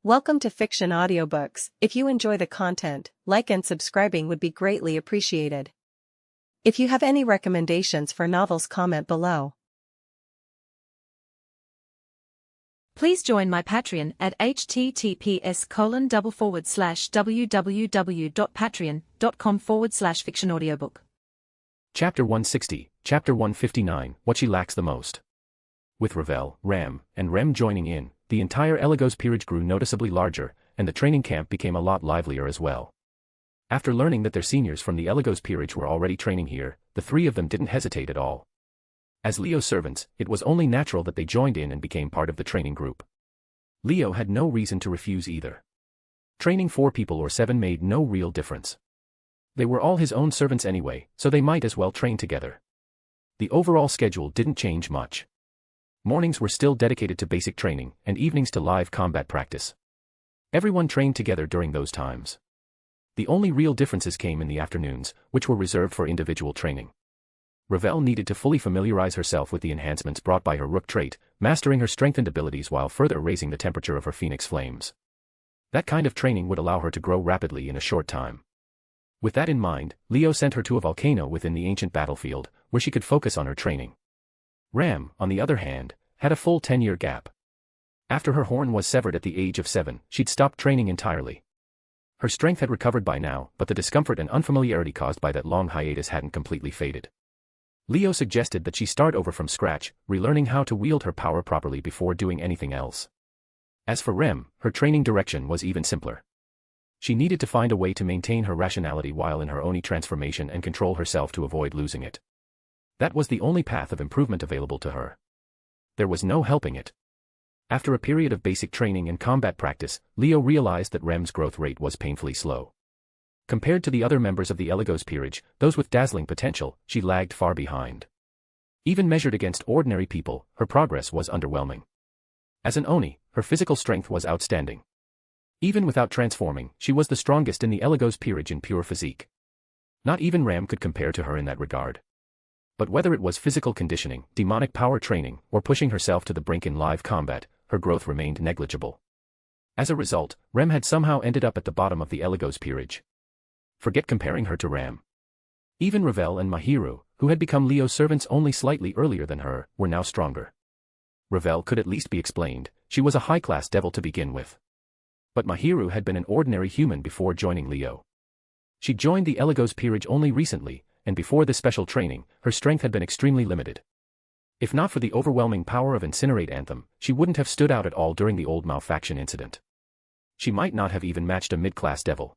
Welcome to Fiction Audiobooks. If you enjoy the content, like and subscribing would be greatly appreciated. If you have any recommendations for novels, comment below. Please join my Patreon at https://www.patreon.com/fictionaudiobook. Chapter 160, Chapter 159, What She Lacks the Most. With Ravel, Ram, and Rem joining in, the entire Eligos peerage grew noticeably larger, and the training camp became a lot livelier as well. After learning that their seniors from the Eligos peerage were already training here, the three of them didn't hesitate at all. As Leo's servants, it was only natural that they joined in and became part of the training group. Leo had no reason to refuse either. Training 4 people or 7 made no real difference. They were all his own servants anyway, so they might as well train together. The overall schedule didn't change much. Mornings were still dedicated to basic training, and evenings to live combat practice. Everyone trained together during those times. The only real differences came in the afternoons, which were reserved for individual training. Ravel needed to fully familiarize herself with the enhancements brought by her rook trait, mastering her strengthened abilities while further raising the temperature of her phoenix flames. That kind of training would allow her to grow rapidly in a short time. With that in mind, Leo sent her to a volcano within the ancient battlefield, where she could focus on her training. Ram, on the other hand, had a full 10-year gap. After her horn was severed at the age of 7, she'd stopped training entirely. Her strength had recovered by now, but the discomfort and unfamiliarity caused by that long hiatus hadn't completely faded. Leo suggested that she start over from scratch, relearning how to wield her power properly before doing anything else. As for Rem, her training direction was even simpler. She needed to find a way to maintain her rationality while in her Oni transformation and control herself to avoid losing it. That was the only path of improvement available to her. There was no helping it. After a period of basic training and combat practice, Leo realized that Rem's growth rate was painfully slow. Compared to the other members of the Eligos peerage, those with dazzling potential, she lagged far behind. Even measured against ordinary people, her progress was underwhelming. As an Oni, her physical strength was outstanding. Even without transforming, she was the strongest in the Eligos peerage in pure physique. Not even Ram could compare to her in that regard. But whether it was physical conditioning, demonic power training, or pushing herself to the brink in live combat, her growth remained negligible. As a result, Rem had somehow ended up at the bottom of the Eligos peerage. Forget comparing her to Ram. Even Ravel and Mahiru, who had become Leo's servants only slightly earlier than her, were now stronger. Ravel could at least be explained, she was a high-class devil to begin with. But Mahiru had been an ordinary human before joining Leo. She joined the Eligos peerage only recently, and before this special training, her strength had been extremely limited. If not for the overwhelming power of Incinerate Anthem, she wouldn't have stood out at all during the old malfaction incident. She might not have even matched a mid-class devil.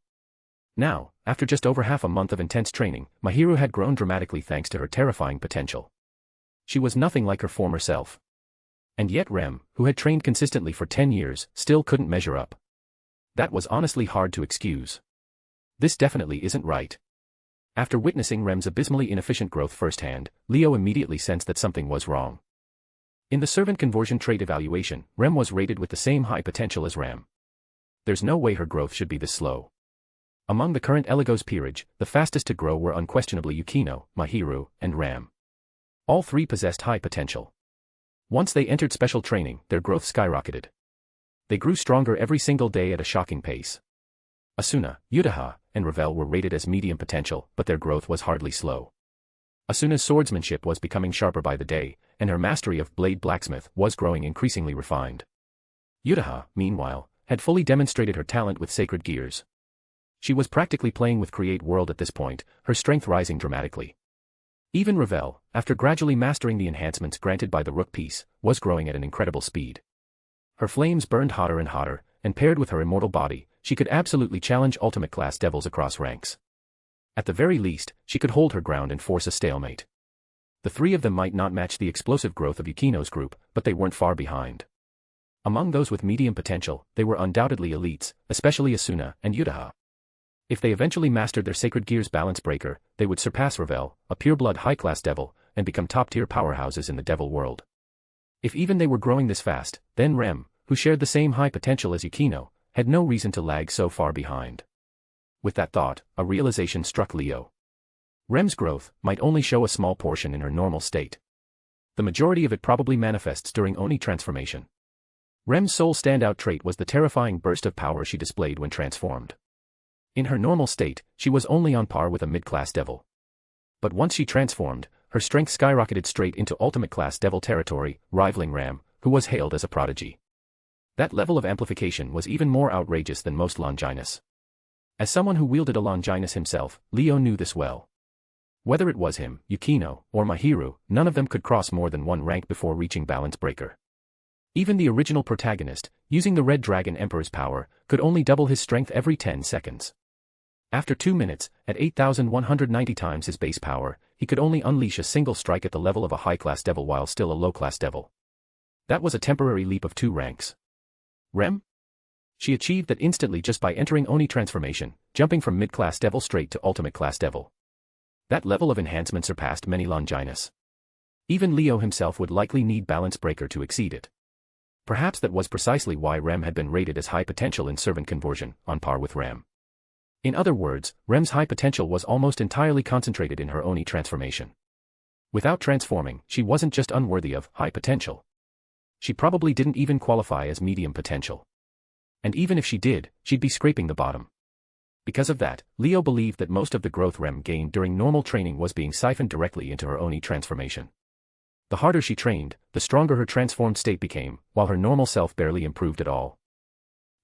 Now, after just over half a month of intense training, Mahiru had grown dramatically thanks to her terrifying potential. She was nothing like her former self. And yet Rem, who had trained consistently for 10 years, still couldn't measure up. That was honestly hard to excuse. This definitely isn't right. After witnessing Rem's abysmally inefficient growth firsthand, Leo immediately sensed that something was wrong. In the servant conversion trait evaluation, Rem was rated with the same high potential as Ram. There's no way her growth should be this slow. Among the current Eligos peerage, the fastest to grow were unquestionably Yukino, Mahiru, and Ram. All 3 possessed high potential. Once they entered special training, their growth skyrocketed. They grew stronger every single day at a shocking pace. Asuna, Yutaha, and Ravel were rated as medium potential, but their growth was hardly slow. Asuna's swordsmanship was becoming sharper by the day, and her mastery of blade blacksmith was growing increasingly refined. Yutaha, meanwhile, had fully demonstrated her talent with sacred gears. She was practically playing with Create World at this point, her strength rising dramatically. Even Ravel, after gradually mastering the enhancements granted by the rook piece, was growing at an incredible speed. Her flames burned hotter and hotter, and paired with her immortal body, she could absolutely challenge ultimate-class devils across ranks. At the very least, she could hold her ground and force a stalemate. The 3 of them might not match the explosive growth of Yukino's group, but they weren't far behind. Among those with medium potential, they were undoubtedly elites, especially Asuna and Yutaha. If they eventually mastered their Sacred Gear's balance breaker, they would surpass Ravel, a pureblood high-class devil, and become top-tier powerhouses in the devil world. If even they were growing this fast, then Rem, who shared the same high potential as Yukino, had no reason to lag so far behind. With that thought, a realization struck Leo. Rem's growth might only show a small portion in her normal state. The majority of it probably manifests during Oni transformation. Rem's sole standout trait was the terrifying burst of power she displayed when transformed. In her normal state, she was only on par with a mid-class devil. But once she transformed, her strength skyrocketed straight into ultimate-class devil territory, rivaling Ram, who was hailed as a prodigy. That level of amplification was even more outrageous than most Longinus. As someone who wielded a Longinus himself, Leo knew this well. Whether it was him, Yukino, or Mahiru, none of them could cross more than one rank before reaching Balance Breaker. Even the original protagonist, using the Red Dragon Emperor's power, could only double his strength every 10 seconds. After 2 minutes, at 8,190 times his base power, he could only unleash a single strike at the level of a high-class devil while still a low-class devil. That was a temporary leap of 2 ranks. Rem? She achieved that instantly just by entering Oni transformation, jumping from mid-class devil straight to ultimate-class devil. That level of enhancement surpassed many Longinus. Even Leo himself would likely need Balance Breaker to exceed it. Perhaps that was precisely why Rem had been rated as high potential in servant conversion, on par with Ram. In other words, Rem's high potential was almost entirely concentrated in her Oni transformation. Without transforming, she wasn't just unworthy of high potential. She probably didn't even qualify as medium potential. And even if she did, she'd be scraping the bottom. Because of that, Leo believed that most of the growth Rem gained during normal training was being siphoned directly into her Oni transformation. The harder she trained, the stronger her transformed state became, while her normal self barely improved at all.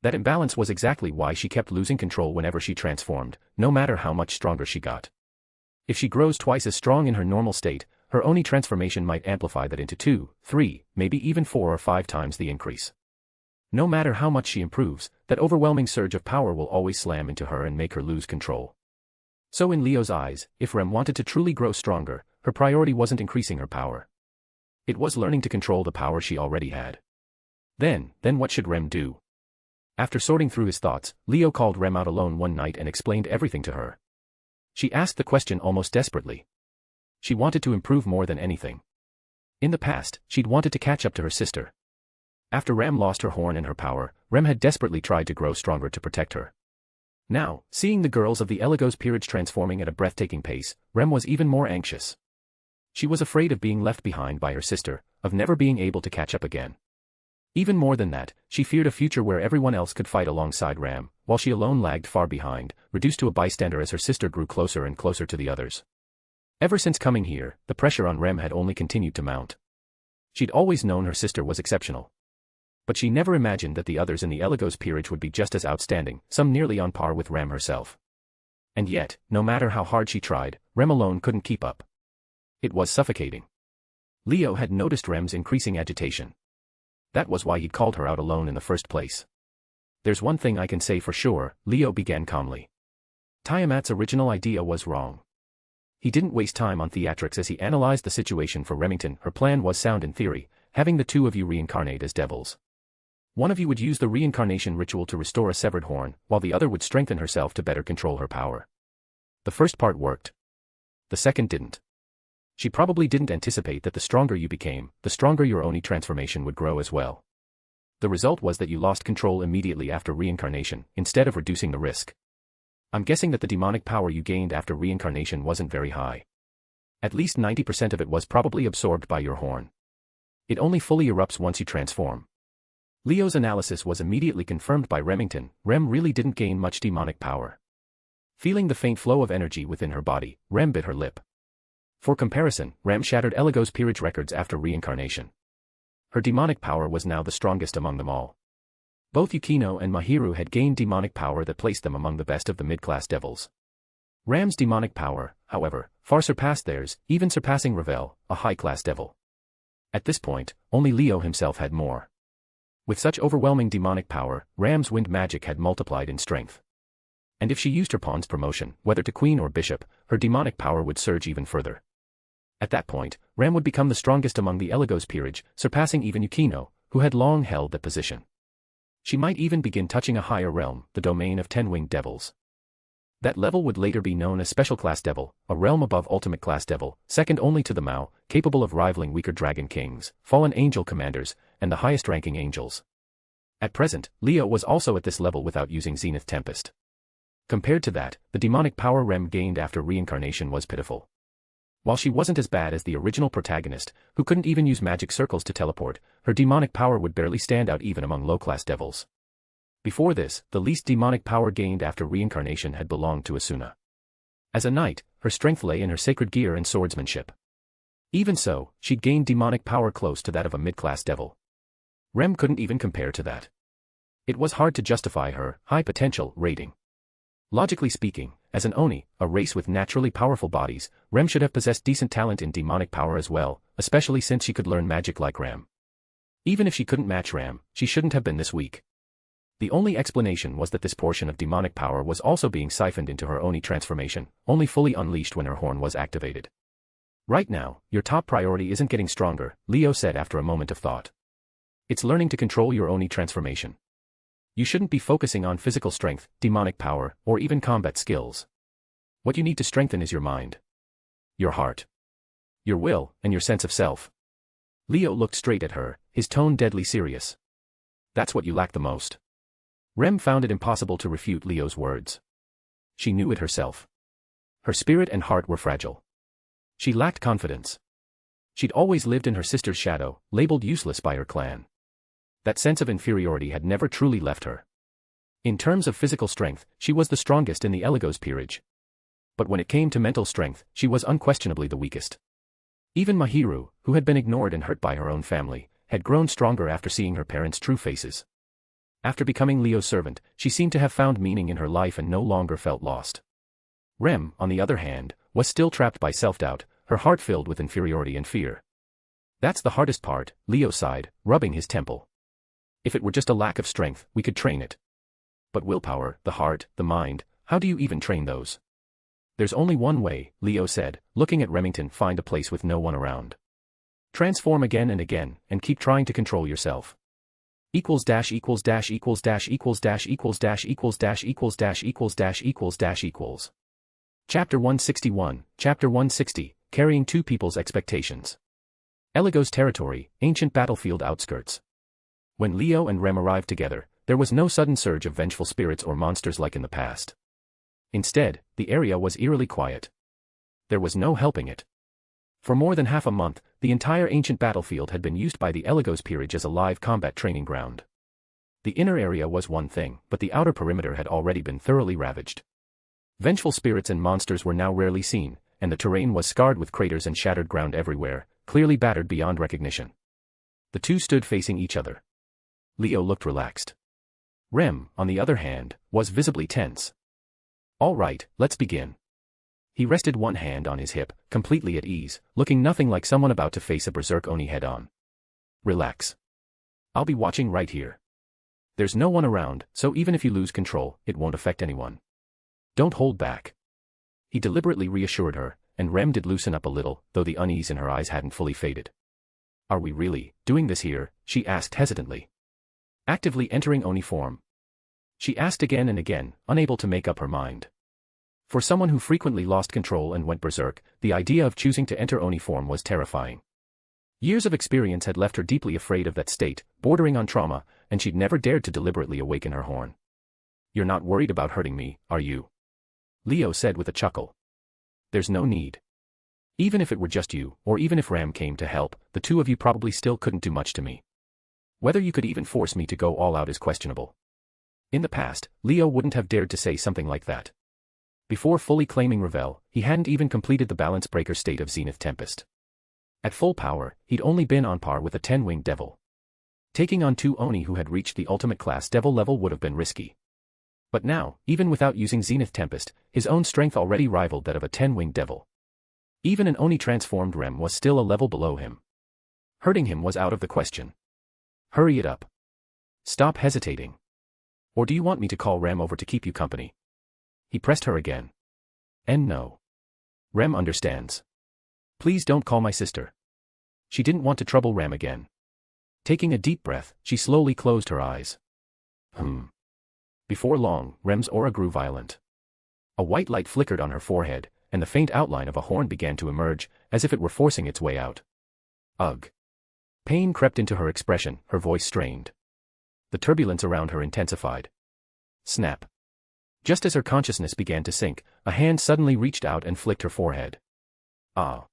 That imbalance was exactly why she kept losing control whenever she transformed, no matter how much stronger she got. If she grows twice as strong in her normal state, her Oni transformation might amplify that into 2, 3, maybe even 4 or 5 times the increase. No matter how much she improves, that overwhelming surge of power will always slam into her and make her lose control. So in Leo's eyes, if Rem wanted to truly grow stronger, her priority wasn't increasing her power. It was learning to control the power she already had. Then what should Rem do? After sorting through his thoughts, Leo called Rem out alone one night and explained everything to her. She asked the question almost desperately. She wanted to improve more than anything. In the past, she'd wanted to catch up to her sister. After Rem lost her horn and her power, Rem had desperately tried to grow stronger to protect her. Now, seeing the girls of the Eligos peerage transforming at a breathtaking pace, Rem was even more anxious. She was afraid of being left behind by her sister, of never being able to catch up again. Even more than that, she feared a future where everyone else could fight alongside Ram, while she alone lagged far behind, reduced to a bystander as her sister grew closer and closer to the others. Ever since coming here, the pressure on Rem had only continued to mount. She'd always known her sister was exceptional. But she never imagined that the others in the Eligos peerage would be just as outstanding, some nearly on par with Rem herself. And yet, no matter how hard she tried, Rem alone couldn't keep up. It was suffocating. Leo had noticed Rem's increasing agitation. That was why he'd called her out alone in the first place. There's one thing I can say for sure, Leo began calmly. Tiamat's original idea was wrong. He didn't waste time on theatrics as he analyzed the situation for Remington. Her plan was sound in theory, having the two of you reincarnate as devils. One of you would use the reincarnation ritual to restore a severed horn, while the other would strengthen herself to better control her power. The first part worked. The second didn't. She probably didn't anticipate that the stronger you became, the stronger your Oni transformation would grow as well. The result was that you lost control immediately after reincarnation, instead of reducing the risk. I'm guessing that the demonic power you gained after reincarnation wasn't very high. At least 90% of it was probably absorbed by your horn. It only fully erupts once you transform. Leo's analysis was immediately confirmed by Remington. Rem really didn't gain much demonic power. Feeling the faint flow of energy within her body, Rem bit her lip. For comparison, Rem shattered Eligos peerage records after reincarnation. Her demonic power was now the strongest among them all. Both Yukino and Mahiru had gained demonic power that placed them among the best of the mid-class devils. Ram's demonic power, however, far surpassed theirs, even surpassing Ravel, a high-class devil. At this point, only Leo himself had more. With such overwhelming demonic power, Ram's wind magic had multiplied in strength. And if she used her pawn's promotion, whether to queen or bishop, her demonic power would surge even further. At that point, Ram would become the strongest among the Eligos peerage, surpassing even Yukino, who had long held that position. She might even begin touching a higher realm, the domain of 10-winged devils. That level would later be known as Special Class Devil, a realm above Ultimate Class Devil, second only to the Mao, capable of rivaling weaker dragon kings, fallen angel commanders, and the highest-ranking angels. At present, Leo was also at this level without using Zenith Tempest. Compared to that, the demonic power Rem gained after reincarnation was pitiful. While she wasn't as bad as the original protagonist, who couldn't even use magic circles to teleport, her demonic power would barely stand out even among low-class devils. Before this, the least demonic power gained after reincarnation had belonged to Asuna. As a knight, her strength lay in her sacred gear and swordsmanship. Even so, she'd gained demonic power close to that of a mid-class devil. Rem couldn't even compare to that. It was hard to justify her high-potential rating. Logically speaking, as an Oni, a race with naturally powerful bodies, Rem should have possessed decent talent in demonic power as well, especially since she could learn magic like Ram. Even if she couldn't match Ram, she shouldn't have been this weak. The only explanation was that this portion of demonic power was also being siphoned into her Oni transformation, only fully unleashed when her horn was activated. Right now, your top priority isn't getting stronger, Leo said after a moment of thought. It's learning to control your Oni transformation. You shouldn't be focusing on physical strength, demonic power, or even combat skills. What you need to strengthen is your mind, your heart, your will, and your sense of self. Leo looked straight at her, his tone deadly serious. That's what you lack the most. Rem found it impossible to refute Leo's words. She knew it herself. Her spirit and heart were fragile. She lacked confidence. She'd always lived in her sister's shadow, labeled useless by her clan. That sense of inferiority had never truly left her. In terms of physical strength, she was the strongest in the Eligos peerage. But when it came to mental strength, she was unquestionably the weakest. Even Mahiru, who had been ignored and hurt by her own family, had grown stronger after seeing her parents' true faces. After becoming Leo's servant, she seemed to have found meaning in her life and no longer felt lost. Rem, on the other hand, was still trapped by self-doubt, her heart filled with inferiority and fear. That's the hardest part, Leo sighed, rubbing his temple. If it were just a lack of strength, we could train it. But willpower, the heart, the mind, how do you even train those? There's only one way, Leo said, looking at Remington. Find a place with no one around. Transform again and again, and keep trying to control yourself. Equals dash equals dash equals dash equals dash equals dash equals dash equals dash equals dash equals dash equals. Chapter 161, Chapter 160, Carrying Two People's Expectations. Eligos territory, ancient battlefield outskirts. When Leo and Rem arrived together, there was no sudden surge of vengeful spirits or monsters like in the past. Instead, the area was eerily quiet. There was no helping it. For more than half a month, the entire ancient battlefield had been used by the Eligos peerage as a live combat training ground. The inner area was one thing, but the outer perimeter had already been thoroughly ravaged. Vengeful spirits and monsters were now rarely seen, and the terrain was scarred with craters and shattered ground everywhere, clearly battered beyond recognition. The two stood facing each other. Leo looked relaxed. Rem, on the other hand, was visibly tense. All right, let's begin. He rested one hand on his hip, completely at ease, looking nothing like someone about to face a berserk Oni head-on. Relax. I'll be watching right here. There's no one around, so even if you lose control, it won't affect anyone. Don't hold back. He deliberately reassured her, and Rem did loosen up a little, though the unease in her eyes hadn't fully faded. Are we really doing this here? She asked hesitantly. Actively entering Oni form? She asked again and again, unable to make up her mind. For someone who frequently lost control and went berserk, the idea of choosing to enter Oni form was terrifying. Years of experience had left her deeply afraid of that state, bordering on trauma, and she'd never dared to deliberately awaken her horn. You're not worried about hurting me, are you? Leo said with a chuckle. There's no need. Even if it were just you, or even if Ram came to help, the two of you probably still couldn't do much to me. Whether you could even force me to go all out is questionable. In the past, Leo wouldn't have dared to say something like that. Before fully claiming Revel, he hadn't even completed the balance breaker state of Zenith Tempest. At full power, he'd only been on par with a 10-winged devil. Taking on two Oni who had reached the ultimate class devil level would have been risky. But now, even without using Zenith Tempest, his own strength already rivaled that of a 10-winged devil. Even an Oni transformed Rem was still a level below him. Hurting him was out of the question. Hurry it up. Stop hesitating. Or do you want me to call Rem over to keep you company? He pressed her again. And no. Rem understands. Please don't call my sister. She didn't want to trouble Rem again. Taking a deep breath, she slowly closed her eyes. Before long, Rem's aura grew violent. A white light flickered on her forehead, and the faint outline of a horn began to emerge, as if it were forcing its way out. Ugh. Pain crept into her expression, her voice strained. The turbulence around her intensified. Snap. Just as her consciousness began to sink, a hand suddenly reached out and flicked her forehead. Ah.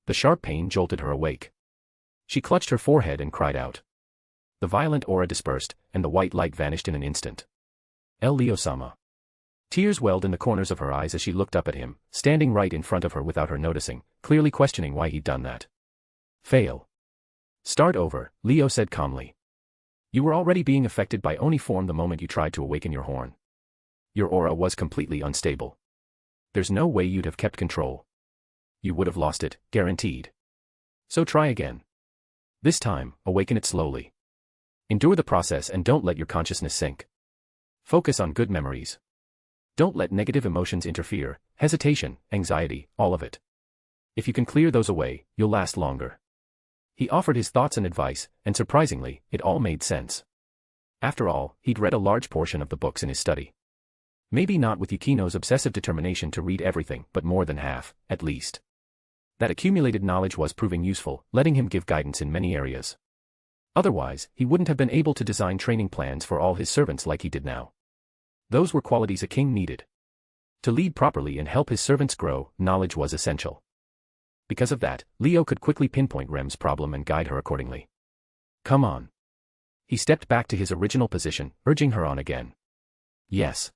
The sharp pain jolted her awake. She clutched her forehead and cried out. The violent aura dispersed, and the white light vanished in an instant. Eligos-sama. Tears welled in the corners of her eyes as she looked up at him, standing right in front of her without her noticing, clearly questioning why he'd done that. Fail. Start over, Leo said calmly. You were already being affected by Oni form the moment you tried to awaken your horn. Your aura was completely unstable. There's no way you'd have kept control. You would have lost it, guaranteed. So try again. This time, awaken it slowly. Endure the process and don't let your consciousness sink. Focus on good memories. Don't let negative emotions interfere, hesitation, anxiety, all of it. If you can clear those away, you'll last longer. He offered his thoughts and advice, and surprisingly, it all made sense. After all, he'd read a large portion of the books in his study. Maybe not with Yukino's obsessive determination to read everything, but more than half, at least. That accumulated knowledge was proving useful, letting him give guidance in many areas. Otherwise, he wouldn't have been able to design training plans for all his servants like he did now. Those were qualities a king needed. To lead properly and help his servants grow, knowledge was essential. Because of that, Leo could quickly pinpoint Rem's problem and guide her accordingly. Come on. He stepped back to his original position, urging her on again. Yes.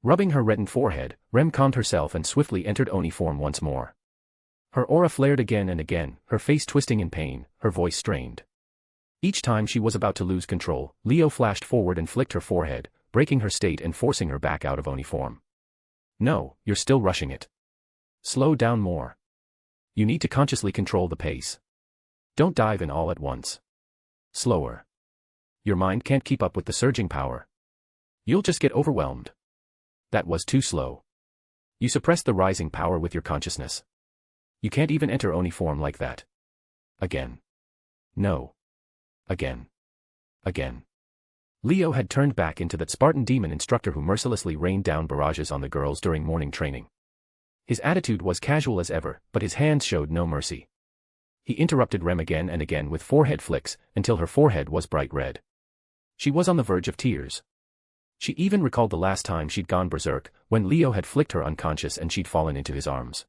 Rubbing her reddened forehead, Rem calmed herself and swiftly entered Oni form once more. Her aura flared again and again, her face twisting in pain, her voice strained. Each time she was about to lose control, Leo flashed forward and flicked her forehead, breaking her state and forcing her back out of Oni form. No, you're still rushing it. Slow down more. You need to consciously control the pace. Don't dive in all at once. Slower. Your mind can't keep up with the surging power. You'll just get overwhelmed. That was too slow. You suppressed the rising power with your consciousness. You can't even enter Oni form like that. Again. No. Again. Again. Leo had turned back into that Spartan demon instructor who mercilessly rained down barrages on the girls during morning training. His attitude was casual as ever, but his hands showed no mercy. He interrupted Rem again and again with forehead flicks, until her forehead was bright red. She was on the verge of tears. She even recalled the last time she'd gone berserk, when Leo had flicked her unconscious and she'd fallen into his arms.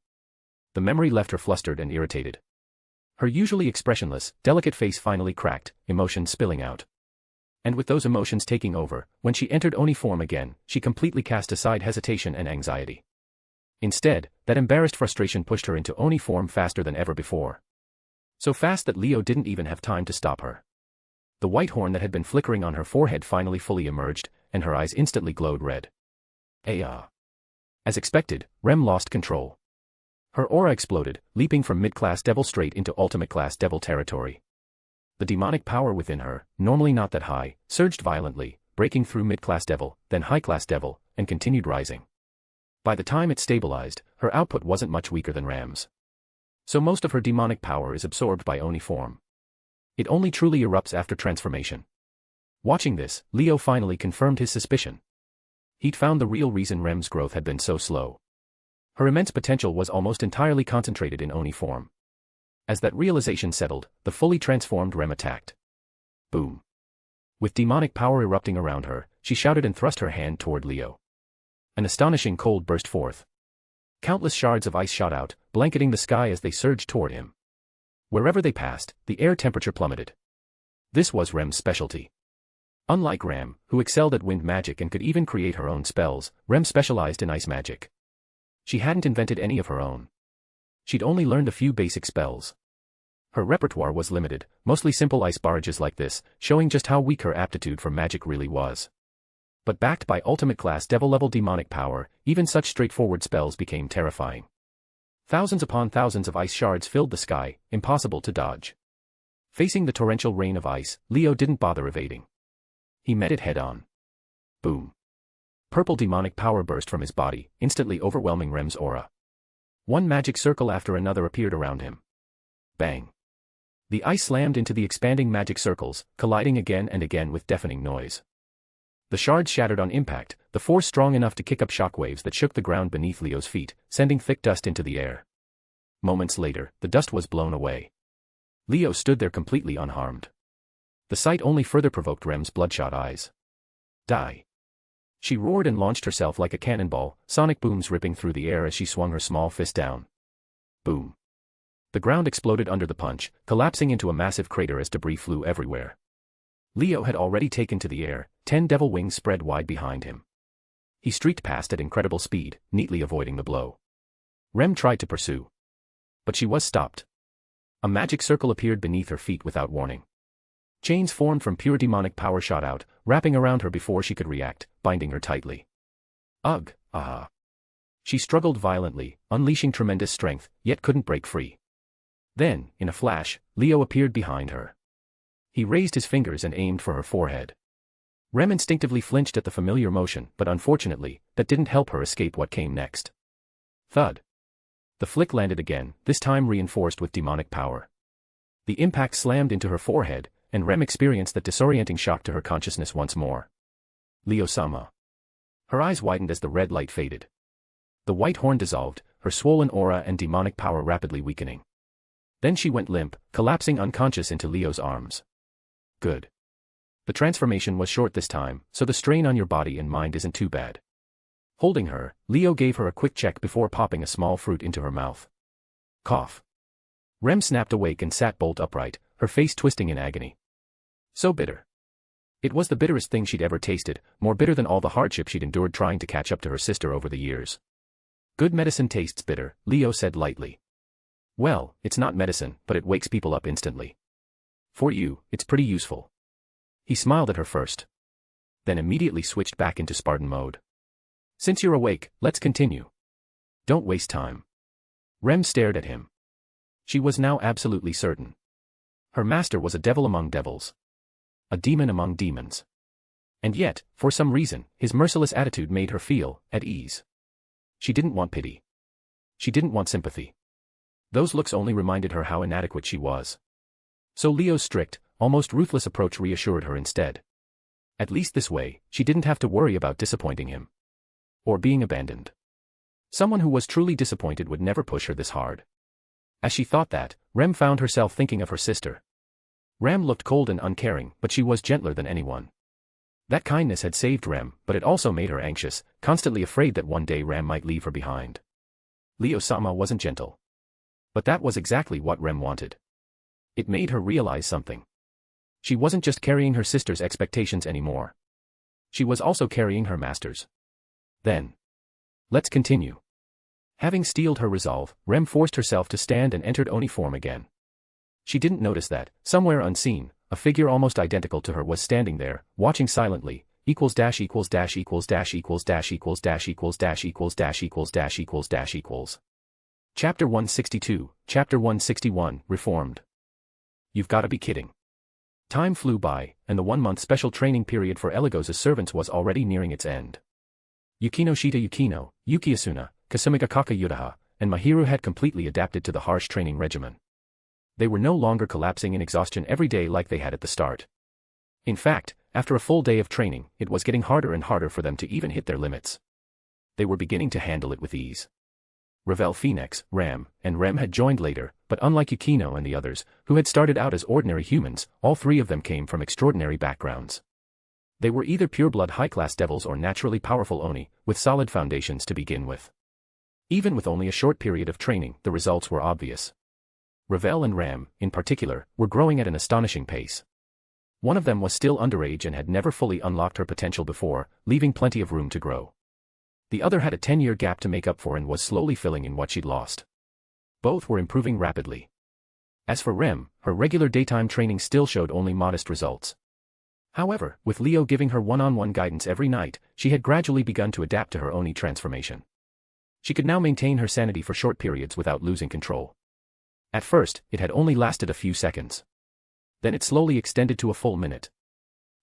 The memory left her flustered and irritated. Her usually expressionless, delicate face finally cracked, emotions spilling out. And with those emotions taking over, when she entered Oni form again, she completely cast aside hesitation and anxiety. Instead, that embarrassed frustration pushed her into Oni form faster than ever before. So fast that Leo didn't even have time to stop her. The white horn that had been flickering on her forehead finally fully emerged, and her eyes instantly glowed red. As expected, Rem lost control. Her aura exploded, leaping from mid-class devil straight into ultimate-class devil territory. The demonic power within her, normally not that high, surged violently, breaking through mid-class devil, then high-class devil, and continued rising. By the time it stabilized, her output wasn't much weaker than Ram's. So most of her demonic power is absorbed by Oni form. It only truly erupts after transformation. Watching this, Leo finally confirmed his suspicion. He'd found the real reason Rem's growth had been so slow. Her immense potential was almost entirely concentrated in Oni form. As that realization settled, the fully transformed Rem attacked. Boom. With demonic power erupting around her, she shouted and thrust her hand toward Leo. An astonishing cold burst forth. Countless shards of ice shot out, blanketing the sky as they surged toward him. Wherever they passed, the air temperature plummeted. This was Rem's specialty. Unlike Ram, who excelled at wind magic and could even create her own spells, Rem specialized in ice magic. She hadn't invented any of her own. She'd only learned a few basic spells. Her repertoire was limited, mostly simple ice barrages like this, showing just how weak her aptitude for magic really was. But backed by ultimate-class devil-level demonic power, even such straightforward spells became terrifying. Thousands upon thousands of ice shards filled the sky, impossible to dodge. Facing the torrential rain of ice, Leo didn't bother evading. He met it head-on. Boom. Purple demonic power burst from his body, instantly overwhelming Rem's aura. One magic circle after another appeared around him. Bang. The ice slammed into the expanding magic circles, colliding again and again with deafening noise. The shards shattered on impact, the force strong enough to kick up shockwaves that shook the ground beneath Leo's feet, sending thick dust into the air. Moments later, the dust was blown away. Leo stood there completely unharmed. The sight only further provoked Rem's bloodshot eyes. Die. She roared and launched herself like a cannonball, sonic booms ripping through the air as she swung her small fist down. Boom. The ground exploded under the punch, collapsing into a massive crater as debris flew everywhere. Leo had already taken to the air, 10 devil wings spread wide behind him. He streaked past at incredible speed, neatly avoiding the blow. Rem tried to pursue, but she was stopped. A magic circle appeared beneath her feet without warning. Chains formed from pure demonic power shot out, wrapping around her before she could react, binding her tightly. Ugh, aha. She struggled violently, unleashing tremendous strength, yet couldn't break free. Then, in a flash, Leo appeared behind her. He raised his fingers and aimed for her forehead. Rem instinctively flinched at the familiar motion, but unfortunately, that didn't help her escape what came next. Thud. The flick landed again, this time reinforced with demonic power. The impact slammed into her forehead, and Rem experienced that disorienting shock to her consciousness once more. Leo-sama. Her eyes widened as the red light faded. The white horn dissolved, her swollen aura and demonic power rapidly weakening. Then she went limp, collapsing unconscious into Leo's arms. Good. The transformation was short this time, so the strain on your body and mind isn't too bad. Holding her, Leo gave her a quick check before popping a small fruit into her mouth. Cough. Rem snapped awake and sat bolt upright, her face twisting in agony. So bitter. It was the bitterest thing she'd ever tasted, more bitter than all the hardship she'd endured trying to catch up to her sister over the years. Good medicine tastes bitter, Leo said lightly. Well, it's not medicine, but it wakes people up instantly. For you, it's pretty useful. He smiled at her first. Then immediately switched back into Spartan mode. Since you're awake, let's continue. Don't waste time. Rem stared at him. She was now absolutely certain. Her master was a devil among devils. A demon among demons. And yet, for some reason, his merciless attitude made her feel at ease. She didn't want pity. She didn't want sympathy. Those looks only reminded her how inadequate she was. So Leo's strict, almost ruthless approach reassured her instead. At least this way, she didn't have to worry about disappointing him. Or being abandoned. Someone who was truly disappointed would never push her this hard. As she thought that, Rem found herself thinking of her sister. Rem looked cold and uncaring, but she was gentler than anyone. That kindness had saved Rem, but it also made her anxious, constantly afraid that one day Rem might leave her behind. Leo-sama wasn't gentle. But that was exactly what Rem wanted. It made her realize something. She wasn't just carrying her sister's expectations anymore. She was also carrying her master's. Then. Let's continue. Having steeled her resolve, Rem forced herself to stand and entered Oni form again. She didn't notice that, somewhere unseen, a figure almost identical to her was standing there, watching silently, equals dash equals dash equals dash equals dash equals dash equals dash equals dash equals dash equals dash equals. Chapter 162, Chapter 161, Reformed. You've gotta be kidding. Time flew by, and the 1-month special training period for Eligos' servants was already nearing its end. Yukino Shita Yukino, Yukiasuna, Kasumiga Kaka Yudaha, and Mahiru had completely adapted to the harsh training regimen. They were no longer collapsing in exhaustion every day like they had at the start. In fact, after a full day of training, it was getting harder and harder for them to even hit their limits. They were beginning to handle it with ease. Ravel Phoenix, Ram, and Rem had joined later, but unlike Yukino and the others, who had started out as ordinary humans, all three of them came from extraordinary backgrounds. They were either pure-blood high-class devils or naturally powerful Oni, with solid foundations to begin with. Even with only a short period of training, the results were obvious. Ravel and Ram, in particular, were growing at an astonishing pace. One of them was still underage and had never fully unlocked her potential before, leaving plenty of room to grow. The other had a 10-year gap to make up for and was slowly filling in what she'd lost. Both were improving rapidly. As for Rem, her regular daytime training still showed only modest results. However, with Leo giving her one-on-one guidance every night, she had gradually begun to adapt to her Oni transformation. She could now maintain her sanity for short periods without losing control. At first, it had only lasted a few seconds. Then it slowly extended to a full minute.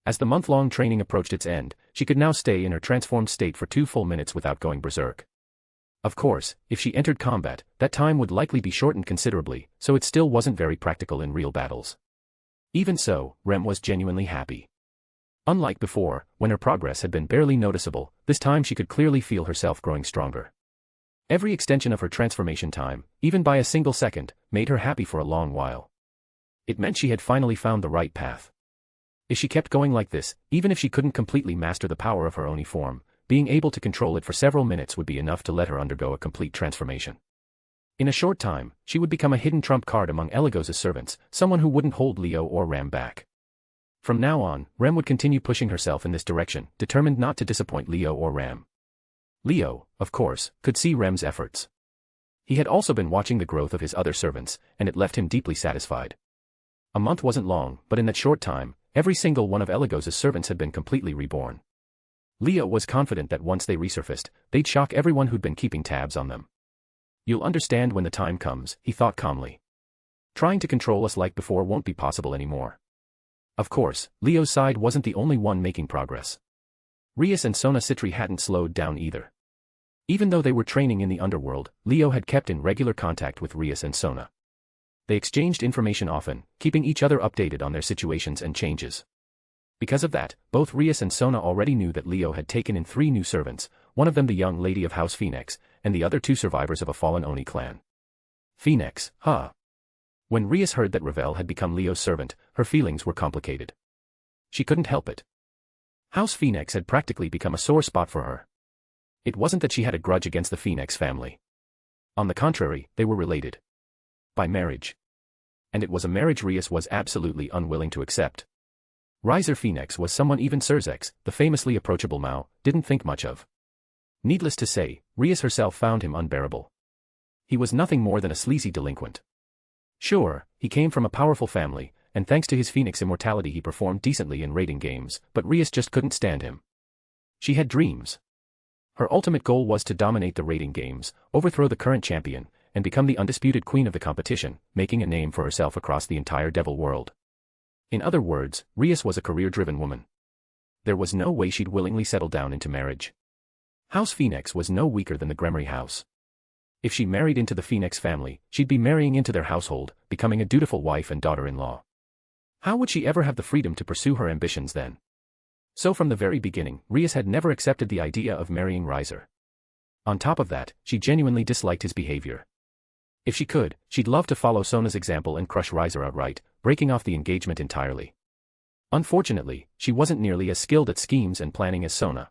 As the month-long training approached its end, she could now stay in her transformed state for 2 full minutes without going berserk. Of course, if she entered combat, that time would likely be shortened considerably, so it still wasn't very practical in real battles. Even so, Rem was genuinely happy. Unlike before, when her progress had been barely noticeable, this time she could clearly feel herself growing stronger. Every extension of her transformation time, even by a single second, made her happy for a long while. It meant she had finally found the right path. If she kept going like this, even if she couldn't completely master the power of her Oni form, being able to control it for several minutes would be enough to let her undergo a complete transformation. In a short time, she would become a hidden trump card among Eligos' servants, someone who wouldn't hold Leo or Ram back. From now on, Rem would continue pushing herself in this direction, determined not to disappoint Leo or Ram. Leo, of course, could see Rem's efforts. He had also been watching the growth of his other servants, and it left him deeply satisfied. A month wasn't long, but in that short time, every single one of Eligos' servants had been completely reborn. Leo was confident that once they resurfaced, they'd shock everyone who'd been keeping tabs on them. You'll understand when the time comes, he thought calmly. Trying to control us like before won't be possible anymore. Of course, Leo's side wasn't the only one making progress. Rias and Sona Citri hadn't slowed down either. Even though they were training in the underworld, Leo had kept in regular contact with Rias and Sona. They exchanged information often, keeping each other updated on their situations and changes. Because of that, both Rias and Sona already knew that Leo had taken in 3 new servants, one of them the young lady of House Phoenix, and the other 2 survivors of a fallen Oni clan. Phoenix, huh? When Rias heard that Ravel had become Leo's servant, her feelings were complicated. She couldn't help it. House Phoenix had practically become a sore spot for her. It wasn't that she had a grudge against the Phoenix family. On the contrary, they were related. By marriage. And it was a marriage Rias was absolutely unwilling to accept. Riser Phoenix was someone even Surzex, the famously approachable Mao, didn't think much of. Needless to say, Rias herself found him unbearable. He was nothing more than a sleazy delinquent. Sure, he came from a powerful family, and thanks to his Phoenix immortality he performed decently in raiding games, but Rias just couldn't stand him. She had dreams. Her ultimate goal was to dominate the raiding games, overthrow the current champion, and become the undisputed queen of the competition, making a name for herself across the entire devil world. In other words, Rias was a career-driven woman. There was no way she'd willingly settle down into marriage. House Phoenix was no weaker than the Gremory house. If she married into the Phoenix family, she'd be marrying into their household, becoming a dutiful wife and daughter-in-law. How would she ever have the freedom to pursue her ambitions then? So from the very beginning, Rias had never accepted the idea of marrying Riser. On top of that, she genuinely disliked his behavior. If she could, she'd love to follow Sona's example and crush Riser outright, breaking off the engagement entirely. Unfortunately, she wasn't nearly as skilled at schemes and planning as Sona.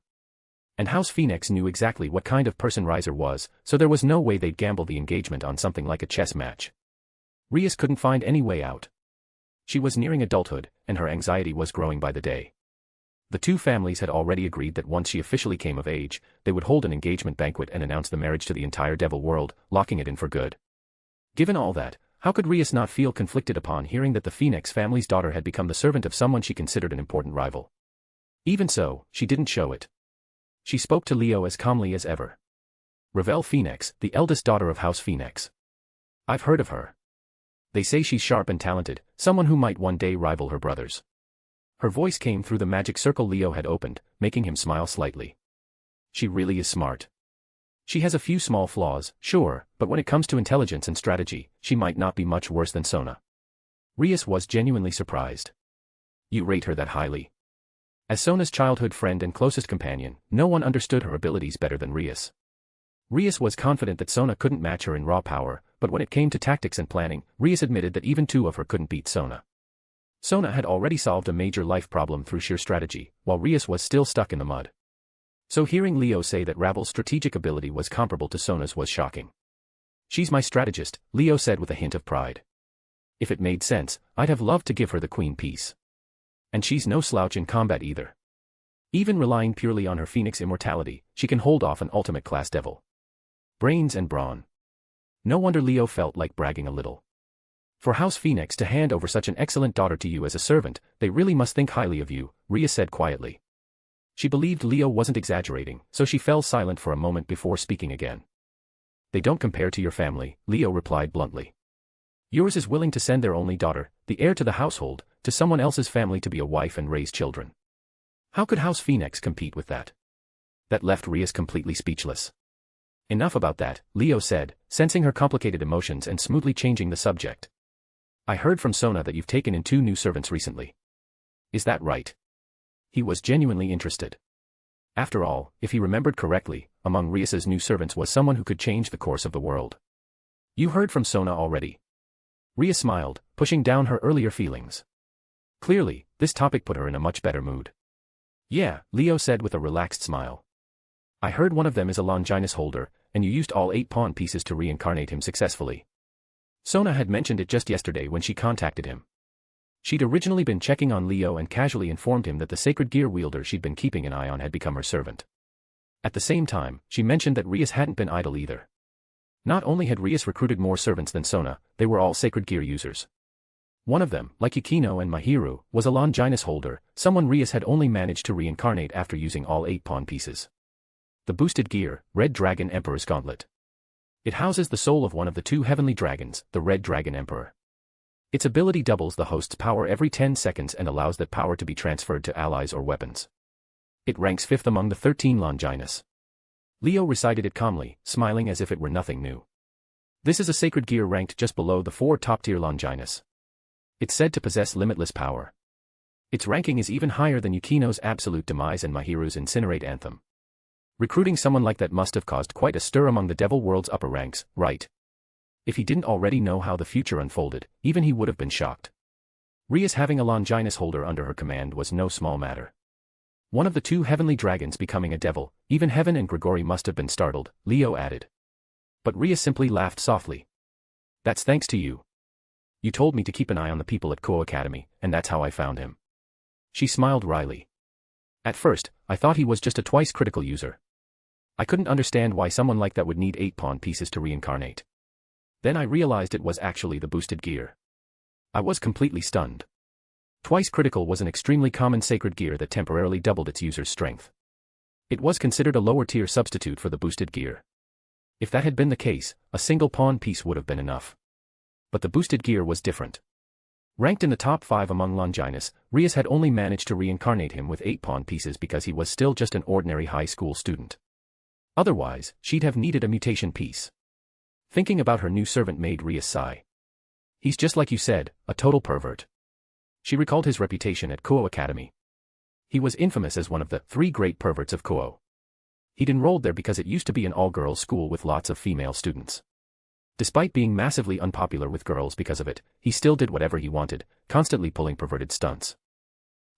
And House Phoenix knew exactly what kind of person Riser was, so there was no way they'd gamble the engagement on something like a chess match. Rias couldn't find any way out. She was nearing adulthood, and her anxiety was growing by the day. The 2 families had already agreed that once she officially came of age, they would hold an engagement banquet and announce the marriage to the entire devil world, locking it in for good. Given all that, how could Rias not feel conflicted upon hearing that the Phoenix family's daughter had become the servant of someone she considered an important rival? Even so, she didn't show it. She spoke to Leo as calmly as ever. Ravel Phoenix, the eldest daughter of House Phoenix. I've heard of her. They say she's sharp and talented, someone who might one day rival her brothers. Her voice came through the magic circle Leo had opened, making him smile slightly. She really is smart. She has a few small flaws, sure, but when it comes to intelligence and strategy, she might not be much worse than Sona. Rias was genuinely surprised. You rate her that highly? As Sona's childhood friend and closest companion, no one understood her abilities better than Rias. Rias was confident that Sona couldn't match her in raw power, but when it came to tactics and planning, Rias admitted that even 2 of her couldn't beat Sona. Sona had already solved a major life problem through sheer strategy, while Rias was still stuck in the mud. So hearing Leo say that Ravel's strategic ability was comparable to Sona's was shocking. She's my strategist, Leo said with a hint of pride. If it made sense, I'd have loved to give her the queen piece. And she's no slouch in combat either. Even relying purely on her Phoenix immortality, she can hold off an ultimate-class devil. Brains and brawn. No wonder Leo felt like bragging a little. For House Phoenix to hand over such an excellent daughter to you as a servant, they really must think highly of you, Rias said quietly. She believed Leo wasn't exaggerating, so she fell silent for a moment before speaking again. They don't compare to your family, Leo replied bluntly. Yours is willing to send their only daughter, the heir to the household, to someone else's family to be a wife and raise children. How could House Phoenix compete with that? That left Rias completely speechless. Enough about that, Leo said, sensing her complicated emotions and smoothly changing the subject. I heard from Sona that you've taken in 2 new servants recently. Is that right? He was genuinely interested. After all, if he remembered correctly, among Rias's new servants was someone who could change the course of the world. You heard from Sona already. Rias smiled, pushing down her earlier feelings. Clearly, this topic put her in a much better mood. Yeah, Leo said with a relaxed smile. I heard one of them is a Longinus holder, and you used all 8 pawn pieces to reincarnate him successfully. Sona had mentioned it just yesterday when she contacted him. She'd originally been checking on Leo and casually informed him that the sacred gear wielder she'd been keeping an eye on had become her servant. At the same time, she mentioned that Rias hadn't been idle either. Not only had Rias recruited more servants than Sona, they were all sacred gear users. One of them, like Yukino and Mahiru, was a Longinus holder, someone Rias had only managed to reincarnate after using all 8 pawn pieces. The boosted gear, Red Dragon Emperor's Gauntlet. It houses the soul of one of the 2 heavenly dragons, the Red Dragon Emperor. Its ability doubles the host's power every 10 seconds and allows that power to be transferred to allies or weapons. It ranks 5th among the 13 Longinus. Leo recited it calmly, smiling as if it were nothing new. This is a sacred gear ranked just below the 4 top-tier Longinus. It's said to possess limitless power. Its ranking is even higher than Yukino's Absolute Demise and Mahiru's Incinerate Anthem. Recruiting someone like that must have caused quite a stir among the Devil World's upper ranks, right? If he didn't already know how the future unfolded, even he would have been shocked. Rias having a Longinus holder under her command was no small matter. One of the 2 heavenly dragons becoming a devil, even Heaven and Grigori must have been startled, Leo added. But Rias simply laughed softly. That's thanks to you. You told me to keep an eye on the people at Ko Academy, and that's how I found him. She smiled wryly. At first, I thought he was just a twice critical user. I couldn't understand why someone like that would need 8 pawn pieces to reincarnate. Then I realized it was actually the boosted gear. I was completely stunned. Twice critical was an extremely common sacred gear that temporarily doubled its user's strength. It was considered a lower-tier substitute for the boosted gear. If that had been the case, a single pawn piece would have been enough. But the boosted gear was different. Ranked in the top 5 among Longinus, Rias had only managed to reincarnate him with 8 pawn pieces because he was still just an ordinary high school student. Otherwise, she'd have needed a mutation piece. Thinking about her new servant made Rias sigh. He's just like you said, a total pervert. She recalled his reputation at Ko Academy. He was infamous as one of the 3 great perverts of Ko. He'd enrolled there because it used to be an all-girls school with lots of female students. Despite being massively unpopular with girls because of it, he still did whatever he wanted, constantly pulling perverted stunts.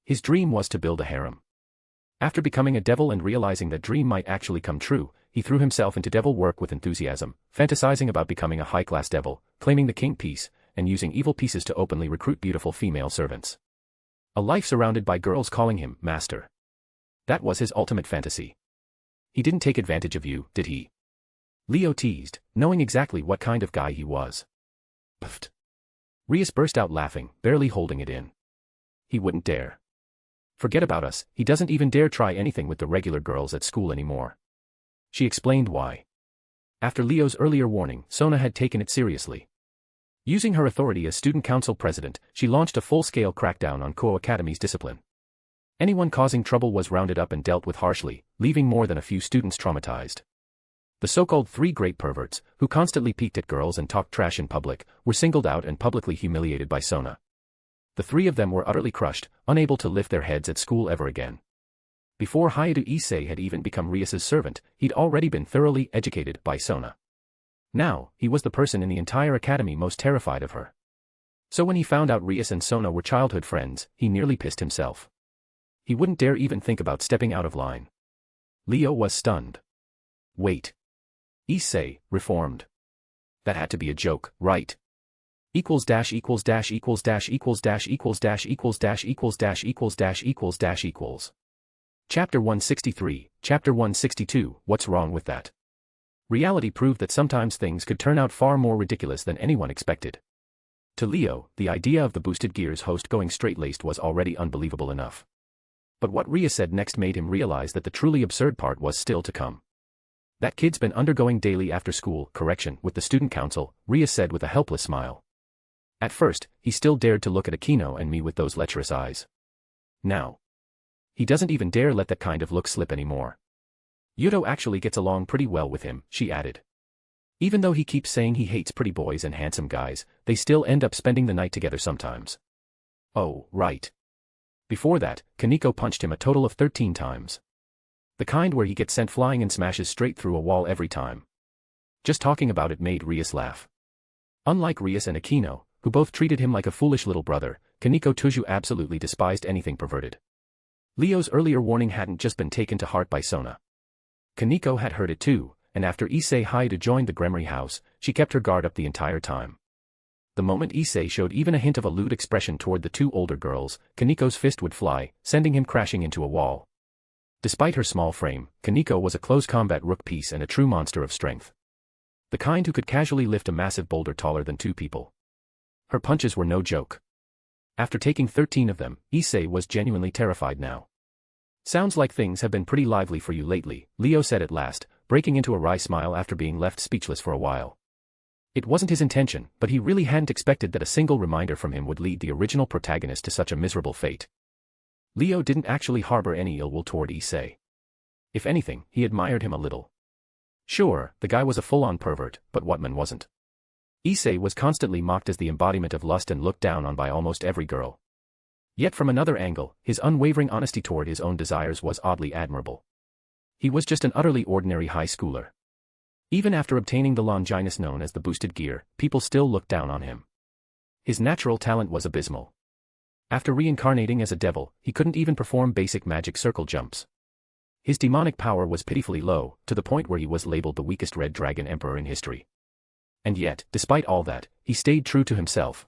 His dream was to build a harem. After becoming a devil and realizing that dream might actually come true, he threw himself into devil work with enthusiasm, fantasizing about becoming a high-class devil, claiming the king piece, and using evil pieces to openly recruit beautiful female servants. A life surrounded by girls calling him master. That was his ultimate fantasy. He didn't take advantage of you, did he? Leo teased, knowing exactly what kind of guy he was. Pfft. Rias burst out laughing, barely holding it in. He wouldn't dare. Forget about us, he doesn't even dare try anything with the regular girls at school anymore. She explained why. After Leo's earlier warning, Sona had taken it seriously. Using her authority as student council president, she launched a full-scale crackdown on Ko Academy's discipline. Anyone causing trouble was rounded up and dealt with harshly, leaving more than a few students traumatized. The so-called 3 great perverts, who constantly peeked at girls and talked trash in public, were singled out and publicly humiliated by Sona. The 3 of them were utterly crushed, unable to lift their heads at school ever again. Before Hayato Issei had even become Rias's servant, he'd already been thoroughly educated by Sona. Now, he was the person in the entire academy most terrified of her. So when he found out Rias and Sona were childhood friends, he nearly pissed himself. He wouldn't dare even think about stepping out of line. Leo was stunned. Wait. Issei, reformed. That had to be a joke, right? Equals dash equals dash equals dash equals dash equals dash equals dash equals dash equals dash equals dash equals. Chapter 163, Chapter 162, What's Wrong with That? Reality proved that sometimes things could turn out far more ridiculous than anyone expected. To Leo, the idea of the boosted gears host going straight-laced was already unbelievable enough. But what Rias said next made him realize that the truly absurd part was still to come. That kid's been undergoing daily after-school correction with the student council, Rias said with a helpless smile. At first, he still dared to look at Akino and me with those lecherous eyes. Now, he doesn't even dare let that kind of look slip anymore. Yuto actually gets along pretty well with him, she added. Even though he keeps saying he hates pretty boys and handsome guys, they still end up spending the night together sometimes. Oh, right. Before that, Kaneko punched him a total of 13 times. The kind where he gets sent flying and smashes straight through a wall every time. Just talking about it made Rias laugh. Unlike Rias and Akino, who both treated him like a foolish little brother, Kaneko Toju absolutely despised anything perverted. Leo's earlier warning hadn't just been taken to heart by Sona. Kaneko had heard it too, and after Issei Haida joined the Gremory house, she kept her guard up the entire time. The moment Issei showed even a hint of a lewd expression toward the two older girls, Kaniko's fist would fly, sending him crashing into a wall. Despite her small frame, Kaniko was a close combat rook piece and a true monster of strength. The kind who could casually lift a massive boulder taller than two people. Her punches were no joke. After taking 13 of them, Issei was genuinely terrified now. "Sounds like things have been pretty lively for you lately," Leo said at last, breaking into a wry smile after being left speechless for a while. It wasn't his intention, but he really hadn't expected that a single reminder from him would lead the original protagonist to such a miserable fate. Leo didn't actually harbor any ill will toward Issei. If anything, he admired him a little. Sure, the guy was a full-on pervert, but Whatman wasn't. Issei was constantly mocked as the embodiment of lust and looked down on by almost every girl. Yet from another angle, his unwavering honesty toward his own desires was oddly admirable. He was just an utterly ordinary high schooler. Even after obtaining the Longinus known as the boosted gear, people still looked down on him. His natural talent was abysmal. After reincarnating as a devil, he couldn't even perform basic magic circle jumps. His demonic power was pitifully low, to the point where he was labeled the weakest Red Dragon Emperor in history. And yet, despite all that, he stayed true to himself.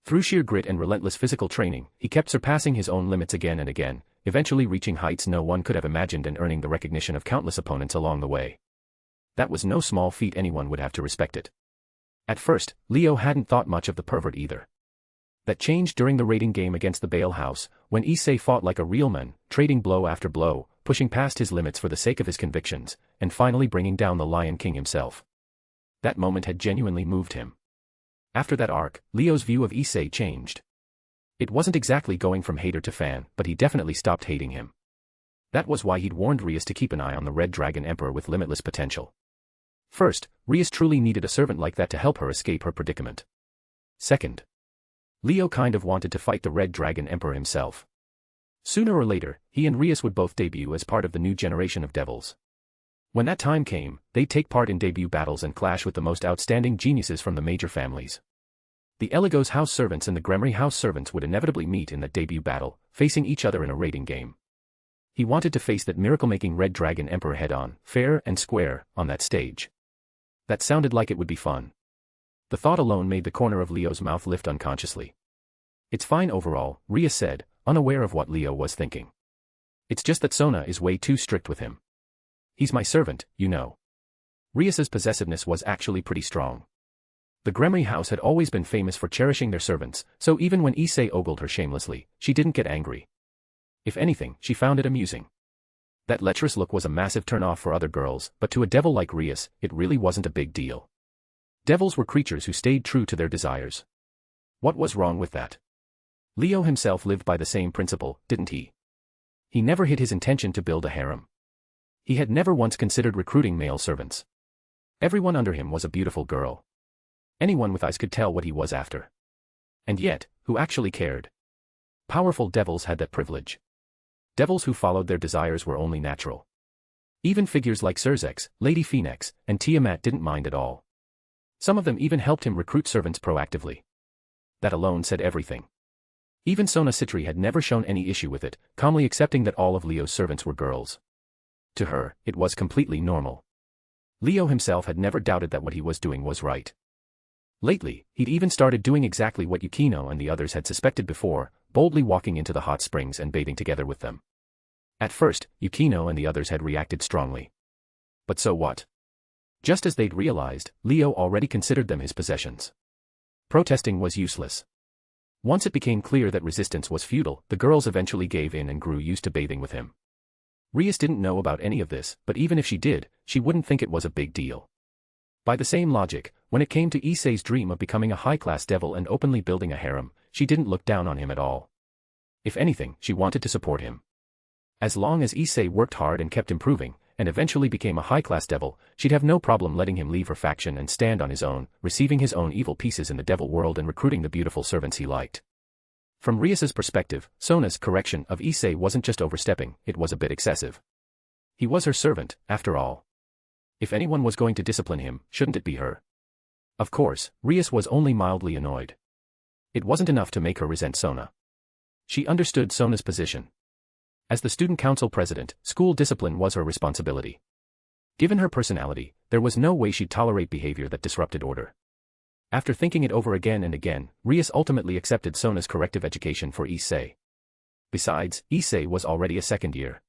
Through sheer grit and relentless physical training, he kept surpassing his own limits again and again, eventually reaching heights no one could have imagined and earning the recognition of countless opponents along the way. That was no small feat, anyone would have to respect it. At first, Leo hadn't thought much of the pervert either. That changed during the raiding game against the Bale House, when Issei fought like a real man, trading blow after blow, pushing past his limits for the sake of his convictions, and finally bringing down the Lion King himself. That moment had genuinely moved him. After that arc, Leo's view of Issei changed. It wasn't exactly going from hater to fan, but he definitely stopped hating him. That was why he'd warned Rias to keep an eye on the Red Dragon Emperor with limitless potential. First, Rias truly needed a servant like that to help her escape her predicament. Second, Leo kind of wanted to fight the Red Dragon Emperor himself. Sooner or later, he and Rias would both debut as part of the new generation of devils. When that time came, they'd take part in debut battles and clash with the most outstanding geniuses from the major families. The Eligos house servants and the Gremory house servants would inevitably meet in that debut battle, facing each other in a raiding game. He wanted to face that miracle-making Red Dragon Emperor head-on, fair and square, on that stage. That sounded like it would be fun. The thought alone made the corner of Leo's mouth lift unconsciously. "It's fine overall," Rias said, unaware of what Leo was thinking. "It's just that Sona is way too strict with him. He's my servant, you know." Rias's possessiveness was actually pretty strong. The Gremory house had always been famous for cherishing their servants, so even when Issei ogled her shamelessly, she didn't get angry. If anything, she found it amusing. That lecherous look was a massive turn-off for other girls, but to a devil like Rias, it really wasn't a big deal. Devils were creatures who stayed true to their desires. What was wrong with that? Leo himself lived by the same principle, didn't he? He never hid his intention to build a harem. He had never once considered recruiting male servants. Everyone under him was a beautiful girl. Anyone with eyes could tell what he was after. And yet, who actually cared? Powerful devils had that privilege. Devils who followed their desires were only natural. Even figures like Cerzex, Lady Phoenix, and Tiamat didn't mind at all. Some of them even helped him recruit servants proactively. That alone said everything. Even Sona Citri had never shown any issue with it, calmly accepting that all of Leo's servants were girls. To her, it was completely normal. Leo himself had never doubted that what he was doing was right. Lately, he'd even started doing exactly what Yukino and the others had suspected before, boldly walking into the hot springs and bathing together with them. At first, Yukino and the others had reacted strongly. But so what? Just as they'd realized, Leo already considered them his possessions. Protesting was useless. Once it became clear that resistance was futile, the girls eventually gave in and grew used to bathing with him. Rias didn't know about any of this, but even if she did, she wouldn't think it was a big deal. By the same logic, when it came to Issei's dream of becoming a high-class devil and openly building a harem, she didn't look down on him at all. If anything, she wanted to support him. As long as Issei worked hard and kept improving, and eventually became a high-class devil, she'd have no problem letting him leave her faction and stand on his own, receiving his own evil pieces in the devil world and recruiting the beautiful servants he liked. From Rias's perspective, Sona's correction of Issei wasn't just overstepping, it was a bit excessive. He was her servant, after all. If anyone was going to discipline him, shouldn't it be her? Of course, Rias was only mildly annoyed. It wasn't enough to make her resent Sona. She understood Sona's position. As the student council president, school discipline was her responsibility. Given her personality, there was no way she'd tolerate behavior that disrupted order. After thinking it over again and again, Rias ultimately accepted Sona's corrective education for Issei. Besides, Issei was already a second year.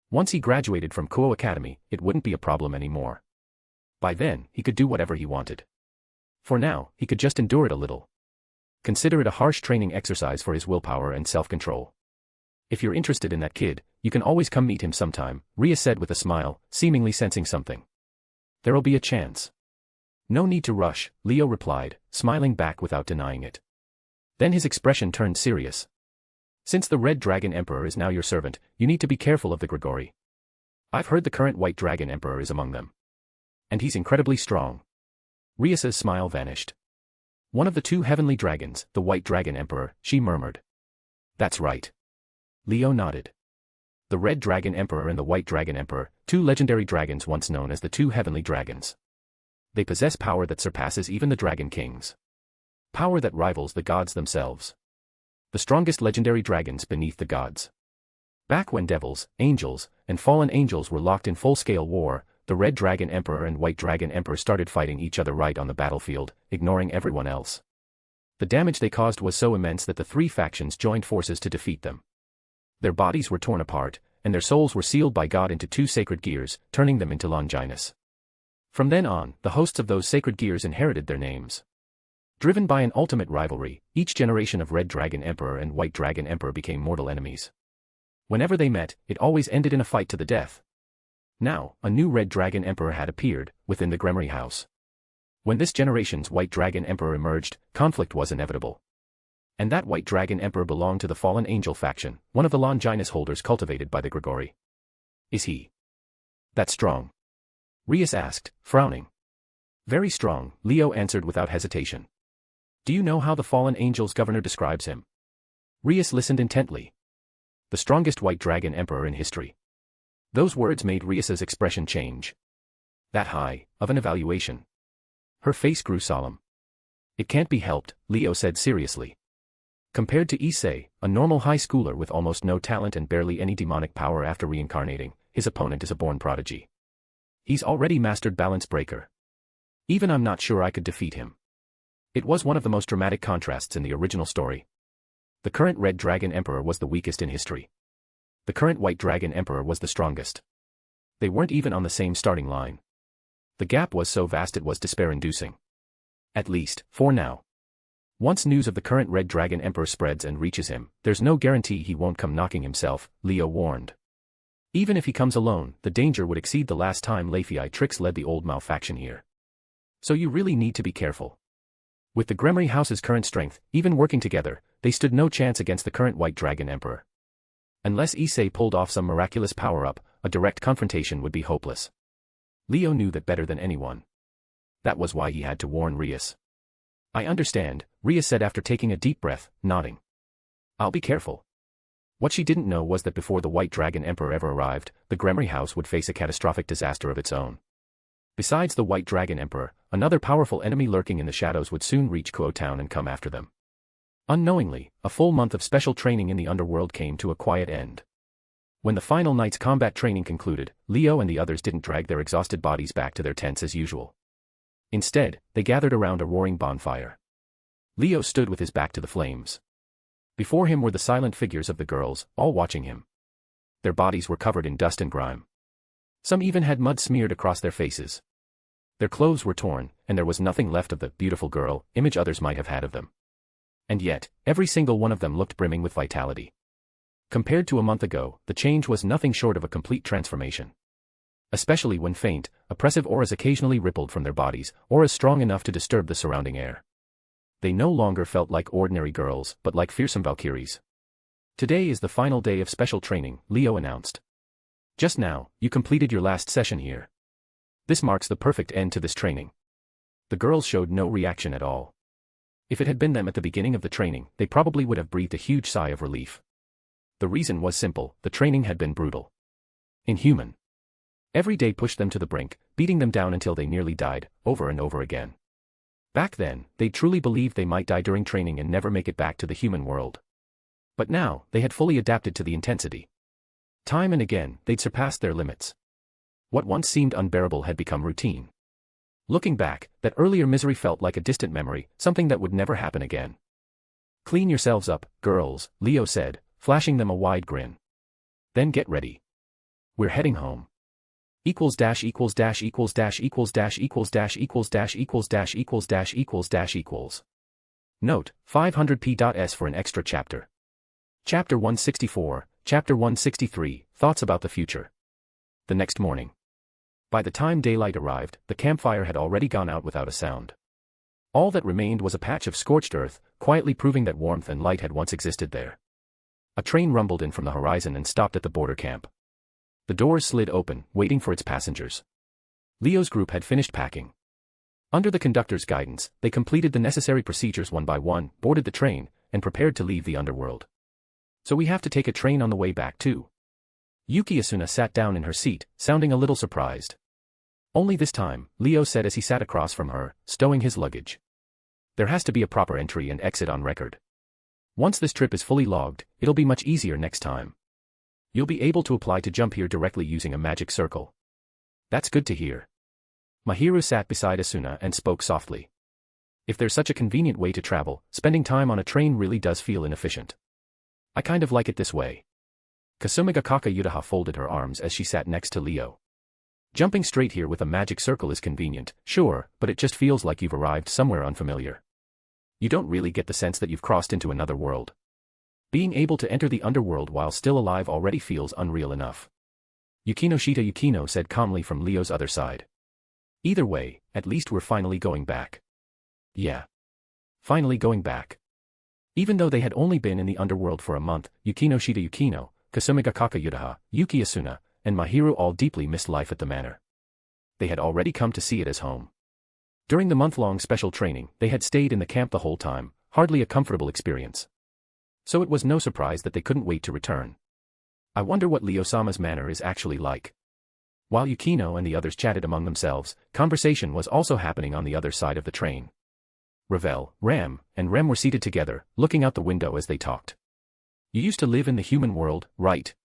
Once he graduated from Kuo Academy, it wouldn't be a problem anymore. By then, he could do whatever he wanted. For now, he could just endure it a little. Consider it a harsh training exercise for his willpower and self-control. If you're interested in that kid, you can always come meet him sometime, Rias said with a smile, seemingly sensing something. There'll be a chance. No need to rush, Leo replied, smiling back without denying it. Then his expression turned serious. Since the Red Dragon Emperor is now your servant, you need to be careful of the Grigori. I've heard the current White Dragon Emperor is among them. And he's incredibly strong. Rias's smile vanished. One of the two heavenly dragons, the White Dragon Emperor, she murmured. That's right. Leo nodded. The Red Dragon Emperor and the White Dragon Emperor, two legendary dragons once known as the two heavenly dragons. They possess power that surpasses even the Dragon Kings. Power that rivals the gods themselves. The strongest legendary dragons beneath the gods. Back when devils, angels, and fallen angels were locked in full-scale war, the Red Dragon Emperor and White Dragon Emperor started fighting each other right on the battlefield, ignoring everyone else. The damage they caused was so immense that the three factions joined forces to defeat them. Their bodies were torn apart, and their souls were sealed by God into two sacred gears, turning them into Longinus. From then on, the hosts of those sacred gears inherited their names. Driven by an ultimate rivalry, each generation of Red Dragon Emperor and White Dragon Emperor became mortal enemies. Whenever they met, it always ended in a fight to the death. Now, a new Red Dragon Emperor had appeared, within the Gremory House. When this generation's White Dragon Emperor emerged, conflict was inevitable. And that White Dragon Emperor belonged to the Fallen Angel faction, one of the Longinus holders cultivated by the Grigori. Is he that strong? Rias asked, frowning. Very strong, Leo answered without hesitation. Do you know how the Fallen Angel's governor describes him? Rias listened intently. The strongest White Dragon Emperor in history. Those words made Rias's expression change. That high of an evaluation. Her face grew solemn. It can't be helped, Leo said seriously. Compared to Issei, a normal high schooler with almost no talent and barely any demonic power after reincarnating, his opponent is a born prodigy. He's already mastered Balance Breaker. Even I'm not sure I could defeat him. It was one of the most dramatic contrasts in the original story. The current Red Dragon Emperor was the weakest in history. The current White Dragon Emperor was the strongest. They weren't even on the same starting line. The gap was so vast it was despair-inducing. At least, for now. Once news of the current Red Dragon Emperor spreads and reaches him, there's no guarantee he won't come knocking himself, Leo warned. Even if he comes alone, the danger would exceed the last time Leifei Trix led the old Mao faction here. So you really need to be careful. With the Gremory House's current strength, even working together, they stood no chance against the current White Dragon Emperor. Unless Issei pulled off some miraculous power-up, a direct confrontation would be hopeless. Leo knew that better than anyone. That was why he had to warn Rias. I understand, Rias said after taking a deep breath, nodding. I'll be careful. What she didn't know was that before the White Dragon Emperor ever arrived, the Gremory House would face a catastrophic disaster of its own. Besides the White Dragon Emperor, another powerful enemy lurking in the shadows would soon reach Kuo Town and come after them. Unknowingly, a full month of special training in the underworld came to a quiet end. When the final night's combat training concluded, Leo and the others didn't drag their exhausted bodies back to their tents as usual. Instead, they gathered around a roaring bonfire. Leo stood with his back to the flames. Before him were the silent figures of the girls, all watching him. Their bodies were covered in dust and grime. Some even had mud smeared across their faces. Their clothes were torn, and there was nothing left of the beautiful girl image others might have had of them. And yet, every single one of them looked brimming with vitality. Compared to a month ago, the change was nothing short of a complete transformation. Especially when faint, oppressive auras occasionally rippled from their bodies, auras strong enough to disturb the surrounding air. They no longer felt like ordinary girls, but like fearsome valkyries. Today is the final day of special training, Leo announced. Just now, you completed your last session here. This marks the perfect end to this training. The girls showed no reaction at all. If it had been them at the beginning of the training, they probably would have breathed a huge sigh of relief. The reason was simple, the training had been brutal. Inhuman. Every day pushed them to the brink, beating them down until they nearly died, over and over again. Back then, they truly believed they might die during training and never make it back to the human world. But now, they had fully adapted to the intensity. Time and again, they'd surpassed their limits. What once seemed unbearable had become routine. Looking back, that earlier misery felt like a distant memory, something that would never happen again. "Clean yourselves up, girls," Leo said, flashing them a wide grin. "Then get ready. We're heading home. Equals dash equals dash equals dash equals dash equals dash equals dash equals dash equals dash equals dash equals." Note, 500p.s for an extra chapter. Chapter 164, Chapter 163, Thoughts about the Future. The next morning. By the time daylight arrived, the campfire had already gone out without a sound. All that remained was a patch of scorched earth, quietly proving that warmth and light had once existed there. A train rumbled in from the horizon and stopped at the border camp. The doors slid open, waiting for its passengers. Leo's group had finished packing. Under the conductor's guidance, they completed the necessary procedures one by one, boarded the train, and prepared to leave the underworld. "So we have to take a train on the way back too." Yuki Asuna sat down in her seat, sounding a little surprised. "Only this time," Leo said as he sat across from her, stowing his luggage. "There has to be a proper entry and exit on record. Once this trip is fully logged, it'll be much easier next time. You'll be able to apply to jump here directly using a magic circle." "That's good to hear." Mahiru sat beside Asuna and spoke softly. "If there's such a convenient way to travel, spending time on a train really does feel inefficient. I kind of like it this way." Kasumigakaka Yutaha folded her arms as she sat next to Leo. "Jumping straight here with a magic circle is convenient, sure, but it just feels like you've arrived somewhere unfamiliar. You don't really get the sense that you've crossed into another world. Being able to enter the underworld while still alive already feels unreal enough." Yukino Yukino said calmly from Leo's other side. "Either way, at least we're finally going back." "Yeah. Finally going back." Even though they had only been in the underworld for a month, Yukino Yukino, Kasumigakaka Yutaha, Yuki Asuna, and Mahiru all deeply missed life at the manor. They had already come to see it as home. During the month-long special training, they had stayed in the camp the whole time, hardly a comfortable experience. So it was no surprise that they couldn't wait to return. "I wonder what Leo-sama's manor is actually like." While Yukino and the others chatted among themselves, conversation was also happening on the other side of the train. Ravel, Ram, and Rem were seated together, looking out the window as they talked. "You used to live in the human world, right?"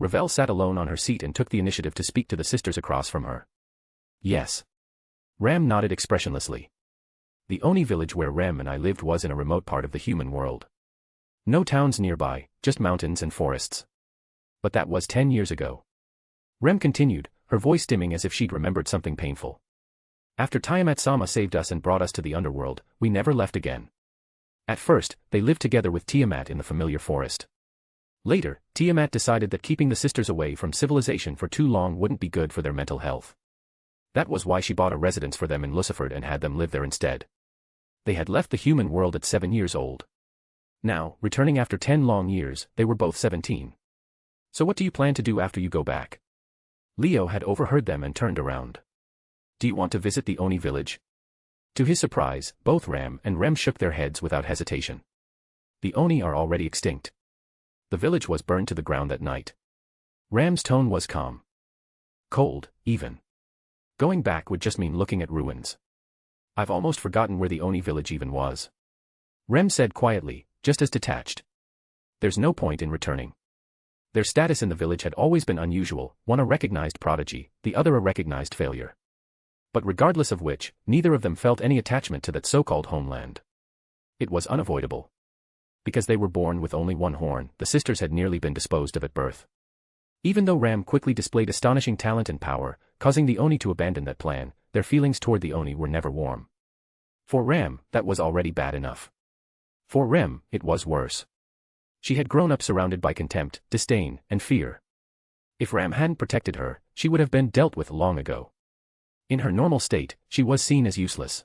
Ravel sat alone on her seat and took the initiative to speak to the sisters across from her. "Yes." Ram nodded expressionlessly. "The Oni village where Rem and I lived was in a remote part of the human world. No towns nearby, just mountains and forests. But that was 10 years ago." Rem continued, her voice dimming as if she'd remembered something painful. "After Tiamat-sama saved us and brought us to the underworld, we never left again. At first, they lived together with Tiamat in the familiar forest. Later, Tiamat decided that keeping the sisters away from civilization for too long wouldn't be good for their mental health. That was why she bought a residence for them in Luciford and had them live there instead. They had left the human world at 7 years old. Now, returning after 10 long years, they were both 17. So what do you plan to do after you go back?" Leo had overheard them and turned around. "Do you want to visit the Oni village?" To his surprise, both Ram and Rem shook their heads without hesitation. "The Oni are already extinct. The village was burned to the ground that night." Ram's tone was calm. Cold, even. "Going back would just mean looking at ruins. I've almost forgotten where the Oni village even was." Rem said quietly, just as detached. "There's no point in returning." Their status in the village had always been unusual, one a recognized prodigy, the other a recognized failure. But regardless of which, neither of them felt any attachment to that so-called homeland. It was unavoidable. Because they were born with only one horn, the sisters had nearly been disposed of at birth. Even though Ram quickly displayed astonishing talent and power, causing the Oni to abandon that plan, their feelings toward the Oni were never warm. For Ram, that was already bad enough. For Rem, it was worse. She had grown up surrounded by contempt, disdain, and fear. If Ram hadn't protected her, she would have been dealt with long ago. In her normal state, she was seen as useless.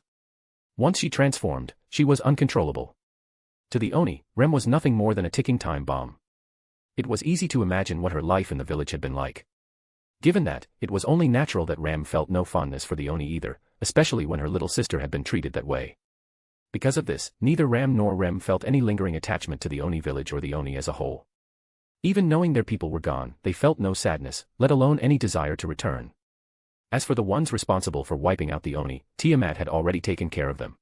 Once she transformed, she was uncontrollable. To the Oni, Rem was nothing more than a ticking time bomb. It was easy to imagine what her life in the village had been like. Given that, it was only natural that Ram felt no fondness for the Oni either, especially when her little sister had been treated that way. Because of this, neither Ram nor Rem felt any lingering attachment to the Oni village or the Oni as a whole. Even knowing their people were gone, they felt no sadness, let alone any desire to return. As for the ones responsible for wiping out the Oni, Tiamat had already taken care of them.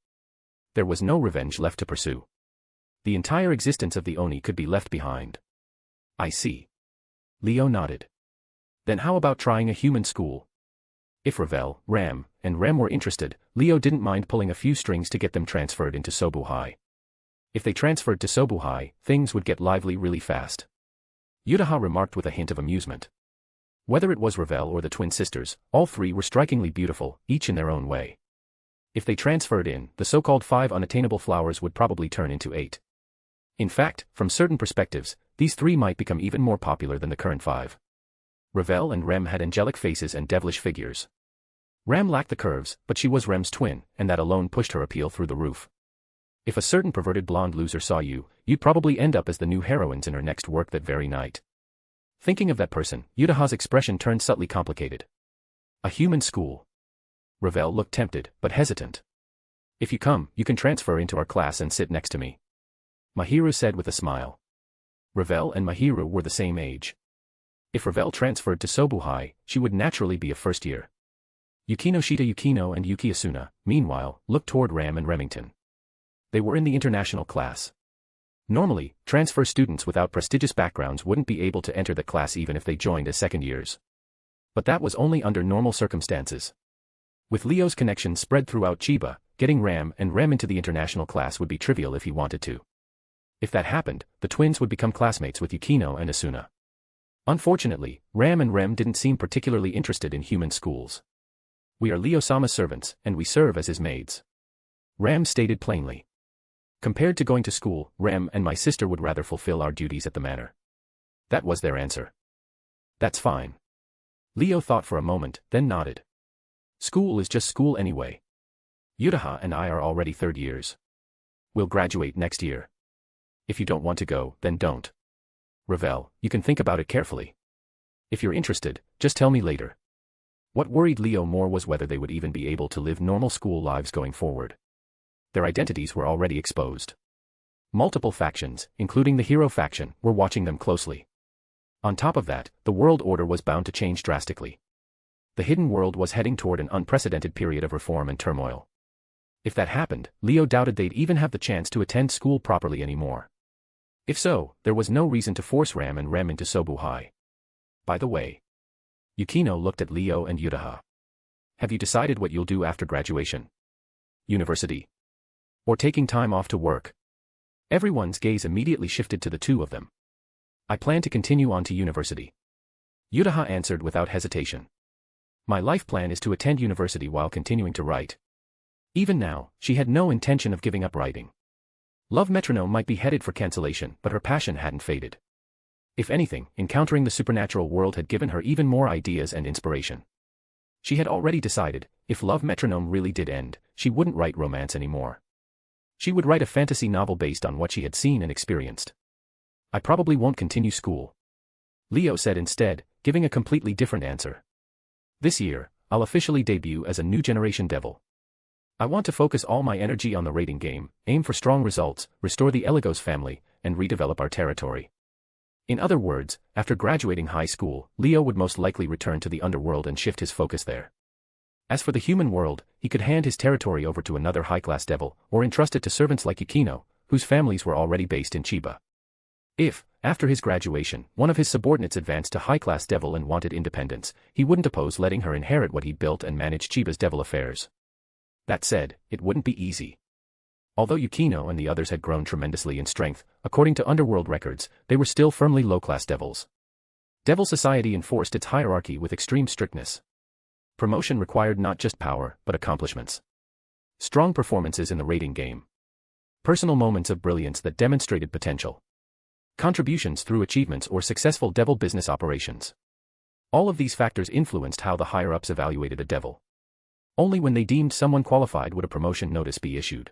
There was no revenge left to pursue. The entire existence of the Oni could be left behind. "I see." Leo nodded. Then how about trying a human school? If Ravel, Ram, and Rem were interested, Leo didn't mind pulling a few strings to get them transferred into Sobu High. If they transferred to Sobu High, things would get lively really fast. Yutaha remarked with a hint of amusement. Whether it was Ravel or the twin sisters, all three were strikingly beautiful, each in their own way. If they transferred in, the so-called 5 unattainable flowers would probably turn into 8. In fact, from certain perspectives, these 3 might become even more popular than the current 5. Ravel and Rem had angelic faces and devilish figures. Ram lacked the curves, but she was Rem's twin, and that alone pushed her appeal through the roof. If a certain perverted blonde loser saw you, you'd probably end up as the new heroines in her next work that very night. Thinking of that person, Yutaha's expression turned subtly complicated. A human school. Ravel looked tempted, but hesitant. If you come, you can transfer into our class and sit next to me. Mahiru said with a smile. Ravel and Mahiru were the same age. If Ravel transferred to Sobu High, she would naturally be a first year. Yukino Yukino and Yuki Asuna, meanwhile, looked toward Ram and Remington. They were in the international class. Normally, transfer students without prestigious backgrounds wouldn't be able to enter the class even if they joined as second years. But that was only under normal circumstances. With Leo's connections spread throughout Chiba, getting Ram and Rem into the international class would be trivial if he wanted to. If that happened, the twins would become classmates with Yukino and Asuna. Unfortunately, Ram and Rem didn't seem particularly interested in human schools. We are Leo-sama's servants, and we serve as his maids. Ram stated plainly. Compared to going to school, Rem and my sister would rather fulfill our duties at the manor. That was their answer. That's fine. Leo thought for a moment, then nodded. School is just school anyway. Yutaha and I are already third years. We'll graduate next year. If you don't want to go, then don't. Ravel, you can think about it carefully. If you're interested, just tell me later. What worried Leo more was whether they would even be able to live normal school lives going forward. Their identities were already exposed. Multiple factions, including the hero faction, were watching them closely. On top of that, the world order was bound to change drastically. The hidden world was heading toward an unprecedented period of reform and turmoil. If that happened, Leo doubted they'd even have the chance to attend school properly anymore. If so, there was no reason to force Ram and Rem into Sobu High. By the way. Yukino looked at Leo and Yutaha. Have you decided what you'll do after graduation? University? Or taking time off to work? Everyone's gaze immediately shifted to the two of them. I plan to continue on to university. Yutaha answered without hesitation. My life plan is to attend university while continuing to write. Even now, she had no intention of giving up writing. Love Metronome might be headed for cancellation, but her passion hadn't faded. If anything, encountering the supernatural world had given her even more ideas and inspiration. She had already decided, if Love Metronome really did end, she wouldn't write romance anymore. She would write a fantasy novel based on what she had seen and experienced. I probably won't continue school. Leo said instead, giving a completely different answer. This year, I'll officially debut as a new generation devil. I want to focus all my energy on the raiding game, aim for strong results, restore the Eligos family, and redevelop our territory. In other words, after graduating high school, Leo would most likely return to the underworld and shift his focus there. As for the human world, he could hand his territory over to another high-class devil, or entrust it to servants like Yukino, whose families were already based in Chiba. If, after his graduation, one of his subordinates advanced to high-class devil and wanted independence, he wouldn't oppose letting her inherit what he built and manage Chiba's devil affairs. That said, it wouldn't be easy. Although Yukino and the others had grown tremendously in strength, according to underworld records, they were still firmly low-class devils. Devil society enforced its hierarchy with extreme strictness. Promotion required not just power, but accomplishments. Strong performances in the raiding game. Personal moments of brilliance that demonstrated potential. Contributions through achievements or successful devil business operations. All of these factors influenced how the higher-ups evaluated a devil. Only when they deemed someone qualified would a promotion notice be issued.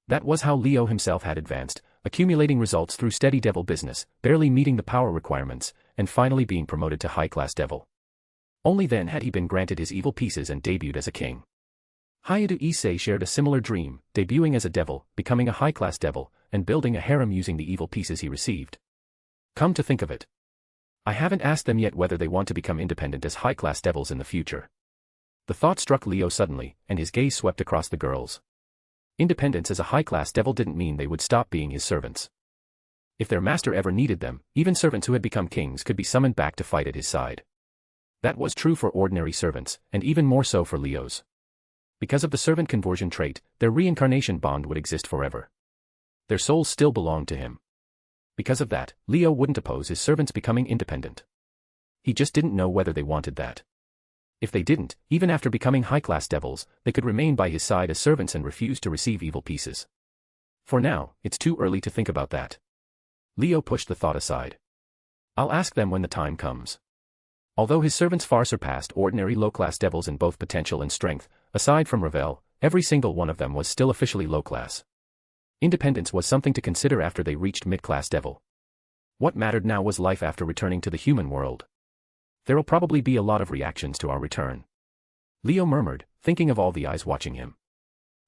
That was how Leo himself had advanced, accumulating results through steady devil business, barely meeting the power requirements, and finally being promoted to high-class devil. Only then had he been granted his evil pieces and debuted as a king. Hayadu Issei shared a similar dream, debuting as a devil, becoming a high-class devil, and building a harem using the evil pieces he received. Come to think of it. I haven't asked them yet whether they want to become independent as high-class devils in the future. The thought struck Leo suddenly, and his gaze swept across the girls. Independence as a high-class devil didn't mean they would stop being his servants. If their master ever needed them, even servants who had become kings could be summoned back to fight at his side. That was true for ordinary servants, and even more so for Leos. Because of the servant conversion trait, their reincarnation bond would exist forever. Their souls still belonged to him. Because of that, Leo wouldn't oppose his servants becoming independent. He just didn't know whether they wanted that. If they didn't, even after becoming high-class devils, they could remain by his side as servants and refuse to receive evil pieces. For now, it's too early to think about that. Leo pushed the thought aside. I'll ask them when the time comes. Although his servants far surpassed ordinary low-class devils in both potential and strength, aside from Ravel, every single one of them was still officially low-class. Independence was something to consider after they reached mid-class devil. What mattered now was life after returning to the human world. There'll probably be a lot of reactions to our return. Leo murmured, thinking of all the eyes watching him.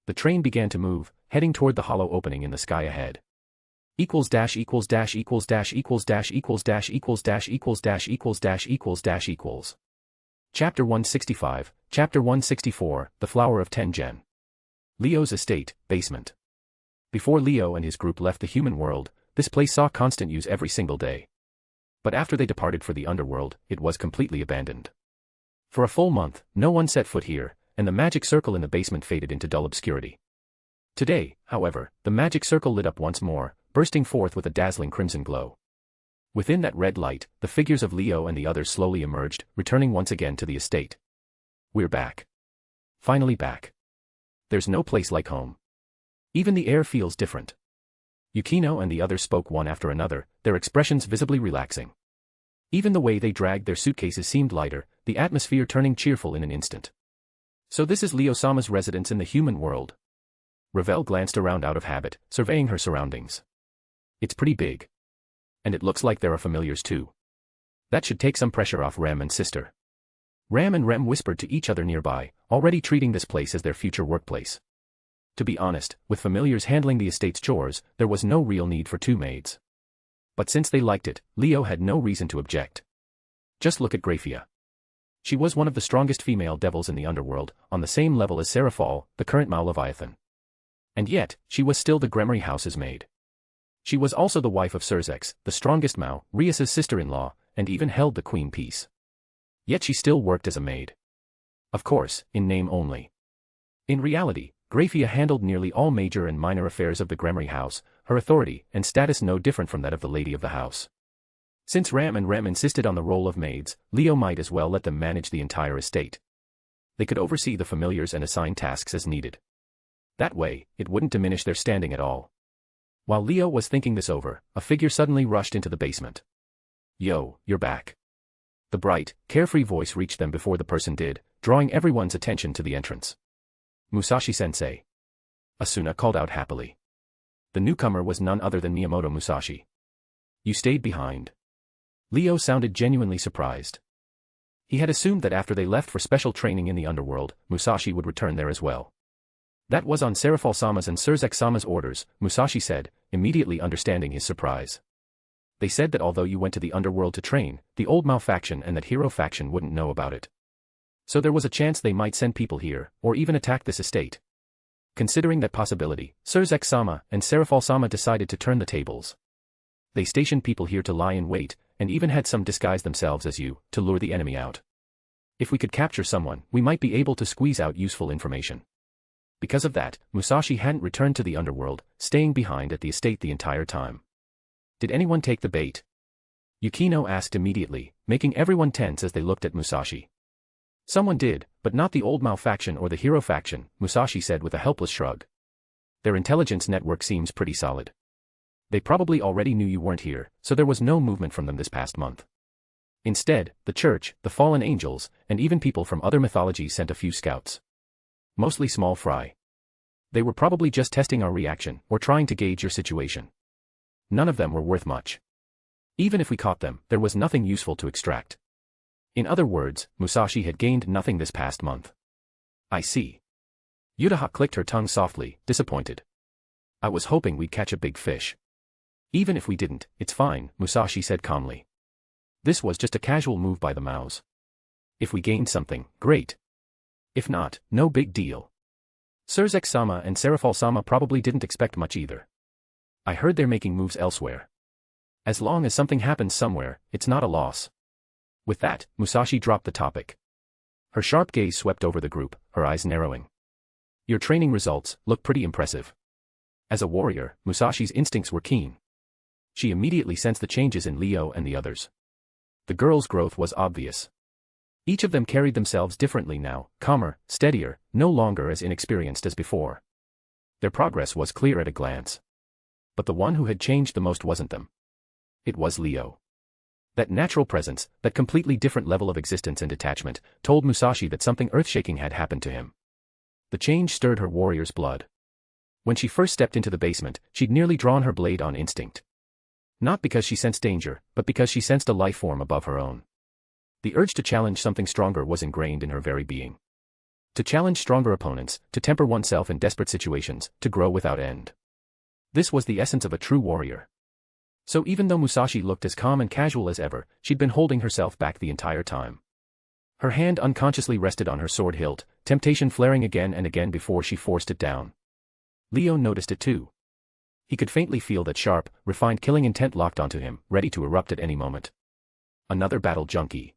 The train began to move, heading toward the hollow opening in the sky ahead. Equals dash equals dash equals dash equals dash equals dash equals dash equals dash equals dash equals dash equals. Chapter 165, Chapter 164, The Flower of Tengen. Leo's estate, basement. Before Leo and his group left the human world, this place saw constant use every single day. But after they departed for the underworld, it was completely abandoned. For a full month, no one set foot here, and the magic circle in the basement faded into dull obscurity. Today, however, the magic circle lit up once more, bursting forth with a dazzling crimson glow. Within that red light, the figures of Leo and the others slowly emerged, returning once again to the estate. We're back. Finally back. There's no place like home. Even the air feels different. Yukino and the others spoke one after another, their expressions visibly relaxing. Even the way they dragged their suitcases seemed lighter, the atmosphere turning cheerful in an instant. So this is Leo-sama's residence in the human world. Ravel glanced around out of habit, surveying her surroundings. It's pretty big. And it looks like there are familiars too. That should take some pressure off Rem and sister. Ram and Rem whispered to each other nearby, already treating this place as their future workplace. To be honest, with familiars handling the estate's chores, there was no real need for two maids. But since they liked it, Leo had no reason to object. Just look at Graphia. She was one of the strongest female devils in the underworld, on the same level as Seraphal, the current Mao Leviathan. And yet, she was still the Gremory house's maid. She was also the wife of Surzex, the strongest Mao, Rias's sister-in-law, and even held the queen peace. Yet she still worked as a maid. Of course, in name only. In reality, Graphia handled nearly all major and minor affairs of the Gremory house, her authority and status no different from that of the lady of the house. Since Ram and Rem insisted on the role of maids, Leo might as well let them manage the entire estate. They could oversee the familiars and assign tasks as needed. That way, it wouldn't diminish their standing at all. While Leo was thinking this over, a figure suddenly rushed into the basement. Yo, you're back. The bright, carefree voice reached them before the person did, drawing everyone's attention to the entrance. Musashi-sensei. Asuna called out happily. The newcomer was none other than Miyamoto Musashi. You stayed behind. Leo sounded genuinely surprised. He had assumed that after they left for special training in the underworld, Musashi would return there as well. That was on Seraphal-sama's and Surzex-sama's orders, Musashi said, immediately understanding his surprise. They said that although you went to the underworld to train, the old Mao faction and that hero faction wouldn't know about it. So there was a chance they might send people here, or even attack this estate. Considering that possibility, Surzex-sama and Seraphal-sama decided to turn the tables. They stationed people here to lie in wait, and even had some disguise themselves as you, to lure the enemy out. If we could capture someone, we might be able to squeeze out useful information. Because of that, Musashi hadn't returned to the underworld, staying behind at the estate the entire time. Did anyone take the bait? Yukino asked immediately, making everyone tense as they looked at Musashi. Someone did, but not the old Mao faction or the hero faction, Musashi said with a helpless shrug. Their intelligence network seems pretty solid. They probably already knew you weren't here, so there was no movement from them this past month. Instead, the church, the fallen angels, and even people from other mythologies sent a few scouts. Mostly small fry. They were probably just testing our reaction, or trying to gauge your situation. None of them were worth much. Even if we caught them, there was nothing useful to extract. In other words, Musashi had gained nothing this past month. I see. Yutaha clicked her tongue softly, disappointed. I was hoping we'd catch a big fish. Even if we didn't, it's fine, Musashi said calmly. This was just a casual move by the Maos. If we gained something, great. If not, no big deal. Surzex-sama and Seraphal-sama probably didn't expect much either. I heard they're making moves elsewhere. As long as something happens somewhere, it's not a loss. With that, Musashi dropped the topic. Her sharp gaze swept over the group, her eyes narrowing. Your training results look pretty impressive. As a warrior, Musashi's instincts were keen. She immediately sensed the changes in Leo and the others. The girls' growth was obvious. Each of them carried themselves differently now, calmer, steadier, no longer as inexperienced as before. Their progress was clear at a glance. But the one who had changed the most wasn't them. It was Leo. That natural presence, that completely different level of existence and detachment, told Musashi that something earth-shaking had happened to him. The change stirred her warrior's blood. When she first stepped into the basement, she'd nearly drawn her blade on instinct. Not because she sensed danger, but because she sensed a life form above her own. The urge to challenge something stronger was ingrained in her very being. To challenge stronger opponents, to temper oneself in desperate situations, to grow without end. This was the essence of a true warrior. So even though Musashi looked as calm and casual as ever, she'd been holding herself back the entire time. Her hand unconsciously rested on her sword hilt, temptation flaring again and again before she forced it down. Leo noticed it too. He could faintly feel that sharp, refined killing intent locked onto him, ready to erupt at any moment. Another battle junkie.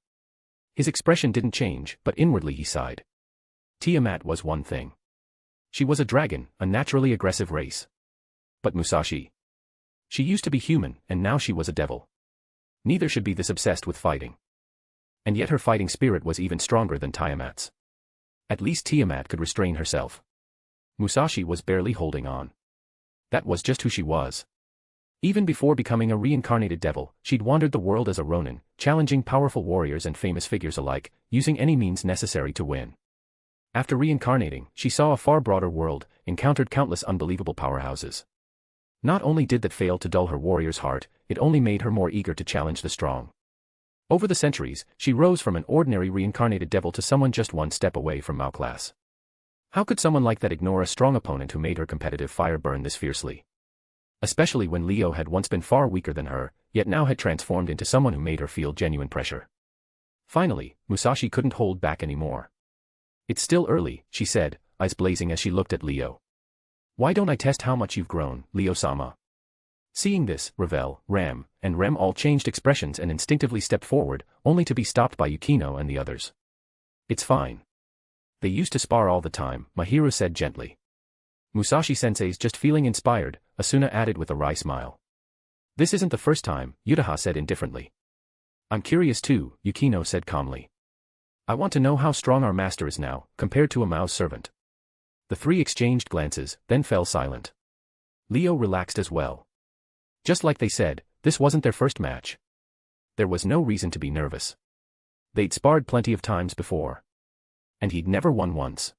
His expression didn't change, but inwardly he sighed. Tiamat was one thing. She was a dragon, a naturally aggressive race. But Musashi? She used to be human, and now she was a devil. Neither should be this obsessed with fighting. And yet her fighting spirit was even stronger than Tiamat's. At least Tiamat could restrain herself. Musashi was barely holding on. That was just who she was. Even before becoming a reincarnated devil, she'd wandered the world as a ronin, challenging powerful warriors and famous figures alike, using any means necessary to win. After reincarnating, she saw a far broader world, encountered countless unbelievable powerhouses. Not only did that fail to dull her warrior's heart, it only made her more eager to challenge the strong. Over the centuries, she rose from an ordinary reincarnated devil to someone just one step away from Mao class. How could someone like that ignore a strong opponent who made her competitive fire burn this fiercely? Especially when Leo had once been far weaker than her, yet now had transformed into someone who made her feel genuine pressure. Finally, Musashi couldn't hold back anymore. It's still early, she said, eyes blazing as she looked at Leo. Why don't I test how much you've grown, Leo-sama? Seeing this, Ravel, Ram, and Rem all changed expressions and instinctively stepped forward, only to be stopped by Yukino and the others. It's fine. They used to spar all the time, Mahiru said gently. Musashi-sensei's just feeling inspired, Asuna added with a wry smile. This isn't the first time, Yutaha said indifferently. I'm curious too, Yukino said calmly. I want to know how strong our master is now, compared to a Mao's servant. The three exchanged glances, then fell silent. Leo relaxed as well. Just like they said, this wasn't their first match. There was no reason to be nervous. They'd sparred plenty of times before. And he'd never won once.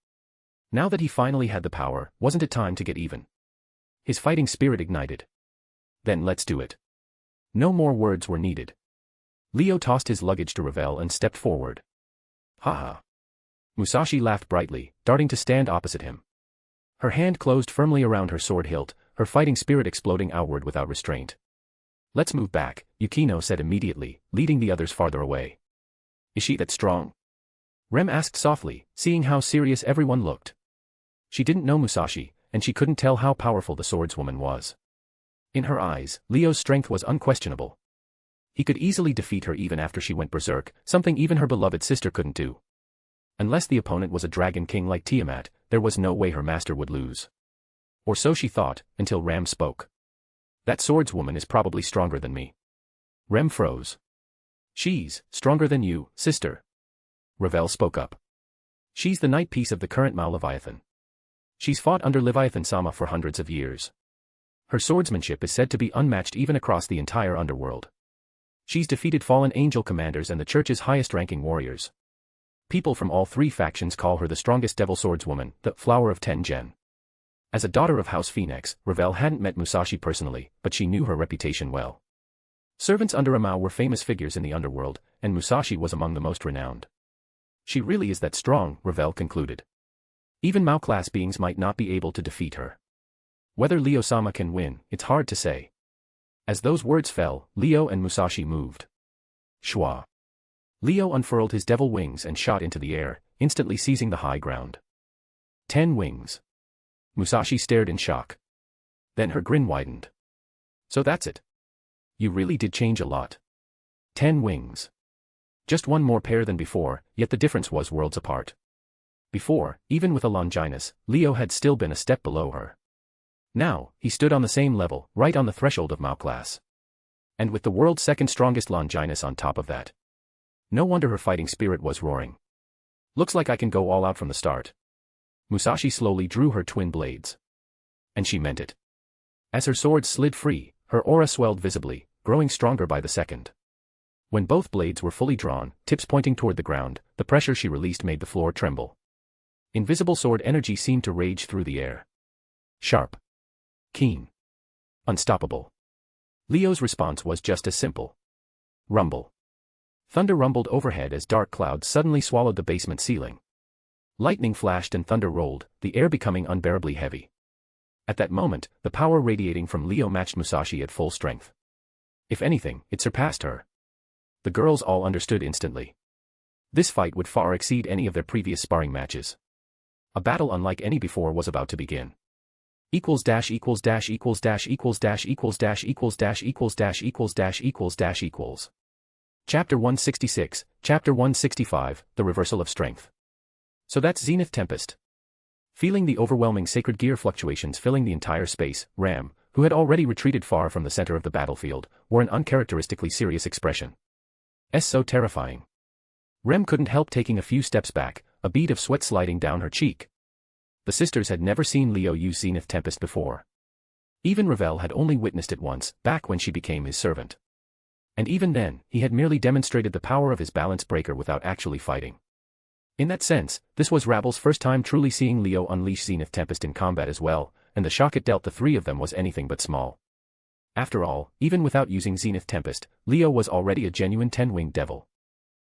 Now that he finally had the power, wasn't it time to get even? His fighting spirit ignited. Then let's do it. No more words were needed. Leo tossed his luggage to Ravel and stepped forward. Haha. Musashi laughed brightly, darting to stand opposite him. Her hand closed firmly around her sword hilt, her fighting spirit exploding outward without restraint. Let's move back, Yukino said immediately, leading the others farther away. Is she that strong? Rem asked softly, seeing how serious everyone looked. She didn't know Musashi, and she couldn't tell how powerful the swordswoman was. In her eyes, Leo's strength was unquestionable. He could easily defeat her even after she went berserk, something even her beloved sister couldn't do. Unless the opponent was a dragon king like Tiamat, there was no way her master would lose. Or so she thought, until Ram spoke. That swordswoman is probably stronger than me. Rem froze. She's stronger than you, sister. Ravel spoke up. She's the knight piece of the current Mao Leviathan. She's fought under Leviathan-sama for hundreds of years. Her swordsmanship is said to be unmatched even across the entire underworld. She's defeated fallen angel commanders and the church's highest-ranking warriors. People from all three factions call her the strongest devil swordswoman, the flower of Tengen. As a daughter of House Phoenix, Ravel hadn't met Musashi personally, but she knew her reputation well. Servants under a Mao were famous figures in the underworld, and Musashi was among the most renowned. She really is that strong, Ravel concluded. Even Mao-class beings might not be able to defeat her. Whether Leo-sama can win, it's hard to say. As those words fell, Leo and Musashi moved. Shwa. Leo unfurled his devil wings and shot into the air, instantly seizing the high ground. 10 wings. Musashi stared in shock. Then her grin widened. So that's it. You really did change a lot. 10 wings. Just one more pair than before, yet the difference was worlds apart. Before, even with a Longinus, Leo had still been a step below her. Now, he stood on the same level, right on the threshold of Mao class. And with the world's second strongest Longinus on top of that. No wonder her fighting spirit was roaring. Looks like I can go all out from the start. Musashi slowly drew her twin blades. And she meant it. As her swords slid free, her aura swelled visibly, growing stronger by the second. When both blades were fully drawn, tips pointing toward the ground, the pressure she released made the floor tremble. Invisible sword energy seemed to rage through the air. Sharp. Keen. Unstoppable. Leo's response was just as simple. Rumble. Thunder rumbled overhead as dark clouds suddenly swallowed the basement ceiling. Lightning flashed and thunder rolled, the air becoming unbearably heavy. At that moment, the power radiating from Leo matched Musashi at full strength. If anything, it surpassed her. The girls all understood instantly. This fight would far exceed any of their previous sparring matches. A battle unlike any before was about to begin. Equals dash equals dash equals dash equals dash equals dash equals dash equals dash equals dash equals dash equals. Chapter 166, Chapter 165, The Reversal of Strength. So that's Zenith Tempest. Feeling the overwhelming sacred gear fluctuations filling the entire space, Ram, who had already retreated far from the center of the battlefield, wore an uncharacteristically serious expression. So terrifying. Rem couldn't help taking a few steps back, a bead of sweat sliding down her cheek. The sisters had never seen Leo use Zenith Tempest before. Even Ravel had only witnessed it once, back when she became his servant. And even then, he had merely demonstrated the power of his balance breaker without actually fighting. In that sense, this was Ravel's first time truly seeing Leo unleash Zenith Tempest in combat as well, and the shock it dealt the three of them was anything but small. After all, even without using Zenith Tempest, Leo was already a genuine 10-winged devil.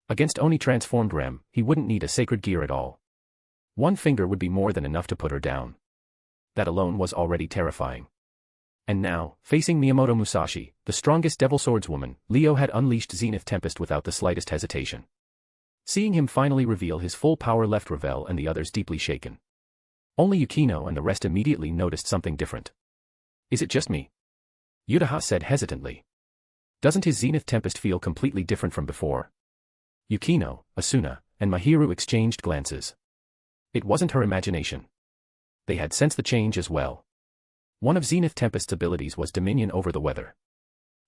Against Oni transformed Rem, he wouldn't need a sacred gear at all. One finger would be more than enough to put her down. That alone was already terrifying. And now, facing Miyamoto Musashi, the strongest devil swordswoman, Leo had unleashed Zenith Tempest without the slightest hesitation. Seeing him finally reveal his full power left Ravel and the others deeply shaken. Only Yukino and the rest immediately noticed something different. Is it just me? Yutaha said hesitantly. Doesn't his Zenith Tempest feel completely different from before? Yukino, Asuna, and Mahiru exchanged glances. It wasn't her imagination. They had sensed the change as well. One of Zenith Tempest's abilities was dominion over the weather.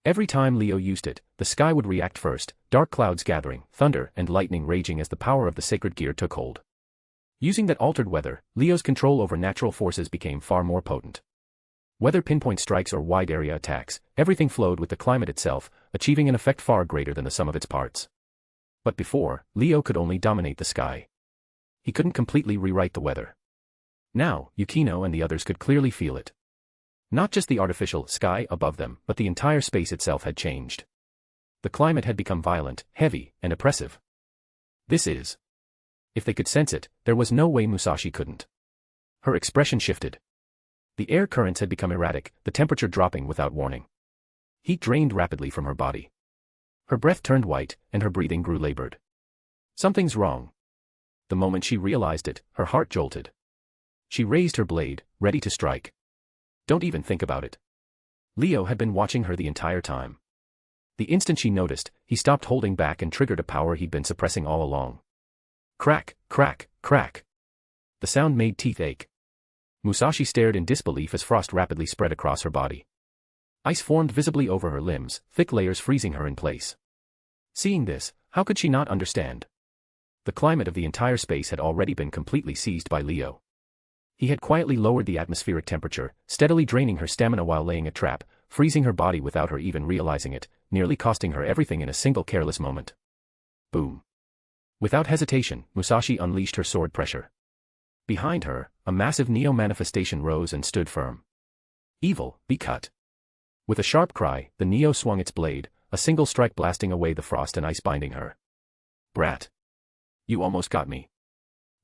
Every time Leo used it, the sky would react first, dark clouds gathering, thunder and lightning raging as the power of the sacred gear took hold. Using that altered weather, Leo's control over natural forces became far more potent. Whether pinpoint strikes or wide-area attacks, everything flowed with the climate itself, achieving an effect far greater than the sum of its parts. But before, Leo could only dominate the sky. He couldn't completely rewrite the weather. Now, Yukino and the others could clearly feel it. Not just the artificial sky above them, but the entire space itself had changed. The climate had become violent, heavy, and oppressive. This is. If they could sense it, there was no way Musashi couldn't. Her expression shifted. The air currents had become erratic, the temperature dropping without warning. Heat drained rapidly from her body. Her breath turned white, and her breathing grew labored. Something's wrong. The moment she realized it, her heart jolted. She raised her blade, ready to strike. Don't even think about it. Leo had been watching her the entire time. The instant she noticed, he stopped holding back and triggered a power he'd been suppressing all along. Crack, crack, crack. The sound made teeth ache. Musashi stared in disbelief as frost rapidly spread across her body. Ice formed visibly over her limbs, thick layers freezing her in place. Seeing this, how could she not understand? The climate of the entire space had already been completely seized by Leo. He had quietly lowered the atmospheric temperature, steadily draining her stamina while laying a trap, freezing her body without her even realizing it, nearly costing her everything in a single careless moment. Boom. Without hesitation, Musashi unleashed her sword pressure. Behind her, a massive Neo-manifestation rose and stood firm. Evil, be cut. With a sharp cry, the Neo swung its blade, a single strike blasting away the frost and ice binding her. Brat. You almost got me.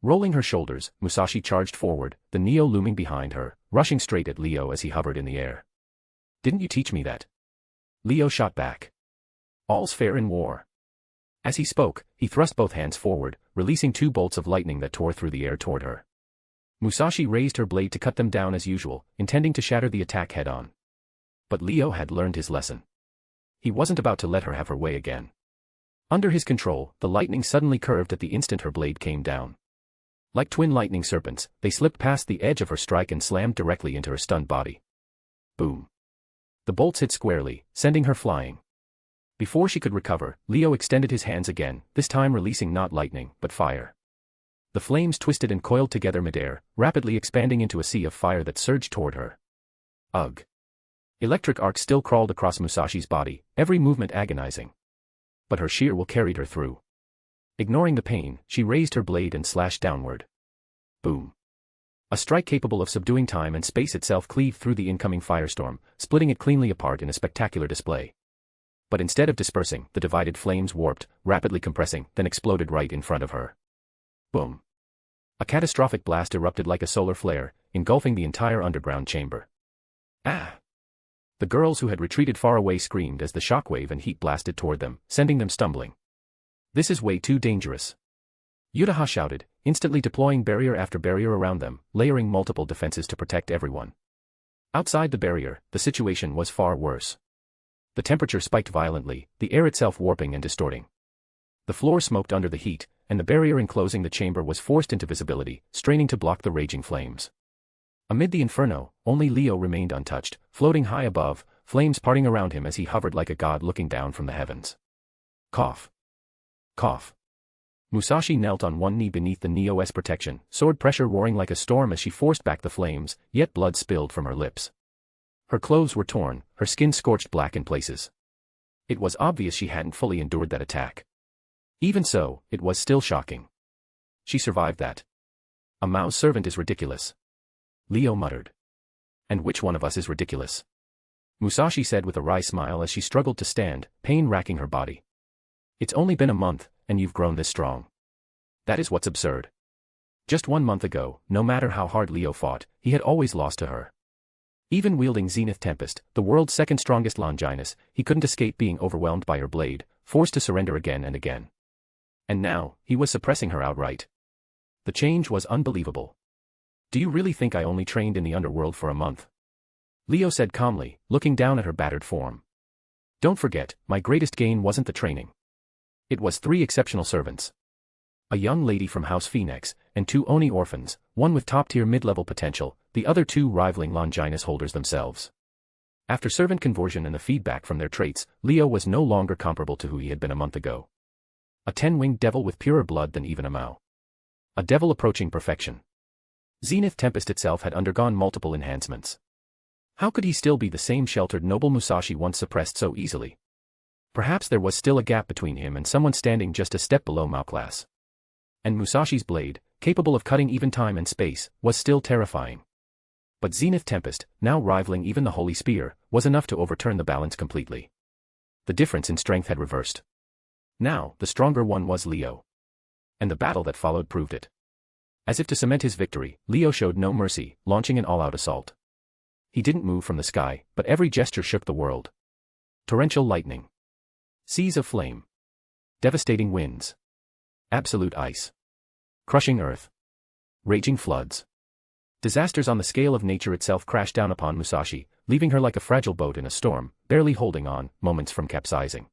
Rolling her shoulders, Musashi charged forward, the Neo looming behind her, rushing straight at Leo as he hovered in the air. Didn't you teach me that? Leo shot back. All's fair in war. As he spoke, he thrust both hands forward, releasing two bolts of lightning that tore through the air toward her. Musashi raised her blade to cut them down as usual, intending to shatter the attack head-on. But Leo had learned his lesson. He wasn't about to let her have her way again. Under his control, the lightning suddenly curved at the instant her blade came down. Like twin lightning serpents, they slipped past the edge of her strike and slammed directly into her stunned body. Boom. The bolts hit squarely, sending her flying. Before she could recover, Leo extended his hands again, this time releasing not lightning, but fire. The flames twisted and coiled together midair, rapidly expanding into a sea of fire that surged toward her. Ugh. Electric arcs still crawled across Musashi's body, every movement agonizing. But her sheer will carried her through. Ignoring the pain, she raised her blade and slashed downward. Boom. A strike capable of subduing time and space itself cleaved through the incoming firestorm, splitting it cleanly apart in a spectacular display. But instead of dispersing, the divided flames warped, rapidly compressing, then exploded right in front of her. Boom. A catastrophic blast erupted like a solar flare, engulfing the entire underground chamber. Ah! The girls who had retreated far away screamed as the shockwave and heat blasted toward them, sending them stumbling. This is way too dangerous. Yutaha shouted, instantly deploying barrier after barrier around them, layering multiple defenses to protect everyone. Outside the barrier, the situation was far worse. The temperature spiked violently, the air itself warping and distorting. The floor smoked under the heat, and the barrier enclosing the chamber was forced into visibility, straining to block the raging flames. Amid the inferno, only Leo remained untouched, floating high above, flames parting around him as he hovered like a god looking down from the heavens. Cough. Cough. Musashi knelt on one knee beneath the Neo's protection, sword pressure roaring like a storm as she forced back the flames, yet blood spilled from her lips. Her clothes were torn, her skin scorched black in places. It was obvious she hadn't fully endured that attack. Even so, it was still shocking. She survived that. A Mao's servant is ridiculous. Leo muttered. And which one of us is ridiculous? Musashi said with a wry smile as she struggled to stand, pain racking her body. It's only been a month, and you've grown this strong. That is what's absurd. Just 1 month ago, no matter how hard Leo fought, he had always lost to her. Even wielding Zenith Tempest, the world's second strongest Longinus, he couldn't escape being overwhelmed by her blade, forced to surrender again and again. And now, he was suppressing her outright. The change was unbelievable. Do you really think I only trained in the underworld for a month? Leo said calmly, looking down at her battered form. Don't forget, my greatest gain wasn't the training. It was 3 exceptional servants. A young lady from House Phoenix, and 2 Oni orphans, one with top-tier mid-level potential, the other 2 rivaling Longinus holders themselves. After servant conversion and the feedback from their traits, Leo was no longer comparable to who he had been a month ago. A 10-winged devil with purer blood than even a Mao. A devil approaching perfection. Zenith Tempest itself had undergone multiple enhancements. How could he still be the same sheltered noble Musashi once suppressed so easily? Perhaps there was still a gap between him and someone standing just a step below Mao class. And Musashi's blade, capable of cutting even time and space, was still terrifying. But Zenith Tempest, now rivaling even the Holy Spear, was enough to overturn the balance completely. The difference in strength had reversed. Now, the stronger one was Leo. And the battle that followed proved it. As if to cement his victory, Leo showed no mercy, launching an all-out assault. He didn't move from the sky, but every gesture shook the world. Torrential lightning. Seas of flame. Devastating winds. Absolute ice. Crushing earth. Raging floods. Disasters on the scale of nature itself crashed down upon Musashi, leaving her like a fragile boat in a storm, barely holding on, moments from capsizing.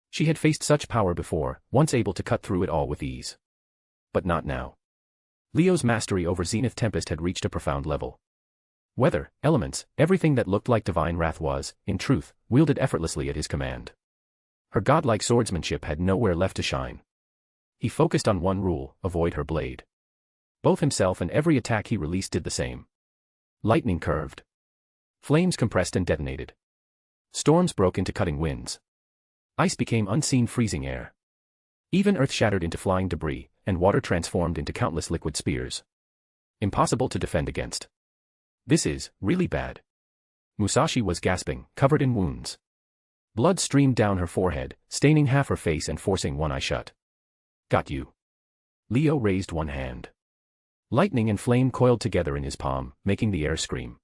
She had faced such power before, once able to cut through it all with ease. But not now. Leo's mastery over Zenith Tempest had reached a profound level. Weather, elements, everything that looked like divine wrath was, in truth, wielded effortlessly at his command. Her godlike swordsmanship had nowhere left to shine. He focused on one rule: avoid her blade. Both himself and every attack he released did the same. Lightning curved. Flames compressed and detonated. Storms broke into cutting winds. Ice became unseen freezing air. Even earth shattered into flying debris, and water transformed into countless liquid spears. Impossible to defend against. This is really bad. Musashi was gasping, covered in wounds. Blood streamed down her forehead, staining half her face and forcing one eye shut. Got you. Leo raised one hand. Lightning and flame coiled together in his palm, making the air scream.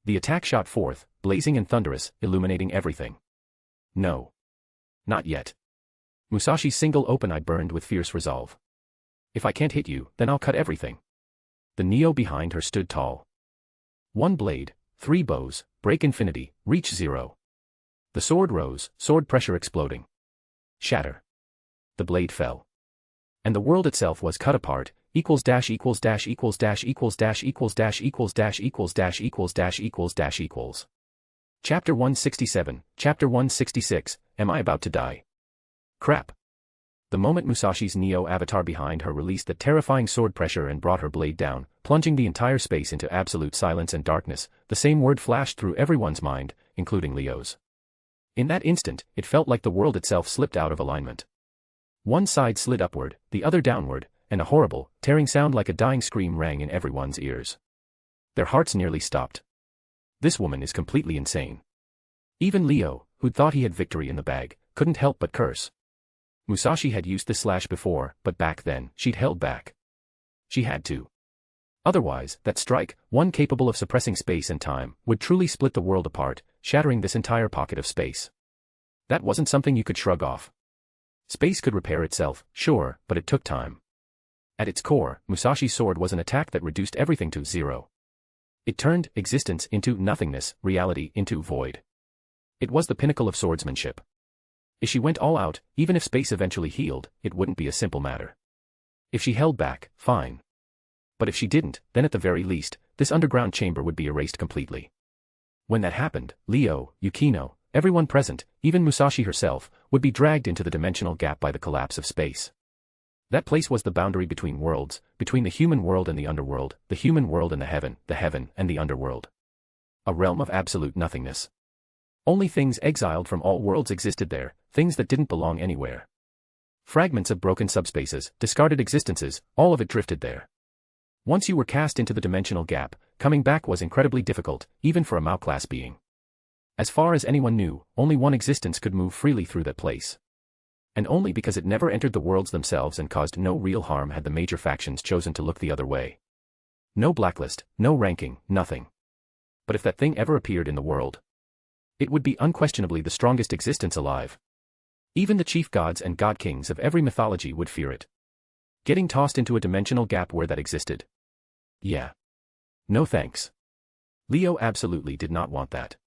The attack shot forth, blazing and thunderous, illuminating everything. No. Not yet. Musashi's single open eye burned with fierce resolve. If I can't hit you, then I'll cut everything. The Neo behind her stood tall. One blade, 3 bows, break infinity, reach 0. The sword rose, sword pressure exploding. Shatter. the blade fell. And the world itself was cut apart, equals dash equals dash equals dash equals dash equals dash equals dash equals dash equals dash equals dash equals. Chapter 167, Chapter 166, Am I About to Die? Crap. The moment Musashi's Neo avatar behind her released the terrifying sword pressure and brought her blade down, plunging the entire space into absolute silence and darkness, the same word flashed through everyone's mind, including Leo's. In that instant, it felt like the world itself slipped out of alignment. One side slid upward, the other downward, and a horrible, tearing sound like a dying scream rang in everyone's ears. Their hearts nearly stopped. This woman is completely insane. Even Leo, who'd thought he had victory in the bag, couldn't help but curse. Musashi had used this slash before, but back then, she'd held back. She had to. Otherwise, that strike, one capable of suppressing space and time, would truly split the world apart, shattering this entire pocket of space. That wasn't something you could shrug off. Space could repair itself, sure, but it took time. At its core, Musashi's sword was an attack that reduced everything to zero. It turned existence into nothingness, reality into void. It was the pinnacle of swordsmanship. If she went all out, even if space eventually healed, it wouldn't be a simple matter. If she held back, fine. But if she didn't, then at the very least, this underground chamber would be erased completely. When that happened, Leo, Yukino, everyone present, even Musashi herself, would be dragged into the dimensional gap by the collapse of space. That place was the boundary between worlds, between the human world and the underworld, the human world and the heaven and the underworld. A realm of absolute nothingness. Only things exiled from all worlds existed there, things that didn't belong anywhere. Fragments of broken subspaces, discarded existences, all of it drifted there. Once you were cast into the dimensional gap, coming back was incredibly difficult, even for a Mao-class being. As far as anyone knew, only one existence could move freely through that place. And only because it never entered the worlds themselves and caused no real harm had the major factions chosen to look the other way. No blacklist, no ranking, nothing. But if that thing ever appeared in the world, it would be unquestionably the strongest existence alive. Even the chief gods and god kings of every mythology would fear it. Getting tossed into a dimensional gap where that existed. Yeah. No thanks. Leo absolutely did not want that.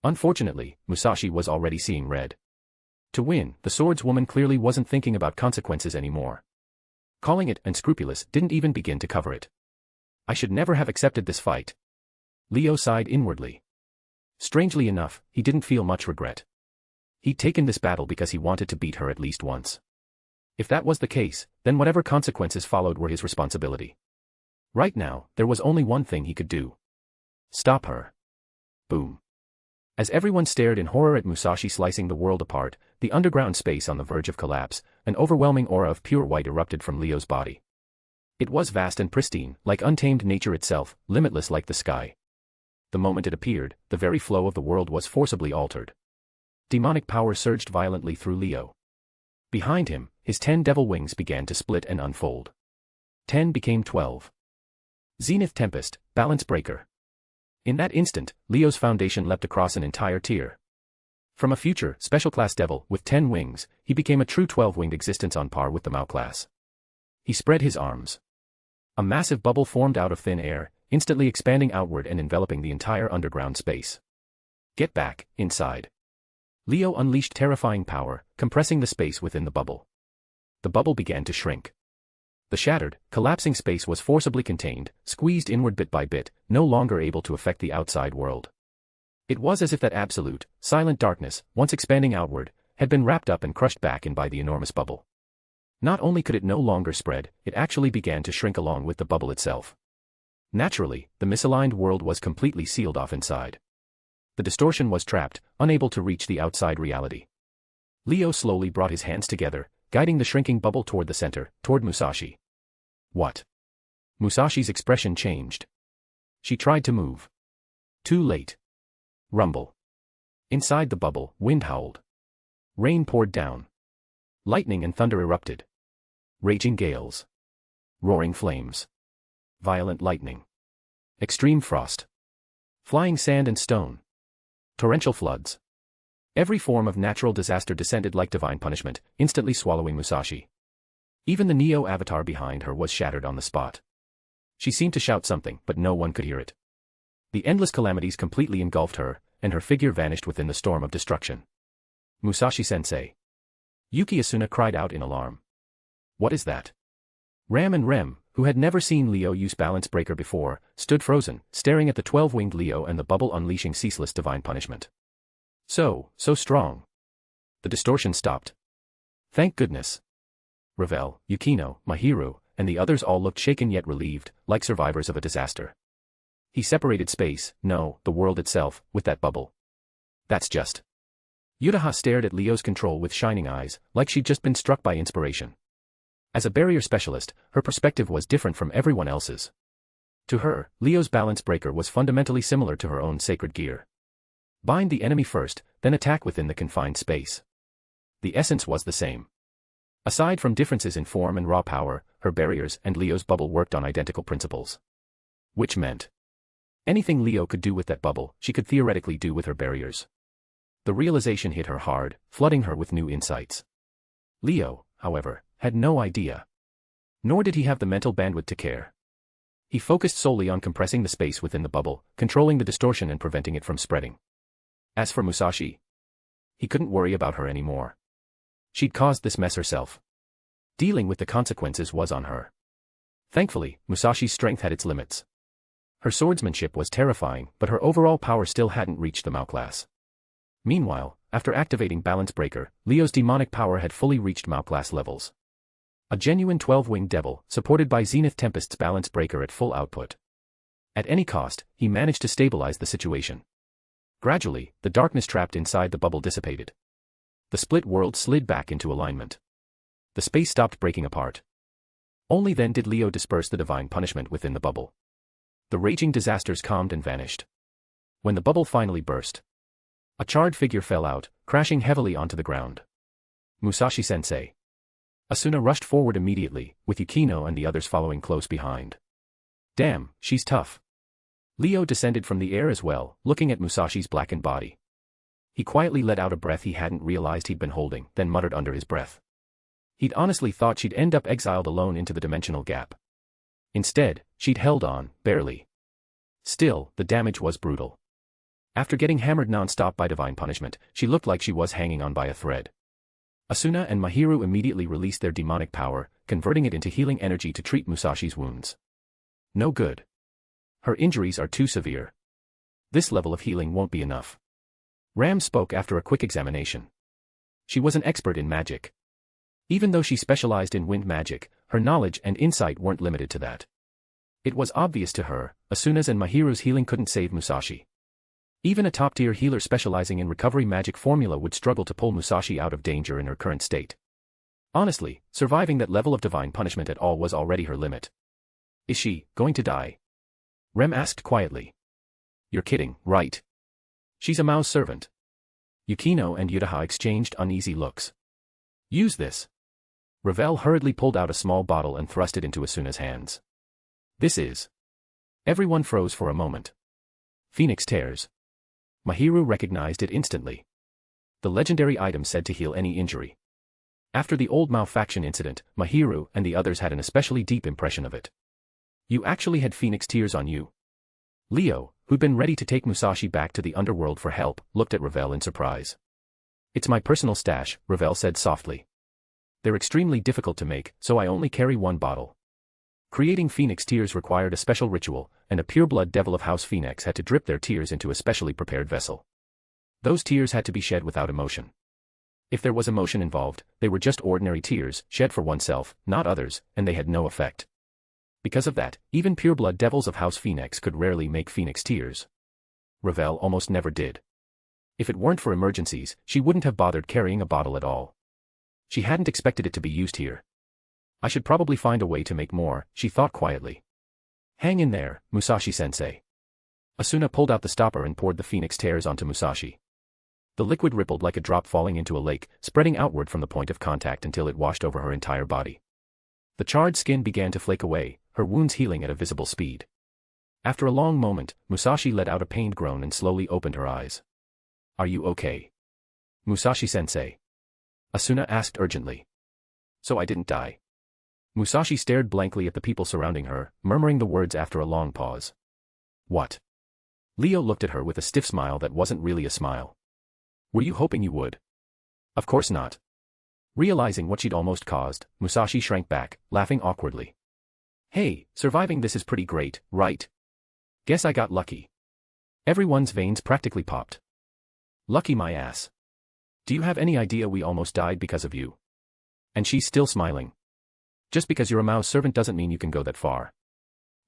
Unfortunately, Musashi was already seeing red. To win, the swordswoman clearly wasn't thinking about consequences anymore. Calling it unscrupulous didn't even begin to cover it. I should never have accepted this fight. Leo sighed inwardly. Strangely enough, he didn't feel much regret. He'd taken this battle because he wanted to beat her at least once. If that was the case, then whatever consequences followed were his responsibility. Right now, there was only one thing he could do. Stop her. Boom. As everyone stared in horror at Musashi slicing the world apart, the underground space on the verge of collapse, an overwhelming aura of pure white erupted from Leo's body. It was vast and pristine, like untamed nature itself, limitless like the sky. The moment it appeared, the very flow of the world was forcibly altered. Demonic power surged violently through Leo. Behind him, his 10 devil wings began to split and unfold. 10 became 12. Zenith Tempest, Balance Breaker. In that instant, Leo's foundation leapt across an entire tier. From a future, special-class devil with 10 wings, he became a true 12-winged existence on par with the Mao class. He spread his arms. A massive bubble formed out of thin air, instantly expanding outward and enveloping the entire underground space. Get back, inside. Leo unleashed terrifying power, compressing the space within the bubble. The bubble began to shrink. The shattered, collapsing space was forcibly contained, squeezed inward bit by bit, no longer able to affect the outside world. It was as if that absolute, silent darkness, once expanding outward, had been wrapped up and crushed back in by the enormous bubble. Not only could it no longer spread, it actually began to shrink along with the bubble itself. Naturally, the misaligned world was completely sealed off inside. The distortion was trapped, unable to reach the outside reality. Leo slowly brought his hands together, guiding the shrinking bubble toward the center, toward Musashi. What? Musashi's expression changed. She tried to move. Too late. Rumble. Inside the bubble, wind howled. Rain poured down. Lightning and thunder erupted. Raging gales. Roaring flames. Violent lightning. Extreme frost. Flying sand and stone. Torrential floods. Every form of natural disaster descended like divine punishment, instantly swallowing Musashi. Even the Neo avatar behind her was shattered on the spot. She seemed to shout something, but no one could hear it. The endless calamities completely engulfed her, and her figure vanished within the storm of destruction. Musashi-sensei. Yuki Asuna cried out in alarm. What is that? Ram and Rem, who had never seen Leo use balance breaker before, stood frozen, staring at the 12-winged Leo and the bubble unleashing ceaseless divine punishment. So strong. The distortion stopped. Thank goodness. Ravel, Yukino, Mahiru, and the others all looked shaken yet relieved, like survivors of a disaster. He separated space, no, the world itself, with that bubble. That's just. Yutaha stared at Leo's control with shining eyes, like she'd just been struck by inspiration. As a barrier specialist, her perspective was different from everyone else's. To her, Leo's balance breaker was fundamentally similar to her own sacred gear. Bind the enemy first, then attack within the confined space. The essence was the same. Aside from differences in form and raw power, her barriers and Leo's bubble worked on identical principles. Which meant anything Leo could do with that bubble, she could theoretically do with her barriers. The realization hit her hard, flooding her with new insights. Leo, however, had no idea. Nor did he have the mental bandwidth to care. He focused solely on compressing the space within the bubble, controlling the distortion and preventing it from spreading. As for Musashi, he couldn't worry about her anymore. She'd caused this mess herself. Dealing with the consequences was on her. Thankfully, Musashi's strength had its limits. Her swordsmanship was terrifying, but her overall power still hadn't reached the Mao class. Meanwhile, after activating Balance Breaker, Leo's demonic power had fully reached Mao class levels. A genuine 12-winged devil, supported by Zenith Tempest's Balance Breaker at full output. At any cost, he managed to stabilize the situation. Gradually, the darkness trapped inside the bubble dissipated. The split world slid back into alignment. The space stopped breaking apart. Only then did Leo disperse the divine punishment within the bubble. The raging disasters calmed and vanished. When the bubble finally burst, a charred figure fell out, crashing heavily onto the ground. Musashi-sensei. Asuna rushed forward immediately, with Yukino and the others following close behind. Damn, she's tough. Leo descended from the air as well, looking at Musashi's blackened body. He quietly let out a breath he hadn't realized he'd been holding, then muttered under his breath. He'd honestly thought she'd end up exiled alone into the dimensional gap. Instead, she'd held on, barely. Still, the damage was brutal. After getting hammered non-stop by divine punishment, she looked like she was hanging on by a thread. Asuna and Mahiru immediately released their demonic power, converting it into healing energy to treat Musashi's wounds. No good. Her injuries are too severe. This level of healing won't be enough. Ram spoke after a quick examination. She was an expert in magic. Even though she specialized in wind magic, her knowledge and insight weren't limited to that. It was obvious to her, Asuna's and Mahiru's healing couldn't save Musashi. Even a top-tier healer specializing in recovery magic formula would struggle to pull Musashi out of danger in her current state. Honestly, surviving that level of divine punishment at all was already her limit. Is she going to die? Rem asked quietly. You're kidding, right? She's a Mao's servant. Yukino and Yutaha exchanged uneasy looks. Use this. Ravel hurriedly pulled out a small bottle and thrust it into Asuna's hands. This is. Everyone froze for a moment. Phoenix Tears. Mahiru recognized it instantly. The legendary item said to heal any injury. After the old Mao faction incident, Mahiru and the others had an especially deep impression of it. You actually had Phoenix Tears on you. Leo, who'd been ready to take Musashi back to the underworld for help, looked at Ravel in surprise. It's my personal stash, Ravel said softly. They're extremely difficult to make, so I only carry one bottle. Creating Phoenix Tears required a special ritual, and a pureblood devil of House Phoenix had to drip their tears into a specially prepared vessel. Those tears had to be shed without emotion. If there was emotion involved, they were just ordinary tears, shed for oneself, not others, and they had no effect. Because of that, even pureblood devils of House Phoenix could rarely make Phoenix Tears. Ravel almost never did. If it weren't for emergencies, she wouldn't have bothered carrying a bottle at all. She hadn't expected it to be used here. I should probably find a way to make more, she thought quietly. Hang in there, Musashi-sensei. Asuna pulled out the stopper and poured the Phoenix Tears onto Musashi. The liquid rippled like a drop falling into a lake, spreading outward from the point of contact until it washed over her entire body. The charred skin began to flake away, her wounds healing at a visible speed. After a long moment, Musashi let out a pained groan and slowly opened her eyes. Are you okay? Musashi-sensei. Asuna asked urgently. So I didn't die. Musashi stared blankly at the people surrounding her, murmuring the words after a long pause. What? Leo looked at her with a stiff smile that wasn't really a smile. Were you hoping you would? Of course not. Realizing what she'd almost caused, Musashi shrank back, laughing awkwardly. Hey, surviving this is pretty great, right? Guess I got lucky. Everyone's veins practically popped. Lucky my ass. Do you have any idea we almost died because of you? And she's still smiling. Just because you're a mouse servant doesn't mean you can go that far.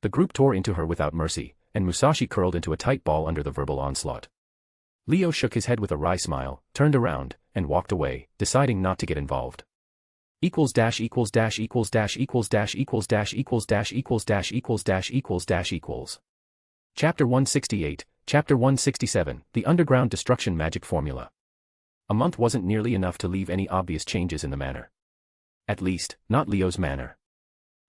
The group tore into her without mercy, and Musashi curled into a tight ball under the verbal onslaught. Leo shook his head with a wry smile, turned around, and walked away, deciding not to get involved. Equals dash equals dash equals dash equals dash equals dash equals dash equals dash equals dash equals dash equals. Chapter 168, Chapter 167, The Underground Destruction Magic Formula. A month wasn't nearly enough to leave any obvious changes in the manor. At least, not Leo's manor.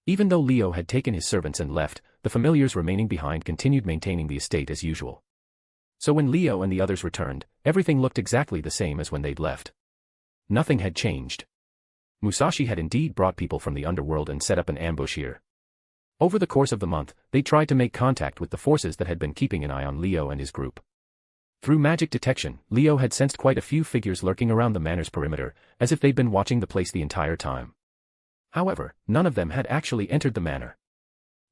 Even though Leo had taken his servants and left, the familiars remaining behind continued maintaining the estate as usual. So when Leo and the others returned, everything looked exactly the same as when they'd left. Nothing had changed. Musashi had indeed brought people from the underworld and set up an ambush here. Over the course of the month, they tried to make contact with the forces that had been keeping an eye on Leo and his group. Through magic detection, Leo had sensed quite a few figures lurking around the manor's perimeter, as if they'd been watching the place the entire time. However, none of them had actually entered the manor.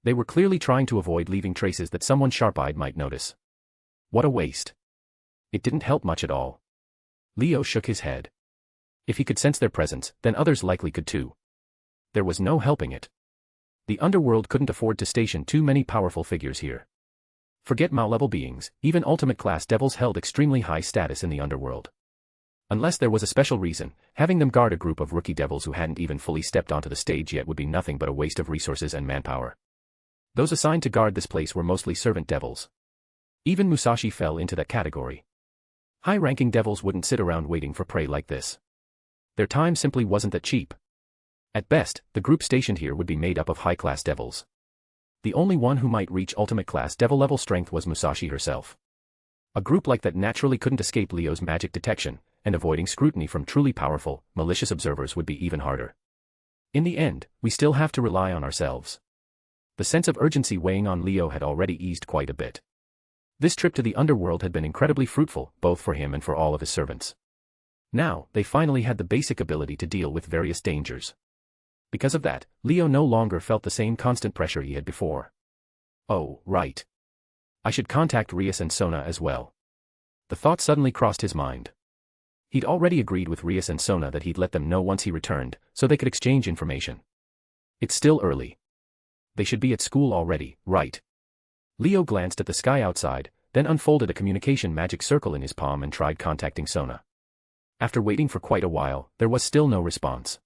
They were clearly trying to avoid leaving traces that someone sharp-eyed might notice. What a waste. It didn't help much at all. Leo shook his head. If he could sense their presence, then others likely could too. There was no helping it. The underworld couldn't afford to station too many powerful figures here. Forget Mao-level beings, even ultimate-class devils held extremely high status in the underworld. Unless there was a special reason, having them guard a group of rookie devils who hadn't even fully stepped onto the stage yet would be nothing but a waste of resources and manpower. Those assigned to guard this place were mostly servant devils. Even Musashi fell into that category. High-ranking devils wouldn't sit around waiting for prey like this. Their time simply wasn't that cheap. At best, the group stationed here would be made up of high-class devils. The only one who might reach ultimate-class devil-level strength was Musashi herself. A group like that naturally couldn't escape Leo's magic detection, and avoiding scrutiny from truly powerful, malicious observers would be even harder. In the end, we still have to rely on ourselves. The sense of urgency weighing on Leo had already eased quite a bit. This trip to the underworld had been incredibly fruitful, both for him and for all of his servants. Now, they finally had the basic ability to deal with various dangers. Because of that, Leo no longer felt the same constant pressure he had before. Oh, right. I should contact Rias and Sona as well. The thought suddenly crossed his mind. He'd already agreed with Rias and Sona that he'd let them know once he returned, so they could exchange information. It's still early. They should be at school already, right? Leo glanced at the sky outside, then unfolded a communication magic circle in his palm and tried contacting Sona. After waiting for quite a while, there was still no response.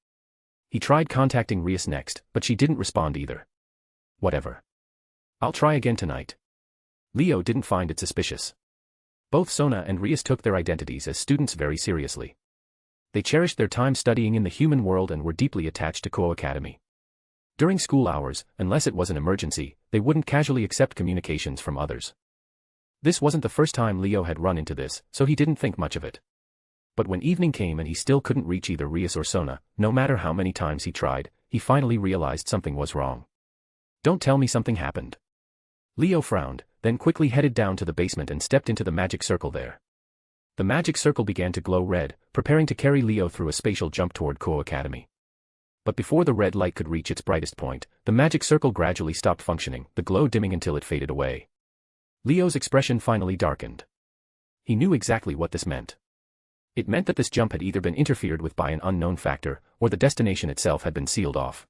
He tried contacting Rias next, but she didn't respond either. Whatever. I'll try again tonight. Leo didn't find it suspicious. Both Sona and Rias took their identities as students very seriously. They cherished their time studying in the human world and were deeply attached to Ko Academy. During school hours, unless it was an emergency, they wouldn't casually accept communications from others. This wasn't the first time Leo had run into this, so he didn't think much of it. But when evening came and he still couldn't reach either Rias or Sona, no matter how many times he tried, he finally realized something was wrong. Don't tell me something happened. Leo frowned, then quickly headed down to the basement and stepped into the magic circle there. The magic circle began to glow red, preparing to carry Leo through a spatial jump toward Ko Academy. But before the red light could reach its brightest point, the magic circle gradually stopped functioning, the glow dimming until it faded away. Leo's expression finally darkened. He knew exactly what this meant. It meant that this jump had either been interfered with by an unknown factor, or the destination itself had been sealed off.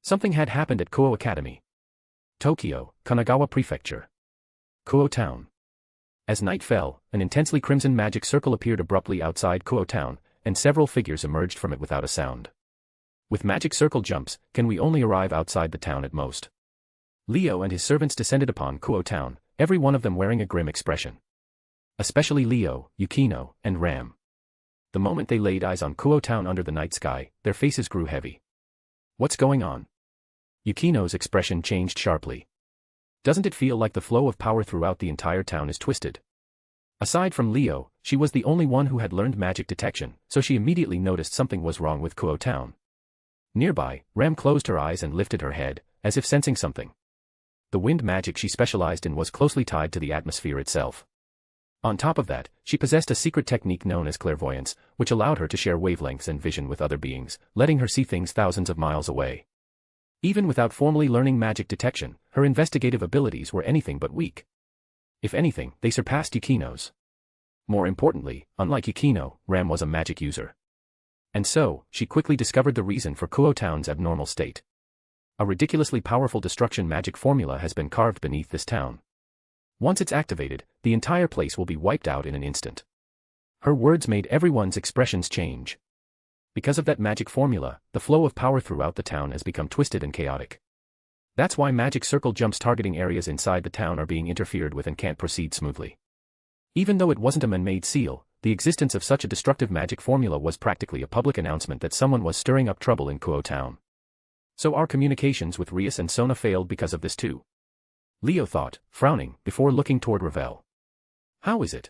Something had happened at Ko Academy. Tokyo, Kanagawa Prefecture. Kuo Town. As night fell, an intensely crimson magic circle appeared abruptly outside Kuo Town, and several figures emerged from it without a sound. With magic circle jumps, can we only arrive outside the town at most? Leo and his servants descended upon Kuo Town, every one of them wearing a grim expression. Especially Leo, Yukino, and Ram. The moment they laid eyes on Kuo Town under the night sky, their faces grew heavy. What's going on? Yukino's expression changed sharply. Doesn't it feel like the flow of power throughout the entire town is twisted? Aside from Leo, she was the only one who had learned magic detection, so she immediately noticed something was wrong with Kuo Town. Nearby, Ram closed her eyes and lifted her head, as if sensing something. The wind magic she specialized in was closely tied to the atmosphere itself. On top of that, she possessed a secret technique known as clairvoyance, which allowed her to share wavelengths and vision with other beings, letting her see things thousands of miles away. Even without formally learning magic detection, her investigative abilities were anything but weak. If anything, they surpassed Yukino's. More importantly, unlike Yukino, Ram was a magic user. And so, she quickly discovered the reason for Kuo Town's abnormal state. A ridiculously powerful destruction magic formula has been carved beneath this town. Once it's activated, the entire place will be wiped out in an instant. Her words made everyone's expressions change. Because of that magic formula, the flow of power throughout the town has become twisted and chaotic. That's why magic circle jumps targeting areas inside the town are being interfered with and can't proceed smoothly. Even though it wasn't a man-made seal, the existence of such a destructive magic formula was practically a public announcement that someone was stirring up trouble in Kuo Town. So our communications with Rias and Sona failed because of this too. Leo thought, frowning, before looking toward Ravel. How is it?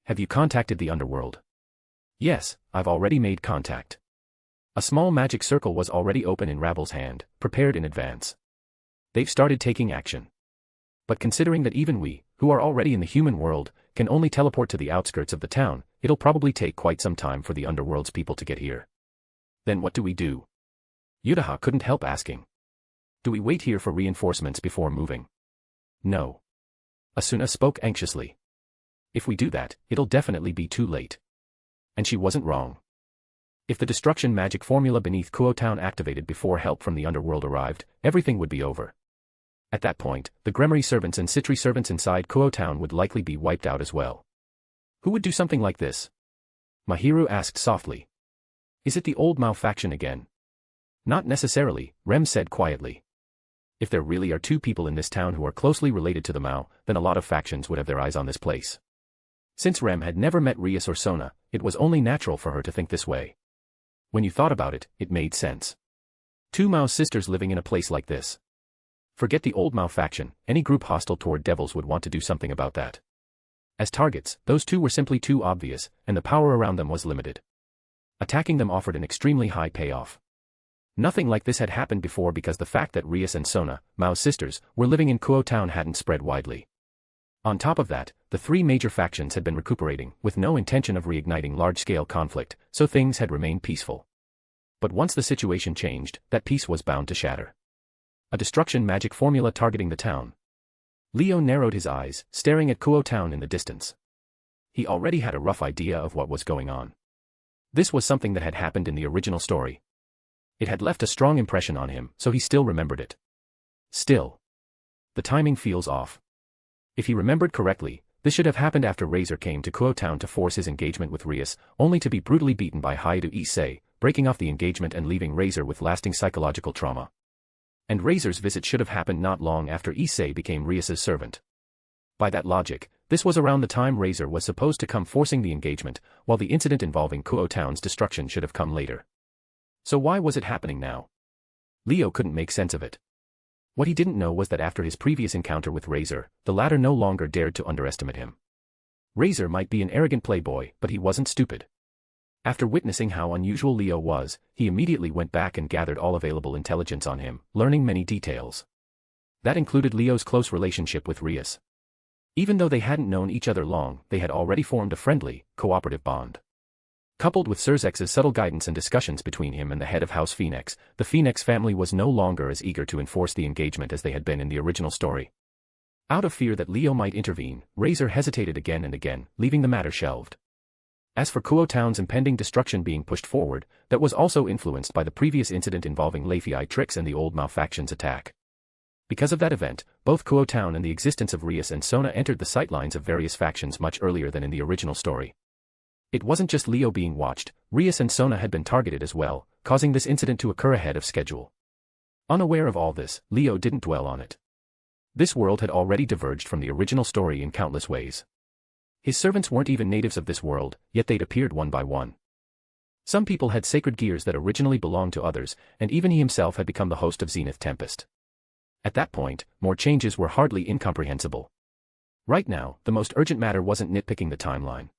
Have you contacted the underworld? Yes, I've already made contact. A small magic circle was already open in Ravel's hand, prepared in advance. They've started taking action. But considering that even we, who are already in the human world, can only teleport to the outskirts of the town, it'll probably take quite some time for the underworld's people to get here. Then what do we do? Yutaha couldn't help asking. Do we wait here for reinforcements before moving? No. Asuna spoke anxiously. If we do that, it'll definitely be too late. And she wasn't wrong. If the destruction magic formula beneath Kuo Town activated before help from the underworld arrived, everything would be over. At that point, the Gremory servants and Citri servants inside Kuo Town would likely be wiped out as well. Who would do something like this? Mahiru asked softly. Is it the old Mao faction again? Not necessarily, Rem said quietly. If there really are two people in this town who are closely related to the Mao, then a lot of factions would have their eyes on this place. Since Rem had never met Rias or Sona, it was only natural for her to think this way. When you thought about it, it made sense. Two Mao sisters living in a place like this. Forget the old Mao faction, any group hostile toward devils would want to do something about that. As targets, those two were simply too obvious, and the power around them was limited. Attacking them offered an extremely high payoff. Nothing like this had happened before because the fact that Rias and Sona, Mao's sisters, were living in Kuo Town hadn't spread widely. On top of that, the three major factions had been recuperating, with no intention of reigniting large-scale conflict, so things had remained peaceful. But once the situation changed, that peace was bound to shatter. A destruction magic formula targeting the town. Leo narrowed his eyes, staring at Kuo Town in the distance. He already had a rough idea of what was going on. This was something that had happened in the original story. It had left a strong impression on him, so he still remembered it. Still, the timing feels off. If he remembered correctly, this should have happened after Razor came to Kuo Town to force his engagement with Rias, only to be brutally beaten by Haidu Issei, breaking off the engagement and leaving Razor with lasting psychological trauma. And Razor's visit should have happened not long after Issei became Rias's servant. By that logic, this was around the time Razor was supposed to come forcing the engagement, while the incident involving Kuo Town's destruction should have come later. So why was it happening now? Leo couldn't make sense of it. What he didn't know was that after his previous encounter with Razor, the latter no longer dared to underestimate him. Razor might be an arrogant playboy, but he wasn't stupid. After witnessing how unusual Leo was, he immediately went back and gathered all available intelligence on him, learning many details. That included Leo's close relationship with Rias. Even though they hadn't known each other long, they had already formed a friendly, cooperative bond. Coupled with Surzex's subtle guidance and discussions between him and the head of House Phoenix, the Phoenix family was no longer as eager to enforce the engagement as they had been in the original story. Out of fear that Leo might intervene, Razor hesitated again and again, leaving the matter shelved. As for Kuo Town's impending destruction being pushed forward, that was also influenced by the previous incident involving Lafei Trix and the old Mao faction's attack. Because of that event, both Kuo Town and the existence of Rias and Sona entered the sightlines of various factions much earlier than in the original story. It wasn't just Leo being watched, Rias and Sona had been targeted as well, causing this incident to occur ahead of schedule. Unaware of all this, Leo didn't dwell on it. This world had already diverged from the original story in countless ways. His servants weren't even natives of this world, yet they'd appeared one by one. Some people had sacred gears that originally belonged to others, and even he himself had become the host of Zenith Tempest. At that point, more changes were hardly incomprehensible. Right now, the most urgent matter wasn't nitpicking the timeline.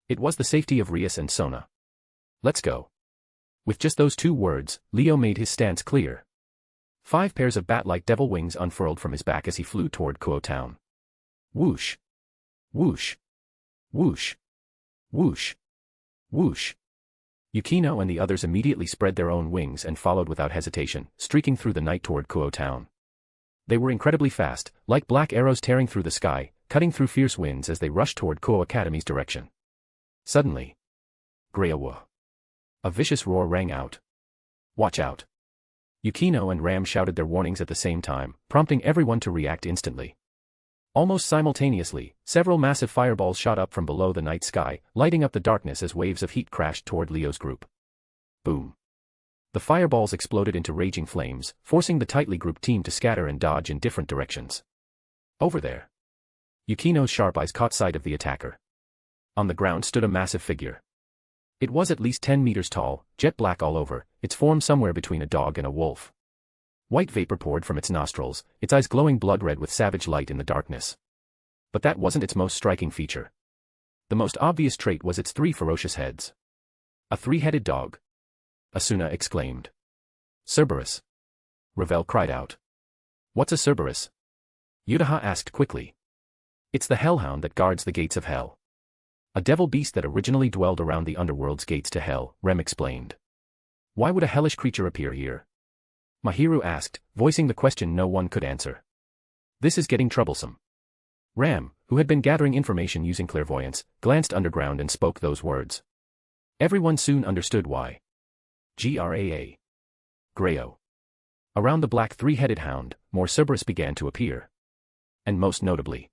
It was the safety of Rias and Sona. Let's go. With just those two words, Leo made his stance clear. 5 pairs of bat-like devil wings unfurled from his back as he flew toward Kuo Town. Whoosh! Whoosh! Whoosh! Whoosh! Whoosh! Yukino and the others immediately spread their own wings and followed without hesitation, streaking through the night toward Kuo town. They were incredibly fast, like black arrows tearing through the sky, cutting through fierce winds as they rushed toward Kuo Academy's direction. Suddenly, Greawa! A vicious roar rang out. Watch out! Yukino and Ram shouted their warnings at the same time, prompting everyone to react instantly. Almost simultaneously, several massive fireballs shot up from below the night sky, lighting up the darkness as waves of heat crashed toward Leo's group. Boom! The fireballs exploded into raging flames, forcing the tightly grouped team to scatter and dodge in different directions. Over there. Yukino's sharp eyes caught sight of the attacker. On the ground stood a massive figure. It was at least 10 meters tall, jet black all over, its form somewhere between a dog and a wolf. White vapor poured from its nostrils, its eyes glowing blood red with savage light in the darkness. But that wasn't its most striking feature. The most obvious trait was its 3 ferocious heads. A 3-headed dog. Asuna exclaimed. Cerberus! Ravel cried out. What's a Cerberus? Yutaha asked quickly. It's the hellhound that guards the gates of hell. A devil beast that originally dwelled around the underworld's gates to hell, Rem explained. Why would a hellish creature appear here? Mahiru asked, voicing the question no one could answer. This is getting troublesome. Ram, who had been gathering information using clairvoyance, glanced underground and spoke those words. Everyone soon understood why. Graa. Greo. Around the black 3-headed hound, more Cerberus began to appear. And most notably,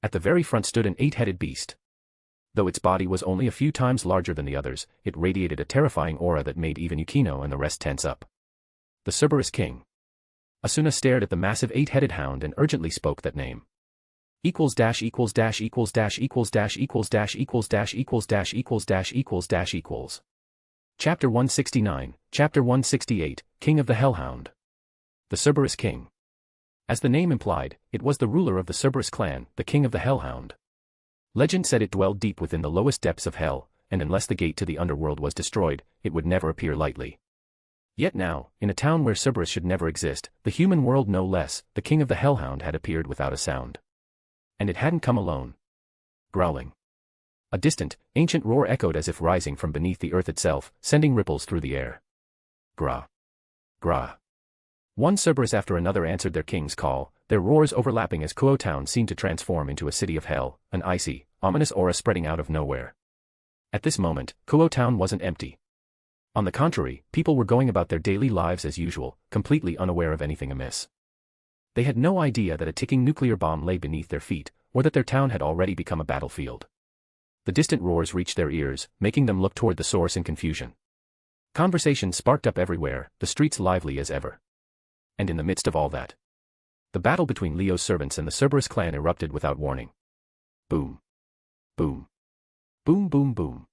at the very front stood an 8-headed beast. Though its body was only a few times larger than the others, it radiated a terrifying aura that made even Yukino and the rest tense up. The Cerberus King. Asuna stared at the massive 8-headed hound and urgently spoke that name. Equals dash equals dash equals dash equals dash equals dash equals dash equals dash equals dash equals dash equals. Chapter 169, Chapter 168, King of the Hellhound. The Cerberus King. As the name implied, it was the ruler of the Cerberus clan, the King of the Hellhound. Legend said it dwelled deep within the lowest depths of hell, and unless the gate to the underworld was destroyed, it would never appear lightly. Yet now, in a town where Cerberus should never exist, the human world no less, the King of the Hellhound had appeared without a sound. And it hadn't come alone. Growling. A distant, ancient roar echoed as if rising from beneath the earth itself, sending ripples through the air. Gra. Gra. One Cerberus after another answered their king's call, their roars overlapping as Kuo town seemed to transform into a city of hell, an icy, ominous aura spreading out of nowhere. At this moment, Kuo town wasn't empty. On the contrary, people were going about their daily lives as usual, completely unaware of anything amiss. They had no idea that a ticking nuclear bomb lay beneath their feet, or that their town had already become a battlefield. The distant roars reached their ears, making them look toward the source in confusion. Conversation sparked up everywhere, the streets lively as ever. And in the midst of all that, the battle between Leo's servants and the Cerberus clan erupted without warning. Boom. Boom. Boom boom boom.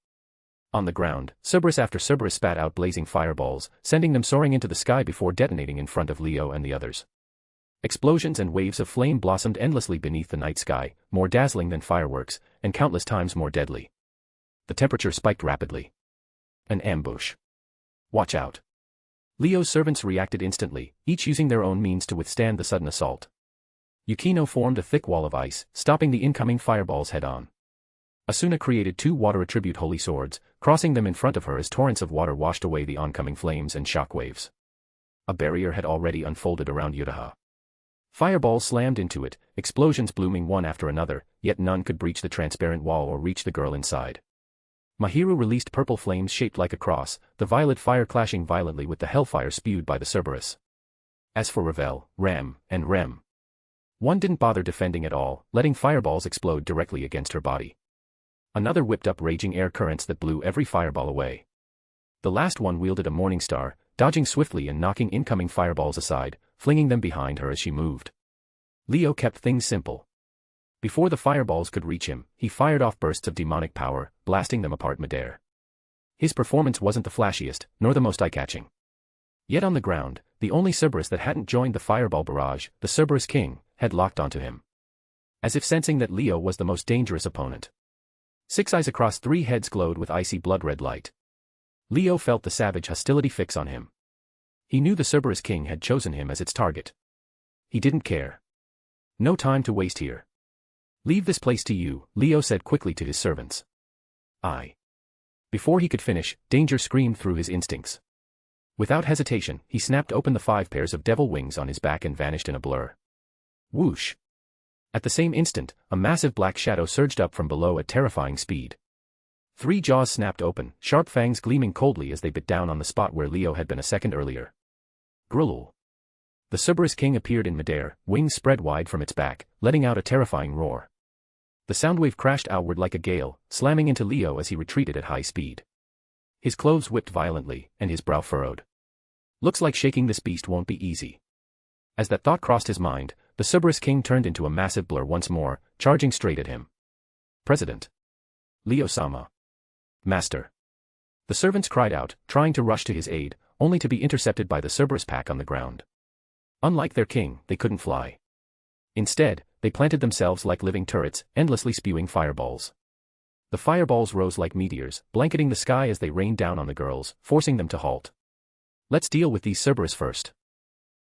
On the ground, Cerberus after Cerberus spat out blazing fireballs, sending them soaring into the sky before detonating in front of Leo and the others. Explosions and waves of flame blossomed endlessly beneath the night sky, more dazzling than fireworks, and countless times more deadly. The temperature spiked rapidly. An ambush. Watch out. Leo's servants reacted instantly, each using their own means to withstand the sudden assault. Yukino formed a thick wall of ice, stopping the incoming fireballs head-on. Asuna created 2 water-attribute holy swords, crossing them in front of her as torrents of water washed away the oncoming flames and shockwaves. A barrier had already unfolded around Yutaha. Fireballs slammed into it, explosions blooming one after another, yet none could breach the transparent wall or reach the girl inside. Mahiru released purple flames shaped like a cross, the violet fire clashing violently with the hellfire spewed by the Cerberus. As for Ravel, Ram, and Rem, one didn't bother defending at all, letting fireballs explode directly against her body. Another whipped up raging air currents that blew every fireball away. The last one wielded a morning star, dodging swiftly and knocking incoming fireballs aside, flinging them behind her as she moved. Leo kept things simple. Before the fireballs could reach him, he fired off bursts of demonic power, blasting them apart midair. His performance wasn't the flashiest, nor the most eye-catching. Yet on the ground, the only Cerberus that hadn't joined the fireball barrage, the Cerberus King, had locked onto him. As if sensing that Leo was the most dangerous opponent. 6 eyes across 3 heads glowed with icy blood-red light. Leo felt the savage hostility fix on him. He knew the Cerberus King had chosen him as its target. He didn't care. No time to waste here. Leave this place to you, Leo said quickly to his servants. I. Before he could finish, danger screamed through his instincts. Without hesitation, he snapped open the 5 pairs of devil wings on his back and vanished in a blur. Whoosh! At the same instant, a massive black shadow surged up from below at terrifying speed. 3 jaws snapped open, sharp fangs gleaming coldly as they bit down on the spot where Leo had been a second earlier. Grulul. The Cerberus King appeared in midair, wings spread wide from its back, letting out a terrifying roar. The soundwave crashed outward like a gale, slamming into Leo as he retreated at high speed. His clothes whipped violently, and his brow furrowed. Looks like shaking this beast won't be easy. As that thought crossed his mind, the Cerberus King turned into a massive blur once more, charging straight at him. President. Leo-sama. Master. The servants cried out, trying to rush to his aid, only to be intercepted by the Cerberus pack on the ground. Unlike their king, they couldn't fly. Instead, they planted themselves like living turrets, endlessly spewing fireballs. The fireballs rose like meteors, blanketing the sky as they rained down on the girls, forcing them to halt. Let's deal with these Cerberus first.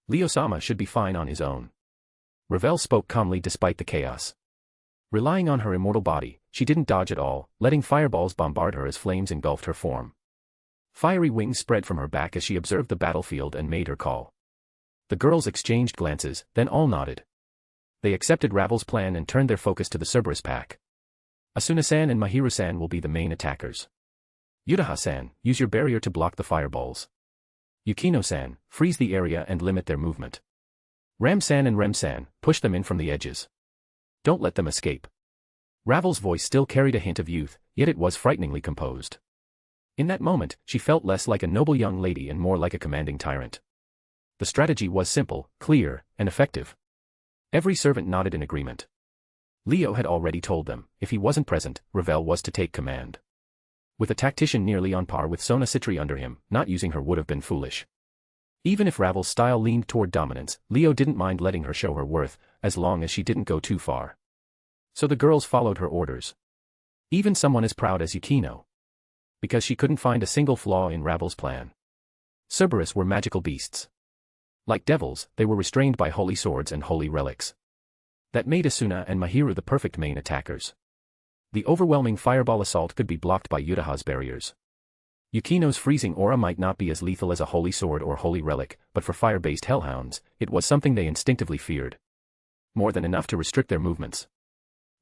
Leo-sama should be fine on his own. Ravel spoke calmly despite the chaos. Relying on her immortal body, she didn't dodge at all, letting fireballs bombard her as flames engulfed her form. Fiery wings spread from her back as she observed the battlefield and made her call. The girls exchanged glances, then all nodded. They accepted Ravel's plan and turned their focus to the Cerberus pack. Asuna-san and Mahiru-san will be the main attackers. Yutaha-san, use your barrier to block the fireballs. Yukino-san, freeze the area and limit their movement. Ram-san and Rem-san, push them in from the edges. Don't let them escape. Ravel's voice still carried a hint of youth, yet it was frighteningly composed. In that moment, she felt less like a noble young lady and more like a commanding tyrant. The strategy was simple, clear, and effective. Every servant nodded in agreement. Leo had already told them, if he wasn't present, Ravel was to take command. With a tactician nearly on par with Sona Citri under him, not using her would have been foolish. Even if Ravel's style leaned toward dominance, Leo didn't mind letting her show her worth, as long as she didn't go too far. So the girls followed her orders. Even someone as proud as Yukino. Because she couldn't find a single flaw in Ravel's plan. Cerberus were magical beasts. Like devils, they were restrained by holy swords and holy relics. That made Asuna and Mahiru the perfect main attackers. The overwhelming fireball assault could be blocked by Yutaha's barriers. Yukino's freezing aura might not be as lethal as a holy sword or holy relic, but for fire-based hellhounds, it was something they instinctively feared. More than enough to restrict their movements.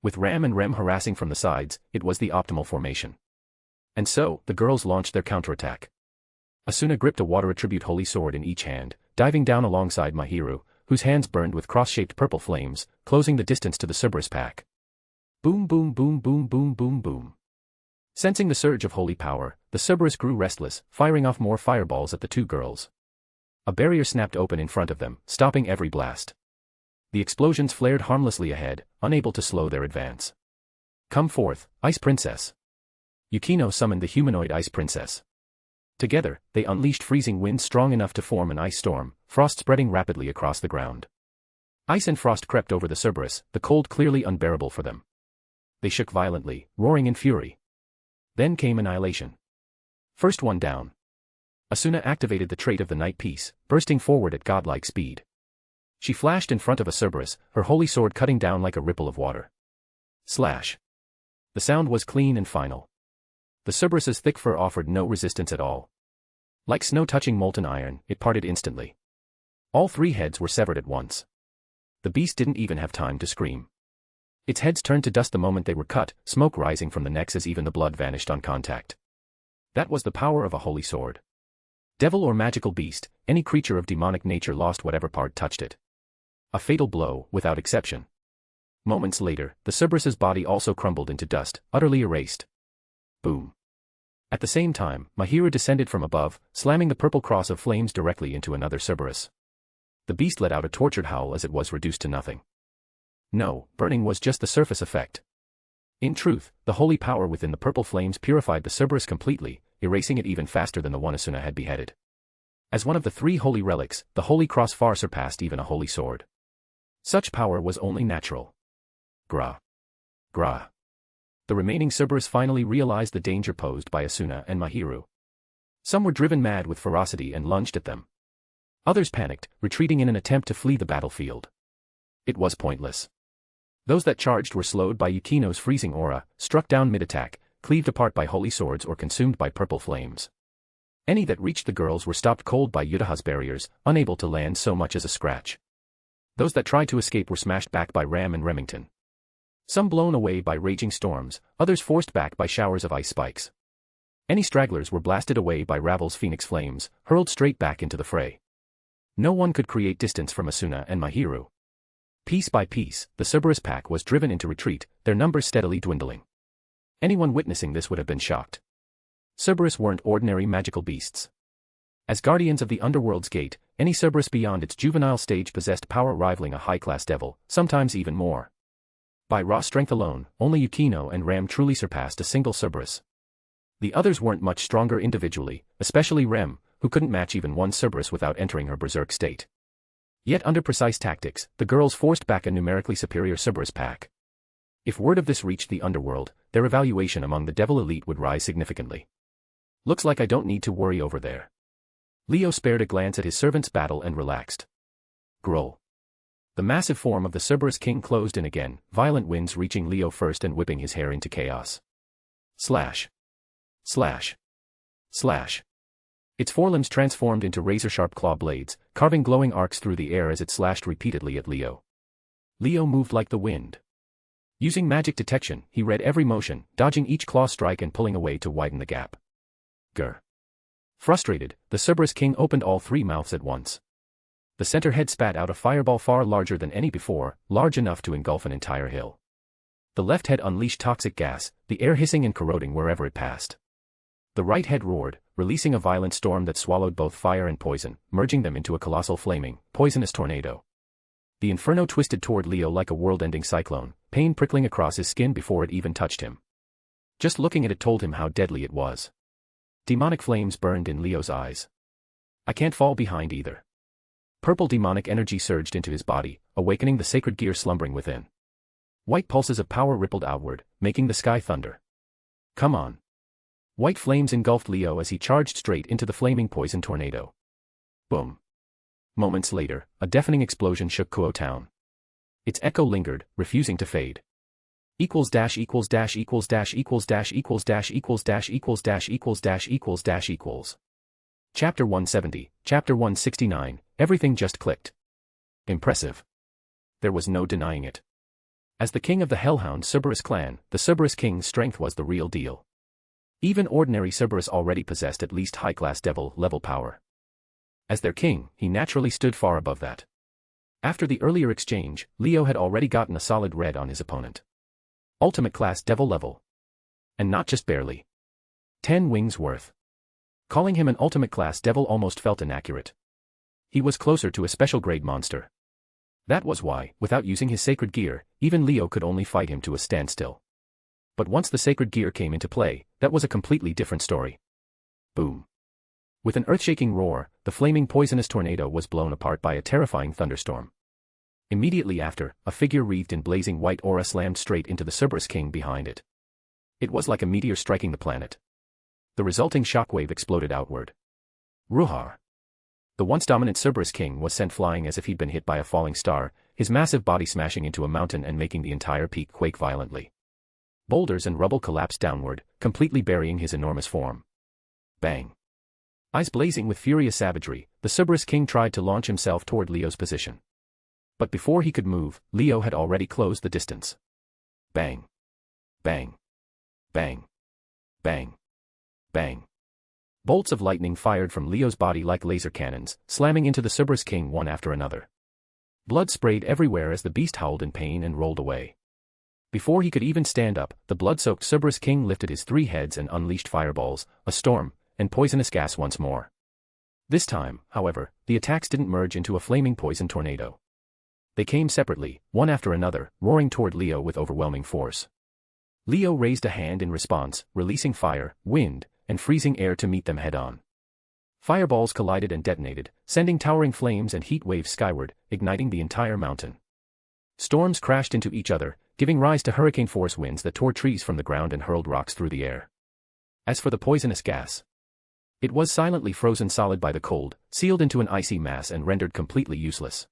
With Ram and Rem harassing from the sides, it was the optimal formation. And so, the girls launched their counterattack. Asuna gripped a water attribute holy sword in each hand, diving down alongside Mahiru, whose hands burned with cross-shaped purple flames, closing the distance to the Cerberus pack. Boom boom boom boom boom boom boom. Sensing the surge of holy power, the Cerberus grew restless, firing off more fireballs at the 2 girls. A barrier snapped open in front of them, stopping every blast. The explosions flared harmlessly ahead, unable to slow their advance. Come forth, Ice Princess. Yukino summoned the humanoid Ice Princess. Together, they unleashed freezing winds strong enough to form an ice storm, frost spreading rapidly across the ground. Ice and frost crept over the Cerberus, the cold clearly unbearable for them. They shook violently, roaring in fury. Then came annihilation. First one down. Asuna activated the trait of the Night Piece, bursting forward at godlike speed. She flashed in front of a Cerberus, her holy sword cutting down like a ripple of water. Slash. The sound was clean and final. The Cerberus's thick fur offered no resistance at all. Like snow touching molten iron, it parted instantly. All 3 heads were severed at once. The beast didn't even have time to scream. Its heads turned to dust the moment they were cut, smoke rising from the necks as even the blood vanished on contact. That was the power of a holy sword. Devil or magical beast, any creature of demonic nature lost whatever part touched it. A fatal blow, without exception. Moments later, the Cerberus's body also crumbled into dust, utterly erased. Boom. At the same time, Mahiru descended from above, slamming the purple cross of flames directly into another Cerberus. The beast let out a tortured howl as it was reduced to nothing. No, burning was just the surface effect. In truth, the holy power within the purple flames purified the Cerberus completely, erasing it even faster than the one Asuna had beheaded. As one of the 3 holy relics, the holy cross far surpassed even a holy sword. Such power was only natural. Gra. Gra. The remaining Cerberus finally realized the danger posed by Asuna and Mahiru. Some were driven mad with ferocity and lunged at them. Others panicked, retreating in an attempt to flee the battlefield. It was pointless. Those that charged were slowed by Yukino's freezing aura, struck down mid-attack, cleaved apart by holy swords or consumed by purple flames. Any that reached the girls were stopped cold by Yutaha's barriers, unable to land so much as a scratch. Those that tried to escape were smashed back by Ram and Remington. Some blown away by raging storms, others forced back by showers of ice spikes. Any stragglers were blasted away by Ravel's phoenix flames, hurled straight back into the fray. No one could create distance from Asuna and Mahiru. Piece by piece, the Cerberus pack was driven into retreat, their numbers steadily dwindling. Anyone witnessing this would have been shocked. Cerberus weren't ordinary magical beasts. As guardians of the underworld's gate, any Cerberus beyond its juvenile stage possessed power rivaling a high-class devil, sometimes even more. By raw strength alone, only Yukino and Ram truly surpassed a single Cerberus. The others weren't much stronger individually, especially Rem, who couldn't match even one Cerberus without entering her berserk state. Yet under precise tactics, the girls forced back a numerically superior Cerberus pack. If word of this reached the underworld, their evaluation among the devil elite would rise significantly. Looks like I don't need to worry over there. Leo spared a glance at his servant's battle and relaxed. Growl. The massive form of the Cerberus king closed in again, violent winds reaching Leo first and whipping his hair into chaos. Slash. Slash. Slash. Its forelimbs transformed into razor-sharp claw blades, carving glowing arcs through the air as it slashed repeatedly at Leo. Leo moved like the wind. Using magic detection, he read every motion, dodging each claw strike and pulling away to widen the gap. Grr. Frustrated, the Cerberus king opened all three mouths at once. The center head spat out a fireball far larger than any before, large enough to engulf an entire hill. The left head unleashed toxic gas, the air hissing and corroding wherever it passed. The right head roared, releasing a violent storm that swallowed both fire and poison, merging them into a colossal flaming, poisonous tornado. The inferno twisted toward Leo like a world-ending cyclone, pain prickling across his skin before it even touched him. Just looking at it told him how deadly it was. Demonic flames burned in Leo's eyes. I can't fall behind either. Purple demonic energy surged into his body, awakening the sacred gear slumbering within. White pulses of power rippled outward, making the sky thunder. Come on. White flames engulfed Leo as he charged straight into the flaming poison tornado. Boom. Moments later, a deafening explosion shook Kuo town. Its echo lingered, refusing to fade. Equals dash equals dash equals dash equals dash equals dash equals dash equals dash equals dash equals dash equals. Chapter 170, Chapter 169, everything just clicked. Impressive. There was no denying it. As the king of the Hellhound Cerberus clan, the Cerberus king's strength was the real deal. Even ordinary Cerberus already possessed at least high-class devil-level power. As their king, he naturally stood far above that. After the earlier exchange, Leo had already gotten a solid red on his opponent. Ultimate class devil level. And not just barely. 10 wings worth. Calling him an ultimate class devil almost felt inaccurate. He was closer to a special grade monster. That was why, without using his sacred gear, even Leo could only fight him to a standstill. But once the sacred gear came into play, that was a completely different story. Boom. With an earth-shaking roar, the flaming poisonous tornado was blown apart by a terrifying thunderstorm. Immediately after, a figure wreathed in blazing white aura slammed straight into the Cerberus king behind it. It was like a meteor striking the planet. The resulting shockwave exploded outward. Ruhar. The once dominant Cerberus king was sent flying as if he'd been hit by a falling star, his massive body smashing into a mountain and making the entire peak quake violently. Boulders and rubble collapsed downward, completely burying his enormous form. Bang. Eyes blazing with furious savagery, the Cerberus king tried to launch himself toward Leo's position. But before he could move, Leo had already closed the distance. Bang. Bang. Bang. Bang. Bang. Bolts of lightning fired from Leo's body like laser cannons, slamming into the Cerberus king one after another. Blood sprayed everywhere as the beast howled in pain and rolled away. Before he could even stand up, the blood-soaked Cerberus king lifted his three heads and unleashed fireballs, a storm, and poisonous gas once more. This time, however, the attacks didn't merge into a flaming poison tornado. They came separately, one after another, roaring toward Leo with overwhelming force. Leo raised a hand in response, releasing fire, wind, and freezing air to meet them head-on. Fireballs collided and detonated, sending towering flames and heat waves skyward, igniting the entire mountain. Storms crashed into each other, giving rise to hurricane-force winds that tore trees from the ground and hurled rocks through the air. As for the poisonous gas, it was silently frozen solid by the cold, sealed into an icy mass and rendered completely useless.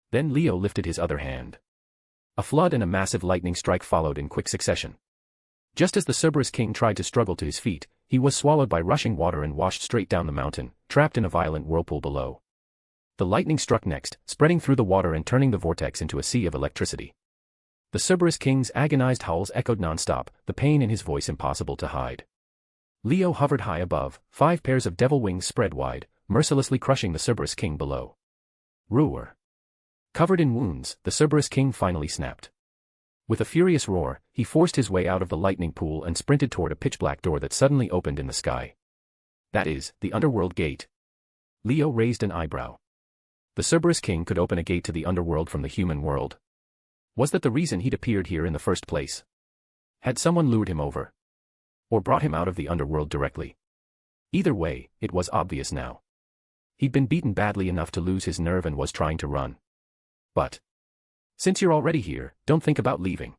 Then Leo lifted his other hand. A flood and a massive lightning strike followed in quick succession. Just as the Cerberus king tried to struggle to his feet, he was swallowed by rushing water and washed straight down the mountain, trapped in a violent whirlpool below. The lightning struck next, spreading through the water and turning the vortex into a sea of electricity. The Cerberus king's agonized howls echoed non-stop, the pain in his voice impossible to hide. Leo hovered high above, 5 pairs of devil wings spread wide, mercilessly crushing the Cerberus king below. Roar. Covered in wounds, the Cerberus king finally snapped. With a furious roar, he forced his way out of the lightning pool and sprinted toward a pitch-black door that suddenly opened in the sky. That is, the underworld gate. Leo raised an eyebrow. The Cerberus king could open a gate to the underworld from the human world. Was that the reason he'd appeared here in the first place? Had someone lured him over? Or brought him out of the underworld directly? Either way, it was obvious now. He'd been beaten badly enough to lose his nerve and was trying to run. But since you're already here, don't think about leaving.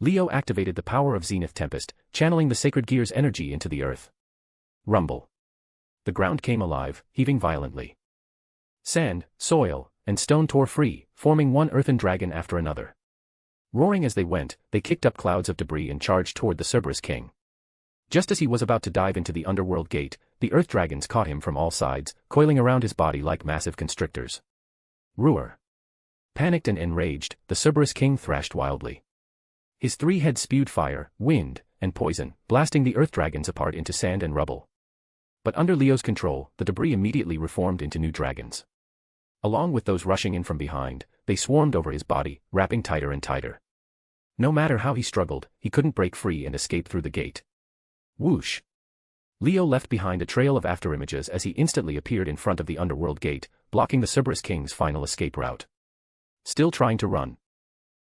Leo activated the power of Zenith Tempest, channeling the sacred gear's energy into the earth. Rumble. The ground came alive, heaving violently. Sand, soil, and stone tore free, forming one earthen dragon after another. Roaring as they went, they kicked up clouds of debris and charged toward the Cerberus king. Just as he was about to dive into the underworld gate, the earth dragons caught him from all sides, coiling around his body like massive constrictors. Roar. Panicked and enraged, the Cerberus king thrashed wildly. His 3 heads spewed fire, wind, and poison, blasting the earth dragons apart into sand and rubble. But under Leo's control, the debris immediately reformed into new dragons. Along with those rushing in from behind, they swarmed over his body, wrapping tighter and tighter. No matter how he struggled, he couldn't break free and escape through the gate. Whoosh! Leo left behind a trail of afterimages as he instantly appeared in front of the underworld gate, blocking the Cerberus king's final escape route. Still trying to run.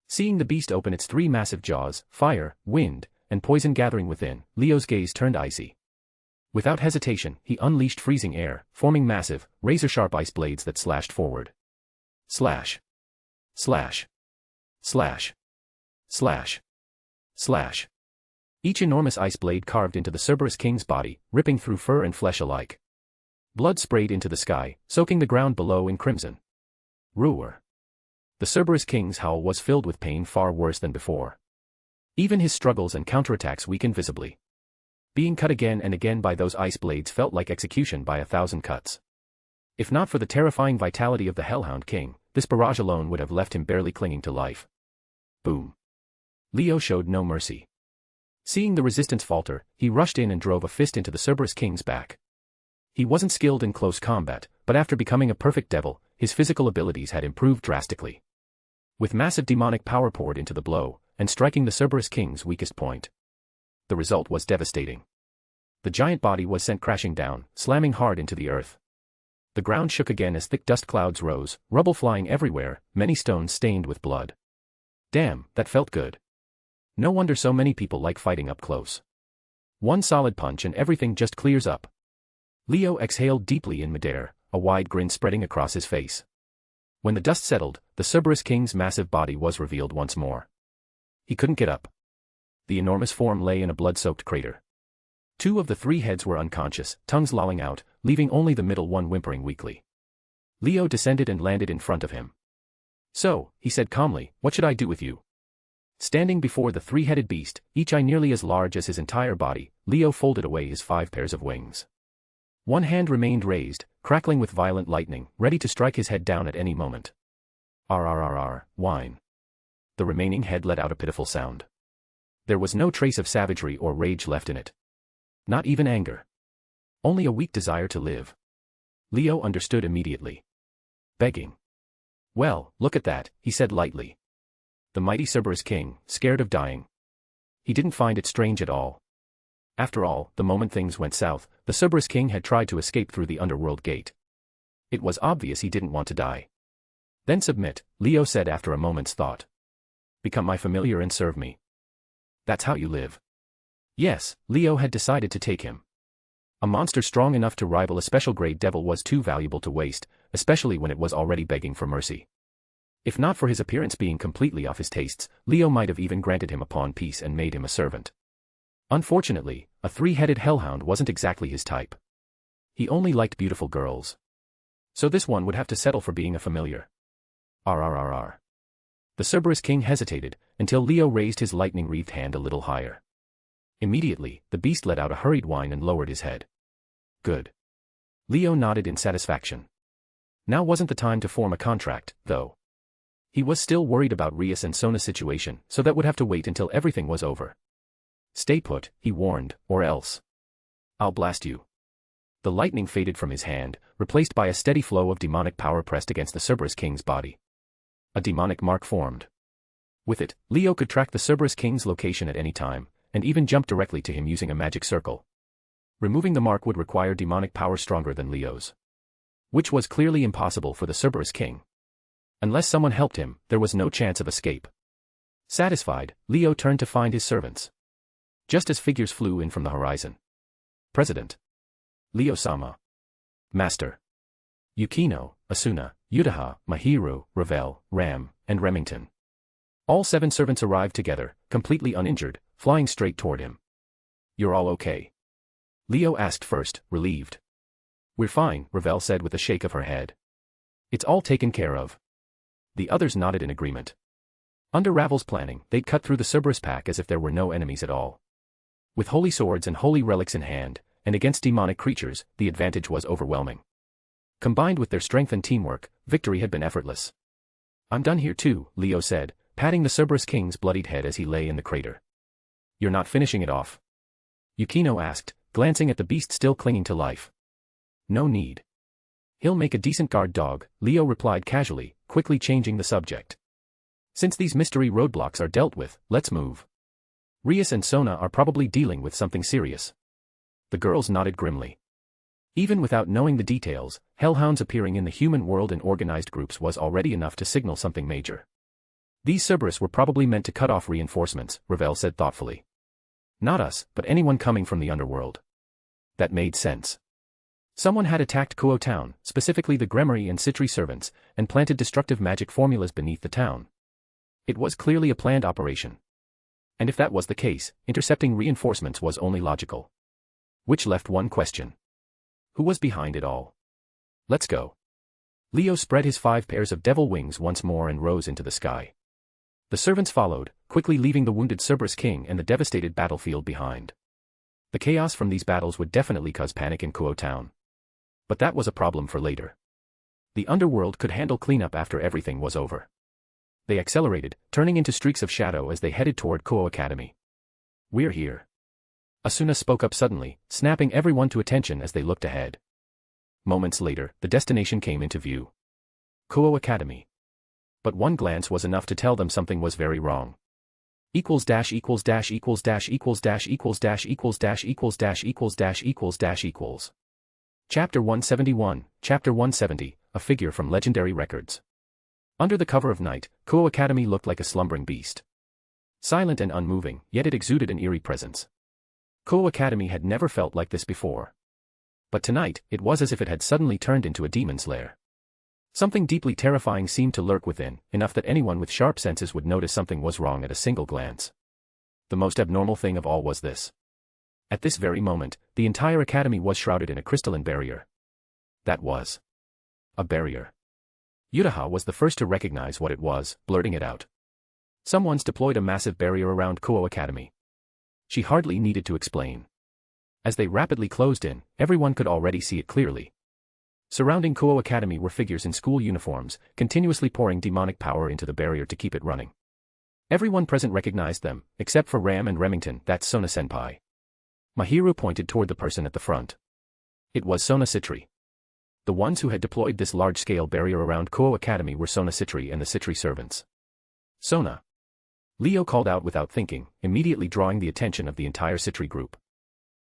Seeing the beast open its 3 massive jaws, fire, wind, and poison gathering within, Leo's gaze turned icy. Without hesitation, he unleashed freezing air, forming massive, razor-sharp ice blades that slashed forward. Slash. Slash. Slash. Slash. Slash. Each enormous ice blade carved into the Cerberus king's body, ripping through fur and flesh alike. Blood sprayed into the sky, soaking the ground below in crimson. Roar. The Cerberus king's howl was filled with pain far worse than before. Even his struggles and counterattacks weakened visibly. Being cut again and again by those ice blades felt like execution by 1,000 cuts. If not for the terrifying vitality of the Hellhound King, this barrage alone would have left him barely clinging to life. Boom. Leo showed no mercy. Seeing the resistance falter, he rushed in and drove a fist into the Cerberus king's back. He wasn't skilled in close combat, but after becoming a perfect devil, his physical abilities had improved drastically. With massive demonic power poured into the blow, and striking the Cerberus king's weakest point. The result was devastating. The giant body was sent crashing down, slamming hard into the earth. The ground shook again as thick dust clouds rose, rubble flying everywhere, many stones stained with blood. Damn, that felt good. No wonder so many people like fighting up close. One solid punch and everything just clears up. Leo exhaled deeply in midair, a wide grin spreading across his face. When the dust settled, the Cerberus king's massive body was revealed once more. He couldn't get up. The enormous form lay in a blood-soaked crater. 2 of the 3 heads were unconscious, tongues lolling out, leaving only the middle one whimpering weakly. Leo descended and landed in front of him. So, he said calmly, what should I do with you? Standing before the 3-headed beast, each eye nearly as large as his entire body, Leo folded away his 5 pairs of wings. One hand remained raised, crackling with violent lightning, ready to strike his head down at any moment. Rrrr, whine. The remaining head let out a pitiful sound. There was no trace of savagery or rage left in it. Not even anger. Only a weak desire to live. Leo understood immediately. Begging. Well, look at that, he said lightly. The mighty Cerberus king, scared of dying. He didn't find it strange at all. After all, the moment things went south, the Cerberus king had tried to escape through the underworld gate. It was obvious he didn't want to die. Then submit, Leo said after a moment's thought. Become my familiar and serve me. That's how you live. Yes, Leo had decided to take him. A monster strong enough to rival a special-grade devil was too valuable to waste, especially when it was already begging for mercy. If not for his appearance being completely off his tastes, Leo might have even granted him a pawn piece and made him a servant. Unfortunately, a 3-headed hellhound wasn't exactly his type. He only liked beautiful girls. So this one would have to settle for being a familiar. Rrrr. The Cerberus king hesitated, until Leo raised his lightning-wreathed hand a little higher. Immediately, the beast let out a hurried whine and lowered his head. Good. Leo nodded in satisfaction. Now wasn't the time to form a contract, though. He was still worried about Rias and Sona's situation, so that would have to wait until everything was over. Stay put, he warned, or else. I'll blast you. The lightning faded from his hand, replaced by a steady flow of demonic power pressed against the Cerberus king's body. A demonic mark formed. With it, Leo could track the Cerberus king's location at any time, and even jump directly to him using a magic circle. Removing the mark would require demonic power stronger than Leo's, which was clearly impossible for the Cerberus king. Unless someone helped him, there was no chance of escape. Satisfied, Leo turned to find his servants. Just as figures flew in from the horizon. President. Leo-sama. Master. Yukino, Asuna, Utaha, Mahiru, Ravel, Ram, and Remington. All 7 servants arrived together, completely uninjured, flying straight toward him. You're all okay? Leo asked first, relieved. We're fine, Ravel said with a shake of her head. It's all taken care of. The others nodded in agreement. Under Ravel's planning, they'd cut through the Cerberus pack as if there were no enemies at all. With holy swords and holy relics in hand, and against demonic creatures, the advantage was overwhelming. Combined with their strength and teamwork, victory had been effortless. I'm done here too, Leo said, patting the Cerberus king's bloodied head as he lay in the crater. You're not finishing it off? Yukino asked, glancing at the beast still clinging to life. No need. He'll make a decent guard dog, Leo replied casually, quickly changing the subject. Since these mystery roadblocks are dealt with, let's move. Rias and Sona are probably dealing with something serious. The girls nodded grimly. Even without knowing the details, hellhounds appearing in the human world in organized groups was already enough to signal something major. These Cerberus were probably meant to cut off reinforcements, Ravel said thoughtfully. Not us, but anyone coming from the underworld. That made sense. Someone had attacked Kuo town, specifically the Gremory and Citri servants, and planted destructive magic formulas beneath the town. It was clearly a planned operation. And if that was the case, intercepting reinforcements was only logical. Which left one question. Who was behind it all? Let's go. Leo spread his 5 pairs of devil wings once more and rose into the sky. The servants followed, quickly leaving the wounded Cerberus king and the devastated battlefield behind. The chaos from these battles would definitely cause panic in Kuo town. But that was a problem for later. The underworld could handle cleanup after everything was over. They accelerated, turning into streaks of shadow as they headed toward Kuo Academy. We're here. Asuna spoke up suddenly, snapping everyone to attention as they looked ahead. Moments later, the destination came into view. Kuo Academy. But one glance was enough to tell them something was very wrong. Equals dash equals dash equals dash equals dash equals dash equals dash equals dash equals dash equals dash equals. Chapter 171, Chapter 170, a figure from legendary records. Under the cover of night, Kuo Academy looked like a slumbering beast. Silent and unmoving, yet it exuded an eerie presence. Kuo Academy had never felt like this before. But tonight, it was as if it had suddenly turned into a demon's lair. Something deeply terrifying seemed to lurk within, enough that anyone with sharp senses would notice something was wrong at a single glance. The most abnormal thing of all was this. At this very moment, the entire academy was shrouded in a crystalline barrier. That was a barrier. Utaha was the first to recognize what it was, blurting it out. Someone's deployed a massive barrier around Kuo Academy. She hardly needed to explain. As they rapidly closed in, everyone could already see it clearly. Surrounding Kuo Academy were figures in school uniforms, continuously pouring demonic power into the barrier to keep it running. Everyone present recognized them, except for Ram and Remington, that's Sona-senpai. Mahiru pointed toward the person at the front. It was Sona Citri. The ones who had deployed this large-scale barrier around Kuo Academy were Sona Citri and the Citri servants. Sona. Leo called out without thinking, immediately drawing the attention of the entire Citri group.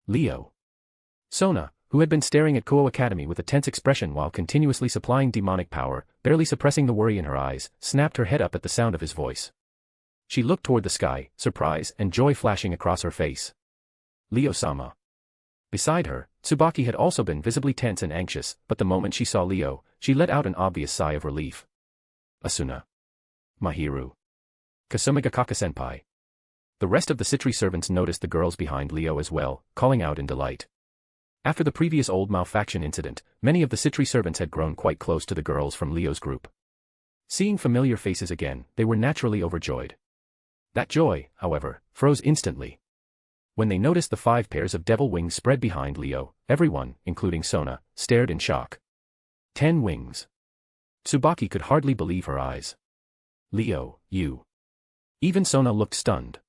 Leo. Sona, who had been staring at Kuo Academy with a tense expression while continuously supplying demonic power, barely suppressing the worry in her eyes, snapped her head up at the sound of his voice. She looked toward the sky, surprise and joy flashing across her face. Leo-sama. Beside her, Tsubaki had also been visibly tense and anxious, but the moment she saw Leo, she let out an obvious sigh of relief. Asuna. Mahiru. Kasumigakaka-senpai. The rest of the Citri servants noticed the girls behind Leo as well, calling out in delight. After the previous old malfaction incident, many of the Citri servants had grown quite close to the girls from Leo's group. Seeing familiar faces again, they were naturally overjoyed. That joy, however, froze instantly. When they noticed the 5 pairs of devil wings spread behind Leo, everyone, including Sona, stared in shock. 10 wings. Tsubaki could hardly believe her eyes. Leo, you. Even Sona looked stunned.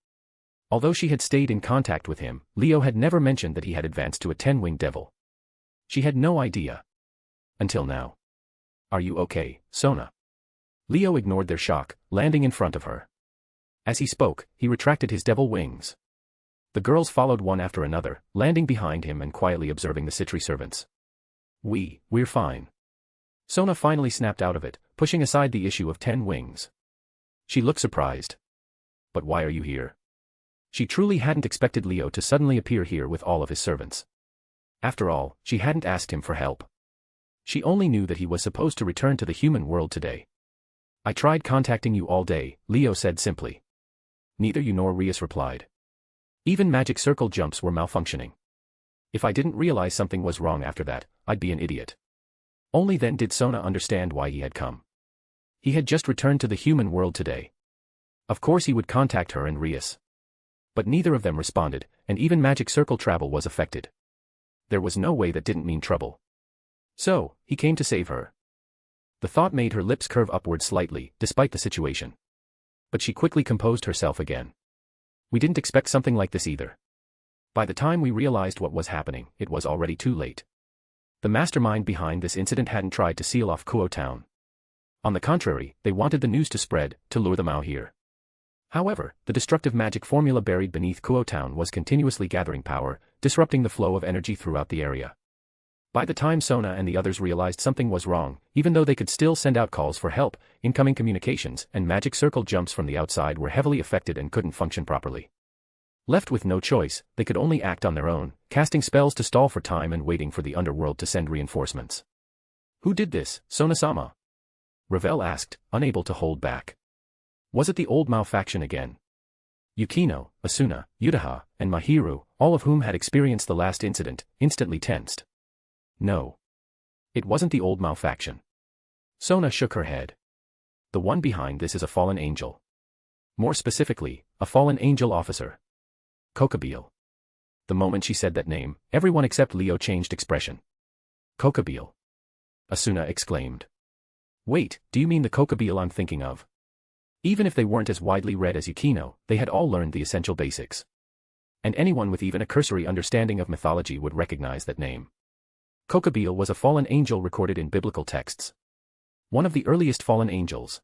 Although she had stayed in contact with him, Leo had never mentioned that he had advanced to a 10-winged devil. She had no idea. Until now. Are you okay, Sona? Leo ignored their shock, landing in front of her. As he spoke, he retracted his devil wings. The girls followed one after another, landing behind him and quietly observing the Citri servants. We're fine. Sona finally snapped out of it, pushing aside the issue of 10 wings. She looked surprised. But why are you here? She truly hadn't expected Leo to suddenly appear here with all of his servants. After all, she hadn't asked him for help. She only knew that he was supposed to return to the human world today. I tried contacting you all day, Leo said simply. Neither you nor Rias replied. Even magic circle jumps were malfunctioning. If I didn't realize something was wrong after that, I'd be an idiot. Only then did Sona understand why he had come. He had just returned to the human world today. Of course he would contact her and Rias. But neither of them responded, and even magic circle travel was affected. There was no way that didn't mean trouble. So, he came to save her. The thought made her lips curve upward slightly, despite the situation. But she quickly composed herself again. We didn't expect something like this either. By the time we realized what was happening, it was already too late. The mastermind behind this incident hadn't tried to seal off Kuo Town. On the contrary, they wanted the news to spread, to lure them out here. However, the destructive magic formula buried beneath Kuo Town was continuously gathering power, disrupting the flow of energy throughout the area. By the time Sona and the others realized something was wrong, even though they could still send out calls for help, incoming communications and magic circle jumps from the outside were heavily affected and couldn't function properly. Left with no choice, they could only act on their own, casting spells to stall for time and waiting for the underworld to send reinforcements. Who did this, Sona-sama? Ravel asked, unable to hold back. Was it the old Mao faction again? Yukino, Asuna, Utaha, and Mahiru, all of whom had experienced the last incident, instantly tensed. No. It wasn't the old Mao faction. Sona shook her head. The one behind this is a fallen angel. More specifically, a fallen angel officer. Kokabeel. The moment she said that name, everyone except Leo changed expression. Kokabeel. Asuna exclaimed. Wait, do you mean the Kokabeel I'm thinking of? Even if they weren't as widely read as Yukino, they had all learned the essential basics. And anyone with even a cursory understanding of mythology would recognize that name. Kokabeel was a fallen angel recorded in biblical texts. One of the earliest fallen angels.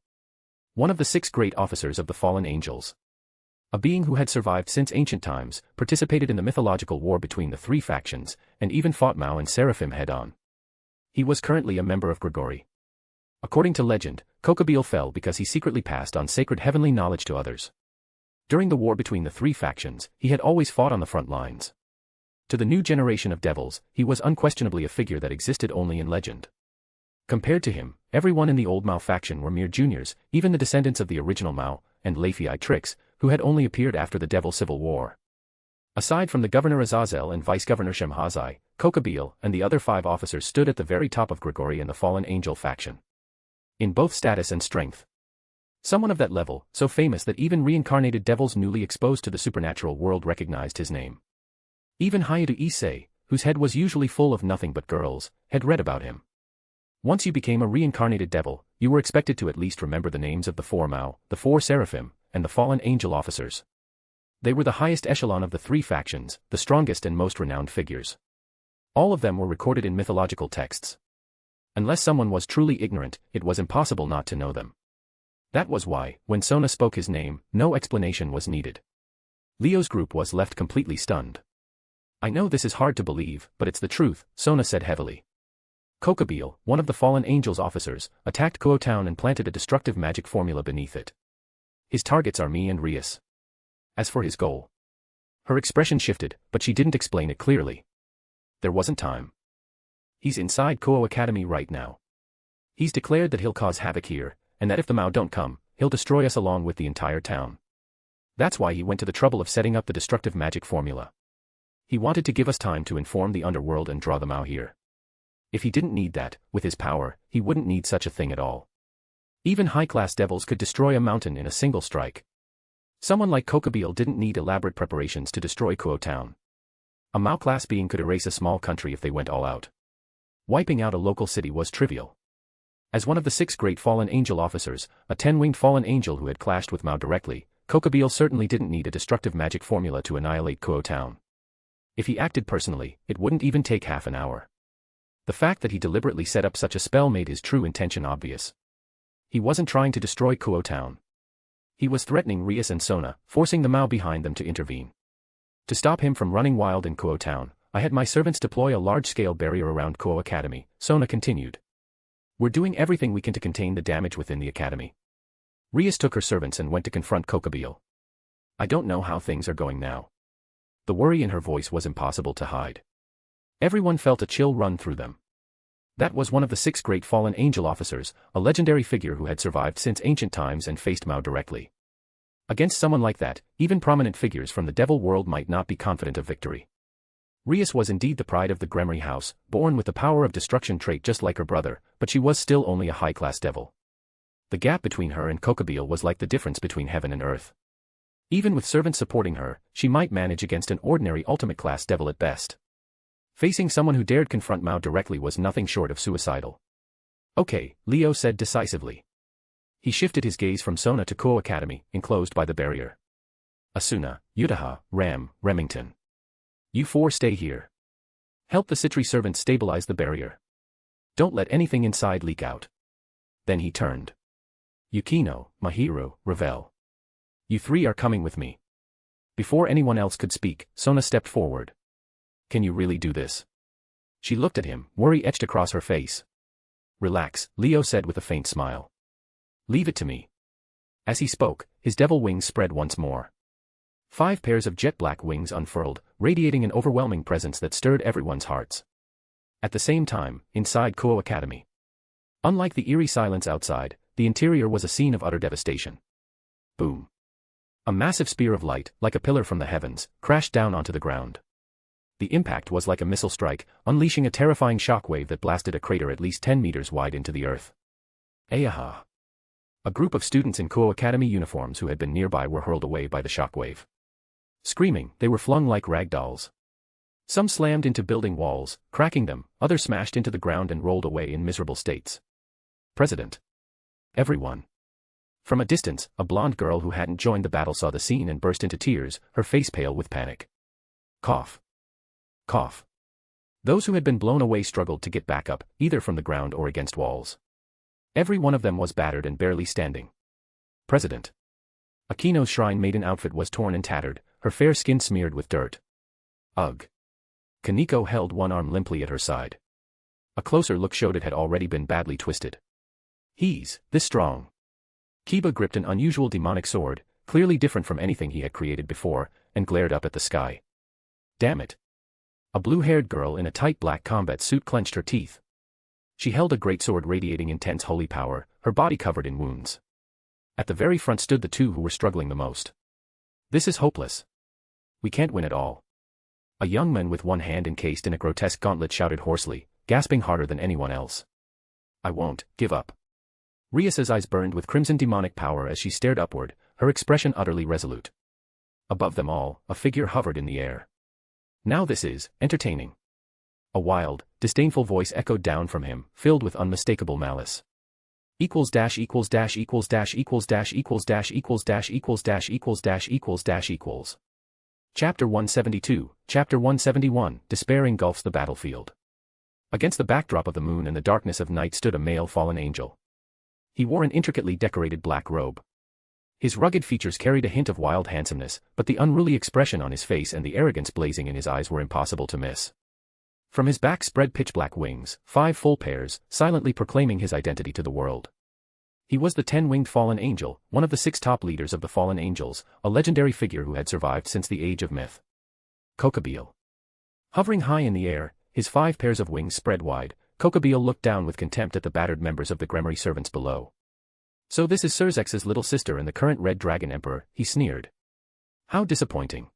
One of the 6 great officers of the fallen angels. A being who had survived since ancient times, participated in the mythological war between the 3 factions, and even fought Mao and Seraphim head-on. He was currently a member of Grigori. According to legend, Kokabeel fell because he secretly passed on sacred heavenly knowledge to others. During the war between the 3 factions, he had always fought on the front lines. To the new generation of devils, he was unquestionably a figure that existed only in legend. Compared to him, everyone in the old Mao faction were mere juniors, even the descendants of the original Mao, and Leifei Trix, who had only appeared after the Devil Civil War. Aside from the Governor Azazel and Vice-Governor Shemhazai, Kokabeel and the other 5 officers stood at the very top of Grigori and the Fallen Angel faction. In both status and strength. Someone of that level, so famous that even reincarnated devils newly exposed to the supernatural world recognized his name. Even Hayato Issei, whose head was usually full of nothing but girls, had read about him. Once you became a reincarnated devil, you were expected to at least remember the names of the 4 Mao, the 4 Seraphim, and the fallen angel officers. They were the highest echelon of the 3 factions, the strongest and most renowned figures. All of them were recorded in mythological texts. Unless someone was truly ignorant, it was impossible not to know them. That was why, when Sona spoke his name, no explanation was needed. Leo's group was left completely stunned. I know this is hard to believe, but it's the truth, Sona said heavily. Kokabeel, one of the fallen angels' officers, attacked Kuo Town and planted a destructive magic formula beneath it. His targets are me and Rias. As for his goal. Her expression shifted, but she didn't explain it clearly. There wasn't time. He's inside Kuo Academy right now. He's declared that he'll cause havoc here, and that if the Mao don't come, he'll destroy us along with the entire town. That's why he went to the trouble of setting up the destructive magic formula. He wanted to give us time to inform the underworld and draw the Mao here. If he didn't need that, with his power, he wouldn't need such a thing at all. Even high-class devils could destroy a mountain in a single strike. Someone like Kokobeel didn't need elaborate preparations to destroy Kuo Town. A Mao-class being could erase a small country if they went all out. Wiping out a local city was trivial. As one of the 6 great fallen angel officers, a 10-winged fallen angel who had clashed with Mao directly, Kokobeel certainly didn't need a destructive magic formula to annihilate Kuo Town. If he acted personally, it wouldn't even take half an hour. The fact that he deliberately set up such a spell made his true intention obvious. He wasn't trying to destroy Kuo Town. He was threatening Rias and Sona, forcing the Mao behind them to intervene. To stop him from running wild in Kuo Town, I had my servants deploy a large-scale barrier around Kuo Academy, Sona continued. We're doing everything we can to contain the damage within the academy. Rias took her servants and went to confront Kokobeel. I don't know how things are going now. The worry in her voice was impossible to hide. Everyone felt a chill run through them. That was one of the 6 great fallen angel officers, a legendary figure who had survived since ancient times and faced Mao directly. Against someone like that, even prominent figures from the devil world might not be confident of victory. Rias was indeed the pride of the Gremory house, born with the power of destruction trait just like her brother, but she was still only a high-class devil. The gap between her and Kokobeel was like the difference between heaven and earth. Even with servants supporting her, she might manage against an ordinary ultimate-class devil at best. Facing someone who dared confront Mao directly was nothing short of suicidal. Okay, Leo said decisively. He shifted his gaze from Sona to Kuo Academy, enclosed by the barrier. Asuna, Utaha, Ram, Remington. You 4 stay here. Help the Citri servants stabilize the barrier. Don't let anything inside leak out. Then he turned. Yukino, Mahiru, Ravel. You 3 are coming with me. Before anyone else could speak, Sona stepped forward. Can you really do this? She looked at him, worry etched across her face. Relax, Leo said with a faint smile. Leave it to me. As he spoke, his devil wings spread once more. 5 pairs of jet-black wings unfurled, radiating an overwhelming presence that stirred everyone's hearts. At the same time, inside Kuo Academy. Unlike the eerie silence outside, the interior was a scene of utter devastation. Boom. A massive spear of light, like a pillar from the heavens, crashed down onto the ground. The impact was like a missile strike, unleashing a terrifying shockwave that blasted a crater at least 10 meters wide into the earth. Ayaha. A group of students in Kuo Academy uniforms who had been nearby were hurled away by the shockwave. Screaming, they were flung like rag dolls. Some slammed into building walls, cracking them, others smashed into the ground and rolled away in miserable states. President. Everyone. From a distance, a blonde girl who hadn't joined the battle saw the scene and burst into tears, her face pale with panic. Cough. Cough. Those who had been blown away struggled to get back up, either from the ground or against walls. Every one of them was battered and barely standing. President. Akino's shrine maiden outfit was torn and tattered, her fair skin smeared with dirt. Ugh. Kaneko held one arm limply at her side. A closer look showed it had already been badly twisted. He's this strong. Kiba gripped an unusual demonic sword, clearly different from anything he had created before, and glared up at the sky. Damn it. A blue-haired girl in a tight black combat suit clenched her teeth. She held a great sword radiating intense holy power, her body covered in wounds. At the very front stood the 2 who were struggling the most. This is hopeless. We can't win at all. A young man with one hand encased in a grotesque gauntlet shouted hoarsely, gasping harder than anyone else. I won't give up. Rias's eyes burned with crimson demonic power as she stared upward, her expression utterly resolute. Above them all, a figure hovered in the air. Now this is entertaining. A wild, disdainful voice echoed down from him, filled with unmistakable malice. Equals dash equals dash equals dash equals dash equals dash equals dash equals dash equals dash equals dash equals. Chapter 172, Chapter 171, Despair engulfs the battlefield. Against the backdrop of the moon and the darkness of night stood a male fallen angel. He wore an intricately decorated black robe. His rugged features carried a hint of wild handsomeness, but the unruly expression on his face and the arrogance blazing in his eyes were impossible to miss. From his back spread pitch-black wings, 5 full pairs, silently proclaiming his identity to the world. He was the 10-winged fallen angel, one of the 6 top leaders of the fallen angels, a legendary figure who had survived since the age of myth. Kokobeel. Hovering high in the air, his 5 pairs of wings spread wide, Kokobeel looked down with contempt at the battered members of the Gremory servants below. So this is Surzex's little sister and the current Red Dragon Emperor, he sneered. How disappointing.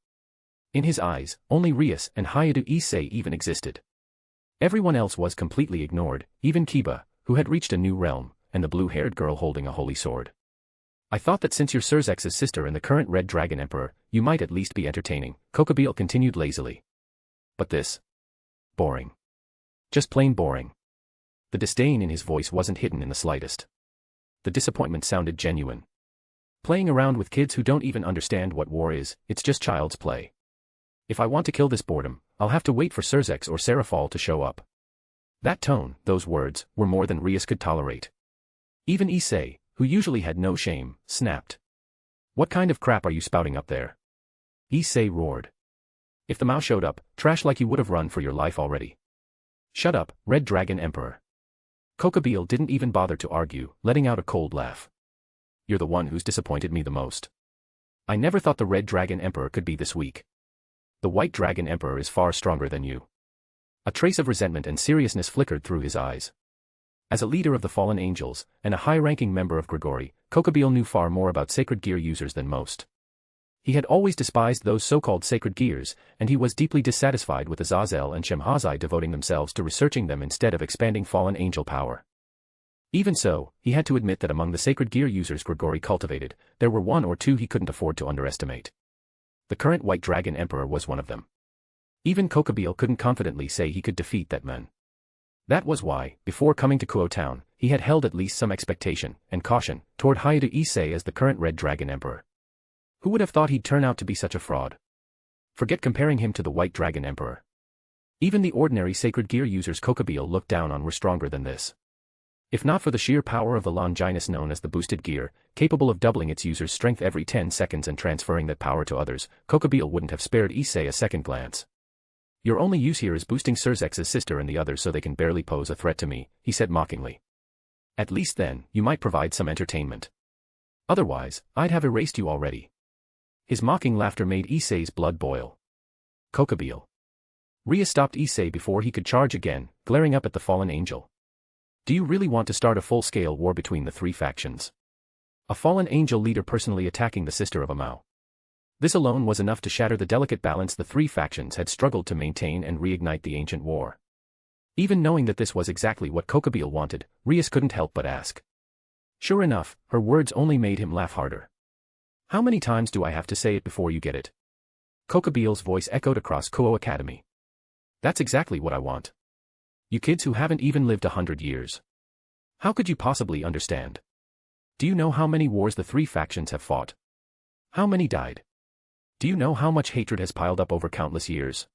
In his eyes, only Rias and Hayadu Issei even existed. Everyone else was completely ignored, even Kiba, who had reached a new realm, and the blue-haired girl holding a holy sword. I thought that since you're Surzex's sister and the current Red Dragon Emperor, you might at least be entertaining, Kokobeel continued lazily. But this? Boring. Just plain boring. The disdain in his voice wasn't hidden in the slightest. The disappointment sounded genuine. Playing around with kids who don't even understand what war is, it's just child's play. If I want to kill this boredom, I'll have to wait for Surzex or Serafal to show up. That tone, those words, were more than Rias could tolerate. Even Issei, who usually had no shame, snapped. What kind of crap are you spouting up there? Issei roared. If the Mao showed up, trash like you would have run for your life already. Shut up, Red Dragon Emperor. Kokobeel didn't even bother to argue, letting out a cold laugh. You're the one who's disappointed me the most. I never thought the Red Dragon Emperor could be this weak. The White Dragon Emperor is far stronger than you. A trace of resentment and seriousness flickered through his eyes. As a leader of the fallen angels, and a high-ranking member of Grigori, Kokobeel knew far more about sacred gear users than most. He had always despised those so-called sacred gears, and he was deeply dissatisfied with Azazel and Shemhazai devoting themselves to researching them instead of expanding fallen angel power. Even so, he had to admit that among the sacred gear users Grigori cultivated, there were one or two he couldn't afford to underestimate. The current White Dragon Emperor was one of them. Even Kokobeel couldn't confidently say he could defeat that man. That was why, before coming to Kuo Town, he had held at least some expectation and caution toward Hayato Issei as the current Red Dragon Emperor. Who would have thought he'd turn out to be such a fraud? Forget comparing him to the White Dragon Emperor. Even the ordinary sacred gear users Kokobeel looked down on were stronger than this. If not for the sheer power of the Longinus known as the boosted gear, capable of doubling its user's strength every 10 seconds and transferring that power to others, Kokobeel wouldn't have spared Issei a second glance. Your only use here is boosting Surzex's sister and the others so they can barely pose a threat to me, he said mockingly. At least then, you might provide some entertainment. Otherwise, I'd have erased you already. His mocking laughter made Issei's blood boil. Kokobeel. Ria stopped Issei before he could charge again, glaring up at the fallen angel. Do you really want to start a full-scale war between the three factions? A fallen angel leader personally attacking the sister of a Mao. This alone was enough to shatter the delicate balance the three factions had struggled to maintain and reignite the ancient war. Even knowing that this was exactly what Kokobeel wanted, Rias couldn't help but ask. Sure enough, her words only made him laugh harder. How many times do I have to say it before you get it? Kokobeel's voice echoed across Kuo Academy. That's exactly what I want. You kids who haven't even lived 100 years. How could you possibly understand? Do you know how many wars the three factions have fought? How many died? Do you know how much hatred has piled up over countless years?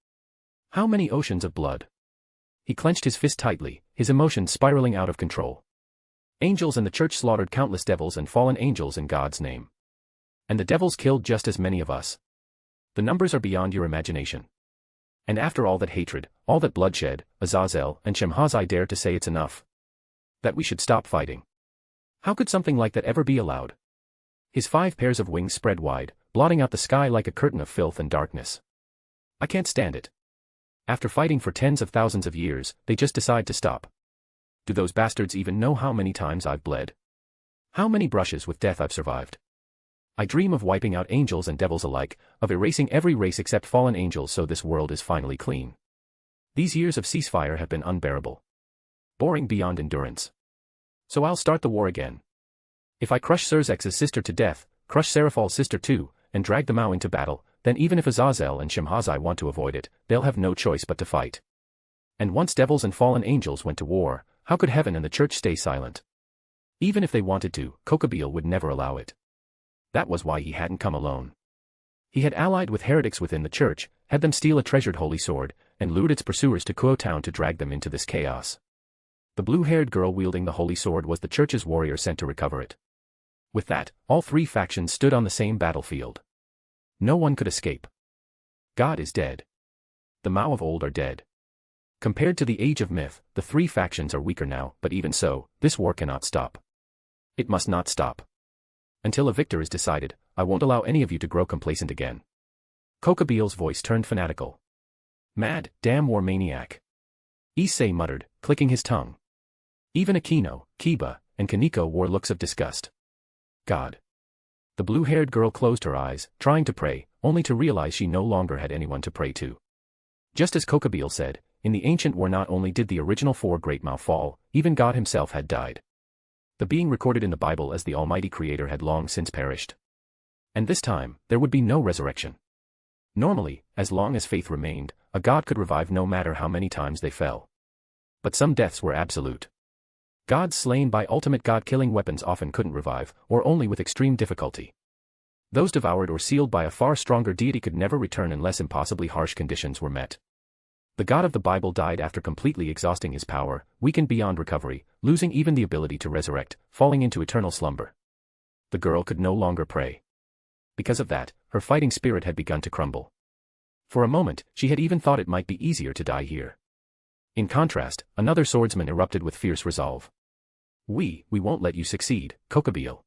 How many oceans of blood? He clenched his fist tightly, his emotions spiraling out of control. Angels and the church slaughtered countless devils and fallen angels in God's name. And the devils killed just as many of us. The numbers are beyond your imagination. And after all that hatred, all that bloodshed, Azazel and Shemhazai dare to say it's enough. That we should stop fighting. How could something like that ever be allowed? His 5 pairs of wings spread wide, blotting out the sky like a curtain of filth and darkness. I can't stand it. After fighting for tens of thousands of years, they just decide to stop. Do those bastards even know how many times I've bled? How many brushes with death I've survived? I dream of wiping out angels and devils alike, of erasing every race except fallen angels so this world is finally clean. These years of ceasefire have been unbearable. Boring beyond endurance. So I'll start the war again. If I crush Surzex's sister to death, crush Serafal's sister too, and drag the Mao into battle, then even if Azazel and Shemhazai want to avoid it, they'll have no choice but to fight. And once devils and fallen angels went to war, how could heaven and the church stay silent? Even if they wanted to, Kokobeel would never allow it. That was why he hadn't come alone. He had allied with heretics within the church, had them steal a treasured holy sword, and lured its pursuers to Kuo Town to drag them into this chaos. The blue-haired girl wielding the holy sword was the church's warrior sent to recover it. With that, all three factions stood on the same battlefield. No one could escape. God is dead. The Mao of old are dead. Compared to the age of myth, the three factions are weaker now, but even so, this war cannot stop. It must not stop. Until a victor is decided, I won't allow any of you to grow complacent again. Kokobeel's voice turned fanatical. Mad, damn war maniac. Issei muttered, clicking his tongue. Even Akino, Kiba, and Kaneko wore looks of disgust. God. The blue-haired girl closed her eyes, trying to pray, only to realize she no longer had anyone to pray to. Just as Kokobeel said, in the ancient war not only did the original 4 great Mao fall, even God himself had died. The being recorded in the Bible as the Almighty Creator had long since perished. And this time, there would be no resurrection. Normally, as long as faith remained, a god could revive no matter how many times they fell. But some deaths were absolute. Gods slain by ultimate god-killing weapons often couldn't revive, or only with extreme difficulty. Those devoured or sealed by a far stronger deity could never return unless impossibly harsh conditions were met. The God of the Bible died after completely exhausting his power, weakened beyond recovery, losing even the ability to resurrect, falling into eternal slumber. The girl could no longer pray. Because of that, her fighting spirit had begun to crumble. For a moment, she had even thought it might be easier to die here. In contrast, another swordsman erupted with fierce resolve. We won't let you succeed, Kokabeel.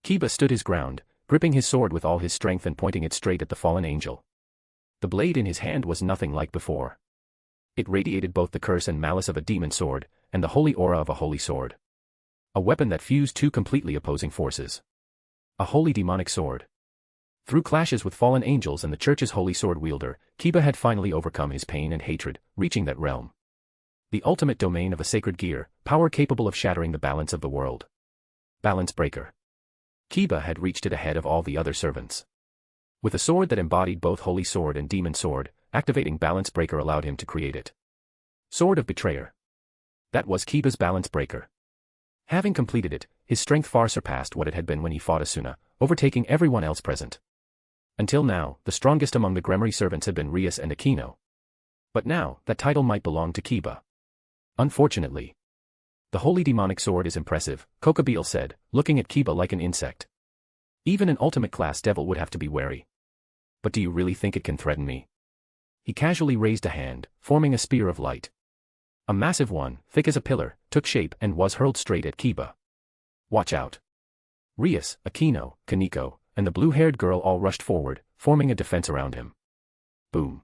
Kiba stood his ground, gripping his sword with all his strength and pointing it straight at the fallen angel. The blade in his hand was nothing like before. It radiated both the curse and malice of a demon sword, and the holy aura of a holy sword. A weapon that fused two completely opposing forces. A holy demonic sword. Through clashes with fallen angels and the church's holy sword wielder, Kiba had finally overcome his pain and hatred, reaching that realm. The ultimate domain of a sacred gear, power capable of shattering the balance of the world. Balance breaker. Kiba had reached it ahead of all the other servants. With a sword that embodied both holy sword and demon sword, activating balance breaker allowed him to create it. Sword of betrayer. That was Kiba's balance breaker. Having completed it, his strength far surpassed what it had been when he fought Asuna, overtaking everyone else present. Until now, the strongest among the Gremory servants had been Rias and Aquino. But now, that title might belong to Kiba. Unfortunately. The holy demonic sword is impressive, Kokabeel said, looking at Kiba like an insect. Even an ultimate class devil would have to be wary. But do you really think it can threaten me? He casually raised a hand, forming a spear of light. A massive one, thick as a pillar, took shape and was hurled straight at Kiba. Watch out. Rias, Aquino, Kaneko, and the blue-haired girl all rushed forward, forming a defense around him. Boom.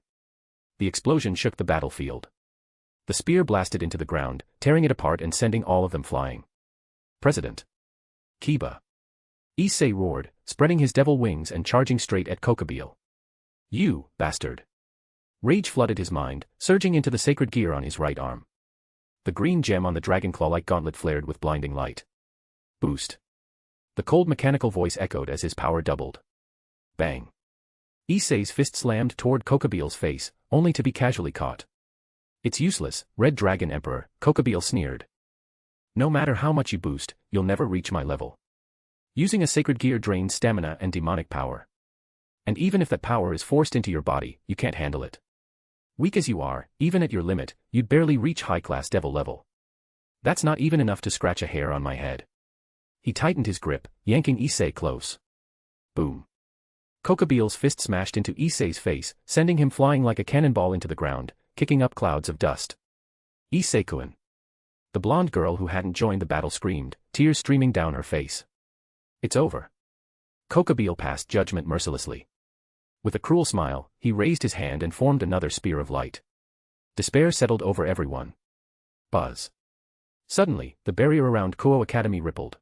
The explosion shook the battlefield. The spear blasted into the ground, tearing it apart and sending all of them flying. President. Kiba. Issei roared, spreading his devil wings and charging straight at Kokabeel. You, bastard. Rage flooded his mind, surging into the sacred gear on his right arm. The green gem on the dragon claw-like gauntlet flared with blinding light. Boost. The cold mechanical voice echoed as his power doubled. Bang. Issei's fist slammed toward Kokabeel's face, only to be casually caught. It's useless, Red Dragon Emperor, Kokabeel sneered. No matter how much you boost, you'll never reach my level. Using a sacred gear drains stamina and demonic power. And even if that power is forced into your body, you can't handle it. Weak as you are, even at your limit, you'd barely reach high-class devil level. That's not even enough to scratch a hair on my head. He tightened his grip, yanking Issei close. Boom. Kokabeel's fist smashed into Issei's face, sending him flying like a cannonball into the ground, kicking up clouds of dust. Issei-kun. The blonde girl who hadn't joined the battle screamed, tears streaming down her face. It's over. Kokabeel passed judgment mercilessly. With a cruel smile, he raised his hand and formed another spear of light. Despair settled over everyone. Buzz. Suddenly, the barrier around Kuo Academy rippled.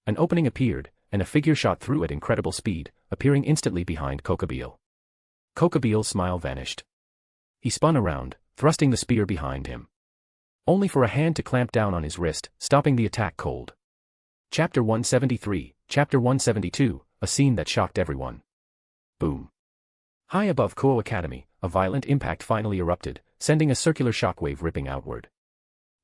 An opening appeared, and a figure shot through at incredible speed, appearing instantly behind Kokabeel. Kokabeel's smile vanished. He spun around, thrusting the spear behind him. Only for a hand to clamp down on his wrist, stopping the attack cold. Chapter 173, Chapter 172, a scene that shocked everyone. Boom. High above Kuo Academy, a violent impact finally erupted, sending a circular shockwave ripping outward.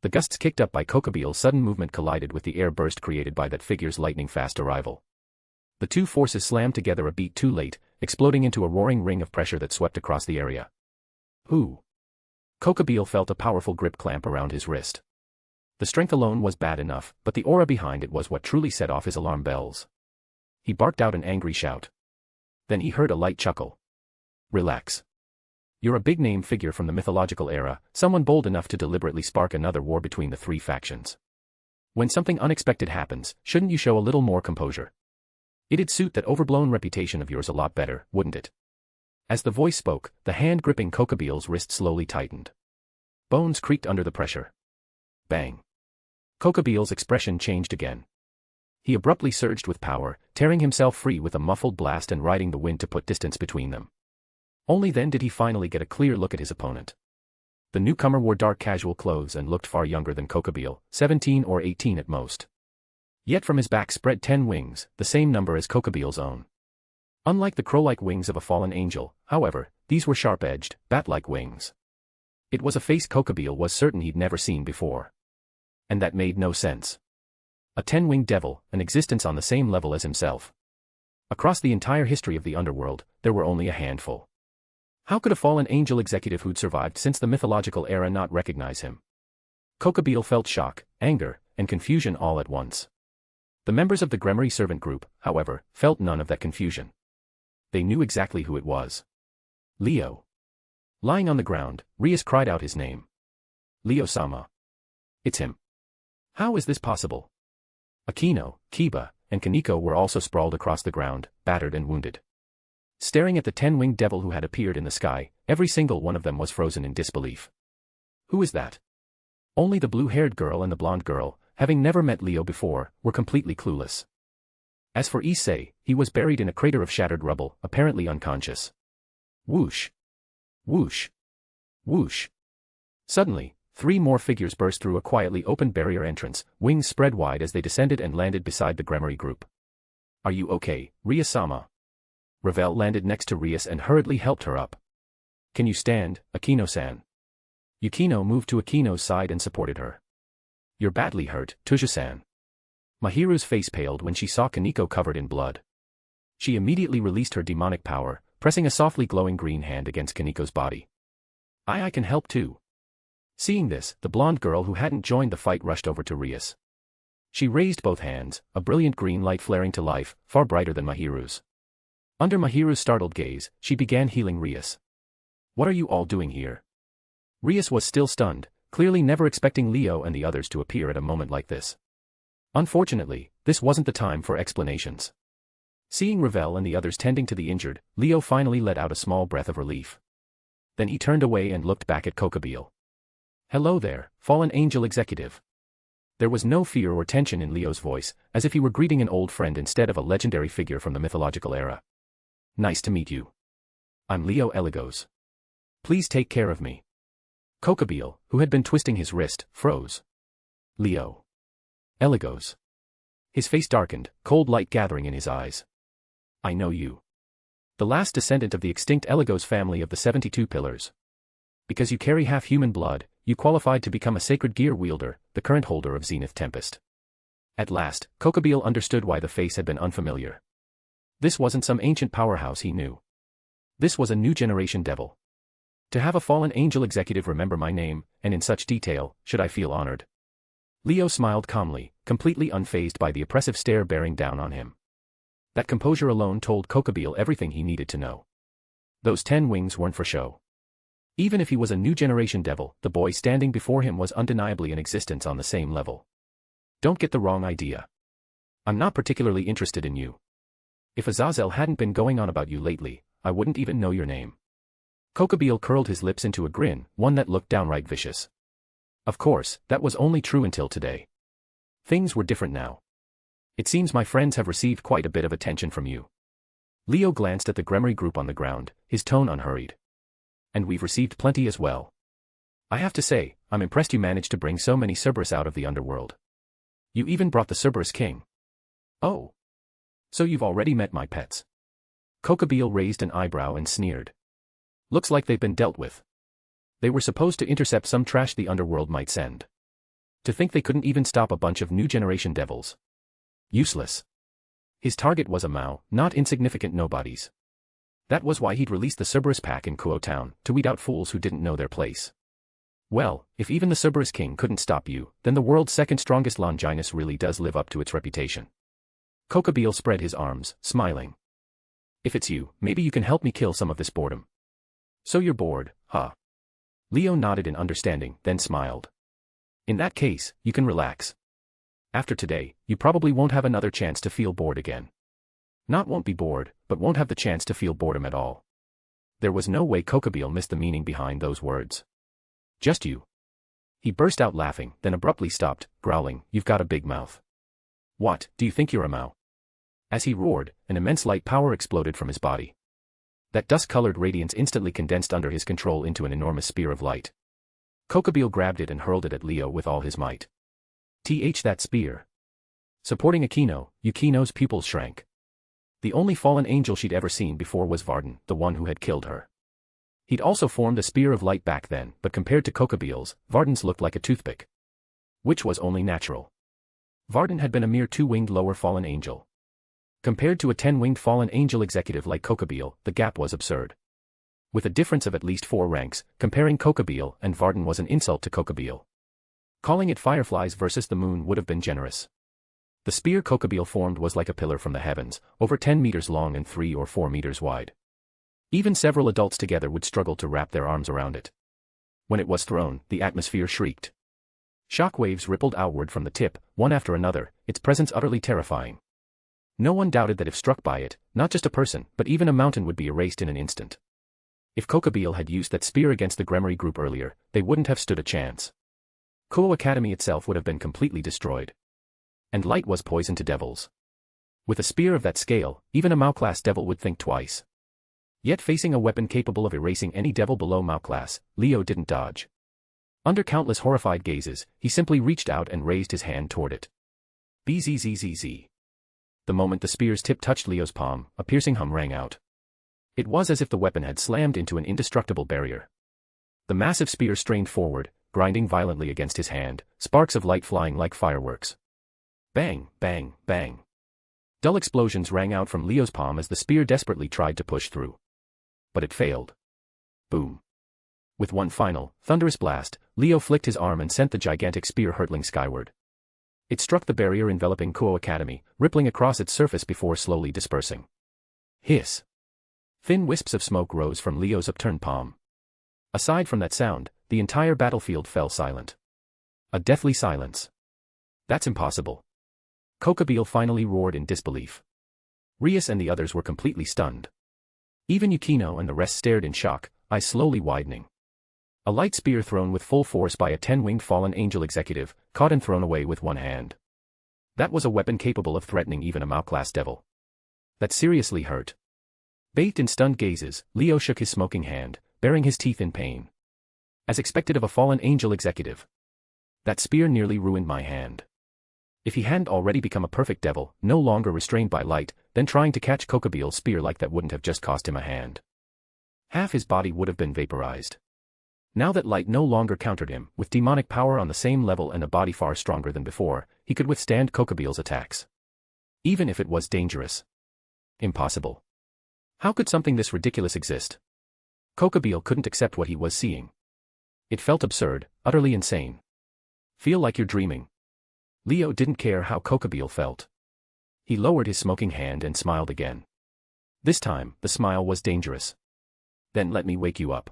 The gusts kicked up by Kokabeel's sudden movement collided with the air burst created by that figure's lightning-fast arrival. The two forces slammed together a beat too late, exploding into a roaring ring of pressure that swept across the area. Ooh. Kokabeel felt a powerful grip clamp around his wrist. The strength alone was bad enough, but the aura behind it was what truly set off his alarm bells. He barked out an angry shout. Then he heard a light chuckle. Relax. You're a big-name figure from the mythological era, someone bold enough to deliberately spark another war between the three factions. When something unexpected happens, shouldn't you show a little more composure? It'd suit that overblown reputation of yours a lot better, wouldn't it? As the voice spoke, the hand gripping Kokabeel's wrist slowly tightened. Bones creaked under the pressure. Bang. Kokabeel's expression changed again. He abruptly surged with power, tearing himself free with a muffled blast and riding the wind to put distance between them. Only then did he finally get a clear look at his opponent. The newcomer wore dark casual clothes and looked far younger than Kokabeel, 17 or 18 at most. Yet from his back spread 10 wings, the same number as Cocobeel's own. Unlike the crow-like wings of a fallen angel, however, these were sharp-edged, bat-like wings. It was a face Cocobeel was certain he'd never seen before. And that made no sense. A 10-winged devil, an existence on the same level as himself. Across the entire history of the underworld, there were only a handful. How could a fallen angel executive who'd survived since the mythological era not recognize him? Cocobeel felt shock, anger, and confusion all at once. The members of the Gremory servant group, however, felt none of that confusion. They knew exactly who it was. Leo. Lying on the ground, Rias cried out his name. Leo-sama. It's him. How is this possible? Akino, Kiba, and Kaneko were also sprawled across the ground, battered and wounded. Staring at the 10-winged devil who had appeared in the sky, every single one of them was frozen in disbelief. Who is that? Only the blue-haired girl and the blonde girl, having never met Leo before, were completely clueless. As for Issei, he was buried in a crater of shattered rubble, apparently unconscious. Whoosh! Whoosh! Whoosh! Suddenly, 3 more figures burst through a quietly opened barrier entrance, wings spread wide as they descended and landed beside the Gremory group. Are you okay, Rias-sama? Ravel landed next to Rias and hurriedly helped her up. Can you stand, Akino-san? Yukino moved to Akino's side and supported her. You're badly hurt, Tuja-san. Mahiru's face paled when she saw Kaneko covered in blood. She immediately released her demonic power, pressing a softly glowing green hand against Kaneko's body. I can help too. Seeing this, the blonde girl who hadn't joined the fight rushed over to Rias. She raised both hands, a brilliant green light flaring to life, far brighter than Mahiru's. Under Mahiru's startled gaze, she began healing Rias. What are you all doing here? Rias was still stunned, clearly never expecting Leo and the others to appear at a moment like this. Unfortunately, this wasn't the time for explanations. Seeing Ravel and the others tending to the injured, Leo finally let out a small breath of relief. Then he turned away and looked back at Cocobeel. Hello there, fallen angel executive. There was no fear or tension in Leo's voice, as if he were greeting an old friend instead of a legendary figure from the mythological era. Nice to meet you. I'm Leo Eligos. Please take care of me. Cocobeel, who had been twisting his wrist, froze. Leo. Eligos. His face darkened, cold light gathering in his eyes. I know you. The last descendant of the extinct Eligos family of the 72 Pillars. Because you carry half human blood, you qualified to become a sacred gear wielder, the current holder of Zenith Tempest. At last, Cocobeel understood why the face had been unfamiliar. This wasn't some ancient powerhouse he knew. This was a new generation devil. To have a fallen angel executive remember my name, and in such detail, should I feel honored? Leo smiled calmly, completely unfazed by the oppressive stare bearing down on him. That composure alone told Cocobeel everything he needed to know. Those 10 wings weren't for show. Even if he was a new generation devil, the boy standing before him was undeniably an existence on the same level. Don't get the wrong idea. I'm not particularly interested in you. If Azazel hadn't been going on about you lately, I wouldn't even know your name. Cocobeel curled his lips into a grin, one that looked downright vicious. Of course, that was only true until today. Things were different now. It seems my friends have received quite a bit of attention from you. Leo glanced at the Gremory group on the ground, his tone unhurried. And we've received plenty as well. I have to say, I'm impressed you managed to bring so many Cerberus out of the underworld. You even brought the Cerberus King. Oh. So you've already met my pets. Cocobeel raised an eyebrow and sneered. Looks like they've been dealt with. They were supposed to intercept some trash the underworld might send. To think they couldn't even stop a bunch of new generation devils. Useless. His target was a Mao, not insignificant nobodies. That was why he'd released the Cerberus pack in Kuo Town, to weed out fools who didn't know their place. Well, if even the Cerberus King couldn't stop you, then the world's second strongest Longinus really does live up to its reputation. Cocobeel spread his arms, smiling. If it's you, maybe you can help me kill some of this boredom. So you're bored, huh? Leo nodded in understanding, then smiled. In that case, you can relax. After today, you probably won't have another chance to feel bored again. Not won't be bored, but won't have the chance to feel boredom at all. There was no way Cocobeel missed the meaning behind those words. Just you. He burst out laughing, then abruptly stopped, growling, You've got a big mouth. What, do you think you're a Mao? As he roared, an immense light power exploded from his body. That dust-colored radiance instantly condensed under his control into an enormous spear of light. Cocobeel grabbed it and hurled it at Leo with all his might. That spear. Supporting Yukino's pupils shrank. The only fallen angel she'd ever seen before was Varden, the one who had killed her. He'd also formed a spear of light back then, but compared to Kokabiel's, Varden's looked like a toothpick. Which was only natural. Varden had been a mere 2-winged lower fallen angel. Compared to a 10-winged fallen angel executive like Kokabiel, the gap was absurd. With a difference of at least 4 ranks, comparing Kokabiel and Varden was an insult to Kokabiel. Calling it fireflies versus the moon would have been generous. The spear Kokabiel formed was like a pillar from the heavens, over 10 meters long and 3 or 4 meters wide. Even several adults together would struggle to wrap their arms around it. When it was thrown, the atmosphere shrieked. Shock waves rippled outward from the tip, one after another, its presence utterly terrifying. No one doubted that if struck by it, not just a person, but even a mountain would be erased in an instant. If Kokabiel had used that spear against the Gremory group earlier, they wouldn't have stood a chance. Kuo Academy itself would have been completely destroyed. And light was poison to devils. With a spear of that scale, even a Mao-class devil would think twice. Yet facing a weapon capable of erasing any devil below Mao-class, Leo didn't dodge. Under countless horrified gazes, he simply reached out and raised his hand toward it. Bzzzzz. The moment the spear's tip touched Leo's palm, a piercing hum rang out. It was as if the weapon had slammed into an indestructible barrier. The massive spear strained forward, grinding violently against his hand, sparks of light flying like fireworks. Bang, bang, bang. Dull explosions rang out from Leo's palm as the spear desperately tried to push through. But it failed. Boom. With one final, thunderous blast, Leo flicked his arm and sent the gigantic spear hurtling skyward. It struck the barrier enveloping Kuo Academy, rippling across its surface before slowly dispersing. Hiss. Thin wisps of smoke rose from Leo's upturned palm. Aside from that sound, the entire battlefield fell silent. A deathly silence. That's impossible. Kokabiel finally roared in disbelief. Rias and the others were completely stunned. Even Yukino and the rest stared in shock, eyes slowly widening. A light spear thrown with full force by a 10-winged fallen angel executive, caught and thrown away with one hand. That was a weapon capable of threatening even a Mao-class devil. That seriously hurt. Bathed in stunned gazes, Leo shook his smoking hand, baring his teeth in pain. As expected of a fallen angel executive. That spear nearly ruined my hand. If he hadn't already become a perfect devil, no longer restrained by light, then trying to catch Kokabiel's spear like that wouldn't have just cost him a hand. Half his body would have been vaporized. Now that light no longer countered him, with demonic power on the same level and a body far stronger than before, he could withstand Kokabiel's attacks. Even if it was dangerous. Impossible. How could something this ridiculous exist? Kokabiel couldn't accept what he was seeing. It felt absurd, utterly insane. Feel like you're dreaming. Leo didn't care how Kokabiel felt. He lowered his smoking hand and smiled again. This time, the smile was dangerous. Then let me wake you up.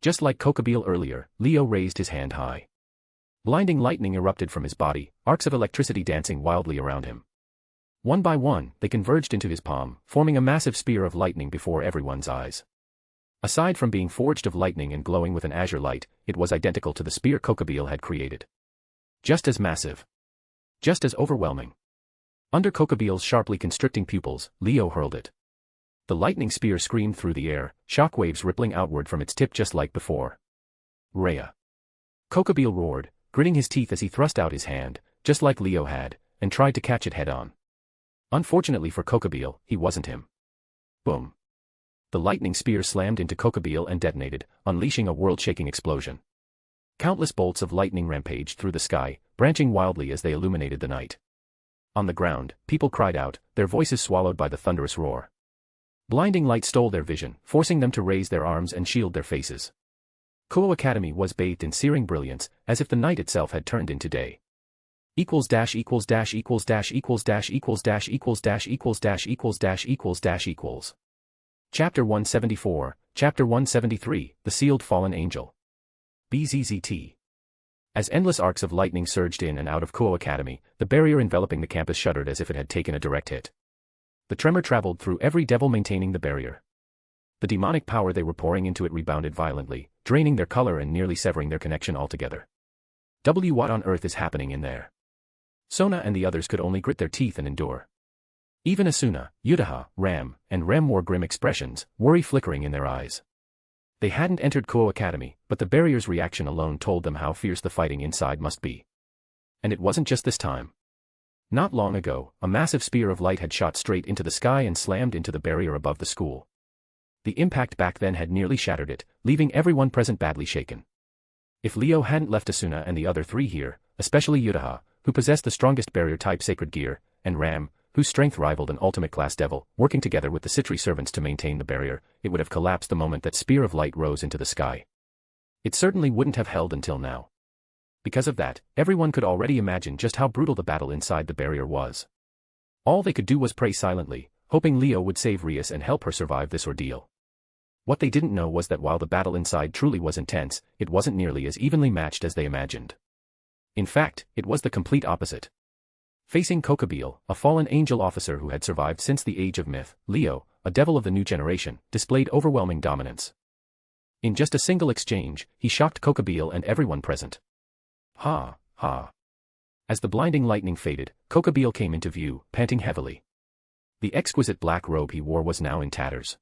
Just like Kokabiel earlier, Leo raised his hand high. Blinding lightning erupted from his body, arcs of electricity dancing wildly around him. One by one, they converged into his palm, forming a massive spear of lightning before everyone's eyes. Aside from being forged of lightning and glowing with an azure light, it was identical to the spear Kokabiel had created. Just as massive. Just as overwhelming. Under Kokabiel's sharply constricting pupils, Leo hurled it. The lightning spear screamed through the air, shock waves rippling outward from its tip just like before. Rhea. Kokabiel roared, gritting his teeth as he thrust out his hand, just like Leo had, and tried to catch it head-on. Unfortunately for Kokabiel, he wasn't him. Boom. The lightning spear slammed into Kokabiel and detonated, unleashing a world-shaking explosion. Countless bolts of lightning rampaged through the sky, branching wildly as they illuminated the night. On the ground, people cried out, their voices swallowed by the thunderous roar. Blinding light stole their vision, forcing them to raise their arms and shield their faces. Kuo Academy was bathed in searing brilliance, as if the night itself had turned into day. Equals dash equals dash equals dash equals dash equals dash equals dash equals dash equals dash equals dash equals. Chapter 174, Chapter 173, The Sealed Fallen Angel. BZZT. As endless arcs of lightning surged in and out of Kuo Academy, the barrier enveloping the campus shuddered as if it had taken a direct hit. The tremor traveled through every devil maintaining the barrier. The demonic power they were pouring into it rebounded violently, draining their color and nearly severing their connection altogether. What on earth is happening in there? Sona and the others could only grit their teeth and endure. Even Asuna, Yutaha, Ram, and Rem wore grim expressions, worry flickering in their eyes. They hadn't entered Kuo Academy, but the barrier's reaction alone told them how fierce the fighting inside must be. And it wasn't just this time. Not long ago, a massive spear of light had shot straight into the sky and slammed into the barrier above the school. The impact back then had nearly shattered it, leaving everyone present badly shaken. If Leo hadn't left Asuna and the other three here, especially Yutaha, who possessed the strongest barrier-type sacred gear, and Ram, whose strength rivaled an ultimate-class devil, working together with the Citri servants to maintain the barrier, it would have collapsed the moment that spear of light rose into the sky. It certainly wouldn't have held until now. Because of that, everyone could already imagine just how brutal the battle inside the barrier was. All they could do was pray silently, hoping Leo would save Rias and help her survive this ordeal. What they didn't know was that while the battle inside truly was intense, it wasn't nearly as evenly matched as they imagined. In fact, it was the complete opposite. Facing Kokabeel, a fallen angel officer who had survived since the Age of Myth, Leo, a devil of the new generation, displayed overwhelming dominance. In just a single exchange, he shocked Kokabeel and everyone present. Ha, ha. As the blinding lightning faded, Kokabeel came into view, panting heavily. The exquisite black robe he wore was now in tatters.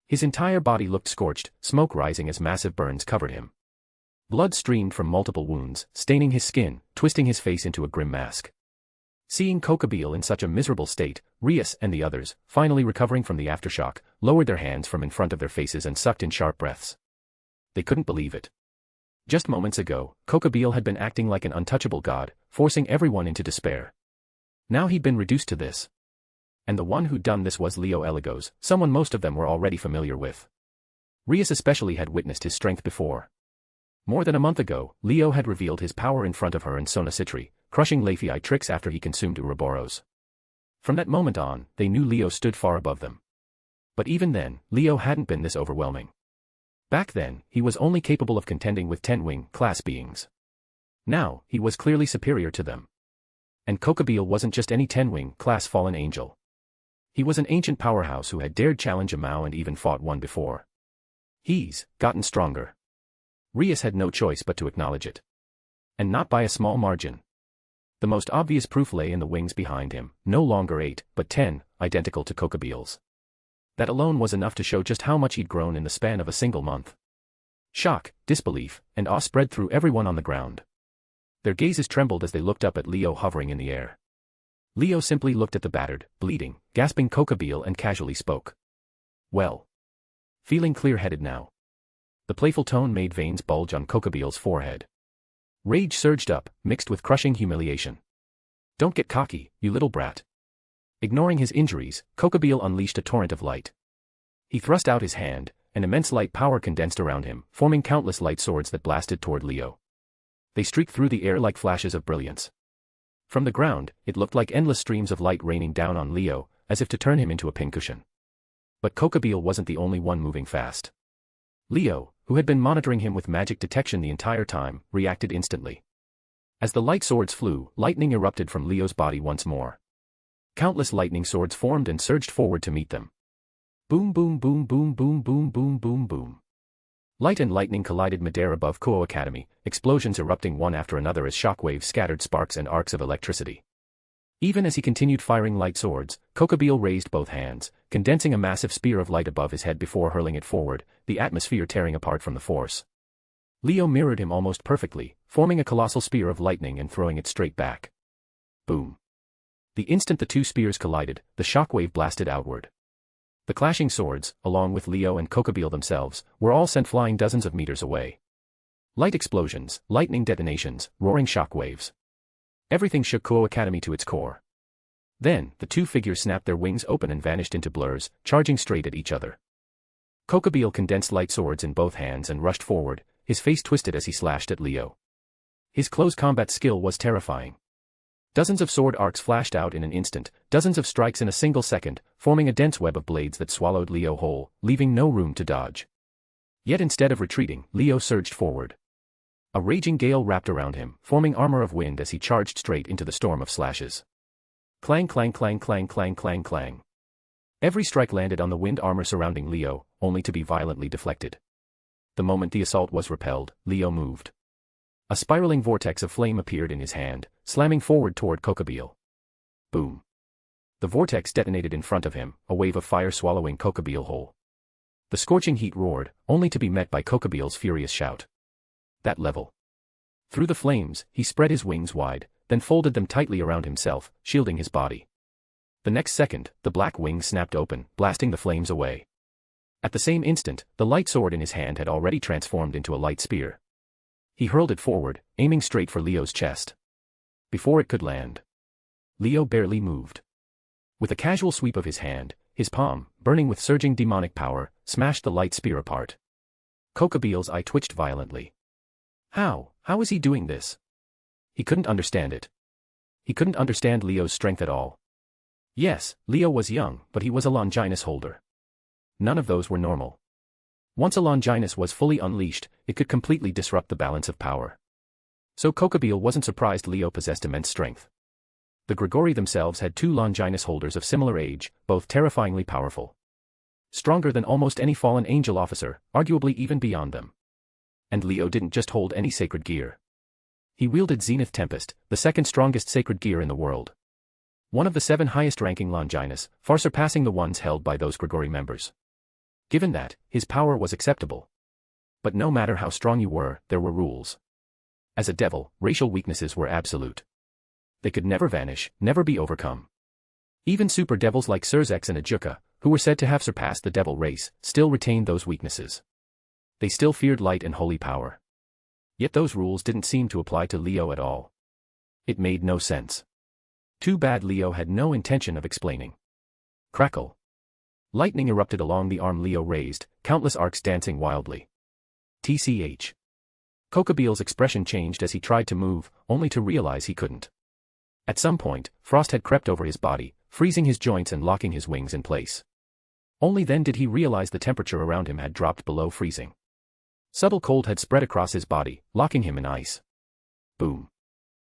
His entire body looked scorched, smoke rising as massive burns covered him. Blood streamed from multiple wounds, staining his skin, twisting his face into a grim mask. Seeing Kokabeel in such a miserable state, Rias and the others, finally recovering from the aftershock, lowered their hands from in front of their faces and sucked in sharp breaths. They couldn't believe it. Just moments ago, Kokabeel had been acting like an untouchable god, forcing everyone into despair. Now he'd been reduced to this. And the one who'd done this was Leo Eligos, someone most of them were already familiar with. Rias especially had witnessed his strength before. More than a month ago, Leo had revealed his power in front of her and Sona Citri, crushing Leafii tricks after he consumed Ouroboros. From that moment on, they knew Leo stood far above them. But even then, Leo hadn't been this overwhelming. Back then, he was only capable of contending with 10-wing class beings. Now, he was clearly superior to them. And Kokabeel wasn't just any 10-wing class fallen angel. He was an ancient powerhouse who had dared challenge a Mao and even fought one before. He's gotten stronger. Rias had no choice but to acknowledge it. And not by a small margin. The most obvious proof lay in the wings behind him, no longer 8, but 10, identical to Kokabeel's. That alone was enough to show just how much he'd grown in the span of a single month. Shock, disbelief, and awe spread through everyone on the ground. Their gazes trembled as they looked up at Leo hovering in the air. Leo simply looked at the battered, bleeding, gasping Kokabeel and casually spoke. Well. Feeling clear-headed now. The playful tone made veins bulge on Kokabeel's forehead. Rage surged up, mixed with crushing humiliation. Don't get cocky, you little brat. Ignoring his injuries, Kokabeel unleashed a torrent of light. He thrust out his hand, and immense light power condensed around him, forming countless light swords that blasted toward Leo. They streaked through the air like flashes of brilliance. From the ground, it looked like endless streams of light raining down on Leo, as if to turn him into a pincushion. But Kokabeel wasn't the only one moving fast. Leo, who had been monitoring him with magic detection the entire time, reacted instantly. As the light swords flew, lightning erupted from Leo's body once more. Countless lightning swords formed and surged forward to meet them. Boom boom boom boom boom boom boom boom boom. Light and lightning collided midair above Kuo Academy, explosions erupting one after another as shockwaves scattered sparks and arcs of electricity. Even as he continued firing light swords, Kokabeel raised both hands, condensing a massive spear of light above his head before hurling it forward, the atmosphere tearing apart from the force. Leo mirrored him almost perfectly, forming a colossal spear of lightning and throwing it straight back. Boom. The instant the two spears collided, the shockwave blasted outward. The clashing swords, along with Leo and Kokabeel themselves, were all sent flying dozens of meters away. Light explosions, lightning detonations, roaring shockwaves. Everything shook Kuo Academy to its core. Then, the two figures snapped their wings open and vanished into blurs, charging straight at each other. Kokabeel condensed light swords in both hands and rushed forward, his face twisted as he slashed at Leo. His close combat skill was terrifying. Dozens of sword arcs flashed out in an instant, dozens of strikes in a single second, forming a dense web of blades that swallowed Leo whole, leaving no room to dodge. Yet instead of retreating, Leo surged forward. A raging gale wrapped around him, forming armor of wind as he charged straight into the storm of slashes. Clang clang clang clang clang clang clang. Every strike landed on the wind armor surrounding Leo, only to be violently deflected. The moment the assault was repelled, Leo moved. A spiraling vortex of flame appeared in his hand, slamming forward toward Kokabeel. Boom. The vortex detonated in front of him, a wave of fire swallowing Kokabeel whole. The scorching heat roared, only to be met by Kokabeel's furious shout. That level. Through the flames, he spread his wings wide, then folded them tightly around himself, shielding his body. The next second, the black wings snapped open, blasting the flames away. At the same instant, the light sword in his hand had already transformed into a light spear. He hurled it forward, aiming straight for Leo's chest. Before it could land, Leo barely moved. With a casual sweep of his hand, his palm, burning with surging demonic power, smashed the light spear apart. Coquebil's eye twitched violently. How is he doing this? He couldn't understand it. He couldn't understand Leo's strength at all. Yes, Leo was young, but he was a Longinus holder. None of those were normal. Once a Longinus was fully unleashed, it could completely disrupt the balance of power. So Coquebil wasn't surprised Leo possessed immense strength. The Grigori themselves had 2 Longinus holders of similar age, both terrifyingly powerful. Stronger than almost any fallen angel officer, arguably even beyond them. And Leo didn't just hold any sacred gear. He wielded Zenith Tempest, the second strongest sacred gear in the world. One of the 7 highest-ranking Longinus, far surpassing the ones held by those Grigori members. Given that, his power was acceptable. But no matter how strong you were, there were rules. As a devil, racial weaknesses were absolute. They could never vanish, never be overcome. Even super devils like Surzex and Ajuka, who were said to have surpassed the devil race, still retained those weaknesses. They still feared light and holy power. Yet those rules didn't seem to apply to Leo at all. It made no sense. Too bad Leo had no intention of explaining. Crackle. Lightning erupted along the arm Leo raised, countless arcs dancing wildly. TCH. Coquebil's expression changed as he tried to move, only to realize he couldn't. At some point, frost had crept over his body, freezing his joints and locking his wings in place. Only then did he realize the temperature around him had dropped below freezing. Subtle cold had spread across his body, locking him in ice. Boom.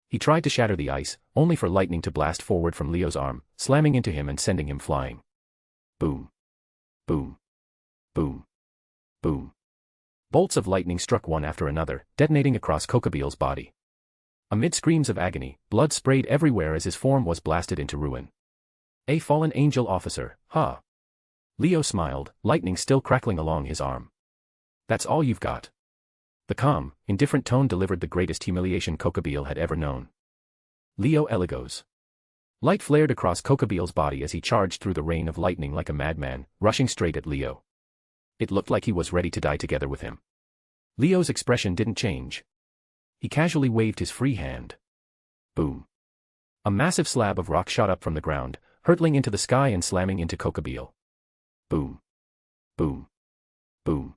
He tried to shatter the ice, only for lightning to blast forward from Leo's arm, slamming into him and sending him flying. Boom. Boom. Boom. Boom. Bolts of lightning struck one after another, detonating across Coquebil's body. Amid screams of agony, blood sprayed everywhere as his form was blasted into ruin. A fallen angel officer, huh? Leo smiled, lightning still crackling along his arm. That's all you've got? The calm, indifferent tone delivered the greatest humiliation Coquebil had ever known. Leo Eligos. Light flared across Coquebil's body as he charged through the rain of lightning like a madman, rushing straight at Leo. It looked like he was ready to die together with him. Leo's expression didn't change. He casually waved his free hand. Boom. A massive slab of rock shot up from the ground, hurtling into the sky and slamming into Coquebil. Boom. Boom. Boom.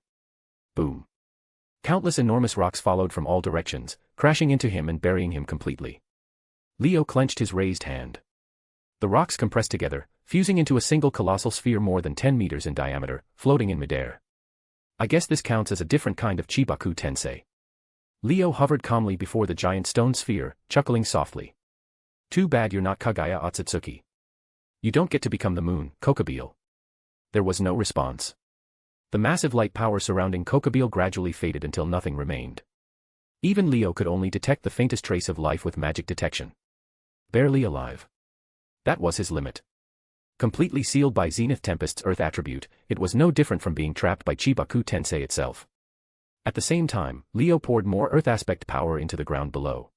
Boom. Countless enormous rocks followed from all directions, crashing into him and burying him completely. Leo clenched his raised hand. The rocks compressed together, fusing into a single colossal sphere more than 10 meters in diameter, floating in midair. I guess this counts as a different kind of Chibaku Tensei. Leo hovered calmly before the giant stone sphere, chuckling softly. Too bad you're not Kagaya Otsutsuki. You don't get to become the moon, Coquebil. There was no response. The massive light power surrounding Coquebil gradually faded until nothing remained. Even Leo could only detect the faintest trace of life with magic detection. Barely alive. That was his limit. Completely sealed by Zenith Tempest's Earth attribute, it was no different from being trapped by Chibaku Tensei itself. At the same time, Leo poured more Earth aspect power into the ground below.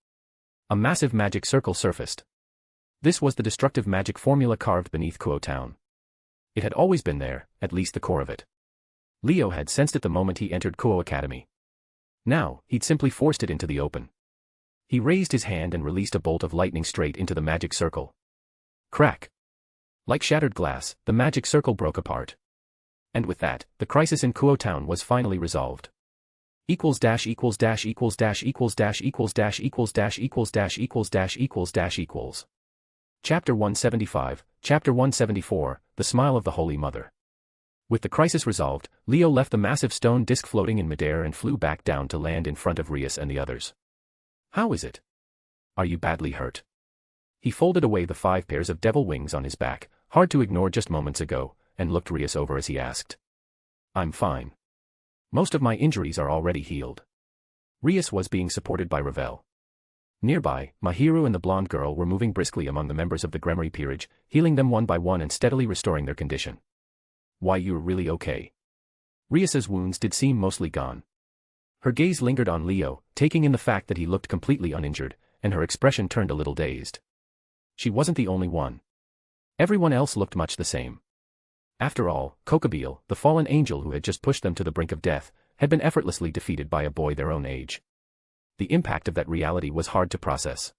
A massive magic circle surfaced. This was the destructive magic formula carved beneath Kuo Town. It had always been there, at least the core of it. Leo had sensed it the moment he entered Kuo Academy. Now, he'd simply forced it into the open. He raised his hand and released a bolt of lightning straight into the magic circle. Crack! Like shattered glass, the magic circle broke apart. And with that, the crisis in Kuo Town was finally resolved. Equals dash equals dash equals dash equals dash equals dash equals dash equals dash equals dash equals dash equals. Chapter 175, Chapter 174, The Smile of the Holy Mother. With the crisis resolved, Leo left the massive stone disc floating in midair and flew back down to land in front of Rias and the others. How is it? Are you badly hurt? He folded away the 5 pairs of devil wings on his back, hard to ignore just moments ago, and looked Rias over as he asked. I'm fine. Most of my injuries are already healed. Rias was being supported by Ravel. Nearby, Mahiru and the blonde girl were moving briskly among the members of the Gremmery peerage, healing them one by one and steadily restoring their condition. Why, you're really okay. Rias's wounds did seem mostly gone. Her gaze lingered on Leo, taking in the fact that he looked completely uninjured, and her expression turned a little dazed. She wasn't the only one. Everyone else looked much the same. After all, Kokobeel, the fallen angel who had just pushed them to the brink of death, had been effortlessly defeated by a boy their own age. The impact of that reality was hard to process.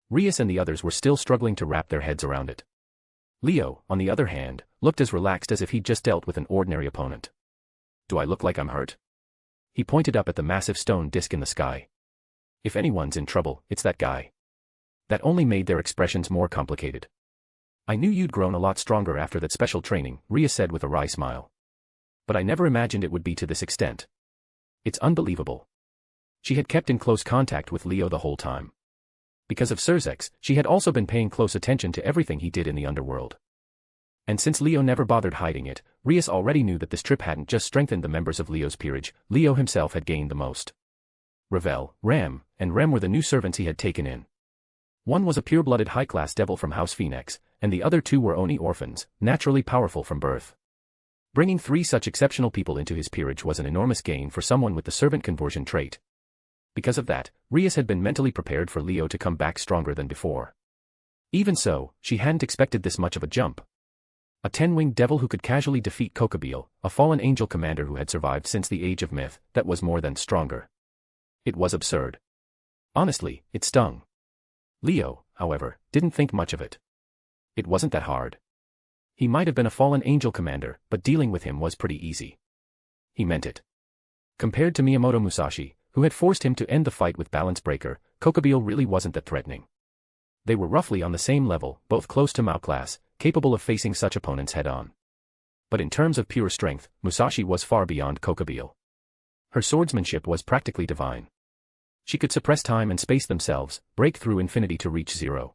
Rias and the others were still struggling to wrap their heads around it. Leo, on the other hand, looked as relaxed as if he'd just dealt with an ordinary opponent. Do I look like I'm hurt? He pointed up at the massive stone disk in the sky. If anyone's in trouble, it's that guy. That only made their expressions more complicated. I knew you'd grown a lot stronger after that special training, Rias said with a wry smile. But I never imagined it would be to this extent. It's unbelievable. She had kept in close contact with Leo the whole time. Because of Surzex, she had also been paying close attention to everything he did in the underworld. And since Leo never bothered hiding it, Rias already knew that this trip hadn't just strengthened the members of Leo's peerage, Leo himself had gained the most. Ravel, Ram, and Rem were the new servants he had taken in. One was a pure-blooded high-class devil from House Phoenix, and the other two were Oni orphans, naturally powerful from birth. Bringing 3 such exceptional people into his peerage was an enormous gain for someone with the servant conversion trait. Because of that, Rias had been mentally prepared for Leo to come back stronger than before. Even so, she hadn't expected this much of a jump. A 10-winged devil who could casually defeat Kokobeel, a fallen angel commander who had survived since the age of myth, that was more than stronger. It was absurd. Honestly, it stung. Leo, however, didn't think much of it. It wasn't that hard. He might have been a fallen angel commander, but dealing with him was pretty easy. He meant it. Compared to Miyamoto Musashi, who had forced him to end the fight with Balance Breaker, Kokobeel really wasn't that threatening. They were roughly on the same level, both close to Mao class, capable of facing such opponents head-on. But in terms of pure strength, Musashi was far beyond Kokobeel. Her swordsmanship was practically divine. She could suppress time and space themselves, break through infinity to reach 0.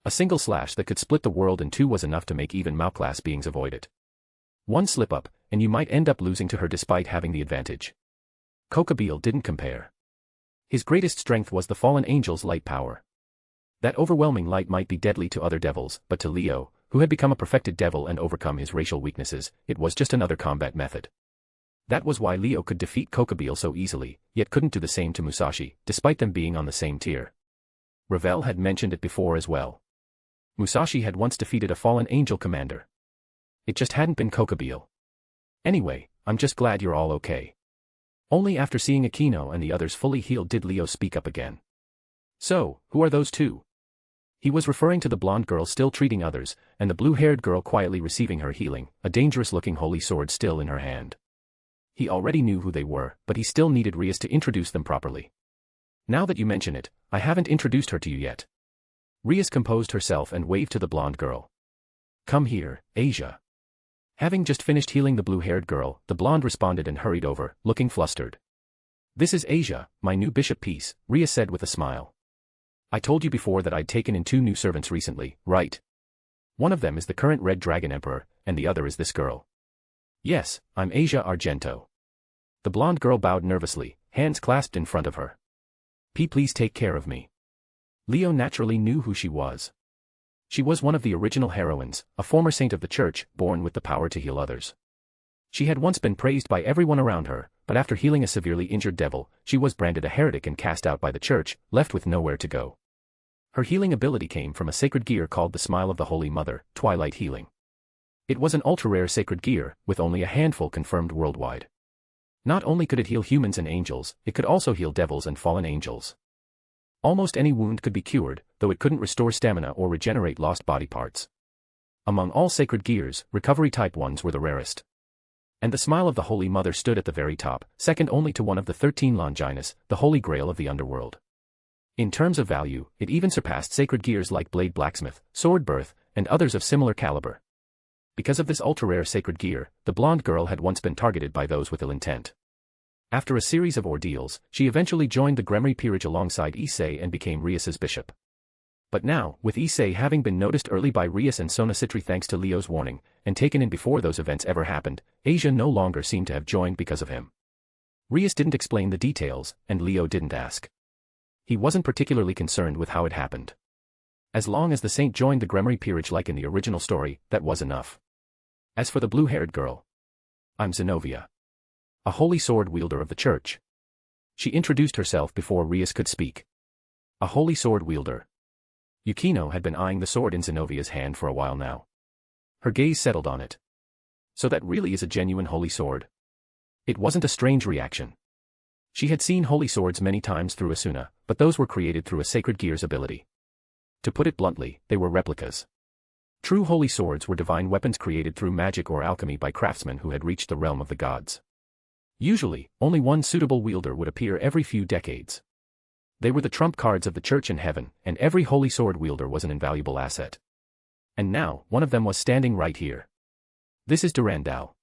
A single slash that could split the world in 2 was enough to make even Mao-class beings avoid it. One slip-up, and you might end up losing to her despite having the advantage. Kokobeel didn't compare. His greatest strength was the fallen angel's light power. That overwhelming light might be deadly to other devils, but to Leo, who had become a perfected devil and overcome his racial weaknesses, it was just another combat method. That was why Leo could defeat Kokobeel so easily, yet couldn't do the same to Musashi, despite them being on the same tier. Ravel had mentioned it before as well. Musashi had once defeated a fallen angel commander. It just hadn't been Kokobeel. Anyway, I'm just glad you're all okay. Only after seeing Aquino and the others fully healed did Leo speak up again. So, who are those two? He was referring to the blonde girl still treating others, and the blue-haired girl quietly receiving her healing, a dangerous-looking holy sword still in her hand. He already knew who they were, but he still needed Rias to introduce them properly. Now that you mention it, I haven't introduced her to you yet. Rias composed herself and waved to the blonde girl. Come here, Asia. Having just finished healing the blue-haired girl, the blonde responded and hurried over, looking flustered. This is Asia, my new bishop piece, Rias said with a smile. I told you before that I'd taken in 2 new servants recently, right? One of them is the current Red Dragon Emperor, and the other is this girl. Yes, I'm Asia Argento. The blonde girl bowed nervously, hands clasped in front of her. Please take care of me. Leo naturally knew who she was. She was one of the original heroines, a former saint of the church, born with the power to heal others. She had once been praised by everyone around her, but after healing a severely injured devil, she was branded a heretic and cast out by the church, left with nowhere to go. Her healing ability came from a sacred gear called the Smile of the Holy Mother, Twilight Healing. It was an ultra-rare sacred gear, with only a handful confirmed worldwide. Not only could it heal humans and angels, it could also heal devils and fallen angels. Almost any wound could be cured, though it couldn't restore stamina or regenerate lost body parts. Among all sacred gears, recovery-type ones were the rarest. And the Smile of the Holy Mother stood at the very top, second only to one of the 13 Longinus, the Holy Grail of the underworld. In terms of value, it even surpassed sacred gears like Blade Blacksmith, Sword Birth, and others of similar caliber. Because of this ultra-rare sacred gear, the blonde girl had once been targeted by those with ill intent. After a series of ordeals, she eventually joined the Gremry peerage alongside Issei and became Rias's bishop. But now, with Issei having been noticed early by Rias and Sona Citri thanks to Leo's warning, and taken in before those events ever happened, Asia no longer seemed to have joined because of him. Rias didn't explain the details, and Leo didn't ask. He wasn't particularly concerned with how it happened. As long as the saint joined the Gremry peerage like in the original story, that was enough. As for the blue-haired girl, I'm Zenobia, a holy sword wielder of the church. She introduced herself before Rias could speak. A holy sword wielder. Yukino had been eyeing the sword in Zenovia's hand for a while now. Her gaze settled on it. So that really is a genuine holy sword? It wasn't a strange reaction. She had seen holy swords many times through Asuna, but those were created through a sacred gear's ability. To put it bluntly, they were replicas. True holy swords were divine weapons created through magic or alchemy by craftsmen who had reached the realm of the gods. Usually, only one suitable wielder would appear every few decades. They were the trump cards of the church in heaven, and every holy sword wielder was an invaluable asset. And now, one of them was standing right here. This is Durandal.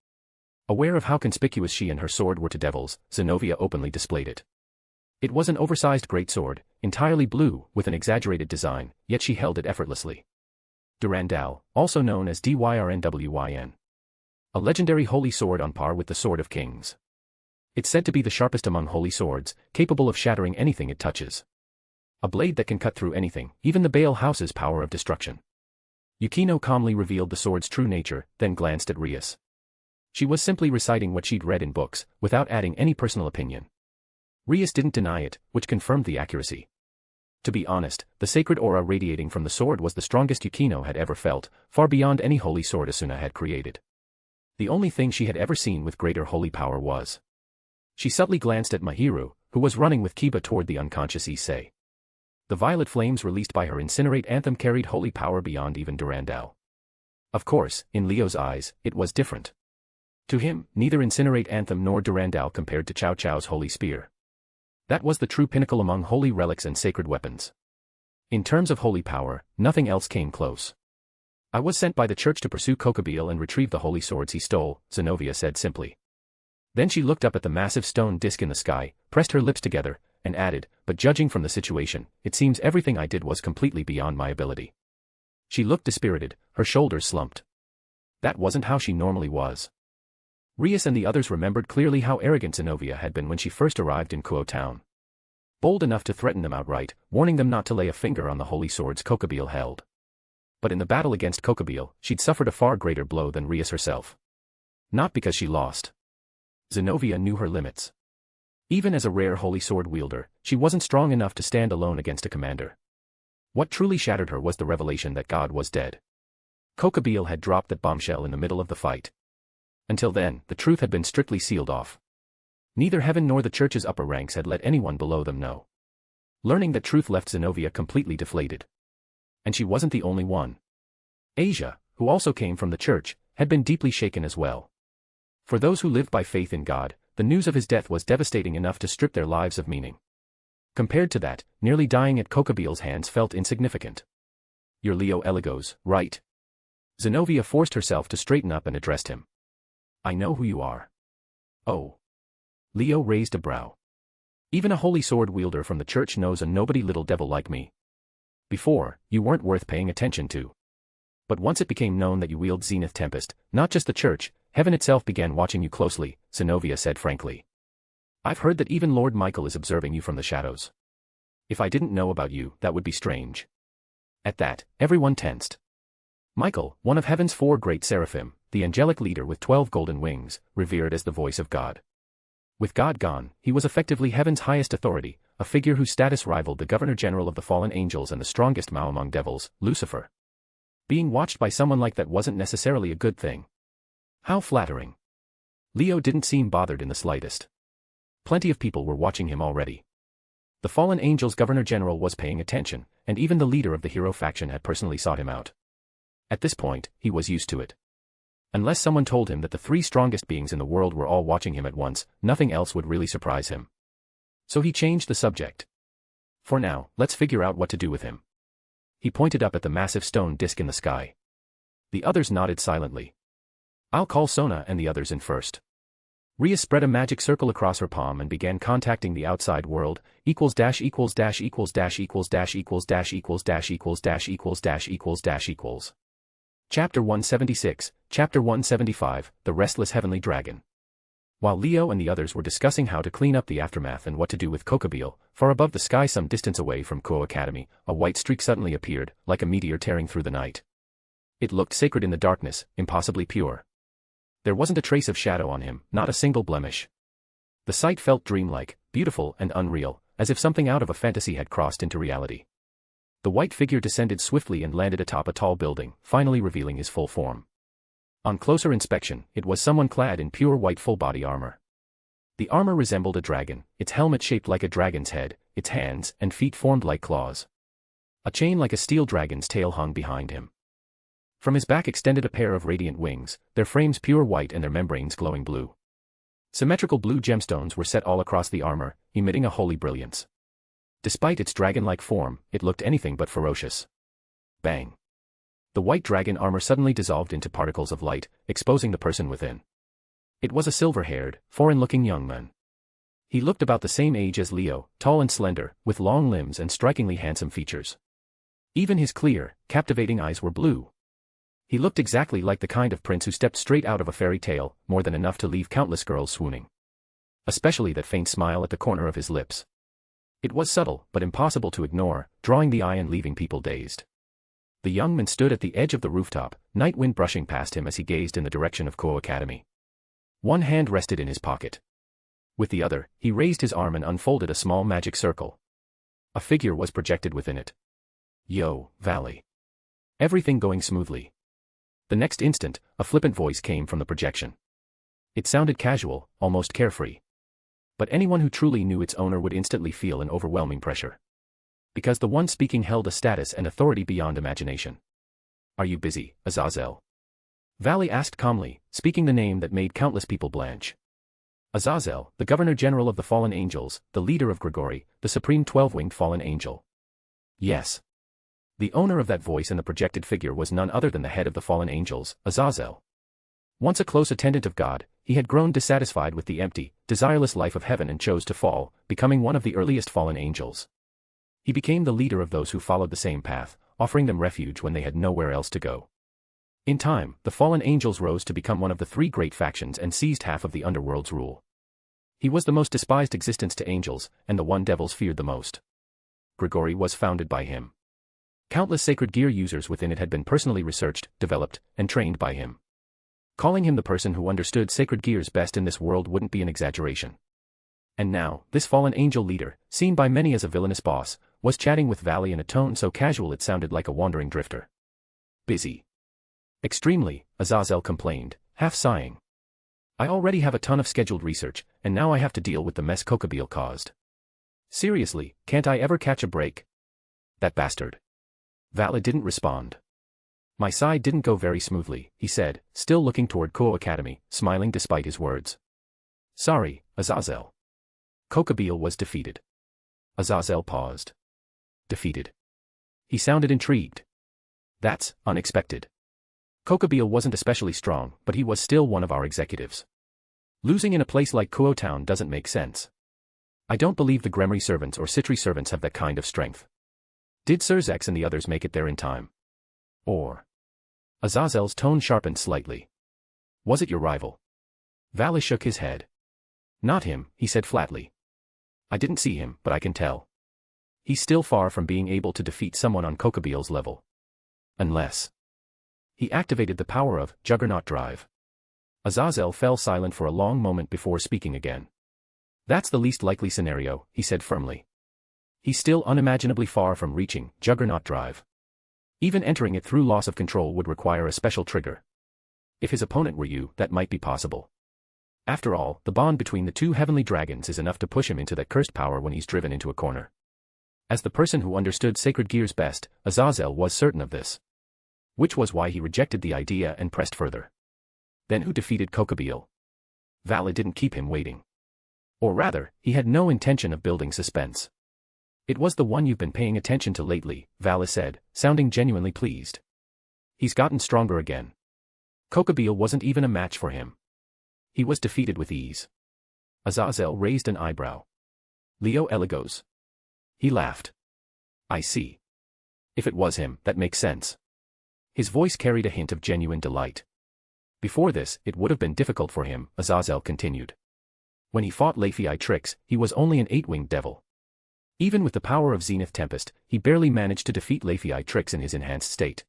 Aware of how conspicuous she and her sword were to devils, Zenovia openly displayed it. It was an oversized greatsword, entirely blue, with an exaggerated design, yet she held it effortlessly. Durandal, also known as Dyrnwyn. A legendary holy sword on par with the Sword of Kings. It's said to be the sharpest among holy swords, capable of shattering anything it touches. A blade that can cut through anything, even the Baal House's power of destruction. Yukino calmly revealed the sword's true nature, then glanced at Rias. She was simply reciting what she'd read in books, without adding any personal opinion. Rias didn't deny it, which confirmed the accuracy. To be honest, the sacred aura radiating from the sword was the strongest Yukino had ever felt, far beyond any holy sword Asuna had created. The only thing she had ever seen with greater holy power was. She subtly glanced at Mahiru, who was running with Kiba toward the unconscious Issei. The violet flames released by her incinerate anthem carried holy power beyond even Durandal. Of course, in Leo's eyes, it was different. To him, neither incinerate anthem nor Durandal compared to Cao Cao's holy spear. That was the true pinnacle among holy relics and sacred weapons. In terms of holy power, nothing else came close. I was sent by the church to pursue Kokabeel and retrieve the holy swords he stole, Zenovia said simply. Then she looked up at the massive stone disk in the sky, pressed her lips together, and added, but judging from the situation, it seems everything I did was completely beyond my ability. She looked dispirited, her shoulders slumped. That wasn't how she normally was. Rias and the others remembered clearly how arrogant Zenovia had been when she first arrived in Kuo town. Bold enough to threaten them outright, warning them not to lay a finger on the holy swords Kokabeel held. But in the battle against Kokabeel, she'd suffered a far greater blow than Rias herself. Not because she lost. Zenovia knew her limits. Even as a rare holy sword wielder, she wasn't strong enough to stand alone against a commander. What truly shattered her was the revelation that God was dead. Kokabeel had dropped that bombshell in the middle of the fight. Until then, the truth had been strictly sealed off. Neither heaven nor the church's upper ranks had let anyone below them know. Learning that truth left Zenovia completely deflated. And she wasn't the only one. Asia, who also came from the church, had been deeply shaken as well. For those who lived by faith in God, the news of his death was devastating enough to strip their lives of meaning. Compared to that, nearly dying at Kokabeel's hands felt insignificant. You're Leo Eligos, right? Zenovia forced herself to straighten up and addressed him. I know who you are. Oh. Leo raised a brow. Even a holy sword wielder from the church knows a nobody little devil like me. Before, you weren't worth paying attention to. But once it became known that you wield Zenith Tempest, not just the church, heaven itself began watching you closely, Zenovia said frankly. I've heard that even Lord Michael is observing you from the shadows. If I didn't know about you, that would be strange. At that, everyone tensed. Michael, one of heaven's 4 great seraphim, the angelic leader with 12 golden wings, revered as the voice of God. With God gone, he was effectively heaven's highest authority, a figure whose status rivaled the Governor-General of the fallen angels and the strongest Mao among devils, Lucifer. Being watched by someone like that wasn't necessarily a good thing. How flattering. Leo didn't seem bothered in the slightest. Plenty of people were watching him already. The fallen angel's Governor-General was paying attention, and even the leader of the hero faction had personally sought him out. At this point, he was used to it. Unless someone told him that the 3 strongest beings in the world were all watching him at once, nothing else would really surprise him. So he changed the subject. For now, let's figure out what to do with him. He pointed up at the massive stone disk in the sky. The others nodded silently. I'll call Sona and the others in first. Ria spread a magic circle across her palm and began contacting the outside world, equals dash equals dash equals dash equals dash equals dash equals dash equals dash equals dash equals dash equals. Chapter 176, Chapter 175, The Restless Heavenly Dragon. While Leo and the others were discussing how to clean up the aftermath and what to do with Kokabeel, far above the sky some distance away from Kuo Academy, a white streak suddenly appeared, like a meteor tearing through the night. It looked sacred in the darkness, impossibly pure. There wasn't a trace of shadow on him, not a single blemish. The sight felt dreamlike, beautiful and unreal, as if something out of a fantasy had crossed into reality. The white figure descended swiftly and landed atop a tall building, finally revealing his full form. On closer inspection, it was someone clad in pure white full-body armor. The armor resembled a dragon, its helmet shaped like a dragon's head, its hands and feet formed like claws. A chain like a steel dragon's tail hung behind him. From his back extended a pair of radiant wings, their frames pure white and their membranes glowing blue. Symmetrical blue gemstones were set all across the armor, emitting a holy brilliance. Despite its dragon-like form, it looked anything but ferocious. Bang! The white dragon armor suddenly dissolved into particles of light, exposing the person within. It was a silver-haired, foreign-looking young man. He looked about the same age as Leo, tall and slender, with long limbs and strikingly handsome features. Even his clear, captivating eyes were blue. He looked exactly like the kind of prince who stepped straight out of a fairy tale, more than enough to leave countless girls swooning. Especially that faint smile at the corner of his lips. It was subtle, but impossible to ignore, drawing the eye and leaving people dazed. The young man stood at the edge of the rooftop, night wind brushing past him as he gazed in the direction of Ko Academy. One hand rested in his pocket. With the other, he raised his arm and unfolded a small magic circle. A figure was projected within it. "Yo, Valley. Everything going smoothly?" The next instant, a flippant voice came from the projection. It sounded casual, almost carefree. But anyone who truly knew its owner would instantly feel an overwhelming pressure. Because the one speaking held a status and authority beyond imagination. "Are you busy, Azazel?" Valley asked calmly, speaking the name that made countless people blanch. Azazel, the Governor-General of the Fallen Angels, the leader of Grigori, the supreme 12-winged fallen angel. Yes. The owner of that voice and the projected figure was none other than the head of the fallen angels, Azazel. Once a close attendant of God, he had grown dissatisfied with the empty, desireless life of heaven and chose to fall, becoming one of the earliest fallen angels. He became the leader of those who followed the same path, offering them refuge when they had nowhere else to go. In time, the fallen angels rose to become one of the three great factions and seized half of the underworld's rule. He was the most despised existence to angels, and the one devils feared the most. Grigori was founded by him. Countless sacred gear users within it had been personally researched, developed, and trained by him. Calling him the person who understood sacred gears best in this world wouldn't be an exaggeration. And now, this fallen angel leader, seen by many as a villainous boss, was chatting with Valley in a tone so casual it sounded like a wandering drifter. "Busy." "Extremely," Azazel complained, half sighing. "I already have a ton of scheduled research, and now I have to deal with the mess Kokabeel caused. Seriously, can't I ever catch a break?" "That bastard." Valley didn't respond. "My side didn't go very smoothly," he said, still looking toward Ko Academy, smiling despite his words. "Sorry, Azazel." Kokabeel was defeated. Azazel paused. Defeated. He sounded intrigued. "That's unexpected. Kokabeel wasn't especially strong, but he was still one of our executives. Losing in a place like Kuo Town doesn't make sense. I don't believe the Gremry servants or Citri servants have that kind of strength. Did Sir Zex and the others make it there in time? Or?" Azazel's tone sharpened slightly. "Was it your rival?" Valley shook his head. "Not him," he said flatly. "I didn't see him, but I can tell. He's still far from being able to defeat someone on Kokabeel's level. Unless he activated the power of Juggernaut Drive." Azazel fell silent for a long moment before speaking again. "That's the least likely scenario," he said firmly. "He's still unimaginably far from reaching Juggernaut Drive. Even entering it through loss of control would require a special trigger. If his opponent were you, that might be possible. After all, the bond between the two heavenly dragons is enough to push him into that cursed power when he's driven into a corner." As the person who understood sacred gears best, Azazel was certain of this. Which was why he rejected the idea and pressed further. "Then who defeated Kokabeel?" Valley didn't keep him waiting. Or rather, he had no intention of building suspense. "It was the one you've been paying attention to lately," Valley said, sounding genuinely pleased. "He's gotten stronger again. Kokabeel wasn't even a match for him. He was defeated with ease." Azazel raised an eyebrow. "Leo Eligos." He laughed. "I see. If it was him, that makes sense." His voice carried a hint of genuine delight. "Before this, it would have been difficult for him," Azazel continued. "When he fought Leafii Trix, he was only an 8-winged devil. Even with the power of Zenith Tempest, he barely managed to defeat Leafii Trix in his enhanced state.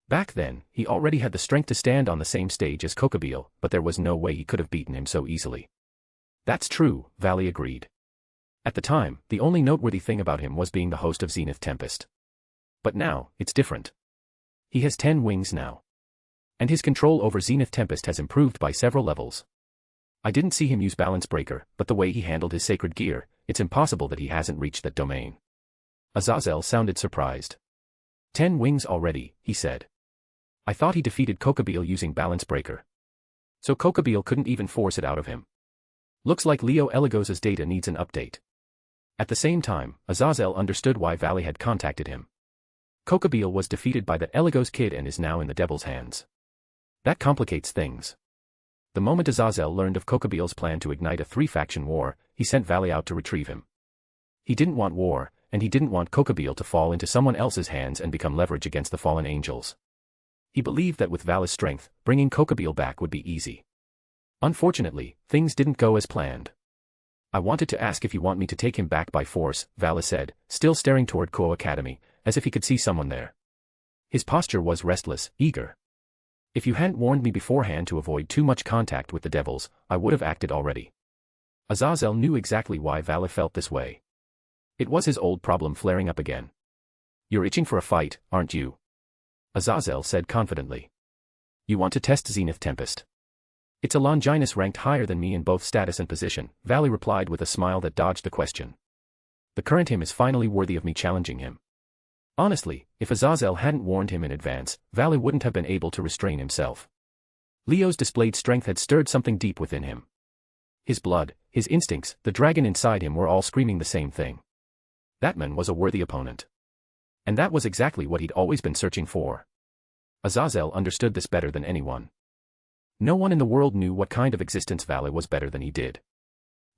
Back then, he already had the strength to stand on the same stage as Kokabeel, but there was no way he could have beaten him so easily." "That's true," Valley agreed. At the time, the only noteworthy thing about him was being the host of Zenith Tempest. But now, it's different. He has 10 wings now. And his control over Zenith Tempest has improved by several levels. I didn't see him use Balance Breaker, but the way he handled his sacred gear, it's impossible that he hasn't reached that domain. Azazel sounded surprised. 10 wings already, he said. I thought he defeated Coquebille using Balance Breaker. So Coquebille couldn't even force it out of him. Looks like Leo Eligos' data needs an update. At the same time, Azazel understood why Valley had contacted him. Coquebille was defeated by the Eligos kid and is now in the devil's hands. That complicates things. The moment Azazel learned of Coquebille's plan to ignite a 3-faction war, he sent Valley out to retrieve him. He didn't want war, and he didn't want Coquebille to fall into someone else's hands and become leverage against the fallen angels. He believed that with Valley's strength, bringing Coquebille back would be easy. Unfortunately, things didn't go as planned. I wanted to ask if you want me to take him back by force, Valley said, still staring toward Ko Academy, as if he could see someone there. His posture was restless, eager. If you hadn't warned me beforehand to avoid too much contact with the devils, I would have acted already. Azazel knew exactly why Valley felt this way. It was his old problem flaring up again. You're itching for a fight, aren't you? Azazel said confidently. You want to test Zenith Tempest? It's a Longinus ranked higher than me in both status and position, Valley replied with a smile that dodged the question. The current him is finally worthy of me challenging him. Honestly, if Azazel hadn't warned him in advance, Valley wouldn't have been able to restrain himself. Leo's displayed strength had stirred something deep within him. His blood, his instincts, the dragon inside him were all screaming the same thing. That man was a worthy opponent. And that was exactly what he'd always been searching for. Azazel understood this better than anyone. No one in the world knew what kind of existence Valley was better than he did.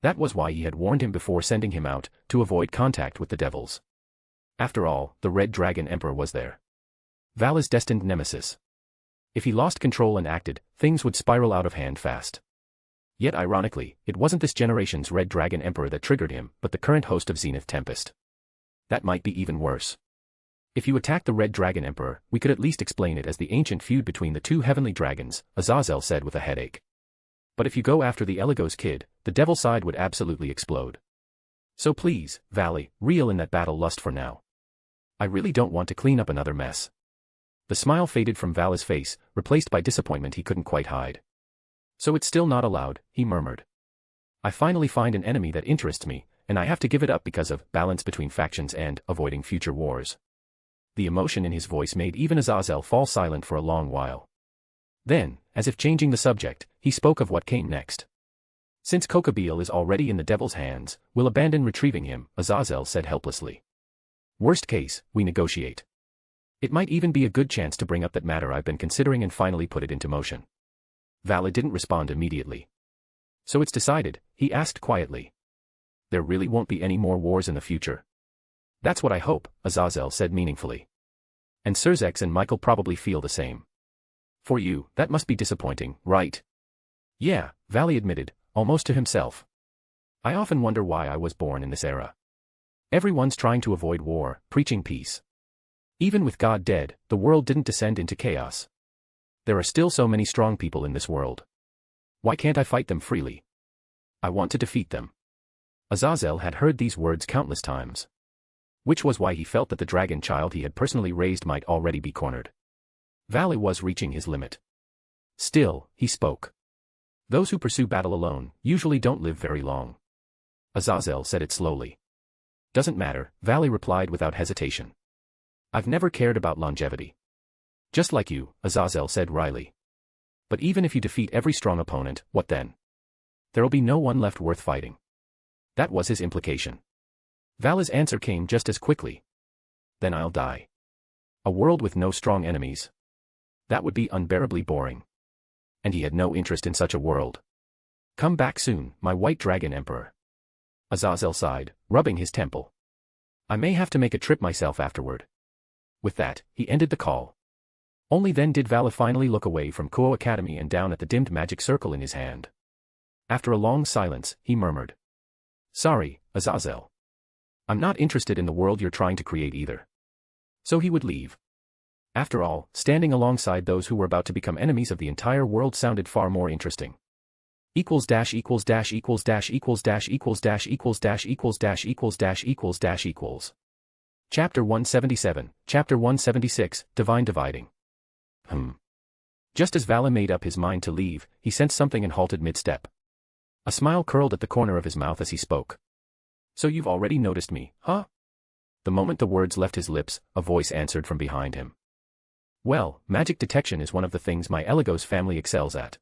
That was why he had warned him before sending him out, to avoid contact with the devils. After all, the Red Dragon Emperor was there. Valley's destined nemesis. If he lost control and acted, things would spiral out of hand fast. Yet ironically, it wasn't this generation's Red Dragon Emperor that triggered him, but the current host of Zenith Tempest. That might be even worse. If you attack the Red Dragon Emperor, we could at least explain it as the ancient feud between the two heavenly dragons, Azazel said with a headache. But if you go after the Eligos kid, the devil side would absolutely explode. So please, Valley, reel in that battle lust for now. I really don't want to clean up another mess. The smile faded from Valley's face, replaced by disappointment he couldn't quite hide. So it's still not allowed, he murmured. I finally find an enemy that interests me, and I have to give it up because of balance between factions and avoiding future wars. The emotion in his voice made even Azazel fall silent for a long while. Then, as if changing the subject, he spoke of what came next. Since Coquebille is already in the devil's hands, we'll abandon retrieving him, Azazel said helplessly. Worst case, we negotiate. It might even be a good chance to bring up that matter I've been considering and finally put it into motion. Valley didn't respond immediately. So it's decided, he asked quietly. There really won't be any more wars in the future. That's what I hope, Azazel said meaningfully. And Sirzex and Michael probably feel the same. For you, that must be disappointing, right? Yeah, Valley admitted, almost to himself. I often wonder why I was born in this era. Everyone's trying to avoid war, preaching peace. Even with God dead, the world didn't descend into chaos. There are still so many strong people in this world. Why can't I fight them freely? I want to defeat them. Azazel had heard these words countless times. Which was why he felt that the dragon child he had personally raised might already be cornered. Valley was reaching his limit. Still, he spoke. Those who pursue battle alone usually don't live very long. Azazel said it slowly. Doesn't matter, Valley replied without hesitation. I've never cared about longevity. Just like you, Azazel said wryly. But even if you defeat every strong opponent, what then? There'll be no one left worth fighting. That was his implication. Valley's answer came just as quickly. Then I'll die. A world with no strong enemies. That would be unbearably boring. And he had no interest in such a world. Come back soon, my white dragon emperor. Azazel sighed, rubbing his temple. I may have to make a trip myself afterward. With that, he ended the call. Only then did Valley finally look away from Ko Academy and down at the dimmed magic circle in his hand. After a long silence, he murmured. Sorry, Azazel. I'm not interested in the world you're trying to create either. So he would leave. After all, standing alongside those who were about to become enemies of the entire world sounded far more interesting. equals dash equals dash equals dash equals dash equals dash equals dash equals dash equals dash equals dash equals. Chapter 177, Chapter 176, Divine Dividing. Just as Vala made up his mind to leave, he sensed something and halted mid-step. A smile curled at the corner of his mouth as he spoke. So you've already noticed me, huh? The moment the words left his lips, a voice answered from behind him. Well, magic detection is one of the things my Eligos family excels at.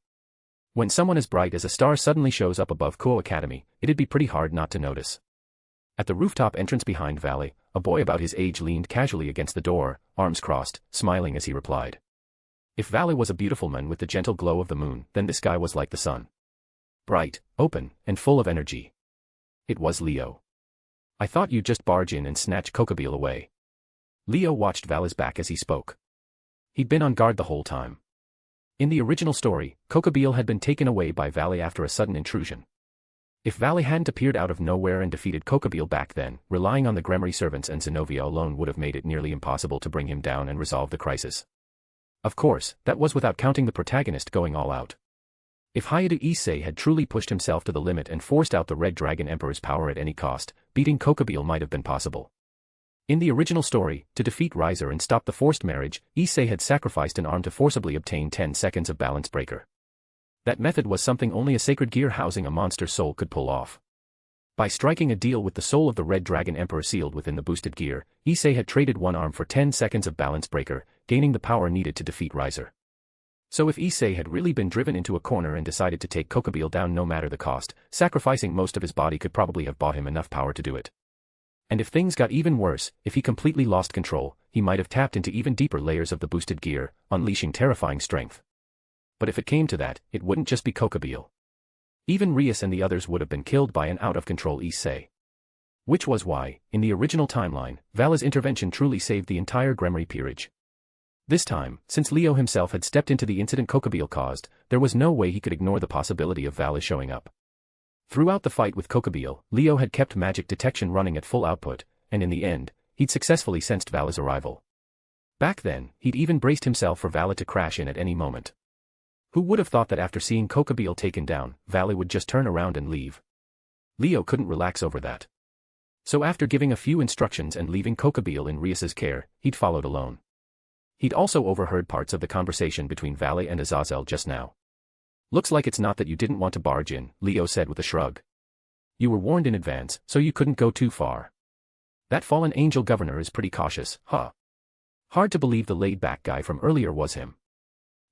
When someone as bright as a star suddenly shows up above Kuo Academy, it'd be pretty hard not to notice. At the rooftop entrance behind Valley, a boy about his age leaned casually against the door, arms crossed, smiling as he replied. If Valley was a beautiful man with the gentle glow of the moon, then this guy was like the sun. Bright, open, and full of energy. It was Leo. I thought you'd just barge in and snatch Kokobile away. Leo watched Valley's back as he spoke. He'd been on guard the whole time. In the original story, Kokobile had been taken away by Valley after a sudden intrusion. If Valley hadn't appeared out of nowhere and defeated Kokobile back then, relying on the Gremory servants and Zenobia alone would have made it nearly impossible to bring him down and resolve the crisis. Of course, that was without counting the protagonist going all out. If Hayate Issei had truly pushed himself to the limit and forced out the Red Dragon Emperor's power at any cost, beating Kokobile might have been possible. In the original story, to defeat Riser and stop the forced marriage, Issei had sacrificed an arm to forcibly obtain 10 seconds of balance breaker. That method was something only a sacred gear housing a monster soul could pull off. By striking a deal with the soul of the Red Dragon Emperor sealed within the boosted gear, Issei had traded one arm for 10 seconds of balance breaker, gaining the power needed to defeat Riser. So if Issei had really been driven into a corner and decided to take Kokobile down no matter the cost, sacrificing most of his body could probably have bought him enough power to do it. And if things got even worse, if he completely lost control, he might have tapped into even deeper layers of the boosted gear, unleashing terrifying strength. But if it came to that, it wouldn't just be Kokobile. Even Rias and the others would have been killed by an out-of-control Issei. Which was why, in the original timeline, Vala's intervention truly saved the entire Gremory peerage. This time, since Leo himself had stepped into the incident Kokobile caused, there was no way he could ignore the possibility of Vala showing up. Throughout the fight with Kokobile, Leo had kept magic detection running at full output, and in the end, he'd successfully sensed Vala's arrival. Back then, he'd even braced himself for Vala to crash in at any moment. Who would have thought that after seeing Kokobile taken down, Vala would just turn around and leave? Leo couldn't relax over that. So after giving a few instructions and leaving Kokobile in Rias's care, he'd followed alone. He'd also overheard parts of the conversation between Vala and Azazel just now. Looks like it's not that you didn't want to barge in, Leo said with a shrug. You were warned in advance, so you couldn't go too far. That fallen angel governor is pretty cautious, huh? Hard to believe the laid-back guy from earlier was him.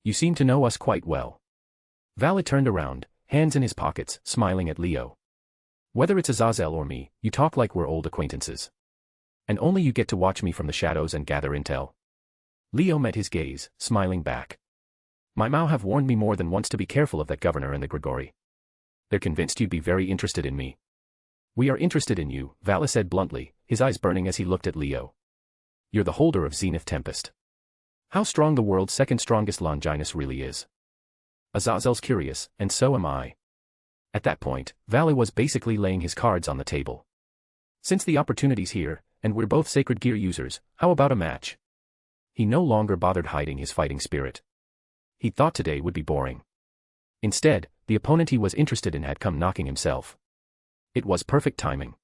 You seem to know us quite well. Vala turned around, hands in his pockets, smiling at Leo. Whether it's Azazel or me, you talk like we're old acquaintances. And only you get to watch me from the shadows and gather intel. Leo met his gaze, smiling back. My Mao have warned me more than once to be careful of that governor and the Gregory. They're convinced you'd be very interested in me. We are interested in you, Vala said bluntly, his eyes burning as he looked at Leo. You're the holder of Zenith Tempest. How strong the world's second strongest Longinus really is. Azazel's curious, and so am I. At that point, Vala was basically laying his cards on the table. Since the opportunity's here, and we're both sacred gear users, how about a match? He no longer bothered hiding his fighting spirit. He thought today would be boring. Instead, the opponent he was interested in had come knocking himself. It was perfect timing.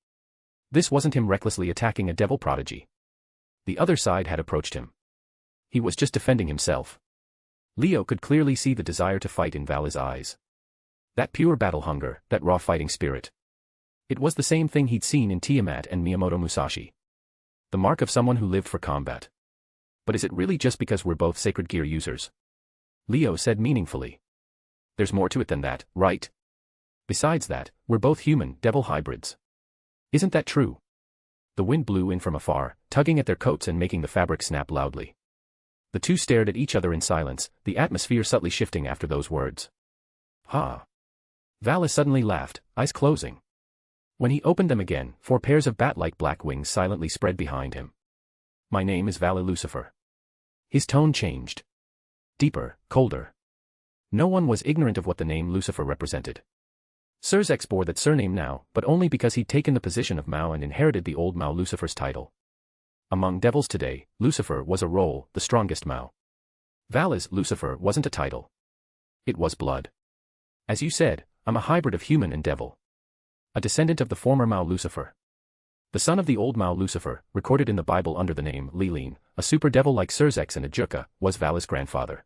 This wasn't him recklessly attacking a devil prodigy. The other side had approached him. He was just defending himself. Leo could clearly see the desire to fight in Vala's eyes. That pure battle hunger, that raw fighting spirit. It was the same thing he'd seen in Tiamat and Miyamoto Musashi. The mark of someone who lived for combat. But is it really just because we're both sacred gear users? Leo said meaningfully. There's more to it than that, right? Besides that, we're both human, devil hybrids. Isn't that true? The wind blew in from afar, tugging at their coats and making the fabric snap loudly. The two stared at each other in silence, the atmosphere subtly shifting after those words. Ha! Vala suddenly laughed, eyes closing. When he opened them again, 4 pairs of bat-like black wings silently spread behind him. My name is Vala Lucifer. His tone changed. Deeper, colder. No one was ignorant of what the name Lucifer represented. Surzex bore that surname now, but only because he'd taken the position of Mao and inherited the old Mao Lucifer's title. Among devils today, Lucifer was a role, the strongest Mao. Vala's Lucifer wasn't a title. It was blood. As you said, I'm a hybrid of human and devil. A descendant of the former Mao Lucifer. The son of the old Mao Lucifer, recorded in the Bible under the name Lilin, a super devil like Serzex and Ajuka, was Vali's grandfather.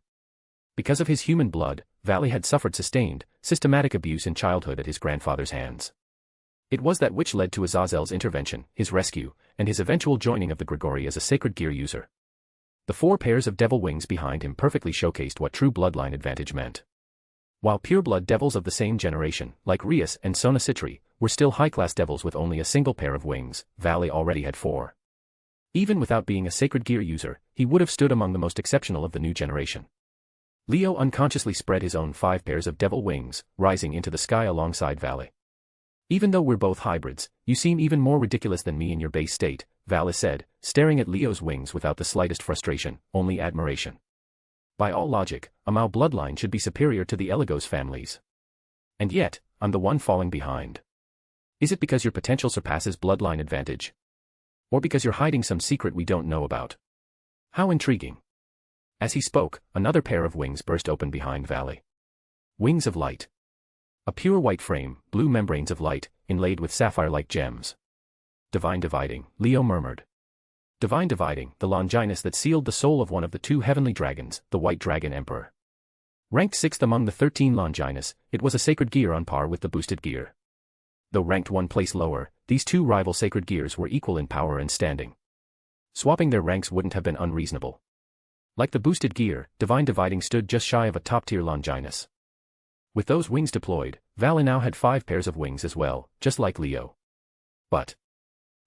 Because of his human blood, Vali had suffered sustained, systematic abuse in childhood at his grandfather's hands. It was that which led to Azazel's intervention, his rescue, and his eventual joining of the Grigori as a sacred gear user. The 4 pairs of devil wings behind him perfectly showcased what true bloodline advantage meant. While pureblood devils of the same generation, like Rias and Sona Citri, were still high-class devils with only a single pair of wings, Vali already had 4. Even without being a sacred gear user, he would have stood among the most exceptional of the new generation. Leo unconsciously spread his own 5 pairs of devil wings, rising into the sky alongside Vali. Even though we're both hybrids, you seem even more ridiculous than me in your base state, Vali said, staring at Leo's wings without the slightest frustration, only admiration. By all logic, a Mao bloodline should be superior to the Eligos families. And yet, I'm the one falling behind. Is it because your potential surpasses bloodline advantage? Or because you're hiding some secret we don't know about? How intriguing. As he spoke, another pair of wings burst open behind Vali. Wings of light. A pure white frame, blue membranes of light, inlaid with sapphire-like gems. Divine dividing, Leo murmured. Divine dividing, the Longinus that sealed the soul of one of the 2 heavenly dragons, the White Dragon Emperor. Ranked 6th among the 13 Longinus, it was a sacred gear on par with the boosted gear. Though ranked 1 place lower, these 2 rival sacred gears were equal in power and standing. Swapping their ranks wouldn't have been unreasonable. Like the boosted gear, Divine Dividing stood just shy of a top-tier Longinus. With those wings deployed, Vali now had 5 pairs of wings as well, just like Leo. But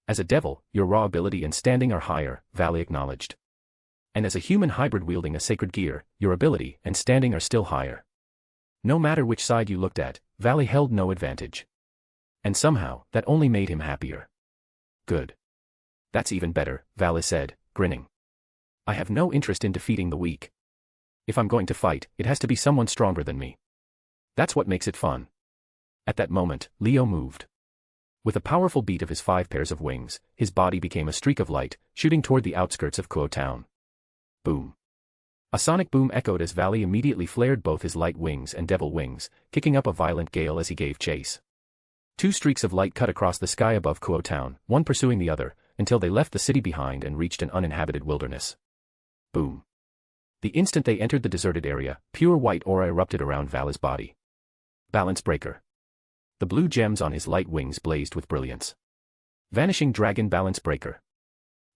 as a devil, your raw ability and standing are higher, Vali acknowledged. And as a human hybrid wielding a sacred gear, your ability and standing are still higher. No matter which side you looked at, Vali held no advantage. And somehow, that only made him happier. Good. That's even better, Vali said, grinning. I have no interest in defeating the weak. If I'm going to fight, it has to be someone stronger than me. That's what makes it fun. At that moment, Leo moved. With a powerful beat of his 5 pairs of wings, his body became a streak of light, shooting toward the outskirts of Kuo town. Boom. A sonic boom echoed as Vali immediately flared both his light wings and devil wings, kicking up a violent gale as he gave chase. 2 streaks of light cut across the sky above Kuo town, one pursuing the other, until they left the city behind and reached an uninhabited wilderness. Boom. The instant they entered the deserted area, pure white aura erupted around Vali's body. Balance breaker. The blue gems on his light wings blazed with brilliance. Vanishing dragon balance breaker.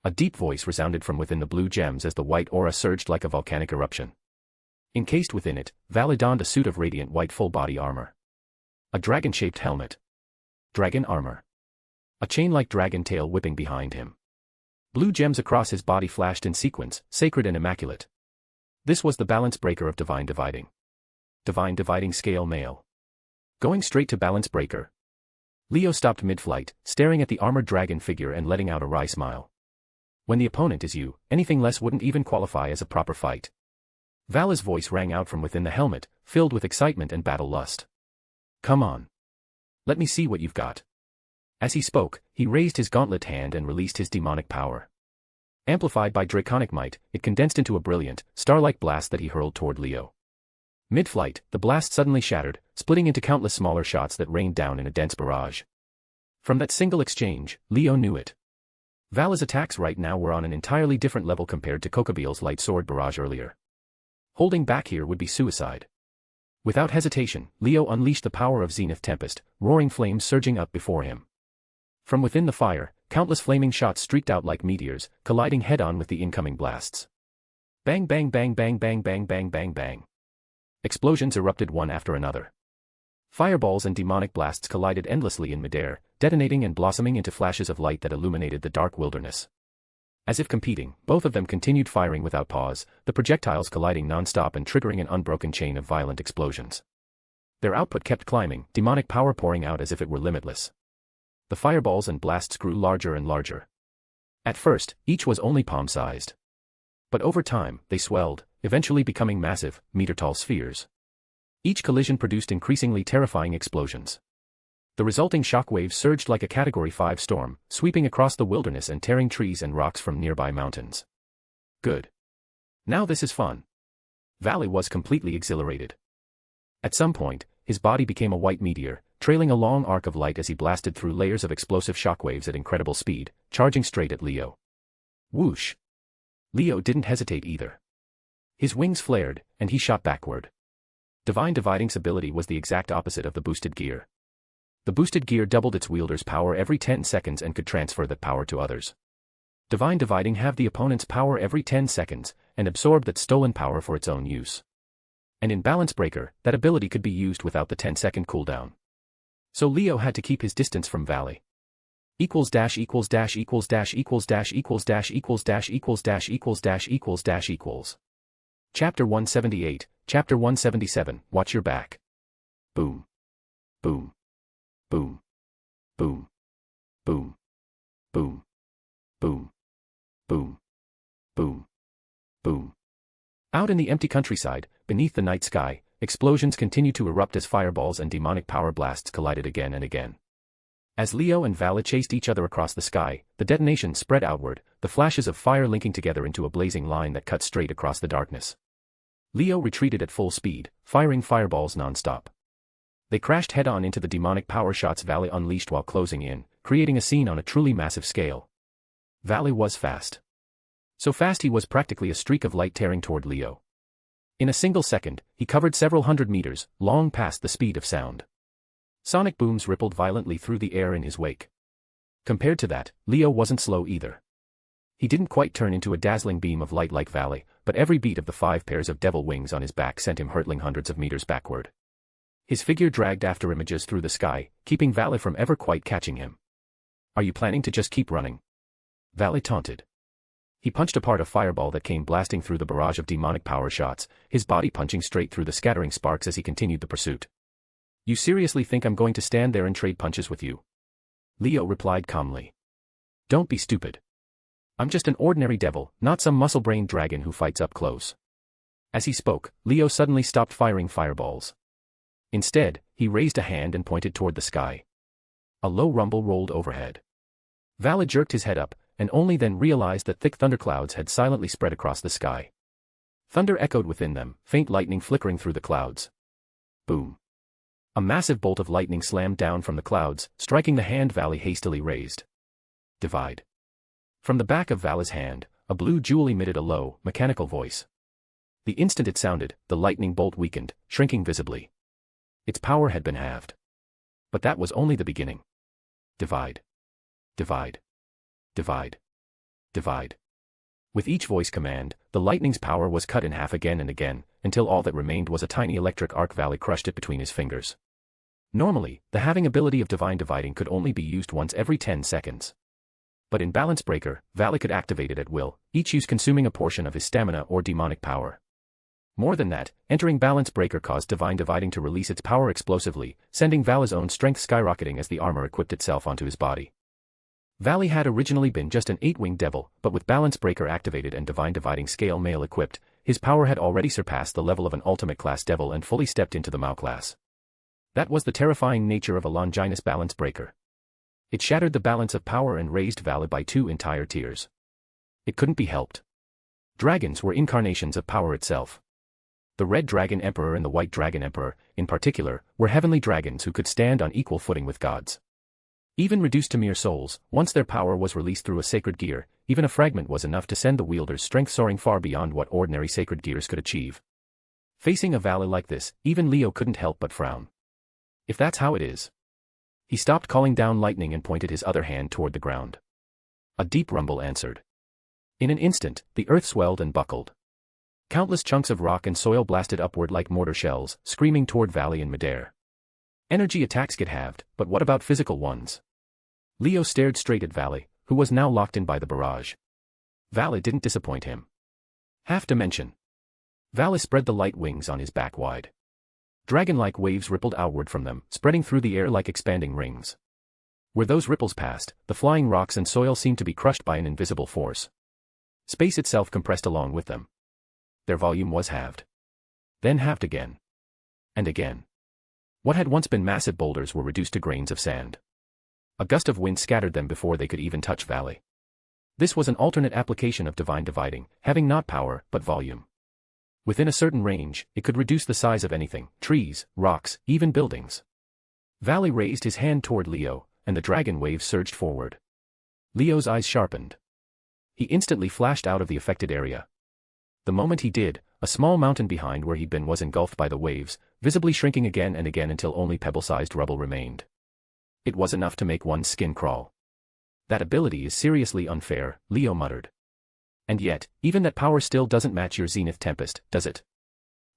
A deep voice resounded from within the blue gems as the white aura surged like a volcanic eruption. Encased within it, Vali donned a suit of radiant white full-body armor. A dragon-shaped helmet. Dragon armor. A chain-like dragon tail whipping behind him. Blue gems across his body flashed in sequence, sacred and immaculate. This was the balance breaker of Divine Dividing. Divine Dividing scale male. Going straight to balance breaker. Leo stopped mid-flight, staring at the armored dragon figure and letting out a wry smile. When the opponent is you, anything less wouldn't even qualify as a proper fight. Vali's voice rang out from within the helmet, filled with excitement and battle lust. Come on. Let me see what you've got. As he spoke, he raised his gauntlet hand and released his demonic power. Amplified by draconic might, it condensed into a brilliant, star-like blast that he hurled toward Leo. Mid-flight, the blast suddenly shattered, splitting into countless smaller shots that rained down in a dense barrage. From that single exchange, Leo knew it. Vali's attacks right now were on an entirely different level compared to Kokabil's light sword barrage earlier. Holding back here would be suicide. Without hesitation, Leo unleashed the power of Zenith Tempest, roaring flames surging up before him. From within the fire, countless flaming shots streaked out like meteors, colliding head-on with the incoming blasts. Bang bang bang bang bang bang bang bang bang. Explosions erupted one after another. Fireballs and demonic blasts collided endlessly in midair, detonating and blossoming into flashes of light that illuminated the dark wilderness. As if competing, both of them continued firing without pause, the projectiles colliding non-stop and triggering an unbroken chain of violent explosions. Their output kept climbing, demonic power pouring out as if it were limitless. The fireballs and blasts grew larger and larger. At first, each was only palm-sized. But over time, they swelled, eventually becoming massive, meter-tall spheres. Each collision produced increasingly terrifying explosions. The resulting shockwaves surged like a Category 5 storm, sweeping across the wilderness and tearing trees and rocks from nearby mountains. Good. Now this is fun. Vali was completely exhilarated. At some point, his body became a white meteor, trailing a long arc of light as he blasted through layers of explosive shockwaves at incredible speed, charging straight at Leo. Whoosh! Leo didn't hesitate either. His wings flared, and he shot backward. Divine Dividing's ability was the exact opposite of the boosted gear. The boosted gear doubled its wielder's power every 10 seconds and could transfer that power to others. Divine Dividing halved the opponent's power every 10 seconds, and absorbed that stolen power for its own use. And in Balance Breaker, that ability could be used without the 10-second cooldown. So Leo had to keep his distance from Valley. Equals dash equals dash equals dash equals dash equals dash equals dash equals dash equals dash equals dash equals. Chapter 178, Chapter 177, Watch Your Back. Boom. Boom. Boom. Boom. Boom. Boom. Boom. Boom. Boom. Boom. Out in the empty countryside, beneath the night sky, explosions continued to erupt as fireballs and demonic power blasts collided again and again. As Leo and Vala chased each other across the sky, the detonation spread outward, the flashes of fire linking together into a blazing line that cut straight across the darkness. Leo retreated at full speed, firing fireballs non-stop. They crashed head-on into the demonic power shots Valley unleashed while closing in, creating a scene on a truly massive scale. Valley was fast. So fast he was practically a streak of light tearing toward Leo. In a single second, he covered several hundred meters, long past the speed of sound. Sonic booms rippled violently through the air in his wake. Compared to that, Leo wasn't slow either. He didn't quite turn into a dazzling beam of light like Valley, but every beat of the 5 pairs of devil wings on his back sent him hurtling hundreds of meters backward. His figure dragged after images through the sky, keeping Valley from ever quite catching him. Are you planning to just keep running? Valley taunted. He punched apart a fireball that came blasting through the barrage of demonic power shots, his body punching straight through the scattering sparks as he continued the pursuit. You seriously think I'm going to stand there and trade punches with you? Leo replied calmly. Don't be stupid. I'm just an ordinary devil, not some muscle-brained dragon who fights up close. As he spoke, Leo suddenly stopped firing fireballs. Instead, he raised a hand and pointed toward the sky. A low rumble rolled overhead. Vala jerked his head up, and only then realized that thick thunderclouds had silently spread across the sky. Thunder echoed within them, faint lightning flickering through the clouds. Boom. A massive bolt of lightning slammed down from the clouds, striking the hand Valley hastily raised. Divide. From the back of Vala's hand, a blue jewel emitted a low, mechanical voice. The instant it sounded, the lightning bolt weakened, shrinking visibly. Its power had been halved. But that was only the beginning. Divide. Divide. Divide. Divide. With each voice command, the lightning's power was cut in half again and again, until all that remained was a tiny electric arc. Valley crushed it between his fingers. Normally, the halving ability of Divine Dividing could only be used once every 10 seconds. But in Balance Breaker, Valley could activate it at will, each use consuming a portion of his stamina or demonic power. More than that, entering Balance Breaker caused Divine Dividing to release its power explosively, sending Vala's own strength skyrocketing as the armor equipped itself onto his body. Valley had originally been just an 8-winged devil, but with Balance Breaker activated and Divine Dividing scale mail equipped, his power had already surpassed the level of an ultimate class devil and fully stepped into the Mao class. That was the terrifying nature of a Longinus Balance Breaker. It shattered the balance of power and raised Valley by 2 entire tiers. It couldn't be helped. Dragons were incarnations of power itself. The Red Dragon Emperor and the White Dragon Emperor, in particular, were heavenly dragons who could stand on equal footing with gods. Even reduced to mere souls, once their power was released through a sacred gear, even a fragment was enough to send the wielder's strength soaring far beyond what ordinary sacred gears could achieve. Facing a Valley like this, even Leo couldn't help but frown. If that's how it is. He stopped calling down lightning and pointed his other hand toward the ground. A deep rumble answered. In an instant, the earth swelled and buckled. Countless chunks of rock and soil blasted upward like mortar shells, screaming toward Valley in midair. Energy attacks get halved, but what about physical ones? Leo stared straight at Valley, who was now locked in by the barrage. Valley didn't disappoint him. Half dimension. Valley spread the light wings on his back wide. Dragon-like waves rippled outward from them, spreading through the air like expanding rings. Where those ripples passed, the flying rocks and soil seemed to be crushed by an invisible force. Space itself compressed along with them. Their volume was halved. Then halved again. And again. What had once been massive boulders were reduced to grains of sand. A gust of wind scattered them before they could even touch Valley. This was an alternate application of Divine Dividing, having not power, but volume. Within a certain range, it could reduce the size of anything, trees, rocks, even buildings. Valley raised his hand toward Leo, and the dragon wave surged forward. Leo's eyes sharpened. He instantly flashed out of the affected area. The moment he did, a small mountain behind where he'd been was engulfed by the waves, visibly shrinking again and again until only pebble-sized rubble remained. It was enough to make one's skin crawl. That ability is seriously unfair, Leo muttered. And yet, even that power still doesn't match your Zenith Tempest, does it?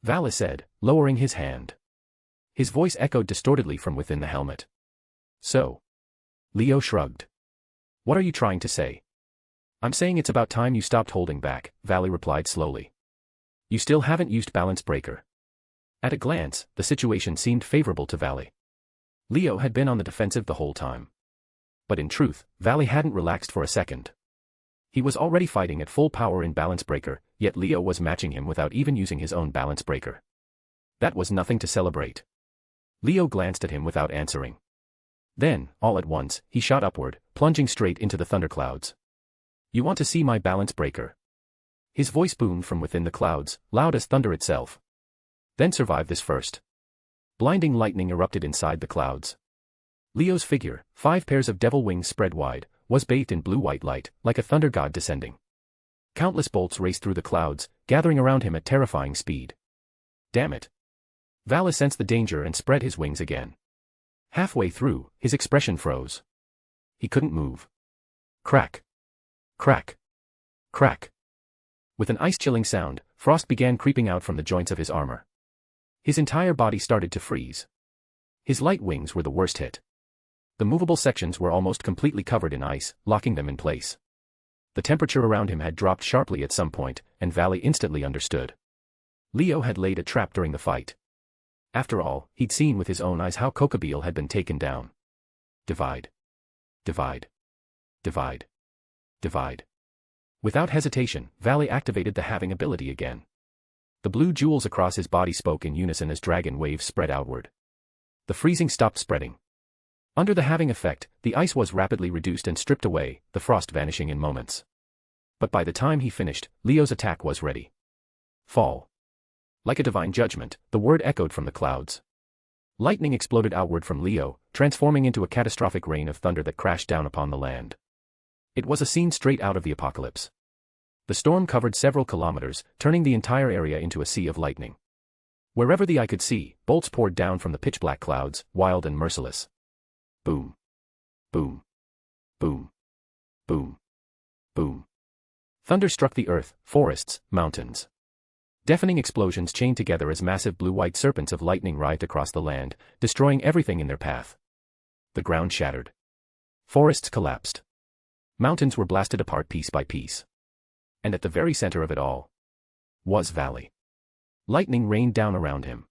Valley said, lowering his hand. His voice echoed distortedly from within the helmet. So? Leo shrugged. What are you trying to say? I'm saying it's about time you stopped holding back, Valley replied slowly. You still haven't used Balance Breaker. At a glance, the situation seemed favorable to Valley. Leo had been on the defensive the whole time. But in truth, Valley hadn't relaxed for a second. He was already fighting at full power in Balance Breaker, yet Leo was matching him without even using his own Balance Breaker. That was nothing to celebrate. Leo glanced at him without answering. Then, all at once, he shot upward, plunging straight into the thunderclouds. You want to see my Balance Breaker? His voice boomed from within the clouds, loud as thunder itself. Then survive this first. Blinding lightning erupted inside the clouds. Leo's figure, 5 pairs of devil wings spread wide, was bathed in blue-white light, like a thunder god descending. Countless bolts raced through the clouds, gathering around him at terrifying speed. Damn it. Valley sensed the danger and spread his wings again. Halfway through, his expression froze. He couldn't move. Crack. Crack. Crack. With an ice-chilling sound, frost began creeping out from the joints of his armor. His entire body started to freeze. His light wings were the worst hit. The movable sections were almost completely covered in ice, locking them in place. The temperature around him had dropped sharply at some point, and Valley instantly understood. Leo had laid a trap during the fight. After all, he'd seen with his own eyes how Kokabeel had been taken down. Divide. Divide. Divide. Divide. Without hesitation, Valley activated the halving ability again. The blue jewels across his body spoke in unison as dragon waves spread outward. The freezing stopped spreading. Under the halving effect, the ice was rapidly reduced and stripped away, the frost vanishing in moments. But by the time he finished, Leo's attack was ready. Fall. Like a divine judgment, the word echoed from the clouds. Lightning exploded outward from Leo, transforming into a catastrophic rain of thunder that crashed down upon the land. It was a scene straight out of the apocalypse. The storm covered several kilometers, turning the entire area into a sea of lightning. Wherever the eye could see, bolts poured down from the pitch-black clouds, wild and merciless. Boom. Boom. Boom. Boom. Boom. Thunder struck the earth, forests, mountains. Deafening explosions chained together as massive blue-white serpents of lightning writhed across the land, destroying everything in their path. The ground shattered. Forests collapsed. Mountains were blasted apart piece by piece. And at the very center of it all was Valley. Lightning rained down around him.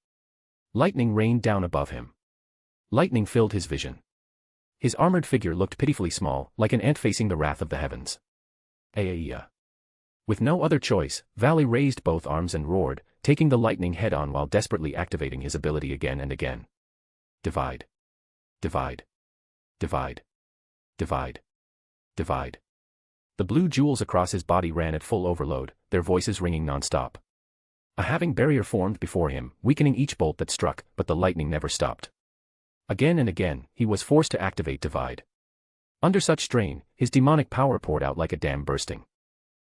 Lightning rained down above him. Lightning filled his vision. His armored figure looked pitifully small, like an ant facing the wrath of the heavens. Aia. With no other choice, Valley raised both arms and roared, taking the lightning head-on while desperately activating his ability again and again. Divide. Divide. Divide. Divide. Divide. The blue jewels across his body ran at full overload, their voices ringing non-stop. A halving barrier formed before him, weakening each bolt that struck, but the lightning never stopped. Again and again, he was forced to activate Divide. Under such strain, his demonic power poured out like a dam bursting.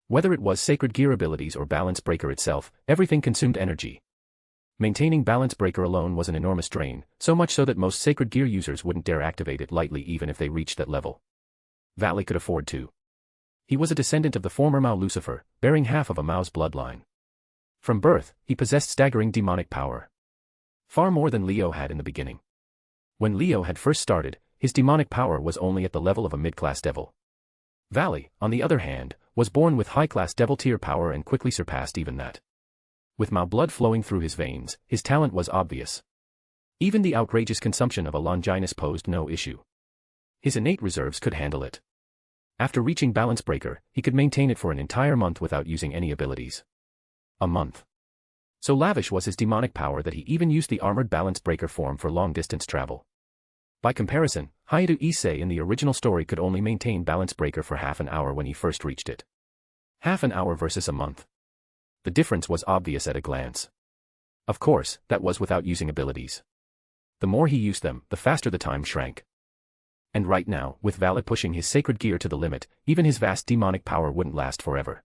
Whether it was Sacred Gear abilities or Balance Breaker itself, everything consumed energy. Maintaining Balance Breaker alone was an enormous drain, so much so that most Sacred Gear users wouldn't dare activate it lightly even if they reached that level. Valley could afford to. He was a descendant of the former Mao Lucifer, bearing half of a Mao's bloodline. From birth, he possessed staggering demonic power. Far more than Leo had in the beginning. When Leo had first started, his demonic power was only at the level of a mid-class devil. Valley, on the other hand, was born with high-class devil tier power and quickly surpassed even that. With Mao blood flowing through his veins, his talent was obvious. Even the outrageous consumption of a Longinus posed no issue. His innate reserves could handle it. After reaching Balance Breaker, he could maintain it for an entire month without using any abilities. A month. So lavish was his demonic power that he even used the armored Balance Breaker form for long-distance travel. By comparison, Hayato Issei in the original story could only maintain Balance Breaker for half an hour when he first reached it. Half an hour versus a month. The difference was obvious at a glance. Of course, that was without using abilities. The more he used them, the faster the time shrank. And right now, with Vala pushing his sacred gear to the limit, even his vast demonic power wouldn't last forever.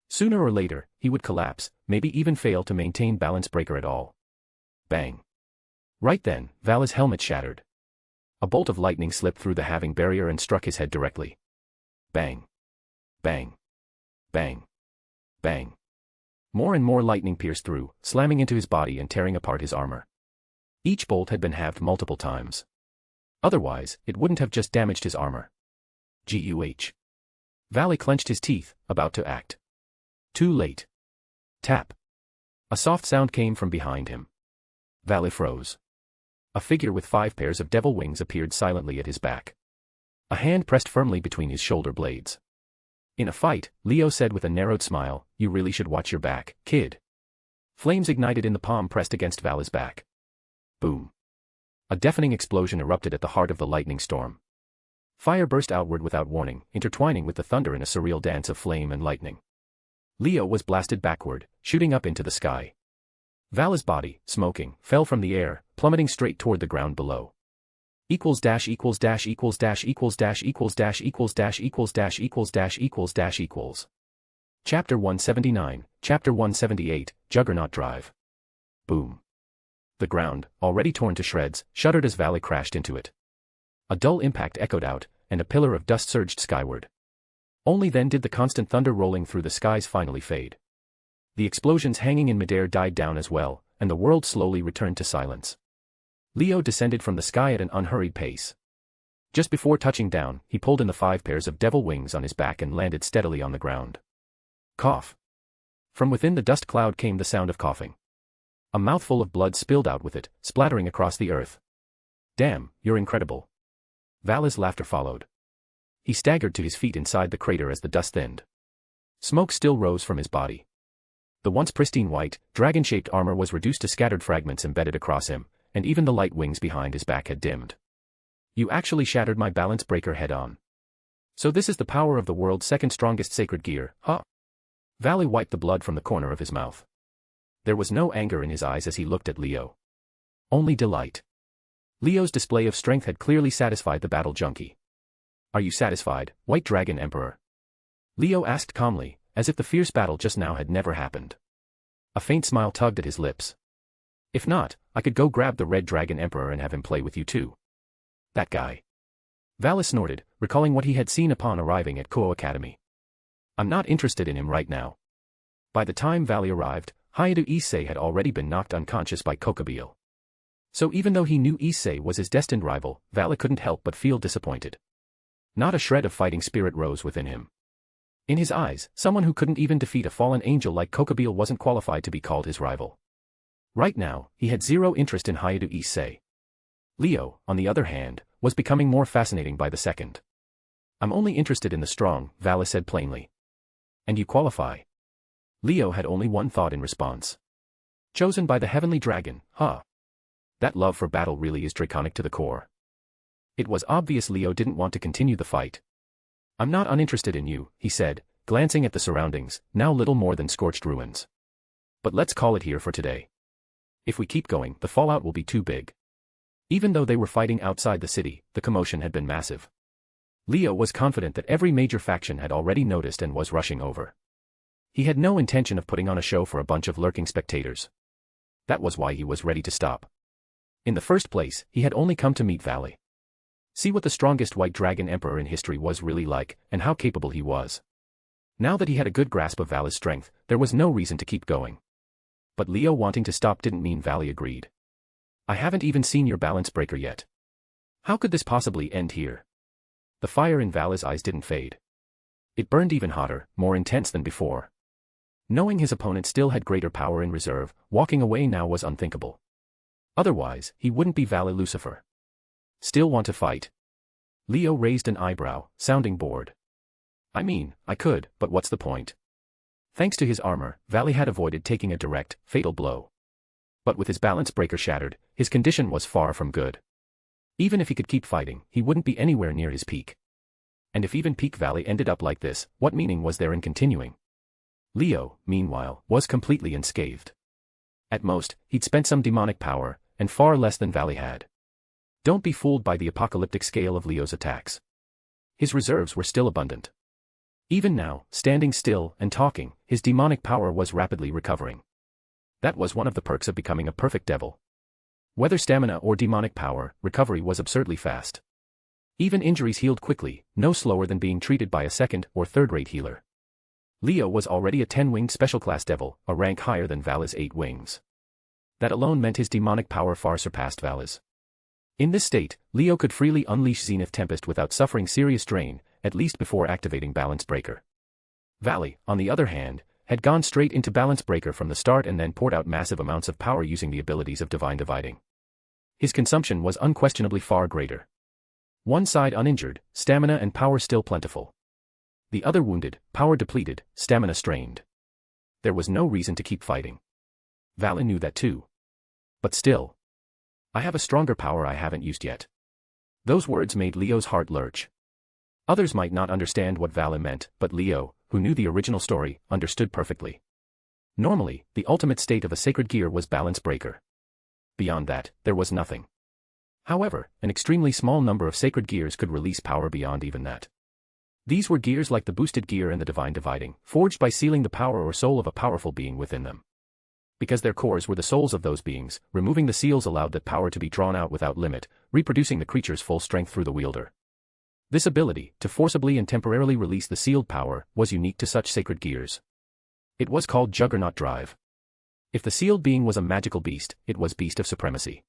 Sooner or later, he would collapse, maybe even fail to maintain balance breaker at all. Bang. Right then, Vala's helmet shattered. A bolt of lightning slipped through the halving barrier and struck his head directly. Bang. Bang. Bang. Bang. More and more lightning pierced through, slamming into his body and tearing apart his armor. Each bolt had been halved multiple times. Otherwise, it wouldn't have just damaged his armor. Guh. Vala clenched his teeth, about to act. Too late. Tap. A soft sound came from behind him. Vala froze. A figure with 5 pairs of devil wings appeared silently at his back. A hand pressed firmly between his shoulder blades. In a fight, Leo said with a narrowed smile, "You really should watch your back, kid." Flames ignited in the palm pressed against Vala's back. Boom. A deafening explosion erupted at the heart of the lightning storm. Fire burst outward without warning, intertwining with the thunder in a surreal dance of flame and lightning. Leo was blasted backward, shooting up into the sky. Vala's body, smoking, fell from the air, plummeting straight toward the ground below. Equals dash equals dash equals dash equals dash equals dash equals dash equals dash equals dash equals dash equals. Chapter 179, Chapter 178, Juggernaut Drive. Boom. The ground, already torn to shreds, shuddered as Vala crashed into it. A dull impact echoed out, and a pillar of dust surged skyward. Only then did the constant thunder rolling through the skies finally fade. The explosions hanging in midair died down as well, and the world slowly returned to silence. Leo descended from the sky at an unhurried pace. Just before touching down, he pulled in the 5 pairs of devil wings on his back and landed steadily on the ground. Cough. From within the dust cloud came the sound of coughing. A mouthful of blood spilled out with it, splattering across the earth. "Damn, you're incredible." Vala's laughter followed. He staggered to his feet inside the crater as the dust thinned. Smoke still rose from his body. The once pristine white, dragon-shaped armor was reduced to scattered fragments embedded across him, and even the light wings behind his back had dimmed. "You actually shattered my balance breaker head-on. So this is the power of the world's second strongest sacred gear, huh?" Vala wiped the blood from the corner of his mouth. There was no anger in his eyes as he looked at Leo. Only delight. Leo's display of strength had clearly satisfied the battle junkie. "Are you satisfied, White Dragon Emperor?" Leo asked calmly, as if the fierce battle just now had never happened. A faint smile tugged at his lips. "If not, I could go grab the Red Dragon Emperor and have him play with you too." "That guy." Vala snorted, recalling what he had seen upon arriving at Koa Academy. "I'm not interested in him right now." By the time Vala arrived, Hayadu Issei had already been knocked unconscious by Kokobile. So even though he knew Issei was his destined rival, Vala couldn't help but feel disappointed. Not a shred of fighting spirit rose within him. In his eyes, someone who couldn't even defeat a fallen angel like Kokobile wasn't qualified to be called his rival. Right now, he had zero interest in Hayadu Issei. Leo, on the other hand, was becoming more fascinating by the second. "I'm only interested in the strong," Vala said plainly. "And you qualify?" Leo had only one thought in response. "Chosen by the heavenly dragon, huh?" That love for battle really is draconic to the core. It was obvious Leo didn't want to continue the fight. "I'm not uninterested in you," he said, glancing at the surroundings, now little more than scorched ruins. "But let's call it here for today. If we keep going, the fallout will be too big." Even though they were fighting outside the city, the commotion had been massive. Leo was confident that every major faction had already noticed and was rushing over. He had no intention of putting on a show for a bunch of lurking spectators. That was why he was ready to stop. In the first place, he had only come to meet Vala. See what the strongest White Dragon Emperor in history was really like, and how capable he was. Now that he had a good grasp of Vala's strength, there was no reason to keep going. But Leo wanting to stop didn't mean Vala agreed. "I haven't even seen your balance breaker yet. How could this possibly end here?" The fire in Vala's eyes didn't fade. It burned even hotter, more intense than before. Knowing his opponent still had greater power in reserve, walking away now was unthinkable. Otherwise, he wouldn't be Vala Lucifer. "Still want to fight?" Leo raised an eyebrow, sounding bored. "I mean, I could, but what's the point?" Thanks to his armor, Vala had avoided taking a direct, fatal blow. But with his balance breaker shattered, his condition was far from good. Even if he could keep fighting, he wouldn't be anywhere near his peak. And if even peak Vala ended up like this, what meaning was there in continuing? Leo, meanwhile, was completely unscathed. At most, he'd spent some demonic power, and far less than Valley had. Don't be fooled by the apocalyptic scale of Leo's attacks. His reserves were still abundant. Even now, standing still and talking, his demonic power was rapidly recovering. That was one of the perks of becoming a perfect devil. Whether stamina or demonic power, recovery was absurdly fast. Even injuries healed quickly, no slower than being treated by a second or third-rate healer. Leo was already a 10-winged special-class devil, a rank higher than Vala's 8 wings. That alone meant his demonic power far surpassed Vala's. In this state, Leo could freely unleash Zenith Tempest without suffering serious drain, at least before activating Balance Breaker. Valley, on the other hand, had gone straight into Balance Breaker from the start and then poured out massive amounts of power using the abilities of Divine Dividing. His consumption was unquestionably far greater. One side uninjured, stamina and power still plentiful. The other wounded, power depleted, stamina strained. There was no reason to keep fighting. Valley knew that too. But still. I have a stronger power I haven't used yet. Those words made Leo's heart lurch. Others might not understand what Valley meant, but Leo, who knew the original story, understood perfectly. Normally, the ultimate state of a sacred gear was Balance Breaker. Beyond that, there was nothing. However, an extremely small number of sacred gears could release power beyond even that. These were gears like the Boosted Gear and the Divine Dividing, forged by sealing the power or soul of a powerful being within them. Because their cores were the souls of those beings, removing the seals allowed that power to be drawn out without limit, reproducing the creature's full strength through the wielder. This ability, to forcibly and temporarily release the sealed power, was unique to such sacred gears. It was called Juggernaut Drive. If the sealed being was a magical beast, it was Beast of Supremacy.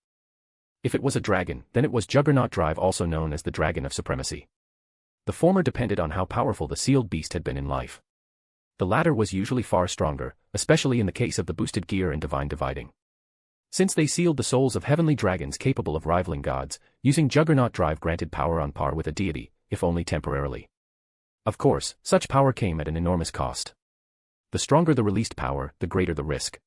If it was a dragon, then it was Juggernaut Drive, also known as the Dragon of Supremacy. The former depended on how powerful the sealed beast had been in life. The latter was usually far stronger, especially in the case of the Boosted Gear and Divine Dividing. Since they sealed the souls of heavenly dragons capable of rivaling gods, using Juggernaut Drive granted power on par with a deity, if only temporarily. Of course, such power came at an enormous cost. The stronger the released power, the greater the risk.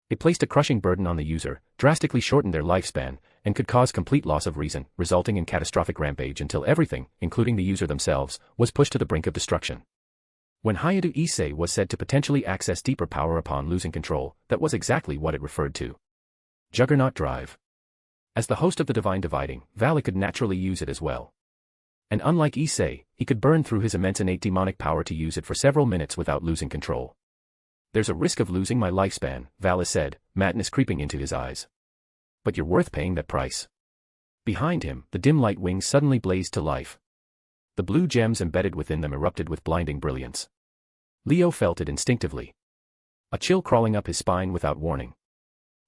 It placed a crushing burden on the user, drastically shortened their lifespan, and could cause complete loss of reason, resulting in catastrophic rampage until everything, including the user themselves, was pushed to the brink of destruction. When Hayadu Issei was said to potentially access deeper power upon losing control, that was exactly what it referred to. Juggernaut Drive. As the host of the Divine Dividing, Valley could naturally use it as well. And unlike Issei, he could burn through his immense innate demonic power to use it for several minutes without losing control. There's a risk of losing my lifespan, Valley said, madness creeping into his eyes. But you're worth paying that price. Behind him, the dim light wings suddenly blazed to life. The blue gems embedded within them erupted with blinding brilliance. Leo felt it instinctively. A chill crawling up his spine without warning.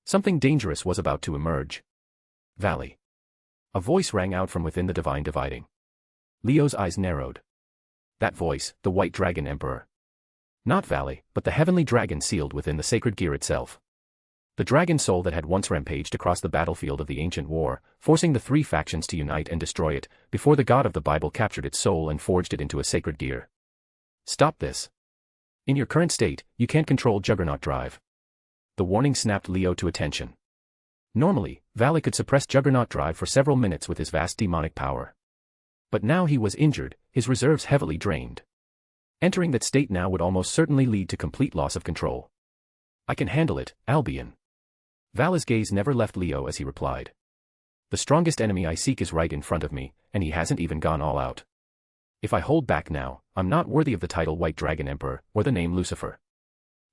Something dangerous was about to emerge. Valley. A voice rang out from within the Divine Dividing. Leo's eyes narrowed. That voice, the White Dragon Emperor. Not Valley, but the heavenly dragon sealed within the sacred gear itself. The dragon soul that had once rampaged across the battlefield of the ancient war, forcing the three factions to unite and destroy it, before the God of the Bible captured its soul and forged it into a sacred gear. Stop this. In your current state, you can't control Juggernaut Drive. The warning snapped Leo to attention. Normally, Valley could suppress Juggernaut Drive for several minutes with his vast demonic power. But now he was injured, his reserves heavily drained. Entering that state now would almost certainly lead to complete loss of control. I can handle it, Albion. Valley's gaze never left Leo as he replied. The strongest enemy I seek is right in front of me, and he hasn't even gone all out. If I hold back now, I'm not worthy of the title White Dragon Emperor, or the name Lucifer.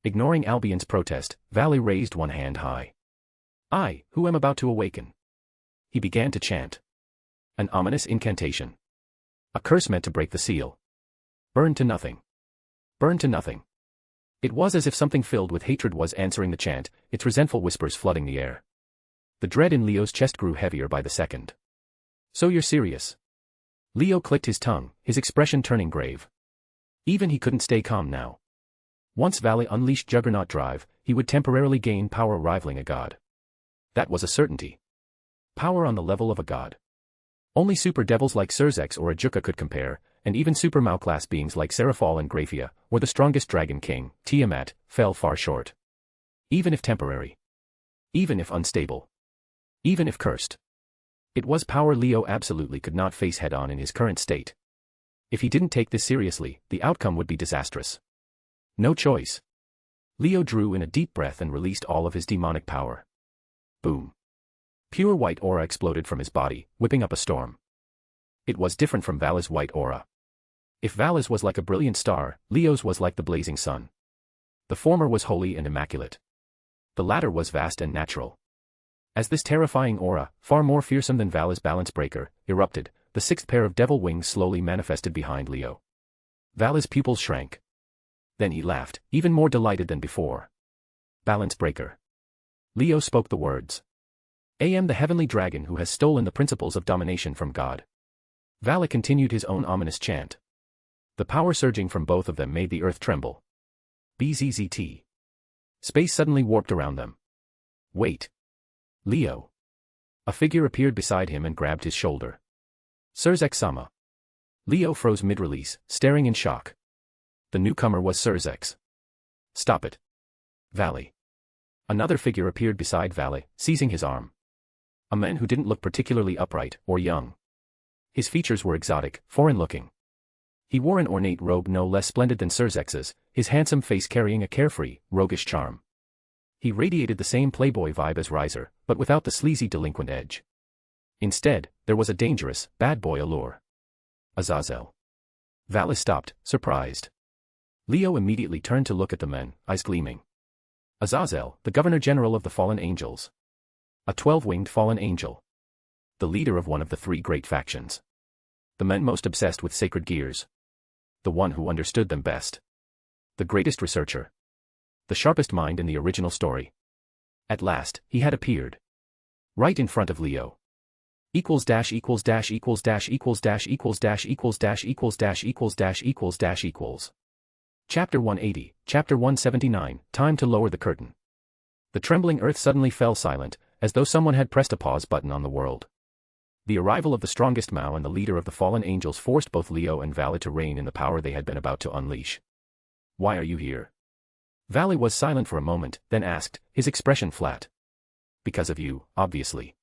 Ignoring Albion's protest, Valley raised one hand high. I, who am about to awaken. He began to chant. An ominous incantation. A curse meant to break the seal. Burn to nothing. Burn to nothing. It was as if something filled with hatred was answering the chant, its resentful whispers flooding the air. The dread in Leo's chest grew heavier by the second. So you're serious? Leo clicked his tongue, his expression turning grave. Even he couldn't stay calm now. Once Valley unleashed Juggernaut Drive, he would temporarily gain power rivaling a god. That was a certainty. Power on the level of a god. Only super devils like Surzex or Ajuka could compare, and even super Mao-class beings like Seraphal and Graphia, or the strongest Dragon King, Tiamat, fell far short. Even if temporary. Even if unstable. Even if cursed. It was power Leo absolutely could not face head-on in his current state. If he didn't take this seriously, the outcome would be disastrous. No choice. Leo drew in a deep breath and released all of his demonic power. Boom. Pure white aura exploded from his body, whipping up a storm. It was different from Vala's white aura. If Vala's was like a brilliant star, Leo's was like the blazing sun. The former was holy and immaculate. The latter was vast and natural. As this terrifying aura, far more fearsome than Vala's balance breaker, erupted, the sixth pair of devil wings slowly manifested behind Leo. Vala's pupils shrank. Then he laughed, even more delighted than before. Balance breaker. Leo spoke the words. I am the heavenly dragon who has stolen the principles of domination from God. Vala continued his own ominous chant. The power surging from both of them made the earth tremble. Bzzzt. Space suddenly warped around them. Wait. Leo. A figure appeared beside him and grabbed his shoulder. Surzex-sama. Leo froze mid-release, staring in shock. The newcomer was Surzex. Stop it. Valley. Another figure appeared beside Valley, seizing his arm. A man who didn't look particularly upright or young. His features were exotic, foreign-looking. He wore an ornate robe no less splendid than Surzex's, his handsome face carrying a carefree, roguish charm. He radiated the same playboy vibe as Riser, but without the sleazy delinquent edge. Instead, there was a dangerous, bad boy allure. Azazel. Valis stopped, surprised. Leo immediately turned to look at the men, eyes gleaming. Azazel, the Governor-General of the Fallen Angels. A 12-winged fallen angel. The leader of one of the three great factions. The men most obsessed with sacred gears. The one who understood them best. The greatest researcher. The sharpest mind in the original story. At last, he had appeared. Right in front of Leo. Equals dash equals dash equals dash equals dash equals dash equals dash equals dash equals dash equals dash equals. Chapter 180, Chapter 179, Time to lower the curtain. The trembling earth suddenly fell silent, as though someone had pressed a pause button on the world. The arrival of the strongest Mao and the leader of the fallen angels forced both Leo and Valley to rein in the power they had been about to unleash. Why are you here? Valley was silent for a moment, then asked, his expression flat. Because of you, obviously.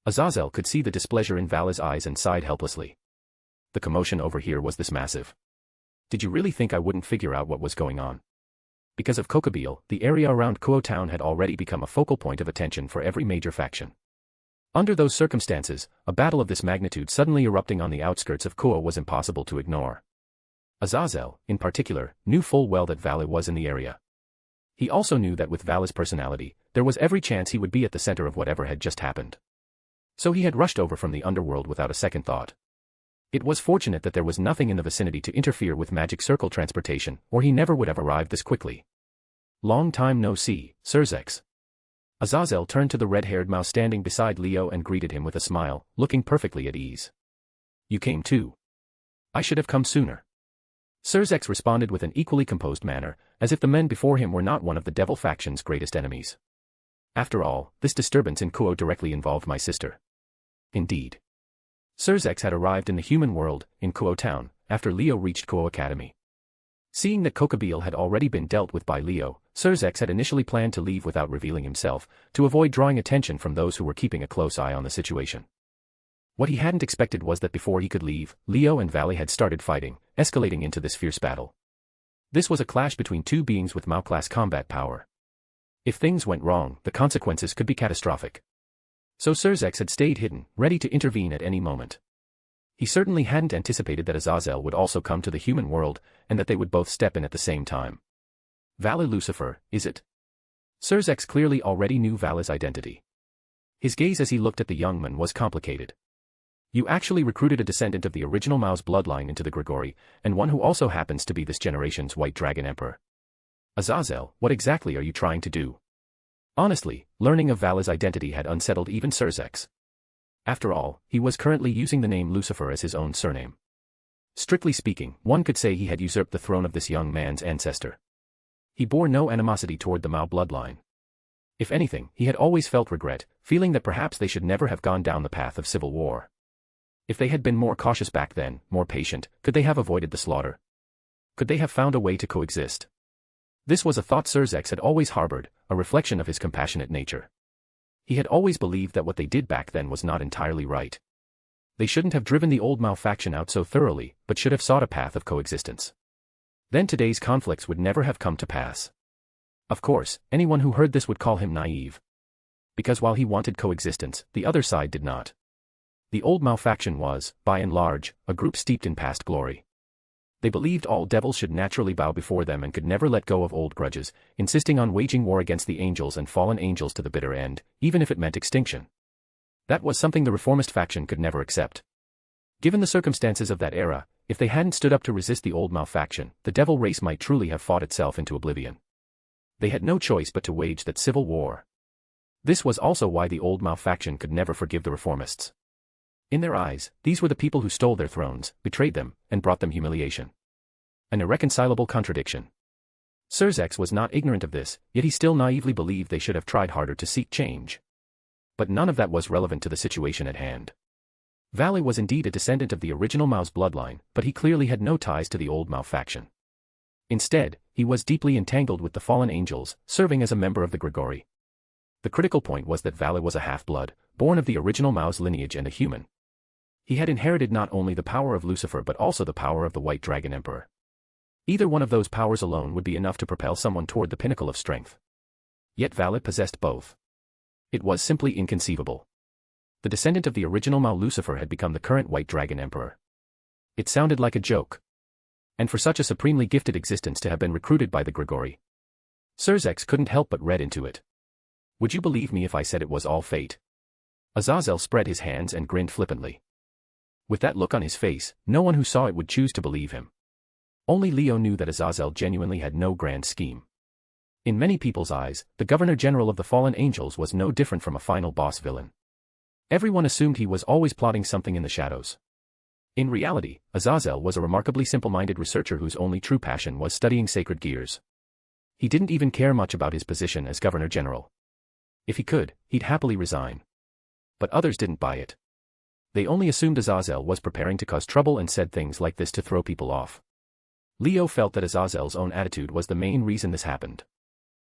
Azazel could see the displeasure in Valley's eyes and sighed helplessly. The commotion over here was this massive. Did you really think I wouldn't figure out what was going on? Because of Cocabeal, the area around Kuo Town had already become a focal point of attention for every major faction. Under those circumstances, a battle of this magnitude suddenly erupting on the outskirts of Kuo was impossible to ignore. Azazel, in particular, knew full well that Valley was in the area. He also knew that with Valley's personality, there was every chance he would be at the center of whatever had just happened. So he had rushed over from the underworld without a second thought. It was fortunate that there was nothing in the vicinity to interfere with magic circle transportation, or he never would have arrived this quickly. Long time no see, Surzex. Azazel turned to the red-haired mouse standing beside Leo and greeted him with a smile, looking perfectly at ease. You came too. I should have come sooner. Surzex responded with an equally composed manner, as if the men before him were not one of the devil faction's greatest enemies. After all, this disturbance in Kuo directly involved my sister. Indeed. Surzex had arrived in the human world, in Kuo Town, after Leo reached Kuo Academy. Seeing that Cocabeal had already been dealt with by Leo, Surzex had initially planned to leave without revealing himself, to avoid drawing attention from those who were keeping a close eye on the situation. What he hadn't expected was that before he could leave, Leo and Valley had started fighting, escalating into this fierce battle. This was a clash between two beings with Mao-class combat power. If things went wrong, the consequences could be catastrophic. So Surzex had stayed hidden, ready to intervene at any moment. He certainly hadn't anticipated that Azazel would also come to the human world, and that they would both step in at the same time. Valley Lucifer, is it? Surzex clearly already knew Valley's identity. His gaze as he looked at the young man was complicated. You actually recruited a descendant of the original Mao's bloodline into the Grigori, and one who also happens to be this generation's White Dragon Emperor. Azazel, what exactly are you trying to do? Honestly, learning of Valley's identity had unsettled even Surzex. After all, he was currently using the name Lucifer as his own surname. Strictly speaking, one could say he had usurped the throne of this young man's ancestor. He bore no animosity toward the Mao bloodline. If anything, he had always felt regret, feeling that perhaps they should never have gone down the path of civil war. If they had been more cautious back then, more patient, could they have avoided the slaughter? Could they have found a way to coexist? This was a thought Surzex had always harbored, a reflection of his compassionate nature. He had always believed that what they did back then was not entirely right. They shouldn't have driven the old Mao faction out so thoroughly, but should have sought a path of coexistence. Then today's conflicts would never have come to pass. Of course, anyone who heard this would call him naive. Because while he wanted coexistence, the other side did not. The Old Mao faction was, by and large, a group steeped in past glory. They believed all devils should naturally bow before them and could never let go of old grudges, insisting on waging war against the angels and fallen angels to the bitter end, even if it meant extinction. That was something the reformist faction could never accept. Given the circumstances of that era, if they hadn't stood up to resist the Old Mao faction, the devil race might truly have fought itself into oblivion. They had no choice but to wage that civil war. This was also why the Old Mao faction could never forgive the reformists. In their eyes, these were the people who stole their thrones, betrayed them, and brought them humiliation. An irreconcilable contradiction. Surzex was not ignorant of this, yet he still naively believed they should have tried harder to seek change. But none of that was relevant to the situation at hand. Valley was indeed a descendant of the original Mao's bloodline, but he clearly had no ties to the Old Mao faction. Instead, he was deeply entangled with the fallen angels, serving as a member of the Grigori. The critical point was that Valley was a half-blood, born of the original Mao's lineage and a human. He had inherited not only the power of Lucifer but also the power of the White Dragon Emperor. Either one of those powers alone would be enough to propel someone toward the pinnacle of strength. Yet Valley possessed both. It was simply inconceivable. The descendant of the original Mao Lucifer had become the current White Dragon Emperor. It sounded like a joke. And for such a supremely gifted existence to have been recruited by the Grigori. Surzex couldn't help but read into it. Would you believe me if I said it was all fate? Azazel spread his hands and grinned flippantly. With that look on his face, no one who saw it would choose to believe him. Only Leo knew that Azazel genuinely had no grand scheme. In many people's eyes, the Governor-General of the Fallen Angels was no different from a final boss villain. Everyone assumed he was always plotting something in the shadows. In reality, Azazel was a remarkably simple-minded researcher whose only true passion was studying sacred gears. He didn't even care much about his position as Governor-General. If he could, he'd happily resign. But others didn't buy it. They only assumed Azazel was preparing to cause trouble and said things like this to throw people off. Leo felt that Azazel's own attitude was the main reason this happened.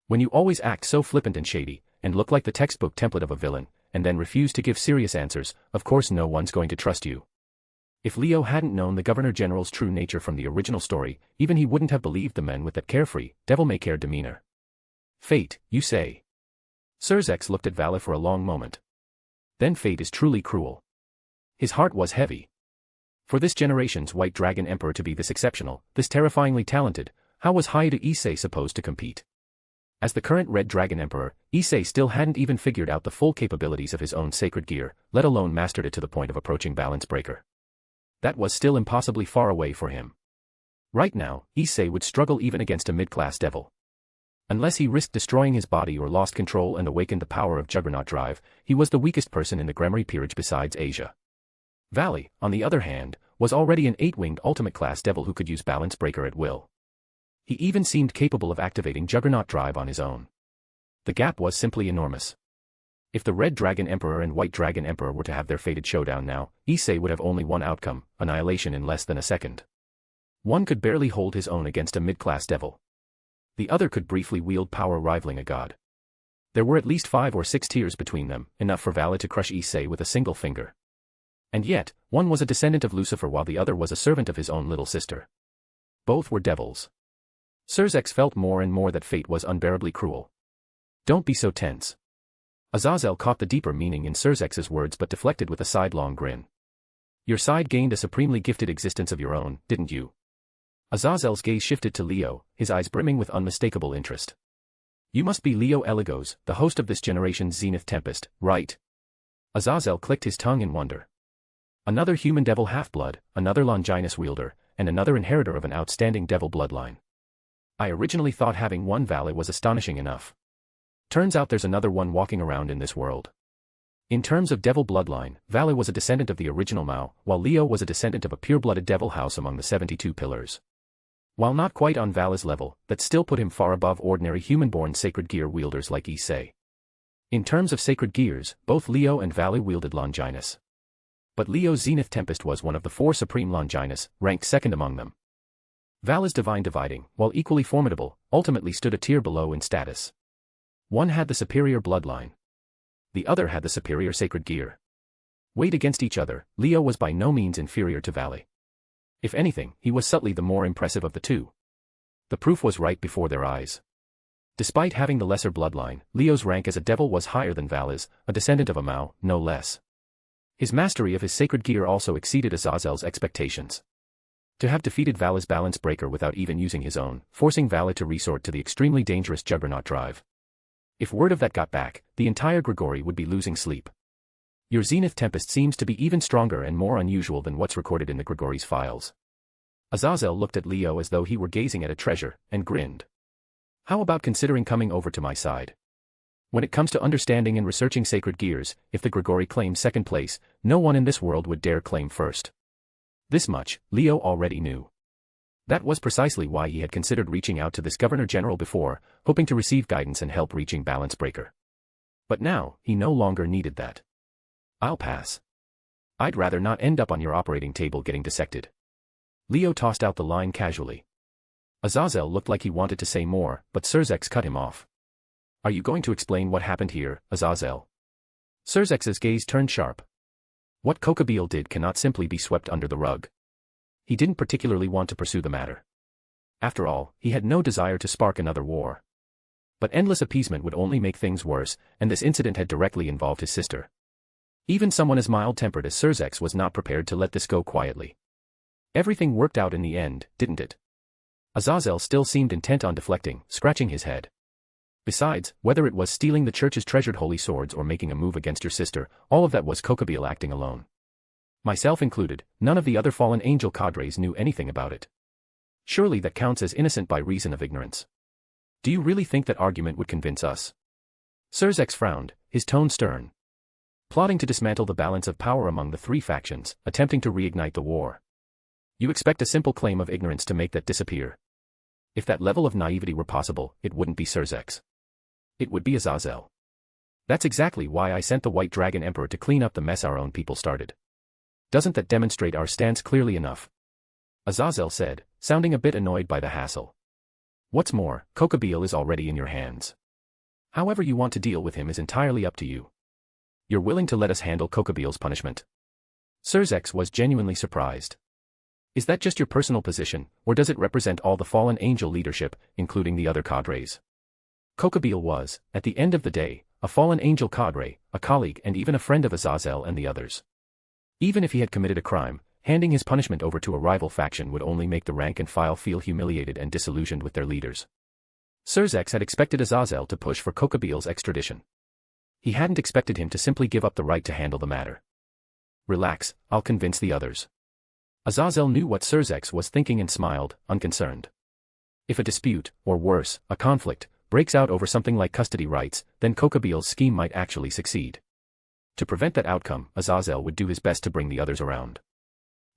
When you always act so flippant and shady, and look like the textbook template of a villain, and then refuse to give serious answers, of course no one's going to trust you. If Leo hadn't known the Governor-General's true nature from the original story, even he wouldn't have believed the men with that carefree, devil-may-care demeanor. Fate, you say? Surzex looked at Valley for a long moment. Then fate is truly cruel. His heart was heavy. For this generation's White Dragon Emperor to be this exceptional, this terrifyingly talented, how was Hayato Issei supposed to compete? As the current Red Dragon Emperor, Issei still hadn't even figured out the full capabilities of his own sacred gear, let alone mastered it to the point of approaching balance breaker. That was still impossibly far away for him. Right now, Issei would struggle even against a mid-class devil. Unless he risked destroying his body or lost control and awakened the power of Juggernaut Drive, he was the weakest person in the Gremry peerage besides Asia. Valley, on the other hand, was already an 8-winged ultimate-class devil who could use balance breaker at will. He even seemed capable of activating Juggernaut Drive on his own. The gap was simply enormous. If the Red Dragon Emperor and White Dragon Emperor were to have their fated showdown now, Issei would have only one outcome, annihilation in less than a second. One could barely hold his own against a mid-class devil. The other could briefly wield power rivaling a god. There were at least 5 or 6 tiers between them, enough for Valley to crush Issei with a single finger. And yet, one was a descendant of Lucifer while the other was a servant of his own little sister. Both were devils. Surzex felt more and more that fate was unbearably cruel. Don't be so tense. Azazel caught the deeper meaning in Surzex's words but deflected with a sidelong grin. Your side gained a supremely gifted existence of your own, didn't you? Azazel's gaze shifted to Leo, his eyes brimming with unmistakable interest. You must be Leo Eligos, the host of this generation's Zenith Tempest, right? Azazel clicked his tongue in wonder. Another human devil half-blood, another Longinus wielder, and another inheritor of an outstanding devil bloodline. I originally thought having one Valley was astonishing enough. Turns out there's another one walking around in this world. In terms of devil bloodline, Valley was a descendant of the original Mao, while Leo was a descendant of a pure-blooded devil house among the 72 pillars. While not quite on Valley's level, that still put him far above ordinary human-born sacred gear wielders like Issei. In terms of sacred gears, both Leo and Valley wielded Longinus. But Leo's Zenith Tempest was one of the 4 supreme Longinus, ranked second among them. Valley's Divine Dividing, while equally formidable, ultimately stood a tier below in status. One had the superior bloodline. The other had the superior sacred gear. Weighed against each other, Leo was by no means inferior to Valley. If anything, he was subtly the more impressive of the two. The proof was right before their eyes. Despite having the lesser bloodline, Leo's rank as a devil was higher than Val's, a descendant of a Mao, no less. His mastery of his sacred gear also exceeded Azazel's expectations. To have defeated Val's balance breaker without even using his own, forcing Vala to resort to the extremely dangerous Juggernaut drive. If word of that got back, the entire Grigori would be losing sleep. Your Zenith Tempest seems to be even stronger and more unusual than what's recorded in the Grigori's files. Azazel looked at Leo as though he were gazing at a treasure, and grinned. How about considering coming over to my side? When it comes to understanding and researching sacred gears, if the Grigori claims second place, no one in this world would dare claim first. This much, Leo already knew. That was precisely why he had considered reaching out to this Governor-General before, hoping to receive guidance and help reaching Balance Breaker. But now, he no longer needed that. I'll pass. I'd rather not end up on your operating table getting dissected. Leo tossed out the line casually. Azazel looked like he wanted to say more, but Surzex cut him off. Are you going to explain what happened here, Azazel? Surzex's gaze turned sharp. What Coquebel did cannot simply be swept under the rug. He didn't particularly want to pursue the matter. After all, he had no desire to spark another war. But endless appeasement would only make things worse, and this incident had directly involved his sister. Even someone as mild-tempered as Surzex was not prepared to let this go quietly. Everything worked out in the end, didn't it? Azazel still seemed intent on deflecting, scratching his head. Besides, whether it was stealing the church's treasured holy swords or making a move against your sister, all of that was Coquebel acting alone. Myself included, none of the other fallen angel cadres knew anything about it. Surely that counts as innocent by reason of ignorance. Do you really think that argument would convince us? Surzex frowned, his tone stern. Plotting to dismantle the balance of power among the three factions, attempting to reignite the war. You expect a simple claim of ignorance to make that disappear. If that level of naivety were possible, it wouldn't be Surzex. It would be Azazel. That's exactly why I sent the White Dragon Emperor to clean up the mess our own people started. Doesn't that demonstrate our stance clearly enough? Azazel said, sounding a bit annoyed by the hassle. What's more, Coquebel is already in your hands. However you want to deal with him is entirely up to you. You're willing to let us handle Coquebel's punishment? Surzex was genuinely surprised. Is that just your personal position, or does it represent all the fallen angel leadership, including the other cadres? Coquebel was, at the end of the day, a fallen angel cadre, a colleague and even a friend of Azazel and the others. Even if he had committed a crime, handing his punishment over to a rival faction would only make the rank and file feel humiliated and disillusioned with their leaders. Surzex had expected Azazel to push for Coquebel's extradition. He hadn't expected him to simply give up the right to handle the matter. Relax, I'll convince the others. Azazel knew what Surzex was thinking and smiled, unconcerned. If a dispute, or worse, a conflict, breaks out over something like custody rights, then Coquebel's scheme might actually succeed. To prevent that outcome, Azazel would do his best to bring the others around.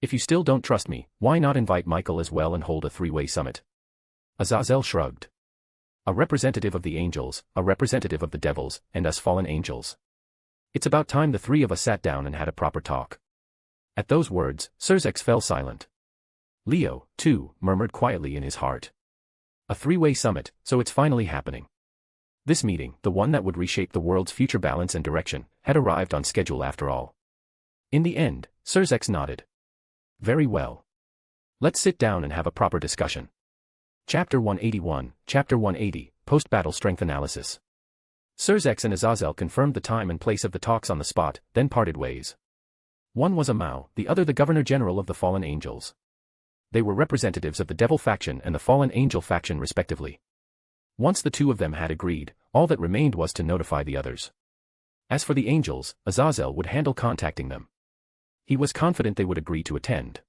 If you still don't trust me, why not invite Michael as well and hold a three-way summit? Azazel shrugged. A representative of the angels, a representative of the devils, and us fallen angels. It's about time the three of us sat down and had a proper talk. At those words, Surzex fell silent. Leo, too, murmured quietly in his heart. A three-way summit, so it's finally happening. This meeting, the one that would reshape the world's future balance and direction, had arrived on schedule after all. In the end, Surzex nodded. Very well. Let's sit down and have a proper discussion. Chapter 181, Chapter 180, Post-Battle Strength Analysis. Surzex and Azazel confirmed the time and place of the talks on the spot, then parted ways. One was a Mao, the other the Governor-General of the Fallen Angels. They were representatives of the Devil faction and the Fallen Angel faction respectively. Once the two of them had agreed, all that remained was to notify the others. As for the Angels, Azazel would handle contacting them. He was confident they would agree to attend.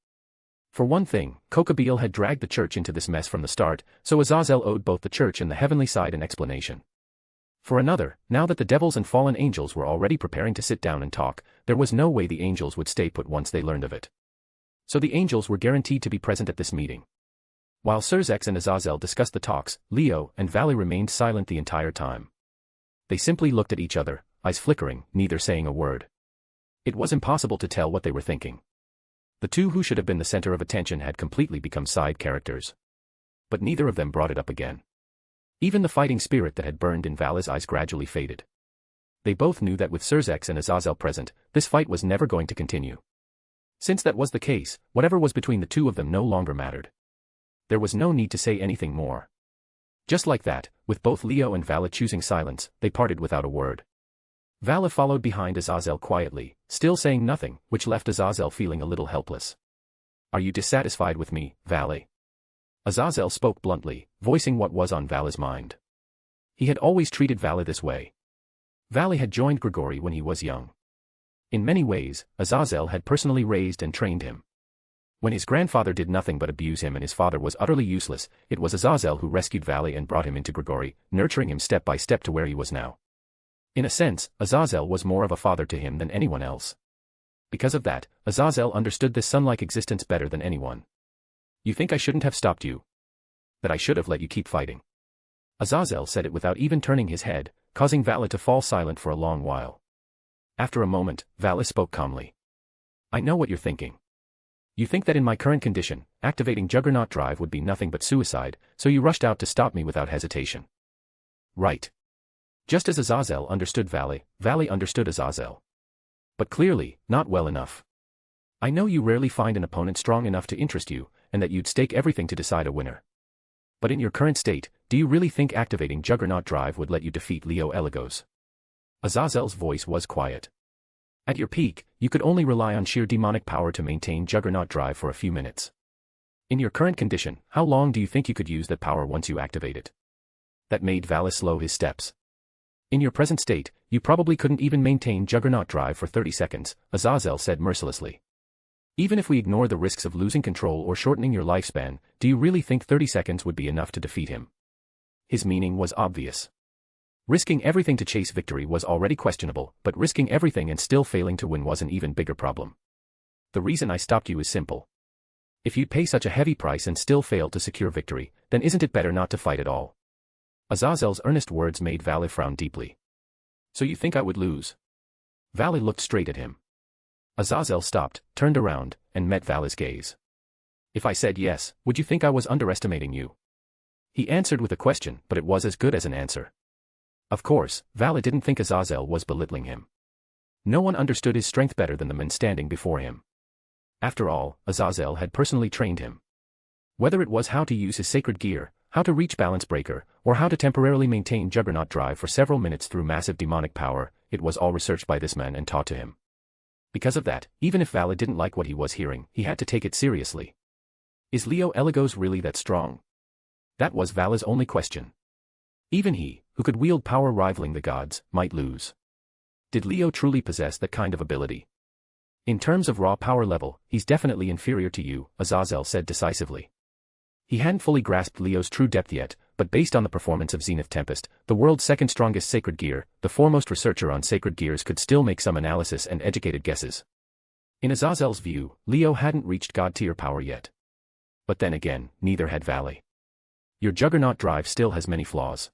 For one thing, Coquebel had dragged the church into this mess from the start, so Azazel owed both the church and the heavenly side an explanation. For another, now that the devils and fallen angels were already preparing to sit down and talk, there was no way the angels would stay put once they learned of it. So the angels were guaranteed to be present at this meeting. While Surzex and Azazel discussed the talks, Leo and Valley remained silent the entire time. They simply looked at each other, eyes flickering, neither saying a word. It was impossible to tell what they were thinking. The two who should have been the center of attention had completely become side characters. But neither of them brought it up again. Even the fighting spirit that had burned in Vala's eyes gradually faded. They both knew that with Surzex and Azazel present, this fight was never going to continue. Since that was the case, whatever was between the two of them no longer mattered. There was no need to say anything more. Just like that, with both Leo and Vala choosing silence, they parted without a word. Vala followed behind Azazel quietly, still saying nothing, which left Azazel feeling a little helpless. "Are you dissatisfied with me, Vala?" Azazel spoke bluntly, voicing what was on Vala's mind. He had always treated Vala this way. Vala had joined Grigory when he was young. In many ways, Azazel had personally raised and trained him. When his grandfather did nothing but abuse him and his father was utterly useless, it was Azazel who rescued Vala and brought him into Grigory, nurturing him step by step to where he was now. In a sense, Azazel was more of a father to him than anyone else. Because of that, Azazel understood this son-like existence better than anyone. "You think I shouldn't have stopped you? That I should have let you keep fighting?" Azazel said it without even turning his head, causing Vala to fall silent for a long while. After a moment, Vala spoke calmly. "I know what you're thinking. You think that in my current condition, activating Juggernaut Drive would be nothing but suicide, so you rushed out to stop me without hesitation." Right. Just as Azazel understood Vala, Vala understood Azazel. But clearly, not well enough. "I know you rarely find an opponent strong enough to interest you, and that you'd stake everything to decide a winner. But in your current state, do you really think activating Juggernaut Drive would let you defeat Leo Eligos?" Azazel's voice was quiet. "At your peak, you could only rely on sheer demonic power to maintain Juggernaut Drive for a few minutes. In your current condition, how long do you think you could use that power once you activate it?" That made Vala slow his steps. "In your present state, you probably couldn't even maintain Juggernaut Drive for 30 seconds, Azazel said mercilessly. "Even if we ignore the risks of losing control or shortening your lifespan, do you really think 30 seconds would be enough to defeat him?" His meaning was obvious. Risking everything to chase victory was already questionable, but risking everything and still failing to win was an even bigger problem. "The reason I stopped you is simple. If you'd pay such a heavy price and still fail to secure victory, then isn't it better not to fight at all?" Azazel's earnest words made Vala frown deeply. "So you think I would lose?" Vala looked straight at him. Azazel stopped, turned around, and met Vala's gaze. "If I said yes, would you think I was underestimating you?" He answered with a question, but it was as good as an answer. Of course, Vala didn't think Azazel was belittling him. No one understood his strength better than the men standing before him. After all, Azazel had personally trained him. Whether it was how to use his sacred gear, how to reach Balance Breaker, or how to temporarily maintain Juggernaut Drive for several minutes through massive demonic power, it was all researched by this man and taught to him. Because of that, even if Vala didn't like what he was hearing, he had to take it seriously. Is Leo Eligos really that strong? That was Vala's only question. Even he, who could wield power rivaling the gods, might lose. Did Leo truly possess that kind of ability? In terms of raw power level, he's definitely inferior to you, Azazel said decisively. He hadn't fully grasped Leo's true depth yet, but based on the performance of Zenith Tempest, the world's second strongest sacred gear, the foremost researcher on sacred gears could still make some analysis and educated guesses. In Azazel's view, Leo hadn't reached god-tier power yet. But then again, neither had Vala. Your Juggernaut Drive still has many flaws.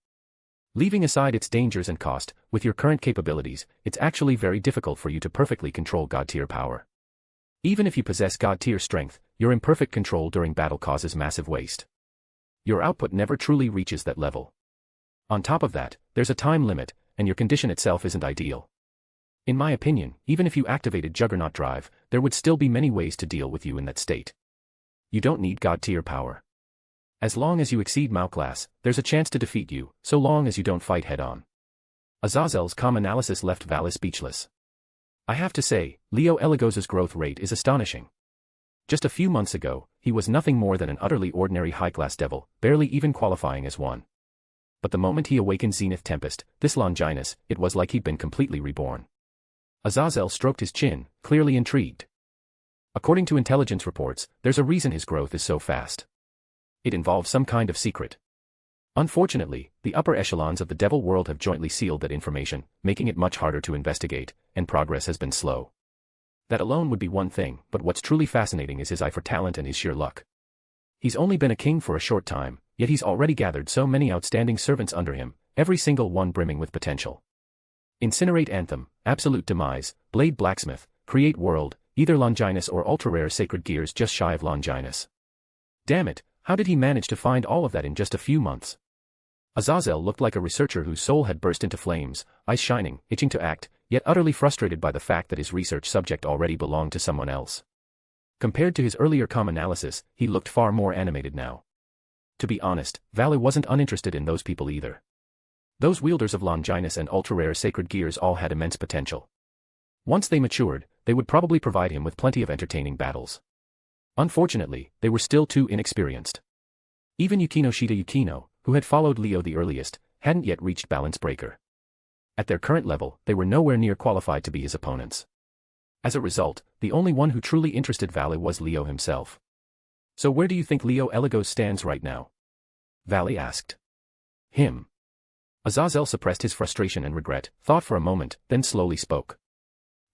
Leaving aside its dangers and cost, with your current capabilities, it's actually very difficult for you to perfectly control god-tier power. Even if you possess god-tier strength, your imperfect control during battle causes massive waste. Your output never truly reaches that level. On top of that, there's a time limit, and your condition itself isn't ideal. In my opinion, even if you activated Juggernaut Drive, there would still be many ways to deal with you in that state. You don't need god-tier power. As long as you exceed Mao class, there's a chance to defeat you, so long as you don't fight head-on. Azazel's calm analysis left Vala speechless. I have to say, Leo Eligos' growth rate is astonishing. Just a few months ago, he was nothing more than an utterly ordinary high-class devil, barely even qualifying as one. But the moment he awakened Zenith Tempest, this Longinus, it was like he'd been completely reborn. Azazel stroked his chin, clearly intrigued. According to intelligence reports, there's a reason his growth is so fast. It involves some kind of secret. Unfortunately, the upper echelons of the devil world have jointly sealed that information, making it much harder to investigate, and progress has been slow. That alone would be one thing, but what's truly fascinating is his eye for talent and his sheer luck. He's only been a king for a short time, yet he's already gathered so many outstanding servants under him, every single one brimming with potential. Incinerate Anthem, Absolute Demise, Blade Blacksmith, Create World, either Longinus or ultra-rare sacred gears just shy of Longinus. Damn it, how did he manage to find all of that in just a few months? Azazel looked like a researcher whose soul had burst into flames, eyes shining, itching to act, yet utterly frustrated by the fact that his research subject already belonged to someone else. Compared to his earlier calm analysis, he looked far more animated now. To be honest, Valley wasn't uninterested in those people either. Those wielders of Longinus and ultra-rare sacred gears all had immense potential. Once they matured, they would probably provide him with plenty of entertaining battles. Unfortunately, they were still too inexperienced. Even Yukino, who had followed Leo the earliest, hadn't yet reached Balance Breaker. At their current level, they were nowhere near qualified to be his opponents. As a result, the only one who truly interested Valley was Leo himself. So where do you think Leo Eligos stands right now? Valley asked. Him. Azazel suppressed his frustration and regret, thought for a moment, then slowly spoke.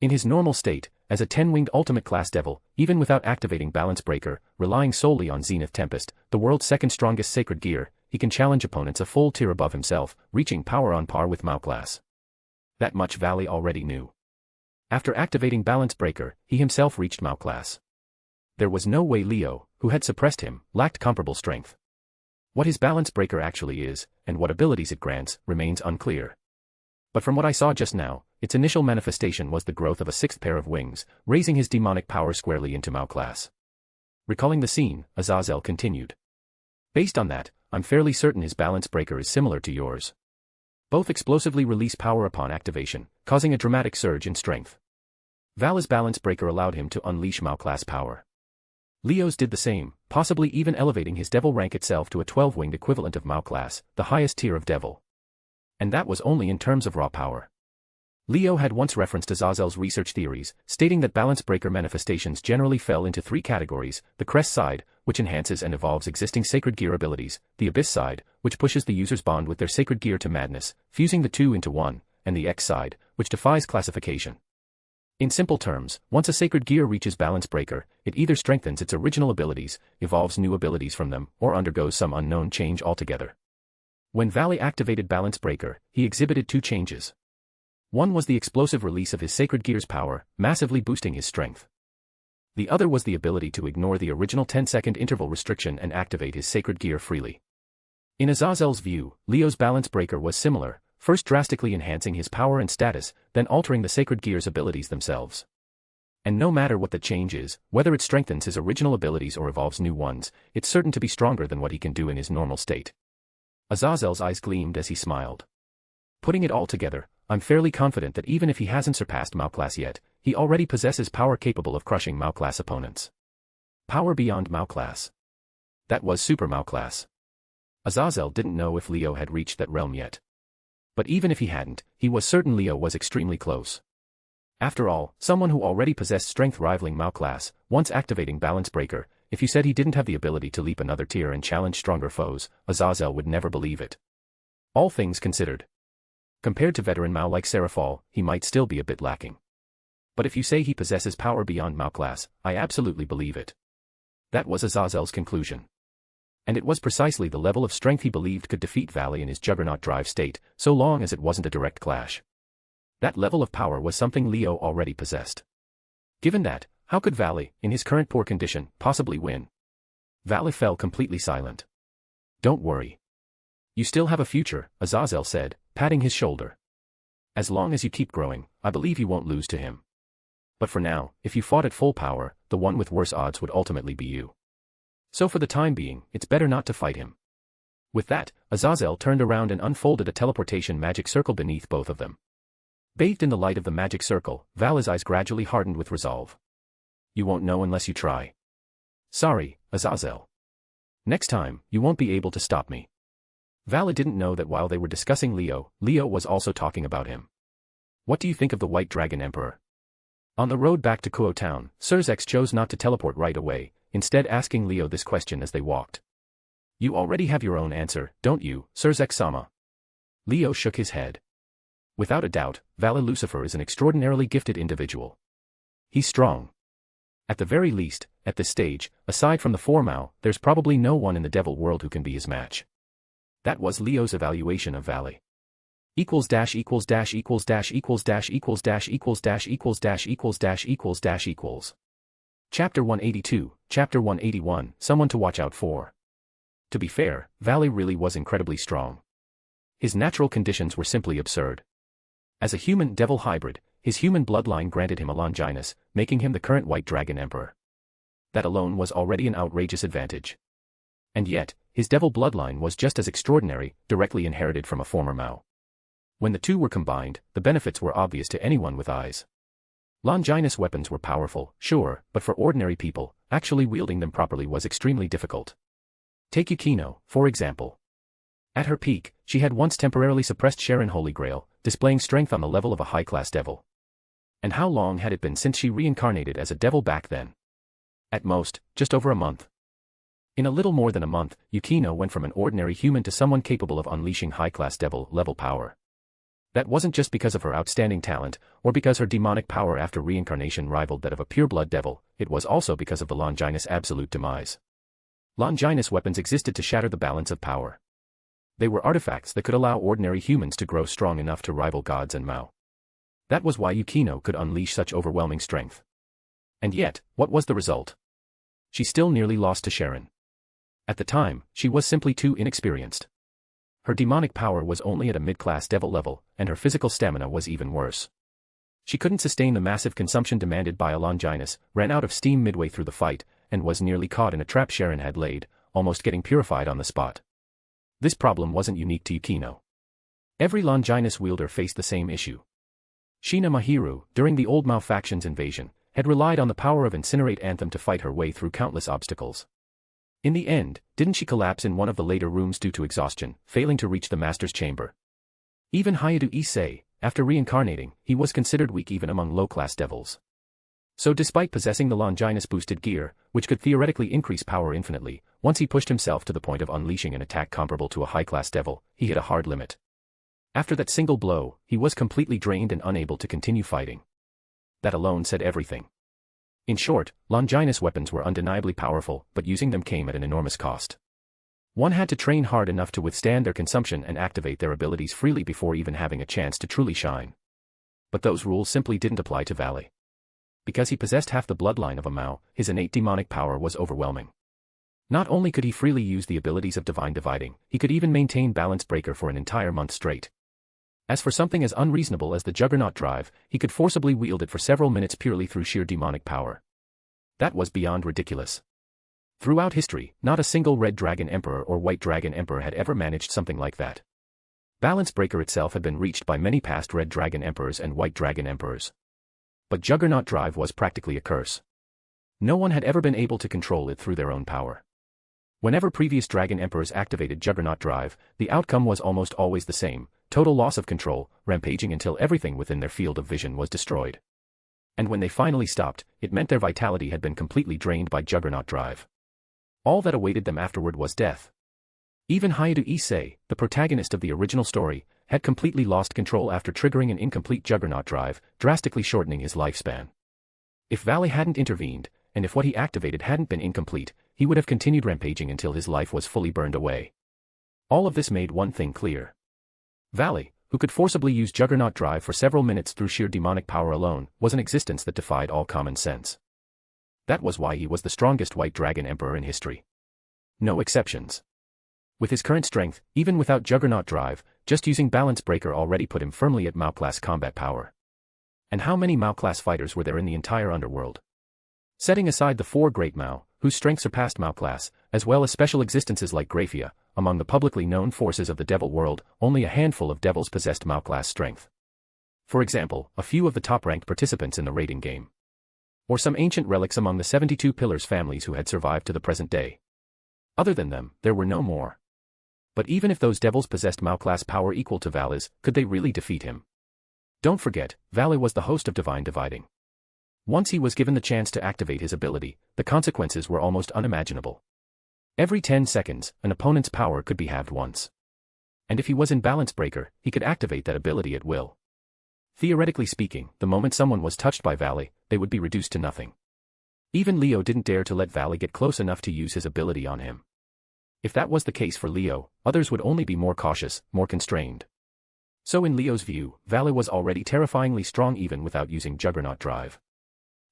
In his normal state, as a 10-winged ultimate-class devil, even without activating Balance Breaker, relying solely on Zenith Tempest, the world's second strongest sacred gear, he can challenge opponents a full tier above himself, reaching power on par with Mao class. That much Valley already knew. After activating Balance Breaker, he himself reached Mao class. There was no way Leo, who had suppressed him, lacked comparable strength. What his Balance Breaker actually is, and what abilities it grants, remains unclear. But from what I saw just now, its initial manifestation was the growth of a sixth pair of wings, raising his demonic power squarely into Mao class. Recalling the scene, Azazel continued. Based on that, I'm fairly certain his Balance Breaker is similar to yours. Both explosively release power upon activation, causing a dramatic surge in strength. Val's Balance Breaker allowed him to unleash Mao class power. Leo's did the same, possibly even elevating his devil rank itself to a 12-winged equivalent of Mao class, the highest tier of devil. And that was only in terms of raw power. Leo had once referenced Azazel's research theories, stating that Balance Breaker manifestations generally fell into three categories: the Crest side, which enhances and evolves existing sacred gear abilities, the Abyss side, which pushes the user's bond with their sacred gear to madness, fusing the two into one, and the X side, which defies classification. In simple terms, once a sacred gear reaches Balance Breaker, it either strengthens its original abilities, evolves new abilities from them, or undergoes some unknown change altogether. When Valley activated Balance Breaker, he exhibited two changes. One was the explosive release of his sacred gear's power, massively boosting his strength. The other was the ability to ignore the original 10-second interval restriction and activate his sacred gear freely. In Azazel's view, Leo's Balance Breaker was similar, first drastically enhancing his power and status, then altering the sacred gear's abilities themselves. And no matter what the change is, whether it strengthens his original abilities or evolves new ones, it's certain to be stronger than what he can do in his normal state. Azazel's eyes gleamed as he smiled. Putting it all together, I'm fairly confident that even if he hasn't surpassed Mao class yet, he already possesses power capable of crushing Mao class opponents. Power beyond Mao class. That was Super Mao class. Azazel didn't know if Leo had reached that realm yet. But even if he hadn't, he was certain Leo was extremely close. After all, someone who already possessed strength rivaling Mao class, once activating Balance Breaker, if you said he didn't have the ability to leap another tier and challenge stronger foes, Azazel would never believe it. All things considered. Compared to veteran Mao like Serafal, he might still be a bit lacking. But if you say he possesses power beyond Mao class, I absolutely believe it. That was Azazel's conclusion. And it was precisely the level of strength he believed could defeat Valley in his Juggernaut drive state, so long as it wasn't a direct clash. That level of power was something Leo already possessed. Given that, how could Valley, in his current poor condition, possibly win? Valley fell completely silent. Don't worry. You still have a future, Azazel said, patting his shoulder. As long as you keep growing, I believe you won't lose to him. But for now, if you fought at full power, the one with worse odds would ultimately be you. So for the time being, it's better not to fight him. With that, Azazel turned around and unfolded a teleportation magic circle beneath both of them. Bathed in the light of the magic circle, Val's eyes gradually hardened with resolve. You won't know unless you try. Sorry, Azazel. Next time, you won't be able to stop me. Vala didn't know that while they were discussing Leo, Leo was also talking about him. What do you think of the White Dragon Emperor? On the road back to Kuo Town, Surzex chose not to teleport right away, instead asking Leo this question as they walked. You already have your own answer, don't you, Surzex-sama? Leo shook his head. Without a doubt, Vala Lucifer is an extraordinarily gifted individual. He's strong. At the very least, at this stage, aside from the 4 Mao, there's probably no one in the devil world who can be his match. That was Leo's evaluation of Valley. Equals dash equals dash equals dash equals dash equals dash equals dash equals dash equals dash equals dash equals. Chapter 182, Chapter 181, Someone to Watch Out For. To be fair, Valley really was incredibly strong. His natural conditions were simply absurd. As a human-devil hybrid, his human bloodline granted him a Longinus, making him the current White Dragon Emperor. That alone was already an outrageous advantage. And yet, his devil bloodline was just as extraordinary, directly inherited from a former Mao. When the two were combined, the benefits were obvious to anyone with eyes. Longinus weapons were powerful, sure, but for ordinary people, actually wielding them properly was extremely difficult. Take Yukino, for example. At her peak, she had once temporarily suppressed Sharon Holy Grail, displaying strength on the level of a high-class devil. And how long had it been since she reincarnated as a devil back then? At most, just over a month. In a little more than a month, Yukino went from an ordinary human to someone capable of unleashing high-class devil-level power. That wasn't just because of her outstanding talent, or because her demonic power after reincarnation rivaled that of a pureblood devil, it was also because of the Longinus absolute demise. Longinus weapons existed to shatter the balance of power. They were artifacts that could allow ordinary humans to grow strong enough to rival gods and Mao. That was why Yukino could unleash such overwhelming strength. And yet, what was the result? She still nearly lost to Sharon. At the time, she was simply too inexperienced. Her demonic power was only at a mid-class devil level, and her physical stamina was even worse. She couldn't sustain the massive consumption demanded by a Longinus, ran out of steam midway through the fight, and was nearly caught in a trap Sharon had laid, almost getting purified on the spot. This problem wasn't unique to Yukino. Every Longinus wielder faced the same issue. Shina Mahiru, during the old Mao faction's invasion, had relied on the power of Incinerate Anthem to fight her way through countless obstacles. In the end, didn't she collapse in one of the later rooms due to exhaustion, failing to reach the master's chamber? Even Hayadu Issei, after reincarnating, he was considered weak even among low-class devils. So despite possessing the Longinus-boosted gear, which could theoretically increase power infinitely, once he pushed himself to the point of unleashing an attack comparable to a high-class devil, he hit a hard limit. After that single blow, he was completely drained and unable to continue fighting. That alone said everything. In short, Longinus weapons were undeniably powerful, but using them came at an enormous cost. One had to train hard enough to withstand their consumption and activate their abilities freely before even having a chance to truly shine. But those rules simply didn't apply to Valley. Because he possessed half the bloodline of a Mao, his innate demonic power was overwhelming. Not only could he freely use the abilities of Divine Dividing, he could even maintain Balance Breaker for an entire month straight. As for something as unreasonable as the Juggernaut Drive, he could forcibly wield it for several minutes purely through sheer demonic power. That was beyond ridiculous. Throughout history, not a single Red Dragon Emperor or White Dragon Emperor had ever managed something like that. Balance Breaker itself had been reached by many past Red Dragon Emperors and White Dragon Emperors. But Juggernaut Drive was practically a curse. No one had ever been able to control it through their own power. Whenever previous Dragon Emperors activated Juggernaut Drive, the outcome was almost always the same: total loss of control, rampaging until everything within their field of vision was destroyed. And when they finally stopped, it meant their vitality had been completely drained by Juggernaut Drive. All that awaited them afterward was death. Even Hayadu Issei, the protagonist of the original story, had completely lost control after triggering an incomplete Juggernaut Drive, drastically shortening his lifespan. If Valley hadn't intervened, and if what he activated hadn't been incomplete, he would have continued rampaging until his life was fully burned away. All of this made one thing clear. Valley, who could forcibly use Juggernaut Drive for several minutes through sheer demonic power alone, was an existence that defied all common sense. That was why he was the strongest White Dragon Emperor in history. No exceptions. With his current strength, even without Juggernaut Drive, just using Balance Breaker already put him firmly at Mao-class combat power. And how many Mao-class fighters were there in the entire underworld? Setting aside the four great Mao, whose strength surpassed Mao-class, as well as special existences like Graphia, among the publicly known forces of the Devil World, only a handful of devils possessed Mao-class strength. For example, a few of the top-ranked participants in the raiding game. Or some ancient relics among the 72 Pillars families who had survived to the present day. Other than them, there were no more. But even if those devils possessed Mao-class power equal to Valley's, could they really defeat him? Don't forget, Valley was the host of Divine Dividing. Once he was given the chance to activate his ability, the consequences were almost unimaginable. Every 10 seconds, an opponent's power could be halved once. And if he was in Balance Breaker, he could activate that ability at will. Theoretically speaking, the moment someone was touched by Valley, they would be reduced to nothing. Even Leo didn't dare to let Valley get close enough to use his ability on him. If that was the case for Leo, others would only be more cautious, more constrained. So in Leo's view, Valley was already terrifyingly strong even without using Juggernaut Drive.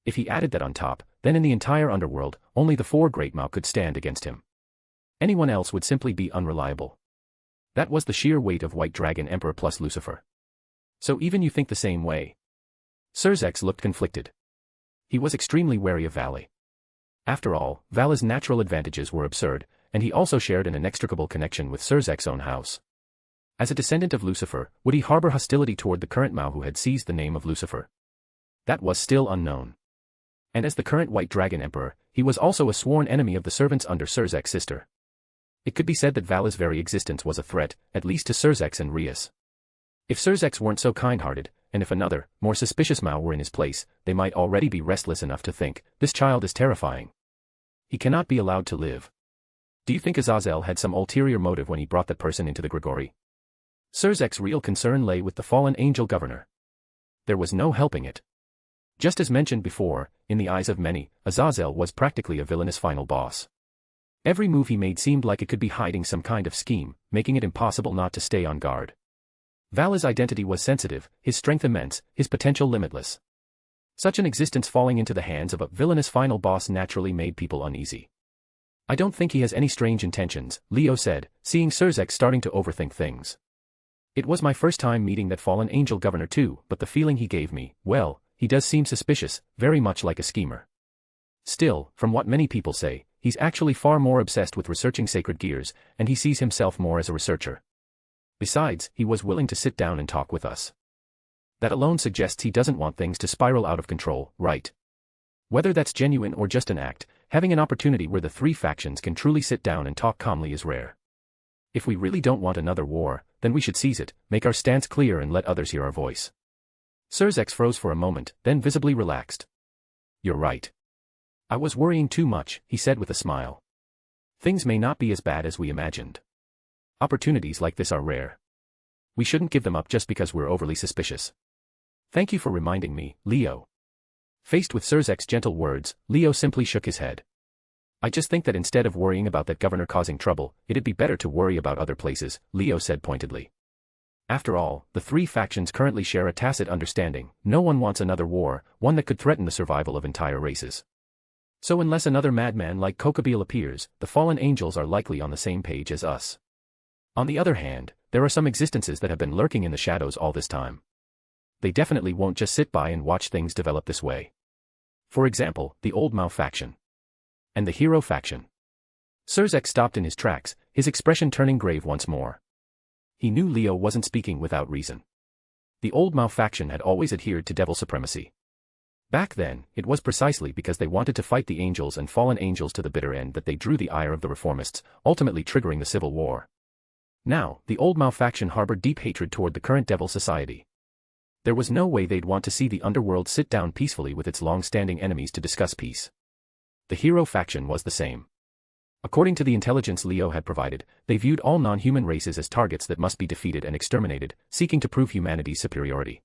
If he added that on top, then in the entire underworld, only the four great Mao could stand against him. Anyone else would simply be unreliable. That was the sheer weight of White Dragon Emperor plus Lucifer. So even you think the same way? Surzex looked conflicted. He was extremely wary of Valley. After all, Valley's natural advantages were absurd, and he also shared an inextricable connection with Surzek's own house. As a descendant of Lucifer, would he harbor hostility toward the current Mao who had seized the name of Lucifer? That was still unknown. And as the current White Dragon Emperor, he was also a sworn enemy of the servants under Surzek's sister. It could be said that Vala's very existence was a threat, at least to Surzek's and Rias. If Surzek's weren't so kind-hearted, and if another, more suspicious Mao were in his place, they might already be restless enough to think, this child is terrifying. He cannot be allowed to live. Do you think Azazel had some ulterior motive when he brought that person into the Grigori? Surzek's real concern lay with the fallen angel governor. There was no helping it. Just as mentioned before, in the eyes of many, Azazel was practically a villainous final boss. Every move he made seemed like it could be hiding some kind of scheme, making it impossible not to stay on guard. Vala's identity was sensitive, his strength immense, his potential limitless. Such an existence falling into the hands of a villainous final boss naturally made people uneasy. I don't think he has any strange intentions, Leo said, seeing Surzek starting to overthink things. It was my first time meeting that fallen angel governor too, but the feeling he gave me, well, he does seem suspicious, very much like a schemer. Still, from what many people say, he's actually far more obsessed with researching sacred gears, and he sees himself more as a researcher. Besides, he was willing to sit down and talk with us. That alone suggests he doesn't want things to spiral out of control, right? Whether that's genuine or just an act, having an opportunity where the three factions can truly sit down and talk calmly is rare. If we really don't want another war, then we should seize it, make our stance clear and let others hear our voice. Surzek froze for a moment, then visibly relaxed. You're right. I was worrying too much, he said with a smile. Things may not be as bad as we imagined. Opportunities like this are rare. We shouldn't give them up just because we're overly suspicious. Thank you for reminding me, Leo. Faced with Surzek's gentle words, Leo simply shook his head. I just think that instead of worrying about that governor causing trouble, it'd be better to worry about other places, Leo said pointedly. After all, the three factions currently share a tacit understanding. No one wants another war, one that could threaten the survival of entire races. So unless another madman like Kokobel appears, the fallen angels are likely on the same page as us. On the other hand, there are some existences that have been lurking in the shadows all this time. They definitely won't just sit by and watch things develop this way. For example, the Old Mao faction. And the Hero faction. Surzek stopped in his tracks, his expression turning grave once more. He knew Leo wasn't speaking without reason. The Old Mao faction had always adhered to devil supremacy. Back then, it was precisely because they wanted to fight the angels and fallen angels to the bitter end that they drew the ire of the reformists, ultimately triggering the civil war. Now, the Old Mao faction harbored deep hatred toward the current devil society. There was no way they'd want to see the underworld sit down peacefully with its long-standing enemies to discuss peace. The Hero faction was the same. According to the intelligence Leo had provided, they viewed all non-human races as targets that must be defeated and exterminated, seeking to prove humanity's superiority.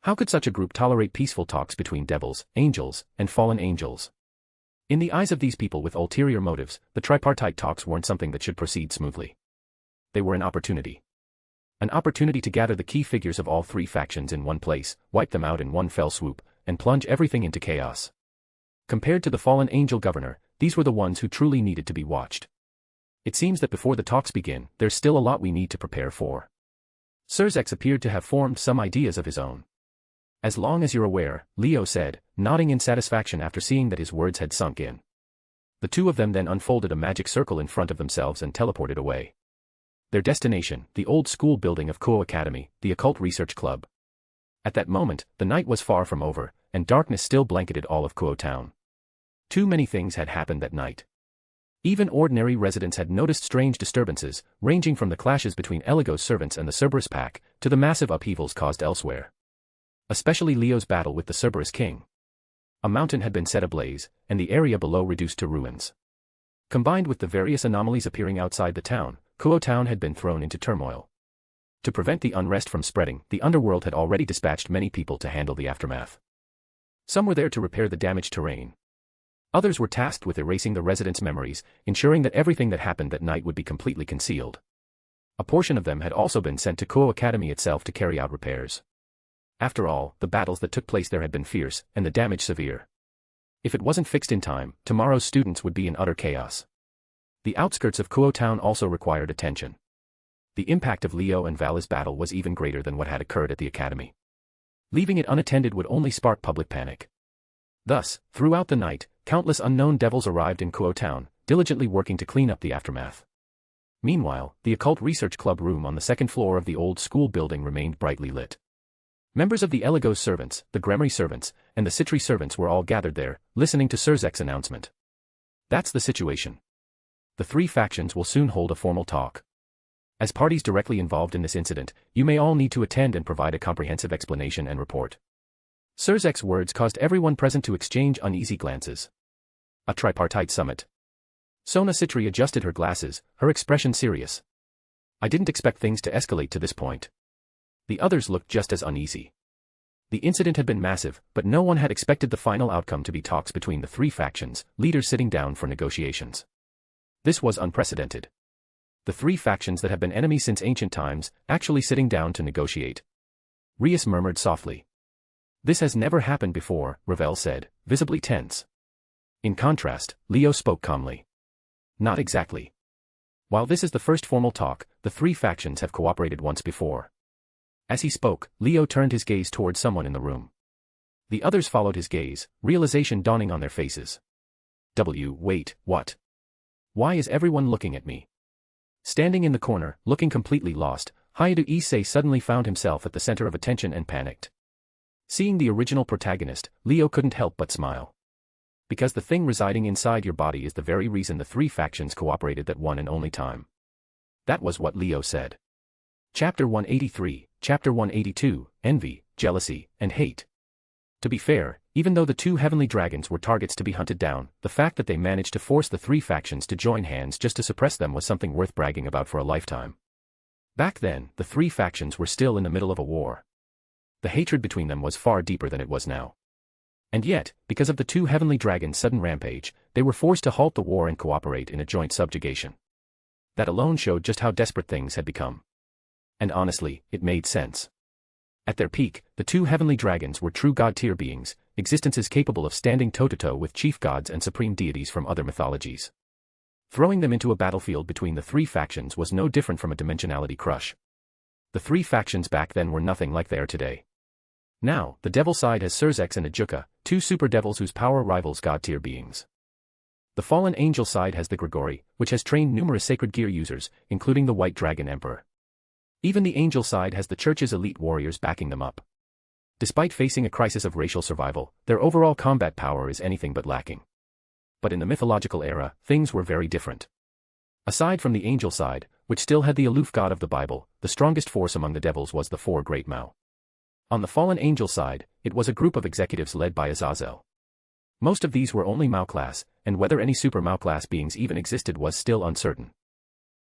How could such a group tolerate peaceful talks between devils, angels, and fallen angels? In the eyes of these people with ulterior motives, the tripartite talks weren't something that should proceed smoothly. They were an opportunity. An opportunity to gather the key figures of all three factions in one place, wipe them out in one fell swoop, and plunge everything into chaos. Compared to the fallen angel governor, these were the ones who truly needed to be watched. It seems that before the talks begin, there's still a lot we need to prepare for. Surzek appeared to have formed some ideas of his own. As long as you're aware, Leo said, nodding in satisfaction after seeing that his words had sunk in. The two of them then unfolded a magic circle in front of themselves and teleported away. Their destination, the old school building of Kuo Academy, the occult research club. At that moment, the night was far from over, and darkness still blanketed all of Kuo town. Too many things had happened that night. Even ordinary residents had noticed strange disturbances, ranging from the clashes between Eligos servants and the Cerberus pack, to the massive upheavals caused elsewhere. Especially Leo's battle with the Cerberus king. A mountain had been set ablaze, and the area below reduced to ruins. Combined with the various anomalies appearing outside the town, Kuo town had been thrown into turmoil. To prevent the unrest from spreading, the underworld had already dispatched many people to handle the aftermath. Some were there to repair the damaged terrain. Others were tasked with erasing the residents' memories, ensuring that everything that happened that night would be completely concealed. A portion of them had also been sent to Kuo Academy itself to carry out repairs. After all, the battles that took place there had been fierce, and the damage severe. If it wasn't fixed in time, tomorrow's students would be in utter chaos. The outskirts of Kuo town also required attention. The impact of Leo and Vala's battle was even greater than what had occurred at the academy. Leaving it unattended would only spark public panic. Thus, throughout the night, countless unknown devils arrived in Kuo town, diligently working to clean up the aftermath. Meanwhile, the occult research club room on the second floor of the old school building remained brightly lit. Members of the Eligos servants, the Gremory servants, and the Citri servants were all gathered there, listening to Surzek's announcement. That's the situation. The three factions will soon hold a formal talk. As parties directly involved in this incident, you may all need to attend and provide a comprehensive explanation and report. Surzek's words caused everyone present to exchange uneasy glances. A tripartite summit. Sona Citri adjusted her glasses, her expression serious. I didn't expect things to escalate to this point. The others looked just as uneasy. The incident had been massive, but no one had expected the final outcome to be talks between the three factions, leaders sitting down for negotiations. This was unprecedented. The three factions that have been enemies since ancient times, actually sitting down to negotiate. Rias murmured softly. This has never happened before, Ravel said, visibly tense. In contrast, Leo spoke calmly. Not exactly. While this is the first formal talk, the three factions have cooperated once before. As he spoke, Leo turned his gaze toward someone in the room. The others followed his gaze, realization dawning on their faces. Wait, what? Why is everyone looking at me? Standing in the corner, looking completely lost, Hayadu Issei suddenly found himself at the center of attention and panicked. Seeing the original protagonist, Leo couldn't help but smile. Because the thing residing inside your body is the very reason the three factions cooperated that one and only time. That was what Leo said. Chapter 183, Chapter 182, Envy, Jealousy, and Hate. To be fair, even though the two heavenly dragons were targets to be hunted down, the fact that they managed to force the three factions to join hands just to suppress them was something worth bragging about for a lifetime. Back then, the three factions were still in the middle of a war. The hatred between them was far deeper than it was now. And yet, because of the two heavenly dragons' sudden rampage, they were forced to halt the war and cooperate in a joint subjugation. That alone showed just how desperate things had become. And honestly, it made sense. At their peak, the two heavenly dragons were true god-tier beings, existences capable of standing toe-to-toe with chief gods and supreme deities from other mythologies. Throwing them into a battlefield between the three factions was no different from a dimensionality crush. The three factions back then were nothing like they are today. Now, the devil side has Surzek and Ajuka, two super devils whose power rivals god-tier beings. The fallen angel side has the Grigori, which has trained numerous sacred gear users, including the White Dragon Emperor. Even the angel side has the church's elite warriors backing them up. Despite facing a crisis of racial survival, their overall combat power is anything but lacking. But in the mythological era, things were very different. Aside from the angel side, which still had the aloof god of the Bible, the strongest force among the devils was the four great Mao. On the fallen angel side, it was a group of executives led by Azazel. Most of these were only Mao class, and whether any super Mao class beings even existed was still uncertain.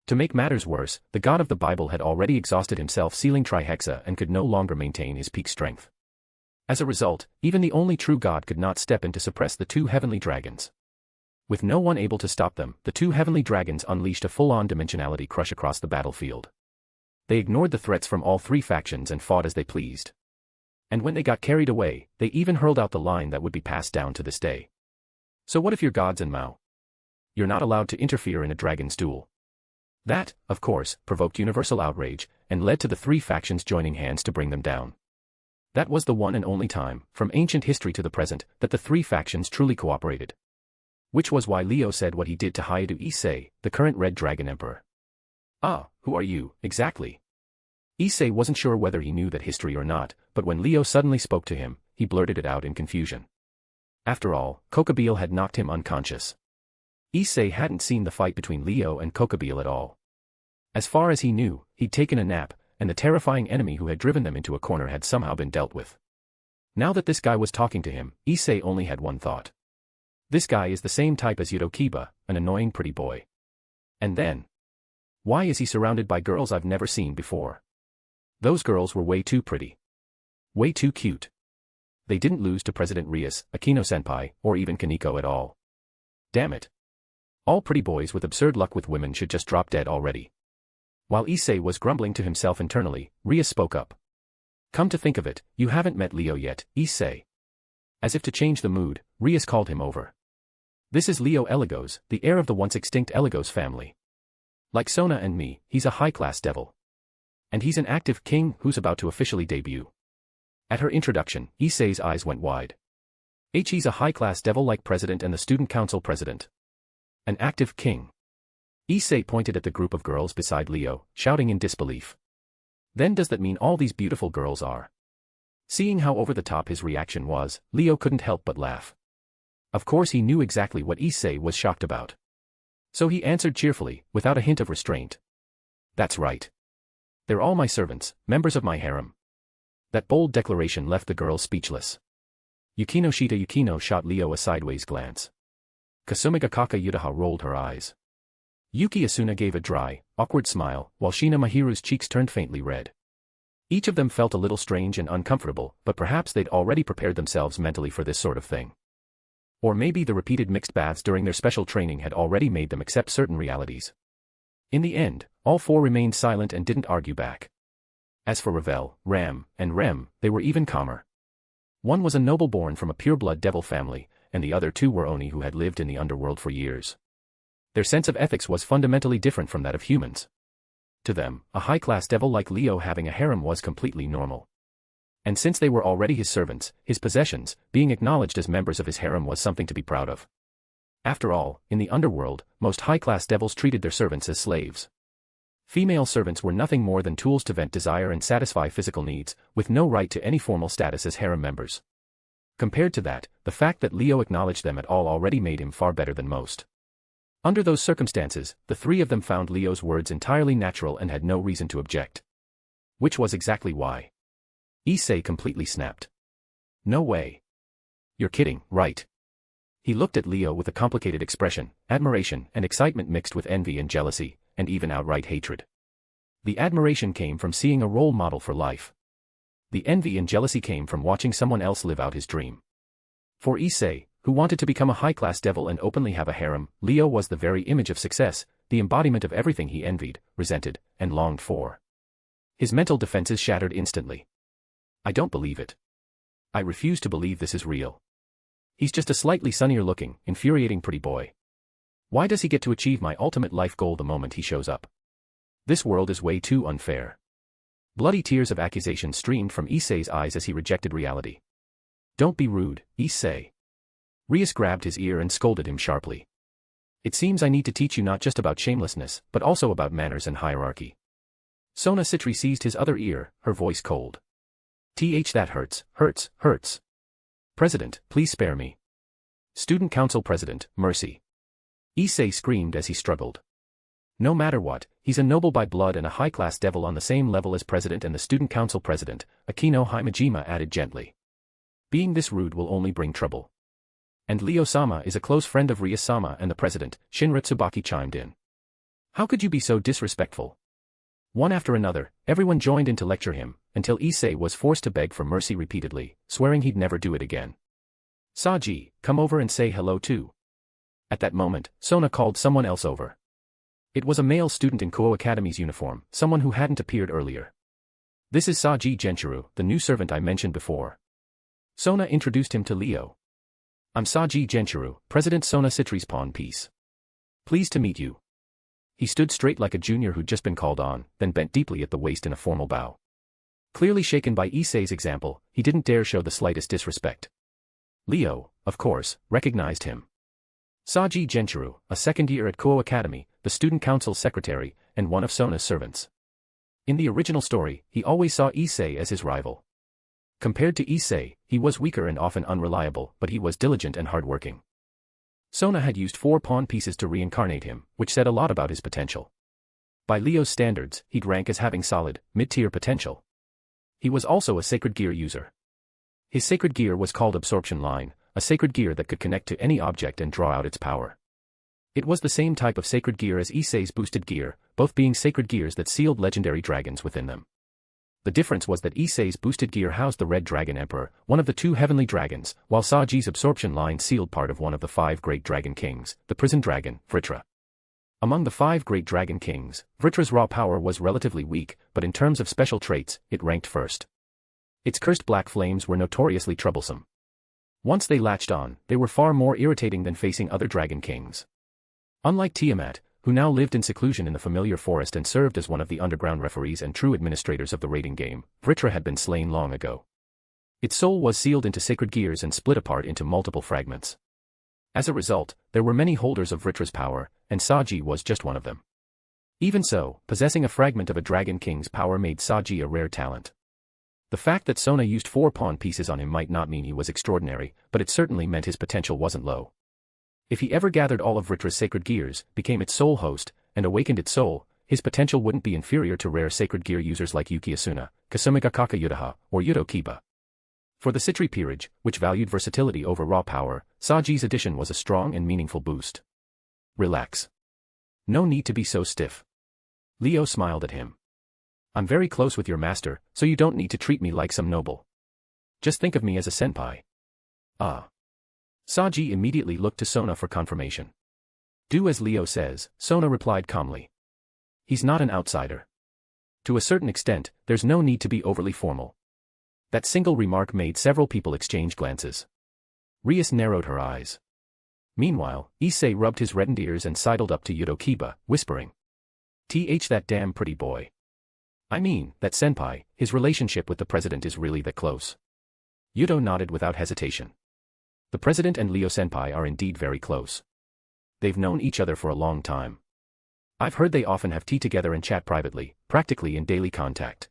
To make matters worse, the god of the Bible had already exhausted himself sealing Trihexa and could no longer maintain his peak strength. As a result, even the only true god could not step in to suppress the two heavenly dragons. With no one able to stop them, the two heavenly dragons unleashed a full-on dimensionality crush across the battlefield. They ignored the threats from all three factions and fought as they pleased. And when they got carried away, they even hurled out the line that would be passed down to this day. So what if you're gods and Mao? You're not allowed to interfere in a dragon's duel. That, of course, provoked universal outrage, and led to the three factions joining hands to bring them down. That was the one and only time, from ancient history to the present, that the three factions truly cooperated. Which was why Leo said what he did to Hayadu Issei, the current Red Dragon Emperor. Ah, who are you, exactly? Issei wasn't sure whether he knew that history or not, but when Leo suddenly spoke to him, he blurted it out in confusion. After all, Kokabeel had knocked him unconscious. Issei hadn't seen the fight between Leo and Kokabeel at all. As far as he knew, he'd taken a nap, and the terrifying enemy who had driven them into a corner had somehow been dealt with. Now that this guy was talking to him, Issei only had one thought. This guy is the same type as Yudo Kiba, an annoying pretty boy. And then, why is he surrounded by girls I've never seen before? Those girls were way too pretty. Way too cute. They didn't lose to President Rias, Akino-senpai, or even Kaneko at all. Damn it. All pretty boys with absurd luck with women should just drop dead already. While Issei was grumbling to himself internally, Rias spoke up. Come to think of it, you haven't met Leo yet, Issei. As if to change the mood, Rias called him over. This is Leo Eligos, the heir of the once extinct Eligos family. Like Sona and me, he's a high-class devil. And he's an active king who's about to officially debut. At her introduction, Issei's eyes went wide. He's a high-class devil like president and the student council president. An active king. Issei pointed at the group of girls beside Leo, shouting in disbelief. Then does that mean all these beautiful girls are? Seeing how over the top his reaction was, Leo couldn't help but laugh. Of course he knew exactly what Issei was shocked about. So he answered cheerfully, without a hint of restraint. That's right. They're all my servants, members of my harem. That bold declaration left the girls speechless. Yukino Shita Yukino shot Leo a sideways glance. Kasumiga Kaka Yutaha rolled her eyes. Yuki Asuna gave a dry, awkward smile, while Shina Mahiru's cheeks turned faintly red. Each of them felt a little strange and uncomfortable, but perhaps they'd already prepared themselves mentally for this sort of thing. Or maybe the repeated mixed baths during their special training had already made them accept certain realities. In the end, all four remained silent and didn't argue back. As for Ravel, Ram, and Rem, they were even calmer. One was a noble born from a pure-blood devil family, and the other two were Oni who had lived in the underworld for years. Their sense of ethics was fundamentally different from that of humans. To them, a high-class devil like Leo having a harem was completely normal. And since they were already his servants, his possessions, being acknowledged as members of his harem was something to be proud of. After all, in the underworld, most high-class devils treated their servants as slaves. Female servants were nothing more than tools to vent desire and satisfy physical needs, with no right to any formal status as harem members. Compared to that, the fact that Leo acknowledged them at all already made him far better than most. Under those circumstances, the three of them found Leo's words entirely natural and had no reason to object. Which was exactly why. Issei completely snapped. No way. You're kidding, right? He looked at Leo with a complicated expression, admiration and excitement mixed with envy and jealousy, and even outright hatred. The admiration came from seeing a role model for life. The envy and jealousy came from watching someone else live out his dream. For Issei, who wanted to become a high-class devil and openly have a harem, Leo was the very image of success, the embodiment of everything he envied, resented, and longed for. His mental defenses shattered instantly. I don't believe it. I refuse to believe this is real. He's just a slightly sunnier-looking, infuriating pretty boy. Why does he get to achieve my ultimate life goal the moment he shows up? This world is way too unfair. Bloody tears of accusation streamed from Issei's eyes as he rejected reality. Don't be rude, Issei. Rias grabbed his ear and scolded him sharply. It seems I need to teach you not just about shamelessness, but also about manners and hierarchy. Sona Citri seized his other ear, her voice cold. That hurts, hurts. President, please spare me. Student Council President, mercy. Issei screamed as he struggled. No matter what, he's a noble by blood and a high-class devil on the same level as President and the Student Council President, Akino Himejima added gently. Being this rude will only bring trouble. And Leo-sama is a close friend of Rias-sama and the President, Shinra Tsubaki chimed in. How could you be so disrespectful? One after another, everyone joined in to lecture him, until Issei was forced to beg for mercy repeatedly, swearing he'd never do it again. Saji, come over and say hello too. At that moment, Sona called someone else over. It was a male student in Kuo Academy's uniform, someone who hadn't appeared earlier. This is Saji Genshiro, the new servant I mentioned before. Sona introduced him to Leo. I'm Saji Genshiro, President Sona Citri's pawn piece. Pleased to meet you. He stood straight like a junior who'd just been called on, then bent deeply at the waist in a formal bow. Clearly shaken by Issei's example, he didn't dare show the slightest disrespect. Leo, of course, recognized him. Saji Genshiro, a second year at Kuo Academy, the student council's secretary, and one of Sona's servants. In the original story, he always saw Issei as his rival. Compared to Issei, he was weaker and often unreliable, but he was diligent and hardworking. Sona had used 4 pawn pieces to reincarnate him, which said a lot about his potential. By Leo's standards, he'd rank as having solid, mid-tier potential. He was also a sacred gear user. His sacred gear was called Absorption Line, a sacred gear that could connect to any object and draw out its power. It was the same type of sacred gear as Issei's boosted gear, both being sacred gears that sealed legendary dragons within them. The difference was that Issei's boosted gear housed the Red Dragon Emperor, one of the 2 heavenly dragons, while Saji's absorption line sealed part of one of the 5 great dragon kings, the prison dragon, Vritra. Among the 5 great dragon kings, Vritra's raw power was relatively weak, but in terms of special traits, it ranked first. Its cursed black flames were notoriously troublesome. Once they latched on, they were far more irritating than facing other dragon kings. Unlike Tiamat, who now lived in seclusion in the familiar forest and served as one of the underground referees and true administrators of the raiding game, Vritra had been slain long ago. Its soul was sealed into sacred gears and split apart into multiple fragments. As a result, there were many holders of Vritra's power, and Saji was just one of them. Even so, possessing a fragment of a Dragon King's power made Saji a rare talent. The fact that Sona used 4 pawn pieces on him might not mean he was extraordinary, but it certainly meant his potential wasn't low. If he ever gathered all of Vritra's sacred gears, became its sole host, and awakened its soul, his potential wouldn't be inferior to rare sacred gear users like Yuki Asuna, Kasumiga Kaka Yudaha, or Yudo Kiba. For the Citri peerage, which valued versatility over raw power, Saji's addition was a strong and meaningful boost. Relax. No need to be so stiff. Leo smiled at him. I'm very close with your master, so you don't need to treat me like some noble. Just think of me as a senpai. Ah. Saji immediately looked to Sona for confirmation. Do as Leo says, Sona replied calmly. He's not an outsider. To a certain extent, there's no need to be overly formal. That single remark made several people exchange glances. Rias narrowed her eyes. Meanwhile, Issei rubbed his reddened ears and sidled up to Yudo Kiba, whispering. That damn pretty boy. I mean, that senpai, his relationship with the president is really that close. Yudo nodded without hesitation. The president and Leo senpai are indeed very close. They've known each other for a long time. I've heard they often have tea together and chat privately, practically in daily contact.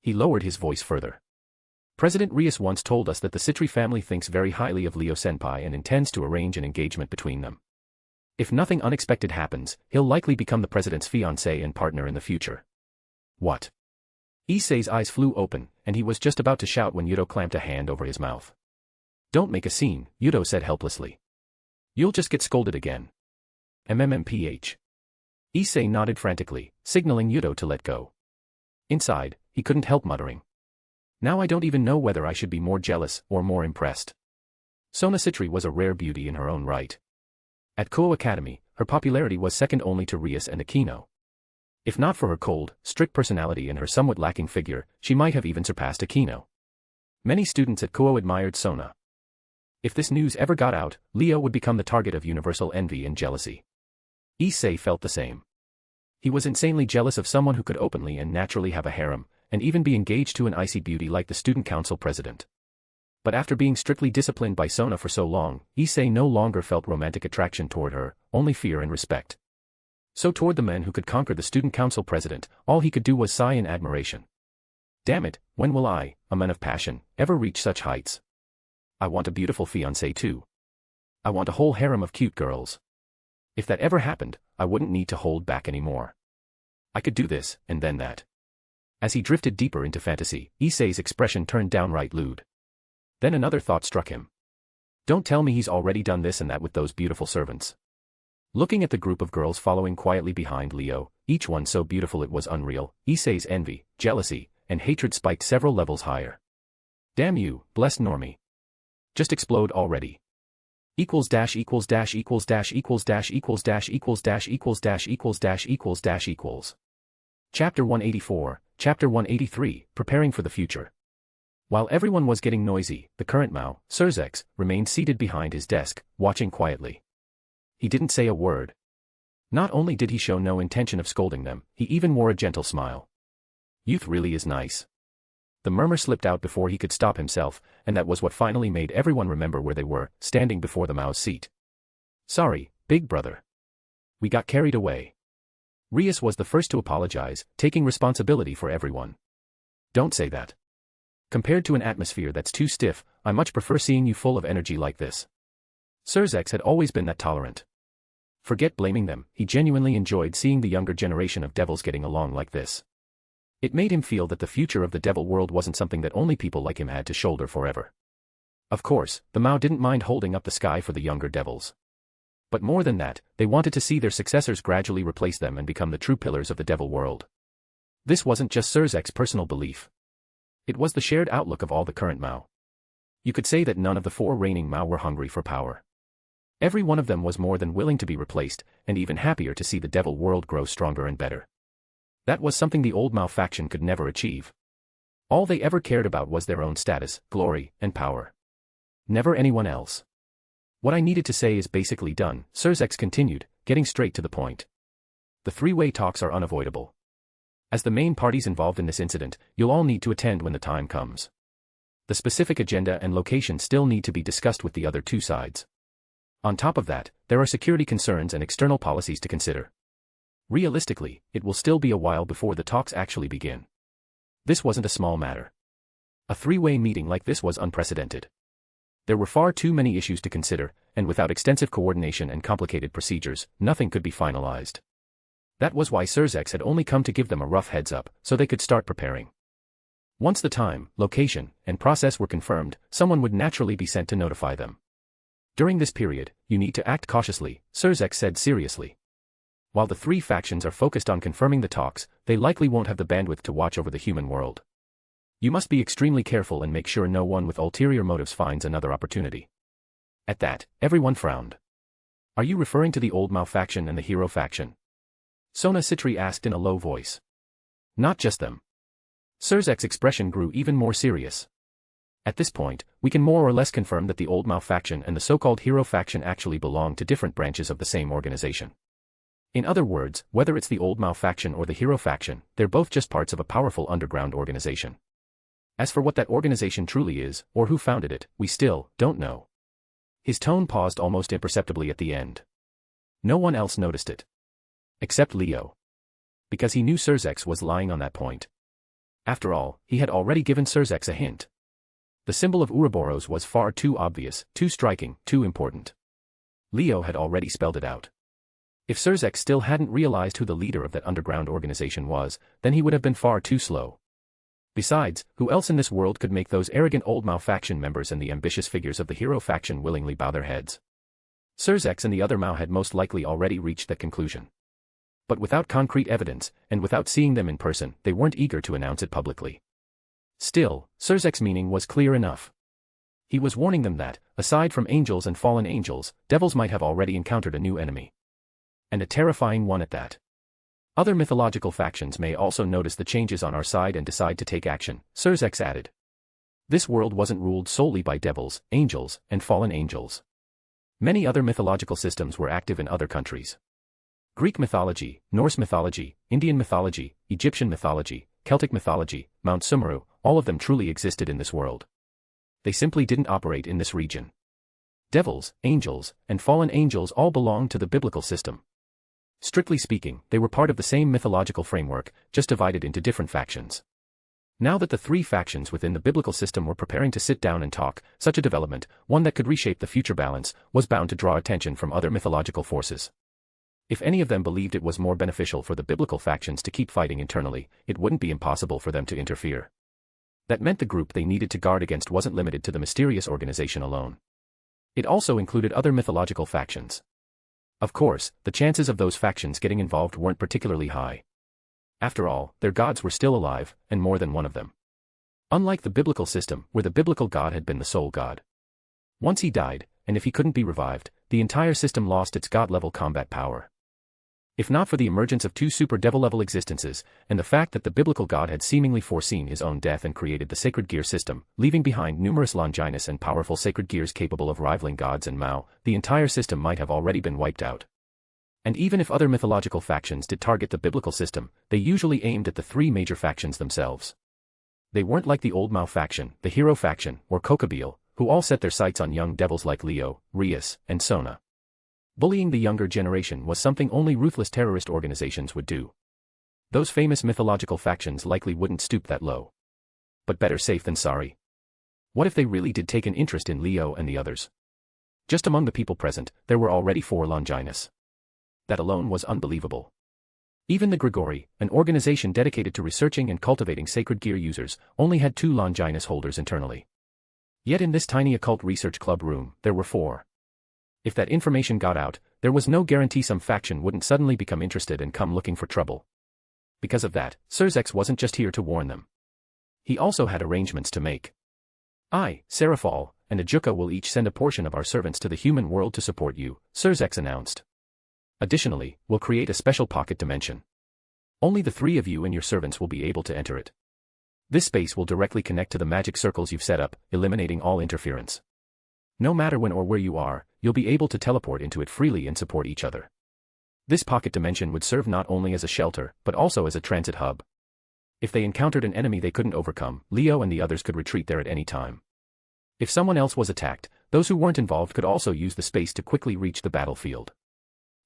He lowered his voice further. President Rias once told us that the Citri family thinks very highly of Leo senpai and intends to arrange an engagement between them. If nothing unexpected happens, he'll likely become the president's fiancé and partner in the future. What? Issei's eyes flew open, and he was just about to shout when Yudo clamped a hand over his mouth. Don't make a scene, Yudo said helplessly. You'll just get scolded again. MMMPH. Issei nodded frantically, signaling Yudo to let go. Inside, he couldn't help muttering. Now I don't even know whether I should be more jealous or more impressed. Sona Citri was a rare beauty in her own right. At Kuo Academy, her popularity was second only to Rias and Akino. If not for her cold, strict personality and her somewhat lacking figure, she might have even surpassed Akino. Many students at Kuo admired Sona. If this news ever got out, Leo would become the target of universal envy and jealousy. Issei felt the same. He was insanely jealous of someone who could openly and naturally have a harem, and even be engaged to an icy beauty like the student council president. But after being strictly disciplined by Sona for so long, Issei no longer felt romantic attraction toward her, only fear and respect. So toward the men who could conquer the student council president, all he could do was sigh in admiration. Damn it, when will I, a man of passion, ever reach such heights? I want a beautiful fiancé too. I want a whole harem of cute girls. If that ever happened, I wouldn't need to hold back anymore. I could do this, and then that. As he drifted deeper into fantasy, Issei's expression turned downright lewd. Then another thought struck him. Don't tell me he's already done this and that with those beautiful servants. Looking at the group of girls following quietly behind Leo, each one so beautiful it was unreal, Issei's envy, jealousy, and hatred spiked several levels higher. Damn you, blessed normie. Just explode already. Equals dash equals dash equals dash equals dash equals dash equals dash equals dash equals dash equals dash equals. Chapter 184, Chapter 183, Preparing for the Future. While everyone was getting noisy, the current Mao, Surzex, remained seated behind his desk, watching quietly. He didn't say a word. Not only did he show no intention of scolding them, he even wore a gentle smile. Youth really is nice. The murmur slipped out before he could stop himself, and that was what finally made everyone remember where they were, standing before the Mao's seat. Sorry, big brother. We got carried away. Rias was the first to apologize, taking responsibility for everyone. Don't say that. Compared to an atmosphere that's too stiff, I much prefer seeing you full of energy like this. Surzex had always been that tolerant. Forget blaming them, he genuinely enjoyed seeing the younger generation of devils getting along like this. It made him feel that the future of the devil world wasn't something that only people like him had to shoulder forever. Of course, the Mao didn't mind holding up the sky for the younger devils. But more than that, they wanted to see their successors gradually replace them and become the true pillars of the devil world. This wasn't just Surzek's personal belief. It was the shared outlook of all the current Mao. You could say that none of the 4 reigning Mao were hungry for power. Every one of them was more than willing to be replaced, and even happier to see the devil world grow stronger and better. That was something the old Mao faction could never achieve. All they ever cared about was their own status, glory, and power. Never anyone else. What I needed to say is basically done, Surzex continued, getting straight to the point. The 3-way talks are unavoidable. As the main parties involved in this incident, you'll all need to attend when the time comes. The specific agenda and location still need to be discussed with the other 2 sides. On top of that, there are security concerns and external policies to consider. Realistically, it will still be a while before the talks actually begin. This wasn't a small matter. A three-way meeting like this was unprecedented. There were far too many issues to consider, and without extensive coordination and complicated procedures, nothing could be finalized. That was why Surzex had only come to give them a rough heads-up, so they could start preparing. Once the time, location, and process were confirmed, someone would naturally be sent to notify them. During this period, you need to act cautiously, Surzex said seriously. While the three factions are focused on confirming the talks, they likely won't have the bandwidth to watch over the human world. You must be extremely careful and make sure no one with ulterior motives finds another opportunity. At that, everyone frowned. Are you referring to the Old Mao faction and the Hero faction? Sona Citri asked in a low voice. Not just them. Surzek's expression grew even more serious. At this point, we can more or less confirm that the Old Mao faction and the so-called Hero faction actually belong to different branches of the same organization. In other words, whether it's the Old Mao faction or the Hero faction, they're both just parts of a powerful underground organization. As for what that organization truly is, or who founded it, we still don't know. His tone paused almost imperceptibly at the end. No one else noticed it. Except Leo. Because he knew Surzex was lying on that point. After all, he had already given Surzex a hint. The symbol of Ouroboros was far too obvious, too striking, too important. Leo had already spelled it out. If Surzex still hadn't realized who the leader of that underground organization was, then he would have been far too slow. Besides, who else in this world could make those arrogant Old Mao faction members and the ambitious figures of the Hero faction willingly bow their heads? Surzex and the other Mao had most likely already reached that conclusion. But without concrete evidence, and without seeing them in person, they weren't eager to announce it publicly. Still, Surzek's meaning was clear enough. He was warning them that, aside from angels and fallen angels, devils might have already encountered a new enemy. And a terrifying one at that. Other mythological factions may also notice the changes on our side and decide to take action, Surzex added. This world wasn't ruled solely by devils, angels, and fallen angels. Many other mythological systems were active in other countries. Greek mythology, Norse mythology, Indian mythology, Egyptian mythology, Celtic mythology, Mount Sumeru, all of them truly existed in this world. They simply didn't operate in this region. Devils, angels, and fallen angels all belonged to the biblical system. Strictly speaking, they were part of the same mythological framework, just divided into different factions. Now that the three factions within the biblical system were preparing to sit down and talk, such a development, one that could reshape the future balance, was bound to draw attention from other mythological forces. If any of them believed it was more beneficial for the biblical factions to keep fighting internally, it wouldn't be impossible for them to interfere. That meant the group they needed to guard against wasn't limited to the mysterious organization alone. It also included other mythological factions. Of course, the chances of those factions getting involved weren't particularly high. After all, their gods were still alive, and more than one of them. Unlike the biblical system, where the biblical god had been the sole god. Once he died, and if he couldn't be revived, the entire system lost its god-level combat power. If not for the emergence of two super devil-level existences, and the fact that the biblical god had seemingly foreseen his own death and created the sacred gear system, leaving behind numerous Longinus and powerful sacred gears capable of rivaling gods and Mao, the entire system might have already been wiped out. And even if other mythological factions did target the biblical system, they usually aimed at the three major factions themselves. They weren't like the Old Mao faction, the Hero faction, or Kokabeel, who all set their sights on young devils like Leo, Rias, and Sona. Bullying the younger generation was something only ruthless terrorist organizations would do. Those famous mythological factions likely wouldn't stoop that low. But better safe than sorry. What if they really did take an interest in Leo and the others? Just among the people present, there were already 4 Longinus. That alone was unbelievable. Even the Grigori, an organization dedicated to researching and cultivating sacred gear users, only had 2 Longinus holders internally. Yet in this tiny occult research club room, there were 4. If that information got out, there was no guarantee some faction wouldn't suddenly become interested and come looking for trouble. Because of that, Surzex wasn't just here to warn them. He also had arrangements to make. I, Serafal, and Ajuka will each send a portion of our servants to the human world to support you, Surzex announced. Additionally, we'll create a special pocket dimension. Only the 3 of you and your servants will be able to enter it. This space will directly connect to the magic circles you've set up, eliminating all interference. No matter when or where you are, you'll be able to teleport into it freely and support each other. This pocket dimension would serve not only as a shelter, but also as a transit hub. If they encountered an enemy they couldn't overcome, Leo and the others could retreat there at any time. If someone else was attacked, those who weren't involved could also use the space to quickly reach the battlefield.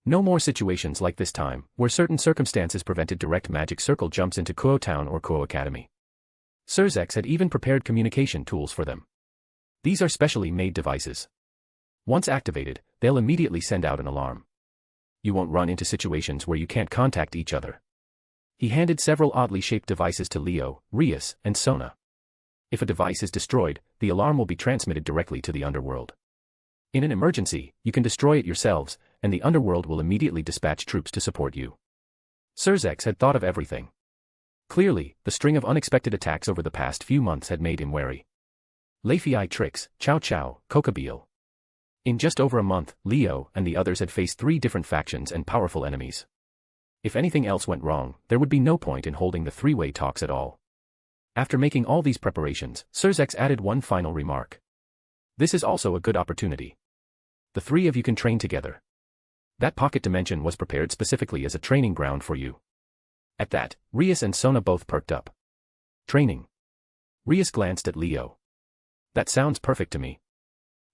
No more situations like this time, where certain circumstances prevented direct magic circle jumps into Kuo Town or Kuo Academy. Surzex had even prepared communication tools for them. These are specially made devices. Once activated, they'll immediately send out an alarm. You won't run into situations where you can't contact each other. He handed several oddly shaped devices to Leo, Rias, and Sona. If a device is destroyed, the alarm will be transmitted directly to the underworld. In an emergency, you can destroy it yourselves, and the underworld will immediately dispatch troops to support you. Surzex had thought of everything. Clearly, the string of unexpected attacks over the past few months had made him wary. Leifei tricks, Chow Chow, Kokabeel. In just over a month, Leo and the others had faced 3 different factions and powerful enemies. If anything else went wrong, there would be no point in holding the 3-way talks at all. After making all these preparations, Surzex added one final remark. This is also a good opportunity. The 3 of you can train together. That pocket dimension was prepared specifically as a training ground for you. At that, Rias and Sona both perked up. Training. Rias glanced at Leo. That sounds perfect to me.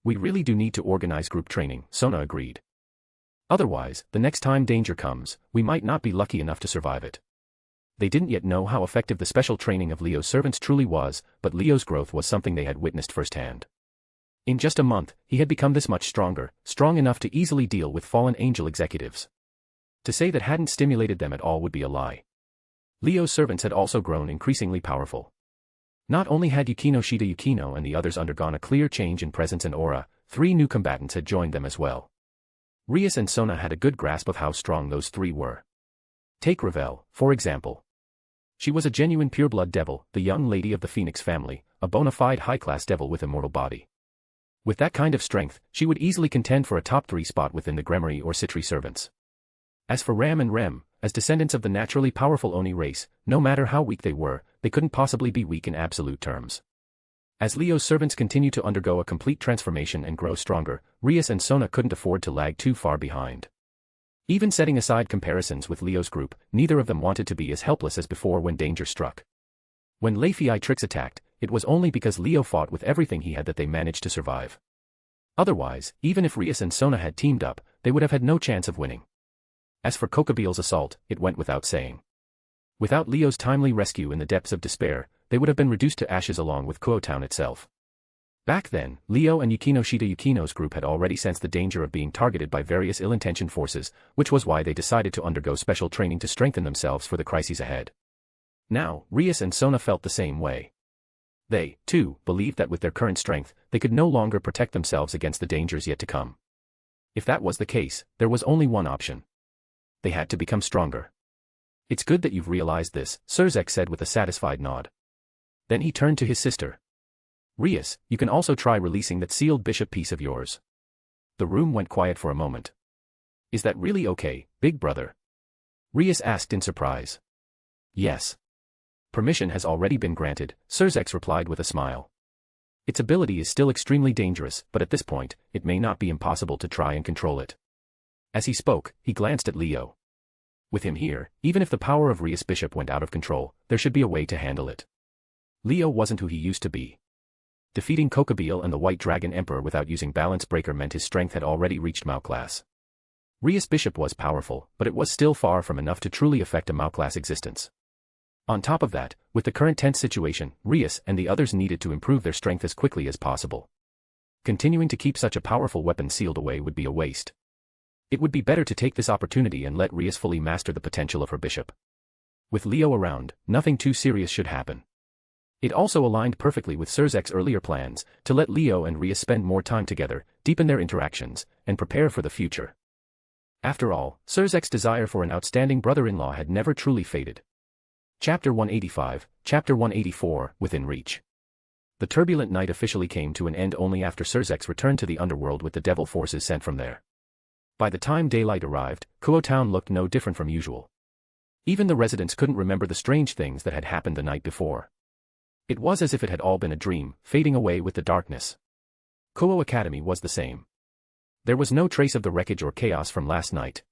We really do need to organize group training, Sona agreed. Otherwise, the next time danger comes, we might not be lucky enough to survive it. They didn't yet know how effective the special training of Leo's servants truly was, but Leo's growth was something they had witnessed firsthand. In just a month, he had become this much stronger, strong enough to easily deal with fallen angel executives. To say that hadn't stimulated them at all would be a lie. Leo's servants had also grown increasingly powerful. Not only had Yukino and the others undergone a clear change in presence and aura, 3 new combatants had joined them as well. Rias and Sona had a good grasp of how strong those 3 were. Take Ravel, for example. She was a genuine pureblood devil, the young lady of the Phoenix family, a bona fide high-class devil with immortal body. With that kind of strength, she would easily contend for a top 3 spot within the Gremory or Citri servants. As for Ram and Rem, as descendants of the naturally powerful Oni race, no matter how weak they were, they couldn't possibly be weak in absolute terms. As Leo's servants continued to undergo a complete transformation and grow stronger, Rias and Sona couldn't afford to lag too far behind. Even setting aside comparisons with Leo's group, neither of them wanted to be as helpless as before when danger struck. When Leifei tricks attacked, it was only because Leo fought with everything he had that they managed to survive. Otherwise, even if Rias and Sona had teamed up, they would have had no chance of winning. As for Kokabeel's assault, it went without saying. Without Leo's timely rescue in the depths of despair, they would have been reduced to ashes along with Kuo Town itself. Back then, Leo and Yukino's group had already sensed the danger of being targeted by various ill-intentioned forces, which was why they decided to undergo special training to strengthen themselves for the crises ahead. Now, Rias and Sona felt the same way. They, too, believed that with their current strength, they could no longer protect themselves against the dangers yet to come. If that was the case, there was only one option. They had to become stronger. It's good that you've realized this, Surzex said with a satisfied nod. Then he turned to his sister. Rias, you can also try releasing that sealed bishop piece of yours. The room went quiet for a moment. Is that really okay, big brother? Rias asked in surprise. Yes. Permission has already been granted, Surzex replied with a smile. Its ability is still extremely dangerous, but at this point, it may not be impossible to try and control it. As he spoke, he glanced at Leo. With him here, even if the power of Rias Bishop went out of control, there should be a way to handle it. Leo wasn't who he used to be. Defeating Kokabeel and the White Dragon Emperor without using Balance Breaker meant his strength had already reached Mao class. Rias Bishop was powerful, but it was still far from enough to truly affect a Mao class existence. On top of that, with the current tense situation, Rias and the others needed to improve their strength as quickly as possible. Continuing to keep such a powerful weapon sealed away would be a waste. It would be better to take this opportunity and let Rias fully master the potential of her bishop. With Leo around, nothing too serious should happen. It also aligned perfectly with Surzek's earlier plans, to let Leo and Rias spend more time together, deepen their interactions, and prepare for the future. After all, Surzek's desire for an outstanding brother-in-law had never truly faded. Chapter 185, Chapter 184, Within Reach. The turbulent night officially came to an end only after Surzek's return to the underworld with the devil forces sent from there. By the time daylight arrived, Kuo Town looked no different from usual. Even the residents couldn't remember the strange things that had happened the night before. It was as if it had all been a dream, fading away with the darkness. Kuo Academy was the same. There was no trace of the wreckage or chaos from last night.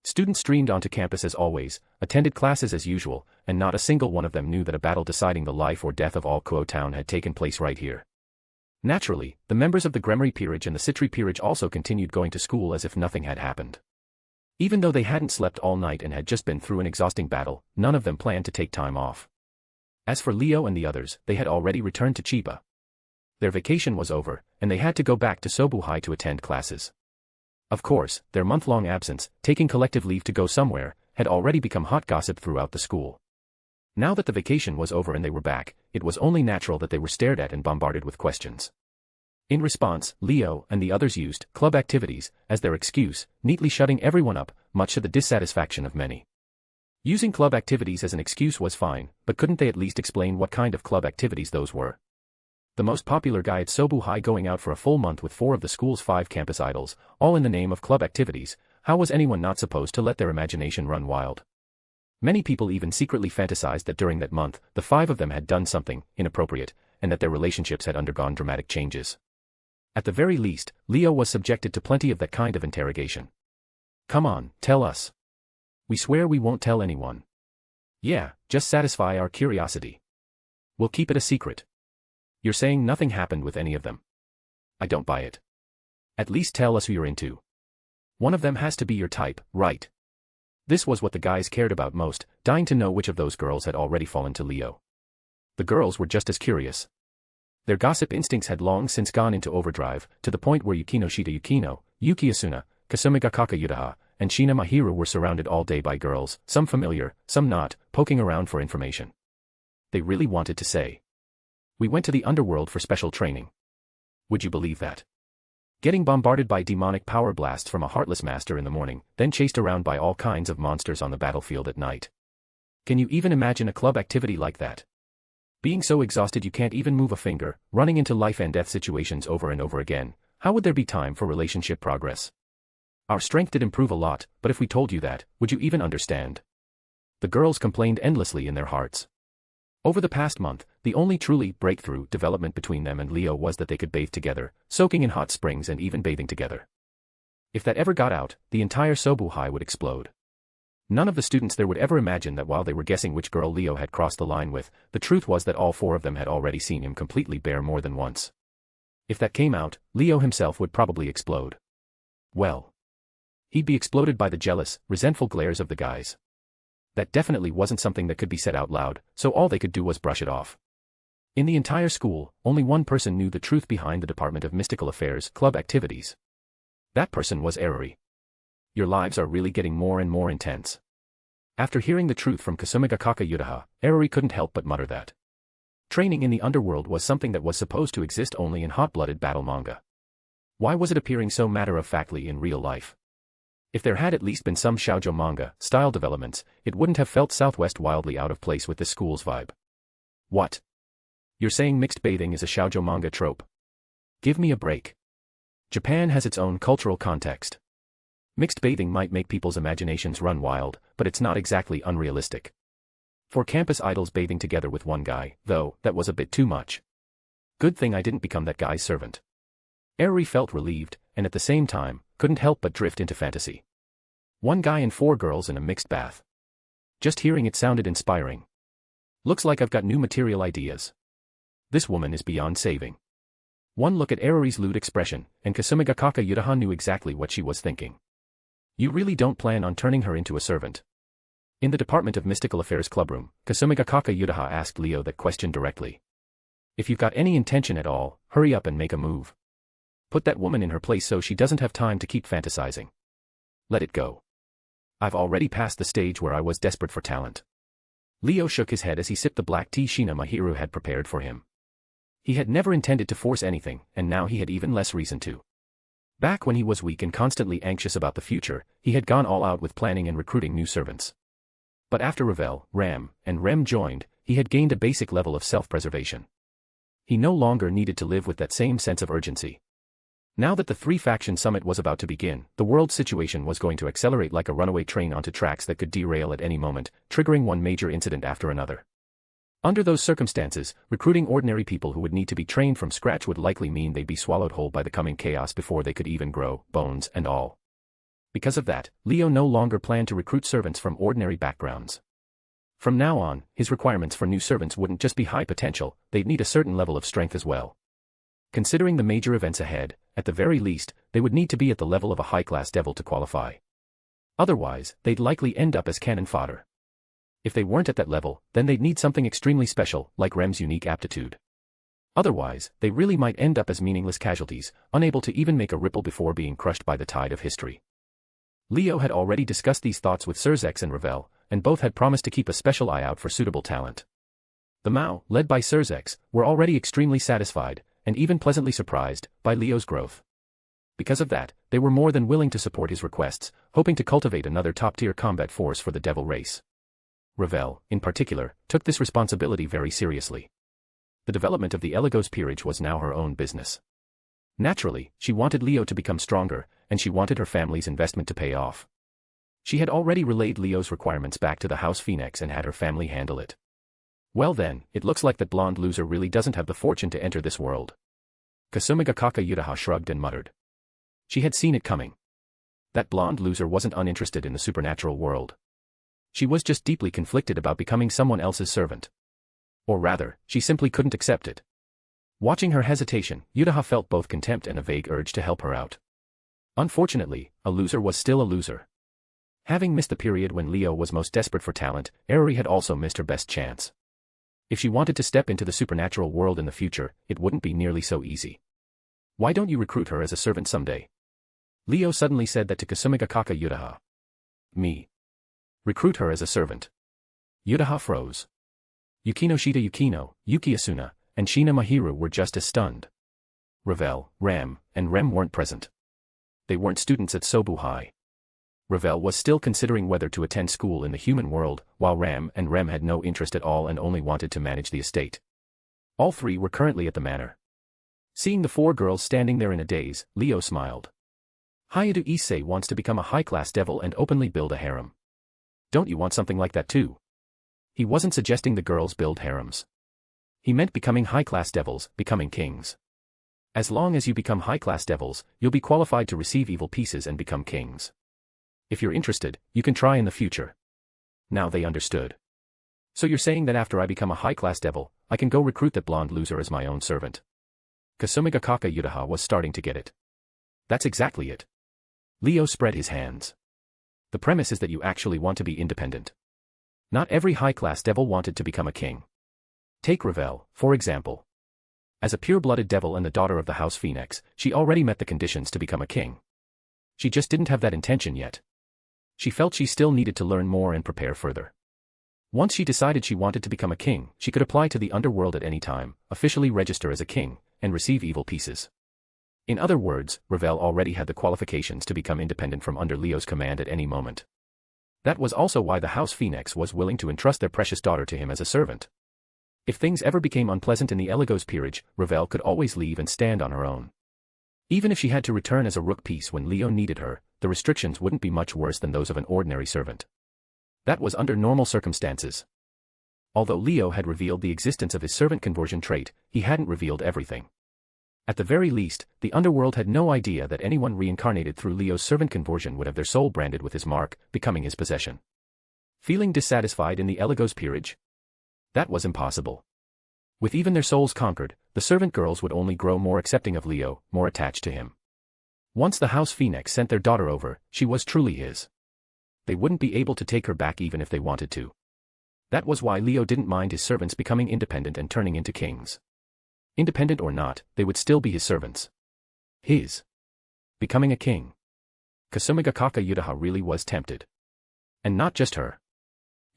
Students streamed onto campus as always, attended classes as usual, and not a single one of them knew that a battle deciding the life or death of all Kuo Town had taken place right here. Naturally, the members of the Gremory peerage and the Citri peerage also continued going to school as if nothing had happened. Even though they hadn't slept all night and had just been through an exhausting battle, none of them planned to take time off. As for Leo and the others, they had already returned to Chiba. Their vacation was over, and they had to go back to Sobu High to attend classes. Of course, their month-long absence, taking collective leave to go somewhere, had already become hot gossip throughout the school. Now that the vacation was over and they were back, it was only natural that they were stared at and bombarded with questions. In response, Leo and the others used club activities as their excuse, neatly shutting everyone up, much to the dissatisfaction of many. Using club activities as an excuse was fine, but couldn't they at least explain what kind of club activities those were? The most popular guy at Sobu High going out for a full month with 4 of the school's 5 campus idols, all in the name of club activities. How was anyone not supposed to let their imagination run wild? Many people even secretly fantasized that during that month, the 5 of them had done something inappropriate, and that their relationships had undergone dramatic changes. At the very least, Leo was subjected to plenty of that kind of interrogation. Come on, tell us. We swear we won't tell anyone. Yeah, just satisfy our curiosity. We'll keep it a secret. You're saying nothing happened with any of them? I don't buy it. At least tell us who you're into. One of them has to be your type, right? This was what the guys cared about most, dying to know which of those girls had already fallen to Leo. The girls were just as curious. Their gossip instincts had long since gone into overdrive, to the point where Yukino Shita Yukino, Yuki Asuna, Kasumiga Kaka Yutaha, and Shina Mahiru were surrounded all day by girls, some familiar, some not, poking around for information. They really wanted to say. We went to the underworld for special training. Would you believe that? Getting bombarded by demonic power blasts from a heartless master in the morning, then chased around by all kinds of monsters on the battlefield at night. Can you even imagine a club activity like that? Being so exhausted you can't even move a finger, running into life and death situations over and over again, how would there be time for relationship progress? Our strength did improve a lot, but if we told you that, would you even understand? The girls complained endlessly in their hearts. Over the past month, the only truly breakthrough development between them and Leo was that they could bathe together, soaking in hot springs and even bathing together. If that ever got out, the entire Sobu High would explode. None of the students there would ever imagine that while they were guessing which girl Leo had crossed the line with, the truth was that all 4 of them had already seen him completely bare more than once. If that came out, Leo himself would probably explode. Well, he'd be exploded by the jealous, resentful glares of the guys. That definitely wasn't something that could be said out loud, so all they could do was brush it off. In the entire school, only one person knew the truth behind the Department of Mystical Affairs club activities. That person was Eruri. Your lives are really getting more and more intense. After hearing the truth from Kasumiga Kaka Yutaha, Eruri couldn't help but mutter that. Training in the underworld was something that was supposed to exist only in hot-blooded battle manga. Why was it appearing so matter-of-factly in real life? If there had at least been some shoujo manga style developments, it wouldn't have felt Southwest wildly out of place with this school's vibe. What? You're saying mixed bathing is a shoujo manga trope? Give me a break. Japan has its own cultural context. Mixed bathing might make people's imaginations run wild, but it's not exactly unrealistic. For campus idols bathing together with one guy, though, that was a bit too much. Good thing I didn't become that guy's servant. Eruri felt relieved, and at the same time, couldn't help but drift into fantasy. 1 guy and 4 girls in a mixed bath. Just hearing it sounded inspiring. Looks like I've got new material ideas. This woman is beyond saving. One look at Eruri's lewd expression, and Kasumiga Kaka Yutaha knew exactly what she was thinking. You really don't plan on turning her into a servant? In the Department of Mystical Affairs clubroom, Kasumiga Kaka Yutaha asked Leo that question directly. If you've got any intention at all, hurry up and make a move. Put that woman in her place so she doesn't have time to keep fantasizing. Let it go. I've already passed the stage where I was desperate for talent. Leo shook his head as he sipped the black tea Shina Mahiru had prepared for him. He had never intended to force anything, and now he had even less reason to. Back when he was weak and constantly anxious about the future, he had gone all out with planning and recruiting new servants. But after Ravel, Ram, and Rem joined, he had gained a basic level of self-preservation. He no longer needed to live with that same sense of urgency. Now that the 3-faction summit was about to begin, the world's situation was going to accelerate like a runaway train onto tracks that could derail at any moment, triggering one major incident after another. Under those circumstances, recruiting ordinary people who would need to be trained from scratch would likely mean they'd be swallowed whole by the coming chaos before they could even grow, bones and all. Because of that, Leo no longer planned to recruit servants from ordinary backgrounds. From now on, his requirements for new servants wouldn't just be high potential, they'd need a certain level of strength as well. Considering the major events ahead, at the very least, they would need to be at the level of a high-class devil to qualify. Otherwise, they'd likely end up as cannon fodder. If they weren't at that level, then they'd need something extremely special, like Rem's unique aptitude. Otherwise, they really might end up as meaningless casualties, unable to even make a ripple before being crushed by the tide of history. Leo had already discussed these thoughts with Surzex and Ravel, and both had promised to keep a special eye out for suitable talent. The Mao, led by Surzex, were already extremely satisfied, and even pleasantly surprised, by Leo's growth. Because of that, they were more than willing to support his requests, hoping to cultivate another top-tier combat force for the devil race. Ravel, in particular, took this responsibility very seriously. The development of the Eligos peerage was now her own business. Naturally, she wanted Leo to become stronger, and she wanted her family's investment to pay off. She had already relayed Leo's requirements back to the House Phoenix and had her family handle it. Well then, it looks like that blonde loser really doesn't have the fortune to enter this world. Kasumigakaka Yutaha shrugged and muttered. She had seen it coming. That blonde loser wasn't uninterested in the supernatural world. She was just deeply conflicted about becoming someone else's servant. Or rather, she simply couldn't accept it. Watching her hesitation, Yutaha felt both contempt and a vague urge to help her out. Unfortunately, a loser was still a loser. Having missed the period when Leo was most desperate for talent, Erori had also missed her best chance. If she wanted to step into the supernatural world in the future, it wouldn't be nearly so easy. Why don't you recruit her as a servant someday? Leo suddenly said that to Kasumigakaka Yutaha. Me. Recruit her as a servant. Yutaha froze. Yukino Shita Yukino, Yuki Asuna, and Shina Mahiru were just as stunned. Ravel, Ram, and Rem weren't present. They weren't students at Sobu High. Ravel was still considering whether to attend school in the human world, while Ram and Rem had no interest at all and only wanted to manage the estate. All three were currently at the manor. Seeing the four girls standing there in a daze, Leo smiled. Hayadu Issei wants to become a high-class devil and openly build a harem. Don't you want something like that too? He wasn't suggesting the girls build harems. He meant becoming high-class devils, becoming kings. As long as you become high-class devils, you'll be qualified to receive evil pieces and become kings. If you're interested, you can try in the future. Now they understood. So you're saying that after I become a high-class devil, I can go recruit that blonde loser as my own servant? Kasumigakaka Yutaha was starting to get it. That's exactly it. Leo spread his hands. The premise is that you actually want to be independent. Not every high-class devil wanted to become a king. Take Ravel, for example. As a pure-blooded devil and the daughter of the House Phoenix, she already met the conditions to become a king. She just didn't have that intention yet. She felt she still needed to learn more and prepare further. Once she decided she wanted to become a king, she could apply to the underworld at any time, officially register as a king, and receive evil pieces. In other words, Ravel already had the qualifications to become independent from under Leo's command at any moment. That was also why the House Phoenix was willing to entrust their precious daughter to him as a servant. If things ever became unpleasant in the Eligos peerage, Ravel could always leave and stand on her own. Even if she had to return as a rook piece when Leo needed her, the restrictions wouldn't be much worse than those of an ordinary servant. That was under normal circumstances. Although Leo had revealed the existence of his servant conversion trait, he hadn't revealed everything. At the very least, the underworld had no idea that anyone reincarnated through Leo's servant conversion would have their soul branded with his mark, becoming his possession. Feeling dissatisfied in the Eligos peerage? That was impossible. With even their souls conquered, the servant girls would only grow more accepting of Leo, more attached to him. Once the House Phoenix sent their daughter over, she was truly his. They wouldn't be able to take her back even if they wanted to. That was why Leo didn't mind his servants becoming independent and turning into kings. Independent or not, they would still be his servants. His. Becoming a king. Kasumigakaka Yutaha really was tempted. And not just her.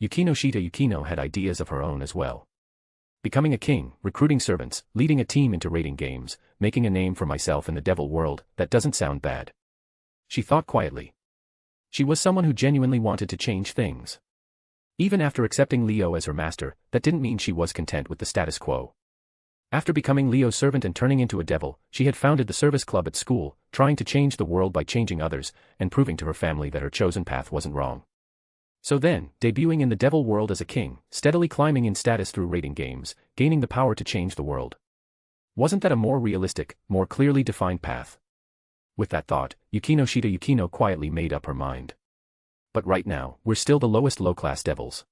Yukino Shita Yukino had ideas of her own as well. Becoming a king, recruiting servants, leading a team into raiding games, making a name for myself in the devil world, that doesn't sound bad. She thought quietly. She was someone who genuinely wanted to change things. Even after accepting Leo as her master, that didn't mean she was content with the status quo. After becoming Leo's servant and turning into a devil, she had founded the service club at school, trying to change the world by changing others, and proving to her family that her chosen path wasn't wrong. So then, debuting in the devil world as a king, steadily climbing in status through raiding games, gaining the power to change the world. Wasn't that a more realistic, more clearly defined path? With that thought, Yukino Shita Yukino quietly made up her mind. But right now, we're still the lowest low-class devils.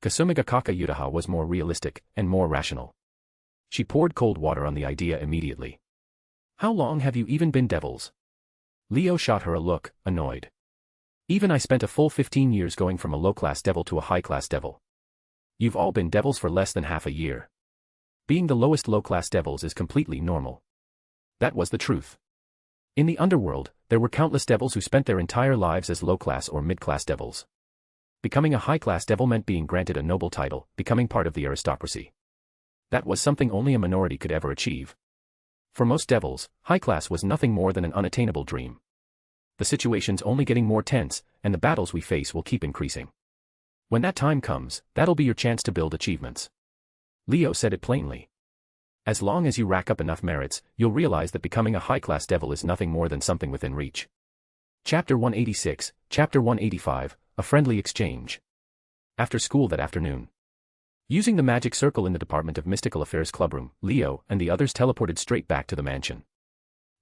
Kasumigakaka Yutaha was more realistic, and more rational. She poured cold water on the idea immediately. How long have you even been devils? Leo shot her a look, annoyed. Even I spent a full 15 years going from a low-class devil to a high-class devil. You've all been devils for less than half a year. Being the lowest low-class devils is completely normal. That was the truth. In the underworld, there were countless devils who spent their entire lives as low-class or mid-class devils. Becoming a high-class devil meant being granted a noble title, becoming part of the aristocracy. That was something only a minority could ever achieve. For most devils, high class was nothing more than an unattainable dream. The situation's only getting more tense, and the battles we face will keep increasing. When that time comes, that'll be your chance to build achievements. Leo said it plainly. As long as you rack up enough merits, you'll realize that becoming a high-class devil is nothing more than something within reach. Chapter 186, Chapter 185, A Friendly Exchange. After school that afternoon. Using the magic circle in the Department of Mystical Affairs clubroom, Leo and the others teleported straight back to the mansion.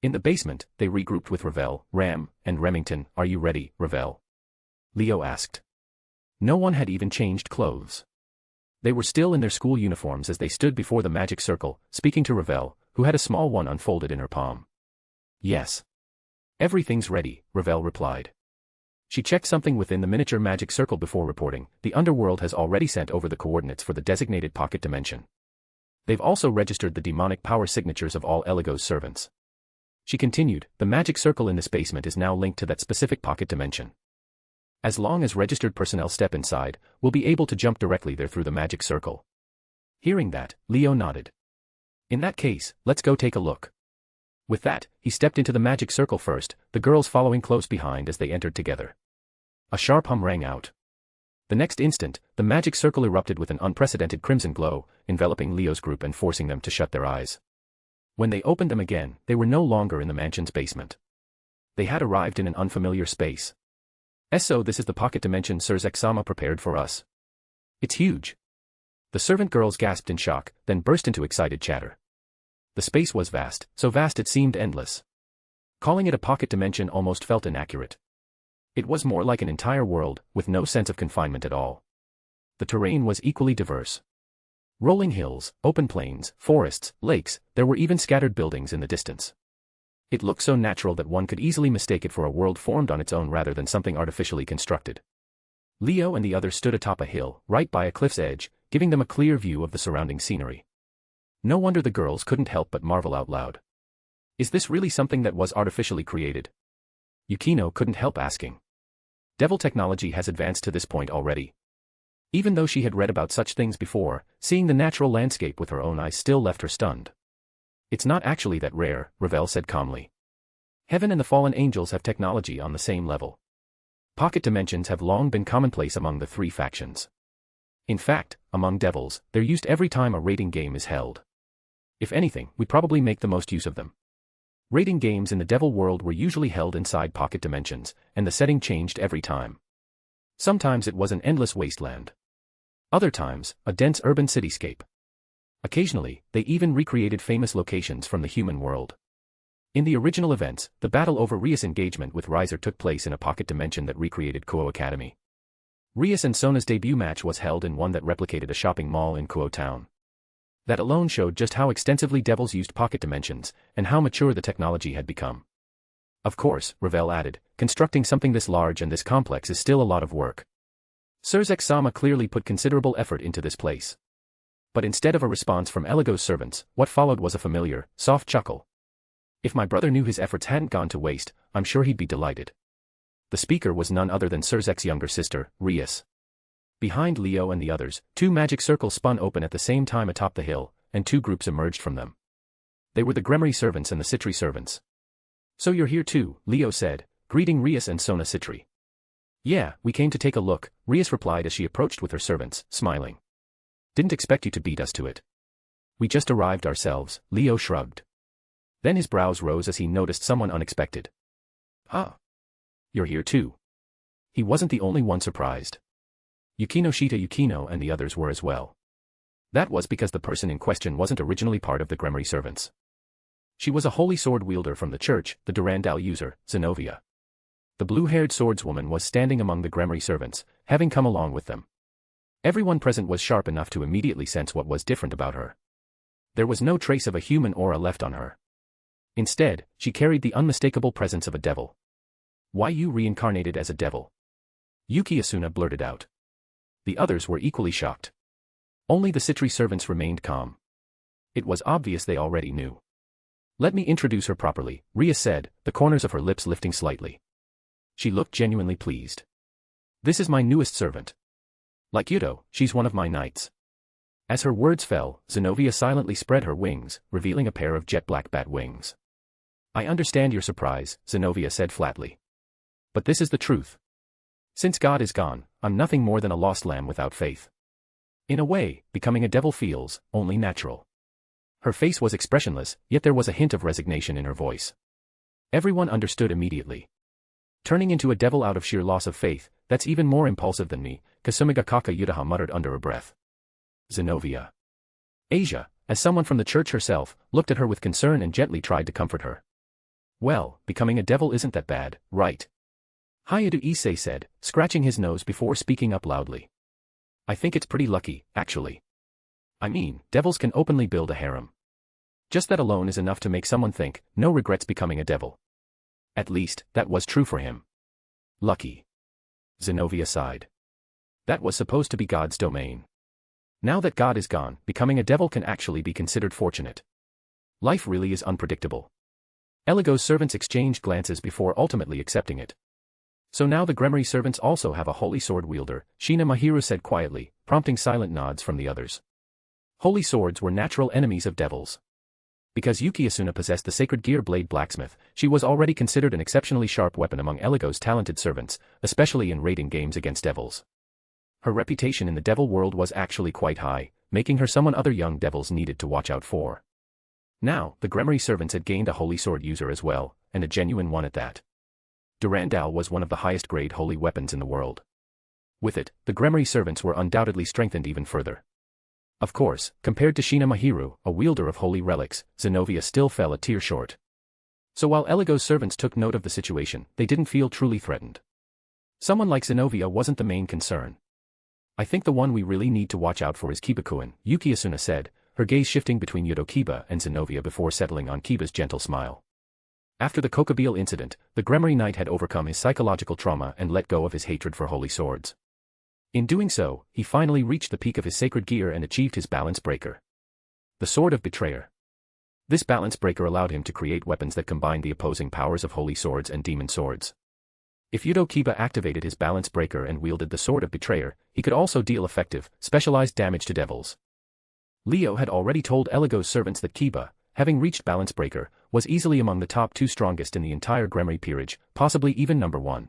In the basement, they regrouped with Ravel, Ram, and Remington. Are you ready, Ravel? Leo asked. No one had even changed clothes. They were still in their school uniforms as they stood before the magic circle, speaking to Ravel, who had a small one unfolded in her palm. Yes. Everything's ready, Ravel replied. She checked something within the miniature magic circle before reporting. The underworld has already sent over the coordinates for the designated pocket dimension. They've also registered the demonic power signatures of all Eligos servants. She continued, the magic circle in this basement is now linked to that specific pocket dimension. As long as registered personnel step inside, we'll be able to jump directly there through the magic circle. Hearing that, Leo nodded. In that case, let's go take a look. With that, he stepped into the magic circle first, the girls following close behind as they entered together. A sharp hum rang out. The next instant, the magic circle erupted with an unprecedented crimson glow, enveloping Leo's group and forcing them to shut their eyes. When they opened them again, they were no longer in the mansion's basement. They had arrived in an unfamiliar space. So this is the pocket dimension Sir Zexama prepared for us. It's huge. The servant girls gasped in shock, then burst into excited chatter. The space was vast, so vast it seemed endless. Calling it a pocket dimension almost felt inaccurate. It was more like an entire world, with no sense of confinement at all. The terrain was equally diverse. Rolling hills, open plains, forests, lakes, there were even scattered buildings in the distance. It looked so natural that one could easily mistake it for a world formed on its own rather than something artificially constructed. Leo and the others stood atop a hill, right by a cliff's edge, giving them a clear view of the surrounding scenery. No wonder the girls couldn't help but marvel out loud. Is this really something that was artificially created? Yukino couldn't help asking. Devil technology has advanced to this point already. Even though she had read about such things before, seeing the natural landscape with her own eyes still left her stunned. It's not actually that rare, Ravel said calmly. Heaven and the fallen angels have technology on the same level. Pocket dimensions have long been commonplace among the three factions. In fact, among devils, they're used every time a raiding game is held. If anything, we probably make the most use of them. Raiding games in the devil world were usually held inside pocket dimensions, and the setting changed every time. Sometimes it was an endless wasteland. Other times, a dense urban cityscape. Occasionally, they even recreated famous locations from the human world. In the original events, the battle over Rias' engagement with Riser took place in a pocket dimension that recreated Kuo Academy. Rias and Sona's debut match was held in one that replicated a shopping mall in Kuo Town. That alone showed just how extensively devils used pocket dimensions, and how mature the technology had become. Of course, Ravel added, constructing something this large and this complex is still a lot of work. Sir Zexama clearly put considerable effort into this place. But instead of a response from Eligos servants, what followed was a familiar, soft chuckle. If my brother knew his efforts hadn't gone to waste, I'm sure he'd be delighted. The speaker was none other than Sir Zek's younger sister, Rias. Behind Leo and the others, two magic circles spun open at the same time atop the hill, and two groups emerged from them. They were the Gremory servants and the Citri servants. So you're here too, Leo said, greeting Rias and Sona Citri. Yeah, we came to take a look, Rias replied as she approached with her servants, smiling. Didn't expect you to beat us to it. We just arrived ourselves, Leo shrugged. Then his brows rose as he noticed someone unexpected. Ah. You're here too. He wasn't the only one surprised. Yukino and the others were as well. That was because the person in question wasn't originally part of the Gremory servants. She was a holy sword wielder from the church, the Durandal user, Zenobia. The blue-haired swordswoman was standing among the Gremory servants, having come along with them. Everyone present was sharp enough to immediately sense what was different about her. There was no trace of a human aura left on her. Instead, she carried the unmistakable presence of a devil. Why you reincarnated as a devil? Yuki Asuna blurted out. The others were equally shocked. Only the Citri servants remained calm. It was obvious they already knew. Let me introduce her properly, Ria said, the corners of her lips lifting slightly. She looked genuinely pleased. This is my newest servant. Like Yudo, she's one of my knights. As her words fell, Zenobia silently spread her wings, revealing a pair of jet-black bat wings. I understand your surprise, Zenobia said flatly. But this is the truth. Since God is gone, I'm nothing more than a lost lamb without faith. In a way, becoming a devil feels only natural. Her face was expressionless, yet there was a hint of resignation in her voice. Everyone understood immediately. Turning into a devil out of sheer loss of faith, that's even more impulsive than me, Kasumiga Kaka Yudaha muttered under her breath. Zenobia. Asia, as someone from the church herself, looked at her with concern and gently tried to comfort her. Well, becoming a devil isn't that bad, right? Hayadu Issei said, scratching his nose before speaking up loudly. I think it's pretty lucky, actually. I mean, devils can openly build a harem. Just that alone is enough to make someone think, no regrets becoming a devil. At least, that was true for him. Lucky. Zenobia sighed. That was supposed to be God's domain. Now that God is gone, becoming a devil can actually be considered fortunate. Life really is unpredictable. Eligos servants exchanged glances before ultimately accepting it. So now the Gremory servants also have a holy sword wielder, Shina Mahiru said quietly, prompting silent nods from the others. Holy swords were natural enemies of devils. Because Yuki Asuna possessed the sacred gear blade blacksmith, she was already considered an exceptionally sharp weapon among Eligos' talented servants, especially in raiding games against devils. Her reputation in the devil world was actually quite high, making her someone other young devils needed to watch out for. Now, the Gremory servants had gained a holy sword user as well, and a genuine one at that. Durandal was one of the highest grade holy weapons in the world. With it, the Gremory servants were undoubtedly strengthened even further. Of course, compared to Shina Mahiru, a wielder of holy relics, Zenobia still fell a tier short. So while Eligos servants took note of the situation, they didn't feel truly threatened. Someone like Zenobia wasn't the main concern. I think the one we really need to watch out for is Kiba-kun, Yuki Asuna said, her gaze shifting between Yudo Kiba and Zenobia before settling on Kiba's gentle smile. After the Kokobile incident, the Gremory Knight had overcome his psychological trauma and let go of his hatred for holy swords. In doing so, he finally reached the peak of his sacred gear and achieved his balance breaker. The Sword of Betrayer. This balance breaker allowed him to create weapons that combined the opposing powers of holy swords and demon swords. If Yudo Kiba activated his balance breaker and wielded the Sword of Betrayer, he could also deal effective, specialized damage to devils. Leo had already told Eligos servants that Kiba, having reached balance breaker, was easily among the top 2 strongest in the entire Gremory peerage, possibly even number 1.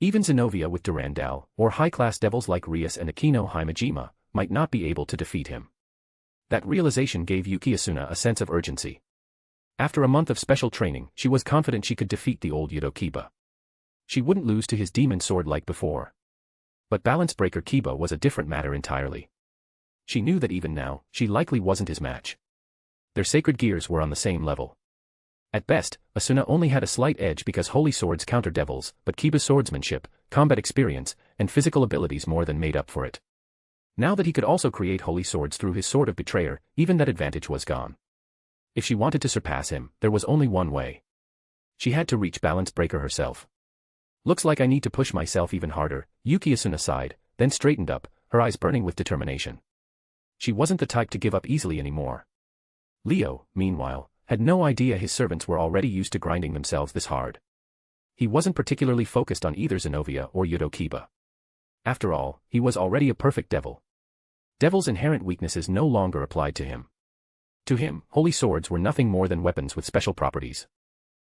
Even Zenobia with Durandal, or high-class devils like Rias and Akino Himejima, might not be able to defeat him. That realization gave Yuki Asuna a sense of urgency. After a month of special training, she was confident she could defeat the old Yudo Kiba. She wouldn't lose to his demon sword like before. But balance breaker Kiba was a different matter entirely. She knew that even now, she likely wasn't his match. Their sacred gears were on the same level. At best, Asuna only had a slight edge because holy swords counter devils, but Kiba's swordsmanship, combat experience, and physical abilities more than made up for it. Now that he could also create holy swords through his Sword of Betrayer, even that advantage was gone. If she wanted to surpass him, there was only one way. She had to reach balance breaker herself. Looks like I need to push myself even harder, Yuki Asuna sighed, then straightened up, her eyes burning with determination. She wasn't the type to give up easily anymore. Leo, meanwhile, had no idea his servants were already used to grinding themselves this hard. He wasn't particularly focused on either Zenobia or Yudo Kiba. After all, he was already a perfect devil. Devil's inherent weaknesses no longer applied to him. To him, holy swords were nothing more than weapons with special properties.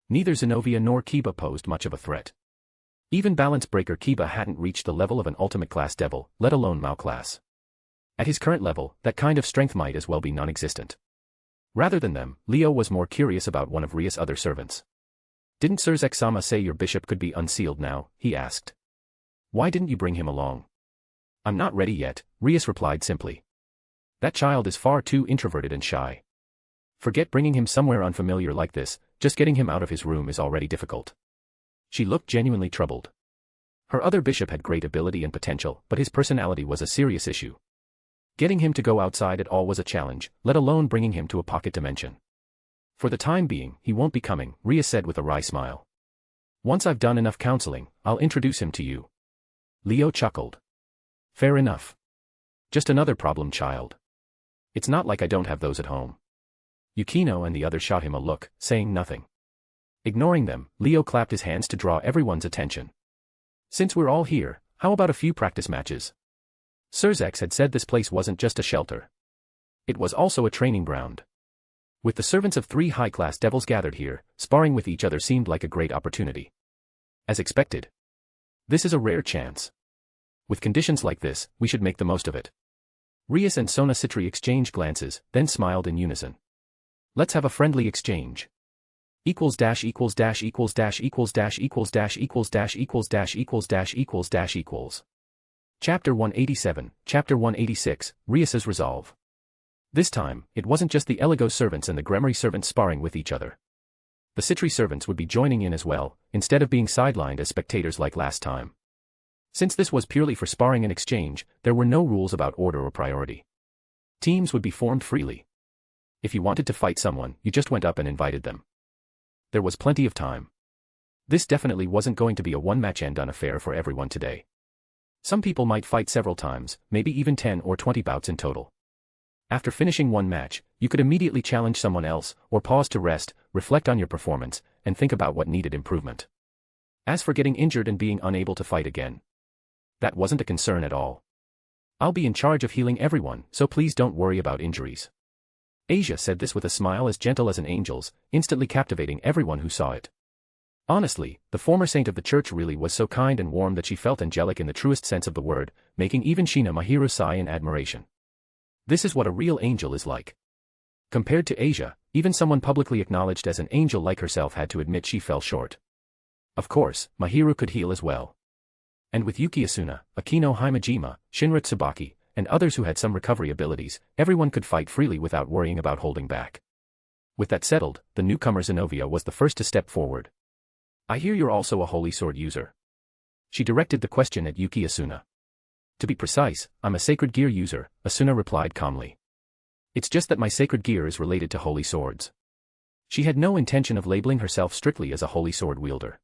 Neither Zenobia nor Kiba posed much of a threat. Even balance breaker Kiba hadn't reached the level of an ultimate class devil, let alone Mao class. At his current level, that kind of strength might as well be non-existent. Rather than them, Leo was more curious about one of Ria's other servants. Didn't Surzek-sama say your bishop could be unsealed now? He asked. Why didn't you bring him along? I'm not ready yet, Rias replied simply. That child is far too introverted and shy. Forget bringing him somewhere unfamiliar like this, just getting him out of his room is already difficult. She looked genuinely troubled. Her other bishop had great ability and potential, but his personality was a serious issue. Getting him to go outside at all was a challenge, let alone bringing him to a pocket dimension. For the time being, he won't be coming, Ria said with a wry smile. Once I've done enough counseling, I'll introduce him to you. Leo chuckled. Fair enough. Just another problem child. It's not like I don't have those at home. Yukino and the others shot him a look, saying nothing. Ignoring them, Leo clapped his hands to draw everyone's attention. Since we're all here, how about a few practice matches? Surzex had said this place wasn't just a shelter. It was also a training ground. With the servants of 3 high-class devils gathered here, sparring with each other seemed like a great opportunity. As expected. This is a rare chance. With conditions like this, we should make the most of it. Rias and Sona Citri exchanged glances, then smiled in unison. Let's have a friendly exchange. Equals dash equals dash equals dash equals dash equals dash equals dash equals dash equals dash equals dash equals. Chapter 187, Chapter 186, Rias's Resolve. This time, it wasn't just the Eligos servants and the Gremory servants sparring with each other. The Citri servants would be joining in as well, instead of being sidelined as spectators like last time. Since this was purely for sparring and exchange, there were no rules about order or priority. Teams would be formed freely. If you wanted to fight someone, you just went up and invited them. There was plenty of time. This definitely wasn't going to be a one-match and done affair for everyone today. Some people might fight several times, maybe even 10 or 20 bouts in total. After finishing one match, you could immediately challenge someone else, or pause to rest, reflect on your performance, and think about what needed improvement. As for getting injured and being unable to fight again, that wasn't a concern at all. I'll be in charge of healing everyone, so please don't worry about injuries. Asia said this with a smile as gentle as an angel's, instantly captivating everyone who saw it. Honestly, the former saint of the church really was so kind and warm that she felt angelic in the truest sense of the word, making even Shina Mahiru sigh in admiration. This is what a real angel is like. Compared to Asia, even someone publicly acknowledged as an angel like herself had to admit she fell short. Of course, Mahiru could heal as well. And with Yuki Asuna, Akino Himejima, Shinra Tsubaki, and others who had some recovery abilities, everyone could fight freely without worrying about holding back. With that settled, the newcomer Zenobia was the first to step forward. I hear you're also a holy sword user. She directed the question at Yuki Asuna. To be precise, I'm a sacred gear user, Asuna replied calmly. It's just that my sacred gear is related to holy swords. She had no intention of labeling herself strictly as a holy sword wielder.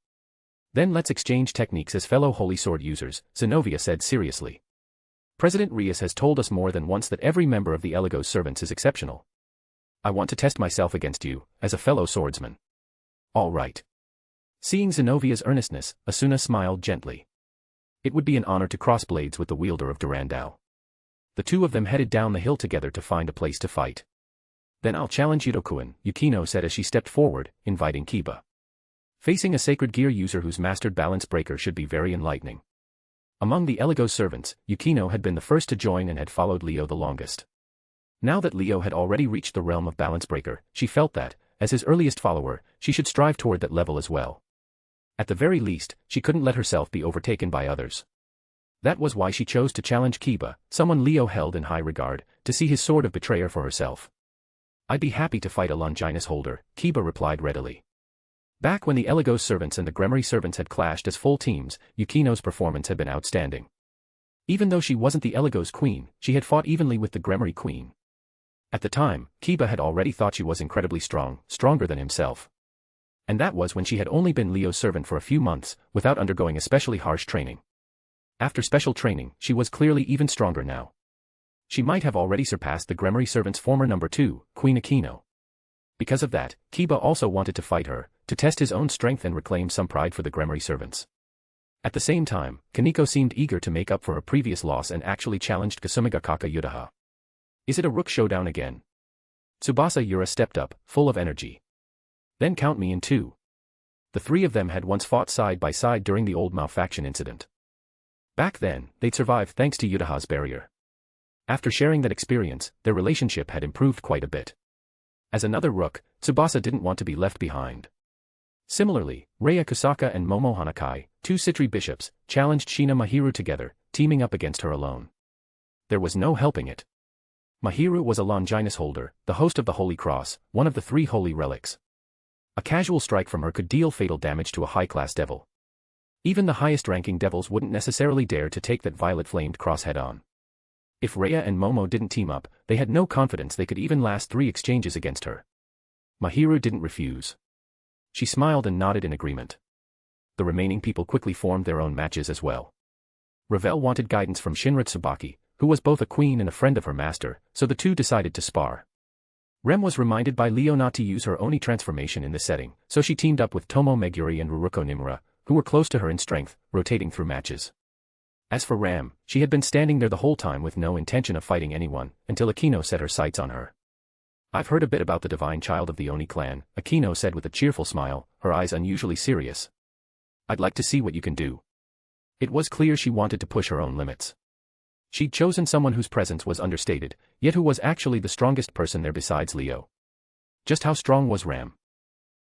Then let's exchange techniques as fellow holy sword users, Zenobia said seriously. President Rias has told us more than once that every member of the Eligos servants is exceptional. I want to test myself against you, as a fellow swordsman. All right. Seeing Zenovia's earnestness, Asuna smiled gently. It would be an honor to cross blades with the wielder of Durandal. The two of them headed down the hill together to find a place to fight. Then I'll challenge Yudokuin, Yukino said as she stepped forward, inviting Kiba. Facing a sacred gear user who's mastered balance breaker should be very enlightening. Among the Eligos servants, Yukino had been the first to join and had followed Leo the longest. Now that Leo had already reached the realm of balance breaker, she felt that, as his earliest follower, she should strive toward that level as well. At the very least, she couldn't let herself be overtaken by others. That was why she chose to challenge Kiba, someone Leo held in high regard, to see his sword of betrayer for herself. I'd be happy to fight a Longinus holder, Kiba replied readily. Back when the Eligos servants and the Gremory servants had clashed as full teams, Yukino's performance had been outstanding. Even though she wasn't the Eligos queen, she had fought evenly with the Gremory queen. At the time, Kiba had already thought she was incredibly strong, stronger than himself. And that was when she had only been Leo's servant for a few months, without undergoing especially harsh training. After special training, she was clearly even stronger now. She might have already surpassed the Gremory servant's former number 2, Queen Akino. Because of that, Kiba also wanted to fight her, to test his own strength and reclaim some pride for the Gremory servants. At the same time, Kaneko seemed eager to make up for her previous loss and actually challenged Kasumigakaka Yudaha. Is it a rook showdown again? Tsubasa Yura stepped up, full of energy. Then count me in too. The three of them had once fought side by side during the old Mao faction incident. Back then, they'd survived thanks to Yudaha's barrier. After sharing that experience, their relationship had improved quite a bit. As another rook, Tsubasa didn't want to be left behind. Similarly, Rei Kusaka and Momo Hanakai, two Citri bishops, challenged Shina Mahiru together, teaming up against her alone. There was no helping it. Mahiru was a Longinus holder, the host of the Holy Cross, one of the 3 holy relics. A casual strike from her could deal fatal damage to a high-class devil. Even the highest-ranking devils wouldn't necessarily dare to take that violet-flamed cross head-on. If Rhea and Momo didn't team up, they had no confidence they could even last 3 exchanges against her. Mahiru didn't refuse. She smiled and nodded in agreement. The remaining people quickly formed their own matches as well. Ravel wanted guidance from Shinra Tsubaki, who was both a queen and a friend of her master, so the two decided to spar. Rem was reminded by Leo not to use her Oni transformation in this setting, so she teamed up with Tomo Meguri and Ruruko Nimura, who were close to her in strength, rotating through matches. As for Ram, she had been standing there the whole time with no intention of fighting anyone, until Akino set her sights on her. "I've heard a bit about the divine child of the Oni clan," Akino said with a cheerful smile, her eyes unusually serious. "I'd like to see what you can do." It was clear she wanted to push her own limits. She'd chosen someone whose presence was understated, yet who was actually the strongest person there besides Leo. Just how strong was Ram?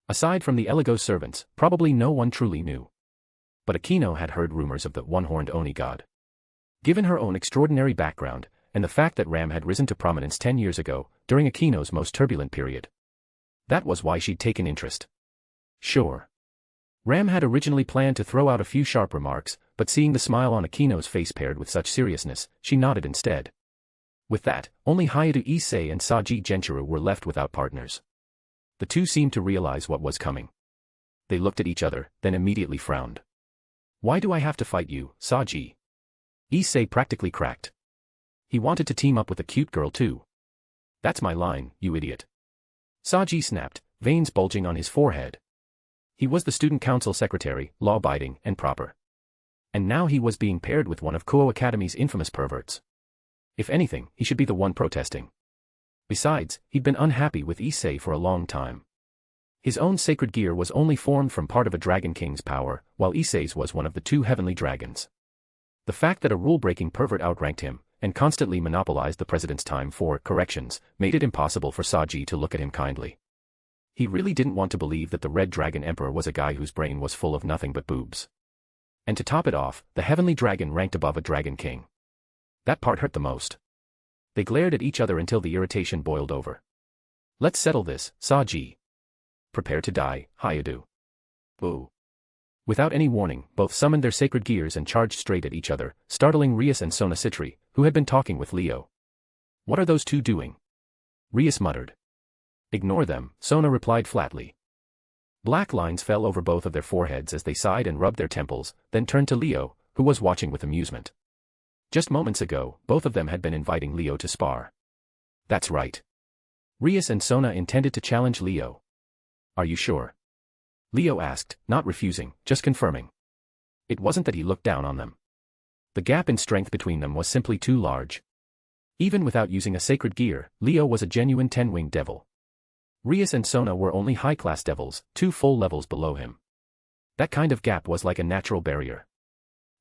Aside from the Eligos servants, probably no one truly knew. But Akino had heard rumors of the one-horned Oni god. Given her own extraordinary background, and the fact that Ram had risen to prominence 10 years ago, during Akino's most turbulent period. That was why she'd taken interest. Sure. Ram had originally planned to throw out a few sharp remarks, but seeing the smile on Akino's face paired with such seriousness, she nodded instead. With that, only Hayato Issei and Saji Genchuru were left without partners. The two seemed to realize what was coming. They looked at each other, then immediately frowned. "Why do I have to fight you, Saji?" Issei practically cracked. He wanted to team up with a cute girl too. "That's my line, you idiot." Saji snapped, veins bulging on his forehead. He was the student council secretary, law-abiding and proper. And now he was being paired with one of Kuo Academy's infamous perverts. If anything, he should be the one protesting. Besides, he'd been unhappy with Issei for a long time. His own sacred gear was only formed from part of a Dragon King's power, while Issei's was one of the two heavenly dragons. The fact that a rule-breaking pervert outranked him, and constantly monopolized the president's time for corrections, made it impossible for Saji to look at him kindly. He really didn't want to believe that the Red Dragon Emperor was a guy whose brain was full of nothing but boobs. And to top it off, the heavenly dragon ranked above a Dragon King. That part hurt the most. They glared at each other until the irritation boiled over. "Let's settle this, Saji." "Prepare to die, Hayadu." "Ooh." Without any warning, both summoned their sacred gears and charged straight at each other, startling Rias and Sona Citri, who had been talking with Leo. "What are those two doing?" Rias muttered. "Ignore them," Sona replied flatly. Black lines fell over both of their foreheads as they sighed and rubbed their temples, then turned to Leo, who was watching with amusement. Just moments ago, both of them had been inviting Leo to spar. That's right. Rias and Sona intended to challenge Leo. "Are you sure?" Leo asked, not refusing, just confirming. It wasn't that he looked down on them. The gap in strength between them was simply too large. Even without using a sacred gear, Leo was a genuine 10-winged devil. Rias and Sona were only high-class devils, 2 full levels below him. That kind of gap was like a natural barrier.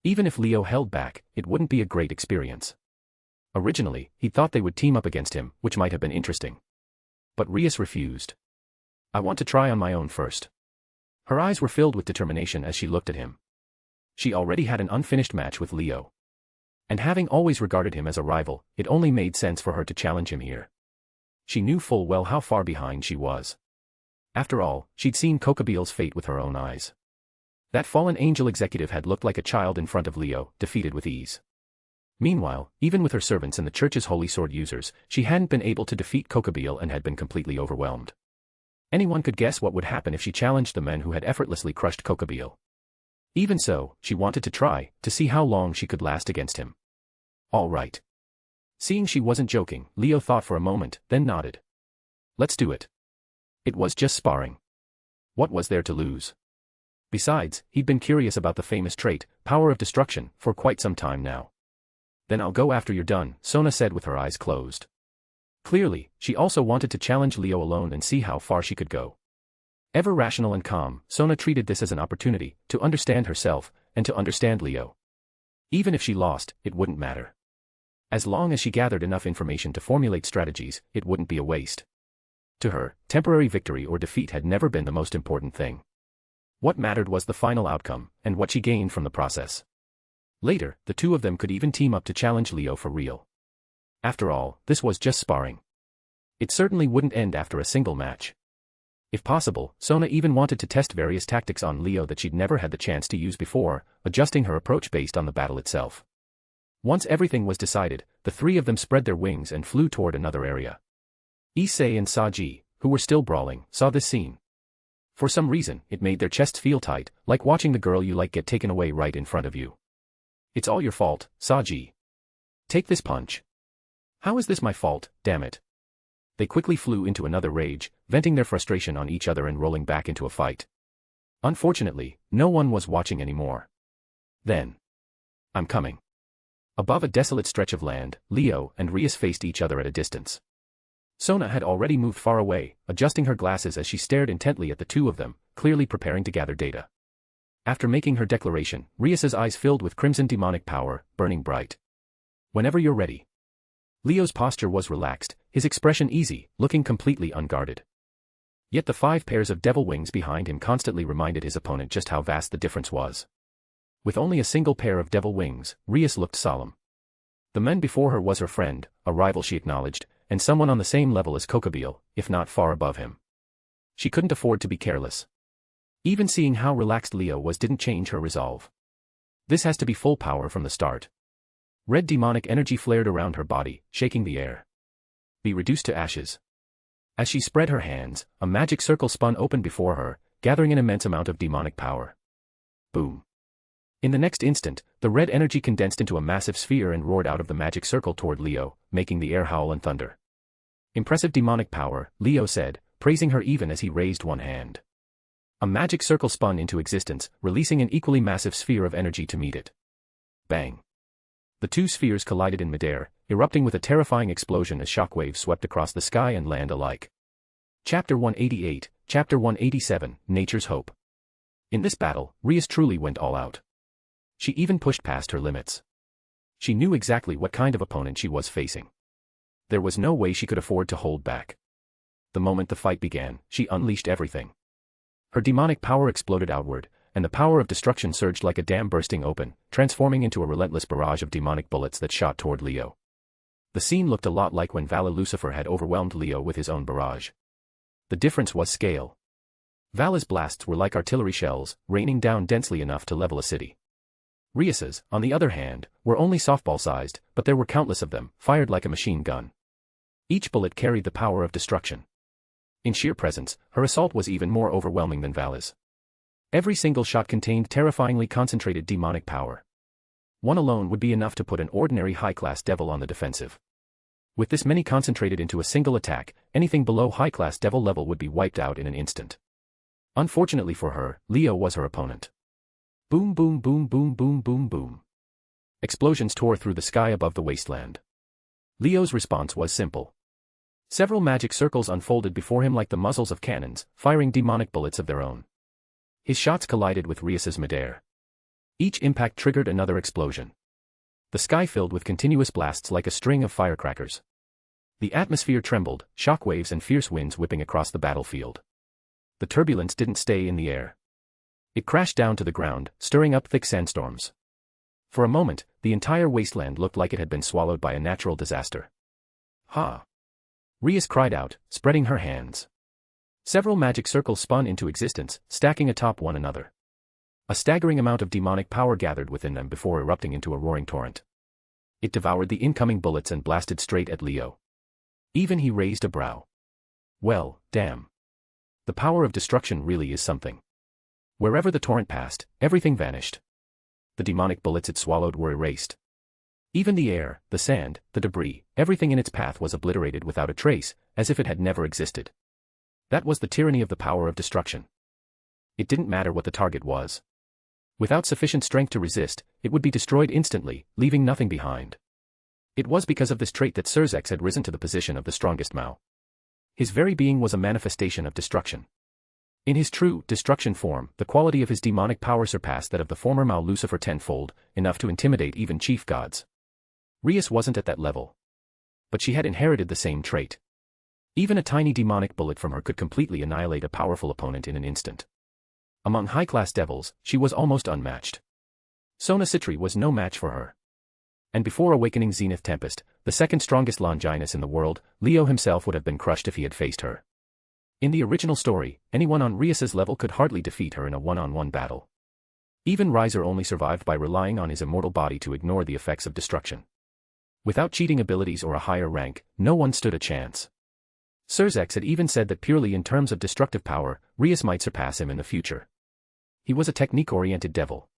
Even if Leo held back, it wouldn't be a great experience. Originally, he thought they would team up against him, which might have been interesting. But Rias refused. "I want to try on my own first." Her eyes were filled with determination as she looked at him. She already had an unfinished match with Leo. And having always regarded him as a rival, it only made sense for her to challenge him here. She knew full well how far behind she was. After all, she'd seen Kokabiel's fate with her own eyes. That fallen angel executive had looked like a child in front of Leo, defeated with ease. Meanwhile, even with her servants and the church's holy sword users, she hadn't been able to defeat Kokabiel and had been completely overwhelmed. Anyone could guess what would happen if she challenged the men who had effortlessly crushed Kokabiel. Even so, she wanted to try, to see how long she could last against him. All right. Seeing she wasn't joking, Leo thought for a moment, then nodded. "Let's do it." It was just sparring. What was there to lose? Besides, he'd been curious about the famous trait, Power of Destruction, for quite some time now. "Then I'll go after you're done," Sona said with her eyes closed. Clearly, she also wanted to challenge Leo alone and see how far she could go. Ever rational and calm, Sona treated this as an opportunity to understand herself and to understand Leo. Even if she lost, it wouldn't matter. As long as she gathered enough information to formulate strategies, it wouldn't be a waste. To her, temporary victory or defeat had never been the most important thing. What mattered was the final outcome, and what she gained from the process. Later, the two of them could even team up to challenge Leo for real. After all, this was just sparring. It certainly wouldn't end after a single match. If possible, Sona even wanted to test various tactics on Leo that she'd never had the chance to use before, adjusting her approach based on the battle itself. Once everything was decided, the three of them spread their wings and flew toward another area. Issei and Saji, who were still brawling, saw this scene. For some reason, it made their chests feel tight, like watching the girl you like get taken away right in front of you. It's all your fault, Saji. Take this punch. How is this my fault, damn it? They quickly flew into another rage, venting their frustration on each other and rolling back into a fight. Unfortunately, no one was watching anymore. Then. I'm coming. Above a desolate stretch of land, Leo and Rias faced each other at a distance. Sona had already moved far away, adjusting her glasses as she stared intently at the two of them, clearly preparing to gather data. After making her declaration, Rias's eyes filled with crimson demonic power, burning bright. Whenever you're ready. Leo's posture was relaxed, his expression easy, looking completely unguarded. Yet the 5 pairs of devil wings behind him constantly reminded his opponent just how vast the difference was. With only a single pair of devil wings, Rias looked solemn. The man before her was her friend, a rival she acknowledged, and someone on the same level as Kokabil, if not far above him. She couldn't afford to be careless. Even seeing how relaxed Leo was didn't change her resolve. This has to be full power from the start. Red demonic energy flared around her body, shaking the air. Be reduced to ashes. As she spread her hands, a magic circle spun open before her, gathering an immense amount of demonic power. Boom. In the next instant, the red energy condensed into a massive sphere and roared out of the magic circle toward Leo, making the air howl and thunder. Impressive demonic power, Leo said, praising her even as he raised one hand. A magic circle spun into existence, releasing an equally massive sphere of energy to meet it. Bang. The two spheres collided in midair, erupting with a terrifying explosion as shockwaves swept across the sky and land alike. Chapter 188, Chapter 187, Nature's Hope. In this battle, Rias truly went all out. She even pushed past her limits. She knew exactly what kind of opponent she was facing. There was no way she could afford to hold back. The moment the fight began, she unleashed everything. Her demonic power exploded outward, and the power of destruction surged like a dam bursting open, transforming into a relentless barrage of demonic bullets that shot toward Leo. The scene looked a lot like when Vala Lucifer had overwhelmed Leo with his own barrage. The difference was scale. Vala's blasts were like artillery shells, raining down densely enough to level a city. Rias's, on the other hand, were only softball-sized, but there were countless of them, fired like a machine gun. Each bullet carried the power of destruction. In sheer presence, her assault was even more overwhelming than Vala's. Every single shot contained terrifyingly concentrated demonic power. One alone would be enough to put an ordinary high-class devil on the defensive. With this many concentrated into a single attack, anything below high-class devil level would be wiped out in an instant. Unfortunately for her, Leo was her opponent. Boom boom boom boom boom boom boom. Explosions tore through the sky above the wasteland. Leo's response was simple. Several magic circles unfolded before him like the muzzles of cannons, firing demonic bullets of their own. His shots collided with Rias's midair. Each impact triggered another explosion. The sky filled with continuous blasts like a string of firecrackers. The atmosphere trembled, shockwaves and fierce winds whipping across the battlefield. The turbulence didn't stay in the air. It crashed down to the ground, stirring up thick sandstorms. For a moment, the entire wasteland looked like it had been swallowed by a natural disaster. Ha! Rias cried out, spreading her hands. Several magic circles spun into existence, stacking atop one another. A staggering amount of demonic power gathered within them before erupting into a roaring torrent. It devoured the incoming bullets and blasted straight at Leo. Even he raised a brow. Well, damn. The power of destruction really is something. Wherever the torrent passed, everything vanished. The demonic bullets it swallowed were erased. Even the air, the sand, the debris, everything in its path was obliterated without a trace, as if it had never existed. That was the tyranny of the power of destruction. It didn't matter what the target was. Without sufficient strength to resist, it would be destroyed instantly, leaving nothing behind. It was because of this trait that Surzex had risen to the position of the strongest Mao. His very being was a manifestation of destruction. In his true, destruction form, the quality of his demonic power surpassed that of the former Mao Lucifer tenfold, enough to intimidate even chief gods. Rias wasn't at that level. But she had inherited the same trait. Even a tiny demonic bullet from her could completely annihilate a powerful opponent in an instant. Among high-class devils, she was almost unmatched. Sona Citri was no match for her. And before awakening Zenith Tempest, the second strongest Longinus in the world, Leo himself would have been crushed if he had faced her. In the original story, anyone on Rias's level could hardly defeat her in a one-on-one battle. Even Riser only survived by relying on his immortal body to ignore the effects of destruction. Without cheating abilities or a higher rank, no one stood a chance. Surzex had even said that purely in terms of destructive power, Rias might surpass him in the future. He was a technique-oriented devil.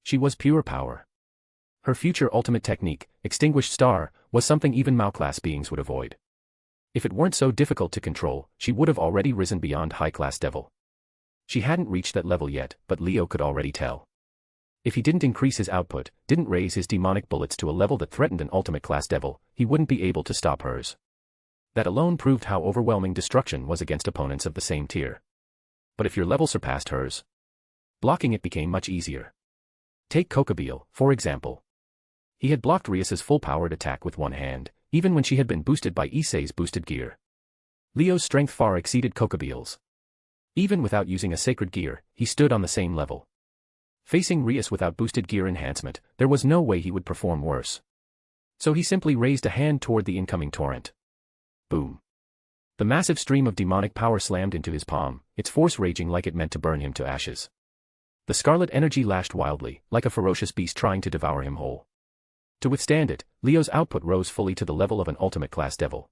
She was pure power. Her future ultimate technique, Extinguished Star, was something even Mao-class beings would avoid. If it weren't so difficult to control, she would have already risen beyond high-class devil. She hadn't reached that level yet, but Leo could already tell. If he didn't increase his output, didn't raise his demonic bullets to a level that threatened an ultimate class devil, he wouldn't be able to stop hers. That alone proved how overwhelming destruction was against opponents of the same tier. But if your level surpassed hers, blocking it became much easier. Take Kokobile, for example. He had blocked Rias's full-powered attack with one hand, even when she had been boosted by Issei's boosted gear. Leo's strength far exceeded Kokobile's. Even without using a sacred gear, he stood on the same level. Facing Rias without boosted gear enhancement, there was no way he would perform worse. So he simply raised a hand toward the incoming torrent. Boom. The massive stream of demonic power slammed into his palm, its force raging like it meant to burn him to ashes. The scarlet energy lashed wildly, like a ferocious beast trying to devour him whole. To withstand it, Leo's output rose fully to the level of an ultimate class devil.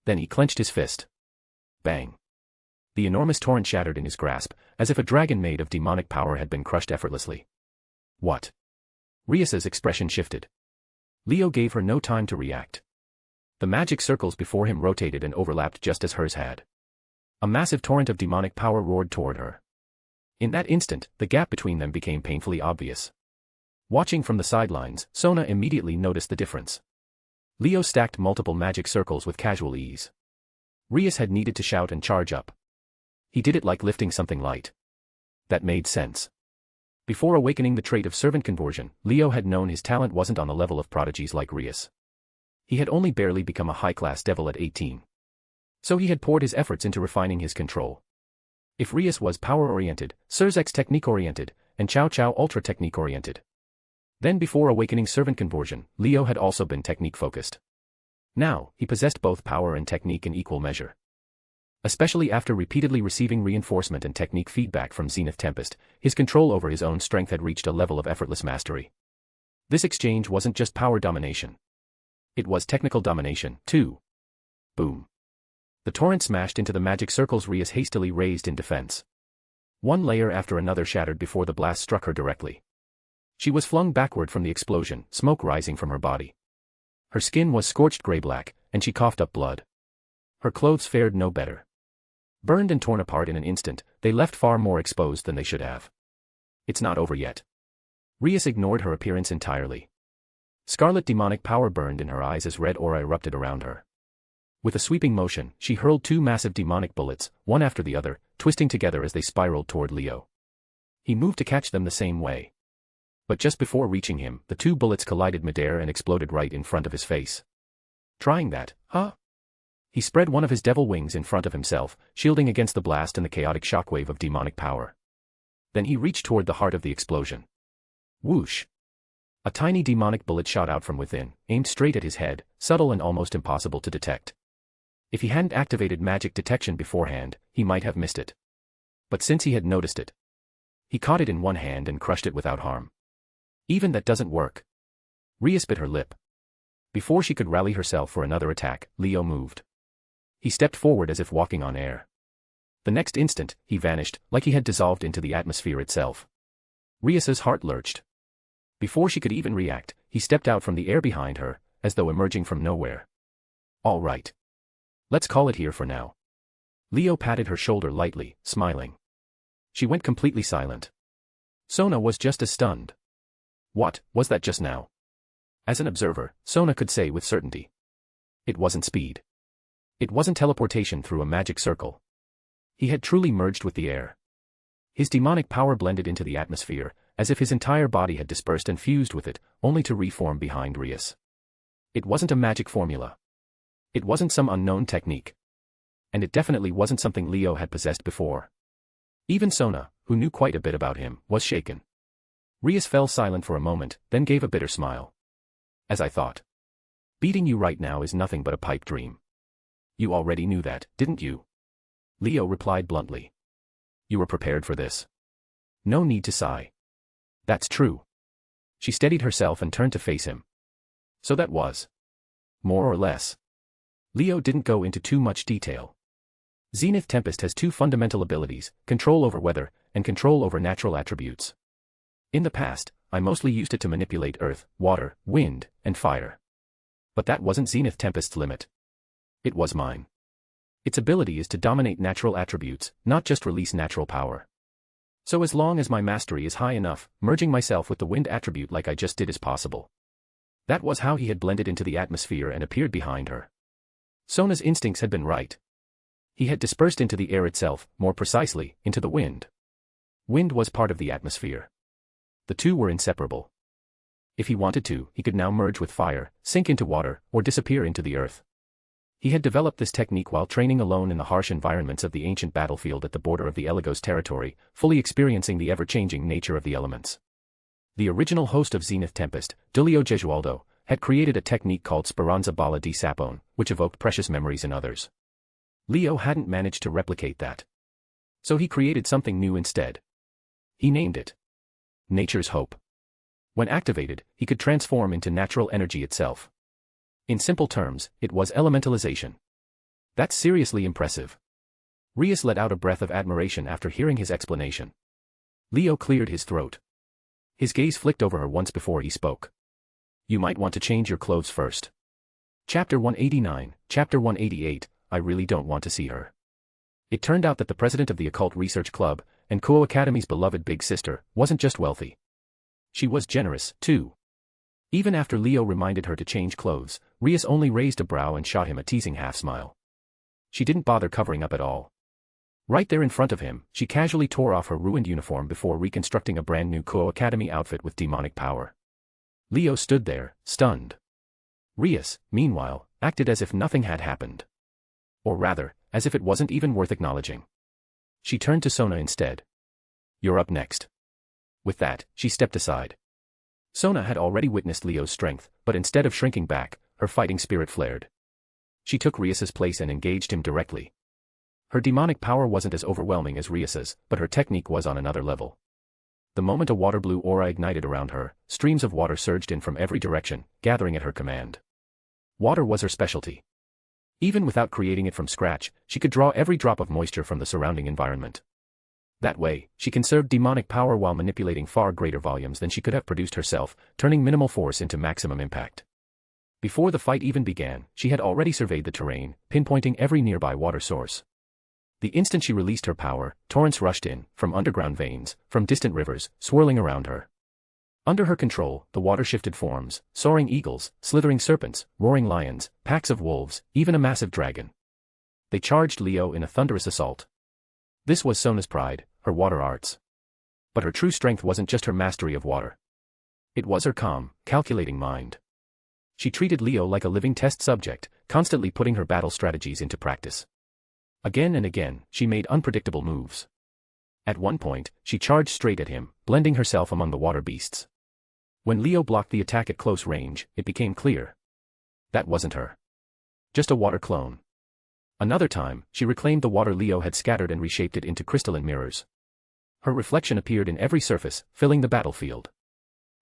Then he clenched his fist. Bang. The enormous torrent shattered in his grasp, as if a dragon made of demonic power had been crushed effortlessly. What? Rias's expression shifted. Leo gave her no time to react. The magic circles before him rotated and overlapped just as hers had. A massive torrent of demonic power roared toward her. In that instant, the gap between them became painfully obvious. Watching from the sidelines, Sona immediately noticed the difference. Leo stacked multiple magic circles with casual ease. Rias had needed to shout and charge up. He did it like lifting something light. That made sense. Before awakening the trait of servant conversion, Leo had known his talent wasn't on the level of prodigies like Rias. He had only barely become a high-class devil at 18. So he had poured his efforts into refining his control. If Rias was power-oriented, Surzex technique-oriented, and Cao Cao ultra-technique-oriented. Then before awakening servant conversion, Leo had also been technique-focused. Now, he possessed both power and technique in equal measure. Especially after repeatedly receiving reinforcement and technique feedback from Zenith Tempest, his control over his own strength had reached a level of effortless mastery. This exchange wasn't just power domination. It was technical domination, too. Boom. The torrent smashed into the magic circles Rias hastily raised in defense. One layer after another shattered before the blast struck her directly. She was flung backward from the explosion, smoke rising from her body. Her skin was scorched gray-black, and she coughed up blood. Her clothes fared no better. Burned and torn apart in an instant, they left far more exposed than they should have. It's not over yet. Rias ignored her appearance entirely. Scarlet demonic power burned in her eyes as red aura erupted around her. With a sweeping motion, she hurled two massive demonic bullets, one after the other, twisting together as they spiraled toward Leo. He moved to catch them the same way. But just before reaching him, the two bullets collided midair and exploded right in front of his face. Trying that, huh? He spread one of his devil wings in front of himself, shielding against the blast and the chaotic shockwave of demonic power. Then he reached toward the heart of the explosion. Whoosh! A tiny demonic bullet shot out from within, aimed straight at his head, subtle and almost impossible to detect. If he hadn't activated magic detection beforehand, he might have missed it. But since he had noticed it, he caught it in one hand and crushed it without harm. Even that doesn't work. Rias bit her lip. Before she could rally herself for another attack, Leo moved. He stepped forward as if walking on air. The next instant, he vanished, like he had dissolved into the atmosphere itself. Rias's heart lurched. Before she could even react, he stepped out from the air behind her, as though emerging from nowhere. All right. Let's call it here for now. Leo patted her shoulder lightly, smiling. She went completely silent. Sona was just as stunned. What was that just now? As an observer, Sona could say with certainty. It wasn't speed. It wasn't teleportation through a magic circle. He had truly merged with the air. His demonic power blended into the atmosphere, as if his entire body had dispersed and fused with it, only to reform behind Rias. It wasn't a magic formula. It wasn't some unknown technique. And it definitely wasn't something Leo had possessed before. Even Sona, who knew quite a bit about him, was shaken. Rias fell silent for a moment, then gave a bitter smile. As I thought. Beating you right now is nothing but a pipe dream. You already knew that, didn't you? Leo replied bluntly. You were prepared for this. No need to sigh. That's true. She steadied herself and turned to face him. So that was. More or less. Leo didn't go into too much detail. Zenith Tempest has two fundamental abilities, control over weather, and control over natural attributes. In the past, I mostly used it to manipulate earth, water, wind, and fire. But that wasn't Zenith Tempest's limit. It was mine. Its ability is to dominate natural attributes, not just release natural power. So as long as my mastery is high enough, merging myself with the wind attribute like I just did is possible. That was how he had blended into the atmosphere and appeared behind her. Sona's instincts had been right. He had dispersed into the air itself, more precisely, into the wind. Wind was part of the atmosphere. The two were inseparable. If he wanted to, he could now merge with fire, sink into water, or disappear into the earth. He had developed this technique while training alone in the harsh environments of the ancient battlefield at the border of the Eligos territory, fully experiencing the ever-changing nature of the elements. The original host of Zenith Tempest, Dulio Gesualdo, had created a technique called Speranza Bala di Sapone, which evoked precious memories in others. Leo hadn't managed to replicate that. So he created something new instead. He named it Nature's Hope. When activated, he could transform into natural energy itself. In simple terms, it was elementalization. That's seriously impressive. Rias let out a breath of admiration after hearing his explanation. Leo cleared his throat. His gaze flicked over her once before he spoke. You might want to change your clothes first. Chapter 189, Chapter 188, I really don't want to see her. It turned out that the president of the Occult Research Club, and Kuo Academy's beloved big sister, wasn't just wealthy. She was generous, too. Even after Leo reminded her to change clothes, Rias only raised a brow and shot him a teasing half-smile. She didn't bother covering up at all. Right there in front of him, she casually tore off her ruined uniform before reconstructing a brand new Kuo Academy outfit with demonic power. Leo stood there, stunned. Rias, meanwhile, acted as if nothing had happened. Or rather, as if it wasn't even worth acknowledging. She turned to Sona instead. You're up next. With that, she stepped aside. Sona had already witnessed Leo's strength, but instead of shrinking back, her fighting spirit flared. She took Rias's place and engaged him directly. Her demonic power wasn't as overwhelming as Rias's, but her technique was on another level. The moment a water-blue aura ignited around her, streams of water surged in from every direction, gathering at her command. Water was her specialty. Even without creating it from scratch, she could draw every drop of moisture from the surrounding environment. That way, she conserved demonic power while manipulating far greater volumes than she could have produced herself, turning minimal force into maximum impact. Before the fight even began, she had already surveyed the terrain, pinpointing every nearby water source. The instant she released her power, torrents rushed in, from underground veins, from distant rivers, swirling around her. Under her control, the water shifted forms, soaring eagles, slithering serpents, roaring lions, packs of wolves, even a massive dragon. They charged Leo in a thunderous assault. This was Sona's pride, her water arts. But her true strength wasn't just her mastery of water. It was her calm, calculating mind. She treated Leo like a living test subject, constantly putting her battle strategies into practice. Again and again, she made unpredictable moves. At one point, she charged straight at him, blending herself among the water beasts. When Leo blocked the attack at close range, it became clear. That wasn't her. Just a water clone. Another time, she reclaimed the water Leo had scattered and reshaped it into crystalline mirrors. Her reflection appeared in every surface, filling the battlefield.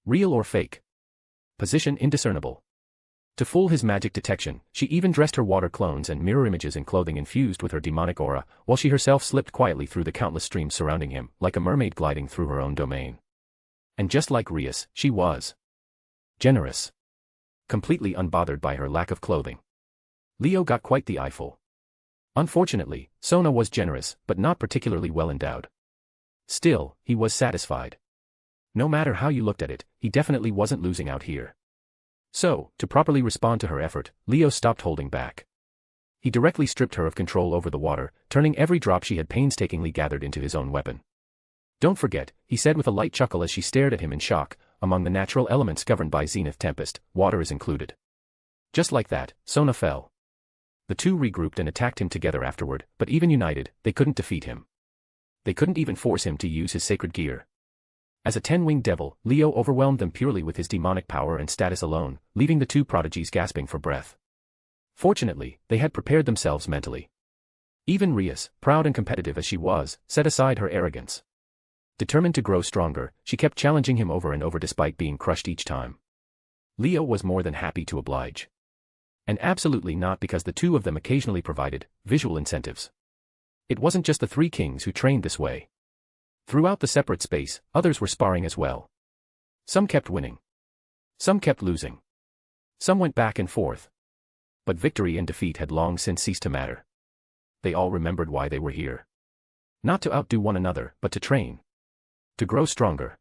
Real or fake? Position indiscernible. To fool his magic detection, she even dressed her water clones and mirror images in clothing infused with her demonic aura, while she herself slipped quietly through the countless streams surrounding him, like a mermaid gliding through her own domain. And just like Rias, she was generous. Completely unbothered by her lack of clothing. Leo got quite the eyeful. Unfortunately, Sona was generous, but not particularly well endowed. Still, he was satisfied. No matter how you looked at it, he definitely wasn't losing out here. So, to properly respond to her effort, Leo stopped holding back. He directly stripped her of control over the water, turning every drop she had painstakingly gathered into his own weapon. Don't forget, he said with a light chuckle as she stared at him in shock, among the natural elements governed by Zenith Tempest, water is included. Just like that, Sona fell. The two regrouped and attacked him together afterward, but even united, they couldn't defeat him. They couldn't even force him to use his sacred gear. As a 10-winged devil, Leo overwhelmed them purely with his demonic power and status alone, leaving the two prodigies gasping for breath. Fortunately, they had prepared themselves mentally. Even Rias, proud and competitive as she was, set aside her arrogance. Determined to grow stronger, she kept challenging him over and over despite being crushed each time. Leo was more than happy to oblige. And absolutely not because the two of them occasionally provided visual incentives. It wasn't just the three kings who trained this way. Throughout the separate space, others were sparring as well. Some kept winning. Some kept losing. Some went back and forth. But victory and defeat had long since ceased to matter. They all remembered why they were here. Not to outdo one another, but to train. To grow stronger.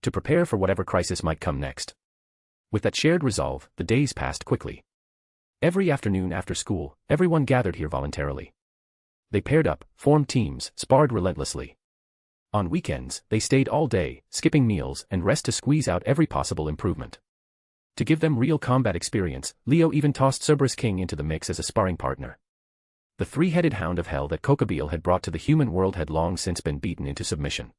To prepare for whatever crisis might come next. With that shared resolve, the days passed quickly. Every afternoon after school, everyone gathered here voluntarily. They paired up, formed teams, sparred relentlessly. On weekends, they stayed all day, skipping meals and rest to squeeze out every possible improvement. To give them real combat experience, Leo even tossed Cerberus King into the mix as a sparring partner. The three-headed hound of hell that Kokobeel had brought to the human world had long since been beaten into submission.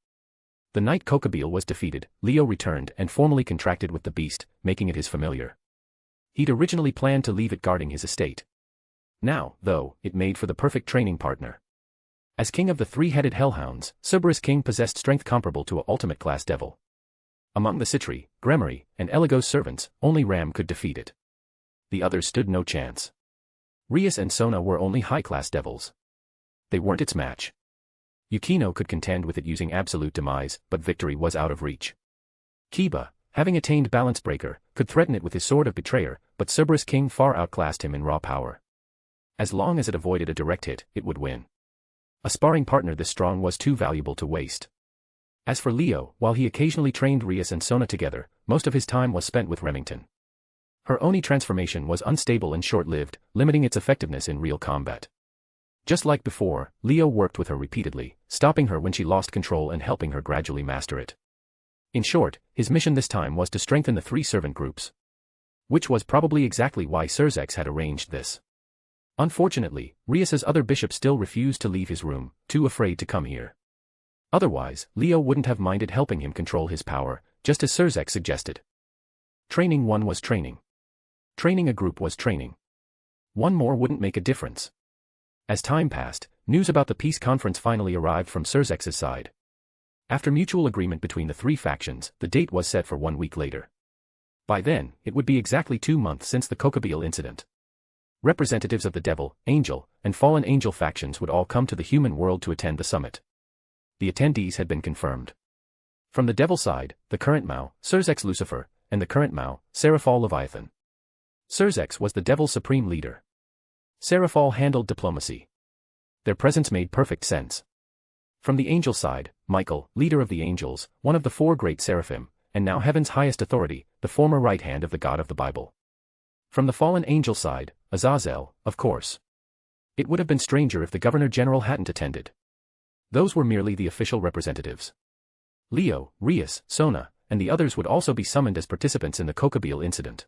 The night Kokobeel was defeated, Leo returned and formally contracted with the beast, making it his familiar. He'd originally planned to leave it guarding his estate. Now, though, it made for the perfect training partner. As king of the three-headed hellhounds, Cerberus King possessed strength comparable to a ultimate-class devil. Among the Citri, Gremory, and Eligos servants, only Ram could defeat it. The others stood no chance. Rias and Sona were only high-class devils. They weren't its match. Yukino could contend with it using absolute demise, but victory was out of reach. Kiba, having attained Balance Breaker, could threaten it with his Sword of Betrayer, but Cerberus King far outclassed him in raw power. As long as it avoided a direct hit, it would win. A sparring partner this strong was too valuable to waste. As for Leo, while he occasionally trained Rias and Sona together, most of his time was spent with Remington. Her Oni transformation was unstable and short-lived, limiting its effectiveness in real combat. Just like before, Leo worked with her repeatedly, stopping her when she lost control and helping her gradually master it. In short, his mission this time was to strengthen the three servant groups. Which was probably exactly why Cerzex had arranged this. Unfortunately, Rias's other bishop still refused to leave his room, too afraid to come here. Otherwise, Leo wouldn't have minded helping him control his power, just as Cerzex suggested. Training one was training. Training a group was training. One more wouldn't make a difference. As time passed, news about the peace conference finally arrived from Cerzex's side. After mutual agreement between the three factions, the date was set for 1 week later. By then, it would be exactly 2 months since the Kokobeel incident. Representatives of the Devil, Angel, and Fallen Angel factions would all come to the human world to attend the summit. The attendees had been confirmed. From the Devil side, the current Mao, Cerzex Lucifer, and the current Mao, Seraphal Leviathan. Cerzex was the Devil's supreme leader. Seraphal handled diplomacy. Their presence made perfect sense. From the Angel side, Michael, leader of the Angels, one of the 4 great seraphim, and now heaven's highest authority, the former right hand of the God of the Bible. From the Fallen Angel side, Azazel, of course. It would have been stranger if the Governor-General hadn't attended. Those were merely the official representatives. Leo, Rias, Sona, and the others would also be summoned as participants in the Kokobeel incident.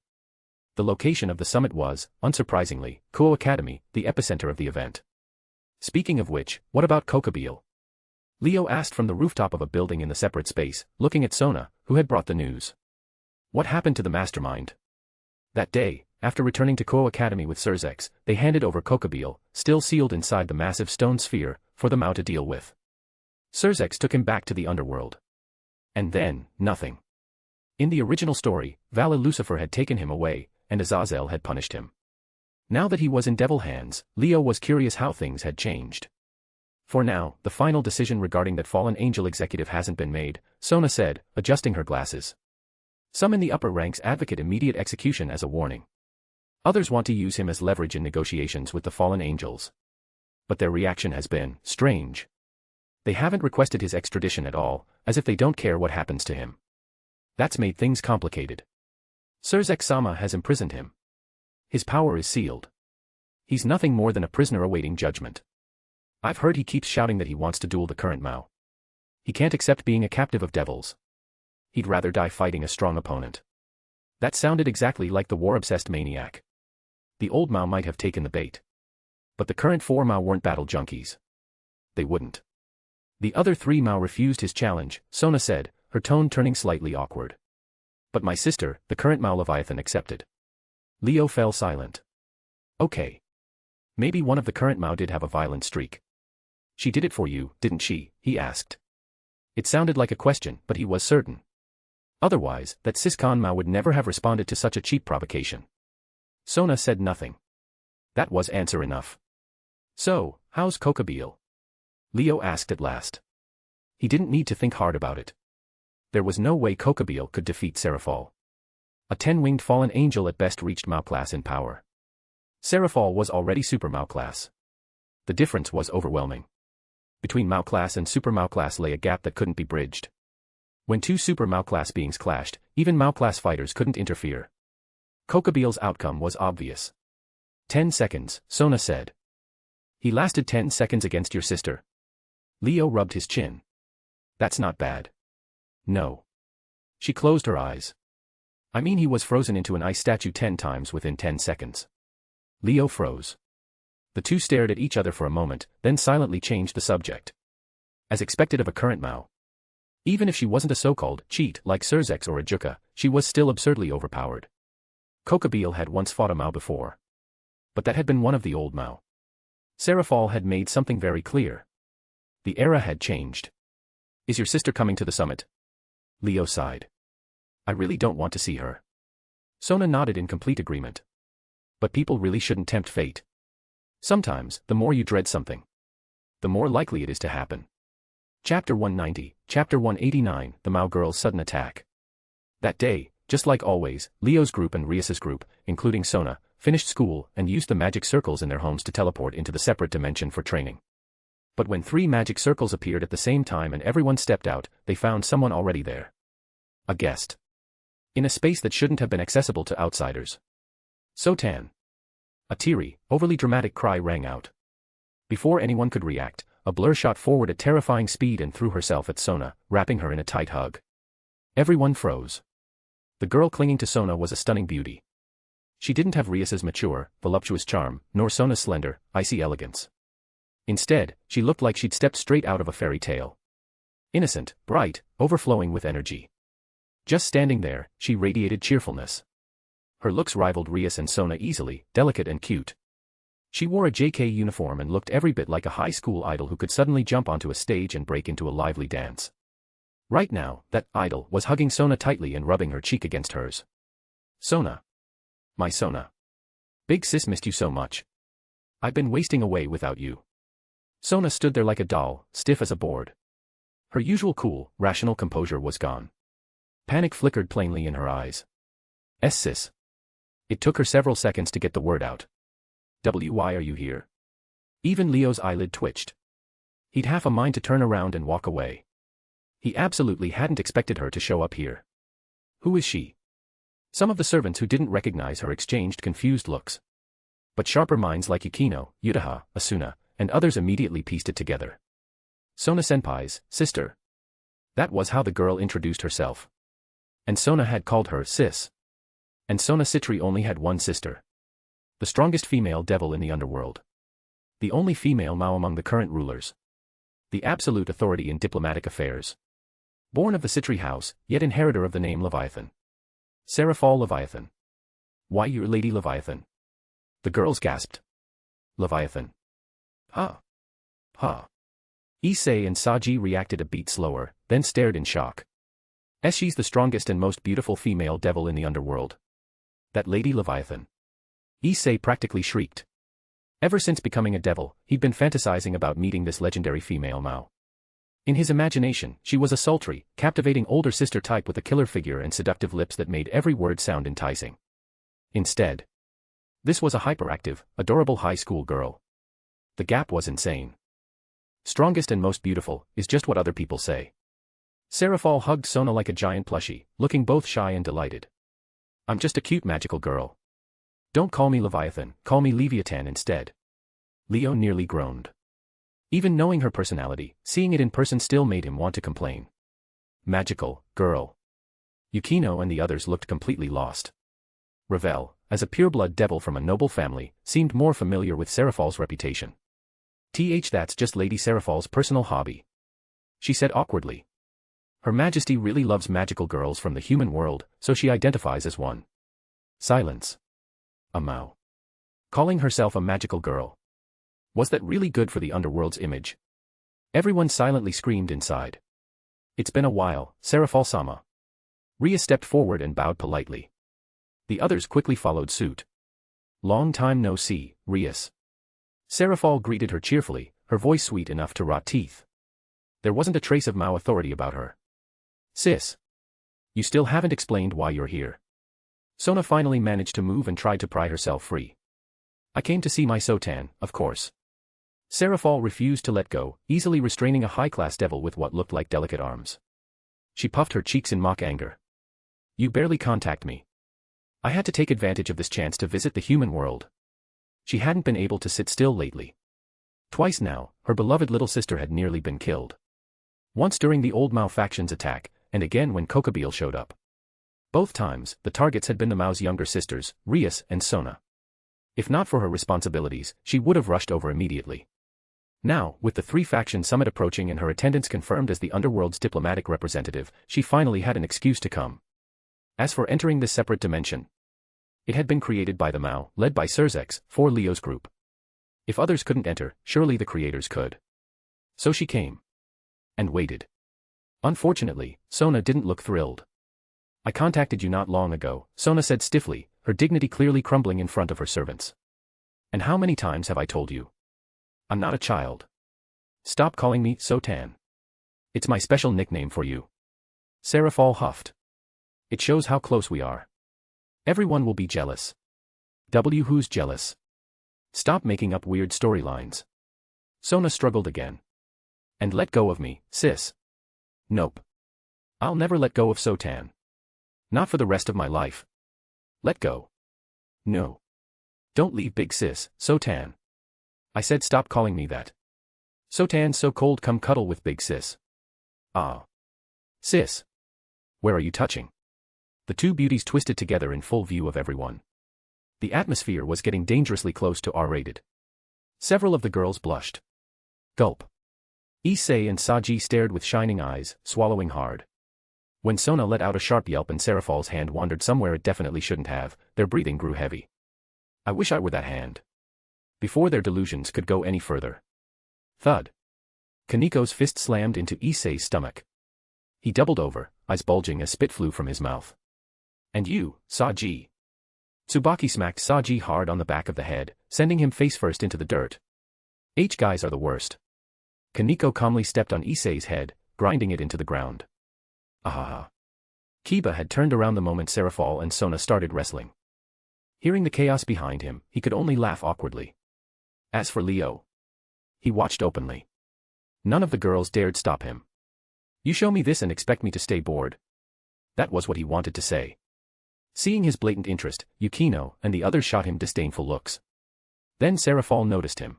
The location of the summit was, unsurprisingly, Kuo Academy, the epicenter of the event. Speaking of which, what about Kokobeel? Leo asked from the rooftop of a building in the separate space, looking at Sona, who had brought the news. What happened to the mastermind? That day, after returning to Kuo Academy with Cerzex, they handed over Kokobeel, still sealed inside the massive stone sphere, for the Mao to deal with. Cerzex took him back to the underworld. And then, nothing. In the original story, Vala Lucifer had taken him away, and Azazel had punished him. Now that he was in devil hands, Leo was curious how things had changed. For now, the final decision regarding that fallen angel executive hasn't been made, Sona said, adjusting her glasses. Some in the upper ranks advocate immediate execution as a warning. Others want to use him as leverage in negotiations with the fallen angels. But their reaction has been strange. They haven't requested his extradition at all, as if they don't care what happens to him. That's made things complicated. Cerzex-sama has imprisoned him. His power is sealed. He's nothing more than a prisoner awaiting judgment. I've heard he keeps shouting that he wants to duel the current Mao. He can't accept being a captive of devils. He'd rather die fighting a strong opponent. That sounded exactly like the war-obsessed maniac. The old Mao might have taken the bait. But the current 4 Mao weren't battle junkies. They wouldn't. The other 3 Mao refused his challenge, Sona said, her tone turning slightly awkward. But my sister, the current Mao Leviathan, accepted. Leo fell silent. Okay. Maybe one of the current Mao did have a violent streak. She did it for you, didn't she? He asked. It sounded like a question, but he was certain. Otherwise, that Siscon Mao would never have responded to such a cheap provocation. Sona said nothing. That was answer enough. So, how's Kokabeel? Leo asked at last. He didn't need to think hard about it. There was no way Kokabeel could defeat Seraphol. A 10-winged fallen angel at best reached Mao class in power. Seraphol was already Super Mao class. The difference was overwhelming. Between Mao class and Super Mao class lay a gap that couldn't be bridged. When two Super Mao class beings clashed, even Mao class fighters couldn't interfere. Kokabeel's outcome was obvious. 10 seconds, Sona said. He lasted 10 seconds against your sister. Leo rubbed his chin. That's not bad. No. She closed her eyes. I mean, he was frozen into an ice statue 10 times within 10 seconds. Leo froze. The two stared at each other for a moment, then silently changed the subject. As expected of a current Mao. Even if she wasn't a so-called cheat like Surzex or a Juka, she was still absurdly overpowered. Kokabeel had once fought a Mao before. But that had been one of the old Mao. Seraphol had made something very clear. The era had changed. Is your sister coming to the summit? Leo sighed. I really don't want to see her. Sona nodded in complete agreement. But people really shouldn't tempt fate. Sometimes, the more you dread something, the more likely it is to happen. Chapter 190, Chapter 189, The Mao Girl's Sudden Attack. That day, just like always, Leo's group and Rias's group, including Sona, finished school and used the magic circles in their homes to teleport into the separate dimension for training. But when 3 magic circles appeared at the same time and everyone stepped out, they found someone already there. A guest. In a space that shouldn't have been accessible to outsiders. Sotan. A teary, overly dramatic cry rang out. Before anyone could react, a blur shot forward at terrifying speed and threw herself at Sona, wrapping her in a tight hug. Everyone froze. The girl clinging to Sona was a stunning beauty. She didn't have Rias's mature, voluptuous charm, nor Sona's slender, icy elegance. Instead, she looked like she'd stepped straight out of a fairy tale. Innocent, bright, overflowing with energy. Just standing there, she radiated cheerfulness. Her looks rivaled Rias and Sona easily, delicate and cute. She wore a JK uniform and looked every bit like a high school idol who could suddenly jump onto a stage and break into a lively dance. Right now, that idol was hugging Sona tightly and rubbing her cheek against hers. Sona. My Sona. Big sis, missed you so much. I've been wasting away without you. Sona stood there like a doll, stiff as a board. Her usual cool, rational composure was gone. Panic flickered plainly in her eyes. Sis. It took her several seconds to get the word out. Why are you here? Even Leo's eyelid twitched. He'd half a mind to turn around and walk away. He absolutely hadn't expected her to show up here. Who is she? Some of the servants who didn't recognize her exchanged confused looks. But sharper minds like Yukino, Utaha, Asuna, and others immediately pieced it together. Sona Senpai's sister. That was how the girl introduced herself. And Sona had called her sis. And Sona Citri only had one sister. The strongest female devil in the underworld. The only female Mao among the current rulers. The absolute authority in diplomatic affairs. Born of the Citri house, yet inheritor of the name Leviathan. Seraphol Leviathan. Why, your Lady Leviathan? The girls gasped. Leviathan. Ha. Ha. Issei and Saji reacted a beat slower, then stared in shock. She's the strongest and most beautiful female devil in the underworld. That Lady Leviathan. Issei practically shrieked. Ever since becoming a devil, he'd been fantasizing about meeting this legendary female Mao. In his imagination, she was a sultry, captivating older sister type with a killer figure and seductive lips that made every word sound enticing. Instead, this was a hyperactive, adorable high school girl. The gap was insane. Strongest and most beautiful is just what other people say. Seraphol hugged Sona like a giant plushie, looking both shy and delighted. I'm just a cute magical girl. Don't call me Leviathan, call me Leviathan instead. Leo nearly groaned. Even knowing her personality, seeing it in person still made him want to complain. Magical girl. Yukino and the others looked completely lost. Ravel, as a pureblood devil from a noble family, seemed more familiar with Seraphol's reputation. That's just Lady Seraphol's personal hobby. She said awkwardly. Her Majesty really loves magical girls from the human world, so she identifies as one. Silence. A Mao. Calling herself a magical girl. Was that really good for the underworld's image? Everyone silently screamed inside. It's been a while, Seraphol-sama. Ria stepped forward and bowed politely. The others quickly followed suit. Long time no see, Rias. Serafal greeted her cheerfully, her voice sweet enough to rot teeth. There wasn't a trace of Mao authority about her. Sis. You still haven't explained why you're here. Sona finally managed to move and tried to pry herself free. I came to see my Sotan, of course. Serafal refused to let go, easily restraining a high-class devil with what looked like delicate arms. She puffed her cheeks in mock anger. You barely contact me. I had to take advantage of this chance to visit the human world. She hadn't been able to sit still lately. Twice now, her beloved little sister had nearly been killed. Once during the old Mao faction's attack, and again when Coquebille showed up. Both times, the targets had been the Mao's younger sisters, Rias and Sona. If not for her responsibilities, she would have rushed over immediately. Now, with the three-faction summit approaching and her attendance confirmed as the underworld's diplomatic representative, she finally had an excuse to come. As for entering this separate dimension, it had been created by the Mao, led by Surzex, for Leo's group. If others couldn't enter, surely the creators could. So she came. And waited. Unfortunately, Sona didn't look thrilled. I contacted you not long ago, Sona said stiffly, her dignity clearly crumbling in front of her servants. And how many times have I told you? I'm not a child. Stop calling me Sotan. It's my special nickname for you. Serafal huffed. It shows how close we are. Everyone will be jealous. Who's jealous? Stop making up weird storylines. Sona struggled again. And let go of me, sis. Nope. I'll never let go of Sotan. Not for the rest of my life. Let go. No. Don't leave big sis, Sotan. I said stop calling me that. Sotan's so cold, come cuddle with big sis. Ah. Sis. Where are you touching? The two beauties twisted together in full view of everyone. The atmosphere was getting dangerously close to R-rated. Several of the girls blushed. Gulp. Issei and Saji stared with shining eyes, swallowing hard. When Sona let out a sharp yelp and Serafal's hand wandered somewhere it definitely shouldn't have, their breathing grew heavy. I wish I were that hand. Before their delusions could go any further. Thud. Kaniko's fist slammed into Issei's stomach. He doubled over, eyes bulging as spit flew from his mouth. And you, Saji. Tsubaki smacked Saji hard on the back of the head, sending him face first into the dirt. Guys are the worst. Kaniko calmly stepped on Issei's head, grinding it into the ground. Ahaha. Kiba had turned around the moment Serafal and Sona started wrestling. Hearing the chaos behind him, he could only laugh awkwardly. As for Leo, he watched openly. None of the girls dared stop him. You show me this and expect me to stay bored? That was what he wanted to say. Seeing his blatant interest, Yukino and the others shot him disdainful looks. Then Serafal noticed him.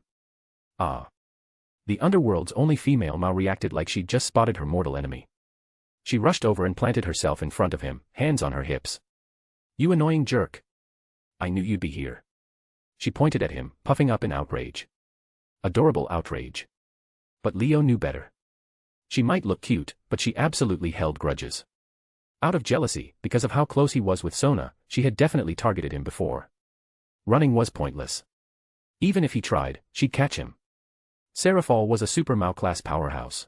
Ah. The underworld's only female Mao reacted like she'd just spotted her mortal enemy. She rushed over and planted herself in front of him, hands on her hips. You annoying jerk. I knew you'd be here. She pointed at him, puffing up in outrage. Adorable outrage. But Leo knew better. She might look cute, but she absolutely held grudges. Out of jealousy, because of how close he was with Sona, she had definitely targeted him before. Running was pointless. Even if he tried, she'd catch him. Serafal was a super Mao class powerhouse.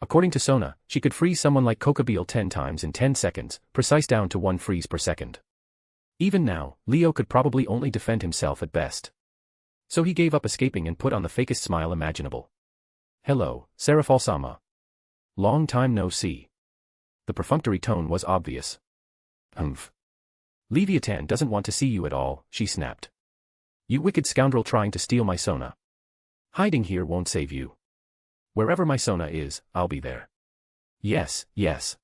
According to Sona, she could freeze someone like Coquebille 10 times in 10 seconds, precise down to 1 freeze per second. Even now, Leo could probably only defend himself at best. So he gave up escaping and put on the fakest smile imaginable. Hello, Serafal-sama. Long time no see. The perfunctory tone was obvious. Humph. Leviathan doesn't want to see you at all, she snapped. You wicked scoundrel trying to steal my Sona. Hiding here won't save you. Wherever my Sona is, I'll be there. Yes, yes.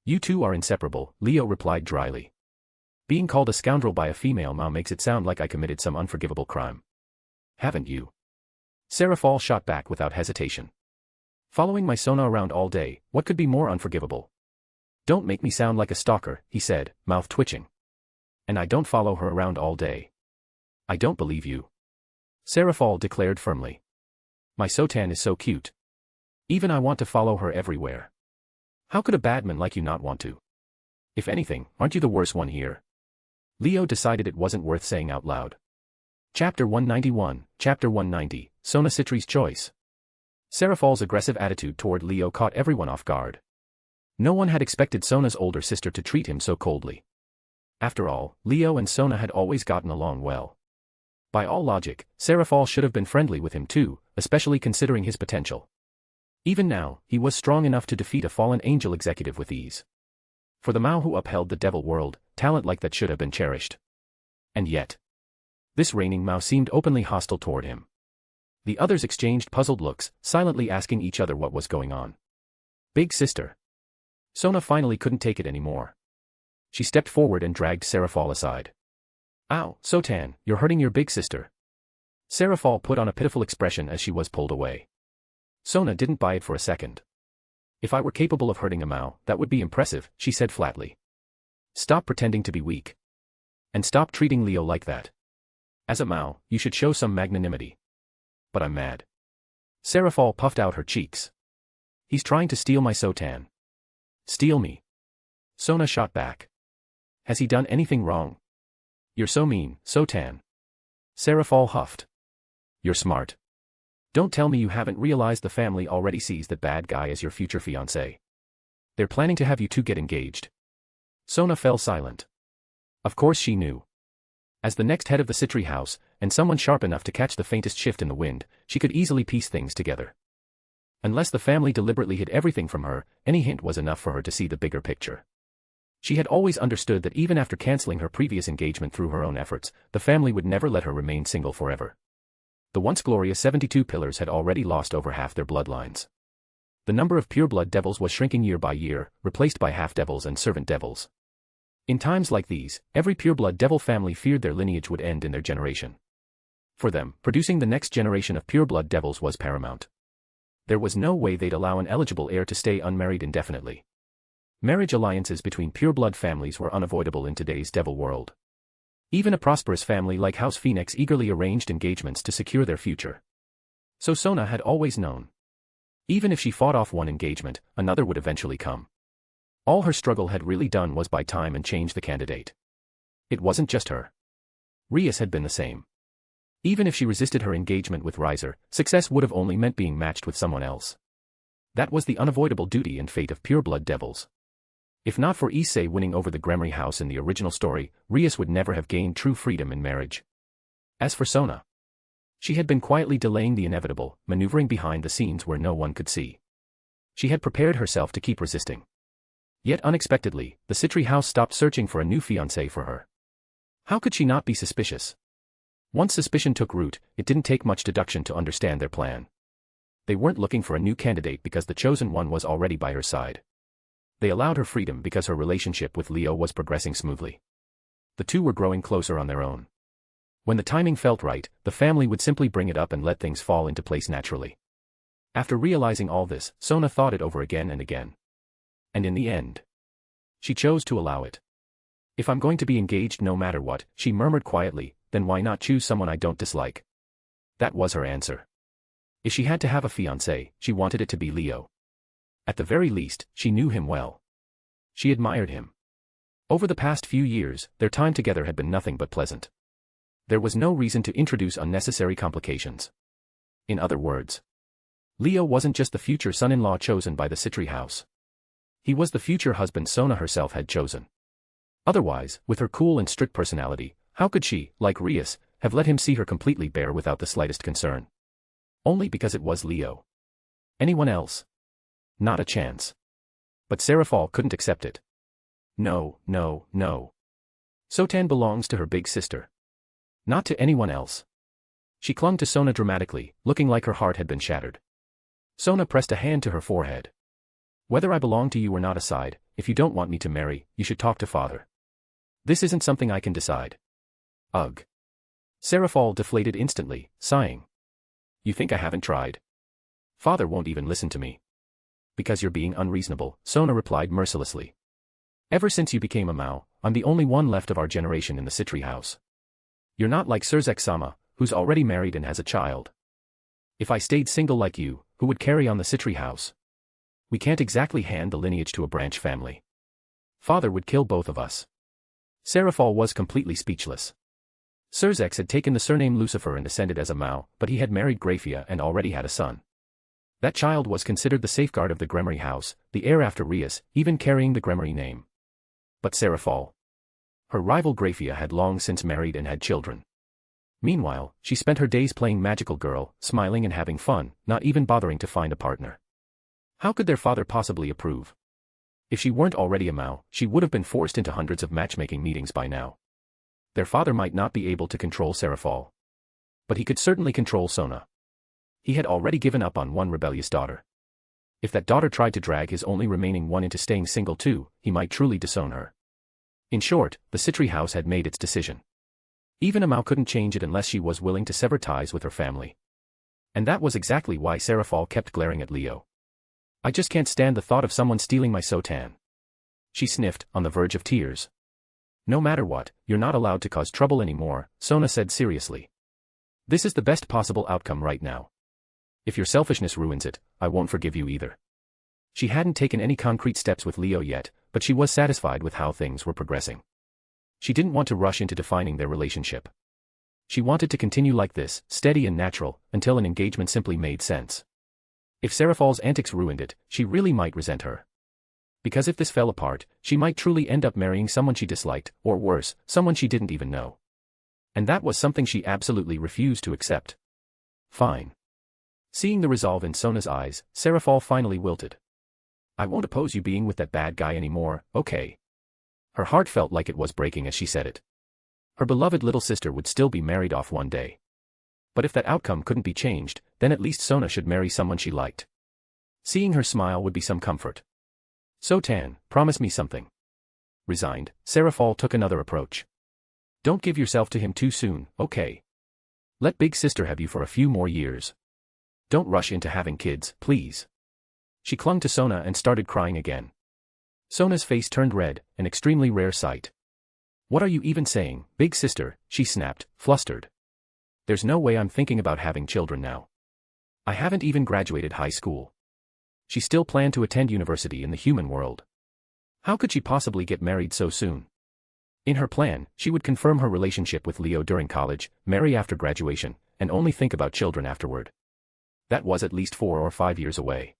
You two are inseparable, Leo replied dryly. Being called a scoundrel by a female Mao makes it sound like I committed some unforgivable crime. Haven't you? Serafal shot back without hesitation. Following my Sona around all day, what could be more unforgivable? Don't make me sound like a stalker, he said, mouth twitching. And I don't follow her around all day. I don't believe you. Serafal declared firmly. My Sotan is so cute. Even I want to follow her everywhere. How could a badman like you not want to? If anything, aren't you the worst one here? Leo decided it wasn't worth saying out loud. Chapter 191, Chapter 190, Sona Citri's Choice. Serafal's aggressive attitude toward Leo caught everyone off guard. No one had expected Sona's older sister to treat him so coldly. After all, Leo and Sona had always gotten along well. By all logic, Serafal should have been friendly with him too, especially considering his potential. Even now, he was strong enough to defeat a fallen angel executive with ease. For the Mao who upheld the devil world, talent like that should have been cherished. And yet, this reigning Mao seemed openly hostile toward him. The others exchanged puzzled looks, silently asking each other what was going on. Big sister. Sona finally couldn't take it anymore. She stepped forward and dragged Serafal aside. Ow, Sotan, you're hurting your big sister. Serafal put on a pitiful expression as she was pulled away. Sona didn't buy it for a second. If I were capable of hurting a Mao, that would be impressive, she said flatly. Stop pretending to be weak. And stop treating Leo like that. As a Mao, you should show some magnanimity. But I'm mad. Serafal puffed out her cheeks. He's trying to steal my Sotan. Steal me? Sona shot back. Has he done anything wrong? You're so mean, Sotan. Serafal huffed. You're smart. Don't tell me you haven't realized the family already sees that bad guy as your future fiancé. They're planning to have you two get engaged. Sona fell silent. Of course she knew. As the next head of the Citri house, and someone sharp enough to catch the faintest shift in the wind, she could easily piece things together. Unless the family deliberately hid everything from her, any hint was enough for her to see the bigger picture. She had always understood that even after canceling her previous engagement through her own efforts, the family would never let her remain single forever. The once glorious 72 pillars had already lost over half their bloodlines. The number of pureblood devils was shrinking year by year, replaced by half-devils and servant devils. In times like these, every pureblood devil family feared their lineage would end in their generation. For them, producing the next generation of pureblood devils was paramount. There was no way they'd allow an eligible heir to stay unmarried indefinitely. Marriage alliances between pureblood families were unavoidable in today's devil world. Even a prosperous family like House Phoenix eagerly arranged engagements to secure their future. So Sona had always known. Even if she fought off one engagement, another would eventually come. All her struggle had really done was buy time and change the candidate. It wasn't just her. Rias had been the same. Even if she resisted her engagement with Riser, success would have only meant being matched with someone else. That was the unavoidable duty and fate of pureblood devils. If not for Issei winning over the Gremory house in the original story, Rias would never have gained true freedom in marriage. As for Sona, she had been quietly delaying the inevitable, maneuvering behind the scenes where no one could see. She had prepared herself to keep resisting. Yet unexpectedly, the Citri house stopped searching for a new fiancé for her. How could she not be suspicious? Once suspicion took root, it didn't take much deduction to understand their plan. They weren't looking for a new candidate because the chosen one was already by her side. They allowed her freedom because her relationship with Leo was progressing smoothly. The two were growing closer on their own. When the timing felt right, the family would simply bring it up and let things fall into place naturally. After realizing all this, Sona thought it over again and again. And in the end, she chose to allow it. If I'm going to be engaged no matter what, she murmured quietly, then why not choose someone I don't dislike? That was her answer. If she had to have a fiancé, she wanted it to be Leo. At the very least, she knew him well. She admired him. Over the past few years, their time together had been nothing but pleasant. There was no reason to introduce unnecessary complications. In other words, Leo wasn't just the future son-in-law chosen by the Citri house. He was the future husband Sona herself had chosen. Otherwise, with her cool and strict personality, how could she, like Rias, have let him see her completely bare without the slightest concern? Only because it was Leo. Anyone else? Not a chance. But Serafal couldn't accept it. No, no, no. Sotan belongs to her big sister. Not to anyone else. She clung to Sona dramatically, looking like her heart had been shattered. Sona pressed a hand to her forehead. Whether I belong to you or not aside, if you don't want me to marry, you should talk to father. This isn't something I can decide. Ugh. Serafal deflated instantly, sighing. You think I haven't tried? Father won't even listen to me. Because you're being unreasonable, Sona replied mercilessly. Ever since you became a Mao, I'm the only one left of our generation in the Citri house. You're not like Surzek-sama, who's already married and has a child. If I stayed single like you, who would carry on the Citri house? We can't exactly hand the lineage to a branch family. Father would kill both of us. Serafal was completely speechless. Surzek had taken the surname Lucifer and ascended as a Mao, but he had married Grafia and already had a son. That child was considered the safeguard of the Gremory house, the heir after Rias, even carrying the Gremory name. But Serafal. Her rival Grafia had long since married and had children. Meanwhile, she spent her days playing magical girl, smiling and having fun, not even bothering to find a partner. How could their father possibly approve? If she weren't already a Mao, she would have been forced into hundreds of matchmaking meetings by now. Their father might not be able to control Serafal, but he could certainly control Sona. He had already given up on one rebellious daughter. If that daughter tried to drag his only remaining one into staying single too, he might truly disown her. In short, the Citri house had made its decision. Even a Mao couldn't change it unless she was willing to sever ties with her family. And that was exactly why Serafal kept glaring at Leo. I just can't stand the thought of someone stealing my Sotan. She sniffed, on the verge of tears. No matter what, you're not allowed to cause trouble anymore, Sona said seriously. This is the best possible outcome right now. If your selfishness ruins it, I won't forgive you either. She hadn't taken any concrete steps with Leo yet, but she was satisfied with how things were progressing. She didn't want to rush into defining their relationship. She wanted to continue like this, steady and natural, until an engagement simply made sense. If Serafal's antics ruined it, she really might resent her. Because if this fell apart, she might truly end up marrying someone she disliked, or worse, someone she didn't even know. And that was something she absolutely refused to accept. Fine. Seeing the resolve in Sona's eyes, Serafal finally wilted. I won't oppose you being with that bad guy anymore, okay? Her heart felt like it was breaking as she said it. Her beloved little sister would still be married off one day. But if that outcome couldn't be changed, then at least Sona should marry someone she liked. Seeing her smile would be some comfort. Sotan, promise me something. Resigned, Serafal took another approach. Don't give yourself to him too soon, okay? Let big sister have you for a few more years. Don't rush into having kids, please. She clung to Sona and started crying again. Sona's face turned red, an extremely rare sight. What are you even saying, big sister, she snapped, flustered. There's no way I'm thinking about having children now. I haven't even graduated high school. She still planned to attend university in the human world. How could she possibly get married so soon? In her plan, she would confirm her relationship with Leo during college, marry after graduation, and only think about children afterward. That was at least 4 or 5 years away.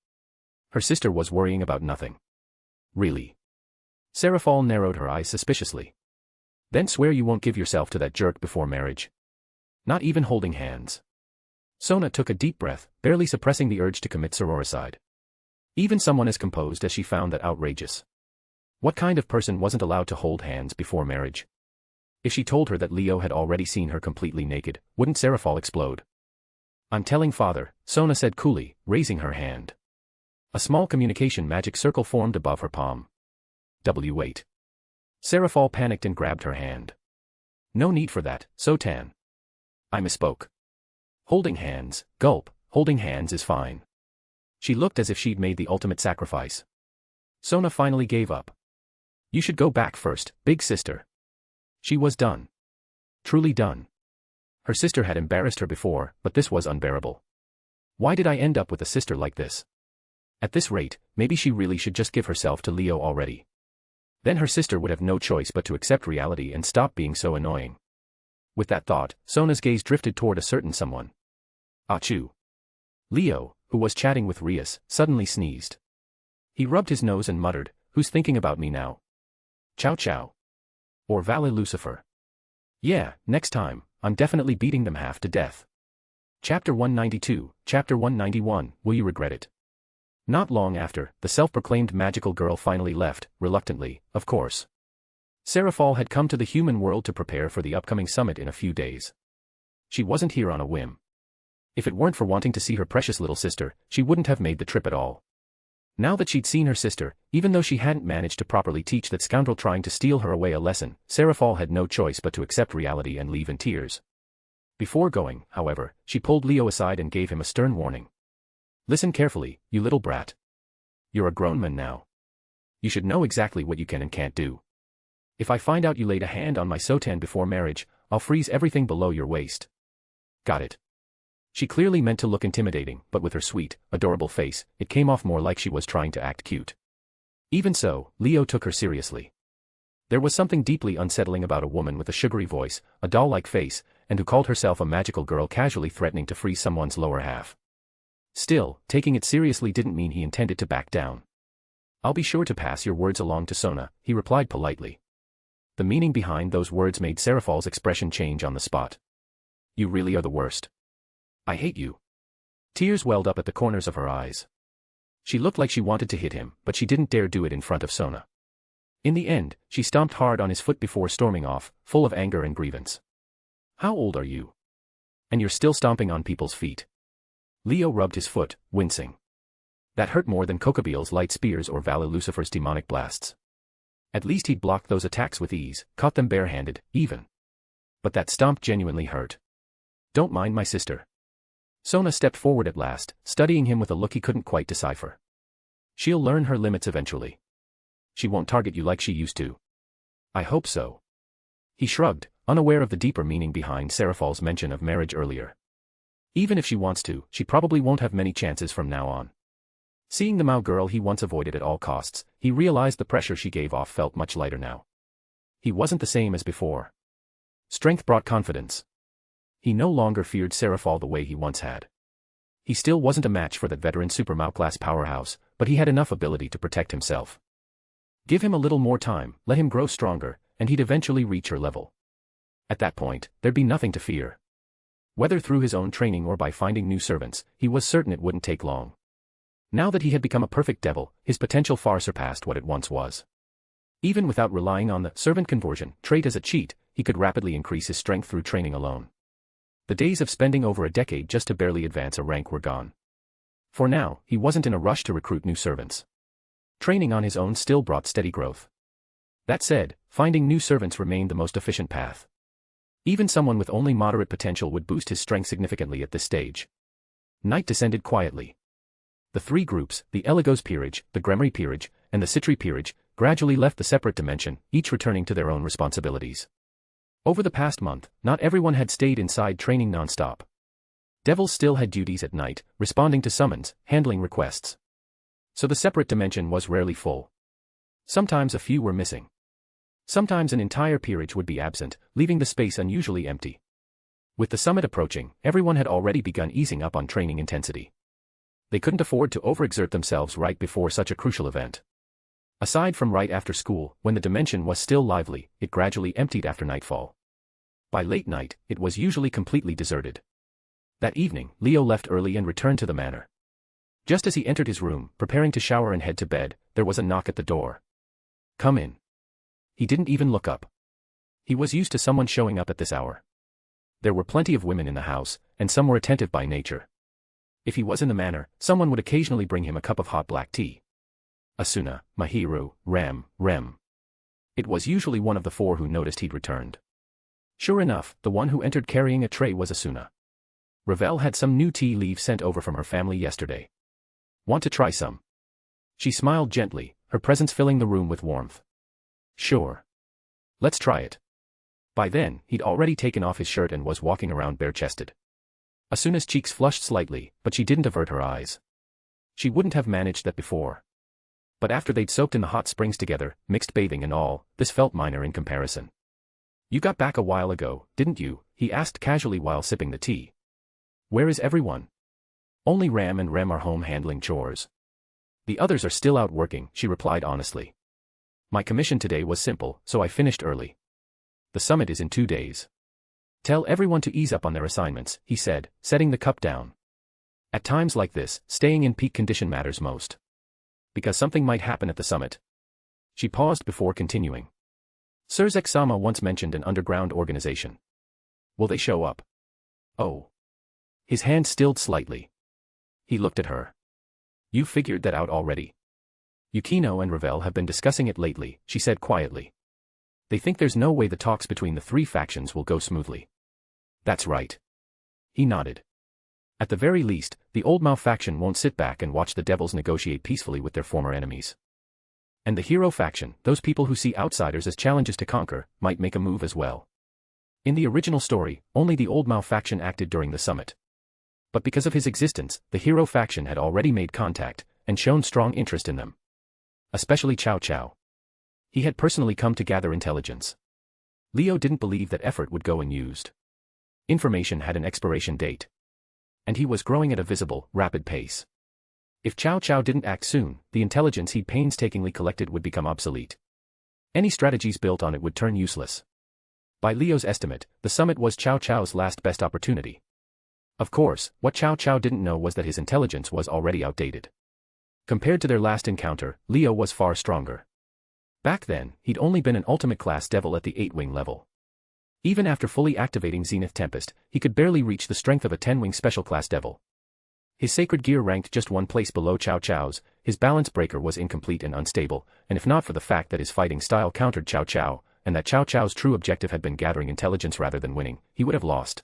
Her sister was worrying about nothing. Really? Serafal narrowed her eyes suspiciously. Then swear you won't give yourself to that jerk before marriage. Not even holding hands. Sona took a deep breath, barely suppressing the urge to commit sororicide. Even someone as composed as she found that outrageous. What kind of person wasn't allowed to hold hands before marriage? If she told her that Leo had already seen her completely naked, wouldn't Serafal explode? I'm telling father, Sona said coolly, raising her hand. A small communication magic circle formed above her palm. Wait. Serafal panicked and grabbed her hand. No need for that, Sotan. I misspoke. Holding hands, gulp, holding hands is fine. She looked as if she'd made the ultimate sacrifice. Sona finally gave up. You should go back first, big sister. She was done. Truly done. Her sister had embarrassed her before, but this was unbearable. Why did I end up with a sister like this? At this rate, maybe she really should just give herself to Leo already. Then her sister would have no choice but to accept reality and stop being so annoying. With that thought, Sona's gaze drifted toward a certain someone. Achoo. Leo, who was chatting with Rias, suddenly sneezed. He rubbed his nose and muttered, who's thinking about me now? Chow chow. Or Vale Lucifer. Yeah, next time, I'm definitely beating them half to death. Chapter 192, Chapter 191, Will You Regret It? Not long after, the self-proclaimed magical girl finally left, reluctantly, of course. Serafal had come to the human world to prepare for the upcoming summit in a few days. She wasn't here on a whim. If it weren't for wanting to see her precious little sister, she wouldn't have made the trip at all. Now that she'd seen her sister, even though she hadn't managed to properly teach that scoundrel trying to steal her away a lesson, Serafal had no choice but to accept reality and leave in tears. Before going, however, she pulled Leo aside and gave him a stern warning. Listen carefully, you little brat. You're a grown man now. You should know exactly what you can and can't do. If I find out you laid a hand on my Sotan before marriage, I'll freeze everything below your waist. Got it. She clearly meant to look intimidating, but with her sweet, adorable face, it came off more like she was trying to act cute. Even so, Leo took her seriously. There was something deeply unsettling about a woman with a sugary voice, a doll-like face, and who called herself a magical girl casually threatening to freeze someone's lower half. Still, taking it seriously didn't mean he intended to back down. I'll be sure to pass your words along to Sona, he replied politely. The meaning behind those words made Serafal's expression change on the spot. You really are the worst. I hate you. Tears welled up at the corners of her eyes. She looked like she wanted to hit him, but she didn't dare do it in front of Sona. In the end, she stomped hard on his foot before storming off, full of anger and grievance. How old are you? And you're still stomping on people's feet. Leo rubbed his foot, wincing. That hurt more than Kokobeel's light spears or Valley Lucifer's demonic blasts. At least he'd blocked those attacks with ease, caught them barehanded, even. But that stomp genuinely hurt. Don't mind my sister. Sona stepped forward at last, studying him with a look he couldn't quite decipher. She'll learn her limits eventually. She won't target you like she used to. I hope so. He shrugged, unaware of the deeper meaning behind Seraphal's mention of marriage earlier. Even if she wants to, she probably won't have many chances from now on. Seeing the Mao girl he once avoided at all costs, he realized the pressure she gave off felt much lighter now. He wasn't the same as before. Strength brought confidence. He no longer feared Seraphal the way he once had. He still wasn't a match for that veteran Super Mao class powerhouse, but he had enough ability to protect himself. Give him a little more time, let him grow stronger, and he'd eventually reach her level. At that point, there'd be nothing to fear. Whether through his own training or by finding new servants, he was certain it wouldn't take long. Now that he had become a perfect devil, his potential far surpassed what it once was. Even without relying on the servant conversion trait as a cheat, he could rapidly increase his strength through training alone. The days of spending over a decade just to barely advance a rank were gone. For now, he wasn't in a rush to recruit new servants. Training on his own still brought steady growth. That said, finding new servants remained the most efficient path. Even someone with only moderate potential would boost his strength significantly at this stage. Night descended quietly. The three groups, the Eligos peerage, the Gremory peerage, and the Citri peerage, gradually left the separate dimension, each returning to their own responsibilities. Over the past month, not everyone had stayed inside training non-stop. Devils still had duties at night, responding to summons, handling requests. So the separate dimension was rarely full. Sometimes a few were missing. Sometimes an entire peerage would be absent, leaving the space unusually empty. With the summit approaching, everyone had already begun easing up on training intensity. They couldn't afford to overexert themselves right before such a crucial event. Aside from right after school, when the dimension was still lively, it gradually emptied after nightfall. By late night, it was usually completely deserted. That evening, Leo left early and returned to the manor. Just as he entered his room, preparing to shower and head to bed, there was a knock at the door. Come in. He didn't even look up. He was used to someone showing up at this hour. There were plenty of women in the house, and some were attentive by nature. If he was in the manor, someone would occasionally bring him a cup of hot black tea. Asuna, Mahiru, Rem. It was usually one of the four who noticed he'd returned. Sure enough, the one who entered carrying a tray was Asuna. Ravel had some new tea leaves sent over from her family yesterday. Want to try some? She smiled gently, her presence filling the room with warmth. Sure. Let's try it. By then, he'd already taken off his shirt and was walking around bare-chested. Asuna's cheeks flushed slightly, but she didn't avert her eyes. She wouldn't have managed that before. But after they'd soaked in the hot springs together, mixed bathing and all, this felt minor in comparison. You got back a while ago, didn't you? He asked casually while sipping the tea. Where is everyone? Only Ram and Rem are home handling chores. The others are still out working, she replied honestly. My commission today was simple, so I finished early. The summit is in 2 days. Tell everyone to ease up on their assignments, he said, setting the cup down. At times like this, staying in peak condition matters most. Because something might happen at the summit. She paused before continuing. Surzek-sama once mentioned an underground organization. Will they show up? Oh. His hand stilled slightly. He looked at her. You figured that out already. Yukino and Ravel have been discussing it lately, she said quietly. They think there's no way the talks between the three factions will go smoothly. That's right. He nodded. At the very least, the Old Mao faction won't sit back and watch the devils negotiate peacefully with their former enemies. And the hero faction, those people who see outsiders as challenges to conquer, might make a move as well. In the original story, only the Old Mao faction acted during the summit. But because of his existence, the hero faction had already made contact, and shown strong interest in them. Especially Cao Cao. He had personally come to gather intelligence. Leo didn't believe that effort would go unused. Information had an expiration date. And he was growing at a visible, rapid pace. If Cao Cao didn't act soon, the intelligence he'd painstakingly collected would become obsolete. Any strategies built on it would turn useless. By Leo's estimate, the summit was Cao Cao's last best opportunity. Of course, what Cao Cao didn't know was that his intelligence was already outdated. Compared to their last encounter, Leo was far stronger. Back then, he'd only been an ultimate-class devil at the 8-wing level. Even after fully activating Zenith Tempest, he could barely reach the strength of a 10-wing special-class devil. His sacred gear ranked just one place below Cao Cao's, his balance breaker was incomplete and unstable, and if not for the fact that his fighting style countered Cao Cao, and that Cao Cao's true objective had been gathering intelligence rather than winning, he would have lost.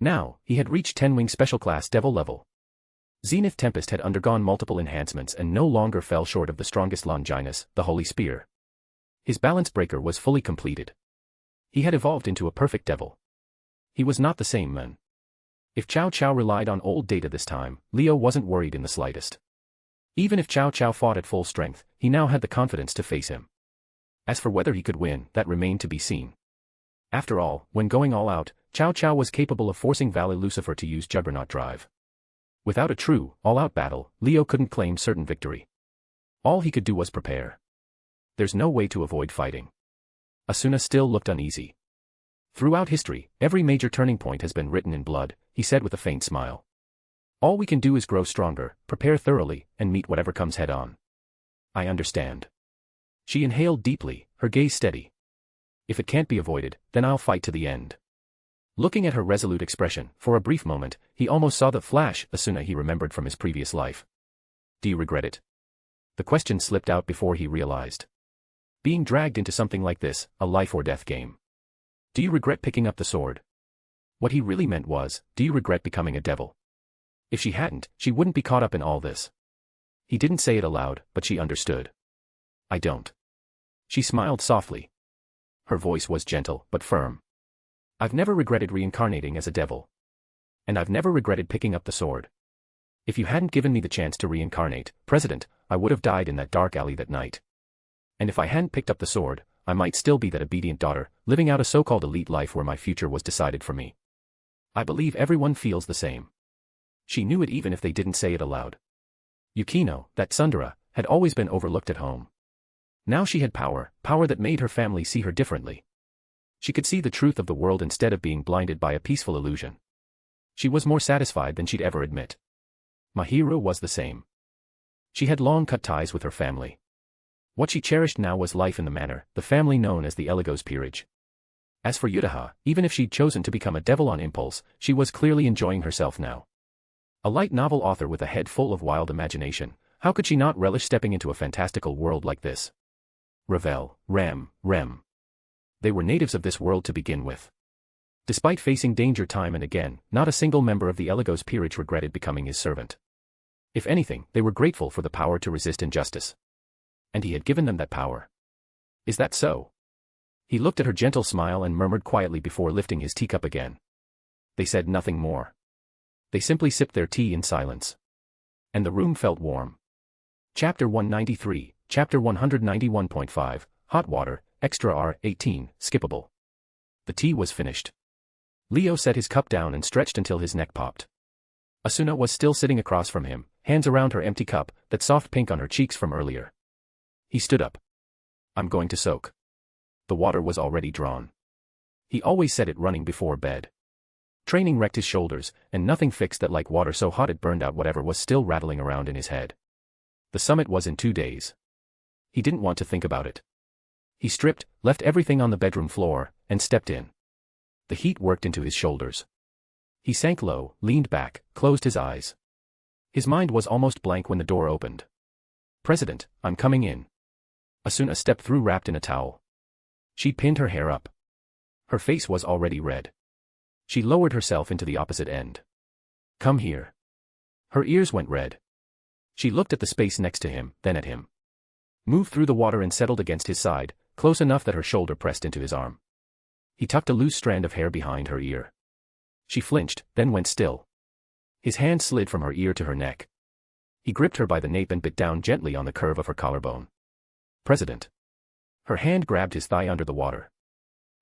Now, he had reached 10-wing special-class devil level. Zenith Tempest had undergone multiple enhancements and no longer fell short of the strongest Longinus, the Holy Spear. His balance breaker was fully completed. He had evolved into a perfect devil. He was not the same man. If Cao Cao relied on old data this time, Leo wasn't worried in the slightest. Even if Cao Cao fought at full strength, he now had the confidence to face him. As for whether he could win, that remained to be seen. After all, when going all out, Cao Cao was capable of forcing Valley Lucifer to use Juggernaut Drive. Without a true, all-out battle, Leo couldn't claim certain victory. All he could do was prepare. There's no way to avoid fighting. Asuna still looked uneasy. Throughout history, every major turning point has been written in blood, he said with a faint smile. All we can do is grow stronger, prepare thoroughly, and meet whatever comes head-on. I understand. She inhaled deeply, her gaze steady. If it can't be avoided, then I'll fight to the end. Looking at her resolute expression, for a brief moment, he almost saw the flash Asuna he remembered from his previous life. Do you regret it? The question slipped out before he realized. Being dragged into something like this, a life-or-death game. Do you regret picking up the sword? What he really meant was, do you regret becoming a devil? If she hadn't, she wouldn't be caught up in all this. He didn't say it aloud, but she understood. I don't. She smiled softly. Her voice was gentle, but firm. I've never regretted reincarnating as a devil. And I've never regretted picking up the sword. If you hadn't given me the chance to reincarnate, President, I would have died in that dark alley that night. And if I hadn't picked up the sword, I might still be that obedient daughter, living out a so-called elite life where my future was decided for me. I believe everyone feels the same. She knew it even if they didn't say it aloud. Yukino, that tsundere, had always been overlooked at home. Now she had power that made her family see her differently. She could see the truth of the world instead of being blinded by a peaceful illusion. She was more satisfied than she'd ever admit. Mahiro was the same. She had long cut ties with her family. What she cherished now was life in the manor, the family known as the Eligos peerage. As for Yutaha, even if she'd chosen to become a devil on impulse, she was clearly enjoying herself now. A light novel author with a head full of wild imagination, how could she not relish stepping into a fantastical world like this? Ravel, Rem. They were natives of this world to begin with. Despite facing danger time and again, not a single member of the Eligos peerage regretted becoming his servant. If anything, they were grateful for the power to resist injustice. And he had given them that power. Is that so? He looked at her gentle smile and murmured quietly before lifting his teacup again. They said nothing more. They simply sipped their tea in silence. And the room felt warm. Chapter 193, Chapter 191.5, Hot Water, Extra R18, Skippable. The tea was finished. Leo set his cup down and stretched until his neck popped. Asuna was still sitting across from him, hands around her empty cup, that soft pink on her cheeks from earlier. He stood up. I'm going to soak. The water was already drawn. He always said it running before bed. Training wrecked his shoulders, and nothing fixed that like water so hot it burned out whatever was still rattling around in his head. The summit was in 2 days. He didn't want to think about it. He stripped, left everything on the bedroom floor, and stepped in. The heat worked into his shoulders. He sank low, leaned back, closed his eyes. His mind was almost blank when the door opened. President, I'm coming in. Asuna stepped through wrapped in a towel. She pinned her hair up. Her face was already red. She lowered herself into the opposite end. Come here. Her ears went red. She looked at the space next to him, then at him. Moved through the water and settled against his side, close enough that her shoulder pressed into his arm. He tucked a loose strand of hair behind her ear. She flinched, then went still. His hand slid from her ear to her neck. He gripped her by the nape and bit down gently on the curve of her collarbone. President. Her hand grabbed his thigh under the water.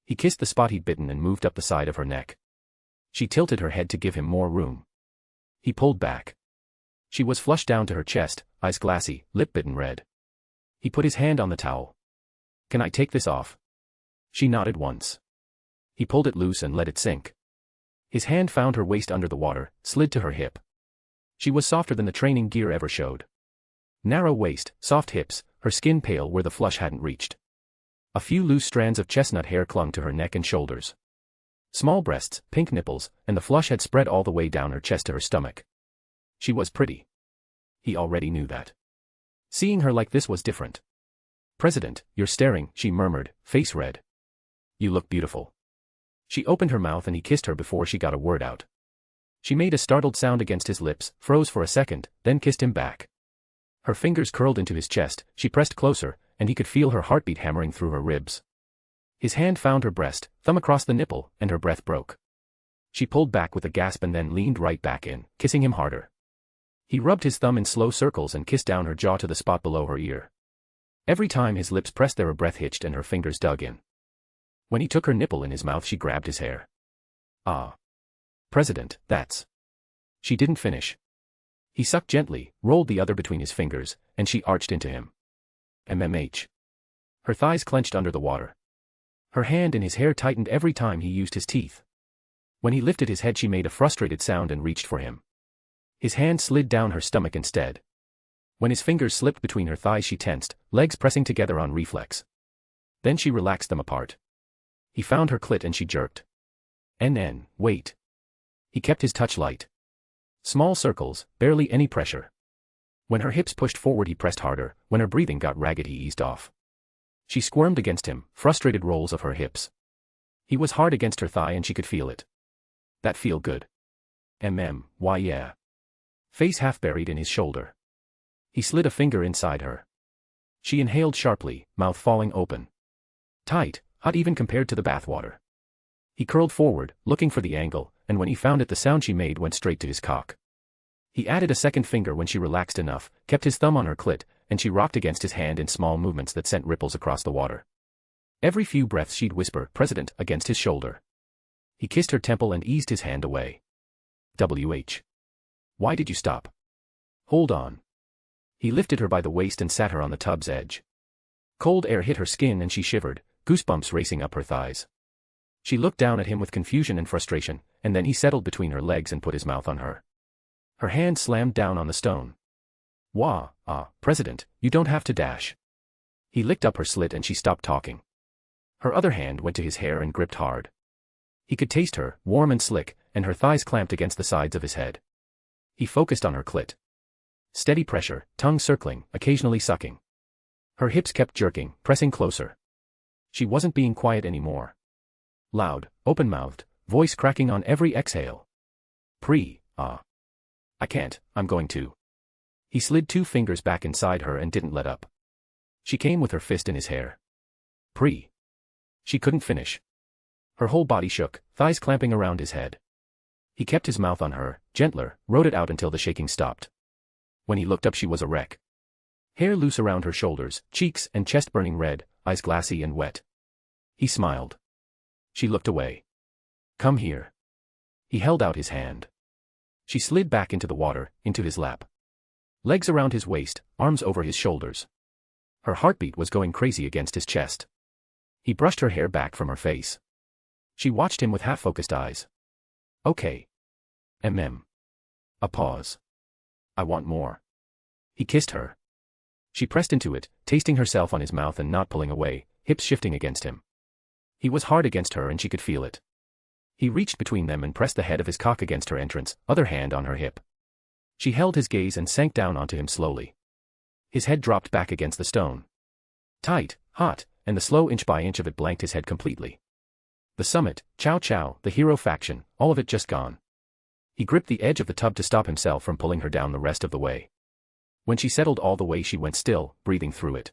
He kissed the spot he'd bitten and moved up the side of her neck. She tilted her head to give him more room. He pulled back. She was flushed down to her chest, eyes glassy, lip bitten red. He put his hand on the towel. Can I take this off? She nodded once. He pulled it loose and let it sink. His hand found her waist under the water, slid to her hip. She was softer than the training gear ever showed. Narrow waist, soft hips, her skin pale where the flush hadn't reached. A few loose strands of chestnut hair clung to her neck and shoulders. Small breasts, pink nipples, and the flush had spread all the way down her chest to her stomach. She was pretty. He already knew that. Seeing her like this was different. "President, you're staring," she murmured, face red. "You look beautiful." She opened her mouth and he kissed her before she got a word out. She made a startled sound against his lips, froze for a second, then kissed him back. Her fingers curled into his chest, she pressed closer, and he could feel her heartbeat hammering through her ribs. His hand found her breast, thumb across the nipple, and her breath broke. She pulled back with a gasp and then leaned right back in, kissing him harder. He rubbed his thumb in slow circles and kissed down her jaw to the spot below her ear. Every time his lips pressed there, her breath hitched and her fingers dug in. When he took her nipple in his mouth, she grabbed his hair. "Ah. President, that's..." She didn't finish. He sucked gently, rolled the other between his fingers, and she arched into him. MMH. Her thighs clenched under the water. Her hand in his hair tightened every time he used his teeth. When he lifted his head, she made a frustrated sound and reached for him. His hand slid down her stomach instead. When his fingers slipped between her thighs, she tensed, legs pressing together on reflex. Then she relaxed them apart. He found her clit and she jerked. Wait. He kept his touch light. Small circles, barely any pressure. When her hips pushed forward, he pressed harder. When her breathing got ragged, he eased off. She squirmed against him, frustrated rolls of her hips. He was hard against her thigh and she could feel it. That feel good. Why yeah. Face half buried in his shoulder. He slid a finger inside her. She inhaled sharply, mouth falling open. Tight, hot even compared to the bathwater. He curled forward, looking for the angle, and when he found it, the sound she made went straight to his cock. He added a second finger when she relaxed enough, kept his thumb on her clit, and she rocked against his hand in small movements that sent ripples across the water. Every few breaths she'd whisper, "President," against his shoulder. He kissed her temple and eased his hand away. "WH. Why did you stop? Hold on." He lifted her by the waist and sat her on the tub's edge. Cold air hit her skin and she shivered, goosebumps racing up her thighs. She looked down at him with confusion and frustration, and then he settled between her legs and put his mouth on her. Her hand slammed down on the stone. President, you don't have to dash." He licked up her slit and she stopped talking. Her other hand went to his hair and gripped hard. He could taste her, warm and slick, and her thighs clamped against the sides of his head. He focused on her clit. Steady pressure, tongue circling, occasionally sucking. Her hips kept jerking, pressing closer. She wasn't being quiet anymore. Loud, open-mouthed, voice cracking on every exhale. I can't, I'm going to." He slid 2 fingers back inside her and didn't let up. She came with her fist in his hair. She couldn't finish. Her whole body shook, thighs clamping around his head. He kept his mouth on her, gentler, rode it out until the shaking stopped. When he looked up, she was a wreck. Hair loose around her shoulders, cheeks and chest burning red, eyes glassy and wet. He smiled. She looked away. "Come here." He held out his hand. She slid back into the water, into his lap. Legs around his waist, arms over his shoulders. Her heartbeat was going crazy against his chest. He brushed her hair back from her face. She watched him with half-focused eyes. "Okay. A pause. I want more." He kissed her. She pressed into it, tasting herself on his mouth and not pulling away, hips shifting against him. He was hard against her and she could feel it. He reached between them and pressed the head of his cock against her entrance, other hand on her hip. She held his gaze and sank down onto him slowly. His head dropped back against the stone. Tight, hot, and the slow inch by inch of it blanked his head completely. The summit, Chow Chow, the hero faction, all of it just gone. He gripped the edge of the tub to stop himself from pulling her down the rest of the way. When she settled all the way, she went still, breathing through it.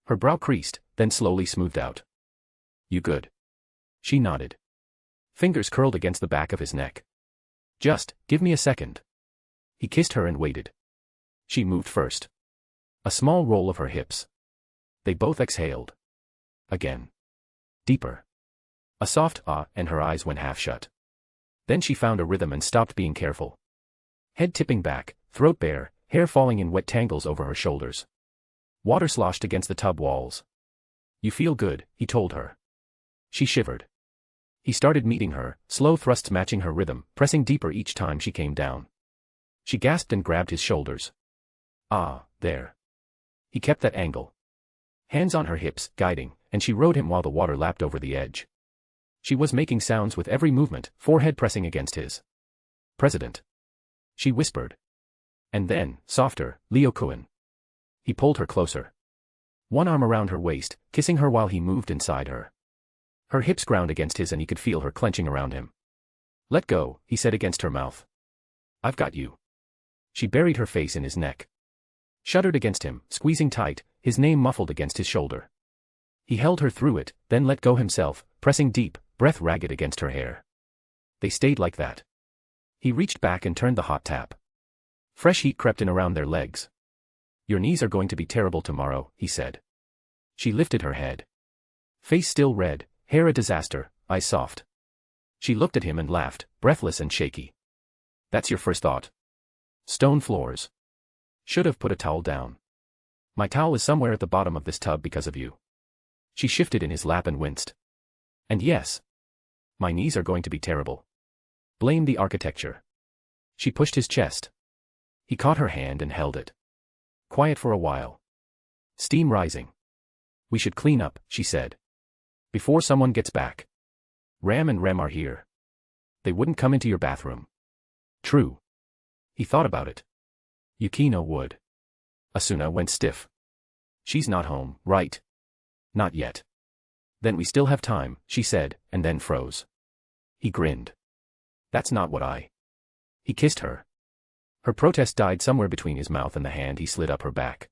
Her brow creased, then slowly smoothed out. "You good?" She nodded. Fingers curled against the back of his neck. "Just, give me a second." He kissed her and waited. She moved first. A small roll of her hips. They both exhaled. Again. Deeper. A soft ah, and her eyes went half shut. Then she found a rhythm and stopped being careful. Head tipping back, throat bare, hair falling in wet tangles over her shoulders. Water sloshed against the tub walls. "You feel good," he told her. She shivered. He started meeting her, slow thrusts matching her rhythm, pressing deeper each time she came down. She gasped and grabbed his shoulders. Ah, there. He kept that angle. Hands on her hips, guiding, and she rode him while the water lapped over the edge. She was making sounds with every movement, forehead pressing against his. President. She whispered. And then, softer, Leo Kuan. He pulled her closer. One arm around her waist, kissing her while he moved inside her. Her hips ground against his and he could feel her clenching around him. Let go, he said against her mouth. I've got you. She buried her face in his neck. Shuddered against him, squeezing tight, his name muffled against his shoulder. He held her through it, then let go himself, pressing deep, breath ragged against her hair. They stayed like that. He reached back and turned the hot tap. Fresh heat crept in around their legs. Your knees are going to be terrible tomorrow, he said. She lifted her head. Face still red, hair a disaster, eyes soft. She looked at him and laughed, breathless and shaky. That's your first thought? Stone floors. Should have put a towel down. My towel is somewhere at the bottom of this tub because of you. She shifted in his lap and winced. And yes. My knees are going to be terrible. Blame the architecture. She pushed his chest. He caught her hand and held it. Quiet for a while. Steam rising. We should clean up, she said. Before someone gets back. Ram and Rem are here. They wouldn't come into your bathroom. True. He thought about it. Yukino would. Asuna went stiff. She's not home, right? Not yet. Then we still have time, she said, and then froze. He grinned. That's not what I. He kissed her. Her protest died somewhere between his mouth and the hand he slid up her back.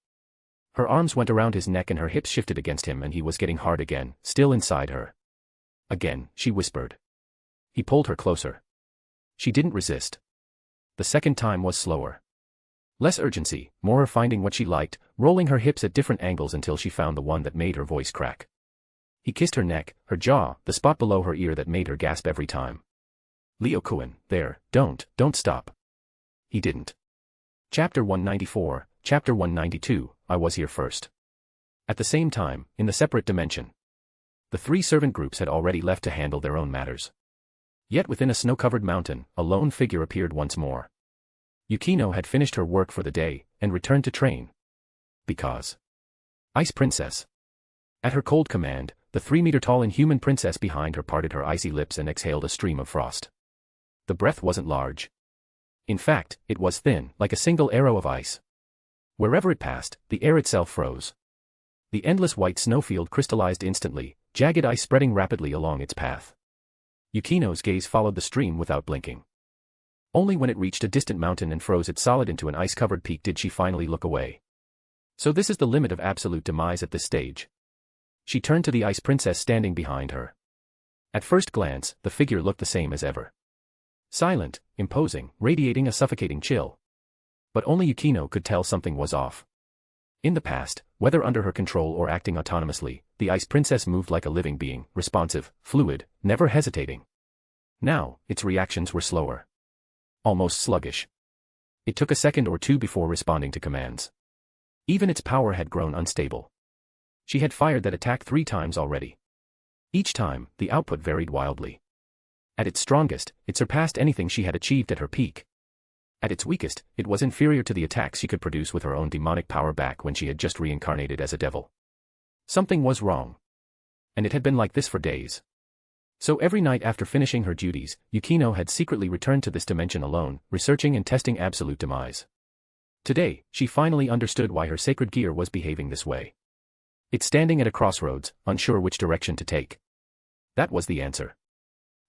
Her arms went around his neck and her hips shifted against him and he was getting hard again, still inside her. Again, she whispered. He pulled her closer. She didn't resist. The second time was slower. Less urgency, more of finding what she liked, rolling her hips at different angles until she found the one that made her voice crack. He kissed her neck, her jaw, the spot below her ear that made her gasp every time. Leo Kuan, there, don't stop. He didn't. Chapter 194, Chapter 192, I was here first. At the same time, in the separate dimension. The three servant groups had already left to handle their own matters. Yet within a snow-covered mountain, a lone figure appeared once more. Yukino had finished her work for the day, and returned to train. Because. Ice Princess. At her cold command, the 3-meter-tall inhuman princess behind her parted her icy lips and exhaled a stream of frost. The breath wasn't large. In fact, it was thin, like a single arrow of ice. Wherever it passed, the air itself froze. The endless white snowfield crystallized instantly, jagged ice spreading rapidly along its path. Yukino's gaze followed the stream without blinking. Only when it reached a distant mountain and froze it solid into an ice-covered peak did she finally look away. So this is the limit of absolute demise at this stage. She turned to the ice princess standing behind her. At first glance, the figure looked the same as ever. Silent, imposing, radiating a suffocating chill. But only Yukino could tell something was off. In the past, whether under her control or acting autonomously, the ice princess moved like a living being, responsive, fluid, never hesitating. Now, its reactions were slower. Almost sluggish. It took a second or two before responding to commands. Even its power had grown unstable. She had fired that attack 3 times already. Each time, the output varied wildly. At its strongest, it surpassed anything she had achieved at her peak. At its weakest, it was inferior to the attacks she could produce with her own demonic power back when she had just reincarnated as a devil. Something was wrong. And it had been like this for days. So every night after finishing her duties, Yukino had secretly returned to this dimension alone, researching and testing absolute demise. Today, she finally understood why her sacred gear was behaving this way. It's standing at a crossroads, unsure which direction to take. That was the answer.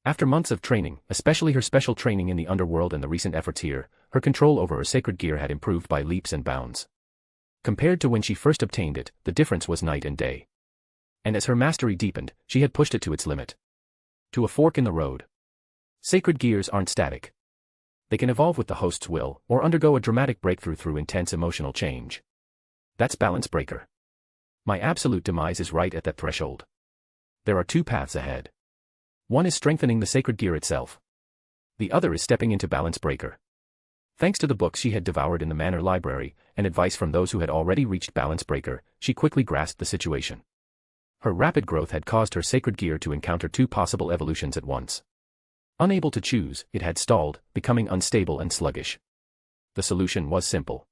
After months of training, especially her special training in the underworld and the recent efforts here, her control over her sacred gear had improved by leaps and bounds. Compared to when she first obtained it, the difference was night and day. And as her mastery deepened, she had pushed it to its limit. To a fork in the road. Sacred gears aren't static. They can evolve with the host's will, or undergo a dramatic breakthrough through intense emotional change. That's balance breaker. My absolute demise is right at that threshold. There are 2 paths ahead. One is strengthening the sacred gear itself. The other is stepping into balance breaker. Thanks to the books she had devoured in the manor library, and advice from those who had already reached balance breaker, she quickly grasped the situation. Her rapid growth had caused her sacred gear to encounter two possible evolutions at once. Unable to choose, it had stalled, becoming unstable and sluggish. The solution was simple.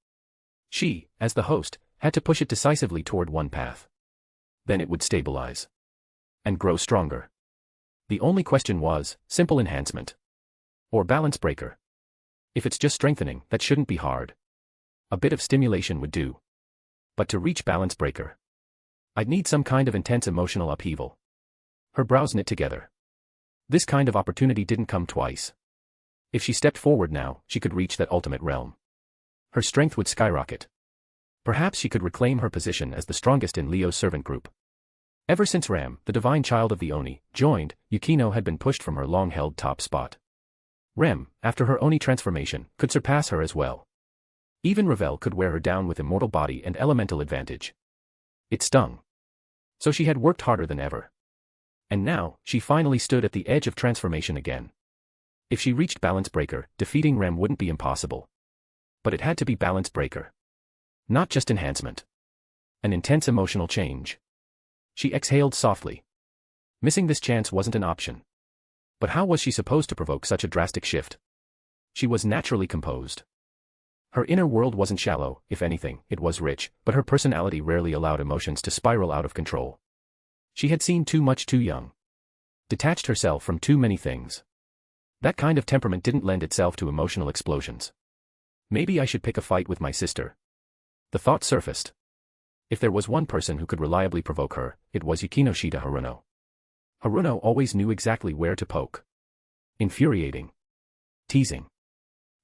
She, as the host, had to push it decisively toward one path. Then it would stabilize. And grow stronger. The only question was, simple enhancement. Or balance breaker. If it's just strengthening, that shouldn't be hard. A bit of stimulation would do. But to reach balance breaker, I'd need some kind of intense emotional upheaval. Her brows knit together. This kind of opportunity didn't come twice. If she stepped forward now, she could reach that ultimate realm. Her strength would skyrocket. Perhaps she could reclaim her position as the strongest in Leo's servant group. Ever since Ram, the divine child of the Oni, joined, Yukino had been pushed from her long-held top spot. Rem, after her Oni transformation, could surpass her as well. Even Ravel could wear her down with immortal body and elemental advantage. It stung. So she had worked harder than ever. And now, she finally stood at the edge of transformation again. If she reached balance breaker, defeating Rem wouldn't be impossible. But it had to be balance breaker. Not just enhancement. An intense emotional change. She exhaled softly. Missing this chance wasn't an option. But how was she supposed to provoke such a drastic shift? She was naturally composed. Her inner world wasn't shallow, if anything, it was rich, but her personality rarely allowed emotions to spiral out of control. She had seen too much too young. Detached herself from too many things. That kind of temperament didn't lend itself to emotional explosions. Maybe I should pick a fight with my sister. The thought surfaced. If there was one person who could reliably provoke her, it was Yukino Shida Haruno. Haruno always knew exactly where to poke. Infuriating. Teasing.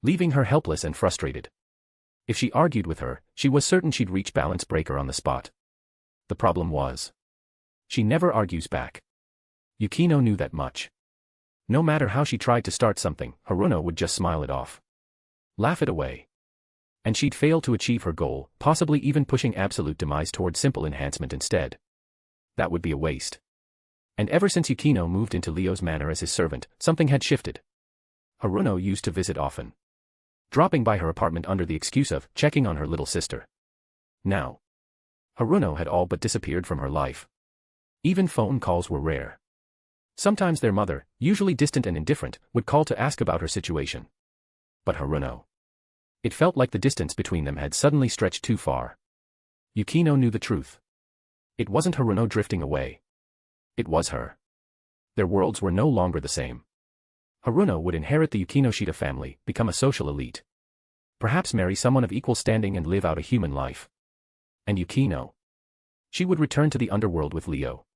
Leaving her helpless and frustrated. If she argued with her, she was certain she'd reach balance breaker on the spot. The problem was, she never argues back. Yukino knew that much. No matter how she tried to start something, Haruno would just smile it off. Laugh it away. And she'd fail to achieve her goal, possibly even pushing absolute demise toward simple enhancement instead. That would be a waste. And ever since Yukino moved into Leo's manor as his servant, something had shifted. Haruno used to visit often. Dropping by her apartment under the excuse of checking on her little sister. Now, Haruno had all but disappeared from her life. Even phone calls were rare. Sometimes their mother, usually distant and indifferent, would call to ask about her situation. But Haruno. It felt like the distance between them had suddenly stretched too far. Yukino knew the truth. It wasn't Haruno drifting away. It was her. Their worlds were no longer the same. Haruno would inherit the Yukino Shida family, become a social elite. Perhaps marry someone of equal standing and live out a human life. And Yukino. She would return to the underworld with Leo.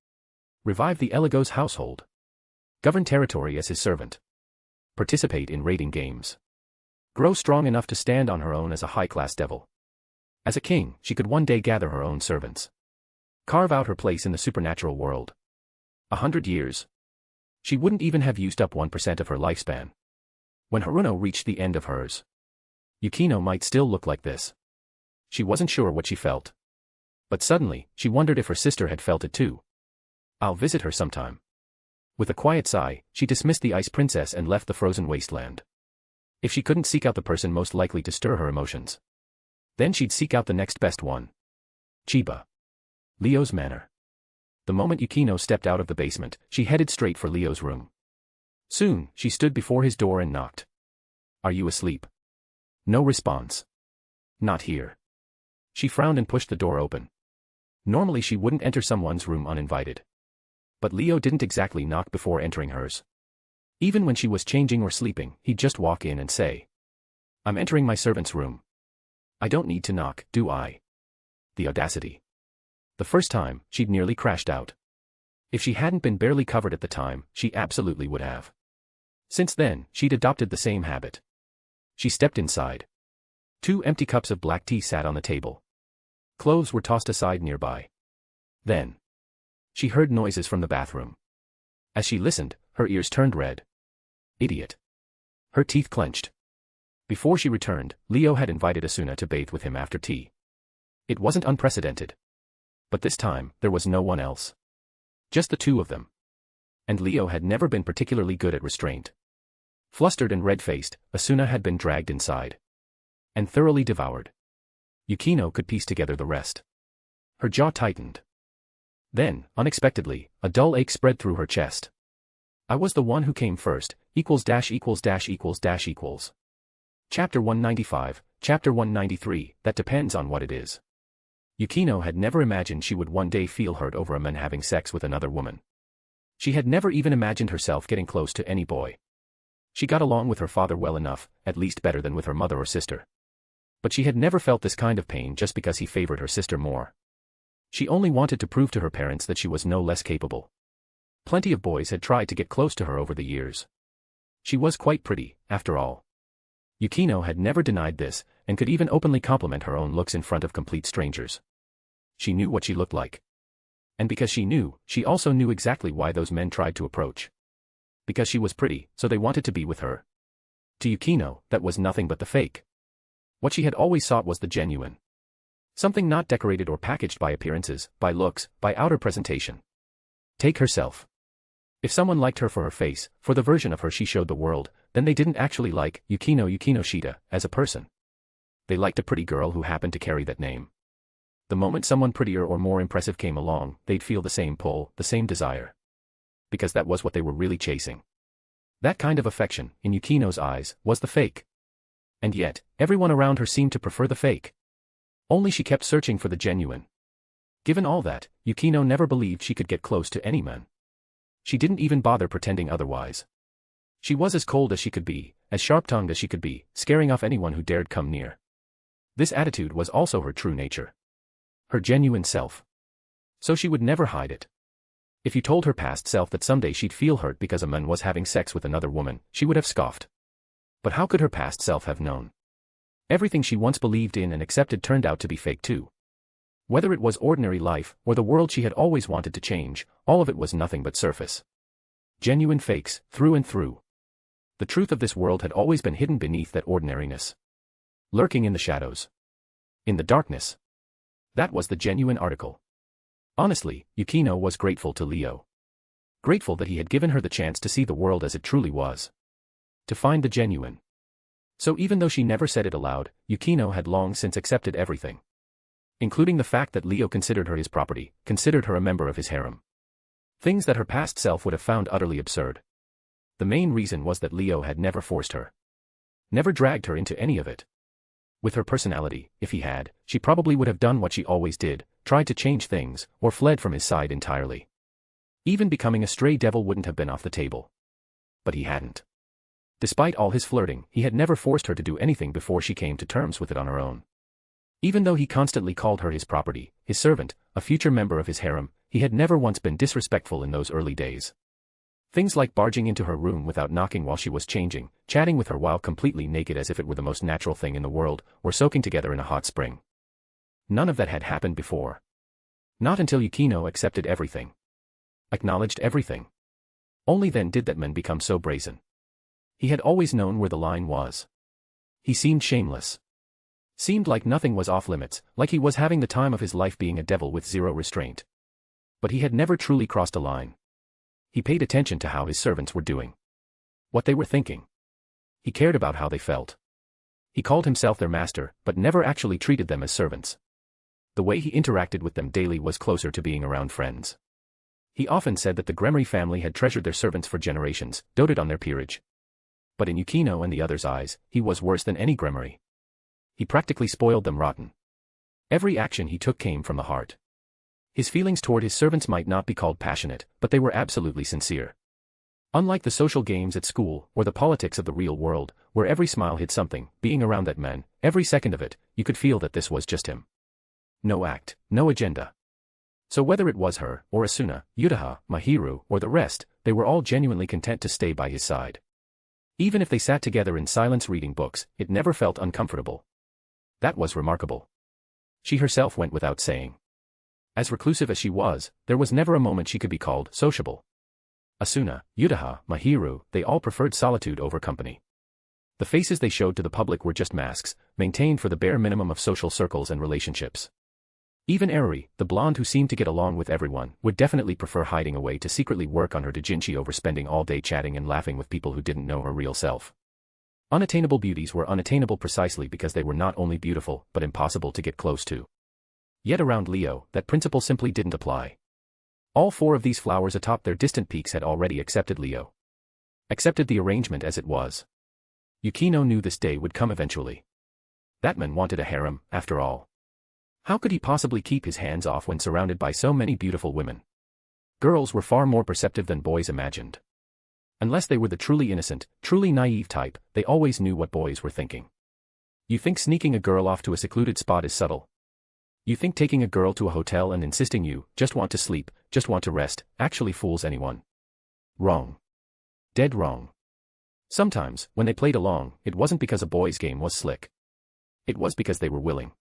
Revive the Eligos household. Govern territory as his servant. Participate in raiding games. Grow strong enough to stand on her own as a high-class devil. As a king, she could one day gather her own servants. Carve out her place in the supernatural world. 100 years. She wouldn't even have used up 1% of her lifespan. When Haruno reached the end of hers, Yukino might still look like this. She wasn't sure what she felt. But suddenly, she wondered if her sister had felt it too. I'll visit her sometime. With a quiet sigh, she dismissed the ice princess and left the frozen wasteland. If she couldn't seek out the person most likely to stir her emotions, then she'd seek out the next best one. Chiba. Leo's manor. The moment Yukino stepped out of the basement, she headed straight for Leo's room. Soon, she stood before his door and knocked. Are you asleep? No response. Not here. She frowned and pushed the door open. Normally she wouldn't enter someone's room uninvited. But Leo didn't exactly knock before entering hers. Even when she was changing or sleeping, he'd just walk in and say, I'm entering my servant's room. I don't need to knock, do I? The audacity. The first time, she'd nearly crashed out. If she hadn't been barely covered at the time, she absolutely would have. Since then, she'd adopted the same habit. She stepped inside. 2 empty cups of black tea sat on the table. Clothes were tossed aside nearby. Then, she heard noises from the bathroom. As she listened, her ears turned red. Idiot. Her teeth clenched. Before she returned, Leo had invited Asuna to bathe with him after tea. It wasn't unprecedented. But this time, there was no one else. Just the two of them. And Leo had never been particularly good at restraint. Flustered and red-faced, Asuna had been dragged inside. And thoroughly devoured. Yukino could piece together the rest. Her jaw tightened. Then, unexpectedly, a dull ache spread through her chest. I was the one who came first, equals dash equals dash equals dash equals. Chapter 195, Chapter 193, that depends on what it is. Yukino had never imagined she would one day feel hurt over a man having sex with another woman. She had never even imagined herself getting close to any boy. She got along with her father well enough, at least better than with her mother or sister. But she had never felt this kind of pain just because he favored her sister more. She only wanted to prove to her parents that she was no less capable. Plenty of boys had tried to get close to her over the years. She was quite pretty, after all. Yukino had never denied this, and could even openly compliment her own looks in front of complete strangers. She knew what she looked like. And because she knew, she also knew exactly why those men tried to approach. Because she was pretty, so they wanted to be with her. To Yukino, that was nothing but the fake. What she had always sought was the genuine. Something not decorated or packaged by appearances, by looks, by outer presentation. Take herself. If someone liked her for her face, for the version of her she showed the world, then they didn't actually like Yukino Shida as a person. They liked a pretty girl who happened to carry that name. The moment someone prettier or more impressive came along, they'd feel the same pull, the same desire. Because that was what they were really chasing. That kind of affection, in Yukino's eyes, was the fake. And yet, everyone around her seemed to prefer the fake. Only she kept searching for the genuine. Given all that, Yukino never believed she could get close to any man. She didn't even bother pretending otherwise. She was as cold as she could be, as sharp-tongued as she could be, scaring off anyone who dared come near. This attitude was also her true nature. Her genuine self. So she would never hide it. If you told her past self that someday she'd feel hurt because a man was having sex with another woman, she would have scoffed. But how could her past self have known? Everything she once believed in and accepted turned out to be fake too. Whether it was ordinary life, or the world she had always wanted to change, all of it was nothing but surface. Genuine fakes, through and through. The truth of this world had always been hidden beneath that ordinariness. Lurking in the shadows. In the darkness. That was the genuine article. Honestly, Yukino was grateful to Leo. Grateful that he had given her the chance to see the world as it truly was. To find the genuine. So even though she never said it aloud, Yukino had long since accepted everything. Including the fact that Leo considered her his property, considered her a member of his harem. Things that her past self would have found utterly absurd. The main reason was that Leo had never forced her. Never dragged her into any of it. With her personality, if he had, she probably would have done what she always did, tried to change things, or fled from his side entirely. Even becoming a stray devil wouldn't have been off the table. But he hadn't. Despite all his flirting, he had never forced her to do anything before she came to terms with it on her own. Even though he constantly called her his property, his servant, a future member of his harem, he had never once been disrespectful in those early days. Things like barging into her room without knocking while she was changing, chatting with her while completely naked as if it were the most natural thing in the world, or soaking together in a hot spring. None of that had happened before. Not until Yukino accepted everything. Acknowledged everything. Only then did that man become so brazen. He had always known where the line was. He seemed shameless. Seemed like nothing was off limits, like he was having the time of his life being a devil with zero restraint. But he had never truly crossed a line. He paid attention to how his servants were doing. What they were thinking. He cared about how they felt. He called himself their master, but never actually treated them as servants. The way he interacted with them daily was closer to being around friends. He often said that the Gremory family had treasured their servants for generations, doted on their peerage. But in Yukino and the others' eyes, he was worse than any Gremory. He practically spoiled them rotten. Every action he took came from the heart. His feelings toward his servants might not be called passionate, but they were absolutely sincere. Unlike the social games at school, or the politics of the real world, where every smile hid something, being around that man, every second of it, you could feel that this was just him. No act, no agenda. So whether it was her, or Asuna, Yutaha, Mahiru, or the rest, they were all genuinely content to stay by his side. Even if they sat together in silence reading books, it never felt uncomfortable. That was remarkable. She herself went without saying. As reclusive as she was, there was never a moment she could be called sociable. Asuna, Yutaha, Mahiru, they all preferred solitude over company. The faces they showed to the public were just masks, maintained for the bare minimum of social circles and relationships. Even Eruri, the blonde who seemed to get along with everyone, would definitely prefer hiding away to secretly work on her doujinshi over spending all day chatting and laughing with people who didn't know her real self. Unattainable beauties were unattainable precisely because they were not only beautiful, but impossible to get close to. Yet around Leo, that principle simply didn't apply. All 4 of these flowers atop their distant peaks had already accepted Leo. Accepted the arrangement as it was. Yukino knew this day would come eventually. That man wanted a harem, after all. How could he possibly keep his hands off when surrounded by so many beautiful women? Girls were far more perceptive than boys imagined. Unless they were the truly innocent, truly naive type, they always knew what boys were thinking. You think sneaking a girl off to a secluded spot is subtle? You think taking a girl to a hotel and insisting you just want to sleep, just want to rest, actually fools anyone? Wrong. Dead wrong. Sometimes, when they played along, it wasn't because a boy's game was slick. It was because they were willing.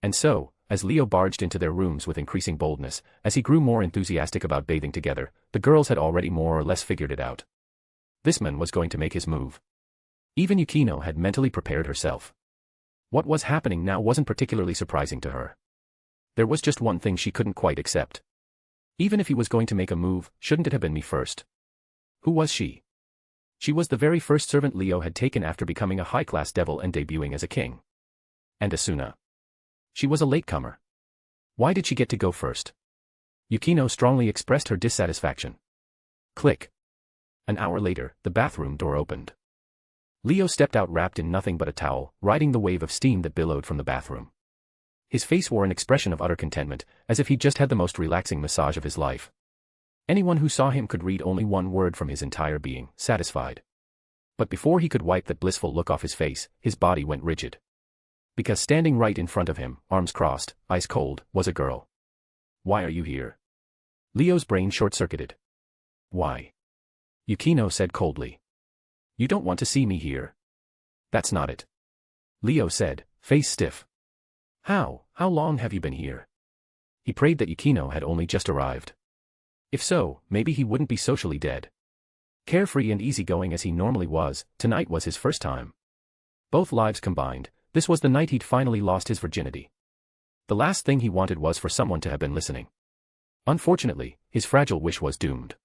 And so, as Leo barged into their rooms with increasing boldness, as he grew more enthusiastic about bathing together, the girls had already more or less figured it out. This man was going to make his move. Even Yukino had mentally prepared herself. What was happening now wasn't particularly surprising to her. There was just one thing she couldn't quite accept. Even if he was going to make a move, shouldn't it have been me first? Who was she? She was the very first servant Leo had taken after becoming a high-class devil and debuting as a king. And Asuna. She was a latecomer. Why did she get to go first? Yukino strongly expressed her dissatisfaction. Click. An hour later, the bathroom door opened. Leo stepped out wrapped in nothing but a towel, riding the wave of steam that billowed from the bathroom. His face wore an expression of utter contentment, as if he'd just had the most relaxing massage of his life. Anyone who saw him could read only one word from his entire being: satisfied. But before he could wipe that blissful look off his face, his body went rigid. Because standing right in front of him, arms crossed, ice cold, was a girl. Why are you here? Leo's brain short-circuited. Why? Yukino said coldly. You don't want to see me here. That's not it. Leo said, face stiff. How long have you been here? He prayed that Yukino had only just arrived. If so, maybe he wouldn't be socially dead. Carefree and easygoing as he normally was, tonight was his first time. Both lives combined, this was the night he'd finally lost his virginity. The last thing he wanted was for someone to have been listening. Unfortunately, his fragile wish was doomed.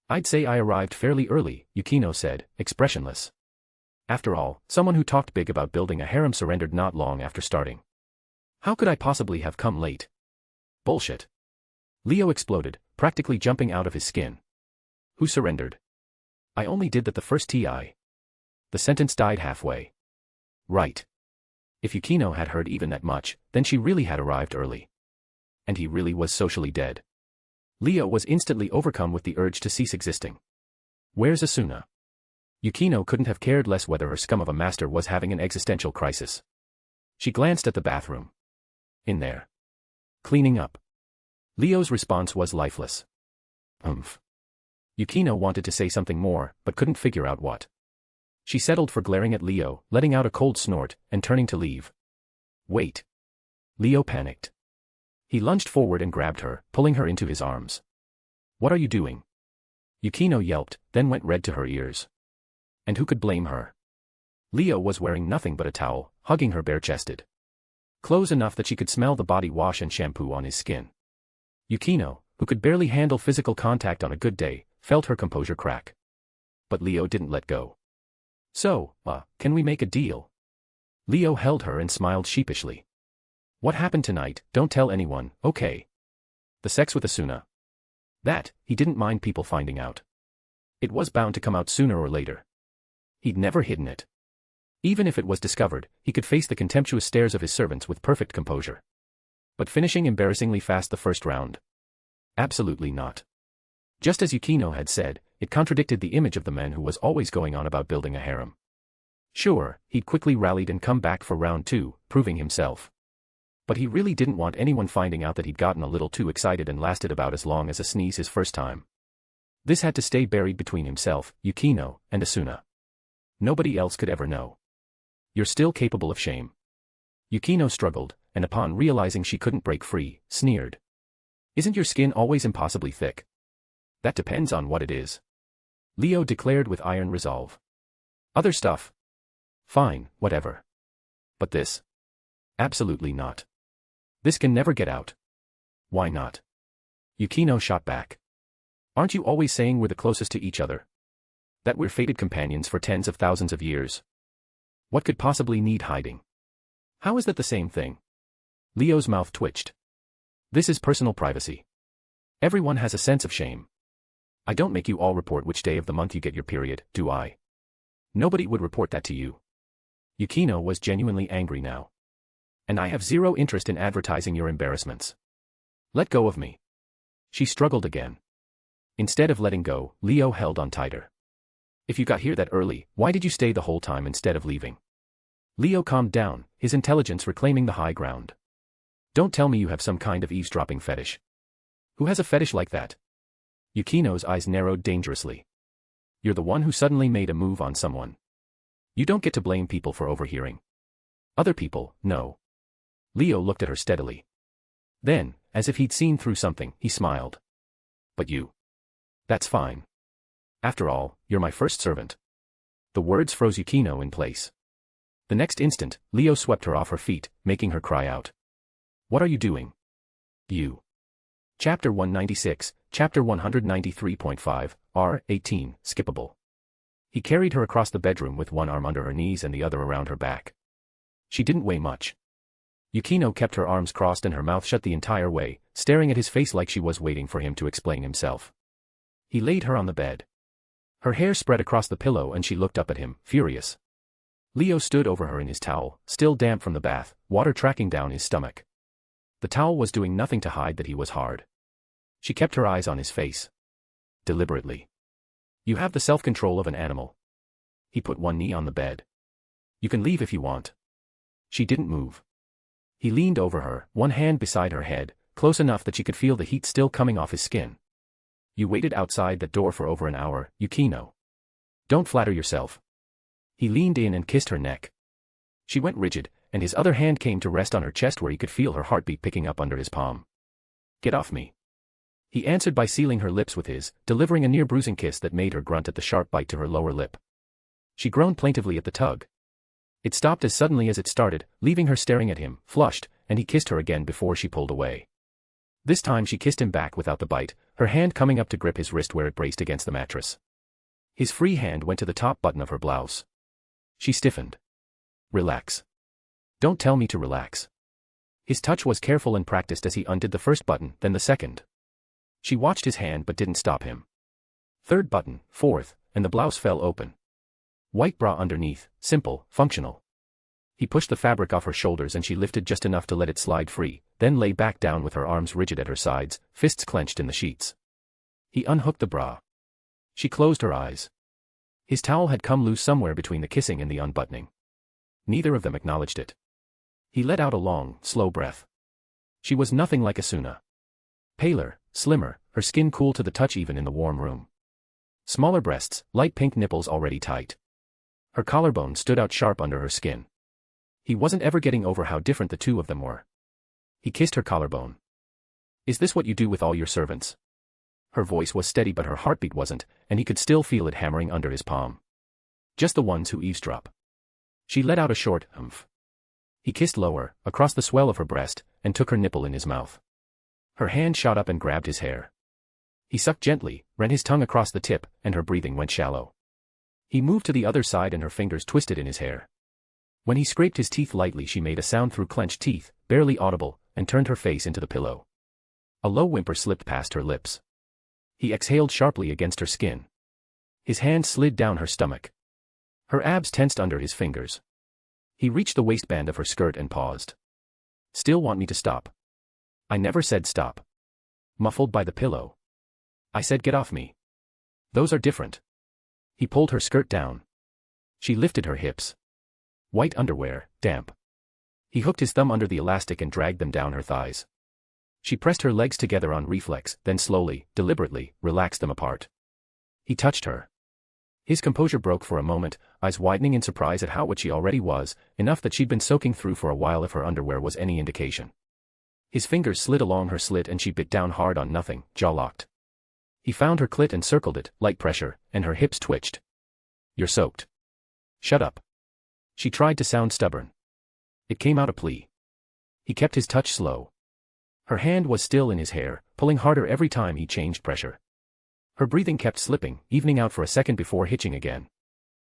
I'd say I arrived fairly early, Yukino said, expressionless. After all, someone who talked big about building a harem surrendered not long after starting. How could I possibly have come late? Bullshit. Leo exploded, practically jumping out of his skin. Who surrendered? I only did that the first TI. The sentence died halfway. Right. If Yukino had heard even that much, then she really had arrived early. And he really was socially dead. Leo was instantly overcome with the urge to cease existing. Where's Asuna? Yukino couldn't have cared less whether her scum of a master was having an existential crisis. She glanced at the bathroom. In there. Cleaning up. Leo's response was lifeless. Yukino wanted to say something more, but couldn't figure out what. She settled for glaring at Leo, letting out a cold snort, and turning to leave. Wait. Leo panicked. He lunged forward and grabbed her, pulling her into his arms. What are you doing? Yukino yelped, then went red to her ears. And who could blame her? Leo was wearing nothing but a towel, hugging her bare-chested. Clothes enough that she could smell the body wash and shampoo on his skin. Yukino, who could barely handle physical contact on a good day, felt her composure crack. But Leo didn't let go. So, can we make a deal? Leo held her and smiled sheepishly. What happened tonight, don't tell anyone, okay? The sex with Asuna. That, he didn't mind people finding out. It was bound to come out sooner or later. He'd never hidden it. Even if it was discovered, he could face the contemptuous stares of his servants with perfect composure. But finishing embarrassingly fast the first round? Absolutely not. Just as Yukino had said, it contradicted the image of the man who was always going on about building a harem. Sure, he'd quickly rallied and come back for round 2, proving himself. But he really didn't want anyone finding out that he'd gotten a little too excited and lasted about as long as a sneeze his first time. This had to stay buried between himself, Yukino, and Asuna. Nobody else could ever know. You're still capable of shame. Yukino struggled, and upon realizing she couldn't break free, sneered. Isn't your skin always impossibly thick? That depends on what it is. Leo declared with iron resolve. Other stuff? Fine, whatever. But this? Absolutely not. This can never get out. Why not? Yukino shot back. Aren't you always saying we're the closest to each other? That we're fated companions for tens of thousands of years? What could possibly need hiding? How is that the same thing? Leo's mouth twitched. This is personal privacy. Everyone has a sense of shame. I don't make you all report which day of the month you get your period, do I? Nobody would report that to you. Yukino was genuinely angry now. And I have zero interest in advertising your embarrassments. Let go of me. She struggled again. Instead of letting go, Leo held on tighter. If you got here that early, why did you stay the whole time instead of leaving? Leo calmed down, his intelligence reclaiming the high ground. Don't tell me you have some kind of eavesdropping fetish. Who has a fetish like that? Yukino's eyes narrowed dangerously. You're the one who suddenly made a move on someone. You don't get to blame people for overhearing. Other people, no. Leo looked at her steadily. Then, as if he'd seen through something, he smiled. But you. That's fine. After all, you're my first servant. The words froze Yukino in place. The next instant, Leo swept her off her feet, making her cry out. What are you doing? You. Chapter 196, Chapter 193.5, R18, skippable. He carried her across the bedroom with one arm under her knees and the other around her back. She didn't weigh much. Yukino kept her arms crossed and her mouth shut the entire way, staring at his face like she was waiting for him to explain himself. He laid her on the bed. Her hair spread across the pillow and she looked up at him, furious. Leo stood over her in his towel, still damp from the bath, water tracking down his stomach. The towel was doing nothing to hide that he was hard. She kept her eyes on his face. Deliberately. You have the self-control of an animal. He put one knee on the bed. You can leave if you want. She didn't move. He leaned over her, one hand beside her head, close enough that she could feel the heat still coming off his skin. You waited outside that door for over an hour, Yukino. Don't flatter yourself. He leaned in and kissed her neck. She went rigid, and his other hand came to rest on her chest where he could feel her heartbeat picking up under his palm. Get off me. He answered by sealing her lips with his, delivering a near-bruising kiss that made her grunt at the sharp bite to her lower lip. She groaned plaintively at the tug. It stopped as suddenly as it started, leaving her staring at him, flushed, and he kissed her again before she pulled away. This time she kissed him back without the bite, her hand coming up to grip his wrist where it braced against the mattress. His free hand went to the top button of her blouse. She stiffened. Relax. Don't tell me to relax. His touch was careful and practiced as he undid the first button, then the second. She watched his hand but didn't stop him. Third button, fourth, and the blouse fell open. White bra underneath, simple, functional. He pushed the fabric off her shoulders and she lifted just enough to let it slide free, then lay back down with her arms rigid at her sides, fists clenched in the sheets. He unhooked the bra. She closed her eyes. His towel had come loose somewhere between the kissing and the unbuttoning. Neither of them acknowledged it. He let out a long, slow breath. She was nothing like Asuna. Paler, slimmer, her skin cool to the touch even in the warm room. Smaller breasts, light pink nipples already tight. Her collarbone stood out sharp under her skin. He wasn't ever getting over how different the two of them were. He kissed her collarbone. Is this what you do with all your servants? Her voice was steady but her heartbeat wasn't, and he could still feel it hammering under his palm. Just the ones who eavesdrop. She let out a short humph. He kissed lower, across the swell of her breast, and took her nipple in his mouth. Her hand shot up and grabbed his hair. He sucked gently, ran his tongue across the tip, and her breathing went shallow. He moved to the other side and her fingers twisted in his hair. When he scraped his teeth lightly she made a sound through clenched teeth, barely audible, and turned her face into the pillow. A low whimper slipped past her lips. He exhaled sharply against her skin. His hand slid down her stomach. Her abs tensed under his fingers. He reached the waistband of her skirt and paused. Still want me to stop? I never said stop. Muffled by the pillow. I said get off me. Those are different. He pulled her skirt down. She lifted her hips. White underwear, damp. He hooked his thumb under the elastic and dragged them down her thighs. She pressed her legs together on reflex, then slowly, deliberately, relaxed them apart. He touched her. His composure broke for a moment, eyes widening in surprise at how what she already was, enough that she'd been soaking through for a while if her underwear was any indication. His fingers slid along her slit and she bit down hard on nothing, jaw locked. He found her clit and circled it, light pressure, and her hips twitched. You're soaked. Shut up. She tried to sound stubborn. It came out a plea. He kept his touch slow. Her hand was still in his hair, pulling harder every time he changed pressure. Her breathing kept slipping, evening out for a second before hitching again.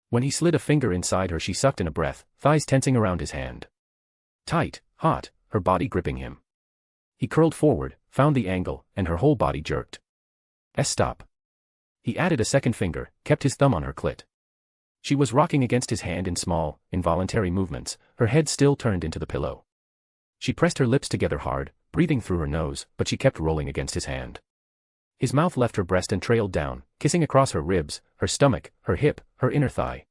When he slid a finger inside her she sucked in a breath, thighs tensing around his hand. Tight, hot, her body gripping him. He curled forward, found the angle, and her whole body jerked. Stop. He added a second finger, kept his thumb on her clit. She was rocking against his hand in small, involuntary movements, her head still turned into the pillow. She pressed her lips together hard, breathing through her nose, but she kept rolling against his hand. His mouth left her breast and trailed down, kissing across her ribs, her stomach, her hip, her inner thigh.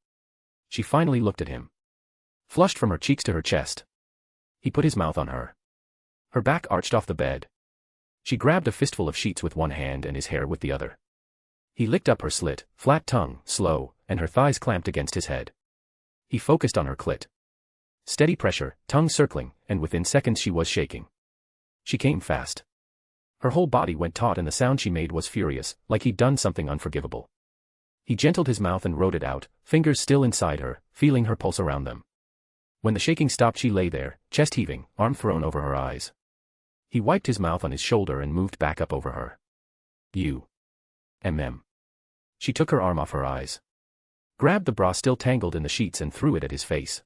She finally looked at him. Flushed from her cheeks to her chest. He put his mouth on her. Her back arched off the bed. She grabbed a fistful of sheets with one hand and his hair with the other. He licked up her slit, flat tongue, slow, and her thighs clamped against his head. He focused on her clit. Steady pressure, tongue circling, and within seconds she was shaking. She came fast. Her whole body went taut and the sound she made was furious, like he'd done something unforgivable. He gentled his mouth and rode it out, fingers still inside her, feeling her pulse around them. When the shaking stopped she lay there, chest heaving, arm thrown over her eyes. He wiped his mouth on his shoulder and moved back up over her. You. She took her arm off her eyes. Grabbed the bra still tangled in the sheets and threw it at his face.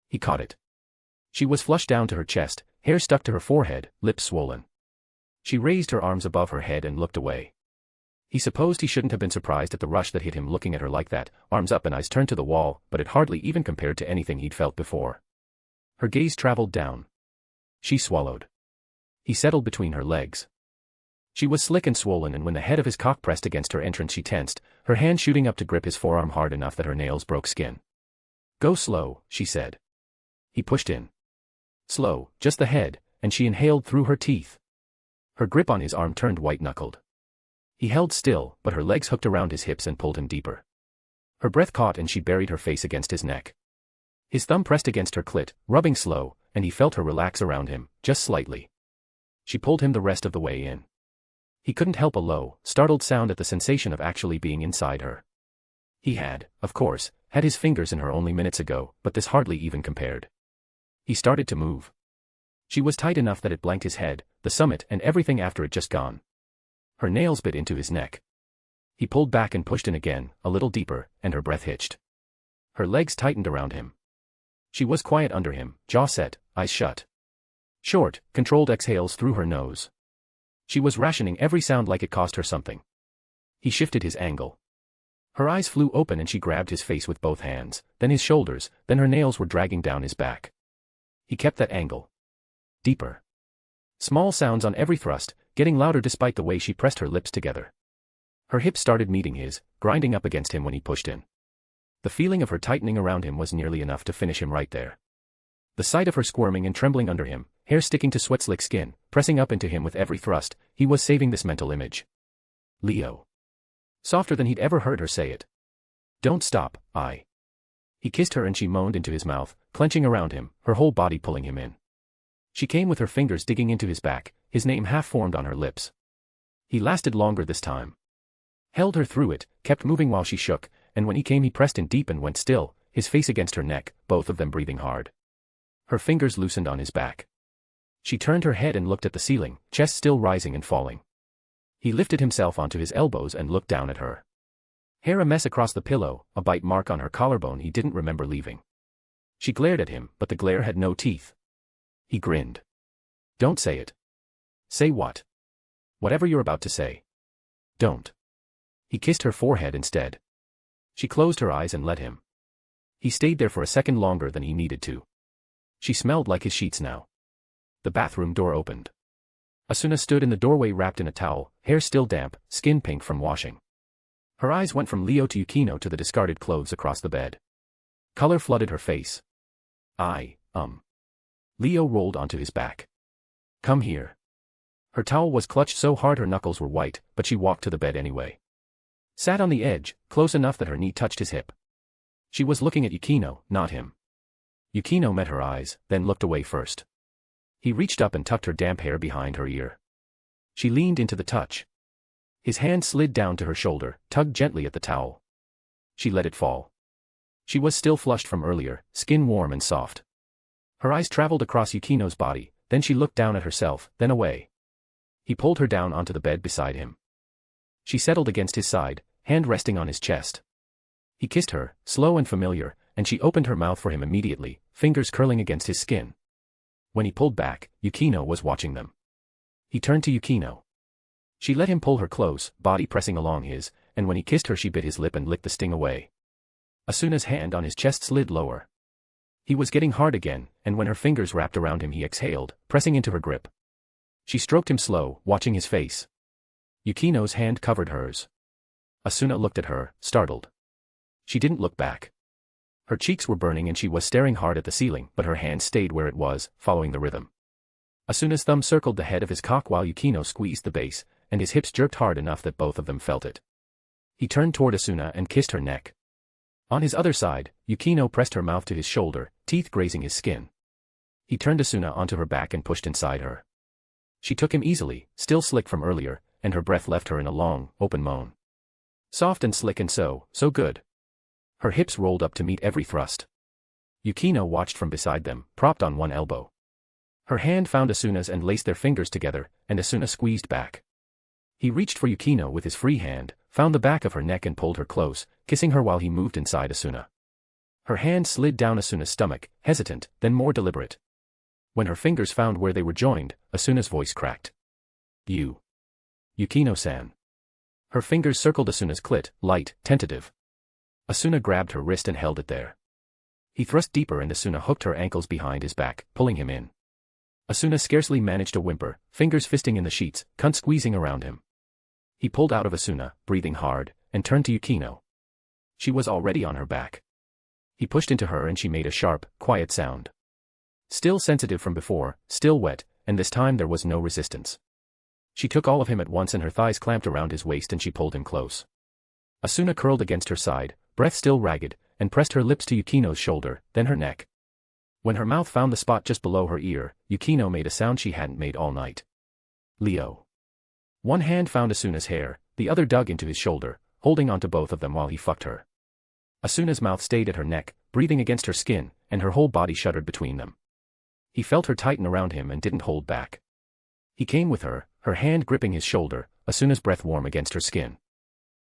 He caught it. She was flushed down to her chest, hair stuck to her forehead, lips swollen. She raised her arms above her head and looked away. He supposed he shouldn't have been surprised at the rush that hit him looking at her like that, arms up and eyes turned to the wall, but it hardly even compared to anything he'd felt before. Her gaze traveled down. She swallowed. He settled between her legs. She was slick and swollen, and when the head of his cock pressed against her entrance she tensed, her hand shooting up to grip his forearm hard enough that her nails broke skin. Go slow, she said. He pushed in. Slow, just the head, and she inhaled through her teeth. Her grip on his arm turned white-knuckled. He held still, but her legs hooked around his hips and pulled him deeper. Her breath caught and she buried her face against his neck. His thumb pressed against her clit, rubbing slow, and he felt her relax around him, just slightly. She pulled him the rest of the way in. He couldn't help a low, startled sound at the sensation of actually being inside her. He had, of course, had his fingers in her only minutes ago, but this hardly even compared. He started to move. She was tight enough that it blanked his head, the summit and everything after it just gone. Her nails bit into his neck. He pulled back and pushed in again, a little deeper, and her breath hitched. Her legs tightened around him. She was quiet under him, jaw set, eyes shut. Short, controlled exhales through her nose. She was rationing every sound like it cost her something. He shifted his angle. Her eyes flew open and she grabbed his face with both hands, then his shoulders, then her nails were dragging down his back. He kept that angle. Deeper. Small sounds on every thrust, getting louder despite the way she pressed her lips together. Her hips started meeting his, grinding up against him when he pushed in. The feeling of her tightening around him was nearly enough to finish him right there. The sight of her squirming and trembling under him, hair sticking to sweat-slick skin, pressing up into him with every thrust, he was saving this mental image. Leo. Softer than he'd ever heard her say it. Don't stop, I. He kissed her and she moaned into his mouth, clenching around him, her whole body pulling him in. She came with her fingers digging into his back, his name half formed on her lips. He lasted longer this time. Held her through it, kept moving while she shook, and when he came he pressed in deep and went still, his face against her neck, both of them breathing hard. Her fingers loosened on his back. She turned her head and looked at the ceiling, chest still rising and falling. He lifted himself onto his elbows and looked down at her. Hair a mess across the pillow, a bite mark on her collarbone he didn't remember leaving. She glared at him, but the glare had no teeth. He grinned. Don't say it. Say what? Whatever you're about to say. Don't. He kissed her forehead instead. She closed her eyes and let him. He stayed there for a second longer than he needed to. She smelled like his sheets now. The bathroom door opened. Asuna stood in the doorway wrapped in a towel, hair still damp, skin pink from washing. Her eyes went from Leo to Yukino to the discarded clothes across the bed. Color flooded her face. Leo rolled onto his back. Come here. Her towel was clutched so hard her knuckles were white, but she walked to the bed anyway. Sat on the edge, close enough that her knee touched his hip. She was looking at Yukino, not him. Yukino met her eyes, then looked away first. He reached up and tucked her damp hair behind her ear. She leaned into the touch. His hand slid down to her shoulder, tugged gently at the towel. She let it fall. She was still flushed from earlier, skin warm and soft. Her eyes traveled across Yukino's body, then she looked down at herself, then away. He pulled her down onto the bed beside him. She settled against his side, hand resting on his chest. He kissed her, slow and familiar, and she opened her mouth for him immediately, fingers curling against his skin. When he pulled back, Yukino was watching them. He turned to Yukino. She let him pull her close, body pressing along his, and when he kissed her she bit his lip and licked the sting away. Asuna's hand on his chest slid lower. He was getting hard again, and when her fingers wrapped around him he exhaled, pressing into her grip. She stroked him slow, watching his face. Yukino's hand covered hers. Asuna looked at her, startled. She didn't look back. Her cheeks were burning and she was staring hard at the ceiling, but her hand stayed where it was, following the rhythm. Asuna's thumb circled the head of his cock while Yukino squeezed the base, and his hips jerked hard enough that both of them felt it. He turned toward Asuna and kissed her neck. On his other side, Yukino pressed her mouth to his shoulder, teeth grazing his skin. He turned Asuna onto her back and pushed inside her. She took him easily, still slick from earlier, and her breath left her in a long, open moan. Soft and slick and so good. Her hips rolled up to meet every thrust. Yukino watched from beside them, propped on one elbow. Her hand found Asuna's and laced their fingers together, and Asuna squeezed back. He reached for Yukino with his free hand, found the back of her neck and pulled her close, kissing her while he moved inside Asuna. Her hand slid down Asuna's stomach, hesitant, then more deliberate. When her fingers found where they were joined, Asuna's voice cracked. Yukino-san. Her fingers circled Asuna's clit, light, tentative. Asuna grabbed her wrist and held it there. He thrust deeper and Asuna hooked her ankles behind his back, pulling him in. Asuna scarcely managed a whimper, fingers fisting in the sheets, cunt squeezing around him. He pulled out of Asuna, breathing hard, and turned to Yukino. She was already on her back. He pushed into her and she made a sharp, quiet sound. Still sensitive from before, still wet, and this time there was no resistance. She took all of him at once and her thighs clamped around his waist and she pulled him close. Asuna curled against her side, breath still ragged, and pressed her lips to Yukino's shoulder, then her neck. When her mouth found the spot just below her ear, Yukino made a sound she hadn't made all night. Leo. One hand found Asuna's hair, the other dug into his shoulder, holding onto both of them while he fucked her. Asuna's mouth stayed at her neck, breathing against her skin, and her whole body shuddered between them. He felt her tighten around him and didn't hold back. He came with her, her hand gripping his shoulder, Asuna's breath warm against her skin.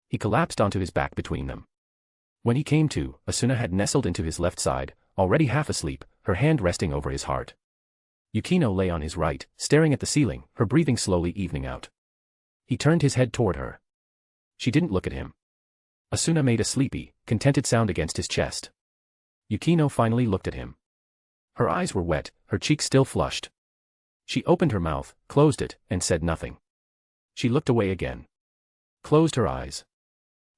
He collapsed onto his back between them. When he came to, Asuna had nestled into his left side, already half asleep, her hand resting over his heart. Yukino lay on his right, staring at the ceiling, her breathing slowly evening out. He turned his head toward her. She didn't look at him. Asuna made a sleepy, contented sound against his chest. Yukino finally looked at him. Her eyes were wet, her cheeks still flushed. She opened her mouth, closed it, and said nothing. She looked away again. Closed her eyes.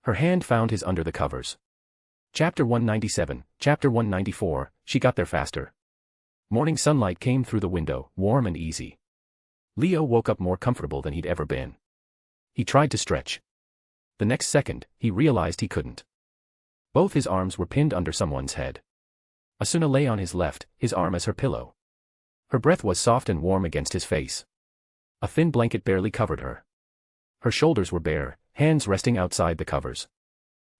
Her hand found his under the covers. Chapter 197, Chapter 194, she got there faster. Morning sunlight came through the window, warm and easy. Leo woke up more comfortable than he'd ever been. He tried to stretch. The next second, he realized he couldn't. Both his arms were pinned under someone's head. Asuna lay on his left, his arm as her pillow. Her breath was soft and warm against his face. A thin blanket barely covered her. Her shoulders were bare, hands resting outside the covers.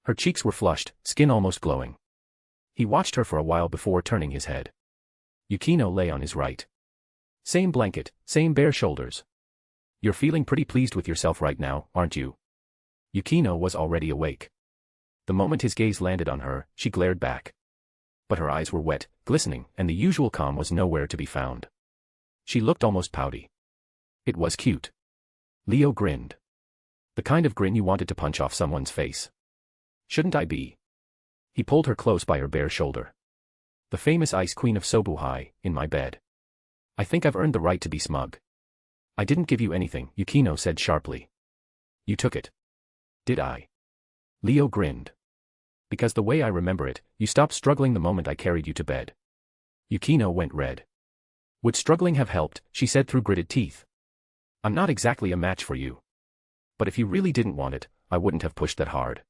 Her cheeks were flushed, skin almost glowing. He watched her for a while before turning his head. Yukino lay on his right. Same blanket, same bare shoulders. You're feeling pretty pleased with yourself right now, aren't you? Yukino was already awake. The moment his gaze landed on her, she glared back. But her eyes were wet, glistening, and the usual calm was nowhere to be found. She looked almost pouty. It was cute. Leo grinned. The kind of grin you wanted to punch off someone's face. Shouldn't I be? He pulled her close by her bare shoulder. The famous ice queen of Sobu High, in my bed. I think I've earned the right to be smug. I didn't give you anything, Yukino said sharply. You took it. Did I? Leo grinned. Because the way I remember it, you stopped struggling the moment I carried you to bed. Yukino went red. Would struggling have helped, she said through gritted teeth. I'm not exactly a match for you. But if you really didn't want it, I wouldn't have pushed that hard.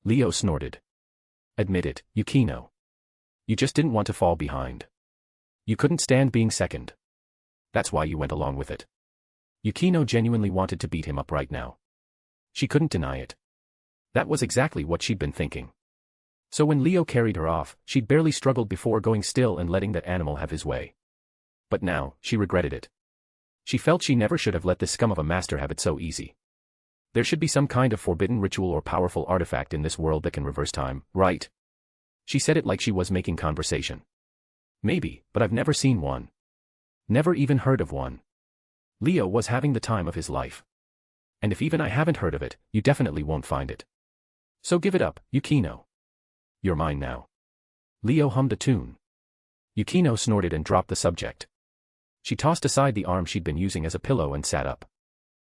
Leo snorted. Admit it, Yukino. You just didn't want to fall behind. You couldn't stand being second. That's why you went along with it. Yukino genuinely wanted to beat him up right now. She couldn't deny it. That was exactly what she'd been thinking. So when Leo carried her off, she'd barely struggled before going still and letting that animal have his way. But now, she regretted it. She felt she never should have let this scum of a master have it so easy. There should be some kind of forbidden ritual or powerful artifact in this world that can reverse time, right? She said it like she was making conversation. Maybe, but I've never seen one. Never even heard of one. Leo was having the time of his life. And if even I haven't heard of it, you definitely won't find it. So give it up, Yukino. You're mine now. Leo hummed a tune. Yukino snorted and dropped the subject. She tossed aside the arm she'd been using as a pillow and sat up.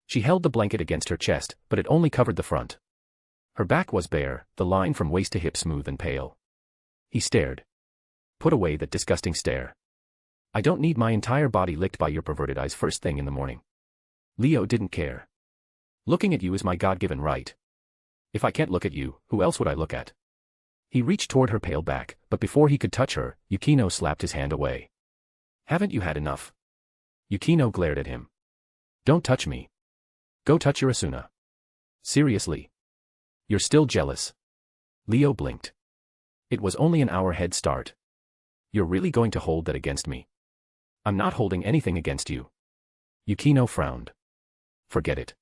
She held the blanket against her chest, but it only covered the front. Her back was bare, the line from waist to hip smooth and pale. He stared. Put away that disgusting stare. I don't need my entire body licked by your perverted eyes first thing in the morning. Leo didn't care. Looking at you is my God-given right. If I can't look at you, who else would I look at? He reached toward her pale back, but before he could touch her, Yukino slapped his hand away. Haven't you had enough? Yukino glared at him. Don't touch me. Go touch your Asuna. Seriously. You're still jealous. Leo blinked. It was only an hour head start. You're really going to hold that against me? I'm not holding anything against you. Yukino frowned. Forget it.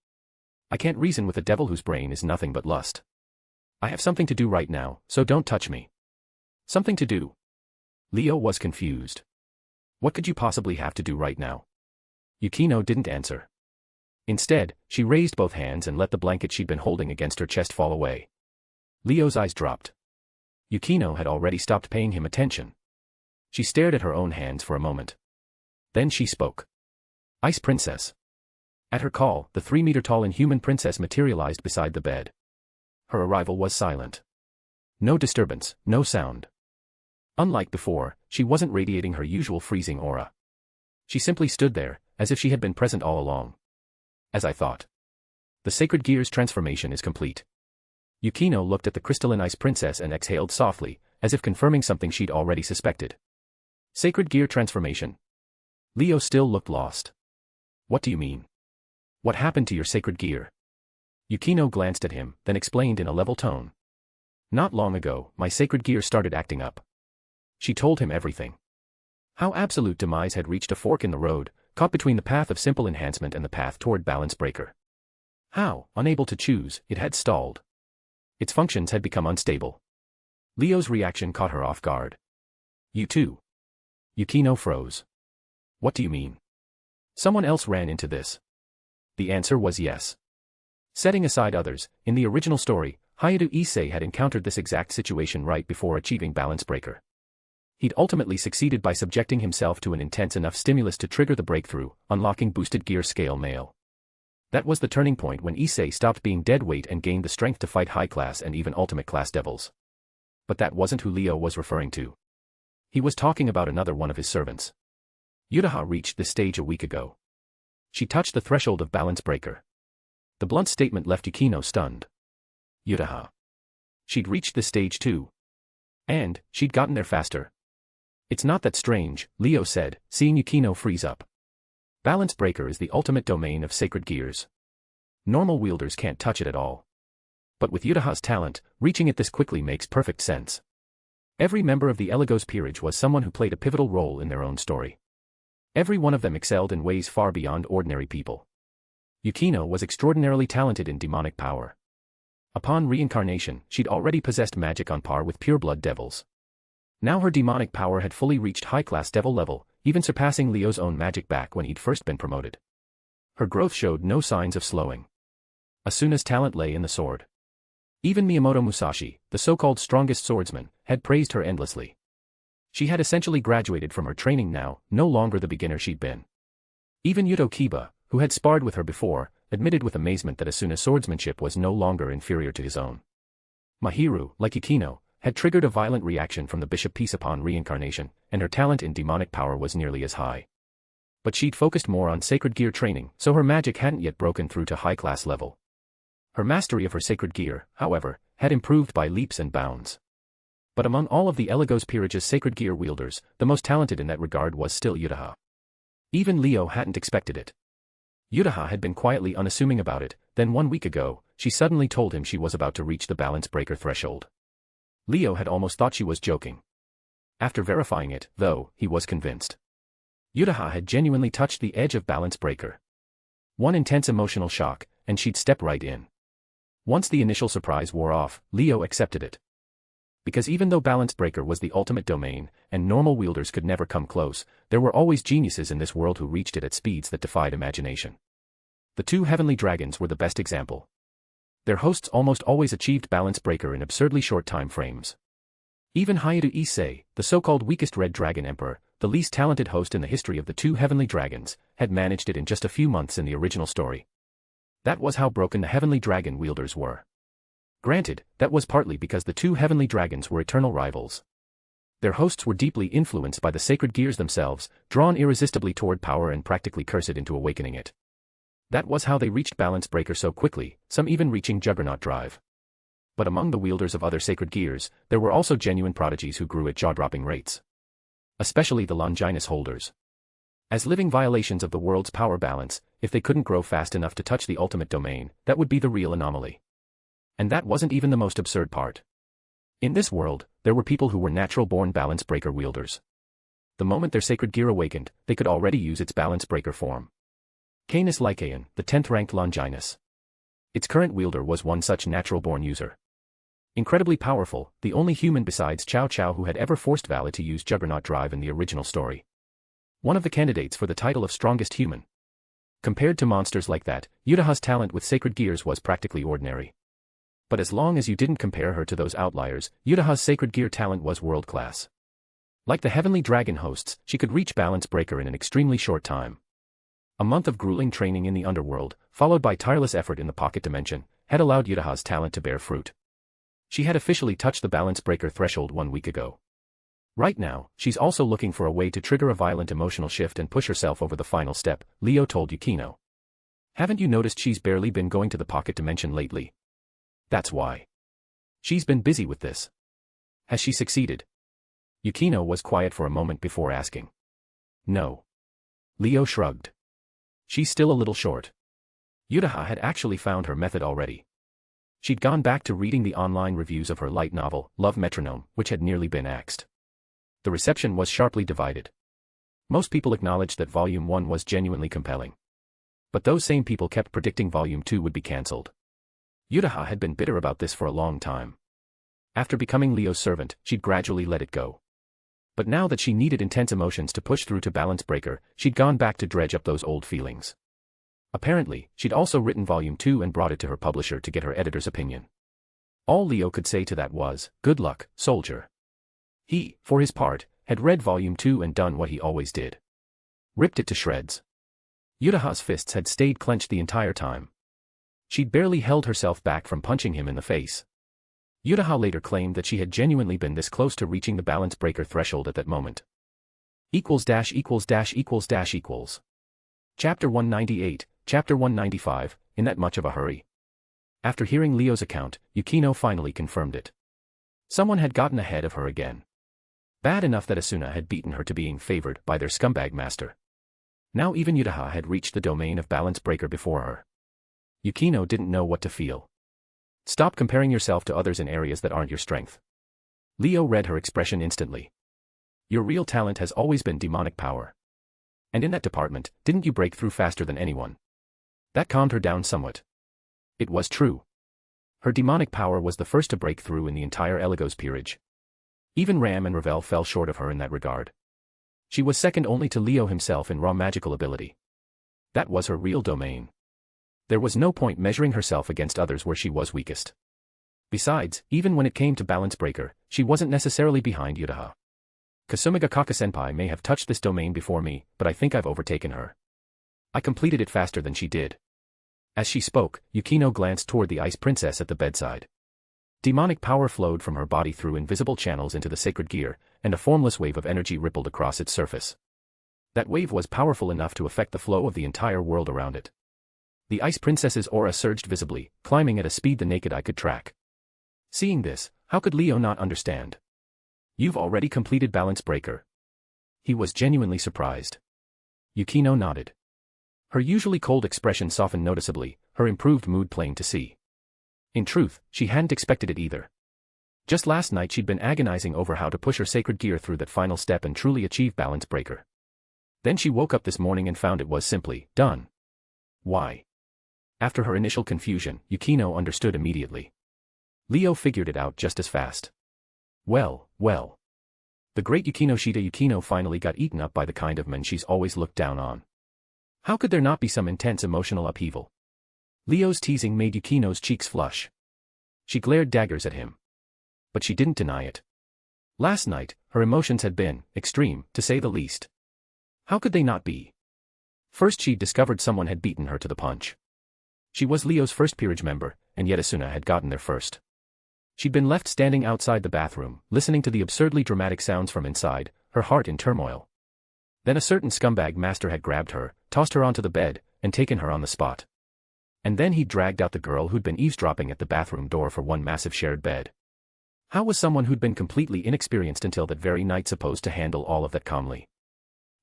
I can't reason with a devil whose brain is nothing but lust. I have something to do right now, so don't touch me. Something to do? Leo was confused. What could you possibly have to do right now? Yukino didn't answer. Instead, she raised both hands and let the blanket she'd been holding against her chest fall away. Leo's eyes dropped. Yukino had already stopped paying him attention. She stared at her own hands for a moment. Then she spoke. Ice Princess. At her call, the 3-meter-tall inhuman princess materialized beside the bed. Her arrival was silent. No disturbance, no sound. Unlike before, she wasn't radiating her usual freezing aura. She simply stood there, as if she had been present all along. As I thought. The sacred gear's transformation is complete. Yukino looked at the crystalline ice princess and exhaled softly, as if confirming something she'd already suspected. Sacred gear transformation. Leo still looked lost. What do you mean? What happened to your sacred gear? Yukino glanced at him, then explained in a level tone. Not long ago, my sacred gear started acting up. She told him everything. How absolute demise had reached a fork in the road, caught between the path of simple enhancement and the path toward balance breaker. How, unable to choose, it had stalled. Its functions had become unstable. Leo's reaction caught her off guard. You too? Yukino froze. What do you mean? Someone else ran into this. The answer was yes. Setting aside others, in the original story, Hayato Issei had encountered this exact situation right before achieving balance breaker. He'd ultimately succeeded by subjecting himself to an intense enough stimulus to trigger the breakthrough, unlocking boosted gear scale male. That was the turning point when Issei stopped being dead weight and gained the strength to fight high-class and even ultimate-class devils. But that wasn't who Leo was referring to. He was talking about another one of his servants. Yutaha reached this stage a week ago. She touched the threshold of balance breaker. The blunt statement left Yukino stunned. Yutaha. She'd reached this stage too. And, she'd gotten there faster. It's not that strange, Leo said, seeing Yukino freeze up. Balance breaker is the ultimate domain of sacred gears. Normal wielders can't touch it at all. But with Yutaha's talent, reaching it this quickly makes perfect sense. Every member of the Eligos peerage was someone who played a pivotal role in their own story. Every one of them excelled in ways far beyond ordinary people. Yukino was extraordinarily talented in demonic power. Upon reincarnation, she'd already possessed magic on par with pureblood devils. Now her demonic power had fully reached high-class devil level, even surpassing Leo's own magic back when he'd first been promoted. Her growth showed no signs of slowing. Asuna's talent lay in the sword. Even Miyamoto Musashi, the so-called strongest swordsman, had praised her endlessly. She had essentially graduated from her training now, no longer the beginner she'd been. Even Yuto Kiba, who had sparred with her before, admitted with amazement that Asuna's swordsmanship was no longer inferior to his own. Mahiru, like Yukino, had triggered a violent reaction from the bishop piece upon reincarnation, and her talent in demonic power was nearly as high. But she'd focused more on sacred gear training, so her magic hadn't yet broken through to high-class level. Her mastery of her sacred gear, however, had improved by leaps and bounds. But among all of the Eligos peerage's sacred gear wielders, the most talented in that regard was still Yutaha. Even Leo hadn't expected it. Yutaha had been quietly unassuming about it, then 1 week ago, she suddenly told him she was about to reach the balance breaker threshold. Leo had almost thought she was joking. After verifying it, though, he was convinced. Yutaha had genuinely touched the edge of balance breaker. One intense emotional shock, and she'd step right in. Once the initial surprise wore off, Leo accepted it. Because even though Balance Breaker was the ultimate domain, and normal wielders could never come close, there were always geniuses in this world who reached it at speeds that defied imagination. The two heavenly dragons were the best example. Their hosts almost always achieved Balance Breaker in absurdly short time frames. Even Eligos, the so-called weakest red dragon emperor, the least talented host in the history of the two heavenly dragons, had managed it in just a few months in the original story. That was how broken the heavenly dragon wielders were. Granted, that was partly because the two heavenly dragons were eternal rivals. Their hosts were deeply influenced by the sacred gears themselves, drawn irresistibly toward power and practically cursed into awakening it. That was how they reached Balance Breaker so quickly, some even reaching Juggernaut Drive. But among the wielders of other sacred gears, there were also genuine prodigies who grew at jaw-dropping rates. Especially the Longinus holders. As living violations of the world's power balance, if they couldn't grow fast enough to touch the ultimate domain, that would be the real anomaly. And that wasn't even the most absurd part. In this world, there were people who were natural-born Balance Breaker wielders. The moment their sacred gear awakened, they could already use its Balance Breaker form. Canis Lycaon, the 10th-ranked Longinus. Its current wielder was one such natural-born user. Incredibly powerful, the only human besides Chow Chow who had ever forced Valid to use Juggernaut Drive in the original story. One of the candidates for the title of strongest human. Compared to monsters like that, Yutaha's talent with sacred gears was practically ordinary. But as long as you didn't compare her to those outliers, Yutaha's sacred gear talent was world-class. Like the heavenly dragon hosts, she could reach Balance Breaker in an extremely short time. A month of grueling training in the underworld, followed by tireless effort in the pocket dimension, had allowed Yutaha's talent to bear fruit. She had officially touched the Balance Breaker threshold 1 week ago. Right now, she's also looking for a way to trigger a violent emotional shift and push herself over the final step, Leo told Yukino. Haven't you noticed she's barely been going to the pocket dimension lately? That's why. She's been busy with this. Has she succeeded? Yukino was quiet for a moment before asking. No. Leo shrugged. She's still a little short. Yutaha had actually found her method already. She'd gone back to reading the online reviews of her light novel, Love Metronome, which had nearly been axed. The reception was sharply divided. Most people acknowledged that Volume 1 was genuinely compelling. But those same people kept predicting Volume 2 would be cancelled. Yutaha had been bitter about this for a long time. After becoming Leo's servant, she'd gradually let it go. But now that she needed intense emotions to push through to Balance Breaker, she'd gone back to dredge up those old feelings. Apparently, she'd also written Volume 2 and brought it to her publisher to get her editor's opinion. All Leo could say to that was, "Good luck, soldier." He, for his part, had read Volume 2 and done what he always did. Ripped it to shreds. Yutaha's fists had stayed clenched the entire time. She'd barely held herself back from punching him in the face. Yutaha later claimed that she had genuinely been this close to reaching the Balance Breaker threshold at that moment. ====== Chapter 198, Chapter 195, in that much of a hurry. After hearing Leo's account, Yukino finally confirmed it. Someone had gotten ahead of her again. Bad enough that Asuna had beaten her to being favored by their scumbag master. Now even Yutaha had reached the domain of Balance Breaker before her. Yukino didn't know what to feel. Stop comparing yourself to others in areas that aren't your strength. Leo read her expression instantly. Your real talent has always been demonic power. And in that department, didn't you break through faster than anyone? That calmed her down somewhat. It was true. Her demonic power was the first to break through in the entire Eligos peerage. Even Ram and Ravel fell short of her in that regard. She was second only to Leo himself in raw magical ability. That was her real domain. There was no point measuring herself against others where she was weakest. Besides, even when it came to Balance Breaker, she wasn't necessarily behind Yutaha. Kasumiga Kaka-senpai may have touched this domain before me, but I think I've overtaken her. I completed it faster than she did. As she spoke, Yukino glanced toward the Ice Princess at the bedside. Demonic power flowed from her body through invisible channels into the sacred gear, and a formless wave of energy rippled across its surface. That wave was powerful enough to affect the flow of the entire world around it. The Ice Princess's aura surged visibly, climbing at a speed the naked eye could track. Seeing this, how could Leo not understand? You've already completed Balance Breaker. He was genuinely surprised. Yukino nodded. Her usually cold expression softened noticeably, her improved mood plain to see. In truth, she hadn't expected it either. Just last night she'd been agonizing over how to push her sacred gear through that final step and truly achieve Balance Breaker. Then she woke up this morning and found it was simply done. Why? After her initial confusion, Yukino understood immediately. Leo figured it out just as fast. Well, well. The great Yukino Yukino finally got eaten up by the kind of men she's always looked down on. How could there not be some intense emotional upheaval? Leo's teasing made Yukino's cheeks flush. She glared daggers at him. But she didn't deny it. Last night, her emotions had been extreme, to say the least. How could they not be? First she'd discovered someone had beaten her to the punch. She was Leo's first peerage member, and yet Asuna had gotten there first. She'd been left standing outside the bathroom, listening to the absurdly dramatic sounds from inside, her heart in turmoil. Then a certain scumbag master had grabbed her, tossed her onto the bed, and taken her on the spot. And then he'd dragged out the girl who'd been eavesdropping at the bathroom door for one massive shared bed. How was someone who'd been completely inexperienced until that very night supposed to handle all of that calmly?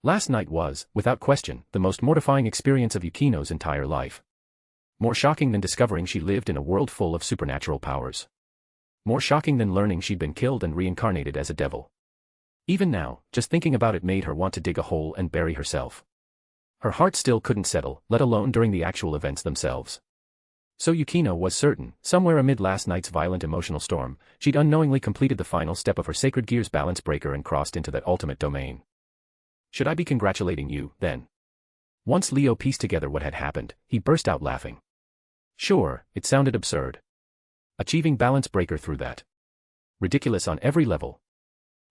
Last night was, without question, the most mortifying experience of Yukino's entire life. More shocking than discovering she lived in a world full of supernatural powers. More shocking than learning she'd been killed and reincarnated as a devil. Even now, just thinking about it made her want to dig a hole and bury herself. Her heart still couldn't settle, let alone during the actual events themselves. So Yukino was certain, somewhere amid last night's violent emotional storm, she'd unknowingly completed the final step of her Sacred Gear's balance breaker and crossed into that ultimate domain. Should I be congratulating you, then? Once Leo pieced together what had happened, he burst out laughing. Sure, it sounded absurd. Achieving balance breaker through that. Ridiculous on every level.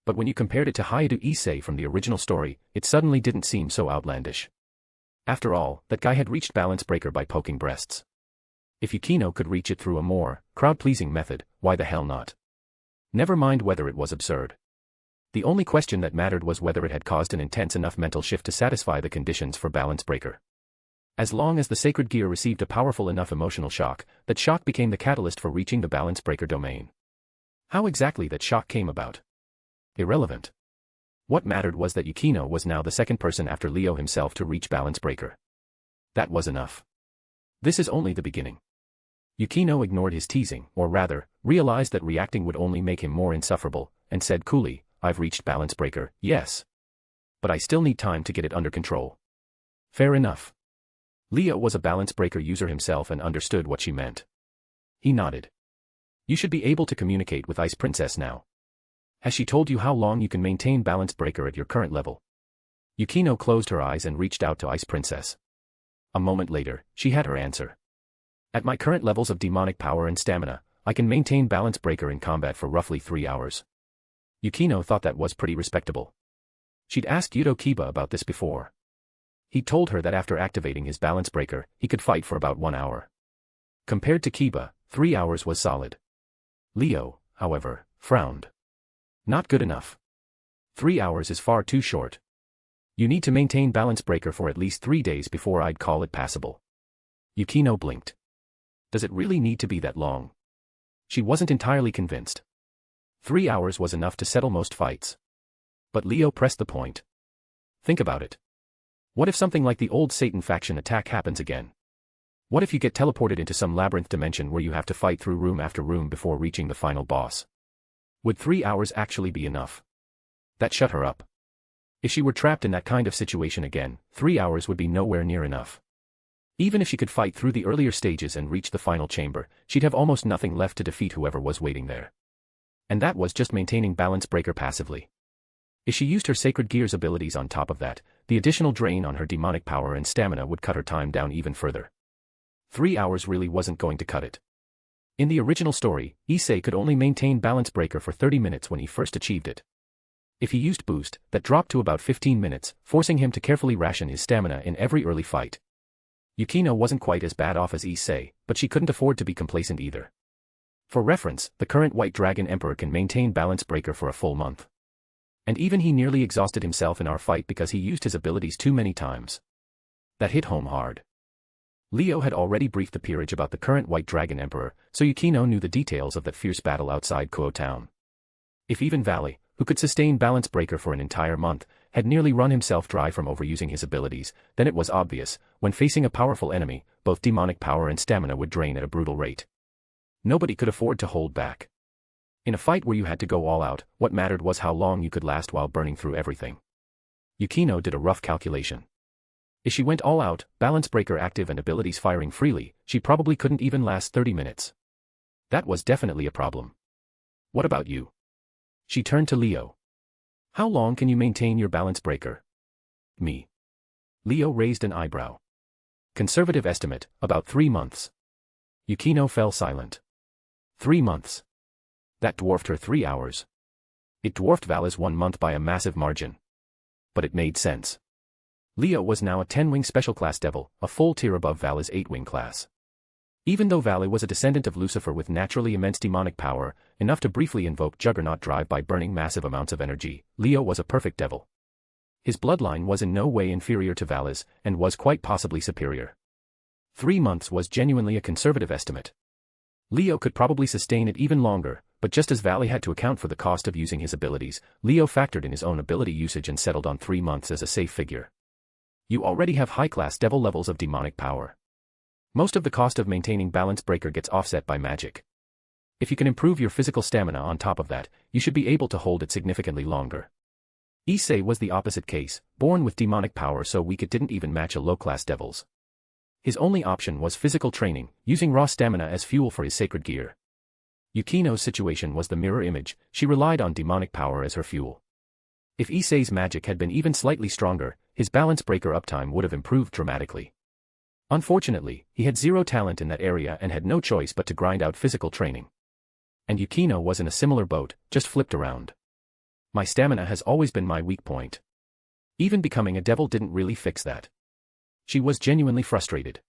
But when you compared it to Hayadu Issei from the original story, it suddenly didn't seem so outlandish. After all, that guy had reached balance breaker by poking breasts. If Yukino could reach it through a more crowd-pleasing method, why the hell not? Never mind whether it was absurd. The only question that mattered was whether it had caused an intense enough mental shift to satisfy the conditions for balance breaker. As long as the Sacred Gear received a powerful enough emotional shock, that shock became the catalyst for reaching the balance breaker domain. How exactly that shock came about? Irrelevant. What mattered was that Yukino was now the second person after Leo himself to reach balance breaker. That was enough. This is only the beginning. Yukino ignored his teasing, or rather, realized that reacting would only make him more insufferable, and said coolly, I've reached balance breaker, yes. But I still need time to get it under control. Fair enough. Leo was a balance breaker user himself and understood what she meant. He nodded. You should be able to communicate with Ice Princess now. Has she told you how long you can maintain balance breaker at your current level? Yukino closed her eyes and reached out to Ice Princess. A moment later, she had her answer. At my current levels of demonic power and stamina, I can maintain balance breaker in combat for roughly 3 hours. Yukino thought that was pretty respectable. She'd asked Yuto Kiba about this before. He told her that after activating his balance breaker, he could fight for about 1 hour. Compared to Kiba, 3 hours was solid. Leo, however, frowned. Not good enough. 3 hours is far too short. You need to maintain balance breaker for at least 3 days before I'd call it passable. Yukino blinked. Does it really need to be that long? She wasn't entirely convinced. 3 hours was enough to settle most fights. But Leo pressed the point. Think about it. What if something like the old Satan faction attack happens again? What if you get teleported into some labyrinth dimension where you have to fight through room after room before reaching the final boss? Would 3 hours actually be enough? That shut her up. If she were trapped in that kind of situation again, 3 hours would be nowhere near enough. Even if she could fight through the earlier stages and reach the final chamber, she'd have almost nothing left to defeat whoever was waiting there. And that was just maintaining balance breaker passively. If she used her Sacred Gear's abilities on top of that, the additional drain on her demonic power and stamina would cut her time down even further. 3 hours really wasn't going to cut it. In the original story, Issei could only maintain balance breaker for 30 minutes when he first achieved it. If he used boost, that dropped to about 15 minutes, forcing him to carefully ration his stamina in every early fight. Yukino wasn't quite as bad off as Issei, but she couldn't afford to be complacent either. For reference, the current White Dragon Emperor can maintain balance breaker for a full month. And even he nearly exhausted himself in our fight because he used his abilities too many times. That hit home hard. Leo had already briefed the peerage about the current White Dragon Emperor, so Yukino knew the details of that fierce battle outside Kuo Town. If even Valley, who could sustain balance breaker for an entire month, had nearly run himself dry from overusing his abilities, then it was obvious, when facing a powerful enemy, both demonic power and stamina would drain at a brutal rate. Nobody could afford to hold back. In a fight where you had to go all out, what mattered was how long you could last while burning through everything. Yukino did a rough calculation. If she went all out, balance breaker active and abilities firing freely, she probably couldn't even last 30 minutes. That was definitely a problem. What about you? She turned to Leo. How long can you maintain your balance breaker? Me. Leo raised an eyebrow. Conservative estimate, about 3 months. Yukino fell silent. 3 months. That dwarfed her 3 hours. It dwarfed Vala's 1 month by a massive margin. But it made sense. Leo was now a 10-wing special class devil, a full tier above Vala's 8-wing class. Even though Vala was a descendant of Lucifer with naturally immense demonic power, enough to briefly invoke Juggernaut Drive by burning massive amounts of energy, Leo was a perfect devil. His bloodline was in no way inferior to Vala's, and was quite possibly superior. 3 months was genuinely a conservative estimate. Leo could probably sustain it even longer, but just as Vala had to account for the cost of using his abilities, Leo factored in his own ability usage and settled on 3 months as a safe figure. You already have high-class devil levels of demonic power. Most of the cost of maintaining balance breaker gets offset by magic. If you can improve your physical stamina on top of that, you should be able to hold it significantly longer. Issei was the opposite case, born with demonic power so weak it didn't even match a low-class devil's. His only option was physical training, using raw stamina as fuel for his sacred gear. Yukino's situation was the mirror image, she relied on demonic power as her fuel. If Issei's magic had been even slightly stronger, his balance breaker uptime would have improved dramatically. Unfortunately, he had zero talent in that area and had no choice but to grind out physical training. And Yukino was in a similar boat, just flipped around. My stamina has always been my weak point. Even becoming a devil didn't really fix that. She was genuinely frustrated.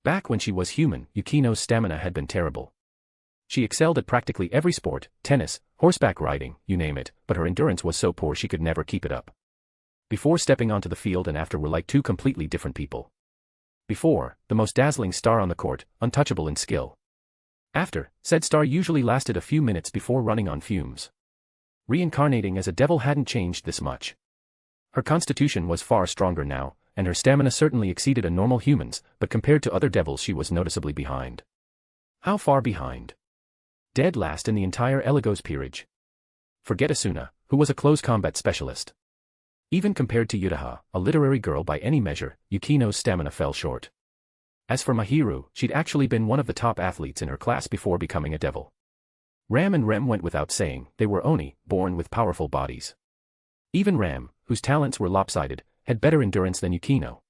Back when she was human, Yukino's stamina had been terrible. She excelled at practically every sport, tennis, horseback riding, you name it, but her endurance was so poor she could never keep it up. Before stepping onto the field and after were like two completely different people. Before, the most dazzling star on the court, untouchable in skill. After, said star usually lasted a few minutes before running on fumes. Reincarnating as a devil hadn't changed this much. Her constitution was far stronger now, and her stamina certainly exceeded a normal human's, but compared to other devils she was noticeably behind. How far behind? Dead last in the entire Eligos peerage. Forget Asuna, who was a close combat specialist. Even compared to Yutaha, a literary girl by any measure, Yukino's stamina fell short. As for Mahiru, she'd actually been one of the top athletes in her class before becoming a devil. Ram and Rem went without saying, they were Oni, born with powerful bodies. Even Ram, whose talents were lopsided, had better endurance than Yukino.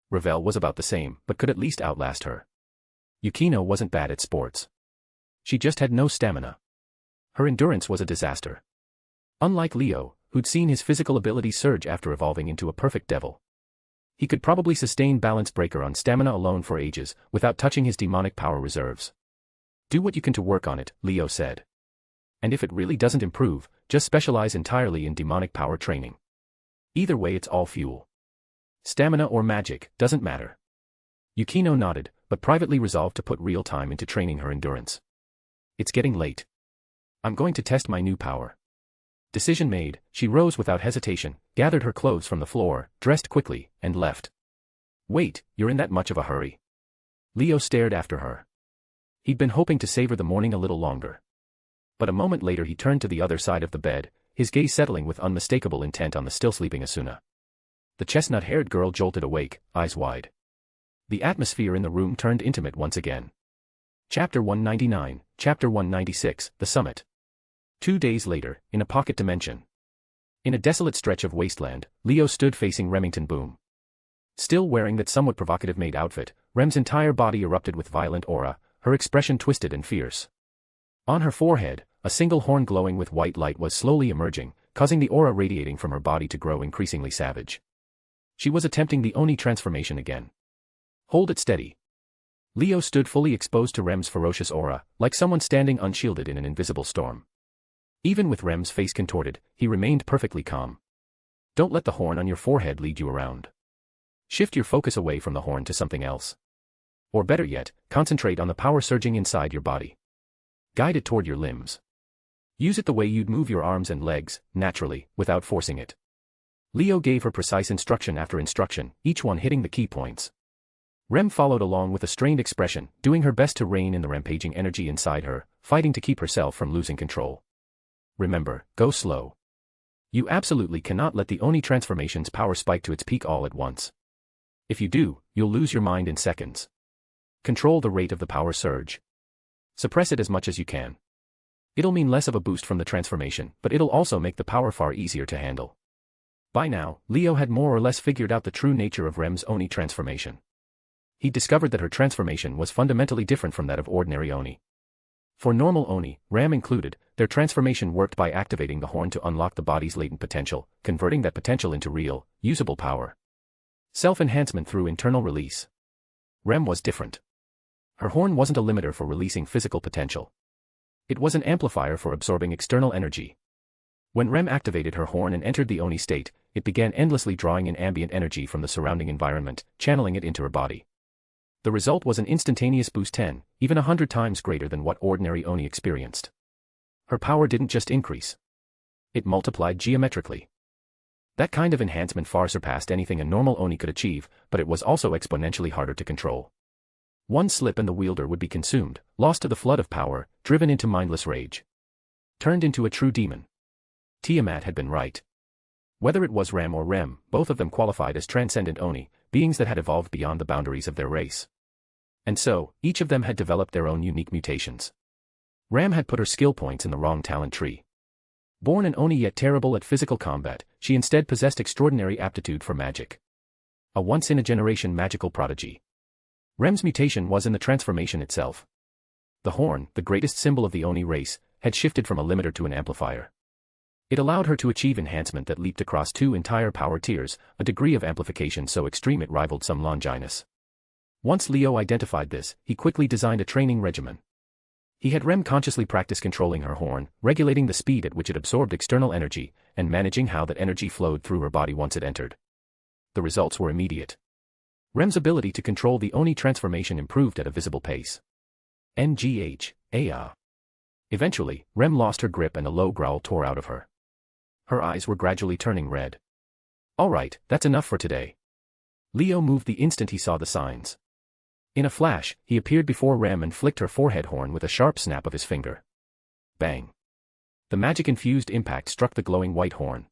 Ravel was about the same, but could at least outlast her. Yukino wasn't bad at sports. She just had no stamina. Her endurance was a disaster. Unlike Leo, who'd seen his physical ability surge after evolving into a perfect devil. He could probably sustain balance breaker on stamina alone for ages, without touching his demonic power reserves. Do what you can to work on it, Leo said. And if it really doesn't improve, just specialize entirely in demonic power training. Either way it's all fuel. Stamina or magic, doesn't matter. Yukino nodded, but privately resolved to put real time into training her endurance. It's getting late. I'm going to test my new power. Decision made, she rose without hesitation, gathered her clothes from the floor, dressed quickly, and left. Wait, you're in that much of a hurry? Leo stared after her. He'd been hoping to savor the morning a little longer. But a moment later he turned to the other side of the bed, his gaze settling with unmistakable intent on the still sleeping Asuna. The chestnut-haired girl jolted awake, eyes wide. The atmosphere in the room turned intimate once again. Chapter 199, Chapter 196, The Summit. 2 days later, in a pocket dimension. In a desolate stretch of wasteland, Leo stood facing Remington Boom. Still wearing that somewhat provocative maid outfit, Rem's entire body erupted with violent aura, her expression twisted and fierce. On her forehead, a single horn glowing with white light was slowly emerging, causing the aura radiating from her body to grow increasingly savage. She was attempting the Oni transformation again. Hold it steady. Leo stood fully exposed to Rem's ferocious aura, like someone standing unshielded in an invisible storm. Even with Rem's face contorted, he remained perfectly calm. Don't let the horn on your forehead lead you around. Shift your focus away from the horn to something else. Or better yet, concentrate on the power surging inside your body. Guide it toward your limbs. Use it the way you'd move your arms and legs, naturally, without forcing it. Leo gave her precise instruction after instruction, each one hitting the key points. Rem followed along with a strained expression, doing her best to rein in the rampaging energy inside her, fighting to keep herself from losing control. Remember, go slow. You absolutely cannot let the Oni transformation's power spike to its peak all at once. If you do, you'll lose your mind in seconds. Control the rate of the power surge. Suppress it as much as you can. It'll mean less of a boost from the transformation, but it'll also make the power far easier to handle. By now, Leo had more or less figured out the true nature of Rem's Oni transformation. He discovered that her transformation was fundamentally different from that of ordinary Oni. For normal Oni, Ram included, their transformation worked by activating the horn to unlock the body's latent potential, converting that potential into real, usable power. Self-enhancement through internal release. Rem was different. Her horn wasn't a limiter for releasing physical potential. It was an amplifier for absorbing external energy. When Rem activated her horn and entered the Oni state, it began endlessly drawing in ambient energy from the surrounding environment, channeling it into her body. The result was an instantaneous boost 10, even 100 times greater than what ordinary Oni experienced. Her power didn't just increase. It multiplied geometrically. That kind of enhancement far surpassed anything a normal Oni could achieve, but it was also exponentially harder to control. One slip and the wielder would be consumed, lost to the flood of power, driven into mindless rage. Turned into a true demon. Tiamat had been right. Whether it was Ram or Rem, both of them qualified as transcendent Oni, beings that had evolved beyond the boundaries of their race. And so, each of them had developed their own unique mutations. Ram had put her skill points in the wrong talent tree. Born an Oni yet terrible at physical combat, she instead possessed extraordinary aptitude for magic. A once-in-a-generation magical prodigy. Rem's mutation was in the transformation itself. The horn, the greatest symbol of the Oni race, had shifted from a limiter to an amplifier. It allowed her to achieve enhancement that leaped across 2 entire power tiers, a degree of amplification so extreme it rivaled some Longinus. Once Leo identified this, he quickly designed a training regimen. He had Rem consciously practice controlling her horn, regulating the speed at which it absorbed external energy, and managing how that energy flowed through her body once it entered. The results were immediate. Rem's ability to control the Oni transformation improved at a visible pace. Ngh. Eventually, Rem lost her grip and a low growl tore out of her. Her eyes were gradually turning red. All right, that's enough for today. Leo moved the instant he saw the signs. In a flash, he appeared before Rem and flicked her forehead horn with a sharp snap of his finger. Bang. The magic-infused impact struck the glowing white horn.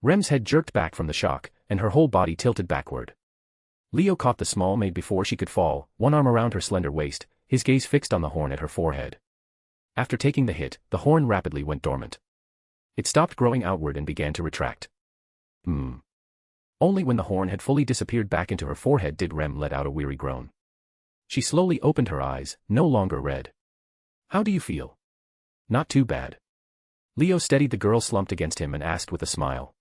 Rem's head jerked back from the shock, and her whole body tilted backward. Leo caught the small maid before she could fall, one arm around her slender waist, his gaze fixed on the horn at her forehead. After taking the hit, the horn rapidly went dormant. It stopped growing outward and began to retract. Only when the horn had fully disappeared back into her forehead did Rem let out a weary groan. She slowly opened her eyes, no longer red. How do you feel? Not too bad. Leo steadied the girl slumped against him and asked with a smile.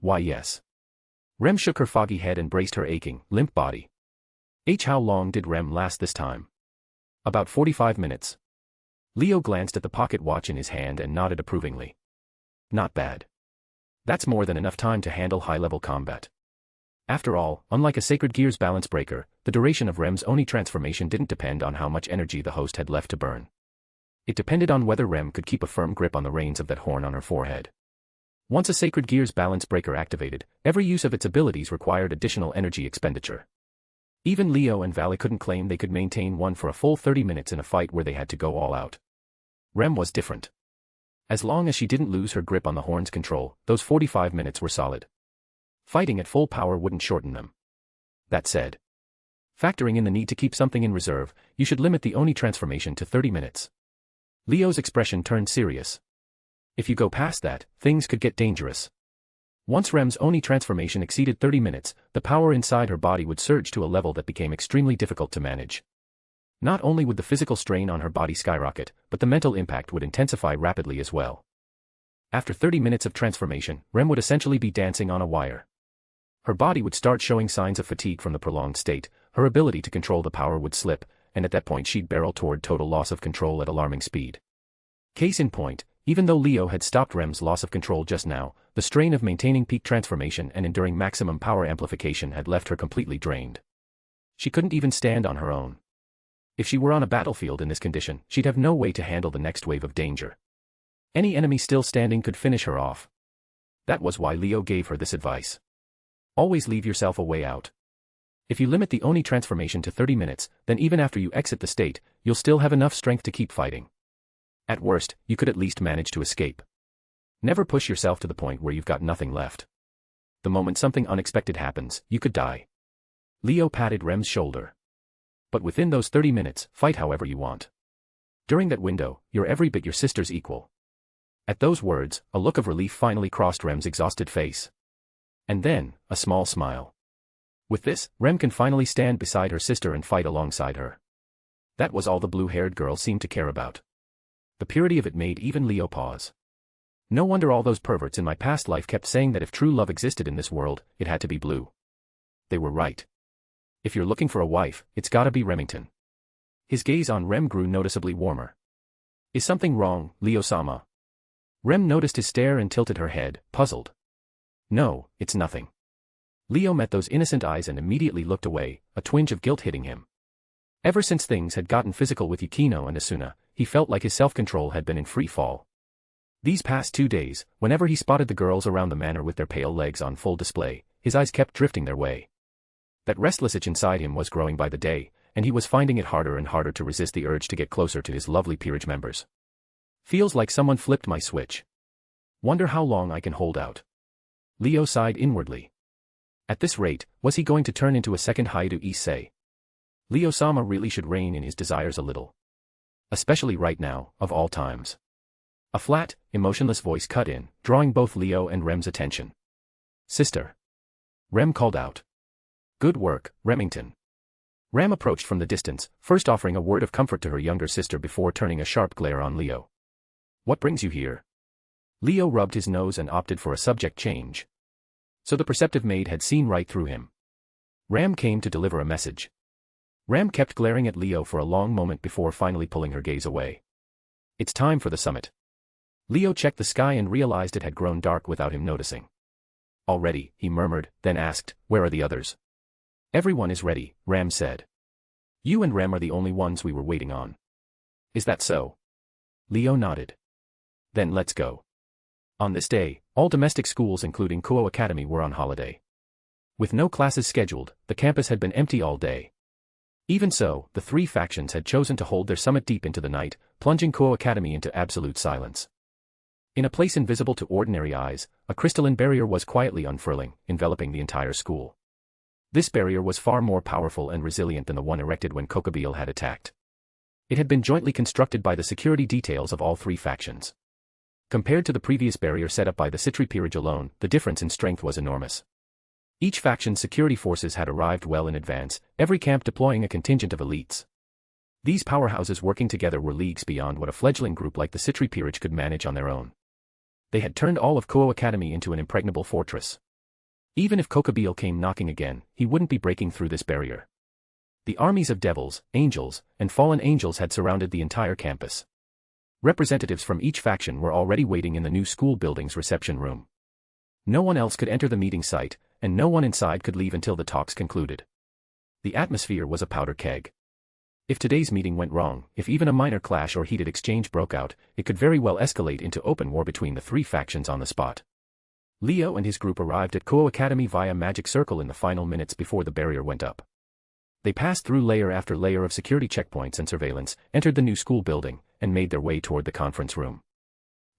Why yes. Rem shook her foggy head and braced her aching, limp body. How long did Rem last this time? About 45 minutes. Leo glanced at the pocket watch in his hand and nodded approvingly. Not bad. That's more than enough time to handle high-level combat. After all, unlike a Sacred Gear's balance breaker, the duration of Rem's Oni transformation didn't depend on how much energy the host had left to burn. It depended on whether Rem could keep a firm grip on the reins of that horn on her forehead. Once a Sacred Gear's balance breaker activated, every use of its abilities required additional energy expenditure. Even Leo and Valley couldn't claim they could maintain one for a full 30 minutes in a fight where they had to go all out. Rem was different. As long as she didn't lose her grip on the horn's control, those 45 minutes were solid. Fighting at full power wouldn't shorten them. That said, factoring in the need to keep something in reserve, you should limit the Oni transformation to 30 minutes. Leo's expression turned serious. If you go past that, things could get dangerous. Once Rem's Oni transformation exceeded 30 minutes, the power inside her body would surge to a level that became extremely difficult to manage. Not only would the physical strain on her body skyrocket, but the mental impact would intensify rapidly as well. After 30 minutes of transformation, Rem would essentially be dancing on a wire. Her body would start showing signs of fatigue from the prolonged state, her ability to control the power would slip, and at that point she'd barrel toward total loss of control at alarming speed. Case in point, even though Leo had stopped Rem's loss of control just now, the strain of maintaining peak transformation and enduring maximum power amplification had left her completely drained. She couldn't even stand on her own. If she were on a battlefield in this condition, she'd have no way to handle the next wave of danger. Any enemy still standing could finish her off. That was why Leo gave her this advice. Always leave yourself a way out. If you limit the Oni transformation to 30 minutes, then even after you exit the state, you'll still have enough strength to keep fighting. At worst, you could at least manage to escape. Never push yourself to the point where you've got nothing left. The moment something unexpected happens, you could die. Leo patted Rem's shoulder. But within those 30 minutes, fight however you want. During that window, you're every bit your sister's equal. At those words, a look of relief finally crossed Rem's exhausted face. And then, a small smile. With this, Rem can finally stand beside her sister and fight alongside her. That was all the blue-haired girl seemed to care about. The purity of it made even Leo pause. No wonder all those perverts in my past life kept saying that if true love existed in this world, it had to be blue. They were right. If you're looking for a wife, it's gotta be Remington. His gaze on Rem grew noticeably warmer. Is something wrong, Leo-sama? Rem noticed his stare and tilted her head, puzzled. No, it's nothing. Leo met those innocent eyes and immediately looked away, a twinge of guilt hitting him. Ever since things had gotten physical with Yukino and Asuna, he felt like his self-control had been in free fall. These past 2 days, whenever he spotted the girls around the manor with their pale legs on full display, his eyes kept drifting their way. That restless itch inside him was growing by the day, and he was finding it harder and harder to resist the urge to get closer to his lovely peerage members. Feels like someone flipped my switch. Wonder how long I can hold out. Leo sighed inwardly. At this rate, was he going to turn into a second Haidu Issei? Leo-sama really should rein in his desires a little. Especially right now, of all times. A flat, emotionless voice cut in, drawing both Leo and Rem's attention. Sister. Rem called out. Good work, Remington. Rem approached from the distance, first offering a word of comfort to her younger sister before turning a sharp glare on Leo. What brings you here? Leo rubbed his nose and opted for a subject change. So the perceptive maid had seen right through him. Rem came to deliver a message. Rem kept glaring at Leo for a long moment before finally pulling her gaze away. It's time for the summit. Leo checked the sky and realized it had grown dark without him noticing. Already, he murmured, then asked, where are the others? Everyone is ready, Rem said. You and Rem are the only ones we were waiting on. Is that so? Leo nodded. Then let's go. On this day, all domestic schools including Kuo Academy were on holiday. With no classes scheduled, the campus had been empty all day. Even so, the 3 factions had chosen to hold their summit deep into the night, plunging Kuo Academy into absolute silence. In a place invisible to ordinary eyes, a crystalline barrier was quietly unfurling, enveloping the entire school. This barrier was far more powerful and resilient than the one erected when Kokobeel had attacked. It had been jointly constructed by the security details of all 3 factions. Compared to the previous barrier set up by the Citri peerage alone, the difference in strength was enormous. Each faction's security forces had arrived well in advance, every camp deploying a contingent of elites. These powerhouses working together were leagues beyond what a fledgling group like the Citri peerage could manage on their own. They had turned all of Kuo Academy into an impregnable fortress. Even if Kokobeel came knocking again, he wouldn't be breaking through this barrier. The armies of devils, angels, and fallen angels had surrounded the entire campus. Representatives from each faction were already waiting in the new school building's reception room. No one else could enter the meeting site, and no one inside could leave until the talks concluded. The atmosphere was a powder keg. If today's meeting went wrong, if even a minor clash or heated exchange broke out, it could very well escalate into open war between the 3 factions on the spot. Leo and his group arrived at Kuo Academy via magic circle in the final minutes before the barrier went up. They passed through layer after layer of security checkpoints and surveillance, entered the new school building, and made their way toward the conference room.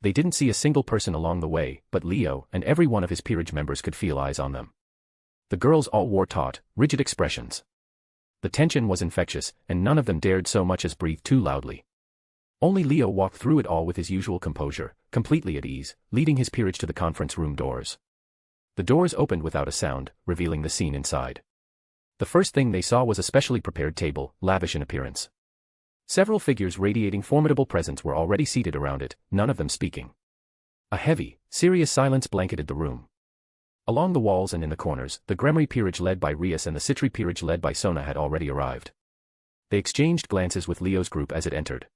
They didn't see a single person along the way, but Leo and every one of his peerage members could feel eyes on them. The girls all wore taut, rigid expressions. The tension was infectious, and none of them dared so much as breathe too loudly. Only Leo walked through it all with his usual composure, completely at ease, leading his peerage to the conference room doors. The doors opened without a sound, revealing the scene inside. The first thing they saw was a specially prepared table, lavish in appearance. Several figures radiating formidable presence were already seated around it, none of them speaking. A heavy, serious silence blanketed the room. Along the walls and in the corners, the Gremry peerage led by Rias and the Citri peerage led by Sona had already arrived. They exchanged glances with Leo's group as it entered.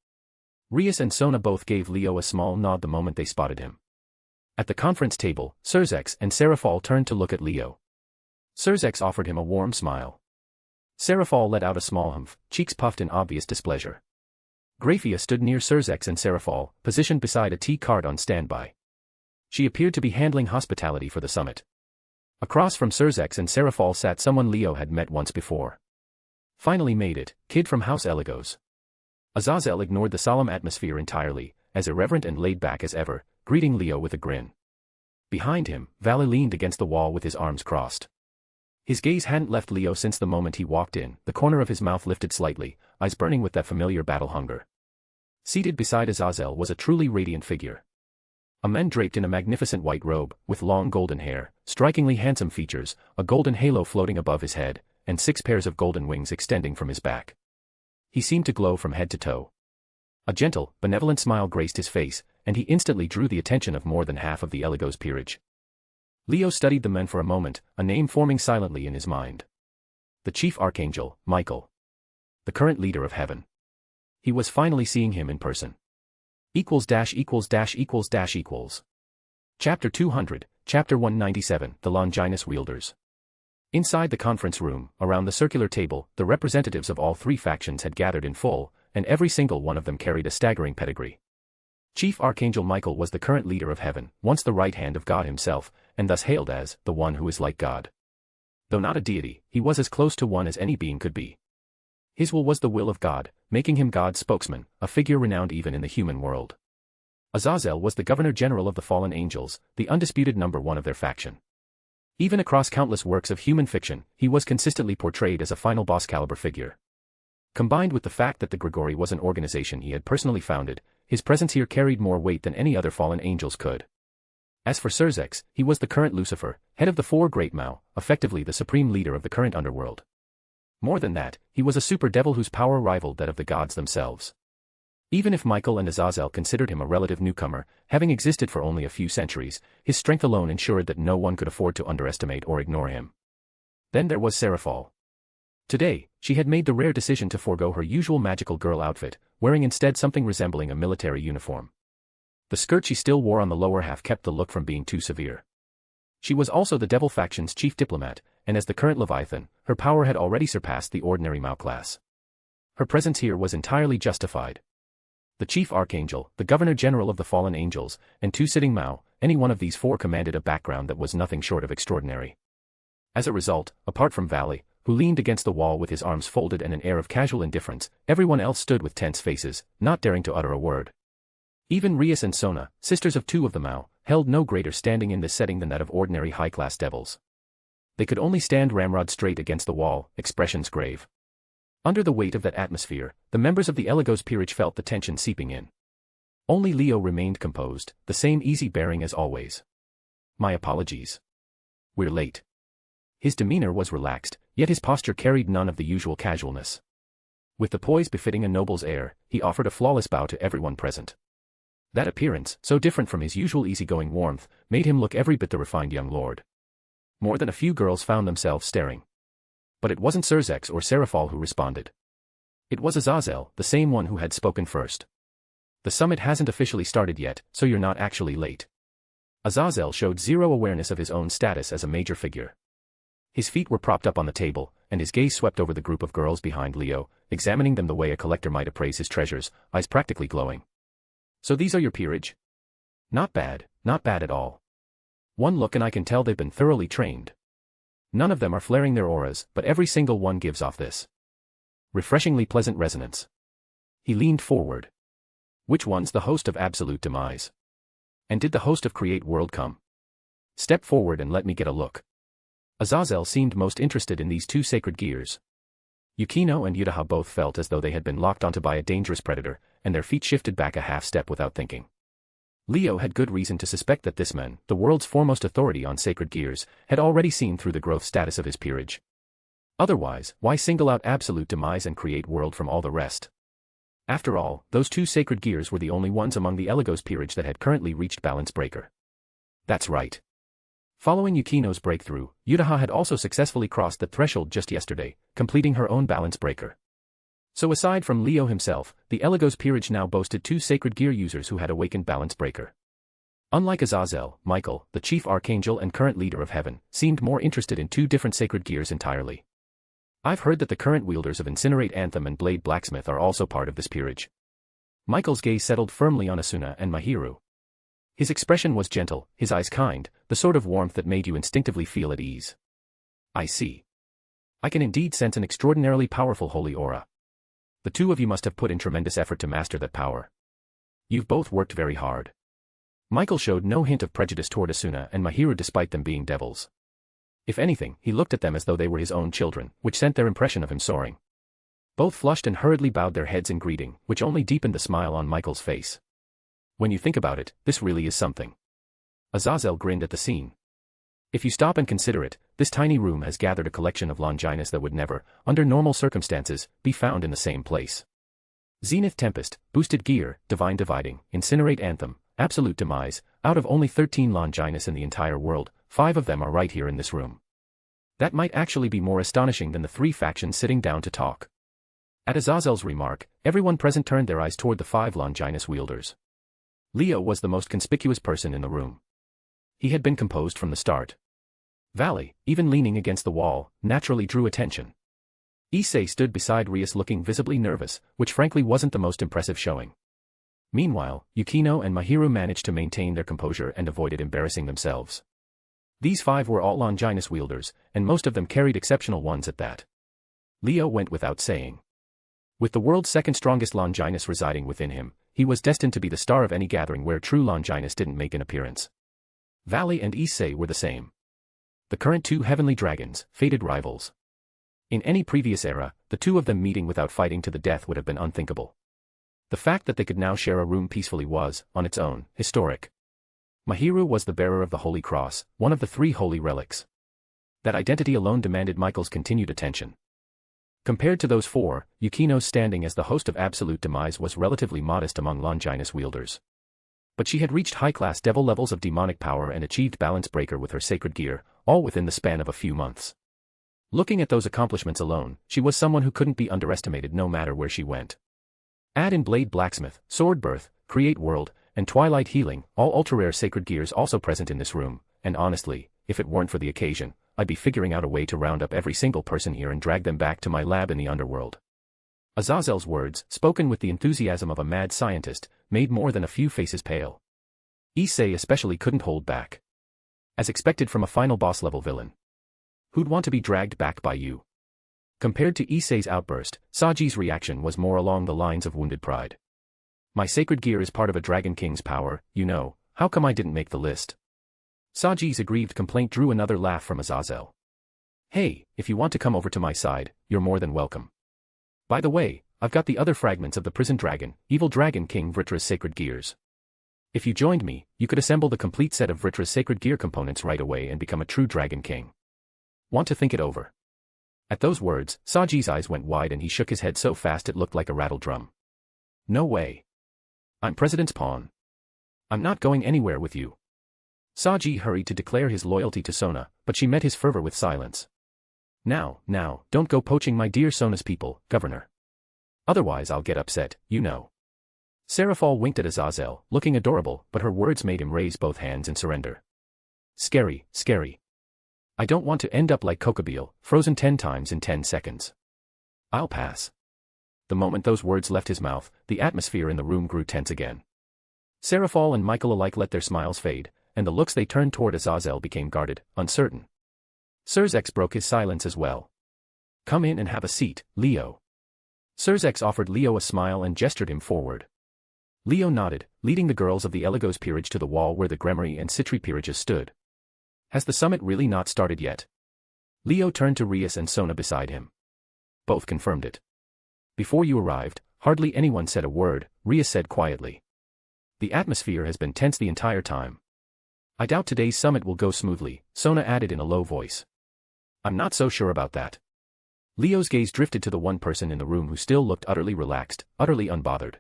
Rias and Sona both gave Leo a small nod the moment they spotted him. At the conference table, Surzex and Serafal turned to look at Leo. Surzex offered him a warm smile. Serafal let out a small humph, cheeks puffed in obvious displeasure. Grafia stood near Surzex and Serafal, positioned beside a tea cart on standby. She appeared to be handling hospitality for the summit. Across from Surzex and Serafal sat someone Leo had met once before. Finally made it, kid from House Eligos. Azazel ignored the solemn atmosphere entirely, as irreverent and laid back as ever, greeting Leo with a grin. Behind him, Valley leaned against the wall with his arms crossed. His gaze hadn't left Leo since the moment he walked in, the corner of his mouth lifted slightly, eyes burning with that familiar battle hunger. Seated beside Azazel was a truly radiant figure. A man draped in a magnificent white robe, with long golden hair, strikingly handsome features, a golden halo floating above his head, and 6 pairs of golden wings extending from his back. He seemed to glow from head to toe. A gentle, benevolent smile graced his face, and he instantly drew the attention of more than half of the Eligos peerage. Leo studied the men for a moment, a name forming silently in his mind. The chief archangel, Michael. The current leader of heaven. He was finally seeing him in person. Chapter 200, Chapter 197, The Longinus Wielders. Inside the conference room, around the circular table, the representatives of all 3 factions had gathered in full, and every single one of them carried a staggering pedigree. Chief Archangel Michael was the current leader of heaven, once the right hand of God himself, and thus hailed as the one who is like God. Though not a deity, he was as close to one as any being could be. His will was the will of God, making him God's spokesman, a figure renowned even in the human world. Azazel was the governor-general of the fallen angels, the undisputed number 1 of their faction. Even across countless works of human fiction, he was consistently portrayed as a final boss-caliber figure. Combined with the fact that the Grigori was an organization he had personally founded, his presence here carried more weight than any other fallen angels could. As for Serzex, he was the current Lucifer, head of the 4 great Mao, effectively the supreme leader of the current underworld. More than that, he was a super devil whose power rivaled that of the gods themselves. Even if Michael and Azazel considered him a relative newcomer, having existed for only a few centuries, his strength alone ensured that no one could afford to underestimate or ignore him. Then there was Seraphal. Today, she had made the rare decision to forego her usual magical girl outfit, wearing instead something resembling a military uniform. The skirt she still wore on the lower half kept the look from being too severe. She was also the Devil faction's chief diplomat, and as the current Leviathan, her power had already surpassed the ordinary Mao class. Her presence here was entirely justified. The chief archangel, the governor-general of the fallen angels, and 2 sitting Mao, any one of these 4 commanded a background that was nothing short of extraordinary. As a result, apart from Valley, who leaned against the wall with his arms folded and an air of casual indifference, everyone else stood with tense faces, not daring to utter a word. Even Rias and Sona, sisters of 2 of the Mao, held no greater standing in this setting than that of ordinary high-class devils. They could only stand ramrod straight against the wall, expressions grave. Under the weight of that atmosphere, the members of the Eligos peerage felt the tension seeping in. Only Leo remained composed, the same easy bearing as always. My apologies. We're late. His demeanor was relaxed, yet his posture carried none of the usual casualness. With the poise befitting a noble's air, he offered a flawless bow to everyone present. That appearance, so different from his usual easygoing warmth, made him look every bit the refined young lord. More than a few girls found themselves staring. But it wasn't Serzex or Seraphal who responded. It was Azazel, the same one who had spoken first. The summit hasn't officially started yet, so you're not actually late. Azazel showed zero awareness of his own status as a major figure. His feet were propped up on the table, and his gaze swept over the group of girls behind Leo, examining them the way a collector might appraise his treasures, eyes practically glowing. So these are your peerage? Not bad at all. One look and I can tell they've been thoroughly trained. None of them are flaring their auras, but every single one gives off this refreshingly pleasant resonance. He leaned forward. Which one's the host of absolute demise? And did the host of Create World come? Step forward and let me get a look. Azazel seemed most interested in these 2 sacred gears. Yukino and Utaha both felt as though they had been locked onto by a dangerous predator, and their feet shifted back a half step without thinking. Leo had good reason to suspect that this man, the world's foremost authority on sacred gears, had already seen through the growth status of his peerage. Otherwise, why single out absolute demise and Create World from all the rest? After all, those 2 sacred gears were the only ones among the Eligos peerage that had currently reached balance breaker. That's right. Following Yukino's breakthrough, Utaha had also successfully crossed the threshold just yesterday, completing her own balance breaker. So aside from Leo himself, the Eligos peerage now boasted 2 sacred gear users who had awakened balance breaker. Unlike Azazel, Michael, the chief archangel and current leader of heaven, seemed more interested in 2 different sacred gears entirely. I've heard that the current wielders of Incinerate Anthem and Blade Blacksmith are also part of this peerage. Michael's gaze settled firmly on Asuna and Mahiru. His expression was gentle, his eyes kind, the sort of warmth that made you instinctively feel at ease. I see. I can indeed sense an extraordinarily powerful holy aura. The 2 of you must have put in tremendous effort to master that power. You've both worked very hard. Michael showed no hint of prejudice toward Asuna and Mahiru despite them being devils. If anything, he looked at them as though they were his own children, which sent their impression of him soaring. Both flushed and hurriedly bowed their heads in greeting, which only deepened the smile on Michael's face. When you think about it, this really is something. Azazel grinned at the scene. If you stop and consider it, this tiny room has gathered a collection of Longinus that would never, under normal circumstances, be found in the same place. Zenith Tempest, Boosted Gear, Divine Dividing, Incinerate Anthem, Absolute Demise, out of only 13 Longinus in the entire world, 5 of them are right here in this room. That might actually be more astonishing than the 3 factions sitting down to talk. At Azazel's remark, everyone present turned their eyes toward the 5 Longinus wielders. Leo was the most conspicuous person in the room. He had been composed from the start. Valley, even leaning against the wall, naturally drew attention. Issei stood beside Rias looking visibly nervous, which frankly wasn't the most impressive showing. Meanwhile, Yukino and Mahiru managed to maintain their composure and avoided embarrassing themselves. These 5 were all Longinus wielders, and most of them carried exceptional ones at that. Leo went without saying. With the world's second strongest Longinus residing within him, he was destined to be the star of any gathering where true Longinus didn't make an appearance. Valley and Issei were the same. The current 2 heavenly dragons, fated rivals. In any previous era, the 2 of them meeting without fighting to the death would have been unthinkable. The fact that they could now share a room peacefully was, on its own, historic. Mahiru was the bearer of the Holy Cross, one of the 3 holy relics. That identity alone demanded Michael's continued attention. Compared to those 4, Yukino's standing as the host of Absolute Demise was relatively modest among Longinus wielders. But she had reached high-class devil levels of demonic power and achieved Balance Breaker with her sacred gear, all within the span of a few months. Looking at those accomplishments alone, she was someone who couldn't be underestimated no matter where she went. Add in Blade Blacksmith, Sword Birth, Create World, and Twilight Healing, all ultra-rare sacred gears also present in this room, and honestly, if it weren't for the occasion, I'd be figuring out a way to round up every single person here and drag them back to my lab in the underworld. Azazel's words, spoken with the enthusiasm of a mad scientist, made more than a few faces pale. Issei especially couldn't hold back. As expected from a final boss-level villain. Who'd want to be dragged back by you? Compared to Issei's outburst, Saji's reaction was more along the lines of wounded pride. My sacred gear is part of a Dragon King's power, you know, how come I didn't make the list? Saji's aggrieved complaint drew another laugh from Azazel. Hey, if you want to come over to my side, you're more than welcome. By the way, I've got the other fragments of the prison dragon, Evil Dragon King Vritra's sacred gears. If you joined me, you could assemble the complete set of Vritra's sacred gear components right away and become a true Dragon King. Want to think it over? At those words, Saji's eyes went wide and he shook his head so fast it looked like a rattle drum. No way. I'm President's pawn. I'm not going anywhere with you. Saji hurried to declare his loyalty to Sona, but she met his fervor with silence. Now, don't go poaching my dear Sona's people, Governor. Otherwise I'll get upset, you know. Seraphol winked at Azazel, looking adorable, but her words made him raise both hands in surrender. Scary. I don't want to end up like Coquebille, frozen 10 times in 10 seconds. I'll pass. The moment those words left his mouth, the atmosphere in the room grew tense again. Seraphol and Michael alike let their smiles fade, and the looks they turned toward Azazel became guarded, uncertain. Surzex broke his silence as well. Come in and have a seat, Leo. Surzex offered Leo a smile and gestured him forward. Leo nodded, leading the girls of the Eligos peerage to the wall where the Gremory and Citri peerages stood. Has the summit really not started yet? Leo turned to Rias and Sona beside him. Both confirmed it. Before you arrived, hardly anyone said a word, Rias said quietly. The atmosphere has been tense the entire time. I doubt today's summit will go smoothly, Sona added in a low voice. I'm not so sure about that. Leo's gaze drifted to the one person in the room who still looked utterly relaxed, utterly unbothered.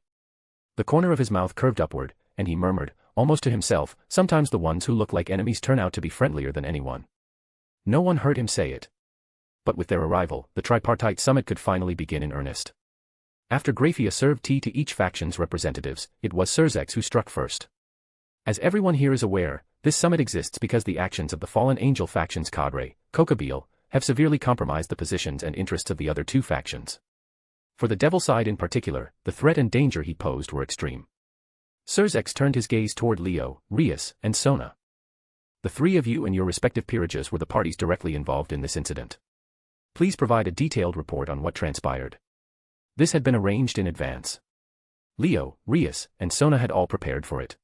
The corner of his mouth curved upward, and he murmured, almost to himself, sometimes the ones who look like enemies turn out to be friendlier than anyone. No one heard him say it. But with their arrival, the tripartite summit could finally begin in earnest. After Graphia served tea to each faction's representatives, it was Surzex who struck first. As everyone here is aware, this summit exists because the actions of the fallen angel faction's cadre, Coquebille, have severely compromised the positions and interests of the other 2 factions. For the devil side in particular, the threat and danger he posed were extreme. Surzex turned his gaze toward Leo, Rias, and Sona. The 3 of you and your respective peerages were the parties directly involved in this incident. Please provide a detailed report on what transpired. This had been arranged in advance. Leo, Rias, and Sona had all prepared for it.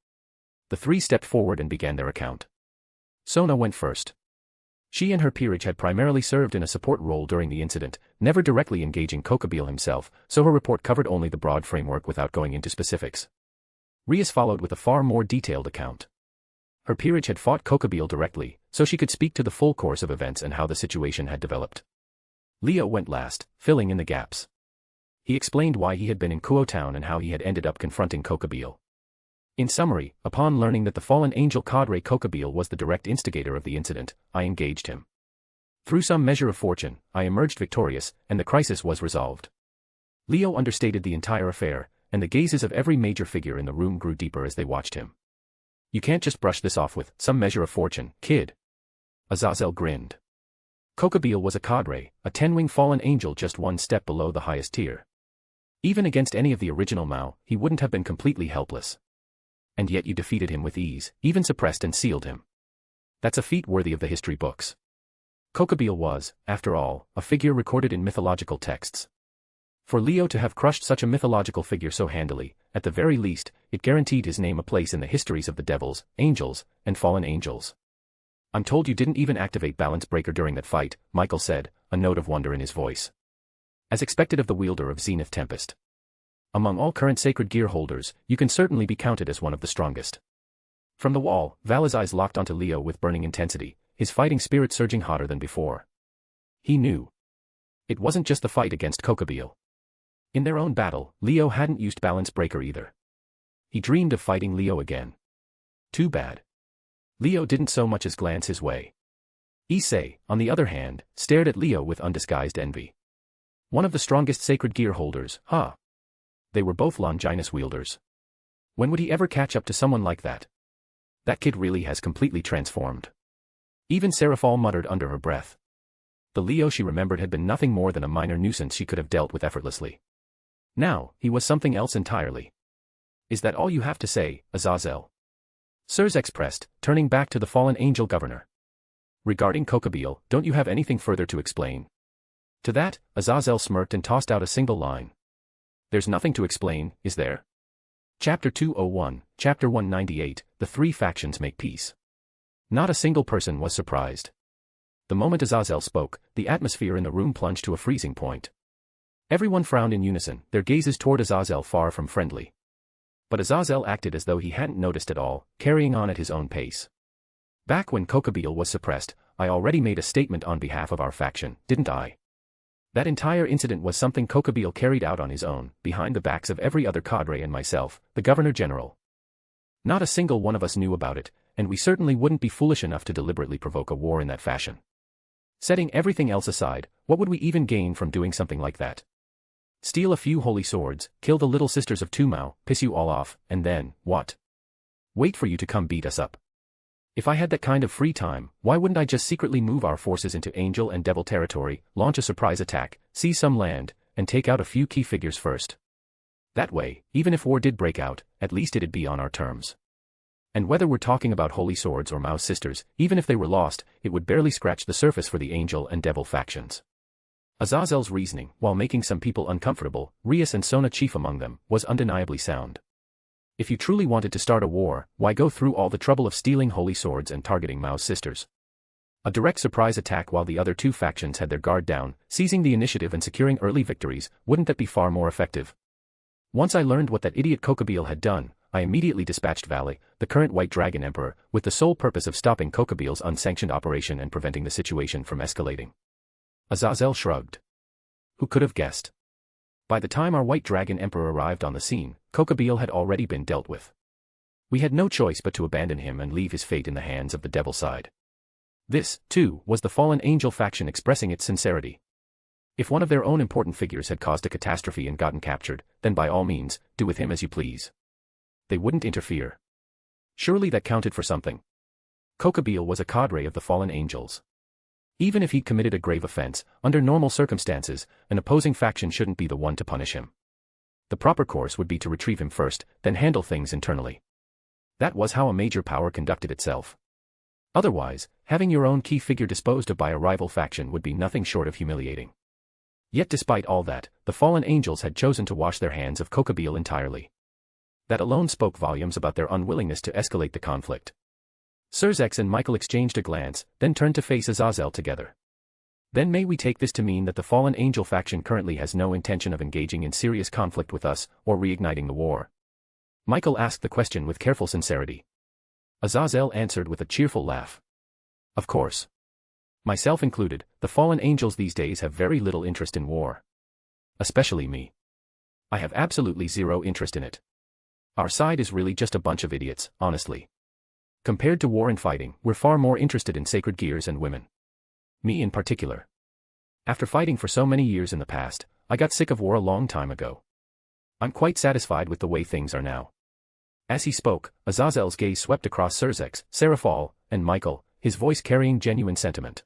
The 3 stepped forward and began their account. Sona went first. She and her peerage had primarily served in a support role during the incident, never directly engaging Coqueville himself, so her report covered only the broad framework without going into specifics. Rias followed with a far more detailed account. Her peerage had fought Coqueville directly, so she could speak to the full course of events and how the situation had developed. Leo went last, filling in the gaps. He explained why he had been in Kuo Town and how he had ended up confronting Coqueville. In summary, upon learning that the fallen angel cadre Coqueville was the direct instigator of the incident, I engaged him. Through some measure of fortune, I emerged victorious, and the crisis was resolved. Leo understated the entire affair, and the gazes of every major figure in the room grew deeper as they watched him. You can't just brush this off with some measure of fortune, kid. Azazel grinned. Coqueville was a cadre, a 10-wing fallen angel just one step below the highest tier. Even against any of the original Mao, he wouldn't have been completely helpless. And yet you defeated him with ease, even suppressed and sealed him. That's a feat worthy of the history books. Coqueville was, after all, a figure recorded in mythological texts. For Leo to have crushed such a mythological figure so handily, at the very least, it guaranteed his name a place in the histories of the devils, angels, and fallen angels. I'm told you didn't even activate Balance Breaker during that fight, Michael said, a note of wonder in his voice. As expected of the wielder of Zenith Tempest. Among all current sacred gear holders, you can certainly be counted as one of the strongest. From the wall, Vala's eyes locked onto Leo with burning intensity, his fighting spirit surging hotter than before. He knew. It wasn't just the fight against Coqueville. In their own battle, Leo hadn't used Balance Breaker either. He dreamed of fighting Leo again. Too bad. Leo didn't so much as glance his way. Issei, on the other hand, stared at Leo with undisguised envy. One of the strongest sacred gear holders, huh? They were both Longinus wielders. When would he ever catch up to someone like that? That kid really has completely transformed. Even Seraphal muttered under her breath. The Leo she remembered had been nothing more than a minor nuisance she could have dealt with effortlessly. Now, he was something else entirely. Is that all you have to say, Azazel? Surzex pressed, turning back to the fallen angel governor. Regarding Coqueville, don't you have anything further to explain? To that, Azazel smirked and tossed out a single line. There's nothing to explain, is there? Chapter 201, Chapter 198, The Three Factions Make Peace. Not a single person was surprised. The moment Azazel spoke, the atmosphere in the room plunged to a freezing point. Everyone frowned in unison, their gazes toward Azazel far from friendly. But Azazel acted as though he hadn't noticed at all, carrying on at his own pace. Back when Coqueville was suppressed, I already made a statement on behalf of our faction, didn't I? That entire incident was something Coqueville carried out on his own, behind the backs of every other cadre and myself, the Governor-General. Not a single one of us knew about it, and we certainly wouldn't be foolish enough to deliberately provoke a war in that fashion. Setting everything else aside, what would we even gain from doing something like that? Steal a few holy swords, kill the little sisters of Tumao, piss you all off, and then, what? Wait for you to come beat us up. If I had that kind of free time, why wouldn't I just secretly move our forces into angel and devil territory, launch a surprise attack, seize some land, and take out a few key figures first? That way, even if war did break out, at least it'd be on our terms. And whether we're talking about holy swords or Mao's sisters, even if they were lost, it would barely scratch the surface for the angel and devil factions. Azazel's reasoning, while making some people uncomfortable, Rias and Sona chief among them, was undeniably sound. If you truly wanted to start a war, why go through all the trouble of stealing holy swords and targeting Mao's sisters? A direct surprise attack while the other two factions had their guard down, seizing the initiative and securing early victories, wouldn't that be far more effective? Once I learned what that idiot Coqueville had done, I immediately dispatched Vale, the current White Dragon Emperor, with the sole purpose of stopping Coqueville's unsanctioned operation and preventing the situation from escalating. Azazel shrugged. Who could have guessed? By the time our White Dragon Emperor arrived on the scene, Coqueville had already been dealt with. We had no choice but to abandon him and leave his fate in the hands of the devil side. This, too, was the fallen angel faction expressing its sincerity. If one of their own important figures had caused a catastrophe and gotten captured, then by all means, do with him as you please. They wouldn't interfere. Surely that counted for something. Coqueville was a cadre of the fallen angels. Even if he'd committed a grave offense, under normal circumstances, an opposing faction shouldn't be the one to punish him. The proper course would be to retrieve him first, then handle things internally. That was how a major power conducted itself. Otherwise, having your own key figure disposed of by a rival faction would be nothing short of humiliating. Yet despite all that, the fallen angels had chosen to wash their hands of Coqueville entirely. That alone spoke volumes about their unwillingness to escalate the conflict. Serzex and Michael exchanged a glance, then turned to face Azazel together. Then may we take this to mean that the fallen angel faction currently has no intention of engaging in serious conflict with us, or reigniting the war? Michael asked the question with careful sincerity. Azazel answered with a cheerful laugh. Of course. Myself included, the fallen angels these days have very little interest in war. Especially me. I have absolutely zero interest in it. Our side is really just a bunch of idiots, honestly. Compared to war and fighting, we're far more interested in sacred gears and women. Me in particular. After fighting for so many years in the past, I got sick of war a long time ago. I'm quite satisfied with the way things are now. As he spoke, Azazel's gaze swept across Serzex, Seraphol, and Michael, his voice carrying genuine sentiment.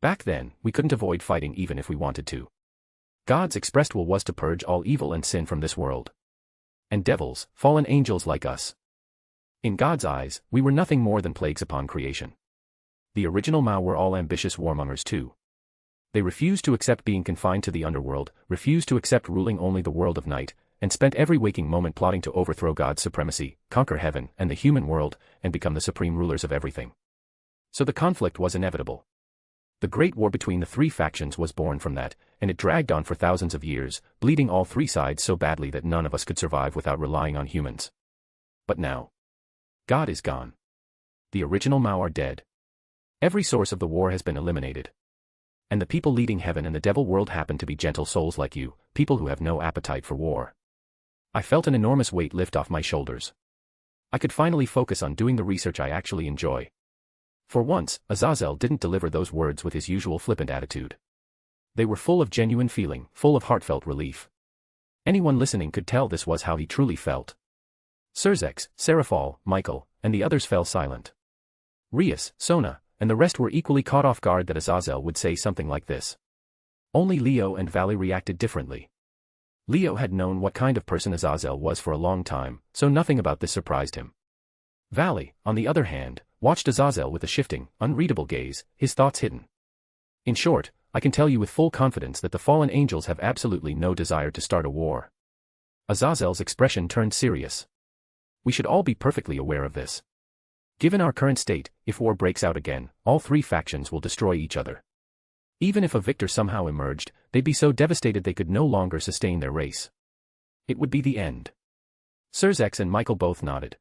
Back then, we couldn't avoid fighting even if we wanted to. God's expressed will was to purge all evil and sin from this world. And devils, fallen angels like us. In God's eyes, we were nothing more than plagues upon creation. The original Mao were all ambitious warmongers too. They refused to accept being confined to the underworld, refused to accept ruling only the world of night, and spent every waking moment plotting to overthrow God's supremacy, conquer heaven and the human world, and become the supreme rulers of everything. So the conflict was inevitable. The great war between the three factions was born from that, and it dragged on for thousands of years, bleeding all three sides so badly that none of us could survive without relying on humans. But now, God is gone. The original Mao are dead. Every source of the war has been eliminated. And the people leading heaven and the devil world happen to be gentle souls like you, people who have no appetite for war. I felt an enormous weight lift off my shoulders. I could finally focus on doing the research I actually enjoy. For once, Azazel didn't deliver those words with his usual flippant attitude. They were full of genuine feeling, full of heartfelt relief. Anyone listening could tell this was how he truly felt. Serzex, Seraphol, Michael, and the others fell silent. Rias, Sona, and the rest were equally caught off guard that Azazel would say something like this. Only Leo and Valley reacted differently. Leo had known what kind of person Azazel was for a long time, so nothing about this surprised him. Valley, on the other hand, watched Azazel with a shifting, unreadable gaze, his thoughts hidden. In short, I can tell you with full confidence that the fallen angels have absolutely no desire to start a war. Azazel's expression turned serious. We should all be perfectly aware of this. Given our current state, if war breaks out again, all three factions will destroy each other. Even if a victor somehow emerged, they'd be so devastated they could no longer sustain their race. It would be the end. Serzex and Michael both nodded.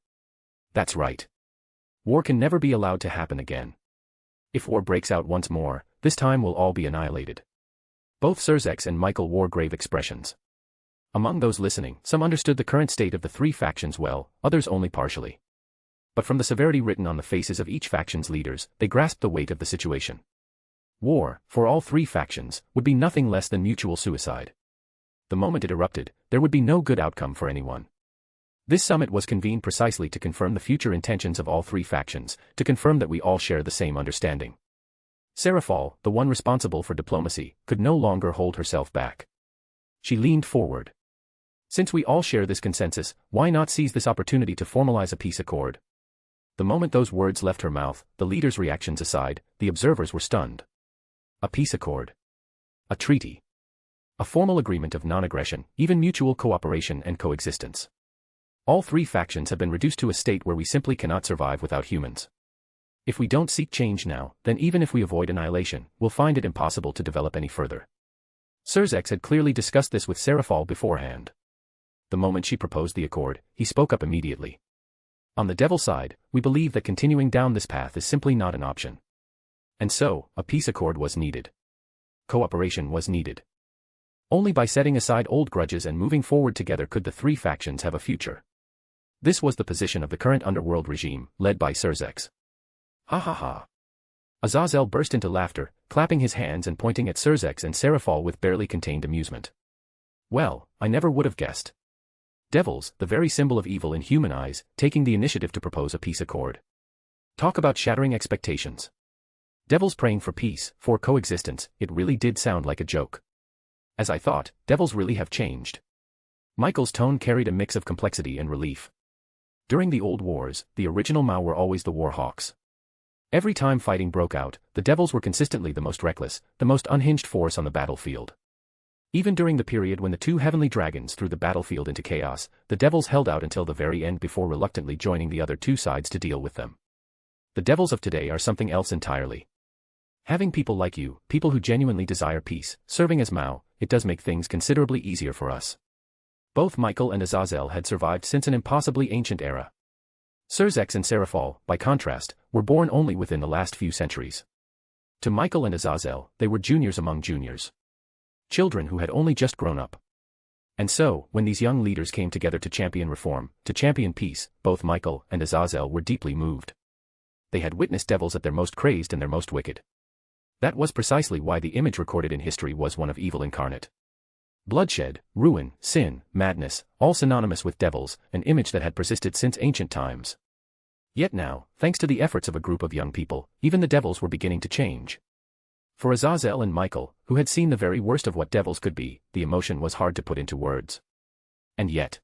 That's right. War can never be allowed to happen again. If war breaks out once more, this time we'll all be annihilated. Both Serzex and Michael wore grave expressions. Among those listening, some understood the current state of the three factions well, others only partially. But from the severity written on the faces of each faction's leaders, they grasped the weight of the situation. War, for all three factions, would be nothing less than mutual suicide. The moment it erupted, there would be no good outcome for anyone. This summit was convened precisely to confirm the future intentions of all three factions, to confirm that we all share the same understanding. Seraphol, the one responsible for diplomacy, could no longer hold herself back. She leaned forward. Since we all share this consensus, why not seize this opportunity to formalize a peace accord? The moment those words left her mouth, the leaders' reactions aside, the observers were stunned. A peace accord. A treaty. A formal agreement of non-aggression, even mutual cooperation and coexistence. All three factions have been reduced to a state where we simply cannot survive without humans. If we don't seek change now, then even if we avoid annihilation, we'll find it impossible to develop any further. Serzex had clearly discussed this with Seraphol beforehand. The moment she proposed the accord, he spoke up immediately. On the devil side, we believe that continuing down this path is simply not an option. And so, a peace accord was needed. Cooperation was needed. Only by setting aside old grudges and moving forward together could the three factions have a future. This was the position of the current underworld regime, led by Serzex. Ha ha ha. Azazel burst into laughter, clapping his hands and pointing at Serzex and Seraphol with barely contained amusement. Well, I never would have guessed. Devils, the very symbol of evil in human eyes, taking the initiative to propose a peace accord. Talk about shattering expectations. Devils praying for peace, for coexistence, it really did sound like a joke. As I thought, devils really have changed. Michael's tone carried a mix of complexity and relief. During the old wars, the original Mao were always the war hawks. Every time fighting broke out, the devils were consistently the most reckless, the most unhinged force on the battlefield. Even during the period when the two heavenly dragons threw the battlefield into chaos, the devils held out until the very end before reluctantly joining the other two sides to deal with them. The devils of today are something else entirely. Having people like you, people who genuinely desire peace, serving as Mao, it does make things considerably easier for us. Both Michael and Azazel had survived since an impossibly ancient era. Serzex and Seraphol, by contrast, were born only within the last few centuries. To Michael and Azazel, they were juniors among juniors. Children who had only just grown up. And so, when these young leaders came together to champion reform, to champion peace, both Michael and Azazel were deeply moved. They had witnessed devils at their most crazed and their most wicked. That was precisely why the image recorded in history was one of evil incarnate. Bloodshed, ruin, sin, madness, all synonymous with devils, an image that had persisted since ancient times. Yet now, thanks to the efforts of a group of young people, even the devils were beginning to change. For Azazel and Michael, who had seen the very worst of what devils could be, the emotion was hard to put into words. And yet,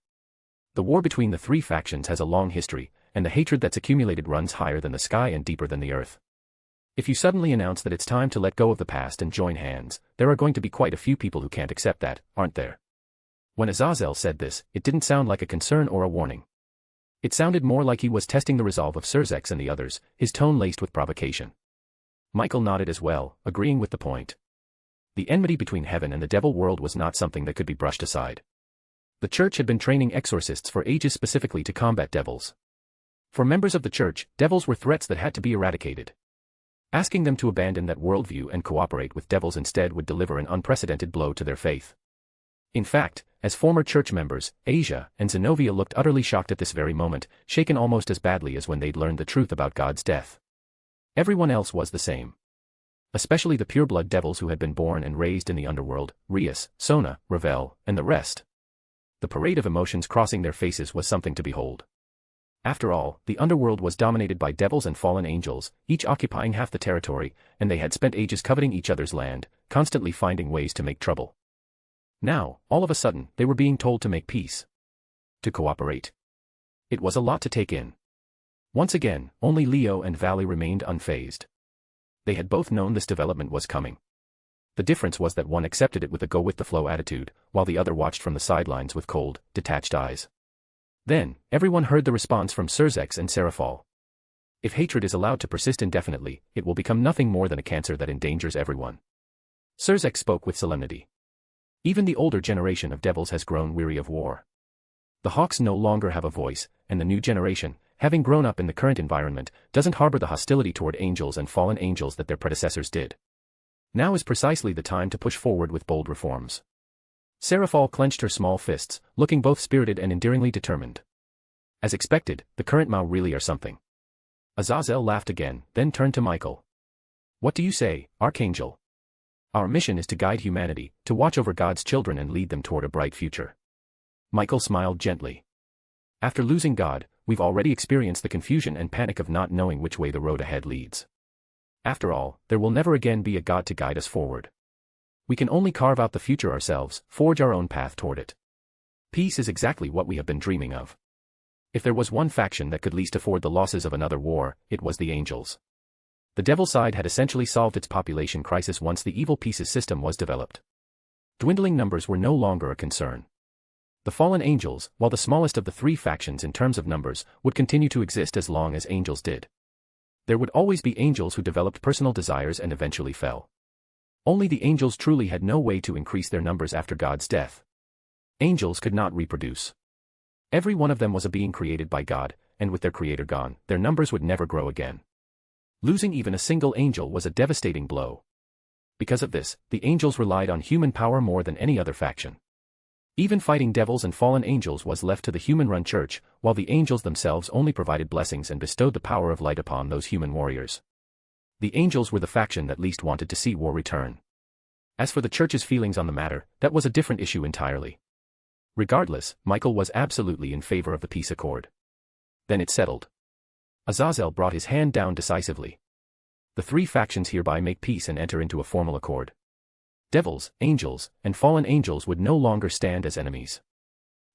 the war between the three factions has a long history, and the hatred that's accumulated runs higher than the sky and deeper than the earth. If you suddenly announce that it's time to let go of the past and join hands, there are going to be quite a few people who can't accept that, aren't there? When Azazel said this, it didn't sound like a concern or a warning. It sounded more like he was testing the resolve of Serzex and the others, his tone laced with provocation. Michael nodded as well, agreeing with the point. The enmity between heaven and the devil world was not something that could be brushed aside. The church had been training exorcists for ages specifically to combat devils. For members of the church, devils were threats that had to be eradicated. Asking them to abandon that worldview and cooperate with devils instead would deliver an unprecedented blow to their faith. In fact, as former church members, Asia and Zenobia looked utterly shocked at this very moment, shaken almost as badly as when they'd learned the truth about God's death. Everyone else was the same. Especially the pureblood devils who had been born and raised in the underworld, Rias, Sona, Ravel, and the rest. The parade of emotions crossing their faces was something to behold. After all, the underworld was dominated by devils and fallen angels, each occupying half the territory, and they had spent ages coveting each other's land, constantly finding ways to make trouble. Now, all of a sudden, they were being told to make peace. To cooperate. It was a lot to take in. Once again, only Leo and Valley remained unfazed. They had both known this development was coming. The difference was that one accepted it with a go-with-the-flow attitude, while the other watched from the sidelines with cold, detached eyes. Then, everyone heard the response from Serzex and Seraphol. If hatred is allowed to persist indefinitely, it will become nothing more than a cancer that endangers everyone. Serzex spoke with solemnity. Even the older generation of devils has grown weary of war. The Hawks no longer have a voice, and the new generation, having grown up in the current environment, doesn't harbor the hostility toward angels and fallen angels that their predecessors did. Now is precisely the time to push forward with bold reforms. Seraphol clenched her small fists, looking both spirited and endearingly determined. As expected, the current Mao really are something. Azazel laughed again, then turned to Michael. What do you say, Archangel? Our mission is to guide humanity, to watch over God's children and lead them toward a bright future. Michael smiled gently. After losing God, we've already experienced the confusion and panic of not knowing which way the road ahead leads. After all, there will never again be a God to guide us forward. We can only carve out the future ourselves, forge our own path toward it. Peace is exactly what we have been dreaming of. If there was one faction that could least afford the losses of another war, it was the angels. The devil side had essentially solved its population crisis once the evil pieces system was developed. Dwindling numbers were no longer a concern. The fallen angels, while the smallest of the three factions in terms of numbers, would continue to exist as long as angels did. There would always be angels who developed personal desires and eventually fell. Only the angels truly had no way to increase their numbers after God's death. Angels could not reproduce. Every one of them was a being created by God, and with their creator gone, their numbers would never grow again. Losing even a single angel was a devastating blow. Because of this, the angels relied on human power more than any other faction. Even fighting devils and fallen angels was left to the human-run church, while the angels themselves only provided blessings and bestowed the power of light upon those human warriors. The angels were the faction that least wanted to see war return. As for the church's feelings on the matter, that was a different issue entirely. Regardless, Michael was absolutely in favor of the peace accord. Then it settled. Azazel brought his hand down decisively. The three factions hereby make peace and enter into a formal accord. Devils, angels, and fallen angels would no longer stand as enemies.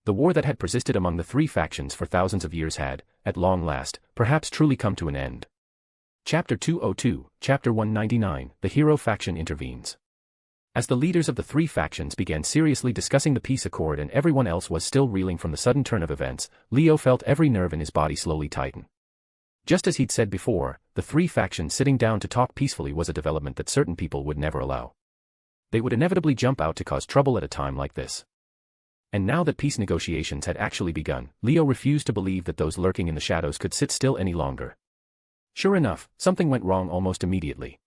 The war that had persisted among the three factions for thousands of years had, at long last, perhaps truly come to an end. Chapter 202, Chapter 199, The Hero Faction Intervenes. As the leaders of the three factions began seriously discussing the peace accord and everyone else was still reeling from the sudden turn of events, Leo felt every nerve in his body slowly tighten. Just as he'd said before, the three factions sitting down to talk peacefully was a development that certain people would never allow. They would inevitably jump out to cause trouble at a time like this. And now that peace negotiations had actually begun, Leo refused to believe that those lurking in the shadows could sit still any longer. Sure enough, something went wrong almost immediately.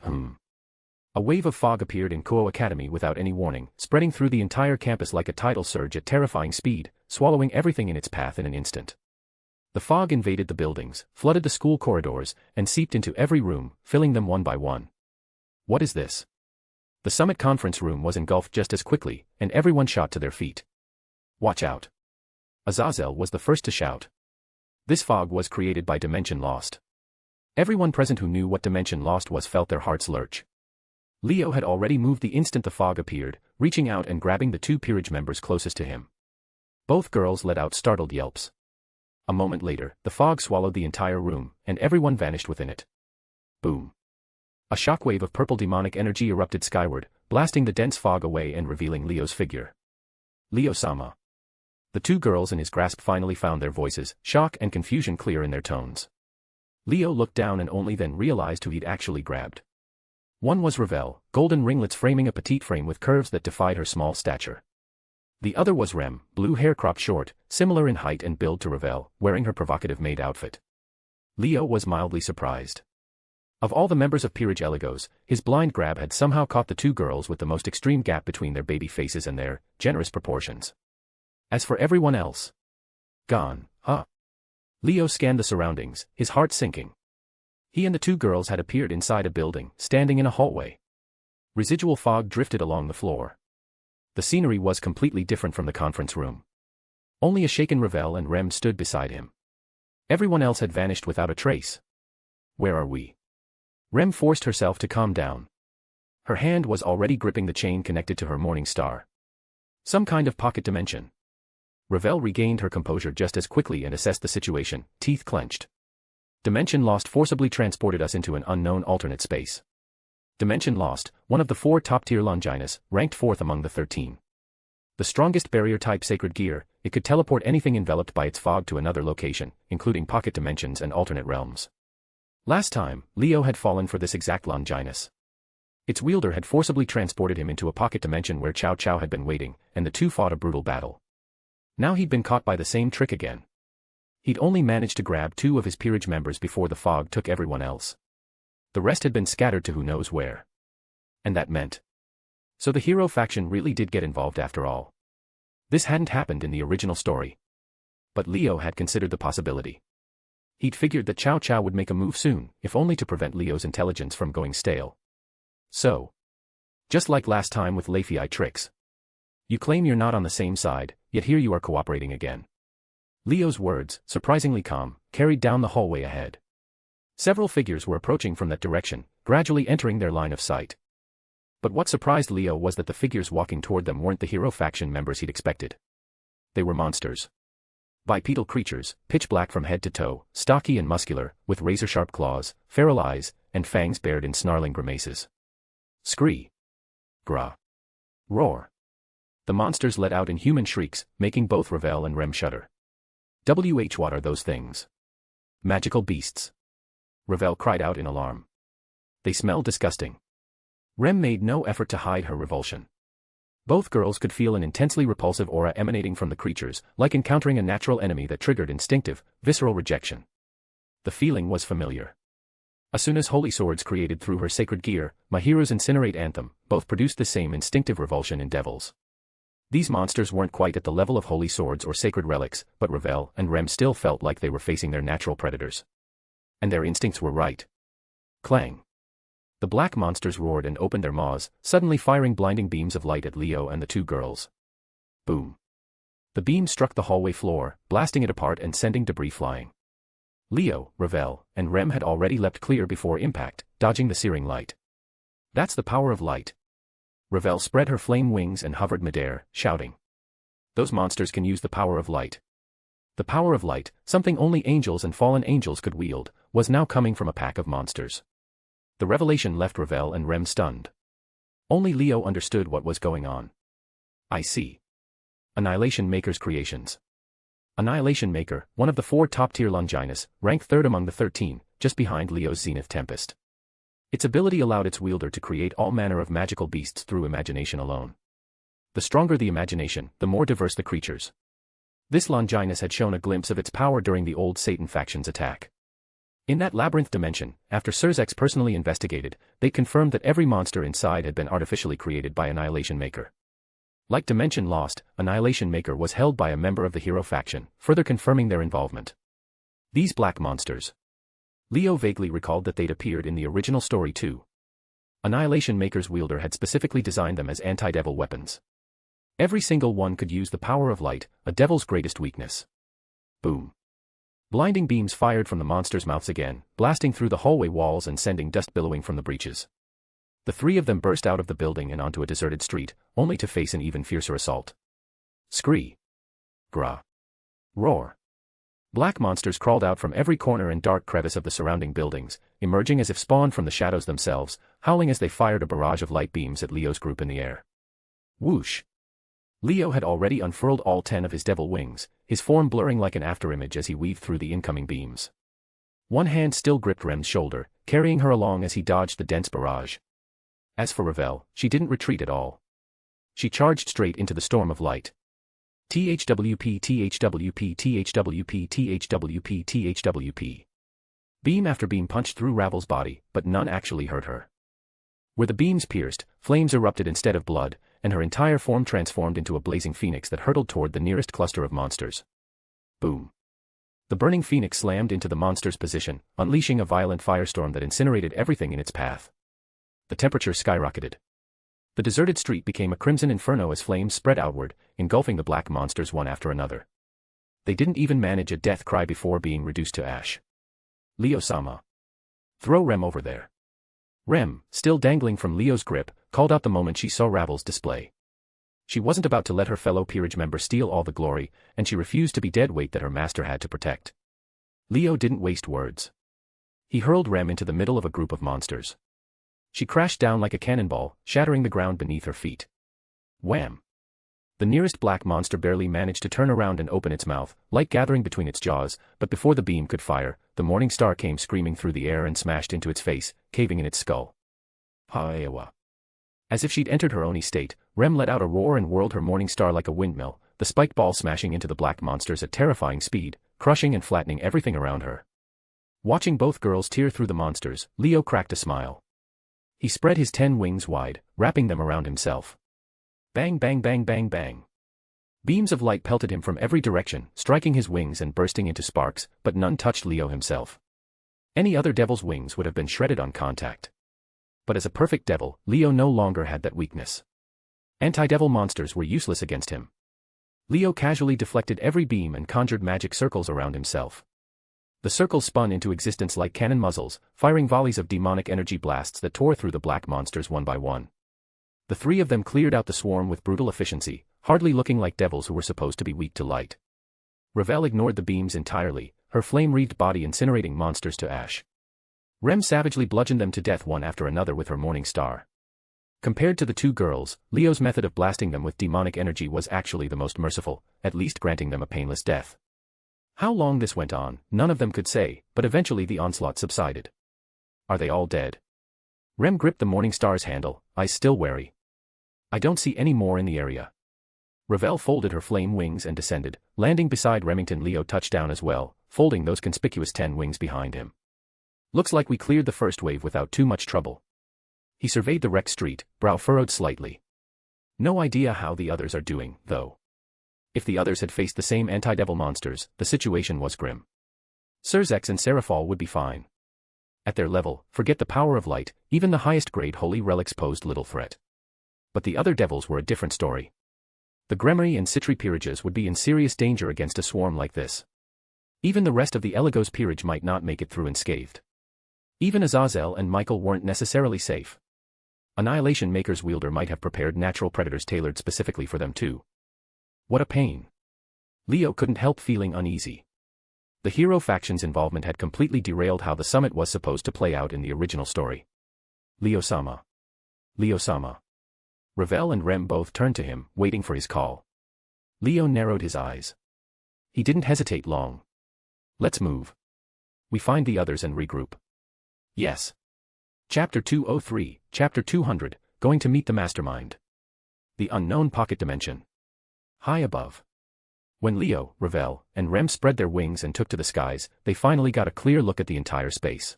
A wave of fog appeared in Kuo Academy without any warning, spreading through the entire campus like a tidal surge at terrifying speed, swallowing everything in its path in an instant. The fog invaded the buildings, flooded the school corridors, and seeped into every room, filling them one by one. What is this? The summit conference room was engulfed just as quickly, and everyone shot to their feet. Watch out. Azazel was the first to shout. This fog was created by Dimension Lost. Everyone present who knew what Dimension Lost was felt their hearts lurch. Leo had already moved the instant the fog appeared, reaching out and grabbing the two peerage members closest to him. Both girls let out startled yelps. A moment later, the fog swallowed the entire room, and everyone vanished within it. Boom. A shockwave of purple demonic energy erupted skyward, blasting the dense fog away and revealing Leo's figure. Leo-sama. The two girls in his grasp finally found their voices, shock and confusion clear in their tones. Leo looked down and only then realized who he'd actually grabbed. One was Ravel, golden ringlets framing a petite frame with curves that defied her small stature. The other was Rem, blue hair cropped short, similar in height and build to Ravel, wearing her provocative maid outfit. Leo was mildly surprised. Of all the members of Peerage Eligos, his blind grab had somehow caught the two girls with the most extreme gap between their baby faces and their generous proportions. As for everyone else, gone, huh? Leo scanned the surroundings, his heart sinking. He and the two girls had appeared inside a building, standing in a hallway. Residual fog drifted along the floor. The scenery was completely different from the conference room. Only a shaken Ravel and Rem stood beside him. Everyone else had vanished without a trace. Where are we? Rem forced herself to calm down. Her hand was already gripping the chain connected to her morning star. Some kind of pocket dimension. Ravel regained her composure just as quickly and assessed the situation, teeth clenched. Dimension Lost forcibly transported us into an unknown alternate space. Dimension Lost, one of the 4 top-tier Longinus, ranked 4th among the 13. The strongest barrier-type sacred gear, it could teleport anything enveloped by its fog to another location, including pocket dimensions and alternate realms. Last time, Leo had fallen for this exact Longinus. Its wielder had forcibly transported him into a pocket dimension where Cao Cao had been waiting, and the two fought a brutal battle. Now he'd been caught by the same trick again. He'd only managed to grab 2 of his peerage members before the fog took everyone else. The rest had been scattered to who knows where. And that meant. So the hero faction really did get involved after all. This hadn't happened in the original story. But Leo had considered the possibility. He'd figured that Cao Cao would make a move soon, if only to prevent Leo's intelligence from going stale. So. Just like last time with Leifei tricks. You claim you're not on the same side, yet here you are cooperating again. Leo's words, surprisingly calm, carried down the hallway ahead. Several figures were approaching from that direction, gradually entering their line of sight. But what surprised Leo was that the figures walking toward them weren't the hero faction members he'd expected. They were monsters. Bipedal creatures, pitch black from head to toe, stocky and muscular, with razor-sharp claws, feral eyes, and fangs bared in snarling grimaces. Scree. Gra. Roar. The monsters let out inhuman shrieks, making both Ravel and Rem shudder. What are those things? Magical beasts. Ravel cried out in alarm. They smell disgusting. Rem made no effort to hide her revulsion. Both girls could feel an intensely repulsive aura emanating from the creatures, like encountering a natural enemy that triggered instinctive, visceral rejection. The feeling was familiar. As soon as holy swords created through her sacred gear, My Hero's Incinerate Anthem, both produced the same instinctive revulsion in devils. These monsters weren't quite at the level of holy swords or sacred relics, but Ravel and Rem still felt like they were facing their natural predators. And their instincts were right. Clang. The black monsters roared and opened their maws, suddenly firing blinding beams of light at Leo and the two girls. Boom. The beam struck the hallway floor, blasting it apart and sending debris flying. Leo, Ravel, and Rem had already leapt clear before impact, dodging the searing light. That's the power of light. Ravel spread her flame wings and hovered midair, shouting. Those monsters can use the power of light. The power of light, something only angels and fallen angels could wield, was now coming from a pack of monsters. The revelation left Ravel and Rem stunned. Only Leo understood what was going on. I see. Annihilation Maker's creations. Annihilation Maker, one of the 4 top-tier Longinus, ranked 3rd among the 13, just behind Leo's Zenith Tempest. Its ability allowed its wielder to create all manner of magical beasts through imagination alone. The stronger the imagination, the more diverse the creatures. This Longinus had shown a glimpse of its power during the old Satan faction's attack. In that labyrinth dimension, after Surzex personally investigated, they confirmed that every monster inside had been artificially created by Annihilation Maker. Like Dimension Lost, Annihilation Maker was held by a member of the hero faction, further confirming their involvement. These black monsters. Leo vaguely recalled that they'd appeared in the original story too. Annihilation Maker's wielder had specifically designed them as anti-devil weapons. Every single one could use the power of light, a devil's greatest weakness. Boom. Blinding beams fired from the monsters' mouths again, blasting through the hallway walls and sending dust billowing from the breaches. The three of them burst out of the building and onto a deserted street, only to face an even fiercer assault. Scree. Gra. Roar. Black monsters crawled out from every corner and dark crevice of the surrounding buildings, emerging as if spawned from the shadows themselves, howling as they fired a barrage of light beams at Leo's group in the air. Whoosh. Leo had already unfurled all 10 of his devil wings, his form blurring like an afterimage as he weaved through the incoming beams. One hand still gripped Rem's shoulder, carrying her along as he dodged the dense barrage. As for Ravel, she didn't retreat at all. She charged straight into the storm of light. THWP THWP THWP THWP THWP. Beam after beam punched through Ravel's body, but none actually hurt her. Where the beams pierced, flames erupted instead of blood, and her entire form transformed into a blazing phoenix that hurtled toward the nearest cluster of monsters. Boom. The burning phoenix slammed into the monster's position, unleashing a violent firestorm that incinerated everything in its path. The temperature skyrocketed. The deserted street became a crimson inferno as flames spread outward, engulfing the black monsters one after another. They didn't even manage a death cry before being reduced to ash. Leo-sama. Throw Rem over there. Rem, still dangling from Leo's grip, called out the moment she saw Ravel's display. She wasn't about to let her fellow peerage member steal all the glory, and she refused to be dead weight that her master had to protect. Leo didn't waste words. He hurled Rem into the middle of a group of monsters. She crashed down like a cannonball, shattering the ground beneath her feet. Wham! The nearest black monster barely managed to turn around and open its mouth, light gathering between its jaws, but before the beam could fire, the morning star came screaming through the air and smashed into its face, caving in its skull. Haewa. As if she'd entered her Oni state, Rem let out a roar and whirled her morning star like a windmill, the spiked ball smashing into the black monsters at terrifying speed, crushing and flattening everything around her. Watching both girls tear through the monsters, Leo cracked a smile. He spread his 10 wings wide, wrapping them around himself. Bang bang bang bang bang. Beams of light pelted him from every direction, striking his wings and bursting into sparks, but none touched Leo himself. Any other devil's wings would have been shredded on contact. But as a perfect devil, Leo no longer had that weakness. Anti-devil monsters were useless against him. Leo casually deflected every beam and conjured magic circles around himself. The circles spun into existence like cannon muzzles, firing volleys of demonic energy blasts that tore through the black monsters one by one. The three of them cleared out the swarm with brutal efficiency, hardly looking like devils who were supposed to be weak to light. Ravel ignored the beams entirely, her flame-wreathed body incinerating monsters to ash. Rem savagely bludgeoned them to death one after another with her morning star. Compared to the two girls, Leo's method of blasting them with demonic energy was actually the most merciful, at least granting them a painless death. How long this went on, none of them could say, but eventually the onslaught subsided. Are they all dead? Rem gripped the morning star's handle, eyes still wary. I don't see any more in the area. Ravel folded her flame wings and descended, landing beside Remington. Leo touched down as well, folding those conspicuous 10 wings behind him. Looks like we cleared the first wave without too much trouble. He surveyed the wrecked street, brow furrowed slightly. No idea how the others are doing, though. If the others had faced the same anti-devil monsters, the situation was grim. Surzex and Seraphol would be fine. At their level, forget the power of light, even the highest grade holy relics posed little threat. But the other devils were a different story. The Gremory and Citri peerages would be in serious danger against a swarm like this. Even the rest of the Eligos peerage might not make it through unscathed. Even Azazel and Michael weren't necessarily safe. Annihilation Maker's wielder might have prepared natural predators tailored specifically for them too. What a pain. Leo couldn't help feeling uneasy. The hero faction's involvement had completely derailed how the summit was supposed to play out in the original story. Leo-sama. Leo-sama. Ravel and Rem both turned to him, waiting for his call. Leo narrowed his eyes. He didn't hesitate long. Let's move. we find the others and regroup. Yes. Chapter 203, Chapter 200, Going to Meet the Mastermind. The Unknown Pocket Dimension. High above. When Leo, Ravel, and Rem spread their wings and took to the skies, they finally got a clear look at the entire space.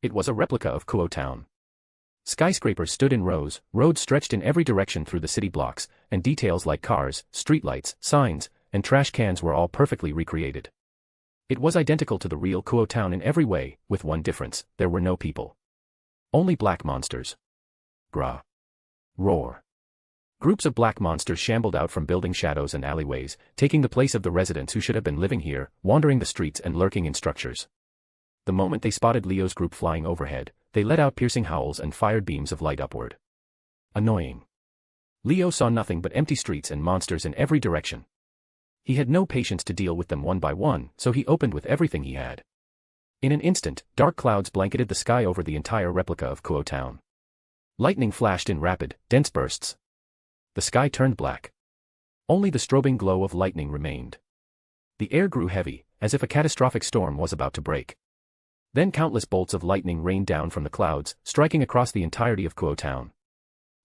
It was a replica of Kuo Town. Skyscrapers stood in rows, roads stretched in every direction through the city blocks, and details like cars, streetlights, signs, and trash cans were all perfectly recreated. It was identical to the real Kuo Town in every way, with one difference: there were no people. Only black monsters. Gra. Roar. Groups of black monsters shambled out from building shadows and alleyways, taking the place of the residents who should have been living here, wandering the streets and lurking in structures. The moment they spotted Leo's group flying overhead, they let out piercing howls and fired beams of light upward. Annoying. Leo saw nothing but empty streets and monsters in every direction. He had no patience to deal with them one by one, so he opened with everything he had. In an instant, dark clouds blanketed the sky over the entire replica of Kuo Town. Lightning flashed in rapid, dense bursts. The sky turned black. Only the strobing glow of lightning remained. The air grew heavy, as if a catastrophic storm was about to break. Then countless bolts of lightning rained down from the clouds, striking across the entirety of Kuo Town.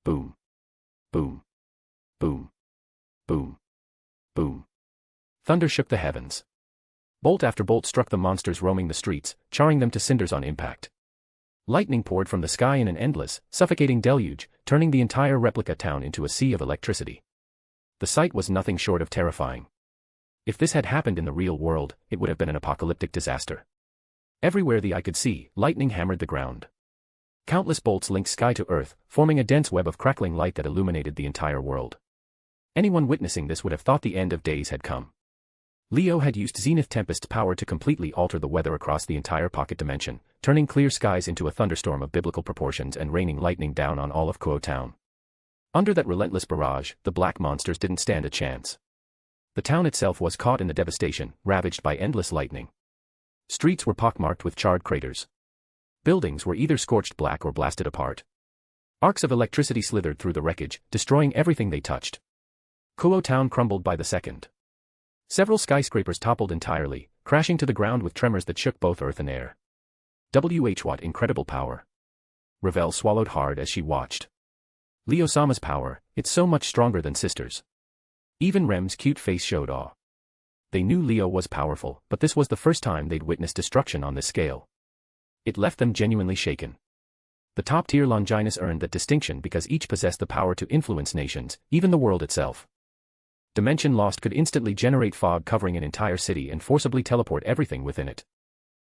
Boom. Boom. Boom. Boom. Boom. Thunder shook the heavens. Bolt after bolt struck the monsters roaming the streets, charring them to cinders on impact. Lightning poured from the sky in an endless, suffocating deluge, turning the entire replica town into a sea of electricity. The sight was nothing short of terrifying. If this had happened in the real world, it would have been an apocalyptic disaster. Everywhere the eye could see, lightning hammered the ground. Countless bolts linked sky to earth, forming a dense web of crackling light that illuminated the entire world. Anyone witnessing this would have thought the end of days had come. Leo had used Zenith Tempest's power to completely alter the weather across the entire pocket dimension, turning clear skies into a thunderstorm of biblical proportions and raining lightning down on all of Kuo Town. Under that relentless barrage, the black monsters didn't stand a chance. The town itself was caught in the devastation, ravaged by endless lightning. Streets were pockmarked with charred craters. Buildings were either scorched black or blasted apart. Arcs of electricity slithered through the wreckage, destroying everything they touched. Kuo Town crumbled by the second. Several skyscrapers toppled entirely, crashing to the ground with tremors that shook both earth and air. What incredible power. Ravel swallowed hard as she watched. Leo-sama's power, it's so much stronger than Sister's. Even Rem's cute face showed awe. They knew Leo was powerful, but this was the first time they'd witnessed destruction on this scale. It left them genuinely shaken. The top-tier Longinus earned that distinction because each possessed the power to influence nations, even the world itself. Dimension Lost could instantly generate fog covering an entire city and forcibly teleport everything within it.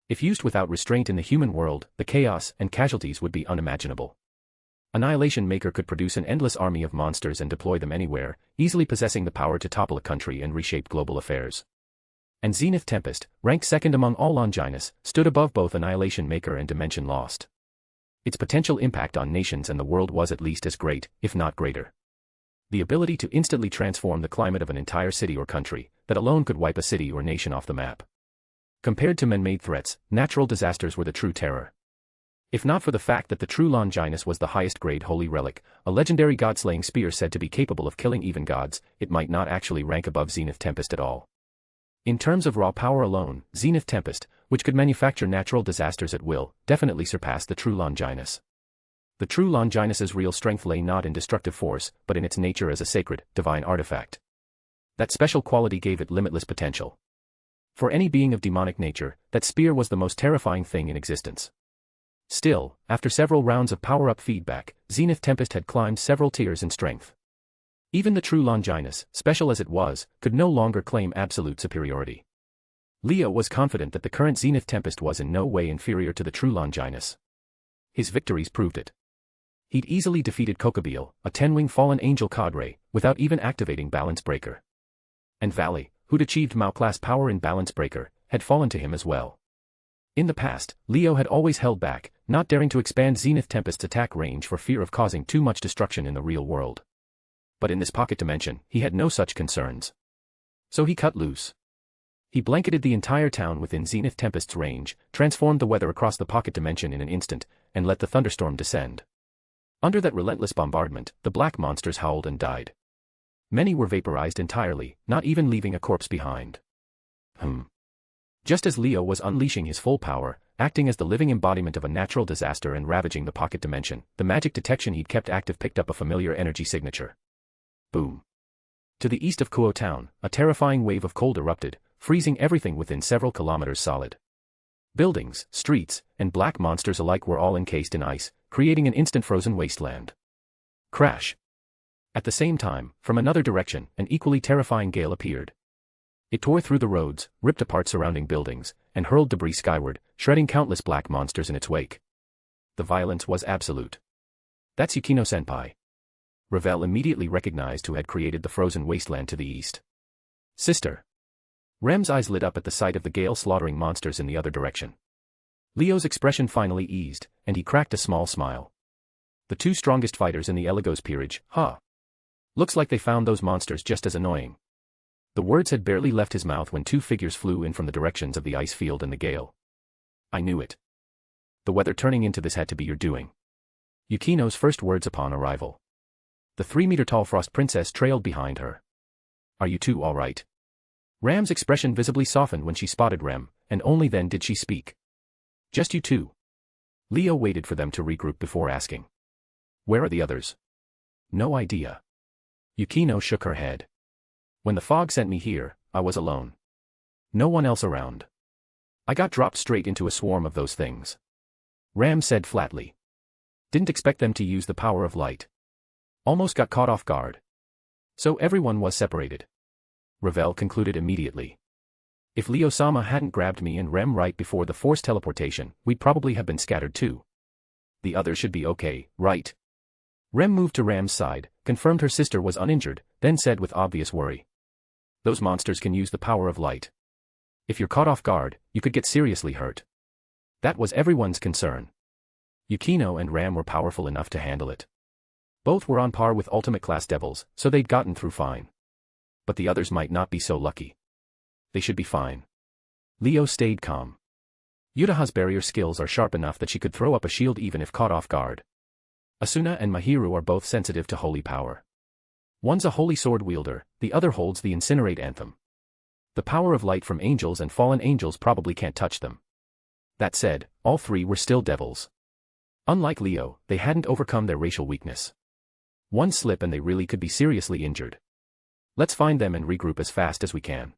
If used without restraint in the human world, the chaos and casualties would be unimaginable. Annihilation Maker could produce an endless army of monsters and deploy them anywhere, easily possessing the power to topple a country and reshape global affairs. And Zenith Tempest, ranked second among all Longinus, stood above both Annihilation Maker and Dimension Lost. Its potential impact on nations and the world was at least as great, if not greater. The ability to instantly transform the climate of an entire city or country, that alone could wipe a city or nation off the map. Compared to man-made threats, natural disasters were the true terror. If not for the fact that the true Longinus was the highest-grade holy relic, a legendary god-slaying spear said to be capable of killing even gods, it might not actually rank above Zenith Tempest at all. In terms of raw power alone, Zenith Tempest, which could manufacture natural disasters at will, definitely surpassed the true Longinus. The true Longinus's real strength lay not in destructive force, but in its nature as a sacred, divine artifact. That special quality gave it limitless potential. For any being of demonic nature, that spear was the most terrifying thing in existence. Still, after several rounds of power-up feedback, Zenith Tempest had climbed several tiers in strength. Even the true Longinus, special as it was, could no longer claim absolute superiority. Leo was confident that the current Zenith Tempest was in no way inferior to the true Longinus. His victories proved it. He'd easily defeated Kokobeel, a 10-wing fallen angel cadre, without even activating Balance Breaker. And Valley, who'd achieved Mao-class power in Balance Breaker, had fallen to him as well. In the past, Leo had always held back, not daring to expand Zenith Tempest's attack range for fear of causing too much destruction in the real world. But in this pocket dimension, he had no such concerns. So he cut loose. He blanketed the entire town within Zenith Tempest's range, transformed the weather across the pocket dimension in an instant, and let the thunderstorm descend. Under that relentless bombardment, the black monsters howled and died. Many were vaporized entirely, not even leaving a corpse behind. Just as Leo was unleashing his full power, acting as the living embodiment of a natural disaster and ravaging the pocket dimension, the magic detection he'd kept active picked up a familiar energy signature. Boom. To the east of Kuo town, a terrifying wave of cold erupted, freezing everything within several kilometers solid. Buildings, streets, and black monsters alike were all encased in ice, creating an instant frozen wasteland. Crash. At the same time, from another direction, an equally terrifying gale appeared. It tore through the roads, ripped apart surrounding buildings, and hurled debris skyward, shredding countless black monsters in its wake. The violence was absolute. That's Yukino-senpai. Ravel immediately recognized who had created the frozen wasteland to the east. Sister. Rem's eyes lit up at the sight of the gale slaughtering monsters in the other direction. Leo's expression finally eased, and he cracked a small smile. The two strongest fighters in the Eligos peerage, huh? Looks like they found those monsters just as annoying. The words had barely left his mouth when two figures flew in from the directions of the ice field and the gale. I knew it. The weather turning into this had to be your doing. Yukino's first words upon arrival. The 3-meter-tall frost princess trailed behind her. Are you two all right? Ram's expression visibly softened when she spotted Rem, and only then did she speak. Just you two. Leo waited for them to regroup before asking. Where are the others? No idea. Yukino shook her head. When the fog sent me here, I was alone. No one else around. I got dropped straight into a swarm of those things. Ram said flatly. Didn't expect them to use the power of light. Almost got caught off guard. So everyone was separated. Ravel concluded immediately. If Leo-sama hadn't grabbed me and Rem right before the forced teleportation, we'd probably have been scattered too. The others should be okay, right? Rem moved to Ram's side, confirmed her sister was uninjured, then said with obvious worry. Those monsters can use the power of light. If you're caught off guard, you could get seriously hurt. That was everyone's concern. Yukino and Ram were powerful enough to handle it. Both were on par with ultimate-class devils, so they'd gotten through fine. But the others might not be so lucky. They should be fine. Leo stayed calm. Yutaha's barrier skills are sharp enough that she could throw up a shield even if caught off guard. Asuna and Mahiru are both sensitive to holy power. One's a holy sword wielder, the other holds the Incinerate Anthem. The power of light from angels and fallen angels probably can't touch them. That said, all three were still devils. Unlike Leo, they hadn't overcome their racial weakness. One slip and they really could be seriously injured. Let's find them and regroup as fast as we can.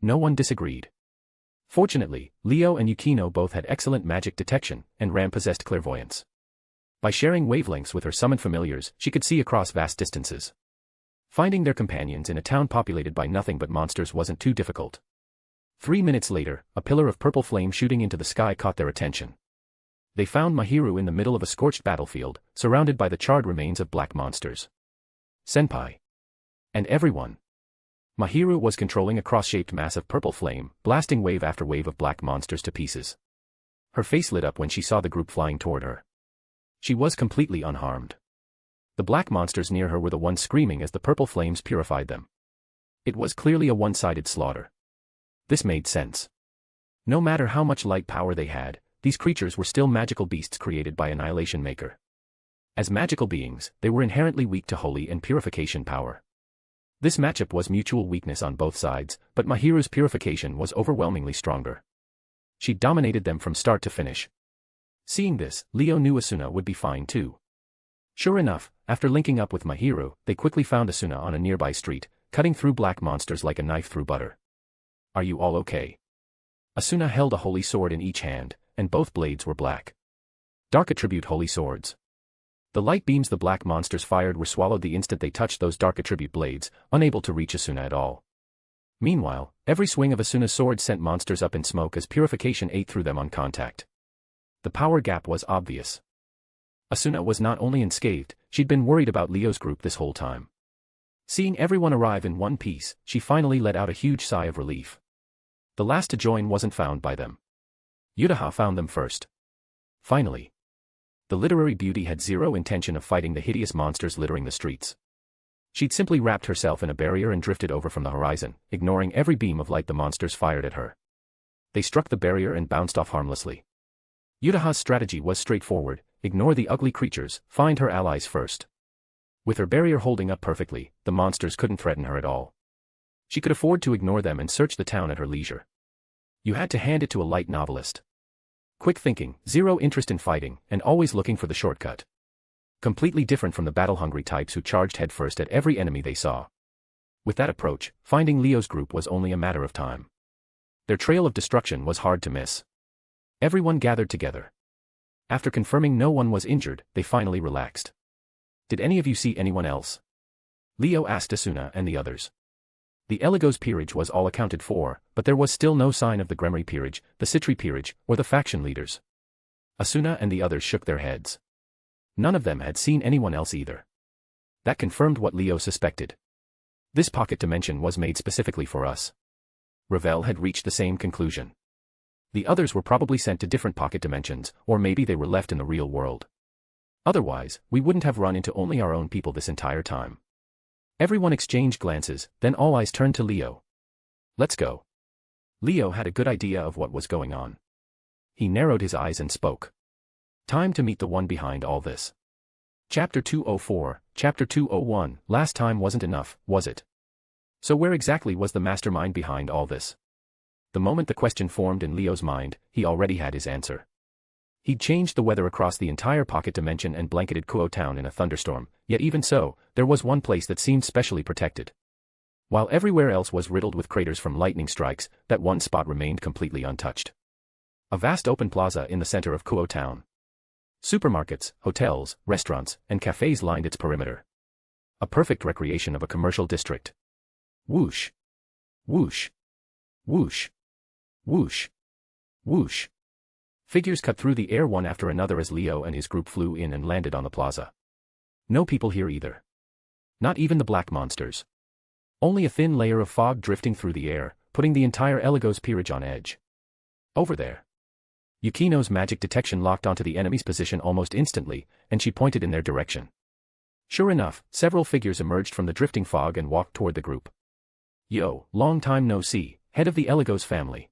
No one disagreed. Fortunately, Leo and Yukino both had excellent magic detection, and Ram possessed clairvoyance. By sharing wavelengths with her summoned familiars, she could see across vast distances. Finding their companions in a town populated by nothing but monsters wasn't too difficult. 3 minutes later, a pillar of purple flame shooting into the sky caught their attention. They found Mahiru in the middle of a scorched battlefield, surrounded by the charred remains of black monsters. Senpai. And everyone. Mahiru was controlling a cross-shaped mass of purple flame, blasting wave after wave of black monsters to pieces. Her face lit up when she saw the group flying toward her. She was completely unharmed. The black monsters near her were the ones screaming as the purple flames purified them. It was clearly a one-sided slaughter. This made sense. No matter how much light power they had, these creatures were still magical beasts created by Annihilation Maker. As magical beings, they were inherently weak to holy and purification power. This matchup was mutual weakness on both sides, but Mahiru's purification was overwhelmingly stronger. She dominated them from start to finish. Seeing this, Leo knew Asuna would be fine too. Sure enough, after linking up with Mahiru, they quickly found Asuna on a nearby street, cutting through black monsters like a knife through butter. Are you all okay? Asuna held a holy sword in each hand, and both blades were black. Dark attribute holy swords. The light beams the black monsters fired were swallowed the instant they touched those dark attribute blades, unable to reach Asuna at all. Meanwhile, every swing of Asuna's sword sent monsters up in smoke as purification ate through them on contact. The power gap was obvious. Asuna was not only unscathed, she'd been worried about Leo's group this whole time. Seeing everyone arrive in one piece, she finally let out a huge sigh of relief. The last to join wasn't found by them. Yutaha found them first. Finally. The literary beauty had zero intention of fighting the hideous monsters littering the streets. She'd simply wrapped herself in a barrier and drifted over from the horizon, ignoring every beam of light the monsters fired at her. They struck the barrier and bounced off harmlessly. Yutaha's strategy was straightforward: ignore the ugly creatures, find her allies first. With her barrier holding up perfectly, the monsters couldn't threaten her at all. She could afford to ignore them and search the town at her leisure. You had to hand it to a light novelist. Quick thinking, zero interest in fighting, and always looking for the shortcut. Completely different from the battle-hungry types who charged headfirst at every enemy they saw. With that approach, finding Leo's group was only a matter of time. Their trail of destruction was hard to miss. Everyone gathered together. After confirming no one was injured, they finally relaxed. Did any of you see anyone else? Leo asked Asuna and the others. The Eligos peerage was all accounted for, but there was still no sign of the Gremry peerage, the Citri peerage, or the faction leaders. Asuna and the others shook their heads. None of them had seen anyone else either. That confirmed what Leo suspected. This pocket dimension was made specifically for us. Ravel had reached the same conclusion. The others were probably sent to different pocket dimensions, or maybe they were left in the real world. Otherwise, we wouldn't have run into only our own people this entire time. Everyone exchanged glances, then all eyes turned to Leo. Let's go. Leo had a good idea of what was going on. He narrowed his eyes and spoke. Time to meet the one behind all this. Chapter 204, Chapter 201, last time wasn't enough, was it? So where exactly was the mastermind behind all this? The moment the question formed in Leo's mind, he already had his answer. He'd changed the weather across the entire pocket dimension and blanketed Kuo Town in a thunderstorm, yet even so, there was one place that seemed specially protected. While everywhere else was riddled with craters from lightning strikes, that one spot remained completely untouched. A vast open plaza in the center of Kuo Town. Supermarkets, hotels, restaurants, and cafes lined its perimeter. A perfect recreation of a commercial district. Whoosh. Whoosh. Whoosh. Whoosh. Whoosh. Figures cut through the air one after another as Leo and his group flew in and landed on the plaza. No people here either. Not even the black monsters. Only a thin layer of fog drifting through the air, putting the entire Eligos peerage on edge. Over there. Yukino's magic detection locked onto the enemy's position almost instantly, and she pointed in their direction. Sure enough, several figures emerged from the drifting fog and walked toward the group. Yo, long time no see, head of the Eligos family.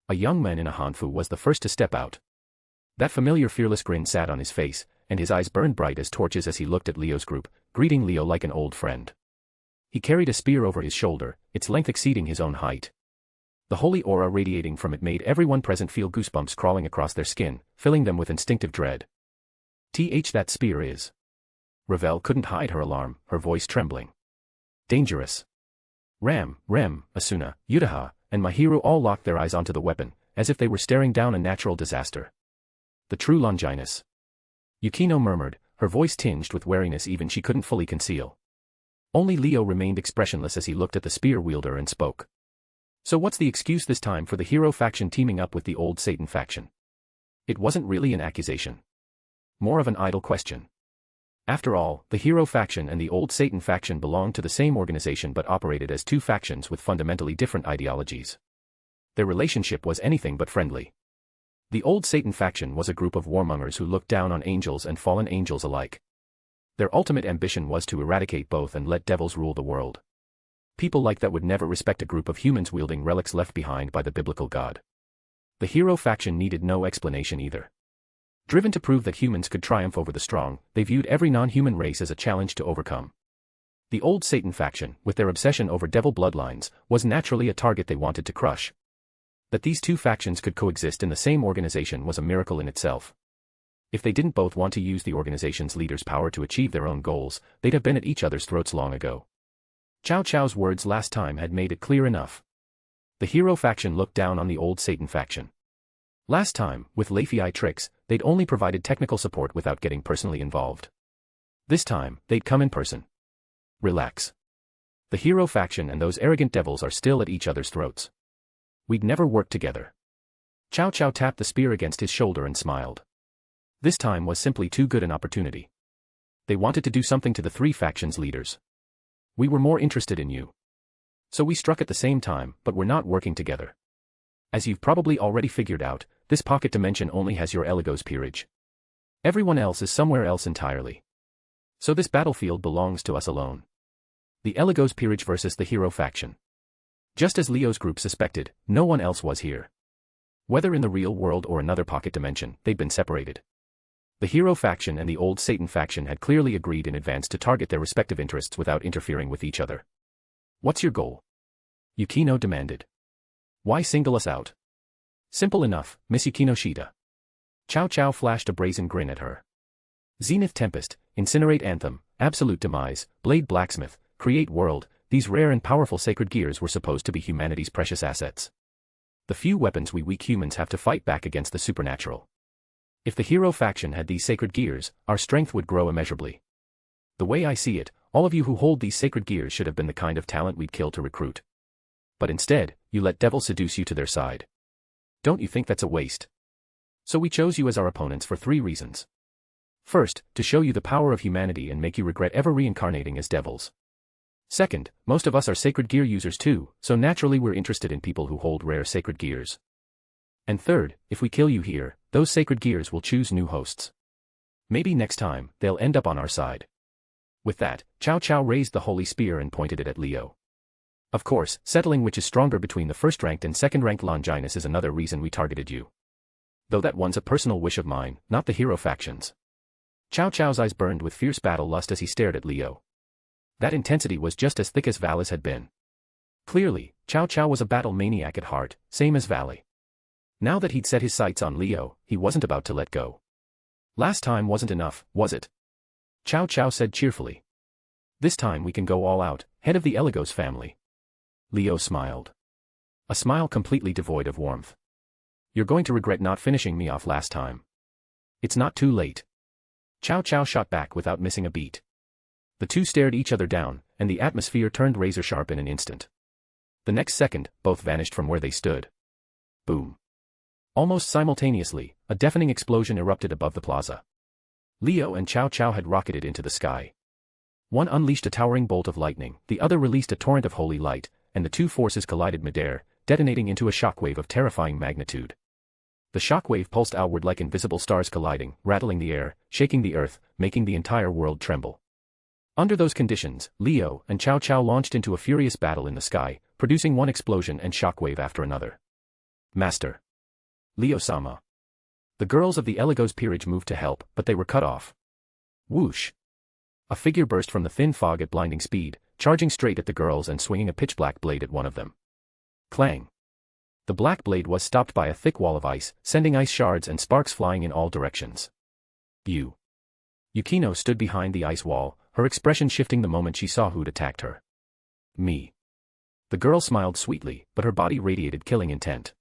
A young man in a hanfu was the first to step out. That familiar fearless grin sat on his face, and his eyes burned bright as torches as he looked at Leo's group, greeting Leo like an old friend. He carried a spear over his shoulder, its length exceeding his own height. The holy aura radiating from it made everyone present feel goosebumps crawling across their skin, filling them with instinctive dread. That spear is. Ravel couldn't hide her alarm, her voice trembling. Dangerous. Rem, Asuna, Utaha, and Mahiru all locked their eyes onto the weapon, as if they were staring down a natural disaster. The true Longinus. Yukino murmured, her voice tinged with wariness even she couldn't fully conceal. Only Leo remained expressionless as he looked at the spear wielder and spoke. So what's the excuse this time for the hero faction teaming up with the old Satan faction? It wasn't really an accusation. More of an idle question. After all, the hero faction and the old Satan faction belonged to the same organization but operated as two factions with fundamentally different ideologies. Their relationship was anything but friendly. The old Satan faction was a group of warmongers who looked down on angels and fallen angels alike. Their ultimate ambition was to eradicate both and let devils rule the world. People like that would never respect a group of humans wielding relics left behind by the biblical god. The hero faction needed no explanation either. Driven to prove that humans could triumph over the strong, they viewed every non-human race as a challenge to overcome. The old Satan faction, with their obsession over devil bloodlines, was naturally a target they wanted to crush. That these two factions could coexist in the same organization was a miracle in itself. If they didn't both want to use the organization's leader's power to achieve their own goals, they'd have been at each other's throats long ago. Cao Cao's words last time had made it clear enough. The hero faction looked down on the old Satan faction. Last time, with Leifei tricks, they'd only provided technical support without getting personally involved. This time, they'd come in person. Relax. The hero faction and those arrogant devils are still at each other's throats. We'd never work together. Cao Cao tapped the spear against his shoulder and smiled. This time was simply too good an opportunity. They wanted to do something to the three factions' leaders. We were more interested in you. So we struck at the same time, but we're not working together. As you've probably already figured out, this pocket dimension only has your Eligos peerage. Everyone else is somewhere else entirely. So this battlefield belongs to us alone. The Eligos peerage versus the hero faction. Just as Leo's group suspected, no one else was here. Whether in the real world or another pocket dimension, they'd been separated. The hero faction and the old Satan faction had clearly agreed in advance to target their respective interests without interfering with each other. What's your goal? Yukino demanded. Why single us out? Simple enough, Miss Yukino Shida. Chow Chow flashed a brazen grin at her. Zenith Tempest, Incinerate Anthem, Absolute Demise, Blade Blacksmith, Create World, these rare and powerful sacred gears were supposed to be humanity's precious assets. The few weapons we weak humans have to fight back against the supernatural. If the hero faction had these sacred gears, our strength would grow immeasurably. The way I see it, all of you who hold these sacred gears should have been the kind of talent we'd kill to recruit. But instead, you let devils seduce you to their side. Don't you think that's a waste? So we chose you as our opponents for 3 reasons. First, to show you the power of humanity and make you regret ever reincarnating as devils. Second, most of us are sacred gear users too, so naturally we're interested in people who hold rare sacred gears. And third, if we kill you here, those sacred gears will choose new hosts. Maybe next time, they'll end up on our side. With that, Chow Chow raised the holy spear and pointed it at Leo. Of course, settling which is stronger between the first-ranked and second-ranked Longinus is another reason we targeted you. Though that one's a personal wish of mine, not the hero factions. Chow Chow's eyes burned with fierce battle lust as he stared at Leo. That intensity was just as thick as Valis had been. Clearly, Chow Chow was a battle maniac at heart, same as Valley. Now that he'd set his sights on Leo, he wasn't about to let go. Last time wasn't enough, was it? Chow Chow said cheerfully. This time we can go all out, head of the Eligos family. Leo smiled. A smile completely devoid of warmth. You're going to regret not finishing me off last time. It's not too late. Chow Chow shot back without missing a beat. The two stared each other down, and the atmosphere turned razor-sharp in an instant. The next second, both vanished from where they stood. Boom. Almost simultaneously, a deafening explosion erupted above the plaza. Leo and Chow Chow had rocketed into the sky. One unleashed a towering bolt of lightning, the other released a torrent of holy light, and the two forces collided midair, detonating into a shockwave of terrifying magnitude. The shockwave pulsed outward like invisible stars colliding, rattling the air, shaking the earth, making the entire world tremble. Under those conditions, Leo and Chow Chow launched into a furious battle in the sky, producing one explosion and shockwave after another. Master. Leo-sama. The girls of the Eligos peerage moved to help, but they were cut off. Whoosh. A figure burst from the thin fog at blinding speed, charging straight at the girls and swinging a pitch-black blade at one of them. Clang. The black blade was stopped by a thick wall of ice, sending ice shards and sparks flying in all directions. Yukino stood behind the ice wall, her expression shifting the moment she saw who'd attacked her. Me. The girl smiled sweetly, but her body radiated killing intent.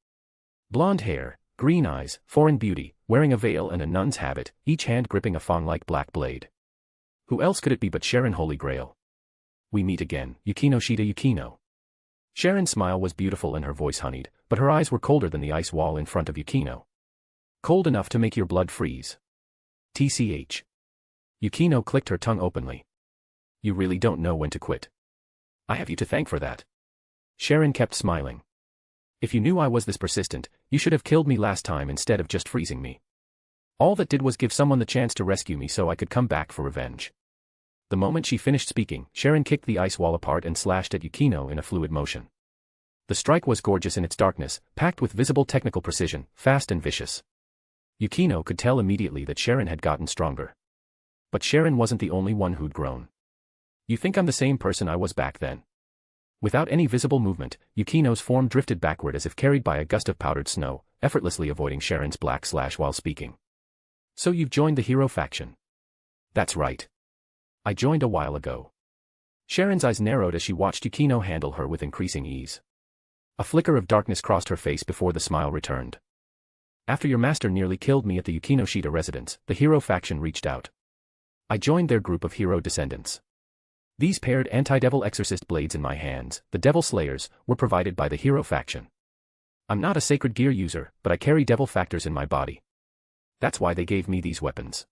Blonde hair, green eyes, foreign beauty, wearing a veil and a nun's habit, each hand gripping a fang-like black blade. Who else could it be but Sharon Holy Grail? We meet again, Yukino Shida Yukino. Sharon's smile was beautiful and her voice honeyed, but her eyes were colder than the ice wall in front of Yukino. Cold enough to make your blood freeze. TCH. Yukino clicked her tongue openly. You really don't know when to quit. I have you to thank for that. Sharon kept smiling. If you knew I was this persistent, you should have killed me last time instead of just freezing me. All that did was give someone the chance to rescue me so I could come back for revenge. The moment she finished speaking, Sharon kicked the ice wall apart and slashed at Yukino in a fluid motion. The strike was gorgeous in its darkness, packed with visible technical precision, fast and vicious. Yukino could tell immediately that Sharon had gotten stronger. But Sharon wasn't the only one who'd grown. You think I'm the same person I was back then? Without any visible movement, Yukino's form drifted backward as if carried by a gust of powdered snow, effortlessly avoiding Sharon's black slash while speaking. So you've joined the hero faction? That's right. I joined a while ago. Sharon's eyes narrowed as she watched Yukino handle her with increasing ease. A flicker of darkness crossed her face before the smile returned. After your master nearly killed me at the Yukino Shida residence, the hero faction reached out. I joined their group of hero descendants. These paired anti-devil exorcist blades in my hands, the devil slayers, were provided by the hero faction. I'm not a sacred gear user, but I carry devil factors in my body. That's why they gave me these weapons.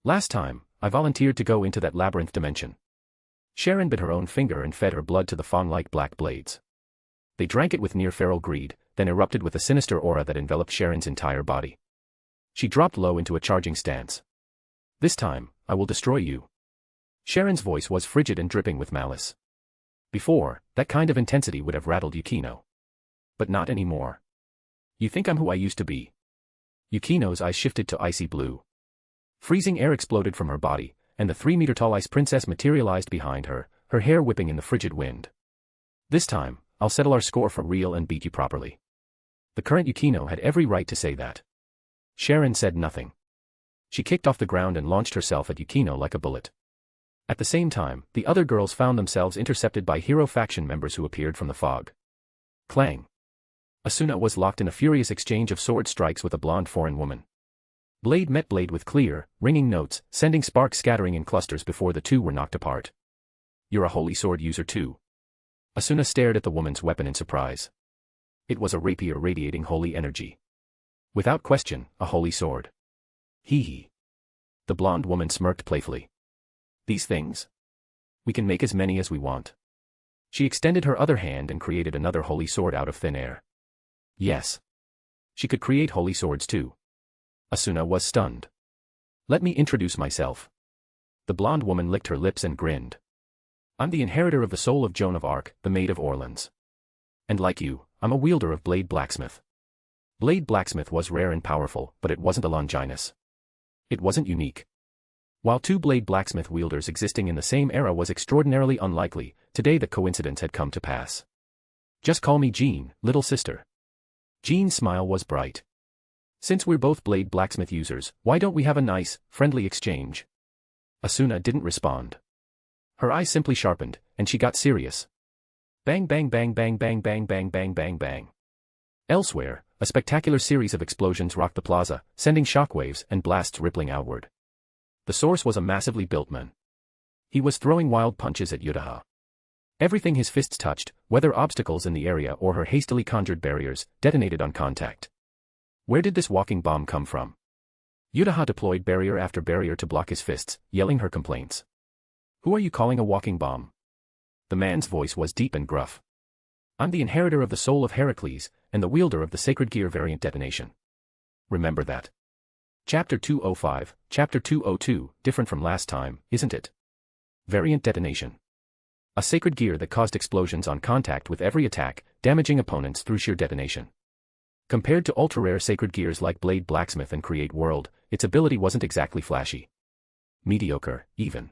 Last time, I volunteered to go into that labyrinth dimension. Sharon bit her own finger and fed her blood to the fang-like black blades. They drank it with near-feral greed, then erupted with a sinister aura that enveloped Sharon's entire body. She dropped low into a charging stance. This time, I will destroy you. Sharon's voice was frigid and dripping with malice. Before, that kind of intensity would have rattled Yukino. But not anymore. You think I'm who I used to be? Yukino's eyes shifted to icy blue. Freezing air exploded from her body, and the 3-meter-tall ice princess materialized behind her, her hair whipping in the frigid wind. This time, I'll settle our score for real and beat you properly. The current Yukino had every right to say that. Sharon said nothing. She kicked off the ground and launched herself at Yukino like a bullet. At the same time, the other girls found themselves intercepted by hero faction members who appeared from the fog. Clang. Asuna was locked in a furious exchange of sword strikes with a blonde foreign woman. Blade met blade with clear, ringing notes, sending sparks scattering in clusters before the two were knocked apart. You're a holy sword user too. Asuna stared at the woman's weapon in surprise. It was a rapier radiating holy energy. Without question, a holy sword. Hee hee. The blonde woman smirked playfully. These things? We can make as many as we want. She extended her other hand and created another holy sword out of thin air. Yes. She could create holy swords too. Asuna was stunned. Let me introduce myself. The blonde woman licked her lips and grinned. I'm the inheritor of the soul of Joan of Arc, the Maid of Orleans. And like you, I'm a wielder of Blade Blacksmith. Blade Blacksmith was rare and powerful, but it wasn't a Longinus. It wasn't unique. While two Blade Blacksmith wielders existing in the same era was extraordinarily unlikely, today the coincidence had come to pass. Just call me Jean, little sister. Jean's smile was bright. Since we're both Blade Blacksmith users, why don't we have a nice, friendly exchange? Asuna didn't respond. Her eyes simply sharpened, and she got serious. Bang bang bang bang bang bang bang bang bang bang. Elsewhere, a spectacular series of explosions rocked the plaza, sending shockwaves and blasts rippling outward. The source was a massively built man. He was throwing wild punches at Yutaha. Everything his fists touched, whether obstacles in the area or her hastily conjured barriers, detonated on contact. Where did this walking bomb come from? Yutaha deployed barrier after barrier to block his fists, yelling her complaints. Who are you calling a walking bomb? The man's voice was deep and gruff. I'm the inheritor of the soul of Heracles, and the wielder of the sacred gear variant detonation. Remember that. Chapter 205, Chapter 202, different from last time, isn't it? Variant detonation. A sacred gear that caused explosions on contact with every attack, damaging opponents through sheer detonation. Compared to ultra-rare sacred gears like Blade Blacksmith and Create World, its ability wasn't exactly flashy. Mediocre, even.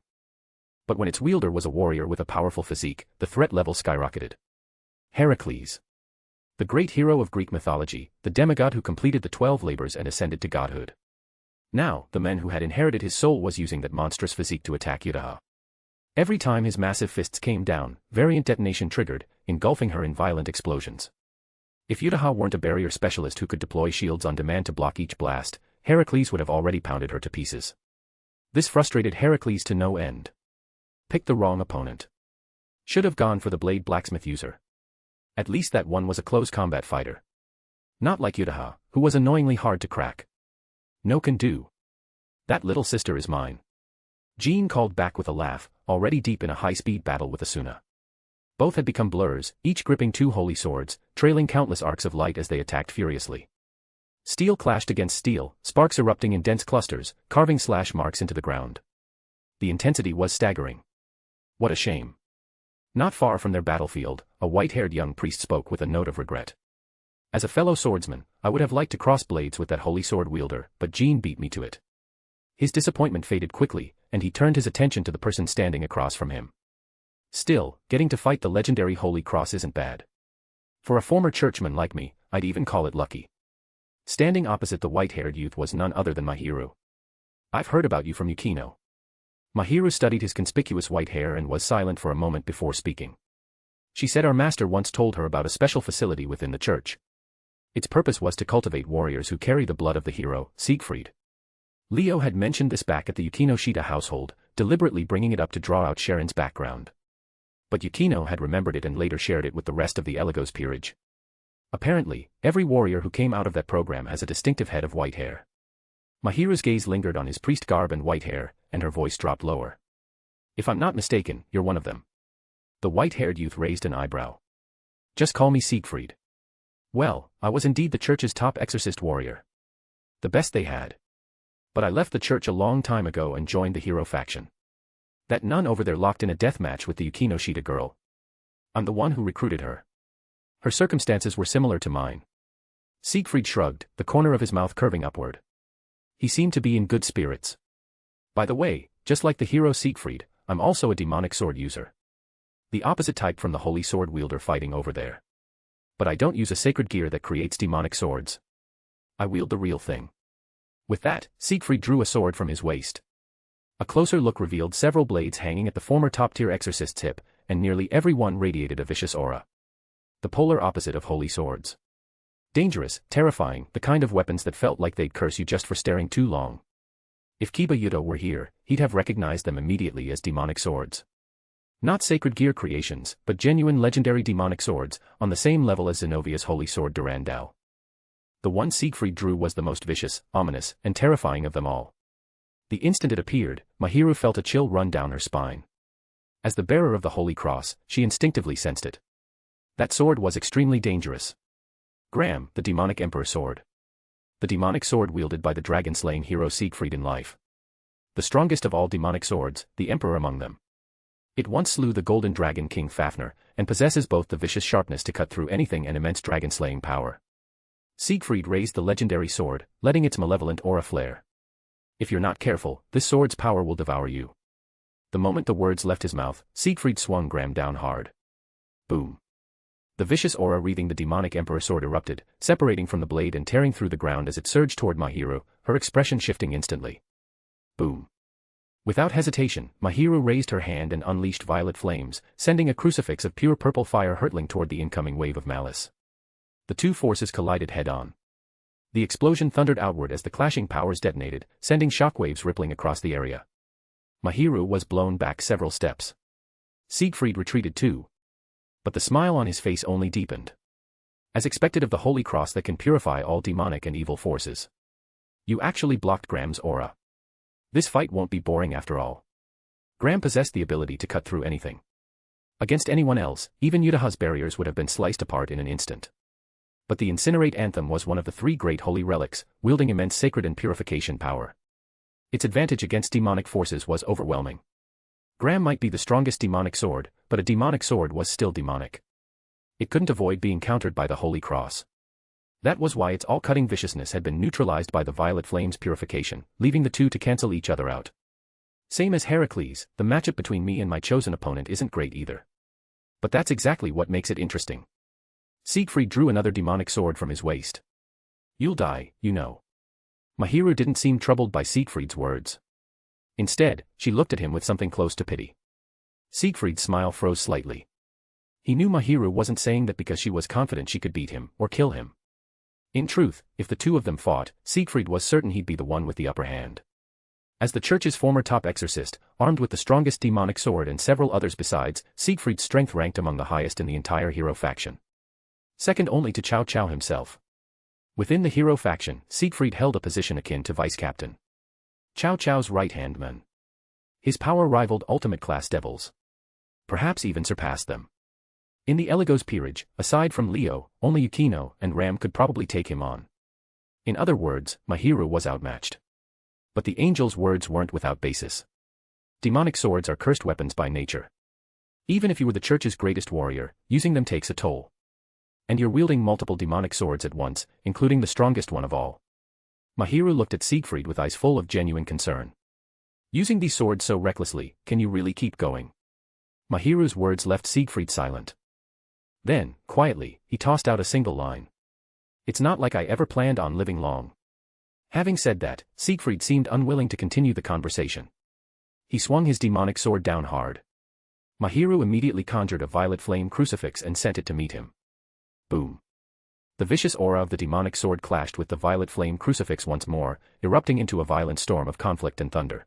But when its wielder was a warrior with a powerful physique, the threat level skyrocketed. Heracles. The great hero of Greek mythology, the demigod who completed the 12 labors and ascended to godhood. Now, the man who had inherited his soul was using that monstrous physique to attack Yutaha. Every time his massive fists came down, variant detonation triggered, engulfing her in violent explosions. If Yutaha weren't a barrier specialist who could deploy shields on demand to block each blast, Heracles would have already pounded her to pieces. This frustrated Heracles to no end. Picked the wrong opponent. Should have gone for the Blade Blacksmith user. At least that one was a close combat fighter. Not like Yutaha, who was annoyingly hard to crack. No can do. That little sister is mine. Jean called back with a laugh, already deep in a high-speed battle with Asuna. Both had become blurs, each gripping two holy swords, trailing countless arcs of light as they attacked furiously. Steel clashed against steel, sparks erupting in dense clusters, carving slash marks into the ground. The intensity was staggering. What a shame. Not far from their battlefield, a white-haired young priest spoke with a note of regret. As a fellow swordsman, I would have liked to cross blades with that holy sword wielder, but Jean beat me to it. His disappointment faded quickly, and he turned his attention to the person standing across from him. Still, getting to fight the legendary Holy Cross isn't bad. For a former churchman like me, I'd even call it lucky. Standing opposite the white-haired youth was none other than Mahiru. I've heard about you from Yukino. Mahiru studied his conspicuous white hair and was silent for a moment before speaking. She said our master once told her about a special facility within the church. Its purpose was to cultivate warriors who carry the blood of the hero, Siegfried. Leo had mentioned this back at the Yukino Shida household, deliberately bringing it up to draw out Sharon's background. But Yukino had remembered it and later shared it with the rest of the Eligos peerage. Apparently, every warrior who came out of that program has a distinctive head of white hair. Mahiru's gaze lingered on his priest garb and white hair, and her voice dropped lower. If I'm not mistaken, you're one of them. The white-haired youth raised an eyebrow. Just call me Siegfried. Well, I was indeed the church's top exorcist warrior. The best they had. But I left the church a long time ago and joined the hero faction. That nun over there locked in a death match with the Yukino Shida girl. I'm the one who recruited her. Her circumstances were similar to mine. Siegfried shrugged, the corner of his mouth curving upward. He seemed to be in good spirits. By the way, just like the hero Siegfried, I'm also a demonic sword user. The opposite type from the holy sword wielder fighting over there. But I don't use a sacred gear that creates demonic swords. I wield the real thing. With that, Siegfried drew a sword from his waist. A closer look revealed several blades hanging at the former top-tier exorcist's hip, and nearly every one radiated a vicious aura. The polar opposite of holy swords. Dangerous, terrifying, the kind of weapons that felt like they'd curse you just for staring too long. If Kiba Yudo were here, he'd have recognized them immediately as demonic swords. Not sacred gear creations, but genuine legendary demonic swords, on the same level as Zenovia's holy sword Durandal. The one Siegfried drew was the most vicious, ominous, and terrifying of them all. The instant it appeared, Mahiru felt a chill run down her spine. As the bearer of the Holy Cross, she instinctively sensed it. That sword was extremely dangerous. Gram, the demonic emperor sword. The demonic sword wielded by the dragon-slaying hero Siegfried in life. The strongest of all demonic swords, the emperor among them. It once slew the golden dragon King Fafnir, and possesses both the vicious sharpness to cut through anything and immense dragon-slaying power. Siegfried raised the legendary sword, letting its malevolent aura flare. If you're not careful, this sword's power will devour you. The moment the words left his mouth, Siegfried swung Gram down hard. Boom. The vicious aura wreathing the demonic emperor sword erupted, separating from the blade and tearing through the ground as it surged toward Mahiru, her expression shifting instantly. Boom. Without hesitation, Mahiru raised her hand and unleashed violet flames, sending a crucifix of pure purple fire hurtling toward the incoming wave of malice. The two forces collided head-on. The explosion thundered outward as the clashing powers detonated, sending shockwaves rippling across the area. Mahiru was blown back several steps. Siegfried retreated too. But the smile on his face only deepened. As expected of the holy cross that can purify all demonic and evil forces. You actually blocked Gram's aura. This fight won't be boring after all. Gram possessed the ability to cut through anything. Against anyone else, even Yutaha's barriers would have been sliced apart in an instant. But the Incinerate Anthem was one of the three great holy relics, wielding immense sacred and purification power. Its advantage against demonic forces was overwhelming. Gram might be the strongest demonic sword, but a demonic sword was still demonic. It couldn't avoid being countered by the Holy Cross. That was why its all-cutting viciousness had been neutralized by the Violet Flame's purification, leaving the two to cancel each other out. Same as Heracles, the matchup between me and my chosen opponent isn't great either. But that's exactly what makes it interesting. Siegfried drew another demonic sword from his waist. You'll die, you know. Mahiru didn't seem troubled by Siegfried's words. Instead, she looked at him with something close to pity. Siegfried's smile froze slightly. He knew Mahiru wasn't saying that because she was confident she could beat him, or kill him. In truth, if the two of them fought, Siegfried was certain he'd be the one with the upper hand. As the church's former top exorcist, armed with the strongest demonic sword and several others besides, Siegfried's strength ranked among the highest in the entire hero faction. Second only to Cao Cao himself. Within the hero faction, Siegfried held a position akin to vice-captain. Cao Cao's right-hand man. His power rivaled ultimate-class devils. Perhaps even surpassed them. In the Eligos peerage, aside from Leo, only Yukino and Ram could probably take him on. In other words, Mahiru was outmatched. But the angel's words weren't without basis. Demonic swords are cursed weapons by nature. Even if you were the church's greatest warrior, using them takes a toll. And you're wielding multiple demonic swords at once, including the strongest one of all. Mahiru looked at Siegfried with eyes full of genuine concern. Using these swords so recklessly, can you really keep going? Mahiru's words left Siegfried silent. Then, quietly, he tossed out a single line. It's not like I ever planned on living long. Having said that, Siegfried seemed unwilling to continue the conversation. He swung his demonic sword down hard. Mahiru immediately conjured a violet flame crucifix and sent it to meet him. Boom. The vicious aura of the demonic sword clashed with the violet flame crucifix once more, erupting into a violent storm of conflict and thunder.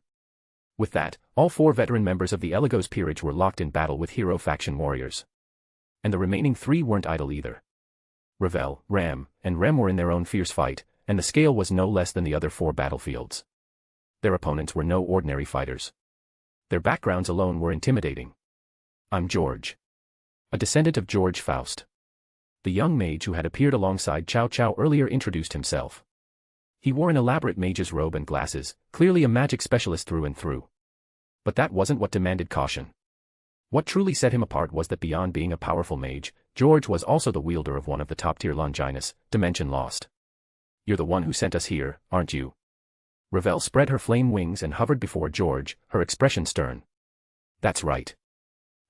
With that, all four veteran members of the Eligos peerage were locked in battle with hero faction warriors. And the remaining three weren't idle either. Ravel, Ram, and Rem were in their own fierce fight, and the scale was no less than the other four battlefields. Their opponents were no ordinary fighters. Their backgrounds alone were intimidating. I'm George. A descendant of George Faust. The young mage who had appeared alongside Cao Cao earlier introduced himself. He wore an elaborate mage's robe and glasses, clearly a magic specialist through and through. But that wasn't what demanded caution. What truly set him apart was that beyond being a powerful mage, George was also the wielder of one of the top-tier Longinus, Dimension Lost. You're the one who sent us here, aren't you? Ravel spread her flame wings and hovered before George, her expression stern. That's right.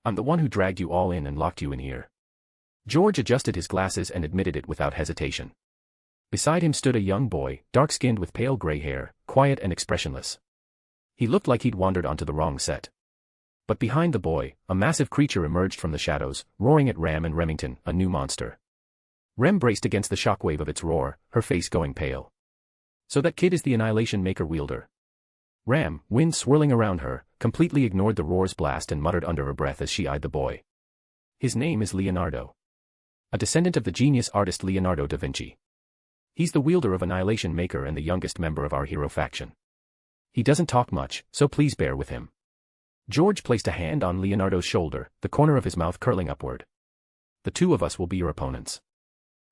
I'm the one who dragged you all in and locked you in here. George adjusted his glasses and admitted it without hesitation. Beside him stood a young boy, dark-skinned with pale gray hair, quiet and expressionless. He looked like he'd wandered onto the wrong set. But behind the boy, a massive creature emerged from the shadows, roaring at Ram and Remington, a new monster. Rem braced against the shockwave of its roar, her face going pale. So that kid is the Annihilation Maker wielder. Ram, wind swirling around her, completely ignored the roar's blast and muttered under her breath as she eyed the boy. His name is Leonardo. A descendant of the genius artist Leonardo da Vinci. He's the wielder of Annihilation Maker and the youngest member of our hero faction. He doesn't talk much, so please bear with him. George placed a hand on Leonardo's shoulder, the corner of his mouth curling upward. The two of us will be your opponents.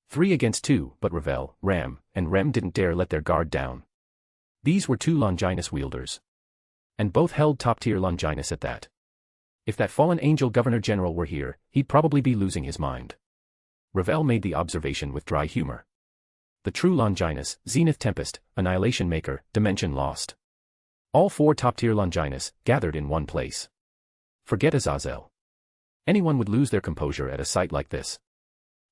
3 against 2, but Ravel, Ram, and Rem didn't dare let their guard down. These were 2 Longinus wielders. And both held top-tier Longinus at that. If that fallen angel Governor-General were here, he'd probably be losing his mind. Ravel made the observation with dry humor. The true Longinus, Zenith Tempest, Annihilation Maker, Dimension Lost. All 4 top-tier Longinus, gathered in one place. Forget Azazel. Anyone would lose their composure at a sight like this.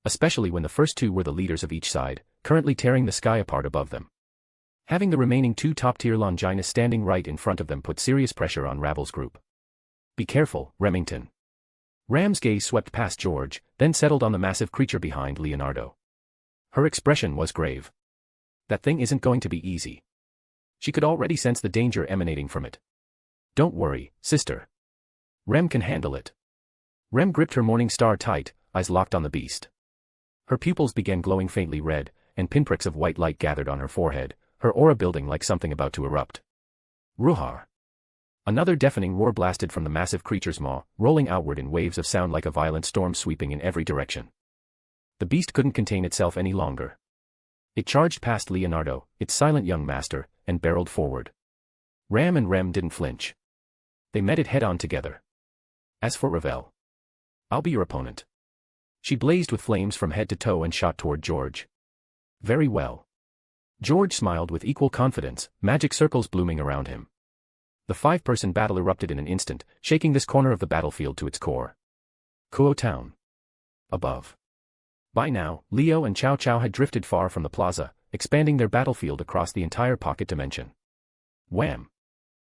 Especially when the first 2 were the leaders of each side, currently tearing the sky apart above them. Having the remaining 2 top-tier Longinus standing right in front of them put serious pressure on Ravel's group. Be careful, Remington. Ram's gaze swept past George, then settled on the massive creature behind Leonardo. Her expression was grave. That thing isn't going to be easy. She could already sense the danger emanating from it. Don't worry, sister. Rem can handle it. Rem gripped her morning star tight, eyes locked on the beast. Her pupils began glowing faintly red, and pinpricks of white light gathered on her forehead, her aura building like something about to erupt. Ruhar. Another deafening roar blasted from the massive creature's maw, rolling outward in waves of sound like a violent storm sweeping in every direction. The beast couldn't contain itself any longer. It charged past Leonardo, its silent young master, and barreled forward. Ram and Rem didn't flinch. They met it head-on together. As for Ravel, I'll be your opponent. She blazed with flames from head to toe and shot toward George. Very well. George smiled with equal confidence, magic circles blooming around him. The 5-person battle erupted in an instant, shaking this corner of the battlefield to its core. Kuo Town. Above. By now, Leo and Chow Chow had drifted far from the plaza, expanding their battlefield across the entire pocket dimension. Wham!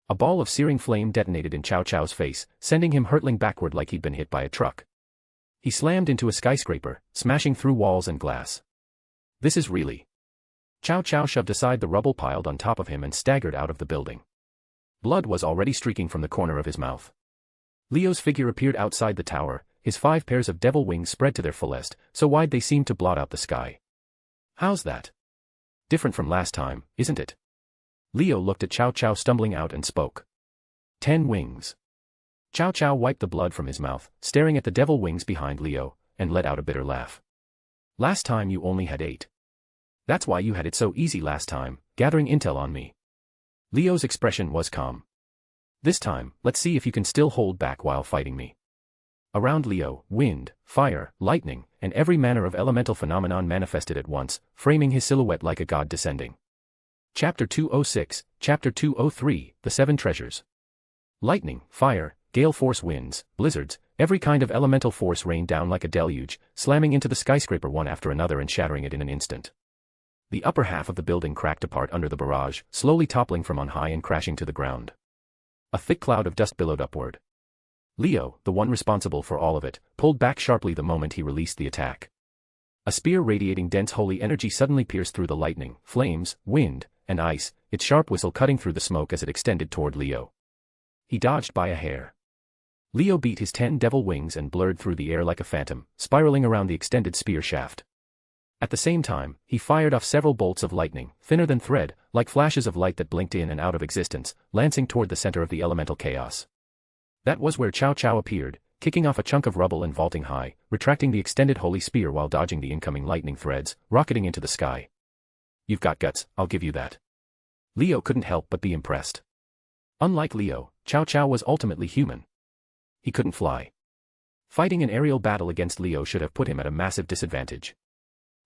A ball of searing flame detonated in Chow Chow's face, sending him hurtling backward like he'd been hit by a truck. He slammed into a skyscraper, smashing through walls and glass. This is really... Chow Chow shoved aside the rubble piled on top of him and staggered out of the building. Blood was already streaking from the corner of his mouth. Leo's figure appeared outside the tower, his 5 pairs of devil wings spread to their fullest, so wide they seemed to blot out the sky. How's that? Different from last time, isn't it? Leo looked at Chow Chow stumbling out and spoke. 10 wings. Chow Chow wiped the blood from his mouth, staring at the devil wings behind Leo, and let out a bitter laugh. Last time you only had 8. That's why you had it so easy last time, gathering intel on me. Leo's expression was calm. This time, let's see if you can still hold back while fighting me. Around Leo, wind, fire, lightning, and every manner of elemental phenomenon manifested at once, framing his silhouette like a god descending. Chapter 206, Chapter 203, The 7 Treasures. Lightning, fire, gale force winds, blizzards, every kind of elemental force rained down like a deluge, slamming into the skyscraper one after another and shattering it in an instant. The upper half of the building cracked apart under the barrage, slowly toppling from on high and crashing to the ground. A thick cloud of dust billowed upward. Leo, the one responsible for all of it, pulled back sharply the moment he released the attack. A spear radiating dense holy energy suddenly pierced through the lightning, flames, wind, and ice, its sharp whistle cutting through the smoke as it extended toward Leo. He dodged by a hair. Leo beat his 10 devil wings and blurred through the air like a phantom, spiraling around the extended spear shaft. At the same time, he fired off several bolts of lightning, thinner than thread, like flashes of light that blinked in and out of existence, lancing toward the center of the elemental chaos. That was where Chow Chow appeared, kicking off a chunk of rubble and vaulting high, retracting the extended holy spear while dodging the incoming lightning threads, rocketing into the sky. You've got guts, I'll give you that. Leo couldn't help but be impressed. Unlike Leo, Chow Chow was ultimately human. He couldn't fly. Fighting an aerial battle against Leo should have put him at a massive disadvantage.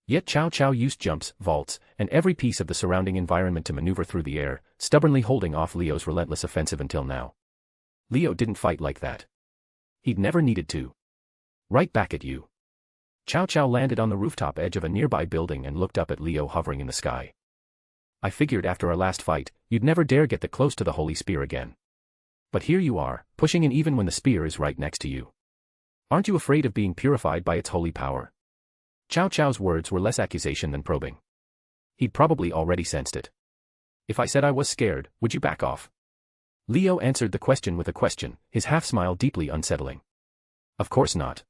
Yet Chow Chow used jumps, vaults, and every piece of the surrounding environment to maneuver through the air, stubbornly holding off Leo's relentless offensive until now. Leo didn't fight like that. He'd never needed to. Right back at you. Chow Chow landed on the rooftop edge of a nearby building and looked up at Leo hovering in the sky. I figured after our last fight, you'd never dare get that close to the holy spear again. But here you are, pushing in even when the spear is right next to you. Aren't you afraid of being purified by its holy power? Chow Chow's words were less accusation than probing. He'd probably already sensed it. If I said I was scared, would you back off? Leo answered the question with a question, his half-smile deeply unsettling. Of course not.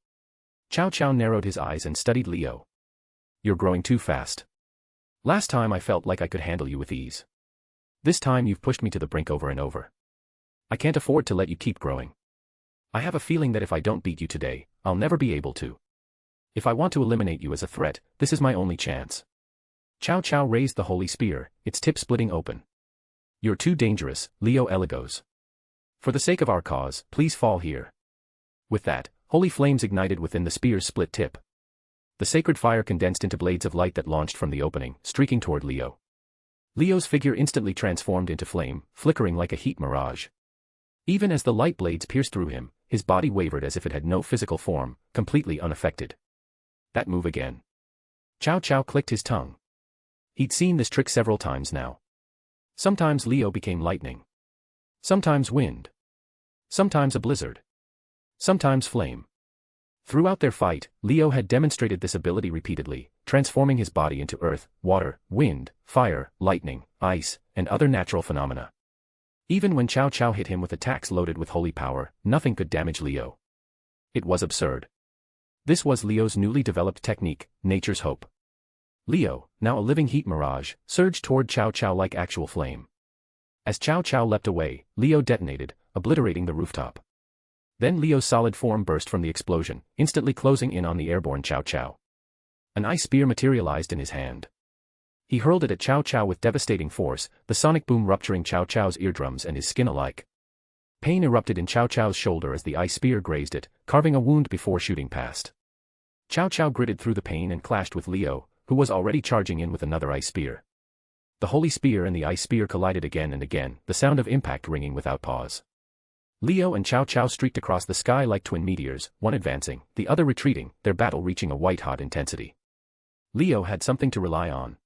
Chow Chow narrowed his eyes and studied Leo. You're growing too fast. Last time I felt like I could handle you with ease. This time you've pushed me to the brink over and over. I can't afford to let you keep growing. I have a feeling that if I don't beat you today, I'll never be able to. If I want to eliminate you as a threat, this is my only chance. Chow Chow raised the holy spear, its tip splitting open. You're too dangerous, Leo Eligos. For the sake of our cause, please fall here. With that, holy flames ignited within the spear's split tip. The sacred fire condensed into blades of light that launched from the opening, streaking toward Leo. Leo's figure instantly transformed into flame, flickering like a heat mirage. Even as the light blades pierced through him, his body wavered as if it had no physical form, completely unaffected. That move again. Chow Chow clicked his tongue. He'd seen this trick several times now. Sometimes Leo became lightning. Sometimes wind. Sometimes a blizzard. Sometimes flame. Throughout their fight, Leo had demonstrated this ability repeatedly, transforming his body into earth, water, wind, fire, lightning, ice, and other natural phenomena. Even when Chow Chow hit him with attacks loaded with holy power, nothing could damage Leo. It was absurd. This was Leo's newly developed technique, nature's hope. Leo, now a living heat mirage, surged toward Chow Chow like actual flame. As Chow Chow leapt away, Leo detonated, obliterating the rooftop. Then Leo's solid form burst from the explosion, instantly closing in on the airborne Chow Chow. An ice spear materialized in his hand. He hurled it at Chow Chow with devastating force, the sonic boom rupturing Chow Chow's eardrums and his skin alike. Pain erupted in Chow Chow's shoulder as the ice spear grazed it, carving a wound before shooting past. Chow Chow gritted through the pain and clashed with Leo, who was already charging in with another ice spear. The holy spear and the ice spear collided again and again, the sound of impact ringing without pause. Leo and Chow Chow streaked across the sky like twin meteors, one advancing, the other retreating, their battle reaching a white-hot intensity. Leo had something to rely on.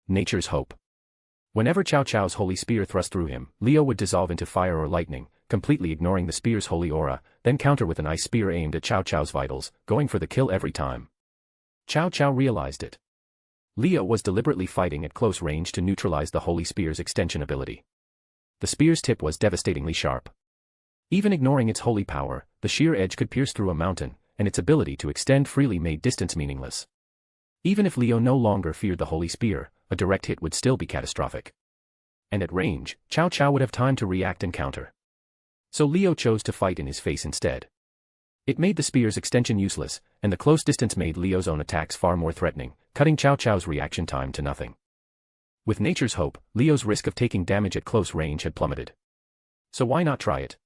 Nature's hope. Whenever Chow Chow's holy spear thrust through him, Leo would dissolve into fire or lightning, completely ignoring the spear's holy aura, then counter with an ice spear aimed at Chow Chow's vitals, going for the kill every time. Chow Chow realized it. Leo was deliberately fighting at close range to neutralize the holy spear's extension ability. The spear's tip was devastatingly sharp. Even ignoring its holy power, the sheer edge could pierce through a mountain, and its ability to extend freely made distance meaningless. Even if Leo no longer feared the holy spear, a direct hit would still be catastrophic. And at range, Chow Chow would have time to react and counter. So Leo chose to fight in his face instead. It made the spear's extension useless, and the close distance made Leo's own attacks far more threatening, cutting Chow Chow's reaction time to nothing. With nature's hope, Leo's risk of taking damage at close range had plummeted. So why not try it?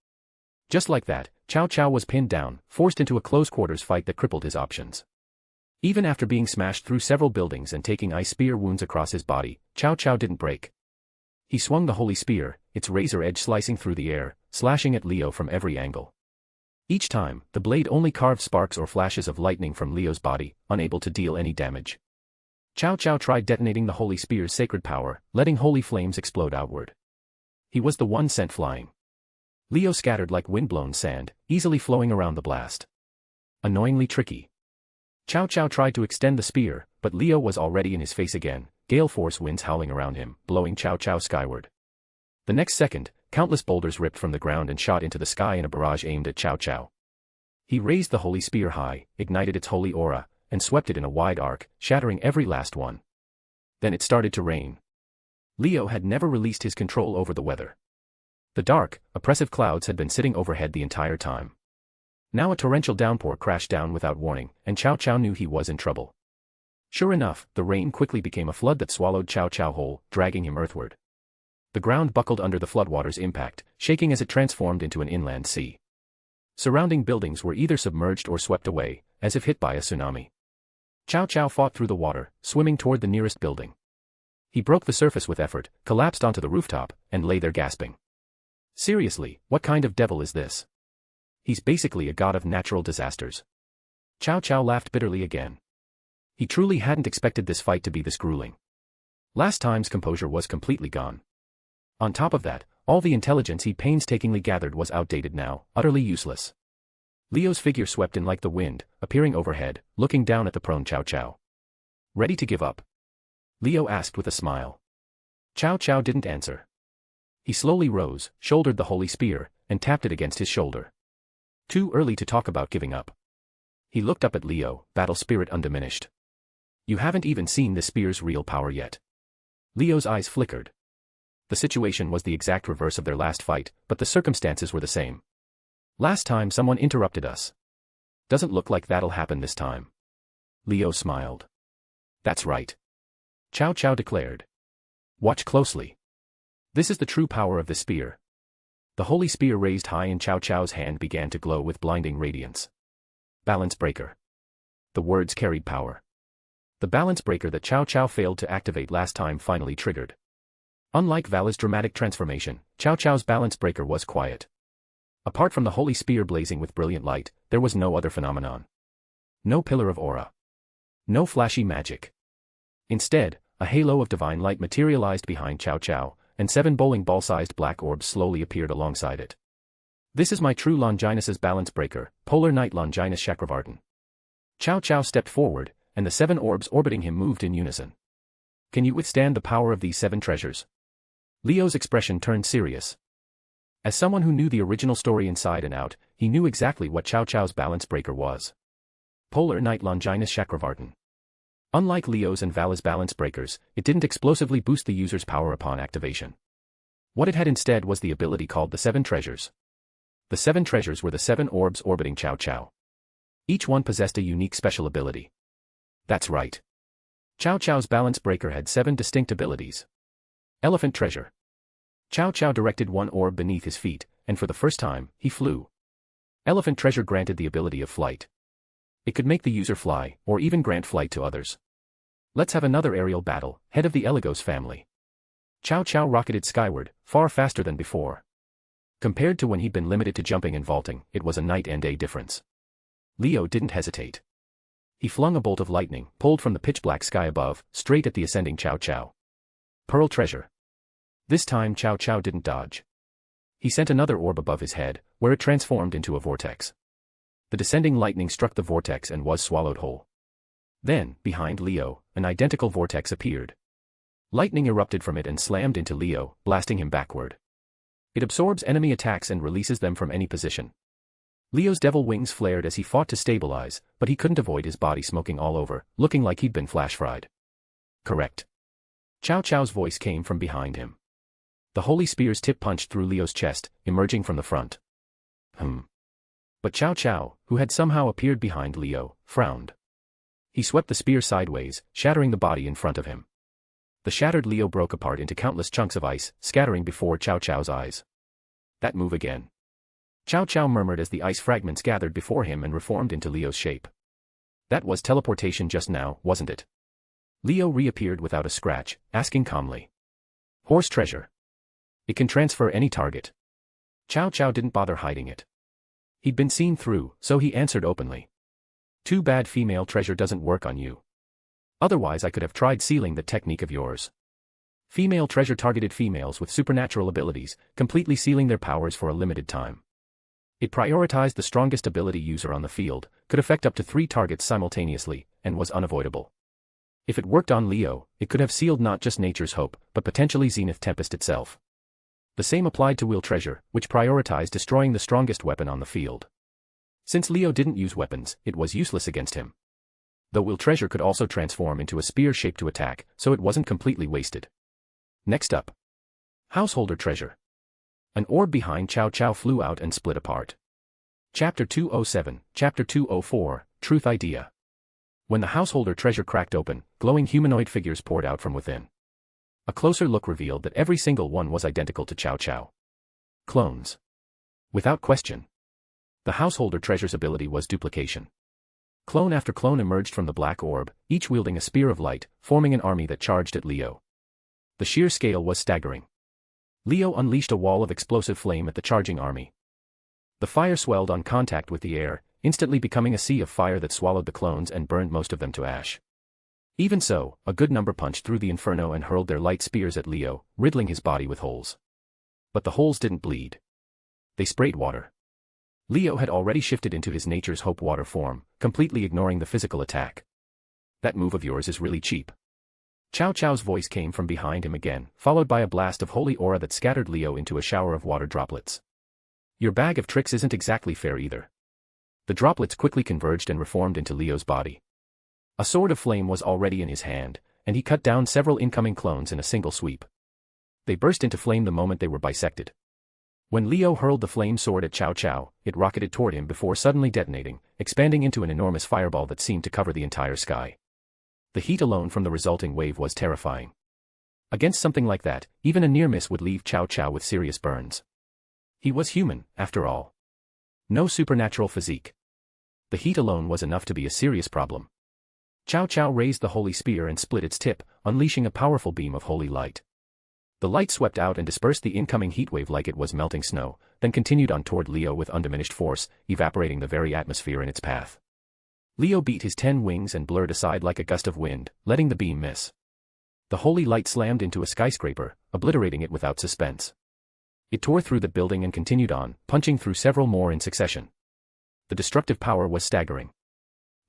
Just like that, Chow Chow was pinned down, forced into a close-quarters fight that crippled his options. Even after being smashed through several buildings and taking ice spear wounds across his body, Chow Chow didn't break. He swung the holy spear, its razor edge slicing through the air, slashing at Leo from every angle. Each time, the blade only carved sparks or flashes of lightning from Leo's body, unable to deal any damage. Chow Chow tried detonating the holy spear's sacred power, letting holy flames explode outward. He was the one sent flying. Leo scattered like windblown sand, easily flowing around the blast. Annoyingly tricky. Chow Chow tried to extend the spear, but Leo was already in his face again, gale force winds howling around him, blowing Chow Chow skyward. The next second, countless boulders ripped from the ground and shot into the sky in a barrage aimed at Chow Chow. He raised the holy spear high, ignited its holy aura, and swept it in a wide arc, shattering every last one. Then it started to rain. Leo had never released his control over the weather. The dark, oppressive clouds had been sitting overhead the entire time. Now a torrential downpour crashed down without warning, and Chow Chow knew he was in trouble. Sure enough, the rain quickly became a flood that swallowed Chow Chow whole, dragging him earthward. The ground buckled under the floodwater's impact, shaking as it transformed into an inland sea. Surrounding buildings were either submerged or swept away, as if hit by a tsunami. Chow Chow fought through the water, swimming toward the nearest building. He broke the surface with effort, collapsed onto the rooftop, and lay there gasping. Seriously, what kind of devil is this? He's basically a god of natural disasters. Chow Chow laughed bitterly again. He truly hadn't expected this fight to be this grueling. Last time's composure was completely gone. On top of that, all the intelligence he painstakingly gathered was outdated now, utterly useless. Leo's figure swept in like the wind, appearing overhead, looking down at the prone Chow Chow. Ready to give up? Leo asked with a smile. Chow Chow didn't answer. He slowly rose, shouldered the holy spear, and tapped it against his shoulder. Too early to talk about giving up. He looked up at Leo, battle spirit undiminished. You haven't even seen this spear's real power yet. Leo's eyes flickered. The situation was the exact reverse of their last fight, but the circumstances were the same. Last time someone interrupted us. Doesn't look like that'll happen this time. Leo smiled. That's right. Chow Chow declared. Watch closely. This is the true power of the spear. The holy spear raised high in Chow Chow's hand began to glow with blinding radiance. Balance breaker. The words carried power. The balance breaker that Chow Chow failed to activate last time finally triggered. Unlike Vala's dramatic transformation, Chow Chow's balance breaker was quiet. Apart from the holy spear blazing with brilliant light, there was no other phenomenon. No pillar of aura. No flashy magic. Instead, a halo of divine light materialized behind Chow Chow, and 7 bowling ball-sized black orbs slowly appeared alongside it. This is my true Longinus's balance breaker, Polar Knight Longinus Chakravartin. Chow Chow stepped forward, and the 7 orbs orbiting him moved in unison. Can you withstand the power of these 7 treasures? Leo's expression turned serious. As someone who knew the original story inside and out, he knew exactly what Chow Chow's balance breaker was. Polar Knight Longinus Chakravartin. Unlike Leo's and Vala's balance breakers, it didn't explosively boost the user's power upon activation. What it had instead was the ability called the 7 treasures. The 7 treasures were the 7 orbs orbiting Chow Chow. Each one possessed a unique special ability. That's right. Chow Chow's balance breaker had 7 distinct abilities. Elephant treasure. Chow Chow directed one orb beneath his feet, and for the first time, he flew. Elephant treasure granted the ability of flight. It could make the user fly, or even grant flight to others. Let's have another aerial battle, head of the Eligos family. Chow Chow rocketed skyward, far faster than before. Compared to when he'd been limited to jumping and vaulting, it was a night and day difference. Leo didn't hesitate. He flung a bolt of lightning, pulled from the pitch-black sky above, straight at the ascending Chow Chow. Pearl treasure. This time Chow Chow didn't dodge. He sent another orb above his head, where it transformed into a vortex. The descending lightning struck the vortex and was swallowed whole. Then, behind Leo, an identical vortex appeared. Lightning erupted from it and slammed into Leo, blasting him backward. It absorbs enemy attacks and releases them from any position. Leo's devil wings flared as he fought to stabilize, but he couldn't avoid his body smoking all over, looking like he'd been flash-fried. Correct. Chow Chow's voice came from behind him. The holy spear's tip punched through Leo's chest, emerging from the front. But Chow Chow, who had somehow appeared behind Leo, frowned. He swept the spear sideways, shattering the body in front of him. The shattered Leo broke apart into countless chunks of ice, scattering before Chow Chow's eyes. That move again. Chow Chow murmured as the ice fragments gathered before him and reformed into Leo's shape. That was teleportation just now, wasn't it? Leo reappeared without a scratch, asking calmly. Horse treasure. It can transfer any target. Chow Chow didn't bother hiding it. He'd been seen through, so he answered openly. Too bad female treasure doesn't work on you. Otherwise I could have tried sealing the technique of yours. Female treasure targeted females with supernatural abilities, completely sealing their powers for a limited time. It prioritized the strongest ability user on the field, could affect up to 3 targets simultaneously, and was unavoidable. If it worked on Leo, it could have sealed not just Nature's Hope, but potentially Zenith Tempest itself. The same applied to Will Treasure, which prioritized destroying the strongest weapon on the field. Since Leo didn't use weapons, it was useless against him. Though Will Treasure could also transform into a spear shape to attack, so it wasn't completely wasted. Next up. Householder Treasure. An orb behind Chow Chow flew out and split apart. Chapter 207, Chapter 204, Truth Idea. When the Householder Treasure cracked open, glowing humanoid figures poured out from within. A closer look revealed that every single one was identical to Chow Chow. Clones. Without question. The Householder Treasure's ability was duplication. Clone after clone emerged from the black orb, each wielding a spear of light, forming an army that charged at Leo. The sheer scale was staggering. Leo unleashed a wall of explosive flame at the charging army. The fire swelled on contact with the air, instantly becoming a sea of fire that swallowed the clones and burned most of them to ash. Even so, a good number punched through the inferno and hurled their light spears at Leo, riddling his body with holes. But the holes didn't bleed. They sprayed water. Leo had already shifted into his nature's hope water form, completely ignoring the physical attack. That move of yours is really cheap. Chow Chow's voice came from behind him again, followed by a blast of holy aura that scattered Leo into a shower of water droplets. Your bag of tricks isn't exactly fair either. The droplets quickly converged and reformed into Leo's body. A sword of flame was already in his hand, and he cut down several incoming clones in a single sweep. They burst into flame the moment they were bisected. When Leo hurled the flame sword at Chow Chow, it rocketed toward him before suddenly detonating, expanding into an enormous fireball that seemed to cover the entire sky. The heat alone from the resulting wave was terrifying. Against something like that, even a near miss would leave Chow Chow with serious burns. He was human, after all. No supernatural physique. The heat alone was enough to be a serious problem. Chow Chow raised the holy spear and split its tip, unleashing a powerful beam of holy light. The light swept out and dispersed the incoming heat wave like it was melting snow, then continued on toward Leo with undiminished force, evaporating the very atmosphere in its path. Leo beat his 10 wings and blurred aside like a gust of wind, letting the beam miss. The holy light slammed into a skyscraper, obliterating it without suspense. It tore through the building and continued on, punching through several more in succession. The destructive power was staggering.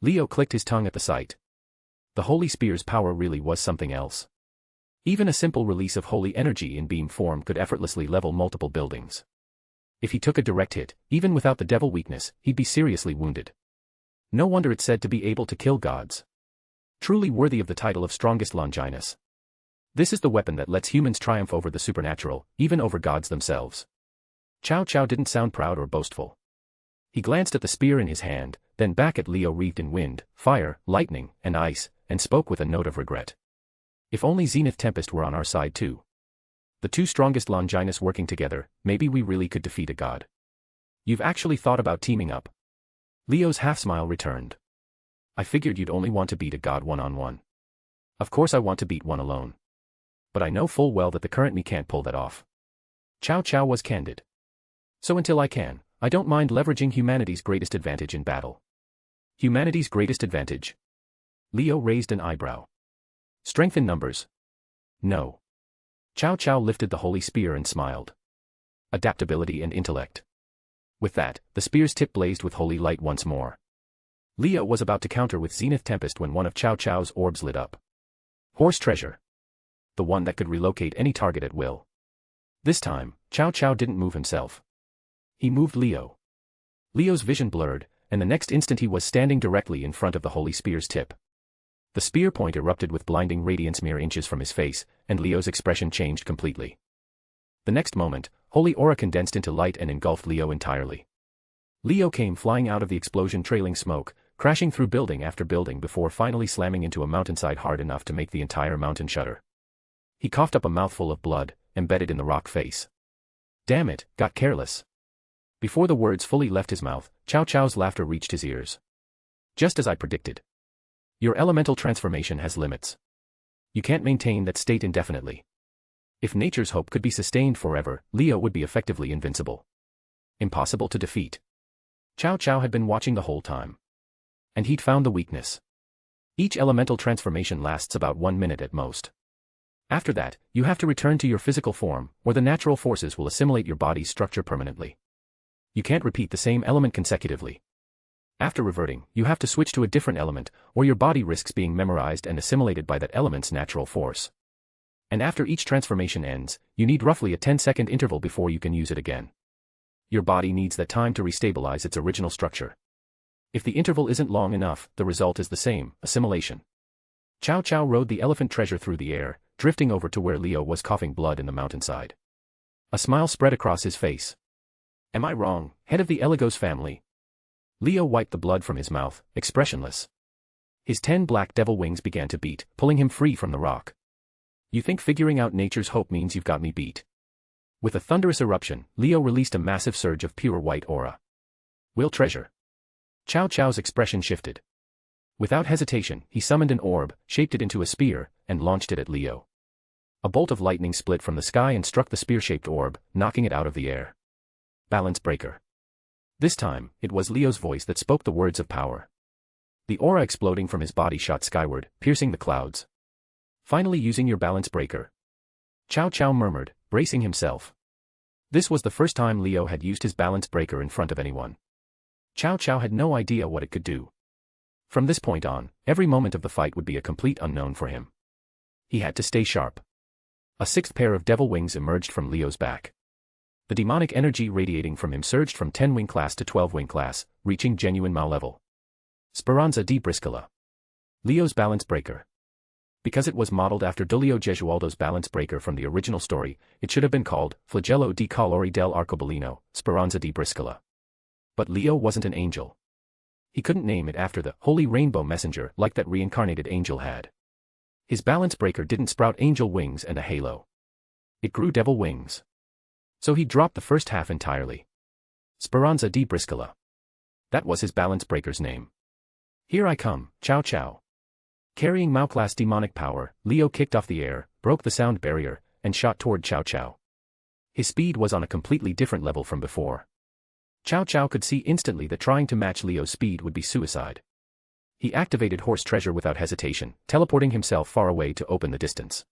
Leo clicked his tongue at the sight. The holy spear's power really was something else. Even a simple release of holy energy in beam form could effortlessly level multiple buildings. If he took a direct hit, even without the devil weakness, he'd be seriously wounded. No wonder it's said to be able to kill gods. Truly worthy of the title of strongest Longinus. This is the weapon that lets humans triumph over the supernatural, even over gods themselves. Chow Chow didn't sound proud or boastful. He glanced at the spear in his hand, then back at Leo wreathed in wind, fire, lightning, and ice, and spoke with a note of regret. If only Zenith Tempest were on our side too. The two strongest Longinus working together, maybe we really could defeat a god. You've actually thought about teaming up? Leo's half-smile returned. I figured you'd only want to beat a god one-on-one. Of course I want to beat one alone. But I know full well that the current me can't pull that off. Chow Chow was candid. So until I can, I don't mind leveraging humanity's greatest advantage in battle. Humanity's greatest advantage? Leo raised an eyebrow. Strength in numbers? No. Chow Chow lifted the holy spear and smiled. Adaptability and intellect. With that, the spear's tip blazed with holy light once more. Leo was about to counter with Zenith Tempest when one of Chow Chow's orbs lit up. Horse treasure. The one that could relocate any target at will. This time, Chow Chow didn't move himself. He moved Leo. Leo's vision blurred, and the next instant he was standing directly in front of the holy spear's tip. The spear point erupted with blinding radiance mere inches from his face, and Leo's expression changed completely. The next moment, holy aura condensed into light and engulfed Leo entirely. Leo came flying out of the explosion trailing smoke, crashing through building after building before finally slamming into a mountainside hard enough to make the entire mountain shudder. He coughed up a mouthful of blood, embedded in the rock face. Damn it, got careless. Before the words fully left his mouth, Chow Chow's laughter reached his ears. Just as I predicted. Your elemental transformation has limits. You can't maintain that state indefinitely. If nature's hope could be sustained forever, Leo would be effectively invincible. Impossible to defeat. Chow Chow had been watching the whole time. And he'd found the weakness. Each elemental transformation lasts about 1 minute at most. After that, you have to return to your physical form, or the natural forces will assimilate your body's structure permanently. You can't repeat the same element consecutively. After reverting, you have to switch to a different element, or your body risks being memorized and assimilated by that element's natural force. And after each transformation ends, you need roughly a 10-second interval before you can use it again. Your body needs that time to restabilize its original structure. If the interval isn't long enough, the result is the same, assimilation. Chow Chow rode the elephant treasure through the air, drifting over to where Leo was coughing blood in the mountainside. A smile spread across his face. Am I wrong, head of the Eligos family? Leo wiped the blood from his mouth, expressionless. His 10 black devil wings began to beat, pulling him free from the rock. You think figuring out nature's hope means you've got me beat? With a thunderous eruption, Leo released a massive surge of pure white aura. Will treasure. Chow Chow's expression shifted. Without hesitation, he summoned an orb, shaped it into a spear, and launched it at Leo. A bolt of lightning split from the sky and struck the spear-shaped orb, knocking it out of the air. Balance breaker. This time, it was Leo's voice that spoke the words of power. The aura exploding from his body shot skyward, piercing the clouds. Finally using your balance breaker. Chow Chow murmured, bracing himself. This was the first time Leo had used his balance breaker in front of anyone. Chow Chow had no idea what it could do. From this point on, every moment of the fight would be a complete unknown for him. He had to stay sharp. A sixth pair of devil wings emerged from Leo's back. The demonic energy radiating from him surged from 10-wing class to 12-wing class, reaching genuine Mao level. Speranza di Briscola. Leo's balance breaker. Because it was modeled after Giulio Gesualdo's balance breaker from the original story, it should have been called Flagello di Colori del Arcobaleno, Speranza di Briscola. But Leo wasn't an angel. He couldn't name it after the Holy Rainbow Messenger like that reincarnated angel had. His balance breaker didn't sprout angel wings and a halo. It grew devil wings. So he dropped the first half entirely. Speranza di Briscola. That was his balance breaker's name. Here I come, Chow Chow. Carrying Mao-class demonic power, Leo kicked off the air, broke the sound barrier, and shot toward Chow Chow. His speed was on a completely different level from before. Chow Chow could see instantly that trying to match Leo's speed would be suicide. He activated Horse Treasure without hesitation, teleporting himself far away to open the distance.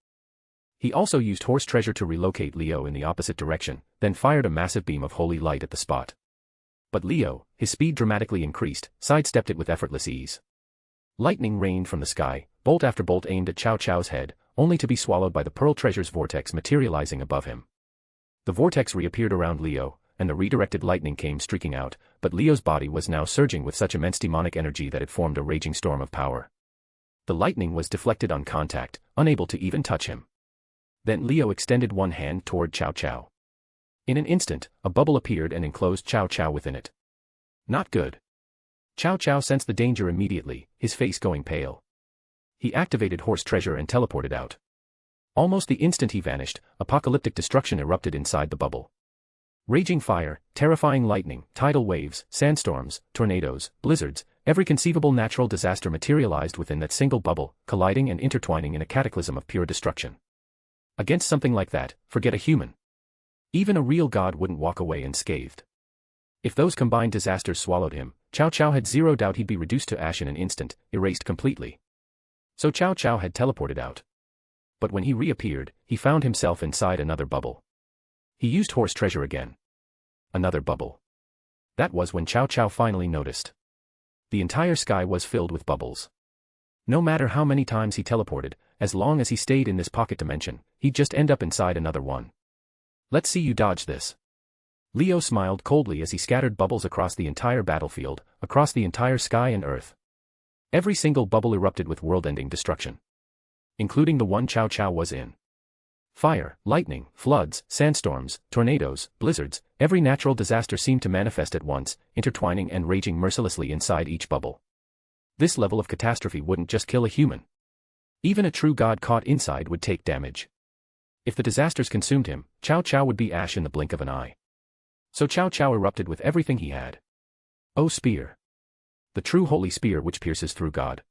He also used Horse Treasure to relocate Leo in the opposite direction, then fired a massive beam of holy light at the spot. But Leo, his speed dramatically increased, sidestepped it with effortless ease. Lightning rained from the sky, bolt after bolt aimed at Chow Chow's head, only to be swallowed by the Pearl Treasure's vortex materializing above him. The vortex reappeared around Leo, and the redirected lightning came streaking out, but Leo's body was now surging with such immense demonic energy that it formed a raging storm of power. The lightning was deflected on contact, unable to even touch him. Then Leo extended one hand toward Chow Chow. In an instant, a bubble appeared and enclosed Chow Chow within it. Not good. Chow Chow sensed the danger immediately, his face going pale. He activated Horse Treasure and teleported out. Almost the instant he vanished, apocalyptic destruction erupted inside the bubble. Raging fire, terrifying lightning, tidal waves, sandstorms, tornadoes, blizzards, every conceivable natural disaster materialized within that single bubble, colliding and intertwining in a cataclysm of pure destruction. Against something like that, forget a human. Even a real god wouldn't walk away unscathed. If those combined disasters swallowed him, Chow Chow had zero doubt he'd be reduced to ash in an instant, erased completely. So Chow Chow had teleported out. But when he reappeared, he found himself inside another bubble. He used Horse Treasure again. Another bubble. That was when Chow Chow finally noticed. The entire sky was filled with bubbles. No matter how many times he teleported, as long as he stayed in this pocket dimension, he'd just end up inside another one. Let's see you dodge this. Leo smiled coldly as he scattered bubbles across the entire battlefield, across the entire sky and earth. Every single bubble erupted with world-ending destruction. Including the one Chow Chow was in. Fire, lightning, floods, sandstorms, tornadoes, blizzards, every natural disaster seemed to manifest at once, intertwining and raging mercilessly inside each bubble. This level of catastrophe wouldn't just kill a human. Even a true god caught inside would take damage. If the disasters consumed him, Chow Chow would be ash in the blink of an eye. So Chow Chow erupted with everything he had. Oh, spear. The true holy spear which pierces through God.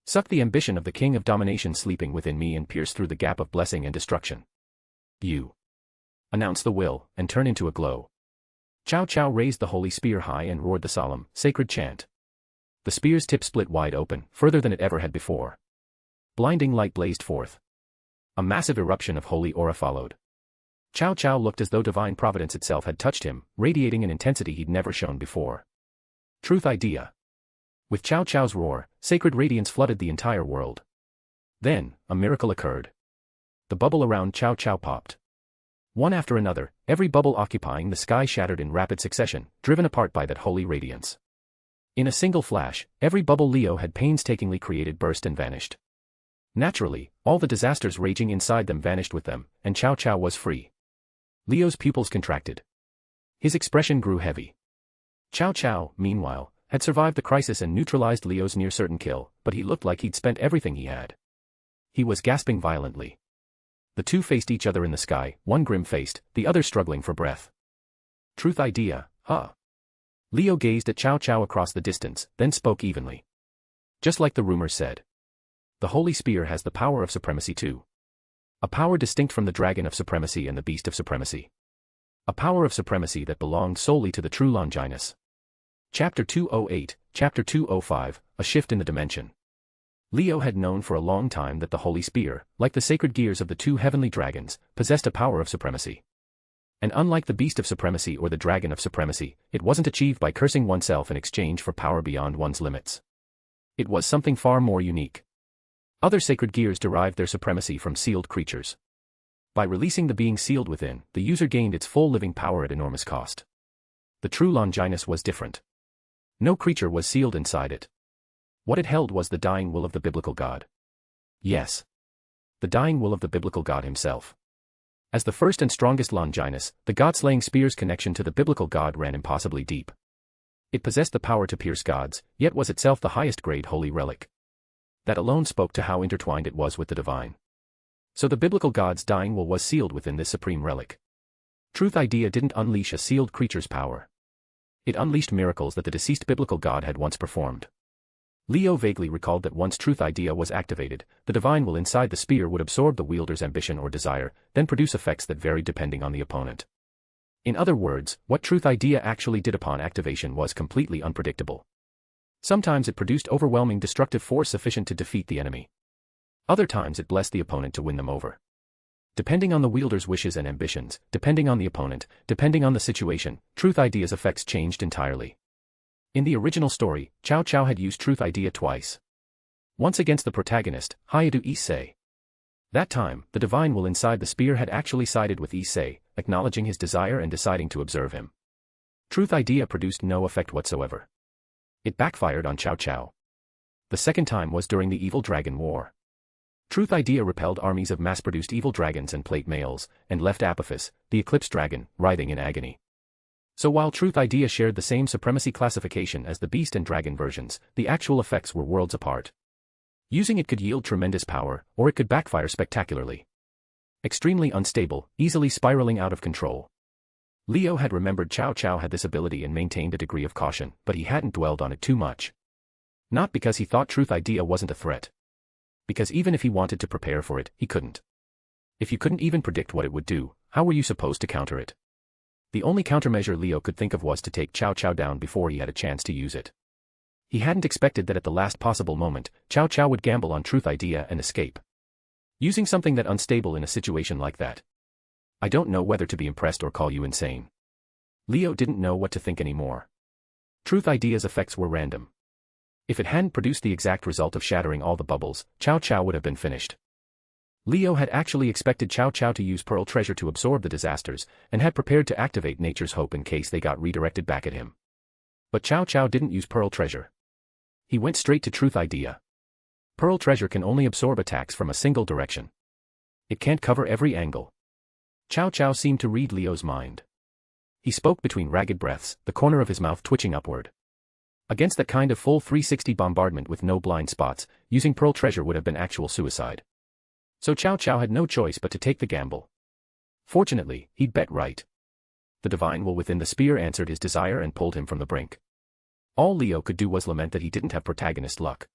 Suck the ambition of the king of domination sleeping within me and pierce through the gap of blessing and destruction. You. Announce the will, and turn into a glow. Chow Chow raised the holy spear high and roared the solemn, sacred chant. The spear's tip split wide open, further than it ever had before. Blinding light blazed forth. A massive eruption of holy aura followed. Chow Chow looked as though divine providence itself had touched him, radiating an intensity he'd never shown before. Truth idea. With Chow Chow's roar, sacred radiance flooded the entire world. Then, a miracle occurred. The bubble around Chow Chow popped. One after another, every bubble occupying the sky shattered in rapid succession, driven apart by that holy radiance. In a single flash, every bubble Leo had painstakingly created burst and vanished. Naturally, all the disasters raging inside them vanished with them, and Chow Chow was free. Leo's pupils contracted. His expression grew heavy. Chow Chow, meanwhile, had survived the crisis and neutralized Leo's near-certain kill, but he looked like he'd spent everything he had. He was gasping violently. The two faced each other in the sky, one grim-faced, the other struggling for breath. Truth idea, huh? Leo gazed at Chow Chow across the distance, then spoke evenly. Just like the rumors said. The Holy Spear has the power of supremacy too. A power distinct from the Dragon of Supremacy and the Beast of Supremacy. A power of supremacy that belonged solely to the true Longinus. Chapter 208, Chapter 205, A Shift in the Dimension. Leo had known for a long time that the Holy Spear, like the sacred gears of the two heavenly dragons, possessed a power of supremacy. And unlike the beast of supremacy or the dragon of supremacy, it wasn't achieved by cursing oneself in exchange for power beyond one's limits. It was something far more unique. Other sacred gears derived their supremacy from sealed creatures. By releasing the being sealed within, the user gained its full living power at enormous cost. The true Longinus was different. No creature was sealed inside it. What it held was the dying will of the biblical God. Yes. The dying will of the biblical God himself. As the first and strongest Longinus, the god-slaying spear's connection to the biblical God ran impossibly deep. It possessed the power to pierce gods, yet was itself the highest grade holy relic. That alone spoke to how intertwined it was with the divine. So the biblical God's dying will was sealed within this supreme relic. Truth idea didn't unleash a sealed creature's power. It unleashed miracles that the deceased biblical God had once performed. Leo vaguely recalled that once truth idea was activated, the divine will inside the spear would absorb the wielder's ambition or desire, then produce effects that varied depending on the opponent. In other words, what truth idea actually did upon activation was completely unpredictable. Sometimes it produced overwhelming destructive force sufficient to defeat the enemy. Other times it blessed the opponent to win them over. Depending on the wielder's wishes and ambitions, depending on the opponent, depending on the situation, truth idea's effects changed entirely. In the original story, Cao Cao had used truth idea twice. Once against the protagonist, Hayadu Issei. That time, the divine will inside the spear had actually sided with Issei, acknowledging his desire and deciding to observe him. Truth idea produced no effect whatsoever. It backfired on Cao Cao. The second time was during the Evil Dragon War. Truth idea repelled armies of mass-produced evil dragons and plate males, and left Apophis, the eclipse dragon, writhing in agony. So while truth idea shared the same supremacy classification as the beast and dragon versions, the actual effects were worlds apart. Using it could yield tremendous power, or it could backfire spectacularly. Extremely unstable, easily spiraling out of control. Leo had remembered Cao Cao had this ability and maintained a degree of caution, but he hadn't dwelled on it too much. Not because he thought truth idea wasn't a threat. Because even if he wanted to prepare for it, he couldn't. If you couldn't even predict what it would do, how were you supposed to counter it? The only countermeasure Leo could think of was to take Cao Cao down before he had a chance to use it. He hadn't expected that at the last possible moment, Cao Cao would gamble on truth idea and escape. Using something that unstable in a situation like that. I don't know whether to be impressed or call you insane. Leo didn't know what to think anymore. Truth idea's effects were random. If it hadn't produced the exact result of shattering all the bubbles, Cao Cao would have been finished. Leo had actually expected Cao Cao to use Pearl Treasure to absorb the disasters, and had prepared to activate Nature's Hope in case they got redirected back at him. But Cao Cao didn't use Pearl Treasure. He went straight to Truth Idea. Pearl Treasure can only absorb attacks from a single direction. It can't cover every angle. Cao Cao seemed to read Leo's mind. He spoke between ragged breaths, the corner of his mouth twitching upward. Against that kind of full 360 bombardment with no blind spots, using Pearl Treasure would have been actual suicide. So Cao Cao had no choice but to take the gamble. Fortunately, he'd bet right. The divine will within the spear answered his desire and pulled him from the brink. All Leo could do was lament that he didn't have protagonist luck.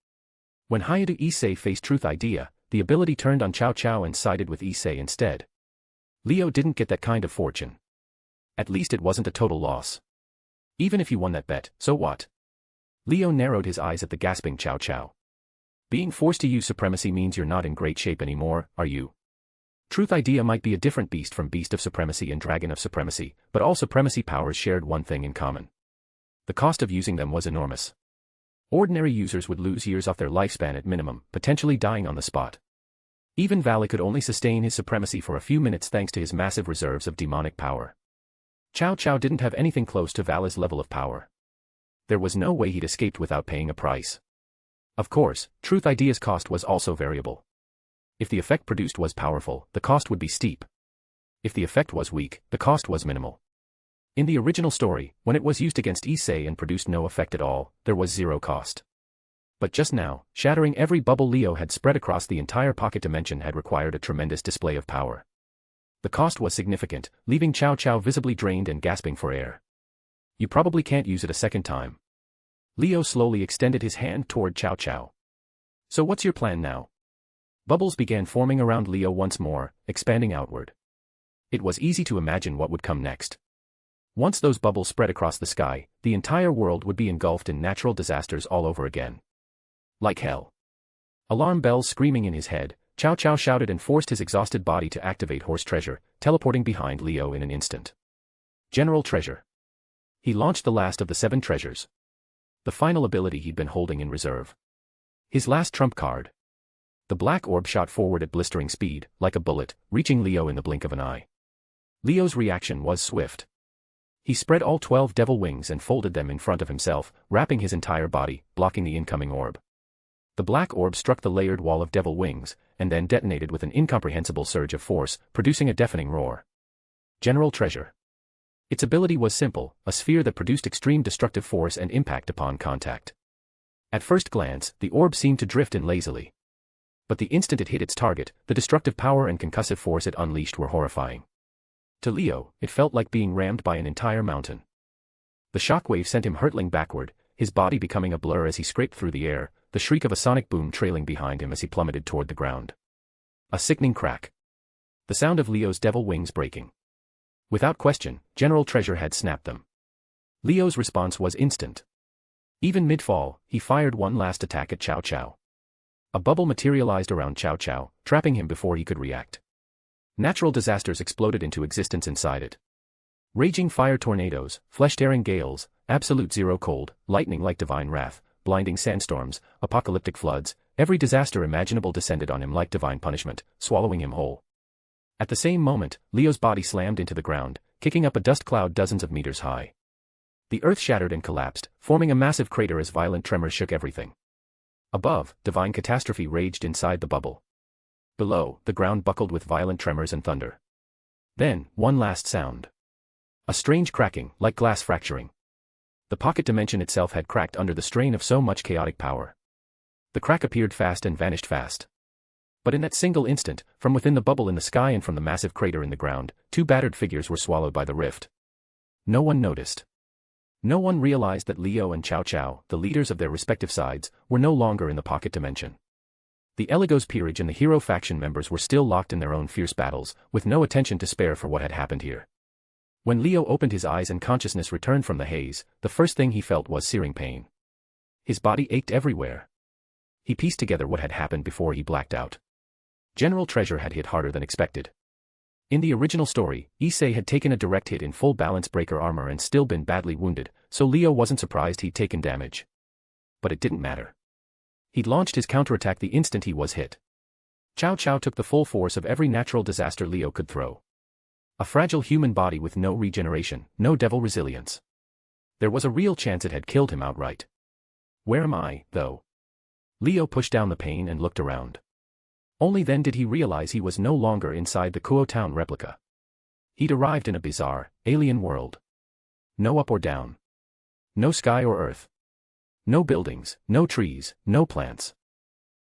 When Hayadu Issei faced Truth Idea, the ability turned on Cao Cao and sided with Issei instead. Leo didn't get that kind of fortune. At least it wasn't a total loss. Even if he won that bet, so what? Leo narrowed his eyes at the gasping Cao Cao. Being forced to use supremacy means you're not in great shape anymore, are you? Truth Idea might be a different beast from Beast of Supremacy and Dragon of Supremacy, but all supremacy powers shared one thing in common. The cost of using them was enormous. Ordinary users would lose years off their lifespan at minimum, potentially dying on the spot. Even Valle could only sustain his supremacy for a few minutes thanks to his massive reserves of demonic power. Cao Cao didn't have anything close to Valle's level of power. There was no way he'd escaped without paying a price. Of course, Truth Idea's cost was also variable. If the effect produced was powerful, the cost would be steep. If the effect was weak, the cost was minimal. In the original story, when it was used against Issei and produced no effect at all, there was zero cost. But just now, shattering every bubble Leo had spread across the entire pocket dimension had required a tremendous display of power. The cost was significant, leaving Cao Cao visibly drained and gasping for air. You probably can't use it a second time. Leo slowly extended his hand toward Cao Cao. So what's your plan now? Bubbles began forming around Leo once more, expanding outward. It was easy to imagine what would come next. Once those bubbles spread across the sky, the entire world would be engulfed in natural disasters all over again. Like hell. Alarm bells screaming in his head, Chow Chow shouted and forced his exhausted body to activate Horse Treasure, teleporting behind Leo in an instant. General Treasure. He launched the last of the 7 treasures. The final ability he'd been holding in reserve. His last trump card. The black orb shot forward at blistering speed, like a bullet, reaching Leo in the blink of an eye. Leo's reaction was swift. He spread all 12 devil wings and folded them in front of himself, wrapping his entire body, blocking the incoming orb. The black orb struck the layered wall of devil wings, and then detonated with an incomprehensible surge of force, producing a deafening roar. General Treasure. Its ability was simple, a sphere that produced extreme destructive force and impact upon contact. At first glance, the orb seemed to drift in lazily. But the instant it hit its target, the destructive power and concussive force it unleashed were horrifying. To Leo, it felt like being rammed by an entire mountain. The shockwave sent him hurtling backward, his body becoming a blur as he scraped through the air, the shriek of a sonic boom trailing behind him as he plummeted toward the ground. A sickening crack. The sound of Leo's devil wings breaking. Without question, General Treasure had snapped them. Leo's response was instant. Even mid-fall, he fired one last attack at Chow Chow. A bubble materialized around Chow Chow, trapping him before he could react. Natural disasters exploded into existence inside it. Raging fire tornadoes, flesh-tearing gales, absolute zero cold, lightning like divine wrath, blinding sandstorms, apocalyptic floods, every disaster imaginable descended on him like divine punishment, swallowing him whole. At the same moment, Leo's body slammed into the ground, kicking up a dust cloud dozens of meters high. The earth shattered and collapsed, forming a massive crater as violent tremors shook everything. Above, divine catastrophe raged inside the bubble. Below, the ground buckled with violent tremors and thunder. Then, one last sound. A strange cracking, like glass fracturing. The pocket dimension itself had cracked under the strain of so much chaotic power. The crack appeared fast and vanished fast. But in that single instant, from within the bubble in the sky and from the massive crater in the ground, 2 battered figures were swallowed by the rift. No one noticed. No one realized that Leo and Chow Chow, the leaders of their respective sides, were no longer in the pocket dimension. The Eligos peerage and the hero faction members were still locked in their own fierce battles, with no attention to spare for what had happened here. When Leo opened his eyes and consciousness returned from the haze, the first thing he felt was searing pain. His body ached everywhere. He pieced together what had happened before he blacked out. General Treasure had hit harder than expected. In the original story, Issei had taken a direct hit in full balance breaker armor and still been badly wounded, so Leo wasn't surprised he'd taken damage. But it didn't matter. He'd launched his counterattack the instant he was hit. Chow Chow took the full force of every natural disaster Leo could throw. A fragile human body with no regeneration, no devil resilience. There was a real chance it had killed him outright. Where am I, though? Leo pushed down the pain and looked around. Only then did he realize he was no longer inside the Kuo town replica. He'd arrived in a bizarre, alien world. No up or down. No sky or earth. No buildings, no trees, no plants.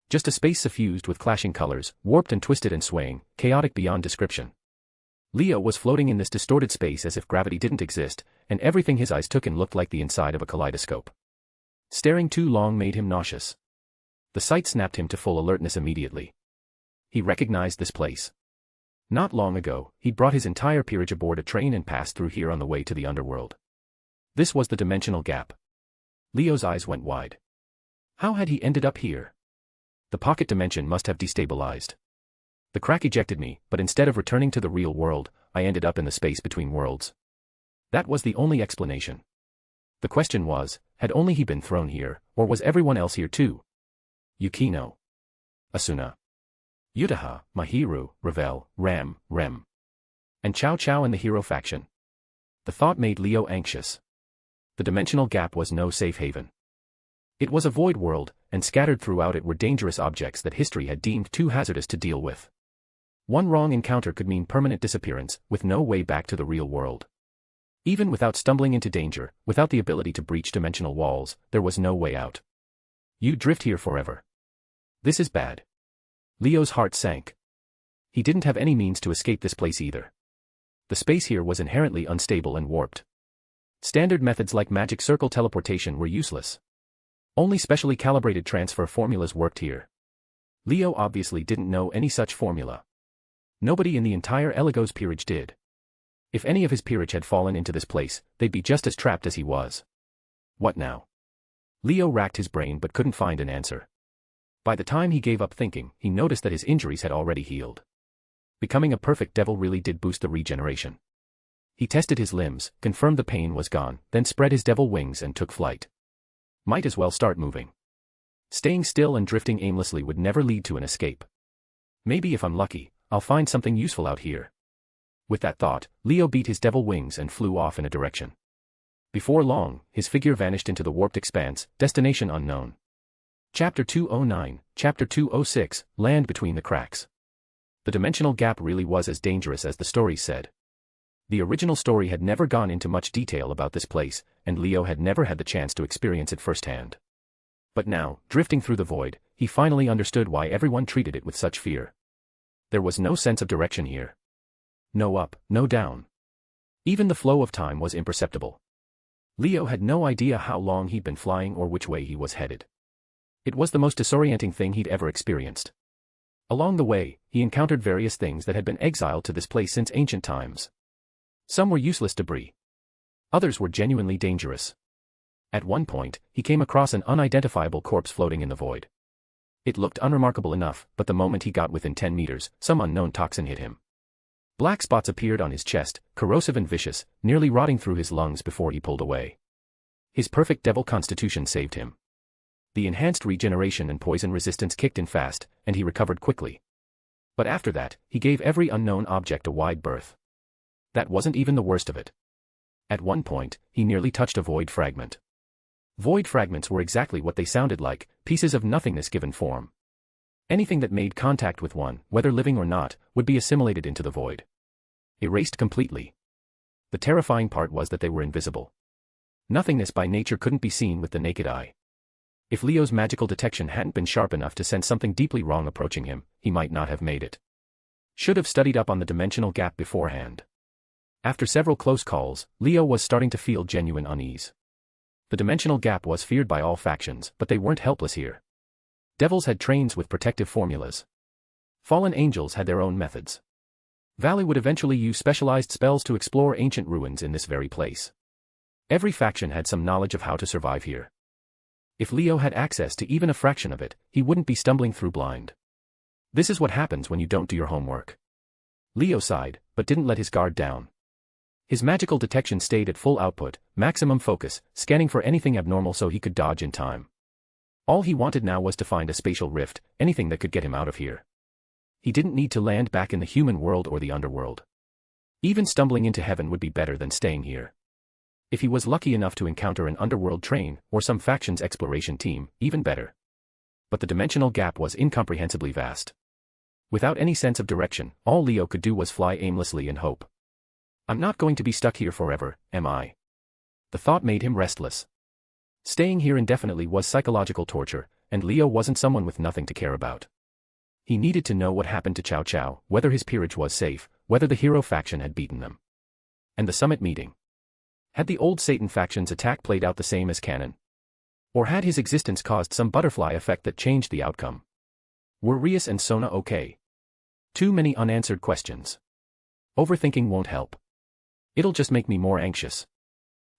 Just a space suffused with clashing colors, warped and twisted and swaying, chaotic beyond description. Leo was floating in this distorted space as if gravity didn't exist, and everything his eyes took in looked like the inside of a kaleidoscope. Staring too long made him nauseous. The sight snapped him to full alertness immediately. He recognized this place. Not long ago, he'd brought his entire peerage aboard a train and passed through here on the way to the underworld. This was the dimensional gap. Leo's eyes went wide. How had he ended up here? The pocket dimension must have destabilized. The crack ejected me, but instead of returning to the real world, I ended up in the space between worlds. That was the only explanation. The question was, had only he been thrown here, or was everyone else here too? Yukino. Asuna. Yutaha, Mahiru, Ravel, Ram, Rem. And Chow Chow and the hero faction. The thought made Leo anxious. The dimensional gap was no safe haven. It was a void world, and scattered throughout it were dangerous objects that history had deemed too hazardous to deal with. One wrong encounter could mean permanent disappearance, with no way back to the real world. Even without stumbling into danger, without the ability to breach dimensional walls, there was no way out. You drift here forever. This is bad. Leo's heart sank. He didn't have any means to escape this place either. The space here was inherently unstable and warped. Standard methods like magic circle teleportation were useless. Only specially calibrated transfer formulas worked here. Leo obviously didn't know any such formula. Nobody in the entire Eligos peerage did. If any of his peerage had fallen into this place, they'd be just as trapped as he was. What now? Leo racked his brain but couldn't find an answer. By the time he gave up thinking, he noticed that his injuries had already healed. Becoming a perfect devil really did boost the regeneration. He tested his limbs, confirmed the pain was gone, then spread his devil wings and took flight. Might as well start moving. Staying still and drifting aimlessly would never lead to an escape. Maybe if I'm lucky, I'll find something useful out here. With that thought, Leo beat his devil wings and flew off in a direction. Before long, his figure vanished into the warped expanse, destination unknown. Chapter 209, Chapter 206, Land Between the Cracks. The dimensional gap really was as dangerous as the story said. The original story had never gone into much detail about this place, and Leo had never had the chance to experience it firsthand. But now, drifting through the void, he finally understood why everyone treated it with such fear. There was no sense of direction here. No up, no down. Even the flow of time was imperceptible. Leo had no idea how long he'd been flying or which way he was headed. It was the most disorienting thing he'd ever experienced. Along the way, he encountered various things that had been exiled to this place since ancient times. Some were useless debris. Others were genuinely dangerous. At one point, he came across an unidentifiable corpse floating in the void. It looked unremarkable enough, but the moment he got within 10 meters, some unknown toxin hit him. Black spots appeared on his chest, corrosive and vicious, nearly rotting through his lungs before he pulled away. His perfect devil constitution saved him. The enhanced regeneration and poison resistance kicked in fast, and he recovered quickly. But after that, he gave every unknown object a wide berth. That wasn't even the worst of it. At one point, he nearly touched a void fragment. Void fragments were exactly what they sounded like, pieces of nothingness given form. Anything that made contact with one, whether living or not, would be assimilated into the void. Erased completely. The terrifying part was that they were invisible. Nothingness by nature couldn't be seen with the naked eye. If Leo's magical detection hadn't been sharp enough to sense something deeply wrong approaching him, he might not have made it. Should have studied up on the dimensional gap beforehand. After several close calls, Leo was starting to feel genuine unease. The dimensional gap was feared by all factions, but they weren't helpless here. Devils had trains with protective formulas. Fallen angels had their own methods. Valley would eventually use specialized spells to explore ancient ruins in this very place. Every faction had some knowledge of how to survive here. If Leo had access to even a fraction of it, he wouldn't be stumbling through blind. This is what happens when you don't do your homework. Leo sighed, but didn't let his guard down. His magical detection stayed at full output, maximum focus, scanning for anything abnormal so he could dodge in time. All he wanted now was to find a spatial rift, anything that could get him out of here. He didn't need to land back in the human world or the underworld. Even stumbling into heaven would be better than staying here. If he was lucky enough to encounter an underworld train, or some faction's exploration team, even better. But the dimensional gap was incomprehensibly vast. Without any sense of direction, all Leo could do was fly aimlessly and hope. I'm not going to be stuck here forever, am I? The thought made him restless. Staying here indefinitely was psychological torture, and Leo wasn't someone with nothing to care about. He needed to know what happened to Cao Cao, whether his peerage was safe, whether the hero faction had beaten them. And the summit meeting. Had the old Satan faction's attack played out the same as canon? Or had his existence caused some butterfly effect that changed the outcome? Were Rias and Sona okay? Too many unanswered questions. Overthinking won't help. It'll just make me more anxious.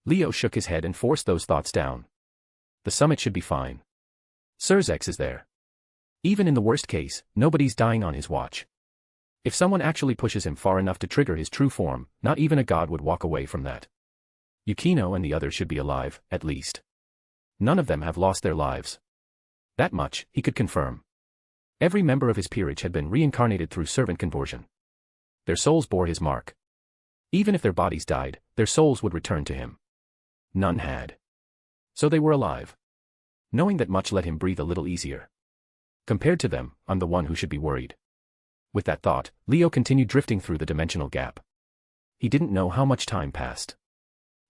Leo shook his head and forced those thoughts down. The summit should be fine. Surzex is there. Even in the worst case, nobody's dying on his watch. If someone actually pushes him far enough to trigger his true form, not even a god would walk away from that. Yukino and the others should be alive, at least. None of them have lost their lives. That much, he could confirm. Every member of his peerage had been reincarnated through servant conversion. Their souls bore his mark. Even if their bodies died, their souls would return to him. None had. So they were alive. Knowing that much let him breathe a little easier. Compared to them, I'm the one who should be worried. With that thought, Leo continued drifting through the dimensional gap. He didn't know how much time passed.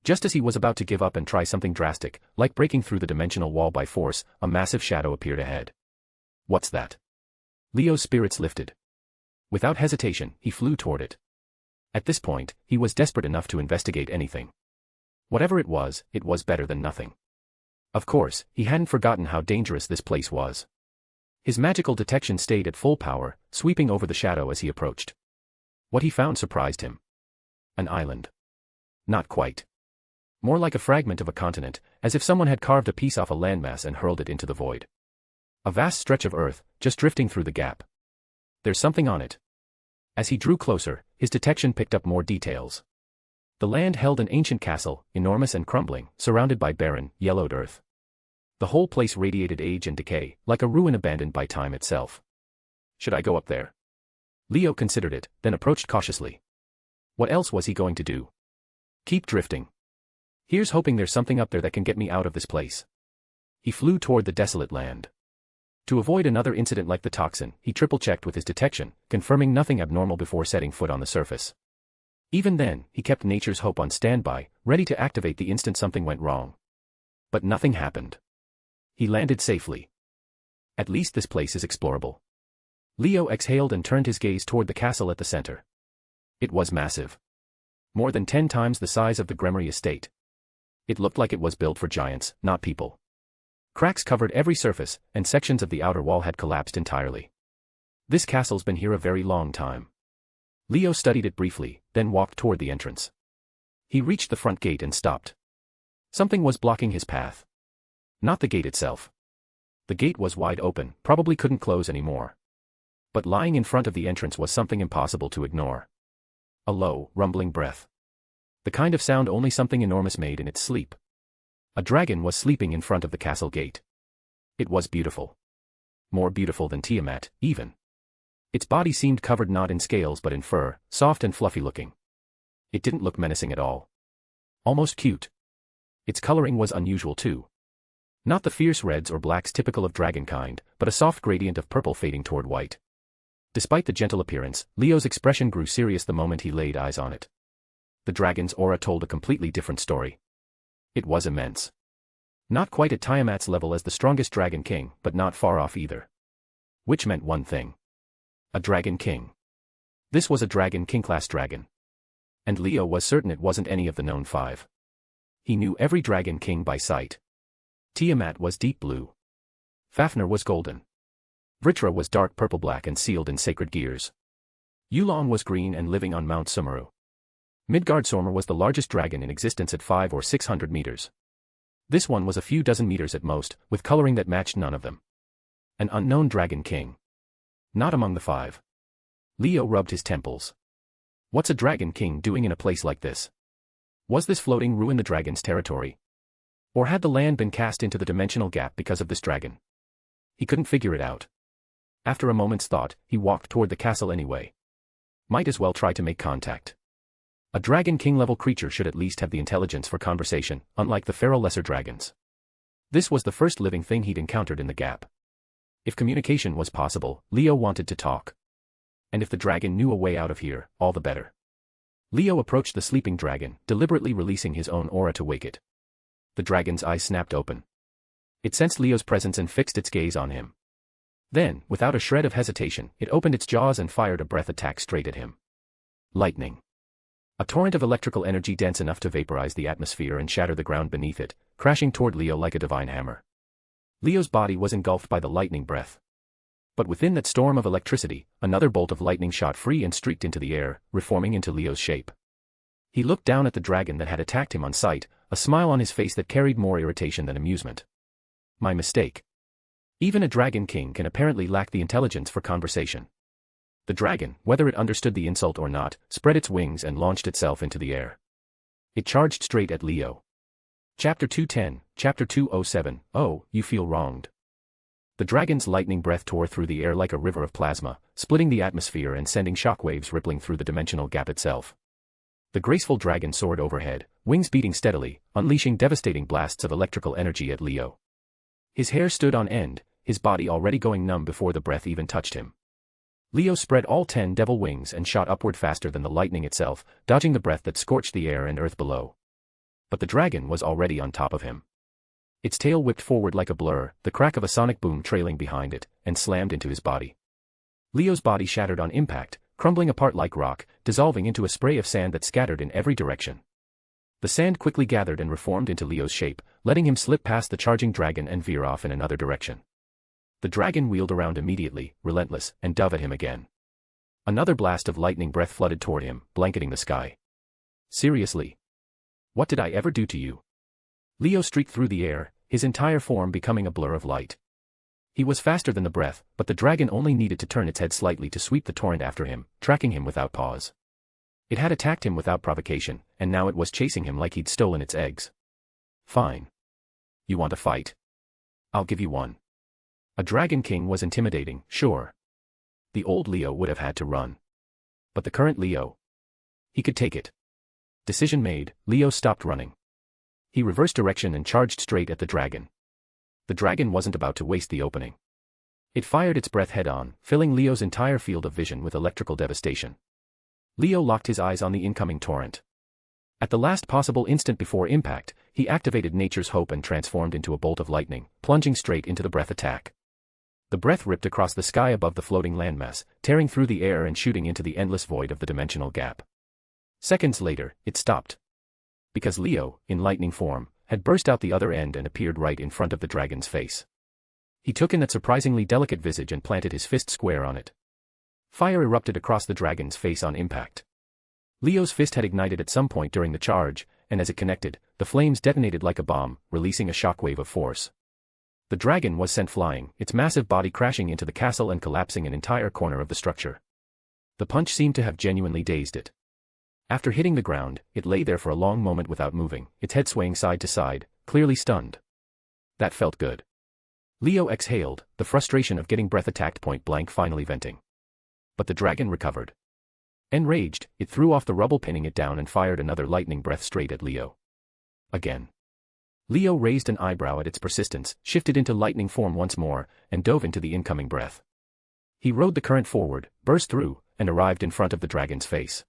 Just as he was about to give up and try something drastic, like breaking through the dimensional wall by force, a massive shadow appeared ahead. What's that? Leo's spirits lifted. Without hesitation, he flew toward it. At this point, he was desperate enough to investigate anything. Whatever it was better than nothing. Of course, he hadn't forgotten how dangerous this place was. His magical detection stayed at full power, sweeping over the shadow as he approached. What he found surprised him. An island. Not quite. More like a fragment of a continent, as if someone had carved a piece off a landmass and hurled it into the void. A vast stretch of earth, just drifting through the gap. There's something on it. As he drew closer, his detection picked up more details. The land held an ancient castle, enormous and crumbling, surrounded by barren, yellowed earth. The whole place radiated age and decay, like a ruin abandoned by time itself. Should I go up there? Leo considered it, then approached cautiously. What else was he going to do? Keep drifting. Here's hoping there's something up there that can get me out of this place. He flew toward the desolate land. To avoid another incident like the toxin, he triple-checked with his detection, confirming nothing abnormal before setting foot on the surface. Even then, he kept nature's hope on standby, ready to activate the instant something went wrong. But nothing happened. He landed safely. At least this place is explorable. Leo exhaled and turned his gaze toward the castle at the center. It was massive. More than 10 times the size of the Gremory estate. It looked like it was built for giants, not people. Cracks covered every surface, and sections of the outer wall had collapsed entirely. This castle's been here a very long time. Leo studied it briefly, then walked toward the entrance. He reached the front gate and stopped. Something was blocking his path. Not the gate itself. The gate was wide open, probably couldn't close anymore. But lying in front of the entrance was something impossible to ignore. A low, rumbling breath. The kind of sound only something enormous made in its sleep. A dragon was sleeping in front of the castle gate. It was beautiful. More beautiful than Tiamat, even. Its body seemed covered not in scales but in fur, soft and fluffy looking. It didn't look menacing at all. Almost cute. Its coloring was unusual too. Not the fierce reds or blacks typical of dragon kind, but a soft gradient of purple fading toward white. Despite the gentle appearance, Leo's expression grew serious the moment he laid eyes on it. The dragon's aura told a completely different story. It was immense. Not quite at Tiamat's level as the strongest dragon king, but not far off either. Which meant one thing. A dragon king. This was a dragon king-class dragon. And Leo was certain it wasn't any of the known 5. He knew every dragon king by sight. Tiamat was deep blue. Fafnir was golden. Vritra was dark purple-black and sealed in sacred gears. Yulon was green and living on Mount Sumeru. Midgardsormr was the largest dragon in existence at 500 or 600 meters. This one was a few dozen meters at most, with coloring that matched none of them. An unknown dragon king. Not among the 5. Leo rubbed his temples. What's a dragon king doing in a place like this? Was this floating ruin the dragon's territory? Or had the land been cast into the dimensional gap because of this dragon? He couldn't figure it out. After a moment's thought, he walked toward the castle anyway. Might as well try to make contact. A dragon king-level creature should at least have the intelligence for conversation, unlike the feral lesser dragons. This was the first living thing he'd encountered in the gap. If communication was possible, Leo wanted to talk. And if the dragon knew a way out of here, all the better. Leo approached the sleeping dragon, deliberately releasing his own aura to wake it. The dragon's eyes snapped open. It sensed Leo's presence and fixed its gaze on him. Then, without a shred of hesitation, it opened its jaws and fired a breath attack straight at him. Lightning. A torrent of electrical energy dense enough to vaporize the atmosphere and shatter the ground beneath it, crashing toward Leo like a divine hammer. Leo's body was engulfed by the lightning breath. But within that storm of electricity, another bolt of lightning shot free and streaked into the air, reforming into Leo's shape. He looked down at the dragon that had attacked him on sight, a smile on his face that carried more irritation than amusement. My mistake. Even a dragon king can apparently lack the intelligence for conversation. The dragon, whether it understood the insult or not, spread its wings and launched itself into the air. It charged straight at Leo. Chapter 210, Chapter 207, Oh, you feel wronged. The dragon's lightning breath tore through the air like a river of plasma, splitting the atmosphere and sending shockwaves rippling through the dimensional gap itself. The graceful dragon soared overhead, wings beating steadily, unleashing devastating blasts of electrical energy at Leo. His hair stood on end, his body already going numb before the breath even touched him. Leo spread all 10 devil wings and shot upward faster than the lightning itself, dodging the breath that scorched the air and earth below. But the dragon was already on top of him. Its tail whipped forward like a blur, the crack of a sonic boom trailing behind it, and slammed into his body. Leo's body shattered on impact, crumbling apart like rock, dissolving into a spray of sand that scattered in every direction. The sand quickly gathered and reformed into Leo's shape, letting him slip past the charging dragon and veer off in another direction. The dragon wheeled around immediately, relentless, and dove at him again. Another blast of lightning breath flooded toward him, blanketing the sky. Seriously? What did I ever do to you? Leo streaked through the air, his entire form becoming a blur of light. He was faster than the breath, but the dragon only needed to turn its head slightly to sweep the torrent after him, tracking him without pause. It had attacked him without provocation, and now it was chasing him like he'd stolen its eggs. Fine. You want a fight? I'll give you one. A Dragon King was intimidating, sure. The old Leo would have had to run. But the current Leo? He could take it. Decision made, Leo stopped running. He reversed direction and charged straight at the dragon. The dragon wasn't about to waste the opening. It fired its breath head-on, filling Leo's entire field of vision with electrical devastation. Leo locked his eyes on the incoming torrent. At the last possible instant before impact, he activated nature's hope and transformed into a bolt of lightning, plunging straight into the breath attack. The breath ripped across the sky above the floating landmass, tearing through the air and shooting into the endless void of the dimensional gap. Seconds later, it stopped. Because Leo, in lightning form, had burst out the other end and appeared right in front of the dragon's face. He took in that surprisingly delicate visage and planted his fist square on it. Fire erupted across the dragon's face on impact. Leo's fist had ignited at some point during the charge, and as it connected, the flames detonated like a bomb, releasing a shockwave of force. The dragon was sent flying, its massive body crashing into the castle and collapsing an entire corner of the structure. The punch seemed to have genuinely dazed it. After hitting the ground, it lay there for a long moment without moving, its head swaying side to side, clearly stunned. That felt good. Leo exhaled, the frustration of getting breath attacked point blank finally venting. But the dragon recovered. Enraged, it threw off the rubble pinning it down and fired another lightning breath straight at Leo. Again. Leo raised an eyebrow at its persistence, shifted into lightning form once more, and dove into the incoming breath. He rode the current forward, burst through, and arrived in front of the dragon's face.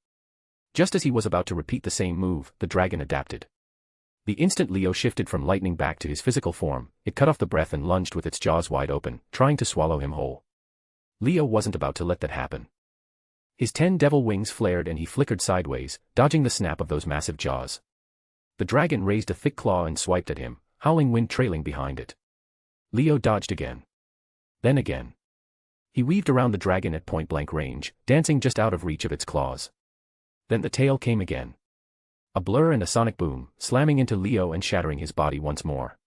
Just as he was about to repeat the same move, the dragon adapted. The instant Leo shifted from lightning back to his physical form, it cut off the breath and lunged with its jaws wide open, trying to swallow him whole. Leo wasn't about to let that happen. His 10 devil wings flared and he flickered sideways, dodging the snap of those massive jaws. The dragon raised a thick claw and swiped at him, howling wind trailing behind it. Leo dodged again. Then again. He weaved around the dragon at point-blank range, dancing just out of reach of its claws. Then the tail came again. A blur and a sonic boom, slamming into Leo and shattering his body once more.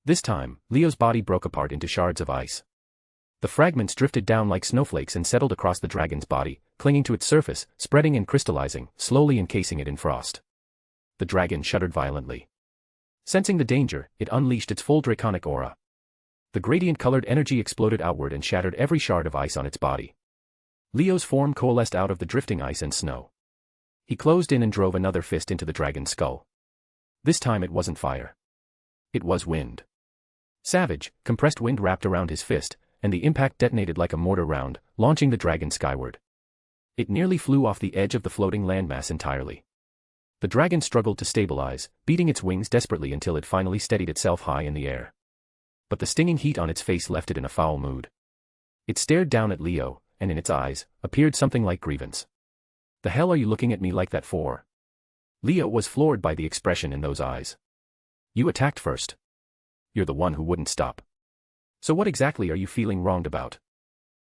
This time, Leo's body broke apart into shards of ice. The fragments drifted down like snowflakes and settled across the dragon's body, clinging to its surface, spreading and crystallizing, slowly encasing it in frost. The dragon shuddered violently. Sensing the danger, it unleashed its full draconic aura. The gradient-colored energy exploded outward and shattered every shard of ice on its body. Leo's form coalesced out of the drifting ice and snow. He closed in and drove another fist into the dragon's skull. This time it wasn't fire. It was wind. Savage, compressed wind wrapped around his fist, and the impact detonated like a mortar round, launching the dragon skyward. It nearly flew off the edge of the floating landmass entirely. The dragon struggled to stabilize, beating its wings desperately until it finally steadied itself high in the air. But the stinging heat on its face left it in a foul mood. It stared down at Leo, and in its eyes, appeared something like grievance. The hell are you looking at me like that for? Leo was floored by the expression in those eyes. You attacked first. You're the one who wouldn't stop. So what exactly are you feeling wronged about?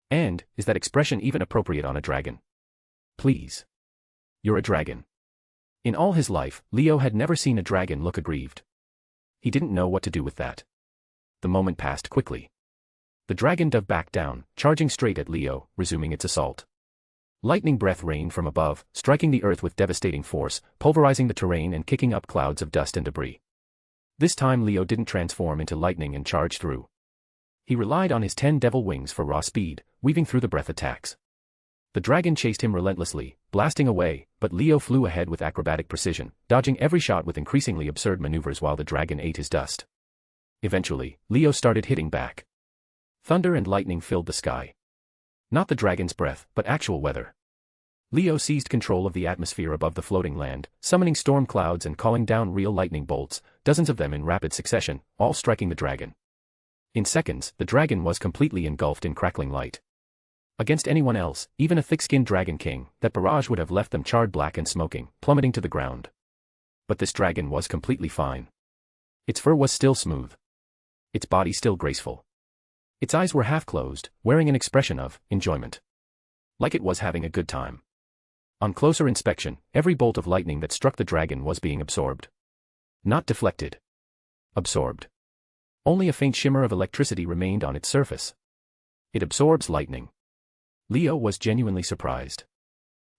And, is that expression even appropriate on a dragon? Please. You're a dragon. In all his life, Leo had never seen a dragon look aggrieved. He didn't know what to do with that. The moment passed quickly. The dragon dove back down, charging straight at Leo, resuming its assault. Lightning breath rained from above, striking the earth with devastating force, pulverizing the terrain and kicking up clouds of dust and debris. This time Leo didn't transform into lightning and charge through. He relied on his 10 devil wings for raw speed, weaving through the breath attacks. The dragon chased him relentlessly, blasting away, but Leo flew ahead with acrobatic precision, dodging every shot with increasingly absurd maneuvers while the dragon ate his dust. Eventually, Leo started hitting back. Thunder and lightning filled the sky. Not the dragon's breath, but actual weather. Leo seized control of the atmosphere above the floating land, summoning storm clouds and calling down real lightning bolts, dozens of them in rapid succession, all striking the dragon. In seconds, the dragon was completely engulfed in crackling light. Against anyone else, even a thick-skinned dragon king, that barrage would have left them charred black and smoking, plummeting to the ground. But this dragon was completely fine. Its fur was still smooth. Its body still graceful. Its eyes were half closed, wearing an expression of enjoyment. Like it was having a good time. On closer inspection, every bolt of lightning that struck the dragon was being absorbed. Not deflected. Absorbed. Only a faint shimmer of electricity remained on its surface. It absorbs lightning. Leo was genuinely surprised.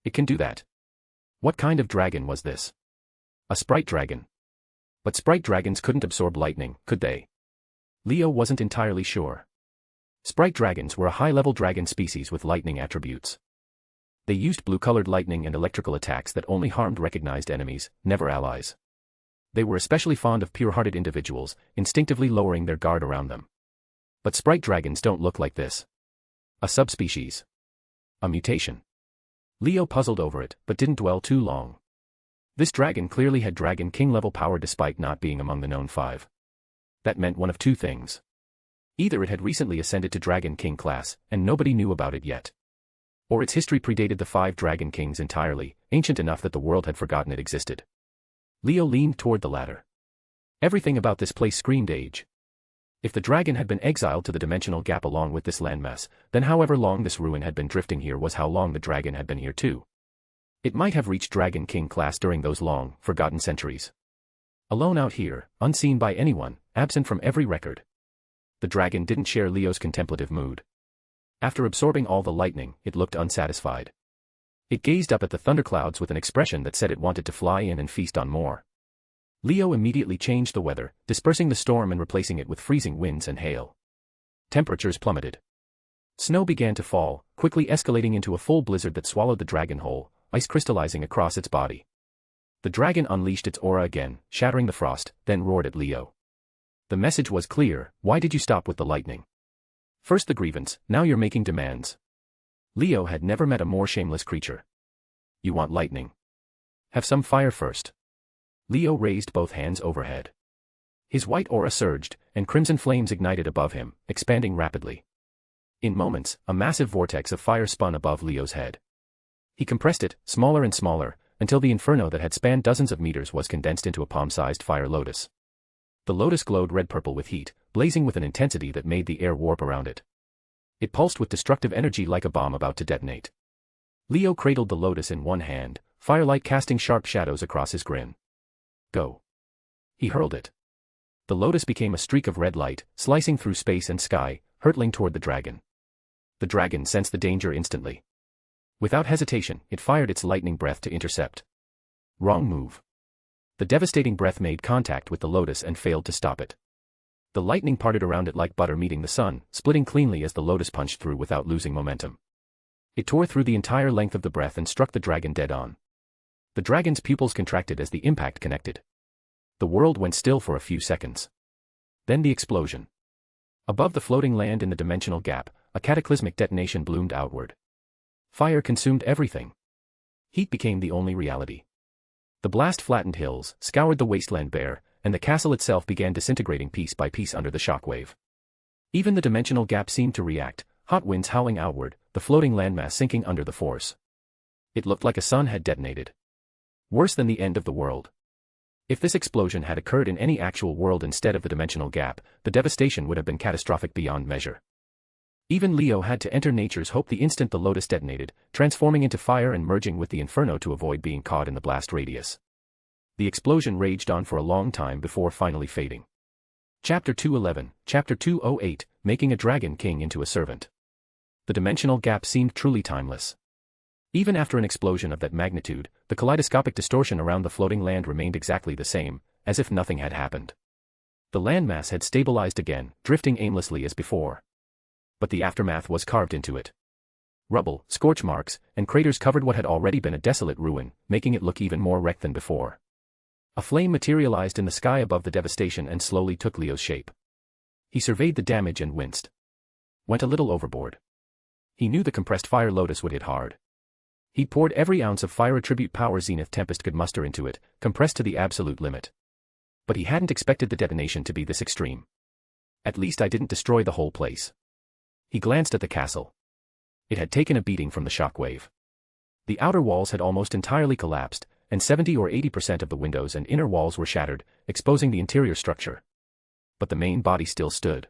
It can do that. What kind of dragon was this? A sprite dragon. But sprite dragons couldn't absorb lightning, could they? Leo wasn't entirely sure. Sprite dragons were a high-level dragon species with lightning attributes. They used blue-colored lightning and electrical attacks that only harmed recognized enemies, never allies. They were especially fond of pure-hearted individuals, instinctively lowering their guard around them. But sprite dragons don't look like this. A subspecies. A mutation. Leo puzzled over it, but didn't dwell too long. This dragon clearly had Dragon King level power despite not being among the known 5. That meant one of two things. Either it had recently ascended to Dragon King class, and nobody knew about it yet. Or its history predated the 5 Dragon Kings entirely, ancient enough that the world had forgotten it existed. Leo leaned toward the latter. Everything about this place screamed age. If the dragon had been exiled to the dimensional gap along with this landmass, then however long this ruin had been drifting here was how long the dragon had been here too. It might have reached Dragon King class during those long, forgotten centuries. Alone out here, unseen by anyone, absent from every record. The dragon didn't share Leo's contemplative mood. After absorbing all the lightning, it looked unsatisfied. It gazed up at the thunderclouds with an expression that said it wanted to fly in and feast on more. Leo immediately changed the weather, dispersing the storm and replacing it with freezing winds and hail. Temperatures plummeted. Snow began to fall, quickly escalating into a full blizzard that swallowed the dragon whole, ice crystallizing across its body. The dragon unleashed its aura again, shattering the frost, then roared at Leo. The message was clear: why did you stop with the lightning? First the grievance, now you're making demands. Leo had never met a more shameless creature. You want lightning? Have some fire first. Leo raised both hands overhead. His white aura surged, and crimson flames ignited above him, expanding rapidly. In moments, a massive vortex of fire spun above Leo's head. He compressed it, smaller and smaller, until the inferno that had spanned dozens of meters was condensed into a palm-sized fire lotus. The lotus glowed red-purple with heat, blazing with an intensity that made the air warp around it. It pulsed with destructive energy like a bomb about to detonate. Leo cradled the lotus in one hand, firelight casting sharp shadows across his grin. Go. He hurled it. The lotus became a streak of red light, slicing through space and sky, hurtling toward the dragon. The dragon sensed the danger instantly. Without hesitation, it fired its lightning breath to intercept. Wrong move. The devastating breath made contact with the lotus and failed to stop it. The lightning parted around it like butter meeting the sun, splitting cleanly as the lotus punched through without losing momentum. It tore through the entire length of the breath and struck the dragon dead on. The dragon's pupils contracted as the impact connected. The world went still for a few seconds. Then the explosion. Above the floating land in the dimensional gap, a cataclysmic detonation bloomed outward. Fire consumed everything. Heat became the only reality. The blast flattened hills, scoured the wasteland bare, and the castle itself began disintegrating piece by piece under the shockwave. Even the dimensional gap seemed to react, hot winds howling outward, the floating landmass sinking under the force. It looked like a sun had detonated. Worse than the end of the world. If this explosion had occurred in any actual world instead of the dimensional gap, the devastation would have been catastrophic beyond measure. Even Leo had to enter nature's hope the instant the lotus detonated, transforming into fire and merging with the inferno to avoid being caught in the blast radius. The explosion raged on for a long time before finally fading. Chapter 211, Chapter 208, Making a Dragon King into a Servant. The dimensional gap seemed truly timeless. Even after an explosion of that magnitude, the kaleidoscopic distortion around the floating land remained exactly the same, as if nothing had happened. The landmass had stabilized again, drifting aimlessly as before. But the aftermath was carved into it. Rubble, scorch marks, and craters covered what had already been a desolate ruin, making it look even more wrecked than before. A flame materialized in the sky above the devastation and slowly took Leo's shape. He surveyed the damage and winced. Went a little overboard. He knew the compressed fire lotus would hit hard. He poured every ounce of fire attribute power Zenith Tempest could muster into it, compressed to the absolute limit. But he hadn't expected the detonation to be this extreme. At least I didn't destroy the whole place. He glanced at the castle. It had taken a beating from the shockwave. The outer walls had almost entirely collapsed, and 70 or 80% of the windows and inner walls were shattered, exposing the interior structure. But the main body still stood.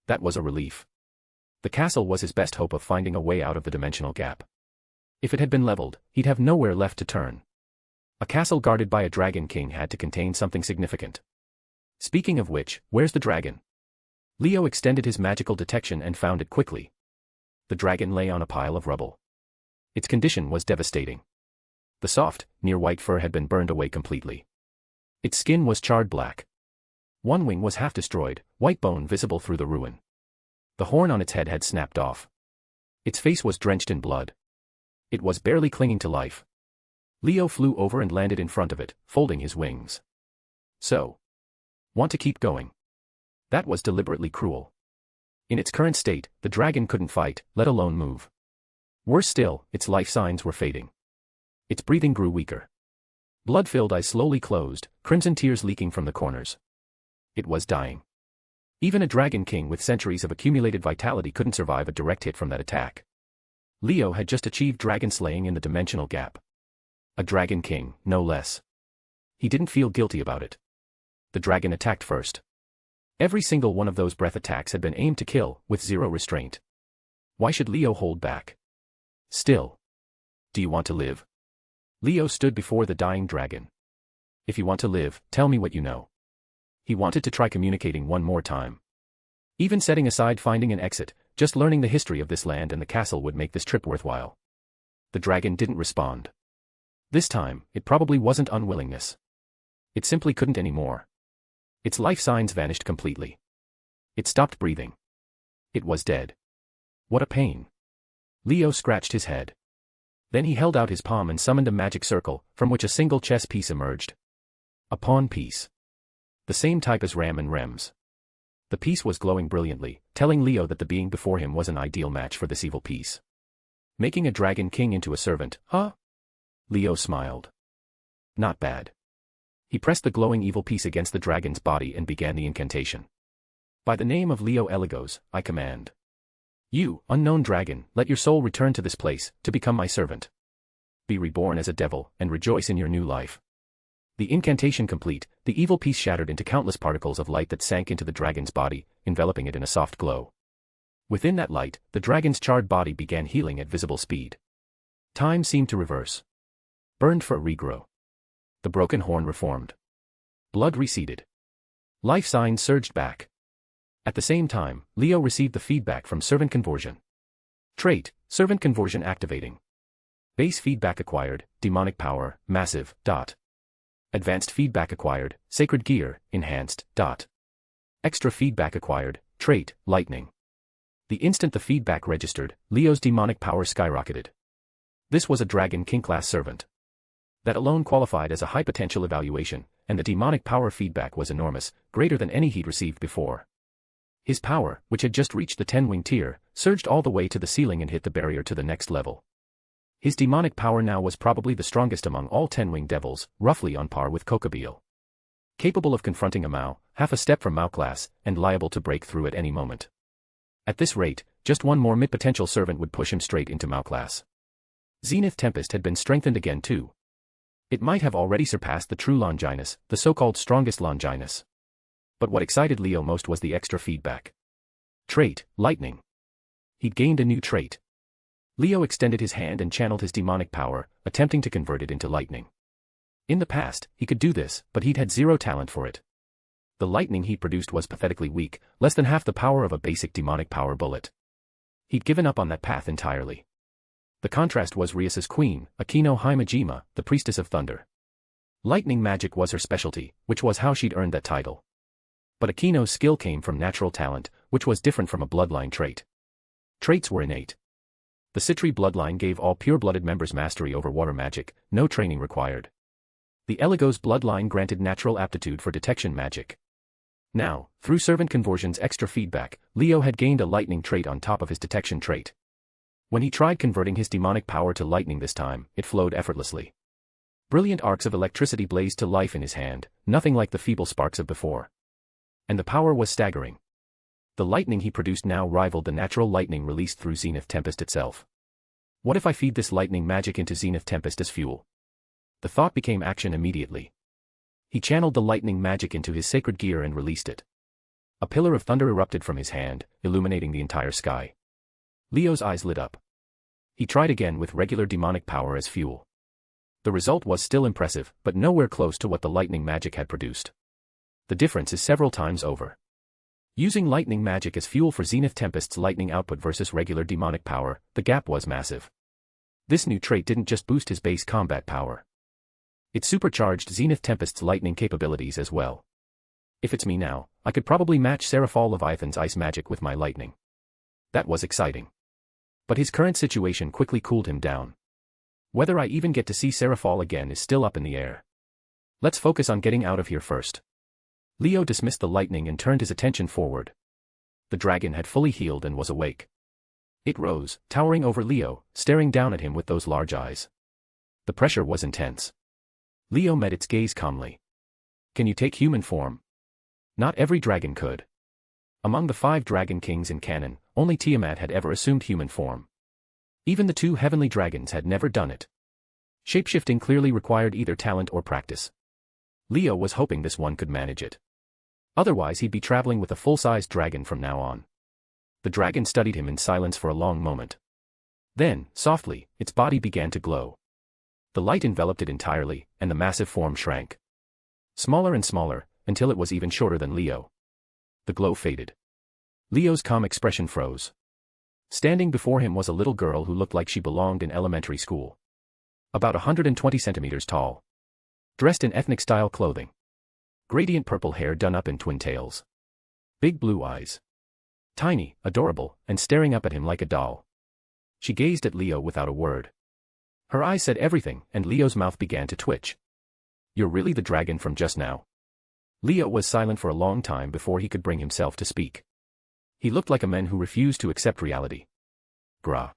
That was a relief. The castle was his best hope of finding a way out of the dimensional gap. If it had been leveled, he'd have nowhere left to turn. A castle guarded by a dragon king had to contain something significant. Speaking of which, where's the dragon? Leo extended his magical detection and found it quickly. The dragon lay on a pile of rubble. Its condition was devastating. The soft, near-white fur had been burned away completely. Its skin was charred black. One wing was half destroyed, white bone visible through the ruin. The horn on its head had snapped off. Its face was drenched in blood. It was barely clinging to life. Leo flew over and landed in front of it, folding his wings. So. Want to keep going? That was deliberately cruel. In its current state, the dragon couldn't fight, let alone move. Worse still, its life signs were fading. Its breathing grew weaker. Blood-filled eyes slowly closed, crimson tears leaking from the corners. It was dying. Even a dragon king with centuries of accumulated vitality couldn't survive a direct hit from that attack. Leo had just achieved dragon slaying in the dimensional gap. A dragon king, no less. He didn't feel guilty about it. The dragon attacked first. Every single one of those breath attacks had been aimed to kill, with zero restraint. Why should Leo hold back? Still. Do you want to live? Leo stood before the dying dragon. If you want to live, tell me what you know. He wanted to try communicating one more time. Even setting aside finding an exit, just learning the history of this land and the castle would make this trip worthwhile. The dragon didn't respond. This time, it probably wasn't unwillingness. It simply couldn't anymore. Its life signs vanished completely. It stopped breathing. It was dead. What a pain. Leo scratched his head. Then he held out his palm and summoned a magic circle, from which a single chess piece emerged. A pawn piece. The same type as Ram and Rem's. The piece was glowing brilliantly, telling Leo that the being before him was an ideal match for this evil piece. Making a dragon king into a servant, huh? Leo smiled. Not bad. He pressed the glowing evil piece against the dragon's body and began the incantation. By the name of Leo Eligos, I command. You, unknown dragon, let your soul return to this place, to become my servant. Be reborn as a devil, and rejoice in your new life. The incantation complete, the evil piece shattered into countless particles of light that sank into the dragon's body, enveloping it in a soft glow. Within that light, the dragon's charred body began healing at visible speed. Time seemed to reverse. Burned for a regrow. The broken horn reformed. Blood receded. Life signs surged back. At the same time, Leo received the feedback from Servant Conversion. Trait, Servant Conversion activating. Base feedback acquired, Demonic Power, Massive, dot. Advanced feedback acquired, Sacred Gear, Enhanced, dot. Extra feedback acquired, Trait, Lightning. The instant the feedback registered, Leo's demonic power skyrocketed. This was a Dragon King-class servant. That alone qualified as a high-potential evaluation, and the demonic power feedback was enormous, greater than any he'd received before. His power, which had just reached the 10-wing tier, surged all the way to the ceiling and hit the barrier to the next level. His demonic power now was probably the strongest among all 10-wing devils, roughly on par with Kokobeel. Capable of confronting a Mao, half a step from Mao class, and liable to break through at any moment. At this rate, just one more mid-potential servant would push him straight into Mao class. Zenith Tempest had been strengthened again too. It might have already surpassed the true Longinus, the so-called strongest Longinus. But what excited Leo most was the extra feedback. Trait, Lightning. He'd gained a new trait. Leo extended his hand and channeled his demonic power, attempting to convert it into lightning. In the past, he could do this, but he'd had zero talent for it. The lightning he produced was pathetically weak, less than half the power of a basic demonic power bullet. He'd given up on that path entirely. The contrast was Rias's queen, Akino Himejima, the priestess of thunder. Lightning magic was her specialty, which was how she'd earned that title. But Akino's skill came from natural talent, which was different from a bloodline trait. Traits were innate. The Citri bloodline gave all pure-blooded members mastery over water magic, no training required. The Eligos bloodline granted natural aptitude for detection magic. Now, through Servant Conversion's extra feedback, Leo had gained a lightning trait on top of his detection trait. When he tried converting his demonic power to lightning this time, it flowed effortlessly. Brilliant arcs of electricity blazed to life in his hand, nothing like the feeble sparks of before. And the power was staggering. The lightning he produced now rivaled the natural lightning released through Zenith Tempest itself. What if I feed this lightning magic into Zenith Tempest as fuel? The thought became action immediately. He channeled the lightning magic into his sacred gear and released it. A pillar of thunder erupted from his hand, illuminating the entire sky. Leo's eyes lit up. He tried again with regular demonic power as fuel. The result was still impressive, but nowhere close to what the lightning magic had produced. The difference is several times over. Using lightning magic as fuel for Zenith Tempest's lightning output versus regular demonic power, the gap was massive. This new trait didn't just boost his base combat power. It supercharged Zenith Tempest's lightning capabilities as well. If it's me now, I could probably match Seraphal Leviathan's ice magic with my lightning. That was exciting. But his current situation quickly cooled him down. Whether I even get to see Seraphal again is still up in the air. Let's focus on getting out of here first. Leo dismissed the lightning and turned his attention forward. The dragon had fully healed and was awake. It rose, towering over Leo, staring down at him with those large eyes. The pressure was intense. Leo met its gaze calmly. Can you take human form? Not every dragon could. Among the 5 dragon kings in canon, only Tiamat had ever assumed human form. Even the 2 heavenly dragons had never done it. Shapeshifting clearly required either talent or practice. Leo was hoping this one could manage it. Otherwise he'd be traveling with a full-sized dragon from now on. The dragon studied him in silence for a long moment. Then, softly, its body began to glow. The light enveloped it entirely, and the massive form shrank. Smaller and smaller, until it was even shorter than Leo. The glow faded. Leo's calm expression froze. Standing before him was a little girl who looked like she belonged in elementary school. About 120 centimeters tall. Dressed in ethnic-style clothing. Gradient purple hair done up in twin tails. Big blue eyes. Tiny, adorable, and staring up at him like a doll. She gazed at Leo without a word. Her eyes said everything, and Leo's mouth began to twitch. You're really the dragon from just now. Leo was silent for a long time before he could bring himself to speak. He looked like a man who refused to accept reality. Grah.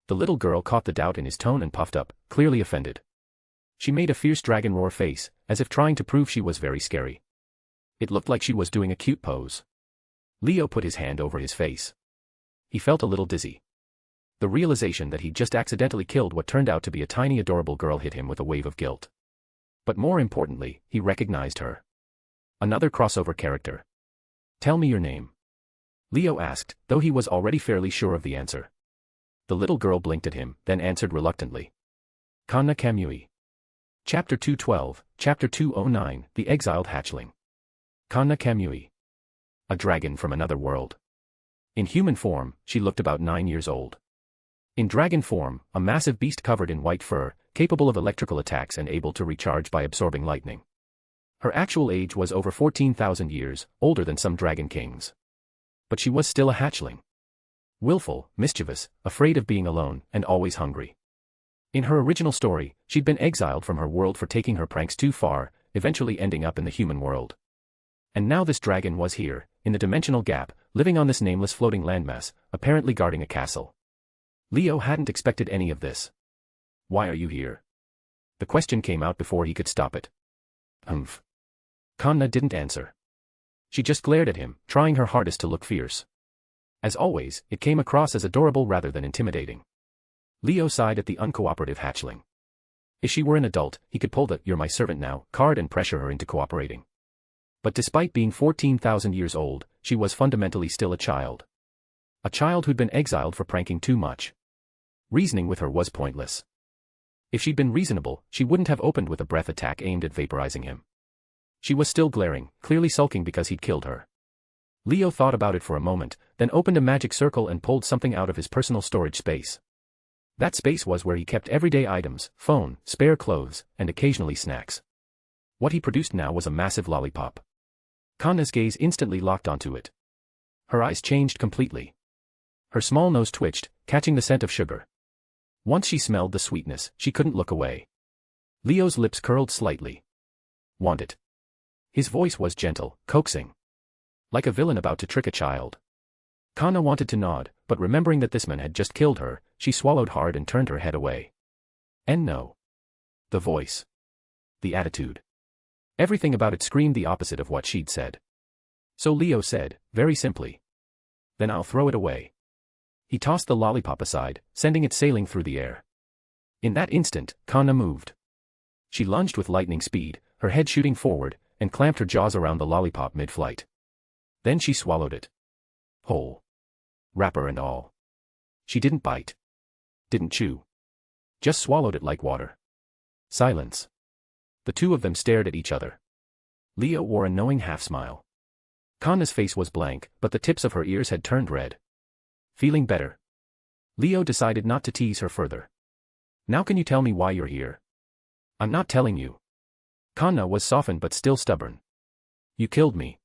The little girl caught the doubt in his tone and puffed up, clearly offended. She made a fierce dragon roar face, as if trying to prove she was very scary. It looked like she was doing a cute pose. Leo put his hand over his face. He felt a little dizzy. The realization that he'd just accidentally killed what turned out to be a tiny adorable girl hit him with a wave of guilt. But more importantly, he recognized her. Another crossover character. Tell me your name. Leo asked, though he was already fairly sure of the answer. The little girl blinked at him, then answered reluctantly. Kanna Kamui. Chapter 212, Chapter 209, The Exiled Hatchling. Kanna Kamui. A dragon from another world. In human form, she looked about 9 years old. In dragon form, a massive beast covered in white fur, capable of electrical attacks and able to recharge by absorbing lightning. Her actual age was over 14,000 years, older than some dragon kings. But she was still a hatchling. Willful, mischievous, afraid of being alone, and always hungry. In her original story, she'd been exiled from her world for taking her pranks too far, eventually ending up in the human world. And now this dragon was here, in the dimensional gap, living on this nameless floating landmass, apparently guarding a castle. Leo hadn't expected any of this. Why are you here? The question came out before he could stop it. Humph. Kanna didn't answer. She just glared at him, trying her hardest to look fierce. As always, it came across as adorable rather than intimidating. Leo sighed at the uncooperative hatchling. If she were an adult, he could pull the "you're my servant now" card and pressure her into cooperating. But despite being 14,000 years old, she was fundamentally still a child. A child who'd been exiled for pranking too much. Reasoning with her was pointless. If she'd been reasonable, she wouldn't have opened with a breath attack aimed at vaporizing him. She was still glaring, clearly sulking because he'd killed her. Leo thought about it for a moment, then opened a magic circle and pulled something out of his personal storage space. That space was where he kept everyday items, phone, spare clothes, and occasionally snacks. What he produced now was a massive lollipop. Kanna's gaze instantly locked onto it. Her eyes changed completely. Her small nose twitched, catching the scent of sugar. Once she smelled the sweetness, she couldn't look away. Leo's lips curled slightly. Want it? His voice was gentle, coaxing. Like a villain about to trick a child. Kanna wanted to nod, but remembering that this man had just killed her, she swallowed hard and turned her head away. And no. The voice. The attitude. Everything about it screamed the opposite of what she'd said. So Leo said, very simply. Then I'll throw it away. He tossed the lollipop aside, sending it sailing through the air. In that instant, Kanna moved. She lunged with lightning speed, her head shooting forward, and clamped her jaws around the lollipop mid-flight. Then she swallowed it. Whole. Wrapper and all. She didn't bite. didn't chew. Just swallowed it like water. Silence. The two of them stared at each other. Leo wore a knowing half-smile. Kanna's face was blank, but the tips of her ears had turned red. Feeling better, Leo decided not to tease her further. Now can you tell me why you're here? I'm not telling you. Kanna was softened but still stubborn. You killed me.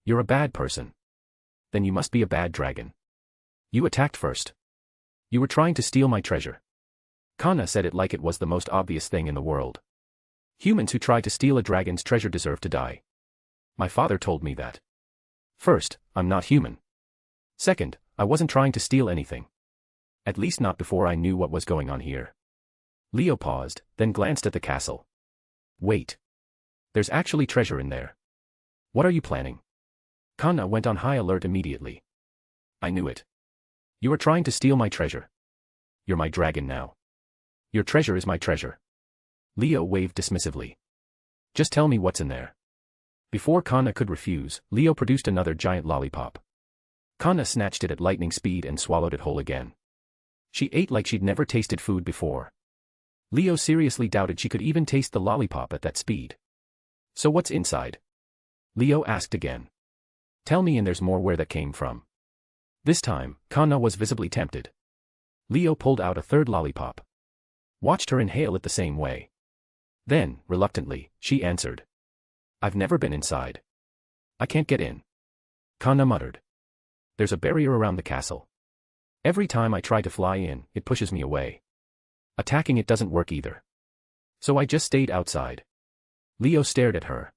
You're a bad person. Then you must be a bad dragon. You attacked first. You were trying to steal my treasure. Kanna said it like it was the most obvious thing in the world. Humans who try to steal a dragon's treasure deserve to die. My father told me that. First, I'm not human. Second, I wasn't trying to steal anything. At least not before I knew what was going on here. Leo paused, then glanced at the castle. Wait. There's actually treasure in there. What are you planning? Kanna went on high alert immediately. I knew it. You are trying to steal my treasure. You're my dragon now. Your treasure is my treasure. Leo waved dismissively. Just tell me what's in there. Before Kanna could refuse, Leo produced another giant lollipop. Kanna snatched it at lightning speed and swallowed it whole again. She ate like she'd never tasted food before. Leo seriously doubted she could even taste the lollipop at that speed. So what's inside? Leo asked again. Tell me and there's more where that came from. This time, Kanna was visibly tempted. Leo pulled out a third lollipop. Watched her inhale it the same way. Then, reluctantly, she answered. I've never been inside. I can't get in. Kanna muttered. There's a barrier around the castle. Every time I try to fly in, it pushes me away. Attacking it doesn't work either. So I just stayed outside. Leo stared at her.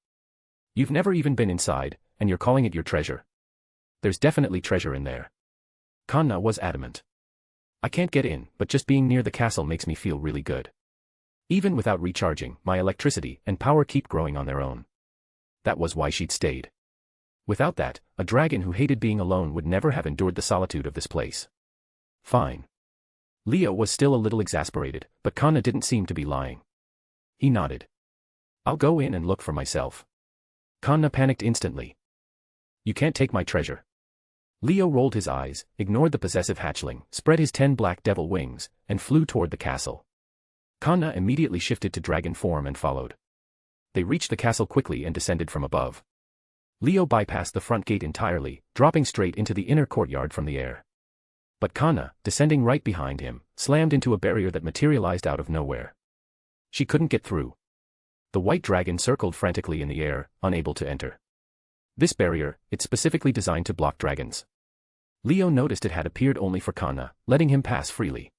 You've never even been inside, and you're calling it your treasure. There's definitely treasure in there. Kanna was adamant. I can't get in, but just being near the castle makes me feel really good. Even without recharging, my electricity and power keep growing on their own. That was why she'd stayed. Without that, a dragon who hated being alone would never have endured the solitude of this place. Fine. Leo was still a little exasperated, but Kanna didn't seem to be lying. He nodded. I'll go in and look for myself. Kanna panicked instantly. You can't take my treasure. Leo rolled his eyes, ignored the possessive hatchling, spread his 10 black devil wings, and flew toward the castle. Kanna immediately shifted to dragon form and followed. They reached the castle quickly and descended from above. Leo bypassed the front gate entirely, dropping straight into the inner courtyard from the air. But Kanna, descending right behind him, slammed into a barrier that materialized out of nowhere. She couldn't get through. The white dragon circled frantically in the air, unable to enter. This barrier, it's specifically designed to block dragons. Leo noticed it had appeared only for Kanna, letting him pass freely.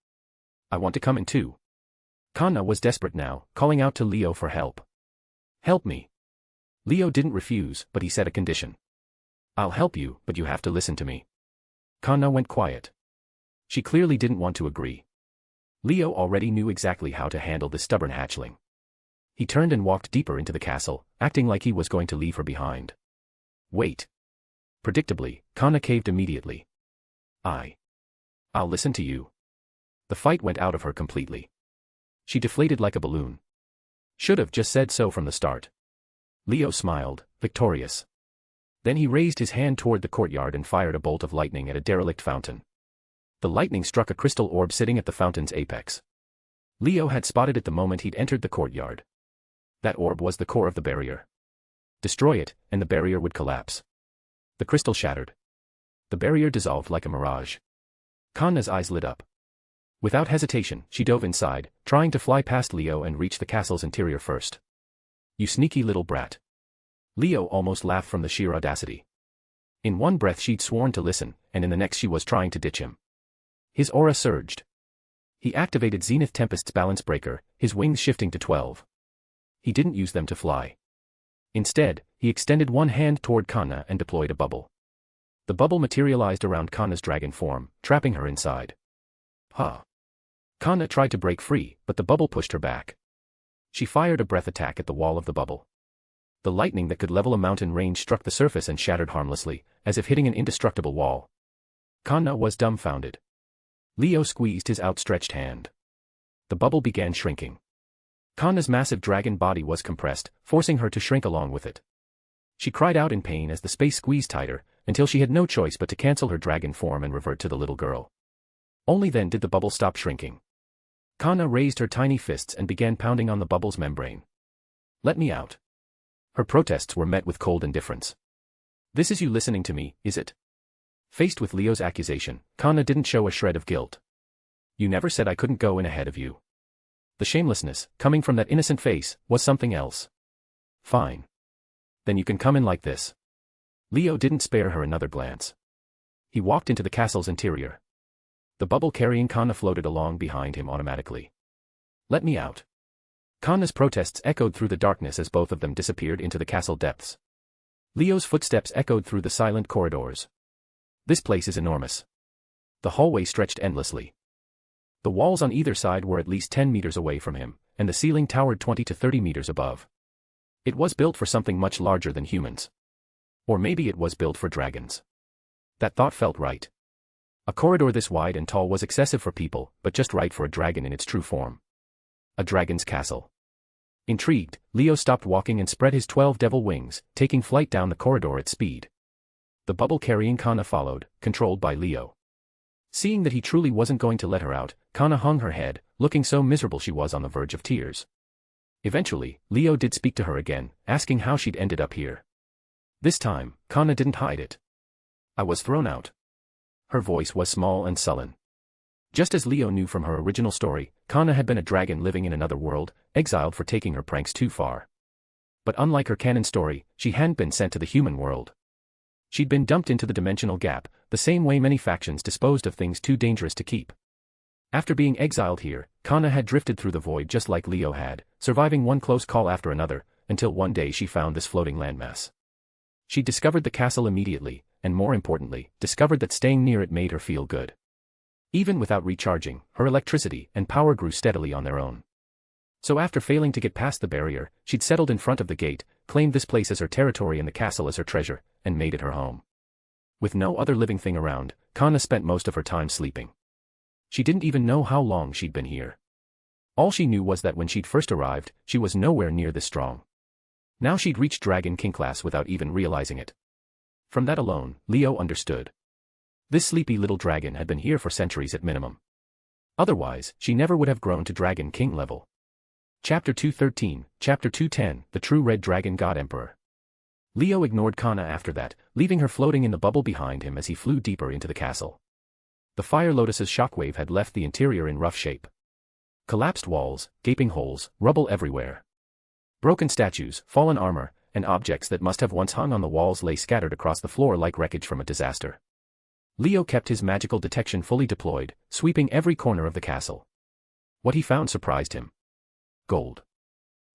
I want to come in too. Kanna was desperate now, calling out to Leo for help. Help me. Leo didn't refuse, but he set a condition. I'll help you, but you have to listen to me. Kanna went quiet. She clearly didn't want to agree. Leo already knew exactly how to handle this stubborn hatchling. He turned and walked deeper into the castle, acting like he was going to leave her behind. Wait. Predictably, Kanna caved immediately. I'll listen to you. The fight went out of her completely. She deflated like a balloon. Should have just said so from the start. Leo smiled, victorious. Then he raised his hand toward the courtyard and fired a bolt of lightning at a derelict fountain. The lightning struck a crystal orb sitting at the fountain's apex. Leo had spotted it the moment he'd entered the courtyard. That orb was the core of the barrier. Destroy it, and the barrier would collapse. The crystal shattered. The barrier dissolved like a mirage. Kanna's eyes lit up. Without hesitation, she dove inside, trying to fly past Leo and reach the castle's interior first. You sneaky little brat. Leo almost laughed from the sheer audacity. In one breath she'd sworn to listen, and in the next she was trying to ditch him. His aura surged. He activated Zenith Tempest's balance breaker, his wings shifting to 12. He didn't use them to fly. Instead, he extended one hand toward Kanna and deployed a bubble. The bubble materialized around Kanna's dragon form, trapping her inside. Huh. Kanna tried to break free, but the bubble pushed her back. She fired a breath attack at the wall of the bubble. The lightning that could level a mountain range struck the surface and shattered harmlessly, as if hitting an indestructible wall. Kanna was dumbfounded. Leo squeezed his outstretched hand. The bubble began shrinking. Kanna's massive dragon body was compressed, forcing her to shrink along with it. She cried out in pain as the space squeezed tighter, until she had no choice but to cancel her dragon form and revert to the little girl. Only then did the bubble stop shrinking. Kana raised her tiny fists and began pounding on the bubble's membrane. "Let me out." Her protests were met with cold indifference. "This is you listening to me, is it?" Faced with Leo's accusation, Kana didn't show a shred of guilt. "You never said I couldn't go in ahead of you." The shamelessness, coming from that innocent face, was something else. "Fine. Then you can come in like this." Leo didn't spare her another glance. He walked into the castle's interior. The bubble carrying Kana floated along behind him automatically. "Let me out." Kana's protests echoed through the darkness as both of them disappeared into the castle depths. Leo's footsteps echoed through the silent corridors. This place is enormous. The hallway stretched endlessly. The walls on either side were at least 10 meters away from him, and the ceiling towered 20 to 30 meters above. It was built for something much larger than humans. Or maybe it was built for dragons. That thought felt right. A corridor this wide and tall was excessive for people, but just right for a dragon in its true form. A dragon's castle. Intrigued, Leo stopped walking and spread his 12 devil wings, taking flight down the corridor at speed. The bubble carrying Kana followed, controlled by Leo. Seeing that he truly wasn't going to let her out, Kana hung her head, looking so miserable she was on the verge of tears. Eventually, Leo did speak to her again, asking how she'd ended up here. This time, Kana didn't hide it. "I was thrown out." Her voice was small and sullen. Just as Leo knew from her original story, Kana had been a dragon living in another world, exiled for taking her pranks too far. But unlike her canon story, she hadn't been sent to the human world. She'd been dumped into the dimensional gap, the same way many factions disposed of things too dangerous to keep. After being exiled here, Kana had drifted through the void just like Leo had, surviving one close call after another, until one day she found this floating landmass. She discovered the castle immediately, and more importantly, discovered that staying near it made her feel good. Even without recharging, her electricity and power grew steadily on their own. So after failing to get past the barrier, she'd settled in front of the gate, claimed this place as her territory and the castle as her treasure, and made it her home. With no other living thing around, Kana spent most of her time sleeping. She didn't even know how long she'd been here. All she knew was that when she'd first arrived, she was nowhere near this strong. Now she'd reached Dragon King class without even realizing it. From that alone, Leo understood. This sleepy little dragon had been here for centuries at minimum. Otherwise, she never would have grown to Dragon King level. Chapter 213, Chapter 210, The True Red Dragon God Emperor. Leo ignored Kana after that, leaving her floating in the bubble behind him as he flew deeper into the castle. The Fire Lotus's shockwave had left the interior in rough shape. Collapsed walls, gaping holes, rubble everywhere. Broken statues, fallen armor, and objects that must have once hung on the walls lay scattered across the floor like wreckage from a disaster. Leo kept his magical detection fully deployed, sweeping every corner of the castle. What he found surprised him. Gold.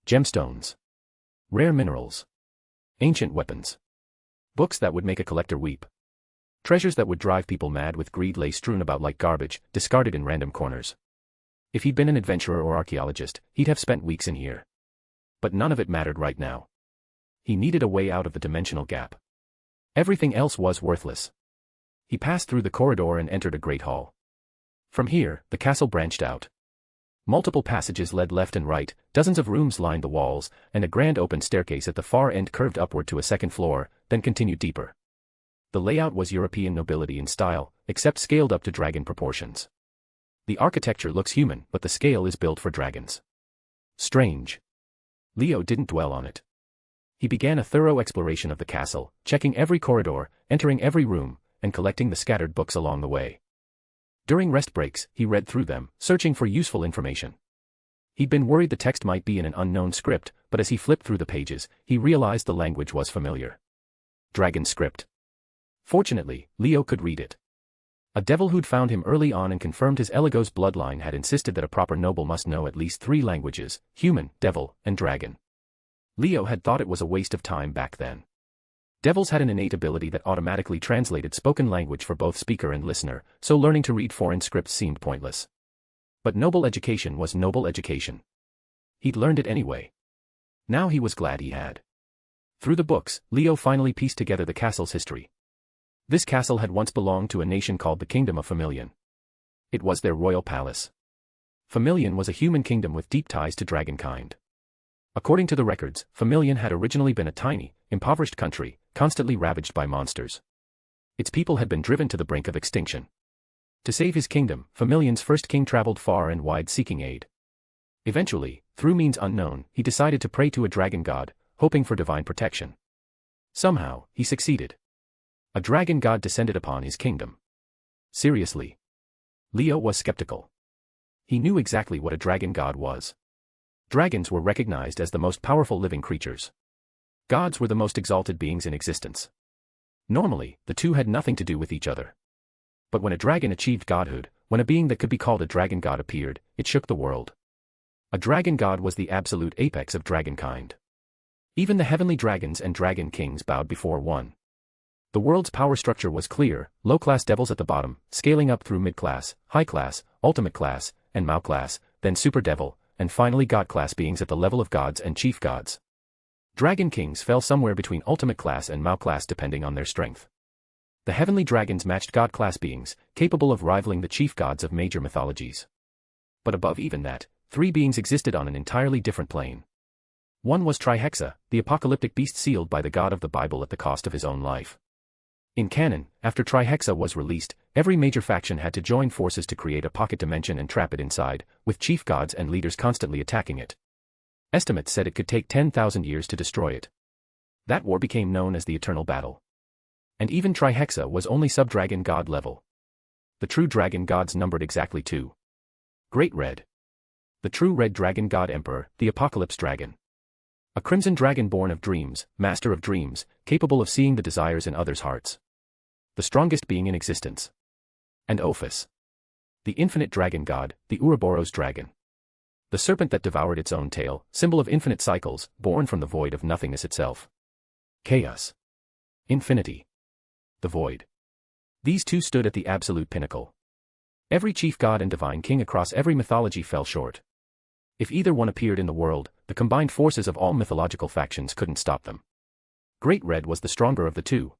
Gemstones. Rare minerals. Ancient weapons. Books that would make a collector weep. Treasures that would drive people mad with greed lay strewn about like garbage, discarded in random corners. If he'd been an adventurer or archaeologist, he'd have spent weeks in here. But none of it mattered right now. He needed a way out of the dimensional gap. Everything else was worthless. He passed through the corridor and entered a great hall. From here, the castle branched out. Multiple passages led left and right, dozens of rooms lined the walls, and a grand open staircase at the far end curved upward to a second floor, then continued deeper. The layout was European nobility in style, except scaled up to dragon proportions. The architecture looks human, but the scale is built for dragons. Strange. Leo didn't dwell on it. He began a thorough exploration of the castle, checking every corridor, entering every room, and collecting the scattered books along the way. During rest breaks, he read through them, searching for useful information. He'd been worried the text might be in an unknown script, but as he flipped through the pages, he realized the language was familiar. Dragon script. Fortunately, Leo could read it. A devil who'd found him early on and confirmed his Eligos bloodline had insisted that a proper noble must know at least 3 languages: human, devil, and dragon. Leo had thought it was a waste of time back then. Devils had an innate ability that automatically translated spoken language for both speaker and listener, so learning to read foreign scripts seemed pointless. But noble education was noble education. He'd learned it anyway. Now he was glad he had. Through the books, Leo finally pieced together the castle's history. This castle had once belonged to a nation called the Kingdom of Familion. It was their royal palace. Familion was a human kingdom with deep ties to dragonkind. According to the records, Familion had originally been a tiny, impoverished country, constantly ravaged by monsters. Its people had been driven to the brink of extinction. To save his kingdom, Familion's first king traveled far and wide seeking aid. Eventually, through means unknown, he decided to pray to a dragon god, hoping for divine protection. Somehow, he succeeded. A dragon god descended upon his kingdom. Seriously? Leo was skeptical. He knew exactly what a dragon god was. Dragons were recognized as the most powerful living creatures. Gods were the most exalted beings in existence. Normally, the two had nothing to do with each other. But when a dragon achieved godhood, when a being that could be called a dragon god appeared, it shook the world. A dragon god was the absolute apex of dragonkind. Even the heavenly dragons and dragon kings bowed before one. The world's power structure was clear: low-class devils at the bottom, scaling up through mid-class, high-class, ultimate class, and Mao class, then super devil, and finally god-class beings at the level of gods and chief gods. Dragon kings fell somewhere between ultimate class and Mao class depending on their strength. The heavenly dragons matched god-class beings, capable of rivaling the chief gods of major mythologies. But above even that, three beings existed on an entirely different plane. One was Trihexa, the apocalyptic beast sealed by the god of the Bible at the cost of his own life. In canon, after Trihexa was released, every major faction had to join forces to create a pocket dimension and trap it inside, with chief gods and leaders constantly attacking it. Estimates said it could take 10,000 years to destroy it. That war became known as the Eternal Battle. And even Trihexa was only sub-dragon god level. The true dragon gods numbered exactly 2. Great Red. The true red dragon god emperor, the Apocalypse Dragon. A crimson dragon born of dreams, master of dreams, capable of seeing the desires in others' hearts. The strongest being in existence. And Ophis. The infinite dragon god, the Ouroboros dragon. The serpent that devoured its own tail, symbol of infinite cycles, born from the void of nothingness itself. Chaos. Infinity. The void. These two stood at the absolute pinnacle. Every chief god and divine king across every mythology fell short. If either one appeared in the world, the combined forces of all mythological factions couldn't stop them. Great Red was the stronger of the two.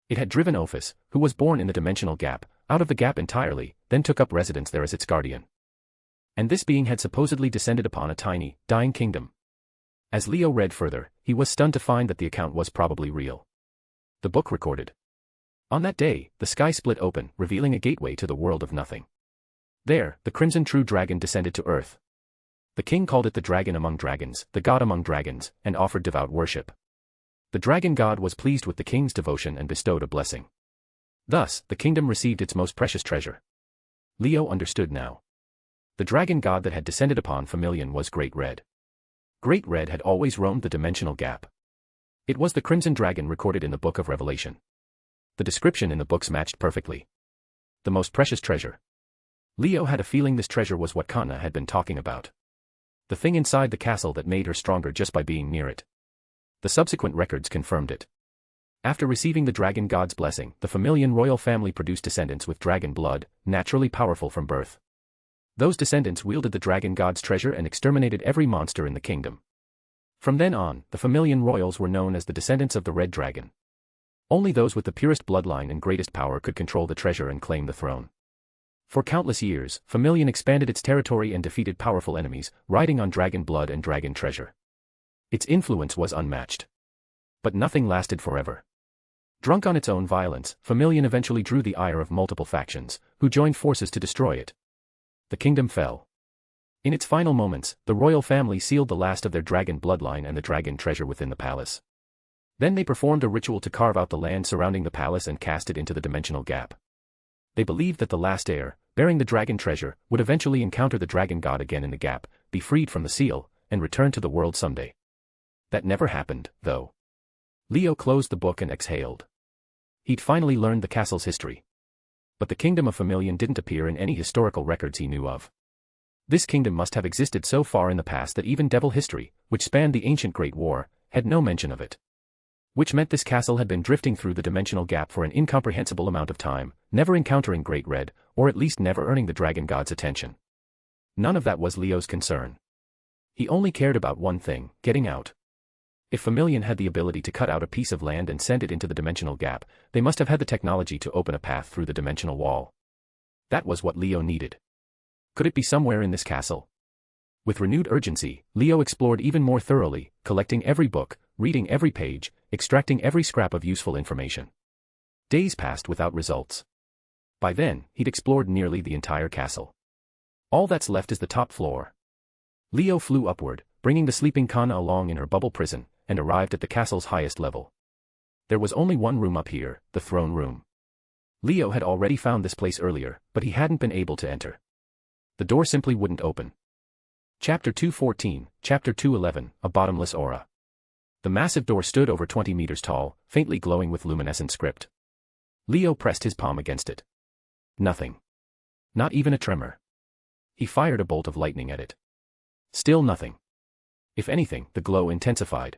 It had driven Ophis, who was born in the dimensional gap, out of the gap entirely, then took up residence there as its guardian. And this being had supposedly descended upon a tiny, dying kingdom. As Leo read further, he was stunned to find that the account was probably real. The book recorded. On that day, the sky split open, revealing a gateway to the world of nothing. There, the crimson true dragon descended to earth. The king called it the dragon among dragons, the god among dragons, and offered devout worship. The dragon god was pleased with the king's devotion and bestowed a blessing. Thus, the kingdom received its most precious treasure. Leo understood now. The dragon god that had descended upon Familion was Great Red. Great Red had always roamed the dimensional gap. It was the crimson dragon recorded in the Book of Revelation. The description in the books matched perfectly. The most precious treasure. Leo had a feeling this treasure was what Kana had been talking about. The thing inside the castle that made her stronger just by being near it. The subsequent records confirmed it. After receiving the dragon god's blessing, the Familion royal family produced descendants with dragon blood, naturally powerful from birth. Those descendants wielded the dragon god's treasure and exterminated every monster in the kingdom. From then on, the Familion royals were known as the descendants of the Red Dragon. Only those with the purest bloodline and greatest power could control the treasure and claim the throne. For countless years, Familion expanded its territory and defeated powerful enemies, riding on dragon blood and dragon treasure. Its influence was unmatched. But nothing lasted forever. Drunk on its own violence, Familion eventually drew the ire of multiple factions, who joined forces to destroy it. The kingdom fell. In its final moments, the royal family sealed the last of their dragon bloodline and the dragon treasure within the palace. Then they performed a ritual to carve out the land surrounding the palace and cast it into the dimensional gap. They believed that the last heir, bearing the dragon treasure, would eventually encounter the dragon god again in the gap, be freed from the seal, and return to the world someday. That never happened, though. Leo closed the book and exhaled. He'd finally learned the castle's history. But the kingdom of Familion didn't appear in any historical records he knew of. This kingdom must have existed so far in the past that even devil history, which spanned the ancient Great War, had no mention of it. Which meant this castle had been drifting through the dimensional gap for an incomprehensible amount of time, never encountering Great Red, or at least never earning the dragon god's attention. None of that was Leo's concern. He only cared about one thing: getting out. If Familion had the ability to cut out a piece of land and send it into the dimensional gap, they must have had the technology to open a path through the dimensional wall. That was what Leo needed. Could it be somewhere in this castle? With renewed urgency, Leo explored even more thoroughly, collecting every book, reading every page, extracting every scrap of useful information. Days passed without results. By then, he'd explored nearly the entire castle. All that's left is the top floor. Leo flew upward, bringing the sleeping Kana along in her bubble prison, and arrived at the castle's highest level. There was only one room up here, the throne room. Leo had already found this place earlier, but he hadn't been able to enter. The door simply wouldn't open. Chapter 214, Chapter 211, A Bottomless Aura. The massive door stood over 20 meters tall, faintly glowing with luminescent script. Leo pressed his palm against it. Nothing. Not even a tremor. He fired a bolt of lightning at it. Still nothing. If anything, the glow intensified.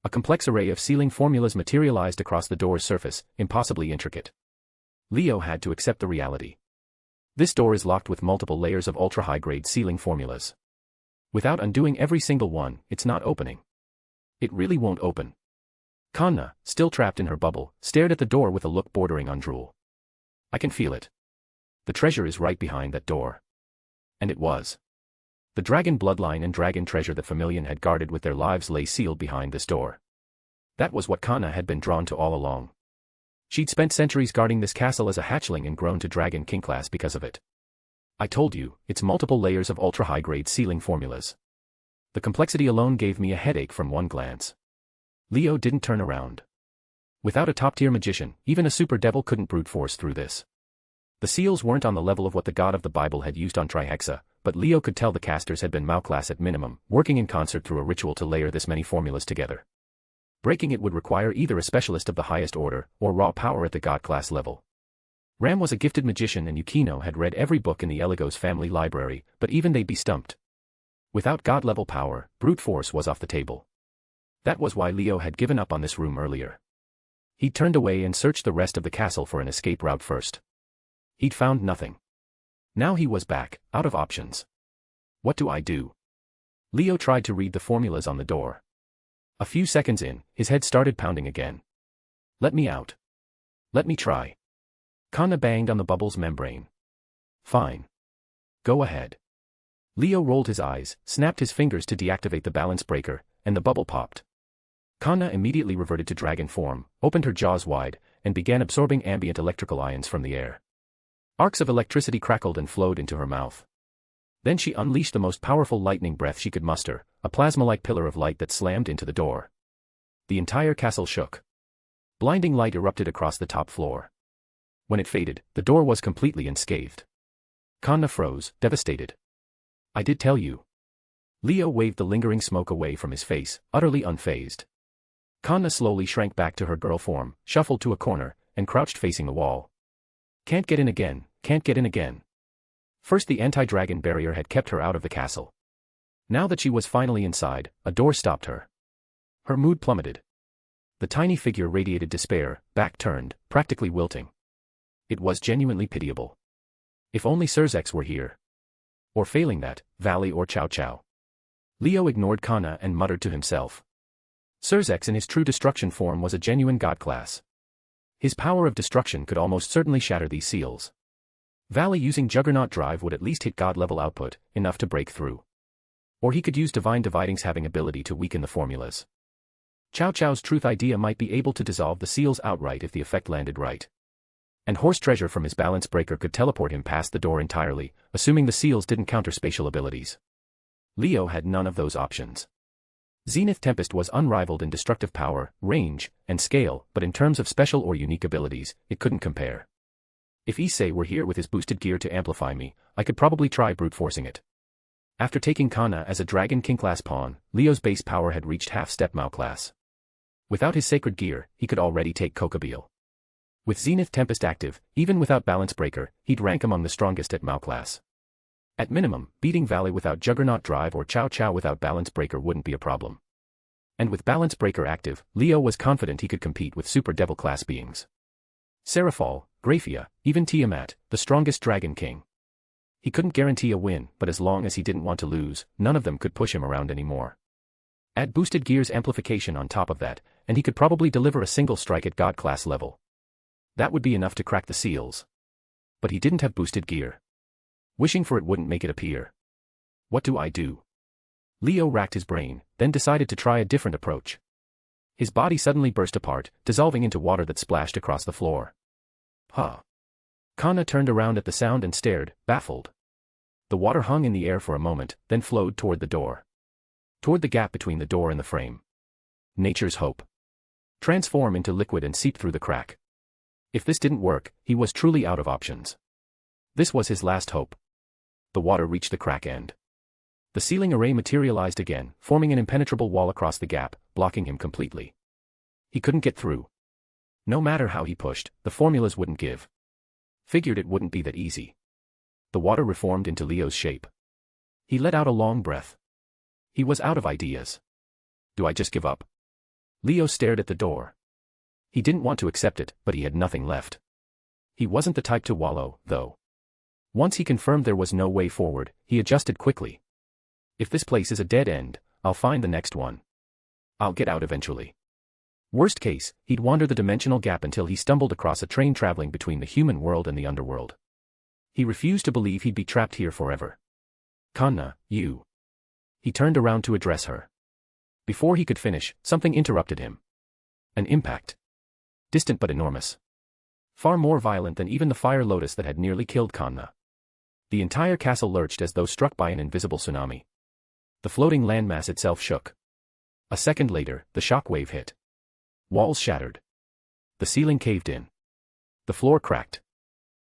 A complex array of sealing formulas materialized across the door's surface, impossibly intricate. Leo had to accept the reality. This door is locked with multiple layers of ultra-high-grade sealing formulas. Without undoing every single one, it's not opening. It really won't open. Kanna, still trapped in her bubble, stared at the door with a look bordering on drool. I can feel it. The treasure is right behind that door. And it was. The dragon bloodline and dragon treasure that Familian had guarded with their lives lay sealed behind this door. That was what Kanna had been drawn to all along. She'd spent centuries guarding this castle as a hatchling and grown to dragon king class because of it. I told you, it's multiple layers of ultra-high-grade sealing formulas. The complexity alone gave me a headache from one glance. Leo didn't turn around. Without a top-tier magician, even a super devil couldn't brute force through this. The seals weren't on the level of what the god of the Bible had used on Trihexa, but Leo could tell the casters had been Mao-class at minimum, working in concert through a ritual to layer this many formulas together. Breaking it would require either a specialist of the highest order, or raw power at the god-class level. Ram was a gifted magician and Yukino had read every book in the Eligos family library, but even they'd be stumped. Without god-level power, brute force was off the table. That was why Leo had given up on this room earlier. He'd turned away and searched the rest of the castle for an escape route first. He'd found nothing. Now he was back, out of options. What do I do? Leo tried to read the formulas on the door. A few seconds in, his head started pounding again. Let me out. Let me try. Kanna banged on the bubble's membrane. Fine. Go ahead. Leo rolled his eyes, snapped his fingers to deactivate the balance breaker, and the bubble popped. Kanna immediately reverted to dragon form, opened her jaws wide, and began absorbing ambient electrical ions from the air. Arcs of electricity crackled and flowed into her mouth. Then she unleashed the most powerful lightning breath she could muster, a plasma-like pillar of light that slammed into the door. The entire castle shook. Blinding light erupted across the top floor. When it faded, the door was completely unscathed. Kanna froze, devastated. I did tell you. Leo waved the lingering smoke away from his face, utterly unfazed. Kanna slowly shrank back to her girl form, shuffled to a corner, and crouched facing the wall. Can't get in again, can't get in again. First the anti-dragon barrier had kept her out of the castle. Now that she was finally inside, a door stopped her. Her mood plummeted. The tiny figure radiated despair, back turned, practically wilting. It was genuinely pitiable. If only Surzex were here. Or failing that, Valley or Chow Chow. Leo ignored Kanna and muttered to himself. Surzex in his true destruction form was a genuine god class. His power of destruction could almost certainly shatter these seals. Valley using Juggernaut Drive would at least hit god-level output, enough to break through. Or he could use Divine Dividing's having ability to weaken the formulas. Chow Chow's Truth Idea might be able to dissolve the seals outright if the effect landed right. And Horse Treasure from his balance breaker could teleport him past the door entirely, assuming the seals didn't counter spatial abilities. Leo had none of those options. Zenith Tempest was unrivaled in destructive power, range, and scale, but in terms of special or unique abilities, it couldn't compare. If Issei were here with his boosted gear to amplify me, I could probably try brute forcing it. After taking Kanna as a Dragon King class pawn, Leo's base power had reached half-step Mao class. Without his sacred gear, he could already take Kokabeel. With Zenith Tempest active, even without balance breaker, he'd rank among the strongest at Mao class. At minimum, beating Valley without Juggernaut Drive or Chow Chow without balance breaker wouldn't be a problem. And with balance breaker active, Leo was confident he could compete with super devil class beings. Seraphal, Graphia, even Tiamat, the strongest Dragon King. He couldn't guarantee a win, but as long as he didn't want to lose, none of them could push him around anymore. Add boosted gear's amplification on top of that, and he could probably deliver a single strike at god class level. That would be enough to crack the seals. But he didn't have boosted gear. Wishing for it wouldn't make it appear. What do I do? Leo racked his brain, then decided to try a different approach. His body suddenly burst apart, dissolving into water that splashed across the floor. Huh. Kanna turned around at the sound and stared, baffled. The water hung in the air for a moment, then flowed toward the door. Toward the gap between the door and the frame. Nature's hope. Transform into liquid and seep through the crack. If this didn't work, he was truly out of options. This was his last hope. The water reached the crack end. The sealing array materialized again, forming an impenetrable wall across the gap, blocking him completely. He couldn't get through. No matter how he pushed, the formulas wouldn't give. Figured it wouldn't be that easy. The water reformed into Leo's shape. He let out a long breath. He was out of ideas. Do I just give up? Leo stared at the door. He didn't want to accept it, but he had nothing left. He wasn't the type to wallow, though. Once he confirmed there was no way forward, he adjusted quickly. If this place is a dead end, I'll find the next one. I'll get out eventually. Worst case, he'd wander the dimensional gap until he stumbled across a train traveling between the human world and the underworld. He refused to believe he'd be trapped here forever. Kanna, you. He turned around to address her. Before he could finish, something interrupted him. An impact. Distant but enormous. Far more violent than even the fire lotus that had nearly killed Kanna. The entire castle lurched as though struck by an invisible tsunami. The floating landmass itself shook. A second later, the shock wave hit. Walls shattered. The ceiling caved in. The floor cracked.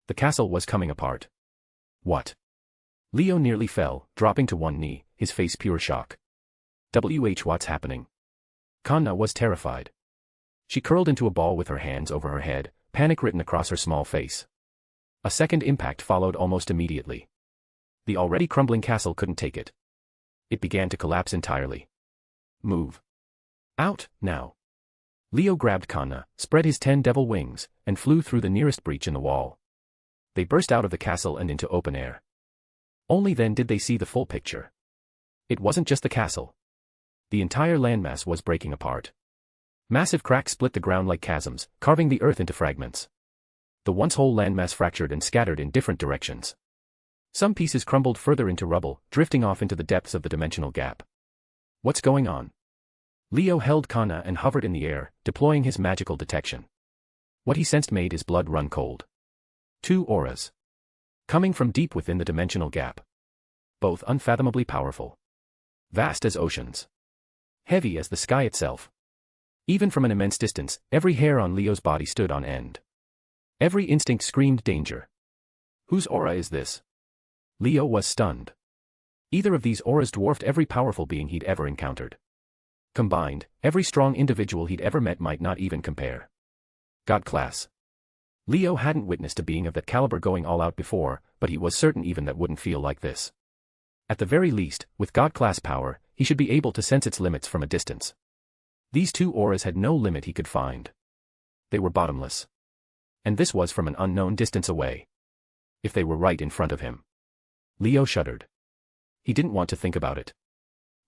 The castle was coming apart. What? Leo nearly fell, dropping to one knee, his face pure shock. What's happening? Kanna was terrified. She curled into a ball with her hands over her head, panic written across her small face. A second impact followed almost immediately. The already crumbling castle couldn't take it. It began to collapse entirely. Move. Out, now. Leo grabbed Kanna, spread his 10 devil wings, and flew through the nearest breach in the wall. They burst out of the castle and into open air. Only then did they see the full picture. It wasn't just the castle. The entire landmass was breaking apart. Massive cracks split the ground like chasms, carving the earth into fragments. The once whole landmass fractured and scattered in different directions. Some pieces crumbled further into rubble, drifting off into the depths of the dimensional gap. What's going on? Leo held Kanna and hovered in the air, deploying his magical detection. What he sensed made his blood run cold. 2 auras. Coming from deep within the dimensional gap. Both unfathomably powerful. Vast as oceans. Heavy as the sky itself. Even from an immense distance, every hair on Leo's body stood on end. Every instinct screamed danger. Whose aura is this? Leo was stunned. Either of these auras dwarfed every powerful being he'd ever encountered. Combined, every strong individual he'd ever met might not even compare. God class. Leo hadn't witnessed a being of that caliber going all out before, but he was certain even that wouldn't feel like this. At the very least, with God-class power, he should be able to sense its limits from a distance. These 2 auras had no limit he could find. They were bottomless. And this was from an unknown distance away. If they were right in front of him. Leo shuddered. He didn't want to think about it.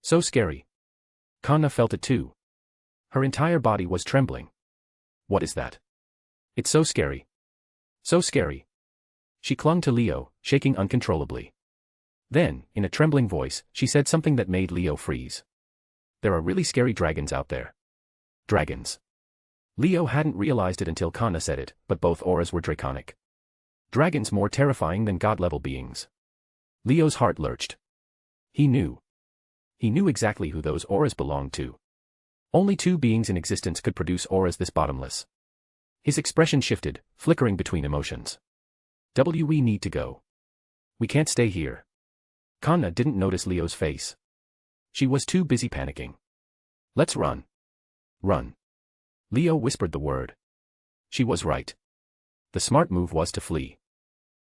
So scary. Kanna felt it too. Her entire body was trembling. What is that? It's so scary. So scary. She clung to Leo, shaking uncontrollably. Then, in a trembling voice, she said something that made Leo freeze. There are really scary dragons out there. Dragons. Leo hadn't realized it until Kanna said it, but both auras were draconic. Dragons more terrifying than god-level beings. Leo's heart lurched. He knew. He knew exactly who those auras belonged to. Only 2 beings in existence could produce auras this bottomless. His expression shifted, flickering between emotions. We need to go. We can't stay here. Kanna didn't notice Leo's face. She was too busy panicking. Let's run. Run. Leo whispered the word. She was right. The smart move was to flee.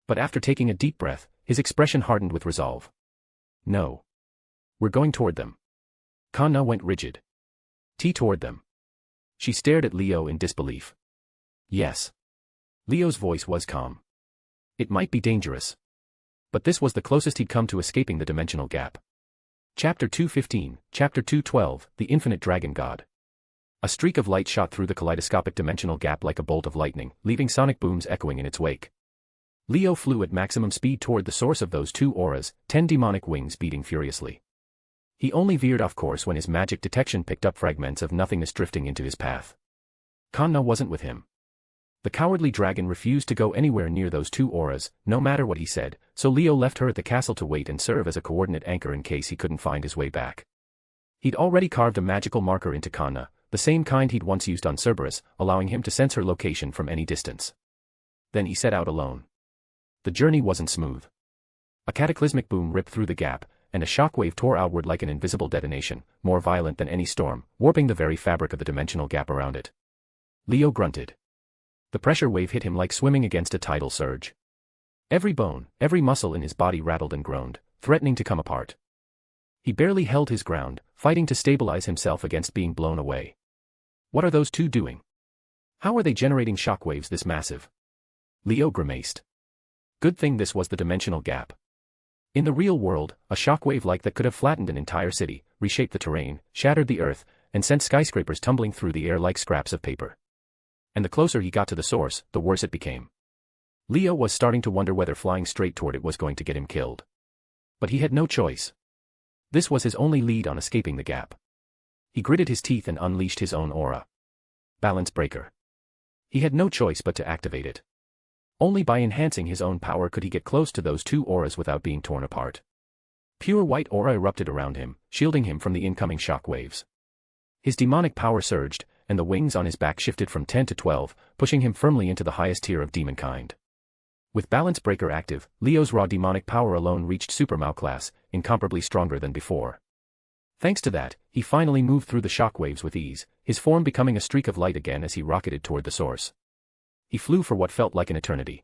But after taking a deep breath, his expression hardened with resolve. No. We're going toward them. Kanna went rigid. Toward them. She stared at Leo in disbelief. Yes. Leo's voice was calm. It might be dangerous. But this was the closest he'd come to escaping the dimensional gap. Chapter 215, Chapter 212, The Infinite Dragon God. A streak of light shot through the kaleidoscopic dimensional gap like a bolt of lightning, leaving sonic booms echoing in its wake. Leo flew at maximum speed toward the source of those 2 auras, 10 demonic wings beating furiously. He only veered off course when his magic detection picked up fragments of nothingness drifting into his path. Kanna wasn't with him. The cowardly dragon refused to go anywhere near those two auras, no matter what he said, so Leo left her at the castle to wait and serve as a coordinate anchor in case he couldn't find his way back. He'd already carved a magical marker into Kanna, the same kind he'd once used on Cerberus, allowing him to sense her location from any distance. Then he set out alone. The journey wasn't smooth. A cataclysmic boom ripped through the gap, and a shockwave tore outward like an invisible detonation, more violent than any storm, warping the very fabric of the dimensional gap around it. Leo grunted. The pressure wave hit him like swimming against a tidal surge. Every bone, every muscle in his body rattled and groaned, threatening to come apart. He barely held his ground, fighting to stabilize himself against being blown away. What are those two doing? How are they generating shockwaves this massive? Leo grimaced. Good thing this was the dimensional gap. In the real world, a shockwave like that could have flattened an entire city, reshaped the terrain, shattered the earth, and sent skyscrapers tumbling through the air like scraps of paper. And the closer he got to the source, the worse it became. Leo was starting to wonder whether flying straight toward it was going to get him killed. But he had no choice. This was his only lead on escaping the gap. He gritted his teeth and unleashed his own aura. Balance breaker. He had no choice but to activate it. Only by enhancing his own power could he get close to those two auras without being torn apart. Pure white aura erupted around him, shielding him from the incoming shock waves. His demonic power surged, and the wings on his back shifted from 10 to 12, pushing him firmly into the highest tier of demonkind. With Balance Breaker active, Leo's raw demonic power alone reached Super Mao class, incomparably stronger than before. Thanks to that, he finally moved through the shockwaves with ease, his form becoming a streak of light again as he rocketed toward the source. He flew for what felt like an eternity.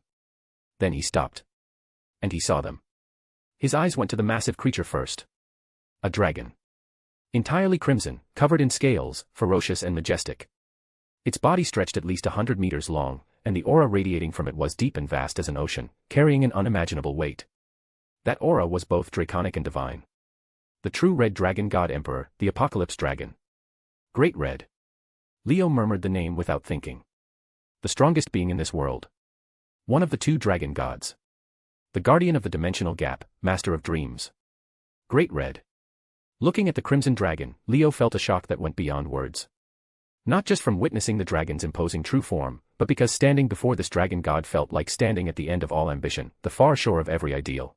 Then he stopped. And he saw them. His eyes went to the massive creature first. A dragon. Entirely crimson, covered in scales, ferocious and majestic. Its body stretched at least 100 meters long, and the aura radiating from it was deep and vast as an ocean, carrying an unimaginable weight. That aura was both draconic and divine. The true red dragon god emperor, the apocalypse dragon. Great Red. Leo murmured the name without thinking. The strongest being in this world. One of the two dragon gods. The guardian of the dimensional gap, master of dreams. Great Red. Looking at the crimson dragon, Leo felt a shock that went beyond words. Not just from witnessing the dragon's imposing true form, but because standing before this dragon god felt like standing at the end of all ambition, the far shore of every ideal.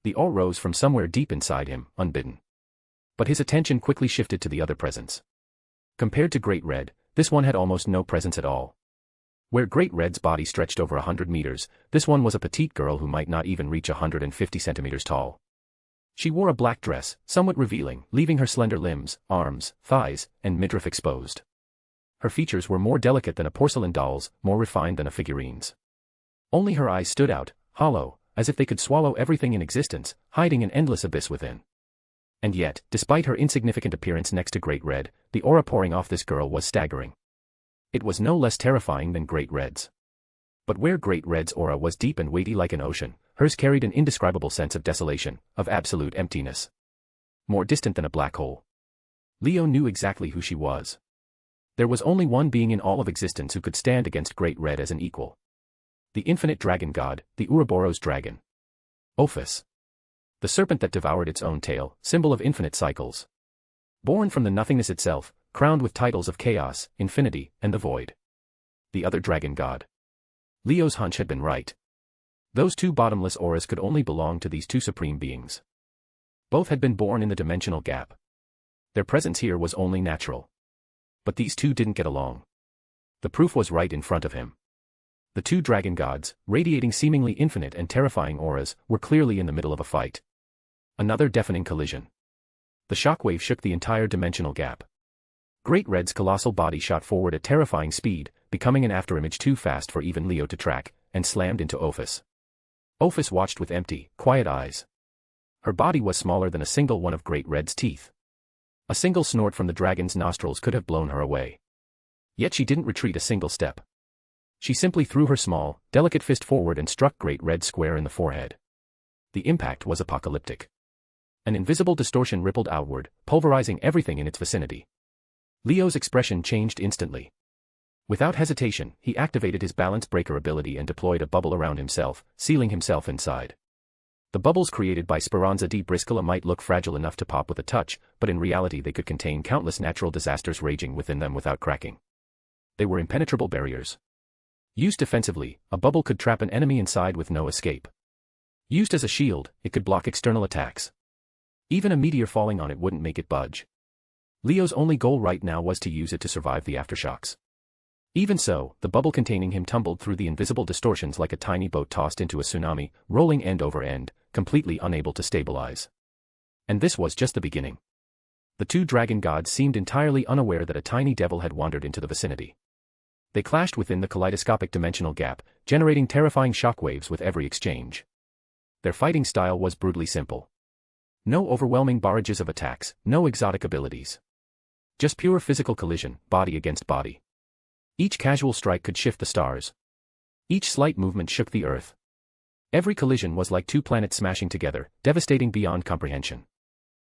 The awe rose from somewhere deep inside him, unbidden. But his attention quickly shifted to the other presence. Compared to Great Red, this one had almost no presence at all. Where Great Red's body stretched over 100 meters, this one was a petite girl who might not even reach 150 centimeters tall. She wore a black dress, somewhat revealing, leaving her slender limbs, arms, thighs, and midriff exposed. Her features were more delicate than a porcelain doll's, more refined than a figurine's. Only her eyes stood out, hollow, as if they could swallow everything in existence, hiding an endless abyss within. And yet, despite her insignificant appearance next to Great Red, the aura pouring off this girl was staggering. It was no less terrifying than Great Red's. But where Great Red's aura was deep and weighty like an ocean, hers carried an indescribable sense of desolation, of absolute emptiness. More distant than a black hole. Leo knew exactly who she was. There was only one being in all of existence who could stand against Great Red as an equal. The infinite dragon god, the Ouroboros dragon. Ophis. The serpent that devoured its own tail, symbol of infinite cycles. Born from the nothingness itself, crowned with titles of chaos, infinity, and the void. The other dragon god. Leo's hunch had been right. Those two bottomless auras could only belong to these two supreme beings. Both had been born in the dimensional gap. Their presence here was only natural. But these two didn't get along. The proof was right in front of him. The two dragon gods, radiating seemingly infinite and terrifying auras, were clearly in the middle of a fight. Another deafening collision. The shockwave shook the entire dimensional gap. Great Red's colossal body shot forward at terrifying speed, becoming an afterimage too fast for even Leo to track, and slammed into Ophis. Ophis watched with empty, quiet eyes. Her body was smaller than a single one of Great Red's teeth. A single snort from the dragon's nostrils could have blown her away. Yet she didn't retreat a single step. She simply threw her small, delicate fist forward and struck Great Red square in the forehead. The impact was apocalyptic. An invisible distortion rippled outward, pulverizing everything in its vicinity. Leo's expression changed instantly. Without hesitation, he activated his balance breaker ability and deployed a bubble around himself, sealing himself inside. The bubbles created by Speranza di Briscola might look fragile enough to pop with a touch, but in reality they could contain countless natural disasters raging within them without cracking. They were impenetrable barriers. Used defensively, a bubble could trap an enemy inside with no escape. Used as a shield, it could block external attacks. Even a meteor falling on it wouldn't make it budge. Leo's only goal right now was to use it to survive the aftershocks. Even so, the bubble containing him tumbled through the invisible distortions like a tiny boat tossed into a tsunami, rolling end over end, completely unable to stabilize. And this was just the beginning. The two dragon gods seemed entirely unaware that a tiny devil had wandered into the vicinity. They clashed within the kaleidoscopic dimensional gap, generating terrifying shockwaves with every exchange. Their fighting style was brutally simple. No overwhelming barrages of attacks, no exotic abilities. Just pure physical collision, body against body. Each casual strike could shift the stars. Each slight movement shook the earth. Every collision was like two planets smashing together, devastating beyond comprehension.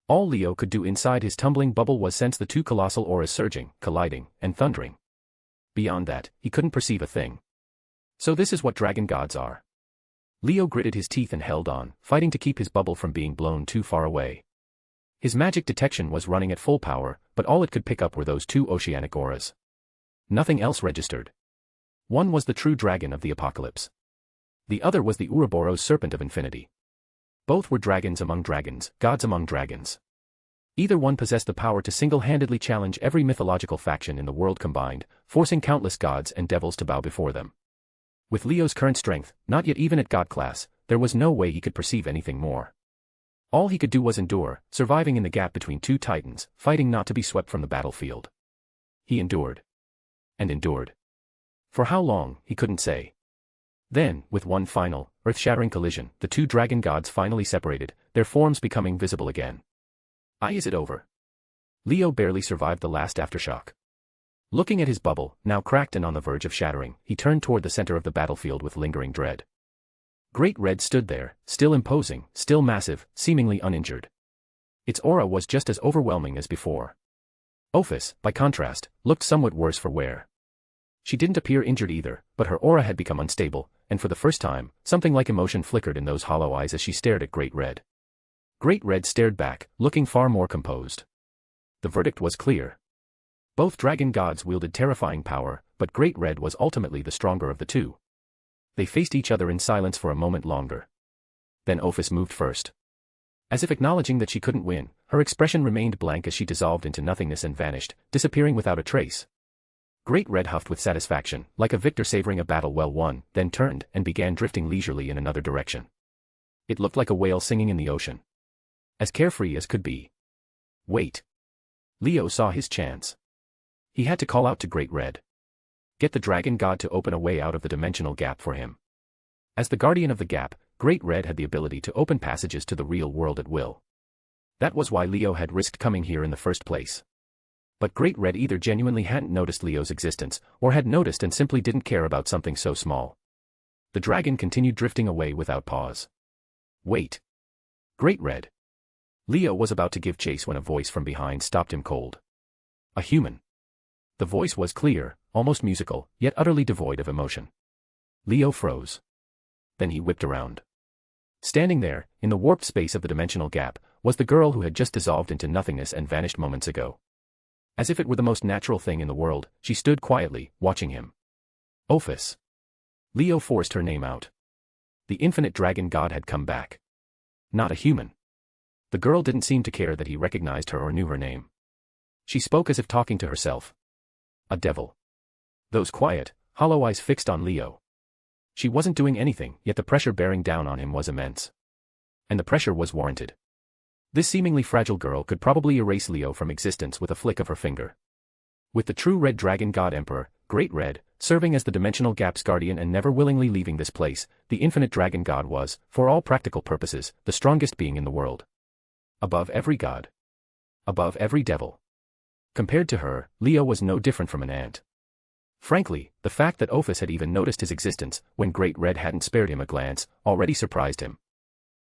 All Leo could do inside his tumbling bubble was sense the two colossal auras surging, colliding, and thundering. Beyond that, he couldn't perceive a thing. So this is what dragon gods are. Leo gritted his teeth and held on, fighting to keep his bubble from being blown too far away. His magic detection was running at full power, but all it could pick up were those two oceanic auras. Nothing else registered. One was the true dragon of the apocalypse. The other was the Ouroboros serpent of infinity. Both were dragons among dragons, gods among dragons. Either one possessed the power to single-handedly challenge every mythological faction in the world combined, forcing countless gods and devils to bow before them. With Leo's current strength, not yet even at god class, there was no way he could perceive anything more. All he could do was endure, surviving in the gap between two titans, fighting not to be swept from the battlefield. He endured. And endured. For how long, he couldn't say. Then, with one final, earth-shattering collision, the two dragon gods finally separated, their forms becoming visible again. Is it over? Leo barely survived the last aftershock. Looking at his bubble, now cracked and on the verge of shattering, he turned toward the center of the battlefield with lingering dread. Great Red stood there, still imposing, still massive, seemingly uninjured. Its aura was just as overwhelming as before. Ophis, by contrast, looked somewhat worse for wear. She didn't appear injured either, but her aura had become unstable, and for the first time, something like emotion flickered in those hollow eyes as she stared at Great Red. Great Red stared back, looking far more composed. The verdict was clear. Both dragon gods wielded terrifying power, but Great Red was ultimately the stronger of the two. They faced each other in silence for a moment longer. Then Ophis moved first. As if acknowledging that she couldn't win, her expression remained blank as she dissolved into nothingness and vanished, disappearing without a trace. Great Red huffed with satisfaction, like a victor savoring a battle well won, then turned and began drifting leisurely in another direction. It looked like a whale singing in the ocean. As carefree as could be. Wait. Leo saw his chance. He had to call out to Great Red. Get the dragon god to open a way out of the dimensional gap for him. As the guardian of the gap, Great Red had the ability to open passages to the real world at will. That was why Leo had risked coming here in the first place. But Great Red either genuinely hadn't noticed Leo's existence, or had noticed and simply didn't care about something so small. The dragon continued drifting away without pause. Wait. Great Red. Leo was about to give chase when a voice from behind stopped him cold. A human. The voice was clear, almost musical, yet utterly devoid of emotion. Leo froze. Then he whipped around. Standing there, in the warped space of the dimensional gap, was the girl who had just dissolved into nothingness and vanished moments ago. As if it were the most natural thing in the world, she stood quietly, watching him. Ophis. Leo forced her name out. The infinite dragon god had come back. Not a human. The girl didn't seem to care that he recognized her or knew her name. She spoke as if talking to herself. A devil. Those quiet, hollow eyes fixed on Leo. She wasn't doing anything, yet the pressure bearing down on him was immense. And the pressure was warranted. This seemingly fragile girl could probably erase Leo from existence with a flick of her finger. With the true red dragon god emperor, Great Red, serving as the dimensional gap's guardian and never willingly leaving this place, the infinite dragon god was, for all practical purposes, the strongest being in the world. Above every god. Above every devil. Compared to her, Leo was no different from an ant. Frankly, the fact that Ophis had even noticed his existence, when Great Red hadn't spared him a glance, already surprised him.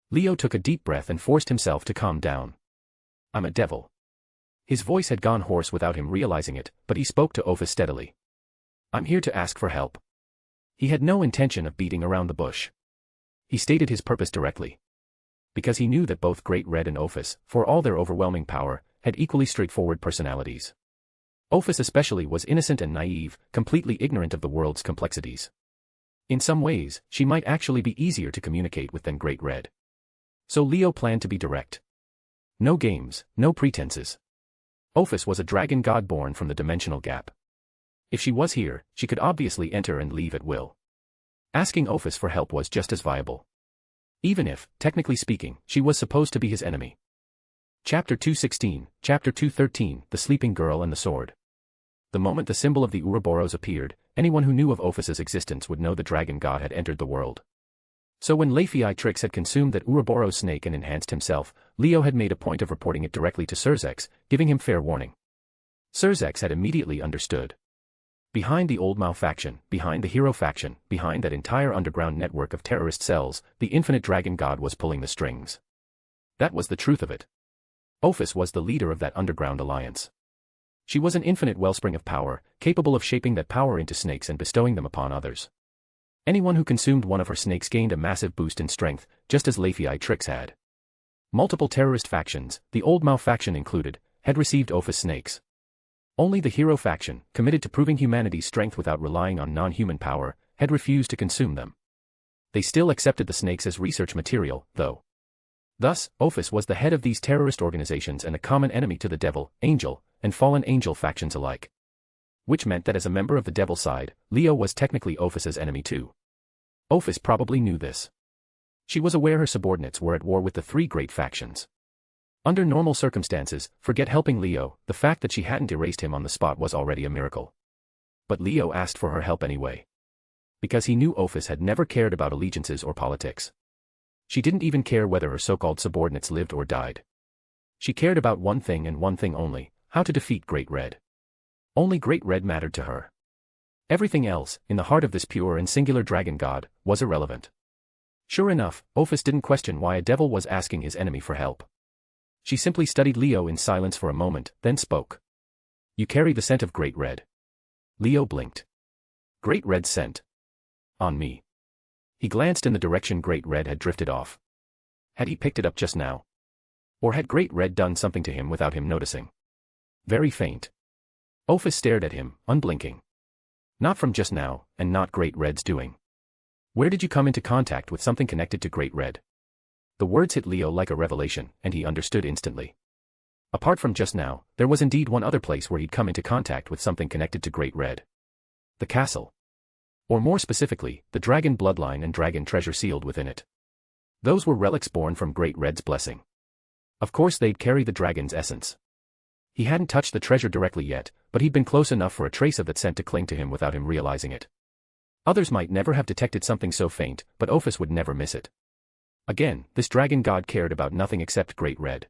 Leo took a deep breath and forced himself to calm down. I'm a devil. His voice had gone hoarse without him realizing it, but he spoke to Ophis steadily. I'm here to ask for help. He had no intention of beating around the bush. He stated his purpose directly. Because he knew that both Great Red and Ophis, for all their overwhelming power, had equally straightforward personalities. Ophis especially was innocent and naive, completely ignorant of the world's complexities. In some ways, she might actually be easier to communicate with than Great Red. So Leo planned to be direct. No games, no pretenses. Ophis was a dragon god born from the dimensional gap. If she was here, she could obviously enter and leave at will. Asking Ophis for help was just as viable. Even if, technically speaking, she was supposed to be his enemy. Chapter 216, Chapter 213, The Sleeping Girl and the Sword. The moment the symbol of the Ouroboros appeared, anyone who knew of Ophis's existence would know the dragon god had entered the world. So when Trix had consumed that Ouroboros snake and enhanced himself, Leo had made a point of reporting it directly to Surzex, giving him fair warning. Surzex had immediately understood. Behind the Old Mao faction, behind the Hero faction, behind that entire underground network of terrorist cells, the infinite dragon god was pulling the strings. That was the truth of it. Ophis was the leader of that underground alliance. She was an infinite wellspring of power, capable of shaping that power into snakes and bestowing them upon others. Anyone who consumed one of her snakes gained a massive boost in strength, just as Trix had. Multiple terrorist factions, the Old Mao faction included, had received Ophis snakes. Only the Hero faction, committed to proving humanity's strength without relying on non-human power, had refused to consume them. They still accepted the snakes as research material, though. Thus, Ophis was the head of these terrorist organizations and a common enemy to the Devil, Angel, and Fallen Angel factions alike. Which meant that as a member of the Devil side, Leo was technically Ophis's enemy too. Ophis probably knew this. She was aware her subordinates were at war with the three great factions. Under normal circumstances, forget helping Leo, the fact that she hadn't erased him on the spot was already a miracle. But Leo asked for her help anyway. Because he knew Ophis had never cared about allegiances or politics. She didn't even care whether her so-called subordinates lived or died. She cared about one thing and one thing only, how to defeat Great Red. Only Great Red mattered to her. Everything else, in the heart of this pure and singular dragon god, was irrelevant. Sure enough, Ophis didn't question why a devil was asking his enemy for help. She simply studied Leo in silence for a moment, then spoke. You carry the scent of Great Red. Leo blinked. Great Red's scent. On me. He glanced in the direction Great Red had drifted off. Had he picked it up just now? Or had Great Red done something to him without him noticing? Very faint. Ophis stared at him, unblinking. Not from just now, and not Great Red's doing. Where did you come into contact with something connected to Great Red? The words hit Leo like a revelation, and he understood instantly. Apart from just now, there was indeed one other place where he'd come into contact with something connected to Great Red. The castle. Or more specifically, the dragon bloodline and dragon treasure sealed within it. Those were relics born from Great Red's blessing. Of course they'd carry the dragon's essence. He hadn't touched the treasure directly yet, but he'd been close enough for a trace of that scent to cling to him without him realizing it. Others might never have detected something so faint, but Ophis would never miss it. Again, this dragon god cared about nothing except Great Red.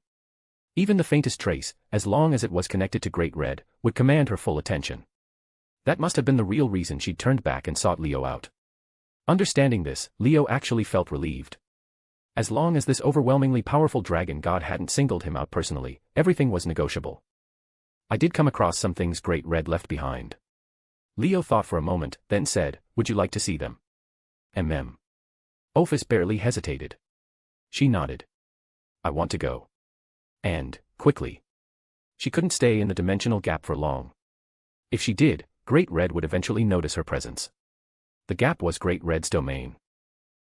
Even the faintest trace, as long as it was connected to Great Red, would command her full attention. That must have been the real reason she'd turned back and sought Leo out. Understanding this, Leo actually felt relieved. As long as this overwhelmingly powerful dragon god hadn't singled him out personally, everything was negotiable. I did come across some things Great Red left behind. Leo thought for a moment, then said, would you like to see them? Ophis barely hesitated. She nodded. I want to go. And, quickly. She couldn't stay in the dimensional gap for long. If she did, Great Red would eventually notice her presence. The gap was Great Red's domain.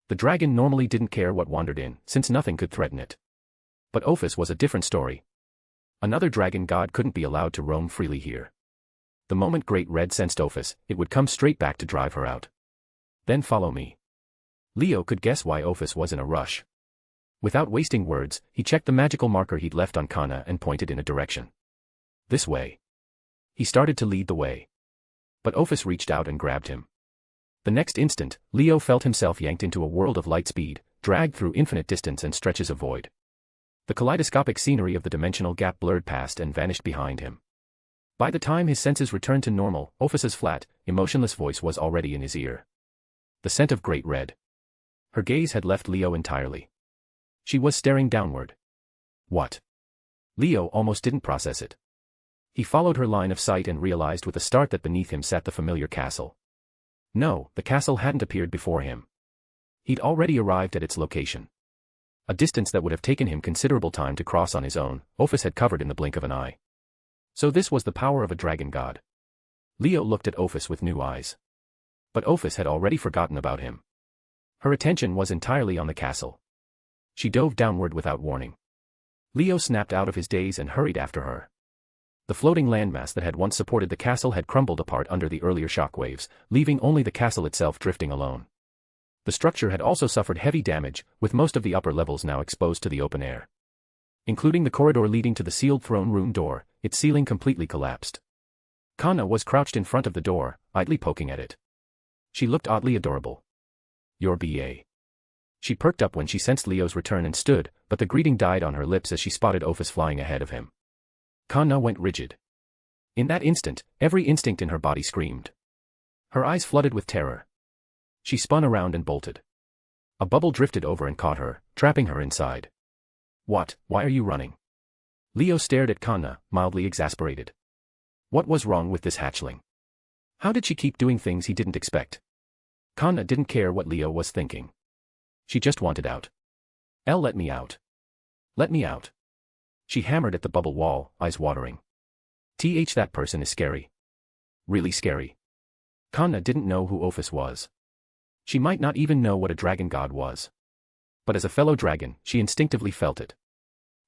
The dragon normally didn't care what wandered in, since nothing could threaten it. But Ophis was a different story. Another dragon god couldn't be allowed to roam freely here. The moment Great Red sensed Ophis, it would come straight back to drive her out. Then follow me. Leo could guess why Ophis was in a rush. Without wasting words, he checked the magical marker he'd left on Kana and pointed in a direction. This way. He started to lead the way. But Ophis reached out and grabbed him. The next instant, Leo felt himself yanked into a world of light speed, dragged through infinite distance and stretches of void. The kaleidoscopic scenery of the dimensional gap blurred past and vanished behind him. By the time his senses returned to normal, Ophis's flat, emotionless voice was already in his ear. The scent of Great Red. Her gaze had left Leo entirely. She was staring downward. What? Leo almost didn't process it. He followed her line of sight and realized with a start that beneath him sat the familiar castle. No, the castle hadn't appeared before him. He'd already arrived at its location. A distance that would have taken him considerable time to cross on his own, Ophis had covered in the blink of an eye. So this was the power of a dragon god. Leo looked at Ophis with new eyes. But Ophis had already forgotten about him. Her attention was entirely on the castle. She dove downward without warning. Leo snapped out of his daze and hurried after her. The floating landmass that had once supported the castle had crumbled apart under the earlier shockwaves, leaving only the castle itself drifting alone. The structure had also suffered heavy damage, with most of the upper levels now exposed to the open air. Including the corridor leading to the sealed throne room door, its ceiling completely collapsed. Kanna was crouched in front of the door, idly poking at it. She looked oddly adorable. "Your BA." She perked up when she sensed Leo's return and stood, but the greeting died on her lips as she spotted Ophis flying ahead of him. Kanna went rigid. In that instant, every instinct in her body screamed. Her eyes flooded with terror. She spun around and bolted. A bubble drifted over and caught her, trapping her inside. "What? Why are you running?" Leo stared at Kanna, mildly exasperated. What was wrong with this hatchling? How did she keep doing things he didn't expect? Kanna didn't care what Leo was thinking. She just wanted out. Let me out. Let me out." She hammered at the bubble wall, eyes watering. That person is scary. Really scary. Kanna didn't know who Ophis was. She might not even know what a dragon god was. But as a fellow dragon, she instinctively felt it.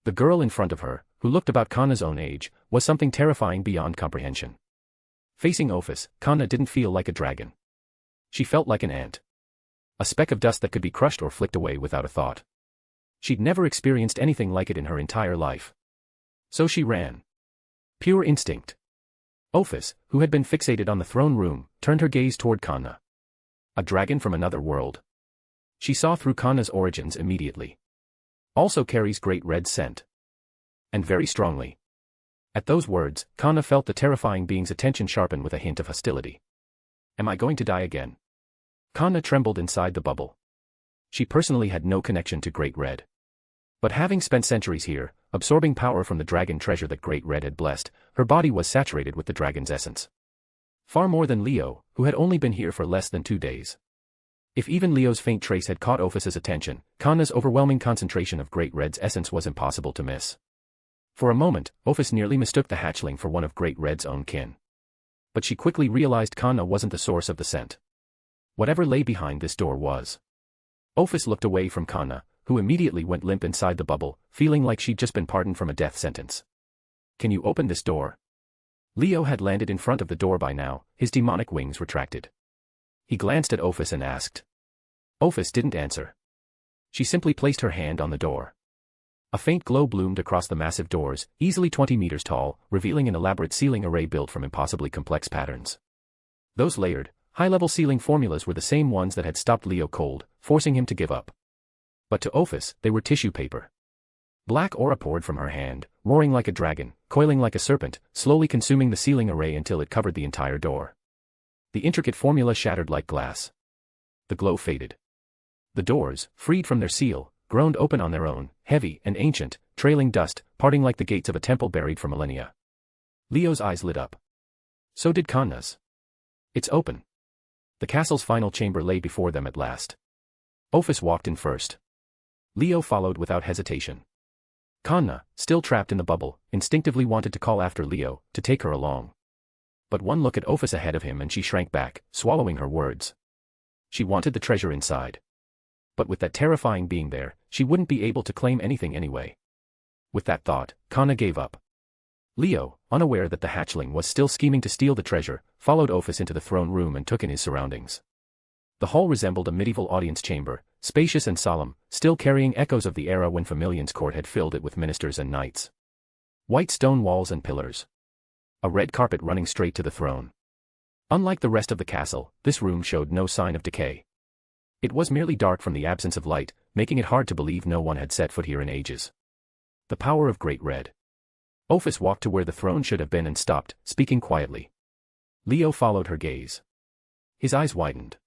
The girl in front of her, who looked about Kanna's own age, was something terrifying beyond comprehension. Facing Ophis, Kanna didn't feel like a dragon. She felt like an ant. A speck of dust that could be crushed or flicked away without a thought. She'd never experienced anything like it in her entire life. So she ran. Pure instinct. Ophis, who had been fixated on the throne room, turned her gaze toward Kanna. A dragon from another world. She saw through Kanna's origins immediately. Also carries great red scent. And very strongly. At those words, Kanna felt the terrifying being's attention sharpen with a hint of hostility. Am I going to die again? Kanna trembled inside the bubble. She personally had no connection to Great Red. But having spent centuries here, absorbing power from the dragon treasure that Great Red had blessed, her body was saturated with the dragon's essence. Far more than Leo, who had only been here for less than 2 days. If even Leo's faint trace had caught Ophis's attention, Kanna's overwhelming concentration of Great Red's essence was impossible to miss. For a moment, Ophis nearly mistook the hatchling for one of Great Red's own kin. But she quickly realized Kanna wasn't the source of the scent. Whatever lay behind this door was. Ophis looked away from Kanna, who immediately went limp inside the bubble, feeling like she'd just been pardoned from a death sentence. Can you open this door? Leo had landed in front of the door by now, his demonic wings retracted. He glanced at Ophis and asked. Ophis didn't answer. She simply placed her hand on the door. A faint glow bloomed across the massive doors, easily 20 meters tall, revealing an elaborate ceiling array built from impossibly complex patterns. Those layered, high-level ceiling formulas were the same ones that had stopped Leo cold, forcing him to give up. But to Ophis, they were tissue paper. Black aura poured from her hand, roaring like a dragon, coiling like a serpent, slowly consuming the ceiling array until it covered the entire door. The intricate formula shattered like glass. The glow faded. The doors, freed from their seal, groaned open on their own, heavy and ancient, trailing dust, parting like the gates of a temple buried for millennia. Leo's eyes lit up. So did Kanna's. It's open. The castle's final chamber lay before them at last. Ophis walked in first. Leo followed without hesitation. Kanna, still trapped in the bubble, instinctively wanted to call after Leo, to take her along. But one look at Ophis ahead of him and she shrank back, swallowing her words. She wanted the treasure inside. But with that terrifying being there, she wouldn't be able to claim anything anyway. With that thought, Kanna gave up. Leo, unaware that the hatchling was still scheming to steal the treasure, followed Ophis into the throne room and took in his surroundings. The hall resembled a medieval audience chamber, spacious and solemn, still carrying echoes of the era when Familion's court had filled it with ministers and knights. White stone walls and pillars. A red carpet running straight to the throne. Unlike the rest of the castle, this room showed no sign of decay. It was merely dark from the absence of light, making it hard to believe no one had set foot here in ages. The power of Great Red. Ophis walked to where the throne should have been and stopped, speaking quietly. Leo followed her gaze. His eyes widened.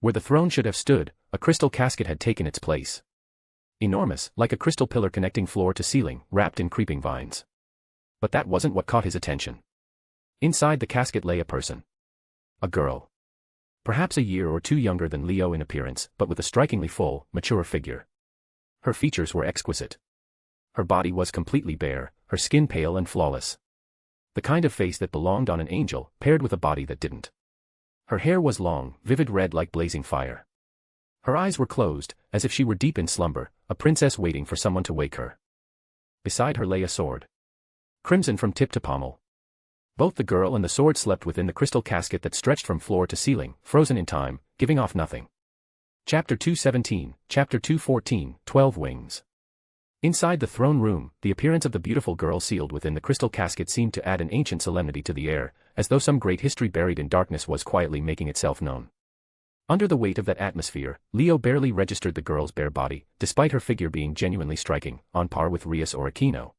Where the throne should have stood, a crystal casket had taken its place. Enormous, like a crystal pillar connecting floor to ceiling, wrapped in creeping vines. But that wasn't what caught his attention. Inside the casket lay a person. A girl. Perhaps a year or two younger than Leo in appearance, but with a strikingly full, mature figure. Her features were exquisite. Her body was completely bare, her skin pale and flawless. The kind of face that belonged on an angel, paired with a body that didn't. Her hair was long, vivid red like blazing fire. Her eyes were closed, as if she were deep in slumber, a princess waiting for someone to wake her. Beside her lay a sword. Crimson from tip to pommel. Both the girl and the sword slept within the crystal casket that stretched from floor to ceiling, frozen in time, giving off nothing. Chapter 217, Chapter 214, 12 Wings. Inside the throne room, the appearance of the beautiful girl sealed within the crystal casket seemed to add an ancient solemnity to the air, as though some great history buried in darkness was quietly making itself known. Under the weight of that atmosphere, Leo barely registered the girl's bare body, despite her figure being genuinely striking, on par with Rias or Aquino.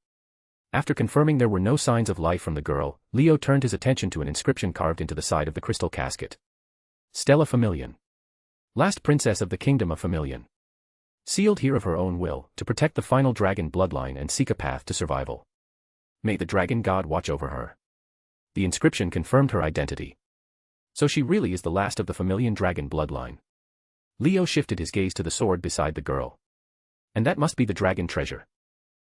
After confirming there were no signs of life from the girl, Leo turned his attention to an inscription carved into the side of the crystal casket. Stella Familian. Last princess of the kingdom of Familian. Sealed here of her own will, to protect the final dragon bloodline and seek a path to survival. May the dragon god watch over her. The inscription confirmed her identity. So she really is the last of the Familian dragon bloodline. Leo shifted his gaze to the sword beside the girl. And that must be the dragon treasure.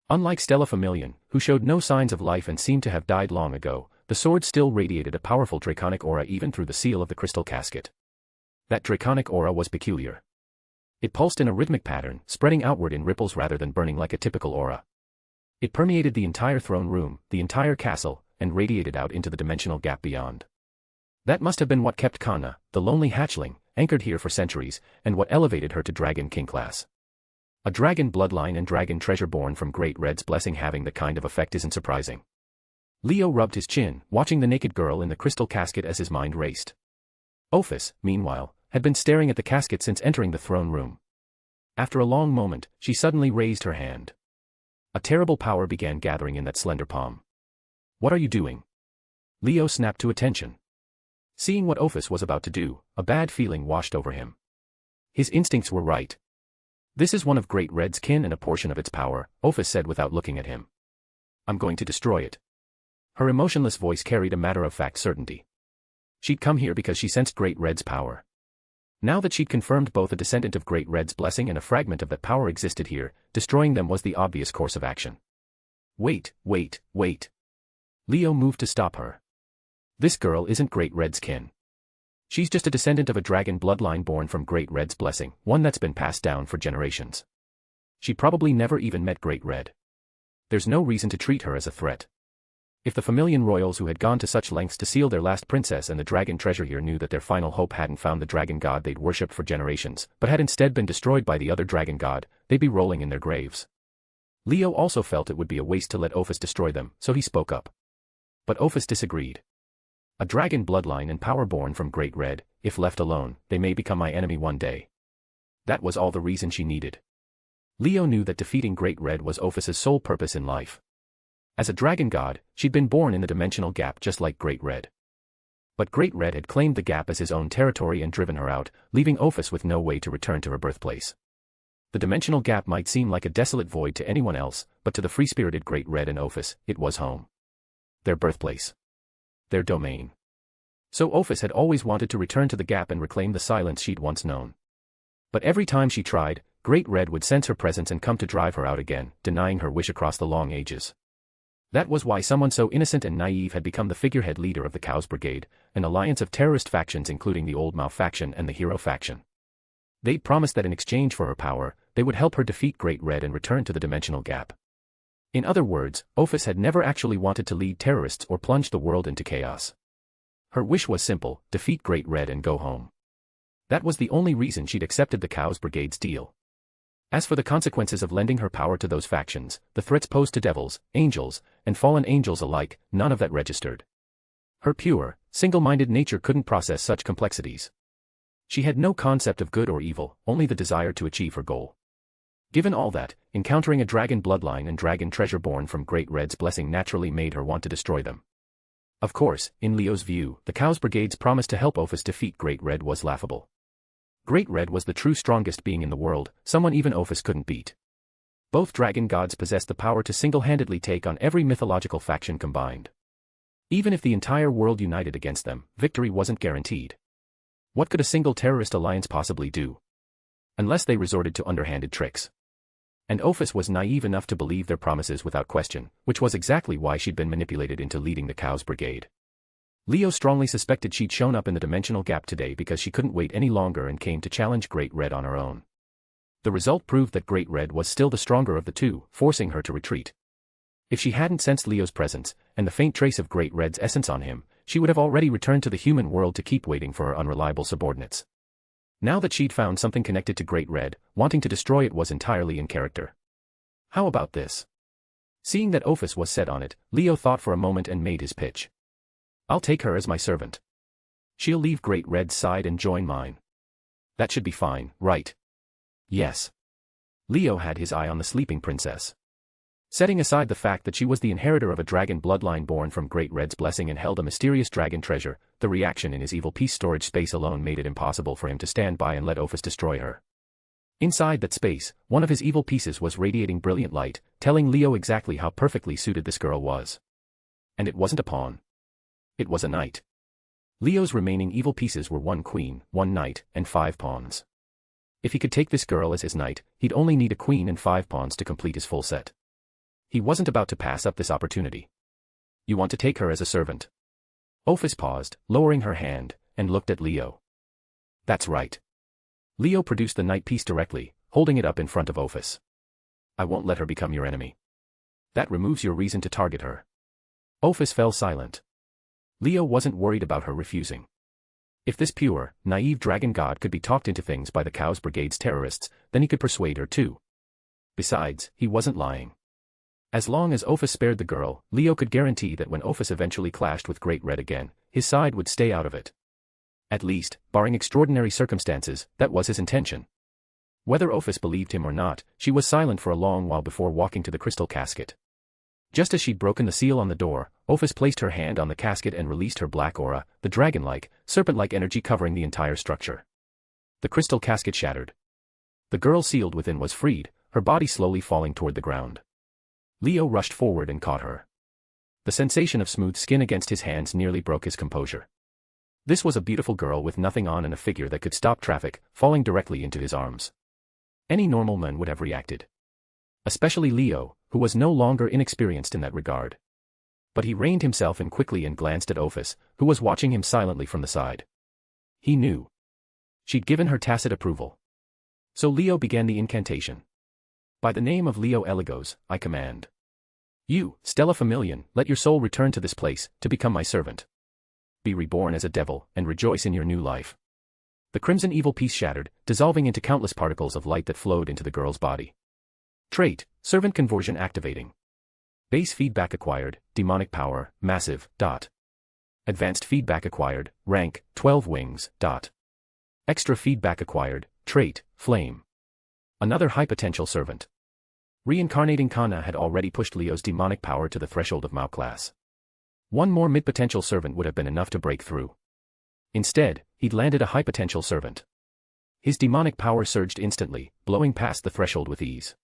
Unlike Stella Familian, who showed no signs of life and seemed to have died long ago, the sword still radiated a powerful draconic aura even through the seal of the crystal casket. That draconic aura was peculiar. It pulsed in a rhythmic pattern, spreading outward in ripples rather than burning like a typical aura. It permeated the entire throne room, the entire castle, and radiated out into the dimensional gap beyond. That must have been what kept Kana, the lonely hatchling, anchored here for centuries, and what elevated her to Dragon King class. A dragon bloodline and dragon treasure born from Great Red's blessing having that kind of effect isn't surprising. Leo rubbed his chin, watching the naked girl in the crystal casket as his mind raced. Ophis, meanwhile, had been staring at the casket since entering the throne room. After a long moment, she suddenly raised her hand. A terrible power began gathering in that slender palm. What are you doing? Leo snapped to attention. Seeing what Ophis was about to do, a bad feeling washed over him. His instincts were right. This is one of Great Red's kin and a portion of its power, Ophis said without looking at him. I'm going to destroy it. Her emotionless voice carried a matter-of-fact certainty. She'd come here because she sensed Great Red's power. Now that she'd confirmed both a descendant of Great Red's blessing and a fragment of that power existed here, destroying them was the obvious course of action. Wait. Leo moved to stop her. This girl isn't Great Red's kin. She's just a descendant of a dragon bloodline born from Great Red's blessing, one that's been passed down for generations. She probably never even met Great Red. There's no reason to treat her as a threat. If the Familian royals who had gone to such lengths to seal their last princess and the dragon treasure here knew that their final hope hadn't found the dragon god they'd worshipped for generations, but had instead been destroyed by the other dragon god, they'd be rolling in their graves. Leo also felt it would be a waste to let Ophis destroy them, so he spoke up. But Ophis disagreed. A dragon bloodline and power born from Great Red, if left alone, they may become my enemy one day. That was all the reason she needed. Leo knew that defeating Great Red was Ophis's sole purpose in life. As a dragon god, she'd been born in the dimensional gap just like Great Red. But Great Red had claimed the gap as his own territory and driven her out, leaving Ophis with no way to return to her birthplace. The dimensional gap might seem like a desolate void to anyone else, but to the free-spirited Great Red and Ophis, it was home. Their birthplace. Their domain. So Ophis had always wanted to return to the gap and reclaim the silence she'd once known. But every time she tried, Great Red would sense her presence and come to drive her out again, denying her wish across the long ages. That was why someone so innocent and naive had become the figurehead leader of the Cows Brigade, an alliance of terrorist factions including the Old Mao faction and the Hero faction. They'd promised that in exchange for her power, they would help her defeat Great Red and return to the dimensional gap. In other words, Ophis had never actually wanted to lead terrorists or plunge the world into chaos. Her wish was simple, defeat Great Red and go home. That was the only reason she'd accepted the Cows Brigade's deal. As for the consequences of lending her power to those factions, the threats posed to devils, angels, and fallen angels alike, none of that registered. Her pure, single-minded nature couldn't process such complexities. She had no concept of good or evil, only the desire to achieve her goal. Given all that, encountering a dragon bloodline and dragon treasure born from Great Red's blessing naturally made her want to destroy them. Of course, in Leo's view, the Cows Brigade's promise to help Ophis defeat Great Red was laughable. Great Red was the true strongest being in the world, someone even Ophis couldn't beat. Both dragon gods possessed the power to single-handedly take on every mythological faction combined. Even if the entire world united against them, victory wasn't guaranteed. What could a single terrorist alliance possibly do? Unless they resorted to underhanded tricks. And Ophis was naive enough to believe their promises without question, which was exactly why she'd been manipulated into leading the Cows Brigade. Leo strongly suspected she'd shown up in the dimensional gap today because she couldn't wait any longer and came to challenge Great Red on her own. The result proved that Great Red was still the stronger of the two, forcing her to retreat. If she hadn't sensed Leo's presence, and the faint trace of Great Red's essence on him, she would have already returned to the human world to keep waiting for her unreliable subordinates. Now that she'd found something connected to Great Red, wanting to destroy it was entirely in character. How about this? Seeing that Ophis was set on it, Leo thought for a moment and made his pitch. I'll take her as my servant. She'll leave Great Red's side and join mine. That should be fine, right? Yes. Leo had his eye on the sleeping princess. Setting aside the fact that she was the inheritor of a dragon bloodline born from Great Red's blessing and held a mysterious dragon treasure, the reaction in his evil peace storage space alone made it impossible for him to stand by and let Ophis destroy her. Inside that space, one of his evil pieces was radiating brilliant light, telling Leo exactly how perfectly suited this girl was. And it wasn't a pawn. It was a knight. Leo's remaining evil pieces were 1 queen, 1 knight, and 5 pawns. If he could take this girl as his knight, he'd only need a queen and 5 pawns to complete his full set. He wasn't about to pass up this opportunity. You want to take her as a servant? Ophis paused, lowering her hand, and looked at Leo. That's right. Leo produced the knight piece directly, holding it up in front of Ophis. I won't let her become your enemy. That removes your reason to target her. Ophis fell silent. Leo wasn't worried about her refusing. If this pure, naive dragon god could be talked into things by the Cows Brigade's terrorists, then he could persuade her too. Besides, he wasn't lying. As long as Ophis spared the girl, Leo could guarantee that when Ophis eventually clashed with Great Red again, his side would stay out of it. At least, barring extraordinary circumstances, that was his intention. Whether Ophis believed him or not, she was silent for a long while before walking to the crystal casket. Just as she'd broken the seal on the door, Ophis placed her hand on the casket and released her black aura, the dragon-like, serpent-like energy covering the entire structure. The crystal casket shattered. The girl sealed within was freed, her body slowly falling toward the ground. Leo rushed forward and caught her. The sensation of smooth skin against his hands nearly broke his composure. This was a beautiful girl with nothing on and a figure that could stop traffic, falling directly into his arms. Any normal man would have reacted. Especially Leo, who was no longer inexperienced in that regard. But he reined himself in quickly and glanced at Ophis, who was watching him silently from the side. He knew. She'd given her tacit approval. So Leo began the incantation. By the name of Leo Eligos, I command. You, Stella Familian, let your soul return to this place, to become my servant. Be reborn as a devil, and rejoice in your new life. The crimson evil piece shattered, dissolving into countless particles of light that flowed into the girl's body. Trait, Servant Conversion activating. Base feedback acquired, demonic power, massive, dot. Advanced feedback acquired, rank, 12 wings, dot. Extra feedback acquired, trait, flame. Another high potential servant. Reincarnating Kana had already pushed Leo's demonic power to the threshold of Mao class. One more mid-potential servant would have been enough to break through. Instead, he'd landed a high-potential servant. His demonic power surged instantly, blowing past the threshold with ease.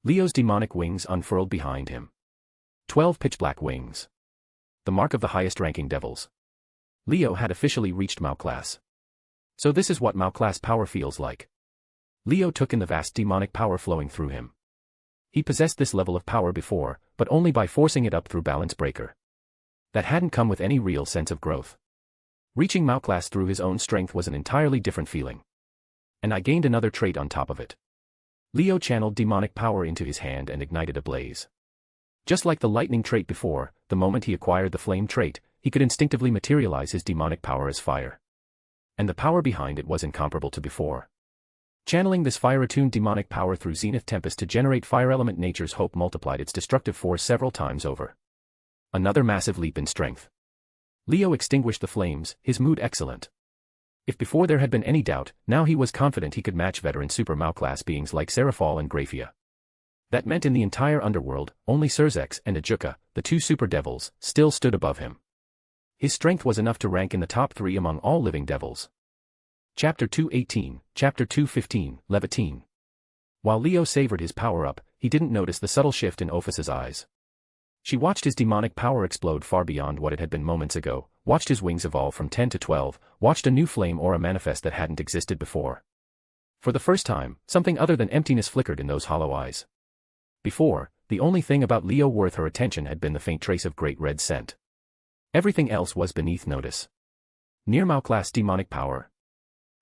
Leo's demonic wings unfurled behind him. 12 pitch-black wings. The mark of the highest-ranking devils. Leo had officially reached Mao class. So this is what Mao class power feels like. Leo took in the vast demonic power flowing through him. He possessed this level of power before, but only by forcing it up through balance breaker. That hadn't come with any real sense of growth. Reaching Mao class through his own strength was an entirely different feeling. And I gained another trait on top of it. Leo channeled demonic power into his hand and ignited a blaze. Just like the lightning trait before, the moment he acquired the flame trait, he could instinctively materialize his demonic power as fire. And the power behind it was incomparable to before. Channeling this fire-attuned demonic power through Zenith Tempest to generate fire element Nature's Hope multiplied its destructive force several times over. Another massive leap in strength. Leo extinguished the flames, his mood excellent. If before there had been any doubt, now he was confident he could match veteran Super Mao class beings like Seraphal and Graphia. That meant in the entire underworld, only Surzex and Ajuka, the 2 super devils, still stood above him. His strength was enough to rank in the top 3 among all living devils. Chapter 218, Chapter 215, Levitine. While Leo savored his power-up, he didn't notice the subtle shift in Ophis's eyes. She watched his demonic power explode far beyond what it had been moments ago, watched his wings evolve from 10 to 12, watched a new flame aura manifest that hadn't existed before. For the first time, something other than emptiness flickered in those hollow eyes. Before, the only thing about Leo worth her attention had been the faint trace of great red scent. Everything else was beneath notice. Near-Mao-class demonic power.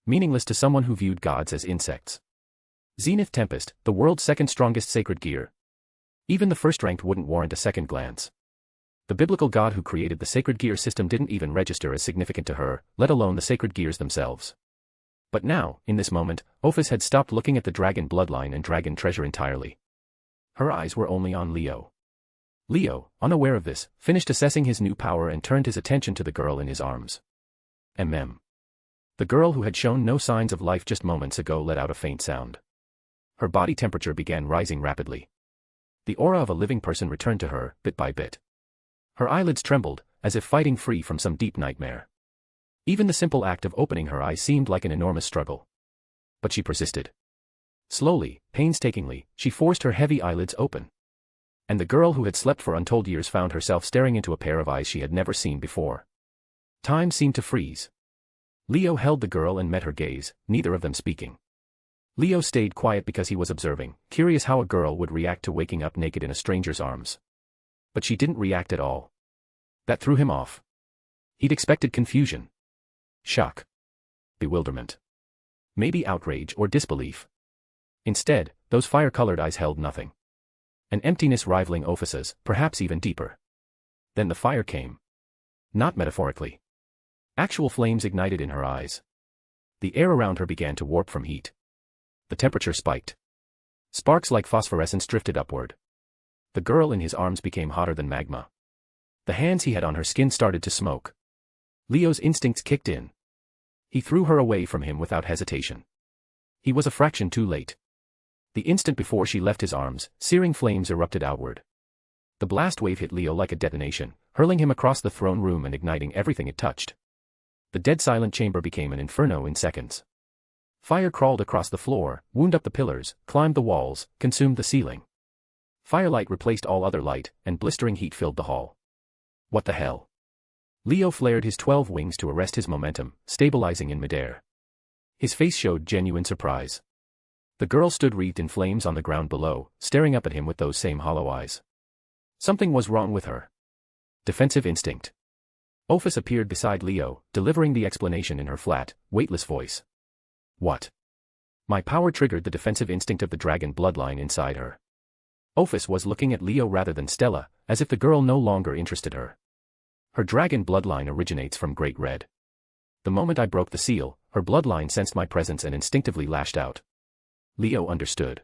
Meaningless to someone who viewed gods as insects. Zenith Tempest, the world's second strongest sacred gear. Even the first-ranked wouldn't warrant a second glance. The biblical god who created the sacred gear system didn't even register as significant to her, let alone the sacred gears themselves. But now, in this moment, Ophis had stopped looking at the dragon bloodline and dragon treasure entirely. Her eyes were only on Leo. Leo, unaware of this, finished assessing his new power and turned his attention to the girl in his arms. The girl who had shown no signs of life just moments ago let out a faint sound. Her body temperature began rising rapidly. The aura of a living person returned to her, bit by bit. Her eyelids trembled, as if fighting free from some deep nightmare. Even the simple act of opening her eyes seemed like an enormous struggle. But she persisted. Slowly, painstakingly, she forced her heavy eyelids open. And the girl who had slept for untold years found herself staring into a pair of eyes she had never seen before. Time seemed to freeze. Leo held the girl and met her gaze, neither of them speaking. Leo stayed quiet because he was observing, curious how a girl would react to waking up naked in a stranger's arms. But she didn't react at all. That threw him off. He'd expected confusion. Shock. Bewilderment. Maybe outrage or disbelief. Instead, those fire-colored eyes held nothing. An emptiness rivaling Ophis's, perhaps even deeper. Then the fire came. Not metaphorically. Actual flames ignited in her eyes. The air around her began to warp from heat. The temperature spiked. Sparks like phosphorescence drifted upward. The girl in his arms became hotter than magma. The hands he had on her skin started to smoke. Leo's instincts kicked in. He threw her away from him without hesitation. He was a fraction too late. The instant before she left his arms, searing flames erupted outward. The blast wave hit Leo like a detonation, hurling him across the throne room and igniting everything it touched. The dead silent chamber became an inferno in seconds. Fire crawled across the floor, wound up the pillars, climbed the walls, consumed the ceiling. Firelight replaced all other light, and blistering heat filled the hall. What the hell? Leo flared his 12 wings to arrest his momentum, stabilizing in midair. His face showed genuine surprise. The girl stood wreathed in flames on the ground below, staring up at him with those same hollow eyes. Something was wrong with her. Defensive instinct. Ophis appeared beside Leo, delivering the explanation in her flat, weightless voice. What? My power triggered the defensive instinct of the dragon bloodline inside her. Ophis was looking at Leo rather than Stella, as if the girl no longer interested her. Her dragon bloodline originates from Great Red. The moment I broke the seal, her bloodline sensed my presence and instinctively lashed out. Leo understood.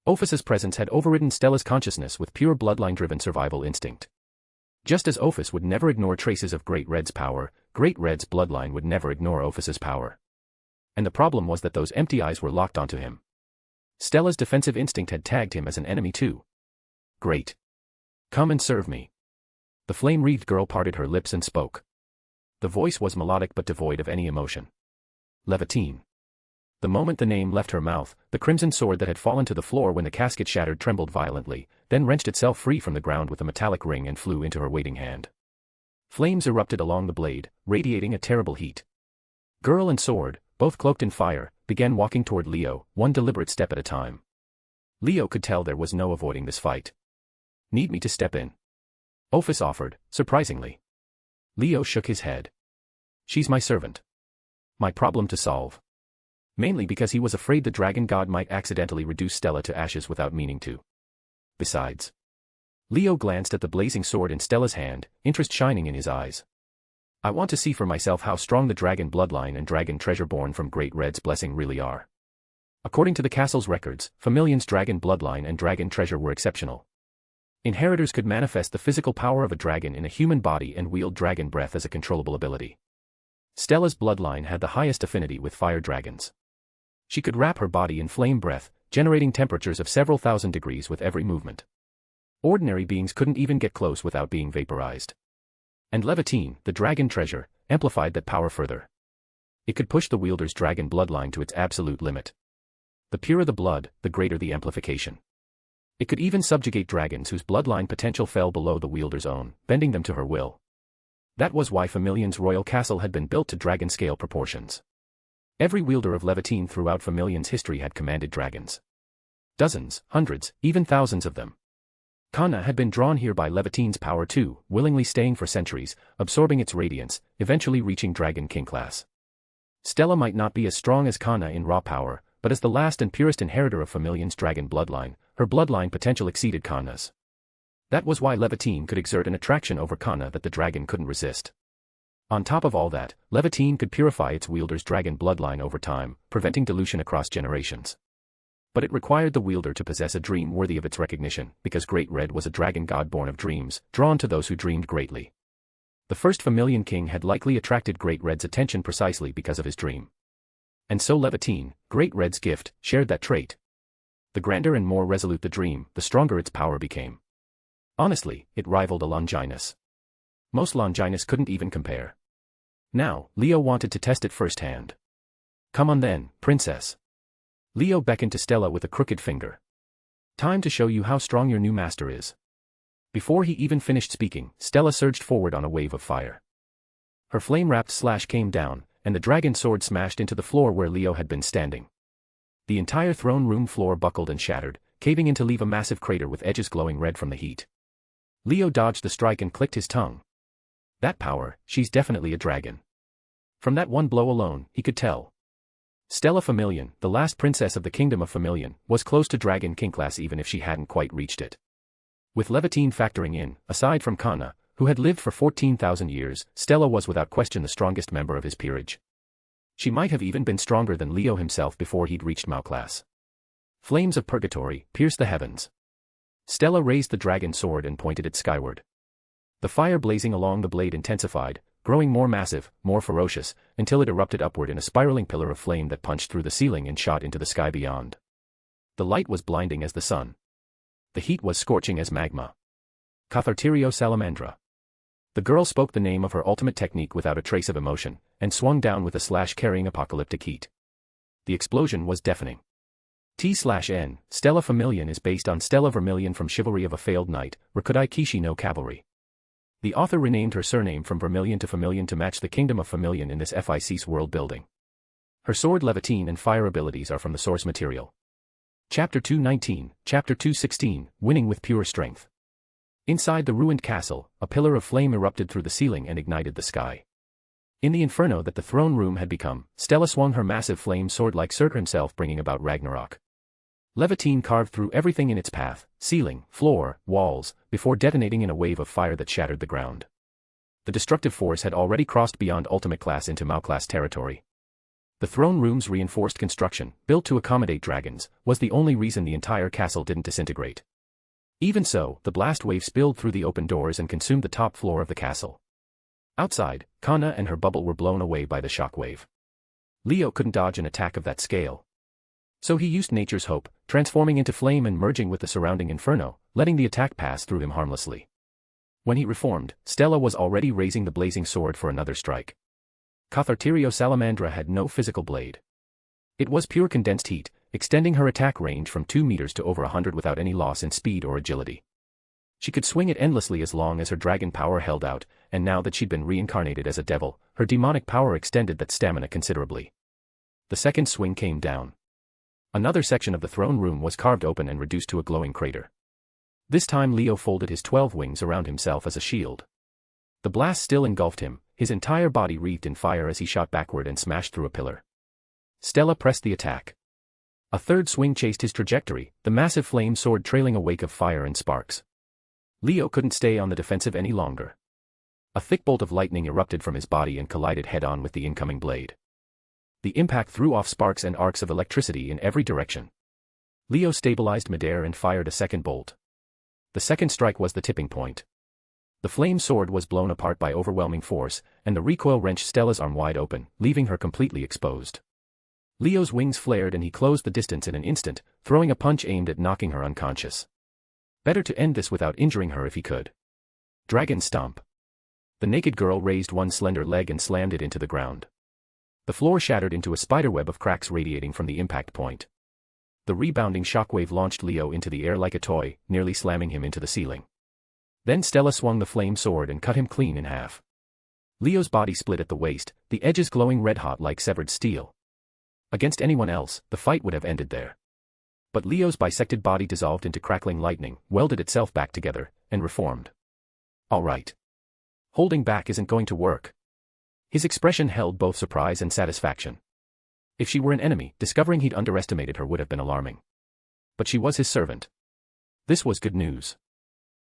Ophis's presence had overridden Stella's consciousness with pure bloodline-driven survival instinct. Just as Ophis would never ignore traces of Great Red's power, Great Red's bloodline would never ignore Ophis's power. And the problem was that those empty eyes were locked onto him. Stella's defensive instinct had tagged him as an enemy too. Great. Come and serve me. The flame-wreathed girl parted her lips and spoke. The voice was melodic but devoid of any emotion. Levitine. The moment the name left her mouth, the crimson sword that had fallen to the floor when the casket shattered trembled violently, then wrenched itself free from the ground with a metallic ring and flew into her waiting hand. Flames erupted along the blade, radiating a terrible heat. Girl and sword, both cloaked in fire, began walking toward Leo, one deliberate step at a time. Leo could tell there was no avoiding this fight. Need me to step in? Ophis offered, surprisingly. Leo shook his head. She's my servant. My problem to solve. Mainly because he was afraid the dragon god might accidentally reduce Stella to ashes without meaning to. Besides. Leo glanced at the blazing sword in Stella's hand, interest shining in his eyes. I want to see for myself how strong the dragon bloodline and dragon treasure born from Great Red's blessing really are. According to the castle's records, Familion's dragon bloodline and dragon treasure were exceptional. Inheritors could manifest the physical power of a dragon in a human body and wield dragon breath as a controllable ability. Stella's bloodline had the highest affinity with fire dragons. She could wrap her body in flame breath, generating temperatures of several thousand degrees with every movement. Ordinary beings couldn't even get close without being vaporized. And Levitine, the dragon treasure, amplified that power further. It could push the wielder's dragon bloodline to its absolute limit. The purer the blood, the greater the amplification. It could even subjugate dragons whose bloodline potential fell below the wielder's own, bending them to her will. That was why Familion's royal castle had been built to dragon-scale proportions. Every wielder of Levitine throughout Familion's history had commanded dragons. Dozens, hundreds, even thousands of them. Kana had been drawn here by Levitine's power too, willingly staying for centuries, absorbing its radiance, eventually reaching Dragon King class. Stella might not be as strong as Kana in raw power, but as the last and purest inheritor of Familion's dragon bloodline, her bloodline potential exceeded Kana's. That was why Levitine could exert an attraction over Kana that the dragon couldn't resist. On top of all that, Levitine could purify its wielder's dragon bloodline over time, preventing dilution across generations. But it required the wielder to possess a dream worthy of its recognition, because Great Red was a dragon god born of dreams, drawn to those who dreamed greatly. The first Familion king had likely attracted Great Red's attention precisely because of his dream. And so Levitine, Great Red's gift, shared that trait. The grander and more resolute the dream, the stronger its power became. Honestly, it rivaled a Longinus. Most Longinus couldn't even compare. Now, Leo wanted to test it firsthand. Come on then, princess. Leo beckoned to Stella with a crooked finger. Time to show you how strong your new master is. Before he even finished speaking, Stella surged forward on a wave of fire. Her flame-wrapped slash came down, and the dragon sword smashed into the floor where Leo had been standing. The entire throne room floor buckled and shattered, caving in to leave a massive crater with edges glowing red from the heat. Leo dodged the strike and clicked his tongue. That power, she's definitely a dragon. From that one blow alone, he could tell. Stella Familion, the last princess of the kingdom of Familion, was close to Dragon King class even if she hadn't quite reached it. With Levitine factoring in, aside from Kana, who had lived for 14,000 years, Stella was without question the strongest member of his peerage. She might have even been stronger than Leo himself before he'd reached Mao class. Flames of purgatory pierced the heavens. Stella raised the dragon sword and pointed it skyward. The fire blazing along the blade intensified, growing more massive, more ferocious, until it erupted upward in a spiraling pillar of flame that punched through the ceiling and shot into the sky beyond. The light was blinding as the sun. The heat was scorching as magma. Cathartirio Salamandra. The girl spoke the name of her ultimate technique without a trace of emotion, and swung down with a slash carrying apocalyptic heat. The explosion was deafening. T/N, Stella Familion is based on Stella Vermilion from Chivalry of a Failed Knight, Rokudai Kishi no Cavalry. The author renamed her surname from Vermilion to match the kingdom of Familion in this FIC's world building. Her sword Levitine and fire abilities are from the source material. Chapter 219, Chapter 216, Winning with Pure Strength. Inside the ruined castle, a pillar of flame erupted through the ceiling and ignited the sky. In the inferno that the throne room had become, Stella swung her massive flame sword like Surtur himself, bringing about Ragnarok. Levitine carved through everything in its path, ceiling, floor, walls, before detonating in a wave of fire that shattered the ground. The destructive force had already crossed beyond Ultimate Class into Mao Class territory. The throne room's reinforced construction, built to accommodate dragons, was the only reason the entire castle didn't disintegrate. Even so, the blast wave spilled through the open doors and consumed the top floor of the castle. Outside, Kana and her bubble were blown away by the shockwave. Leo couldn't dodge an attack of that scale. So he used nature's hope, transforming into flame and merging with the surrounding inferno, letting the attack pass through him harmlessly. When he reformed, Stella was already raising the blazing sword for another strike. Cathartirio Salamandra had no physical blade. It was pure condensed heat, extending her attack range from 2 meters to over 100 without any loss in speed or agility. She could swing it endlessly as long as her dragon power held out, and now that she'd been reincarnated as a devil, her demonic power extended that stamina considerably. The second swing came down. Another section of the throne room was carved open and reduced to a glowing crater. This time Leo folded his 12 wings around himself as a shield. The blast still engulfed him, his entire body wreathed in fire as he shot backward and smashed through a pillar. Stella pressed the attack. A third swing chased his trajectory, the massive flame sword trailing a wake of fire and sparks. Leo couldn't stay on the defensive any longer. A thick bolt of lightning erupted from his body and collided head-on with the incoming blade. The impact threw off sparks and arcs of electricity in every direction. Leo stabilized midair and fired a second bolt. The second strike was the tipping point. The flame sword was blown apart by overwhelming force, and the recoil wrenched Stella's arm wide open, leaving her completely exposed. Leo's wings flared and he closed the distance in an instant, throwing a punch aimed at knocking her unconscious. Better to end this without injuring her if he could. Dragon Stomp. The naked girl raised one slender leg and slammed it into the ground. The floor shattered into a spiderweb of cracks radiating from the impact point. The rebounding shockwave launched Leo into the air like a toy, nearly slamming him into the ceiling. Then Stella swung the flame sword and cut him clean in half. Leo's body split at the waist, the edges glowing red-hot like severed steel. Against anyone else, the fight would have ended there. But Leo's bisected body dissolved into crackling lightning, welded itself back together, and reformed. All right. Holding back isn't going to work. His expression held both surprise and satisfaction. If she were an enemy, discovering he'd underestimated her would have been alarming. But she was his servant. This was good news.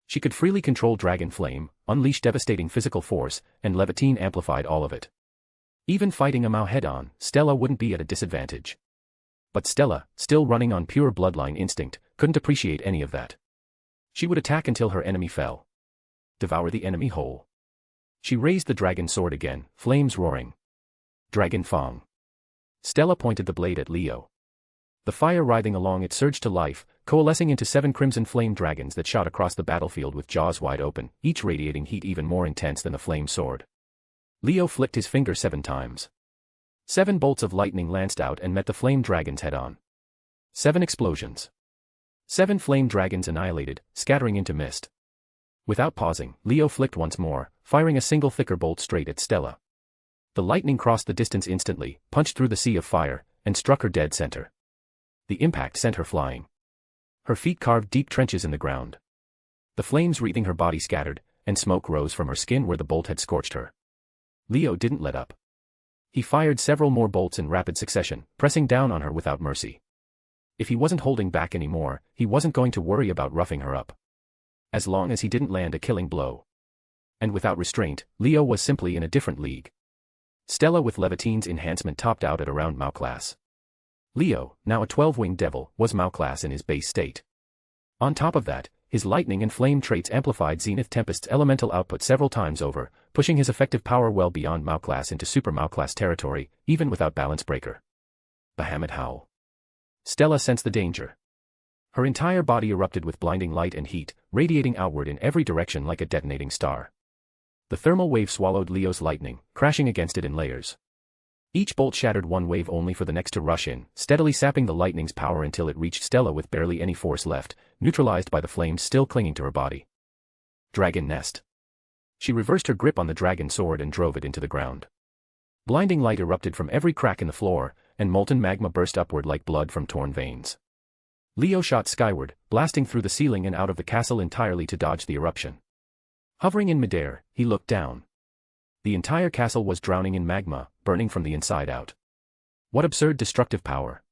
She could freely control Dragon Flame, unleash devastating physical force, and Levitine amplified all of it. Even fighting a Mao head-on, Stella wouldn't be at a disadvantage. But Stella, still running on pure bloodline instinct, couldn't appreciate any of that. She would attack until her enemy fell. Devour the enemy whole. She raised the dragon sword again, flames roaring. Dragon Fang. Stella pointed the blade at Leo. The fire writhing along it surged to life, coalescing into 7 crimson flame dragons that shot across the battlefield with jaws wide open, each radiating heat even more intense than the flame sword. Leo flicked his finger 7 times. 7 bolts of lightning lanced out and met the flame dragons head-on. 7 explosions. 7 flame dragons annihilated, scattering into mist. Without pausing, Leo flicked once more, firing a single thicker bolt straight at Stella. The lightning crossed the distance instantly, punched through the sea of fire, and struck her dead center. The impact sent her flying. Her feet carved deep trenches in the ground. The flames wreathing her body scattered, and smoke rose from her skin where the bolt had scorched her. Leo didn't let up. He fired several more bolts in rapid succession, pressing down on her without mercy. If he wasn't holding back anymore, he wasn't going to worry about roughing her up. As long as he didn't land a killing blow. And without restraint, Leo was simply in a different league. Stella with Levitine's enhancement topped out at around Mao class. Leo, now a 12-winged devil, was Mao class in his base state. On top of that, his lightning and flame traits amplified Zenith Tempest's elemental output several times over, pushing his effective power well beyond Mao class into Super Mao class territory, even without Balance Breaker. Bahamut howl. Stella sensed the danger. Her entire body erupted with blinding light and heat, radiating outward in every direction like a detonating star. The thermal wave swallowed Leo's lightning, crashing against it in layers. Each bolt shattered one wave only for the next to rush in, steadily sapping the lightning's power until it reached Stella with barely any force left, neutralized by the flames still clinging to her body. Dragon Nest. She reversed her grip on the dragon sword and drove it into the ground. Blinding light erupted from every crack in the floor, and molten magma burst upward like blood from torn veins. Leo shot skyward, blasting through the ceiling and out of the castle entirely to dodge the eruption. Hovering in midair, he looked down. The entire castle was drowning in magma, burning from the inside out. What absurd destructive power.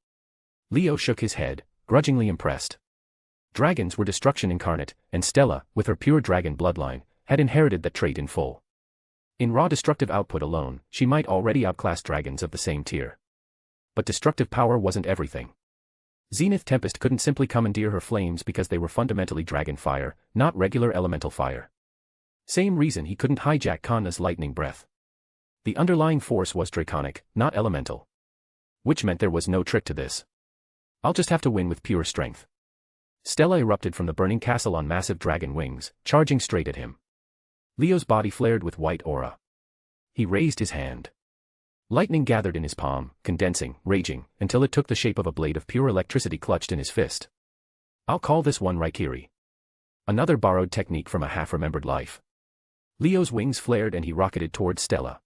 Leo shook his head, grudgingly impressed. Dragons were destruction incarnate, and Stella, with her pure dragon bloodline, had inherited that trait in full. In raw destructive output alone, she might already outclass dragons of the same tier. But destructive power wasn't everything. Zenith Tempest couldn't simply commandeer her flames because they were fundamentally dragon fire, not regular elemental fire. Same reason he couldn't hijack Kanna's lightning breath. The underlying force was draconic, not elemental. Which meant there was no trick to this. I'll just have to win with pure strength. Stella erupted from the burning castle on massive dragon wings, charging straight at him. Leo's body flared with white aura. He raised his hand. Lightning gathered in his palm, condensing, raging, until it took the shape of a blade of pure electricity clutched in his fist. I'll call this one Raikiri. Another borrowed technique from a half-remembered life. Leo's wings flared and he rocketed towards Stella.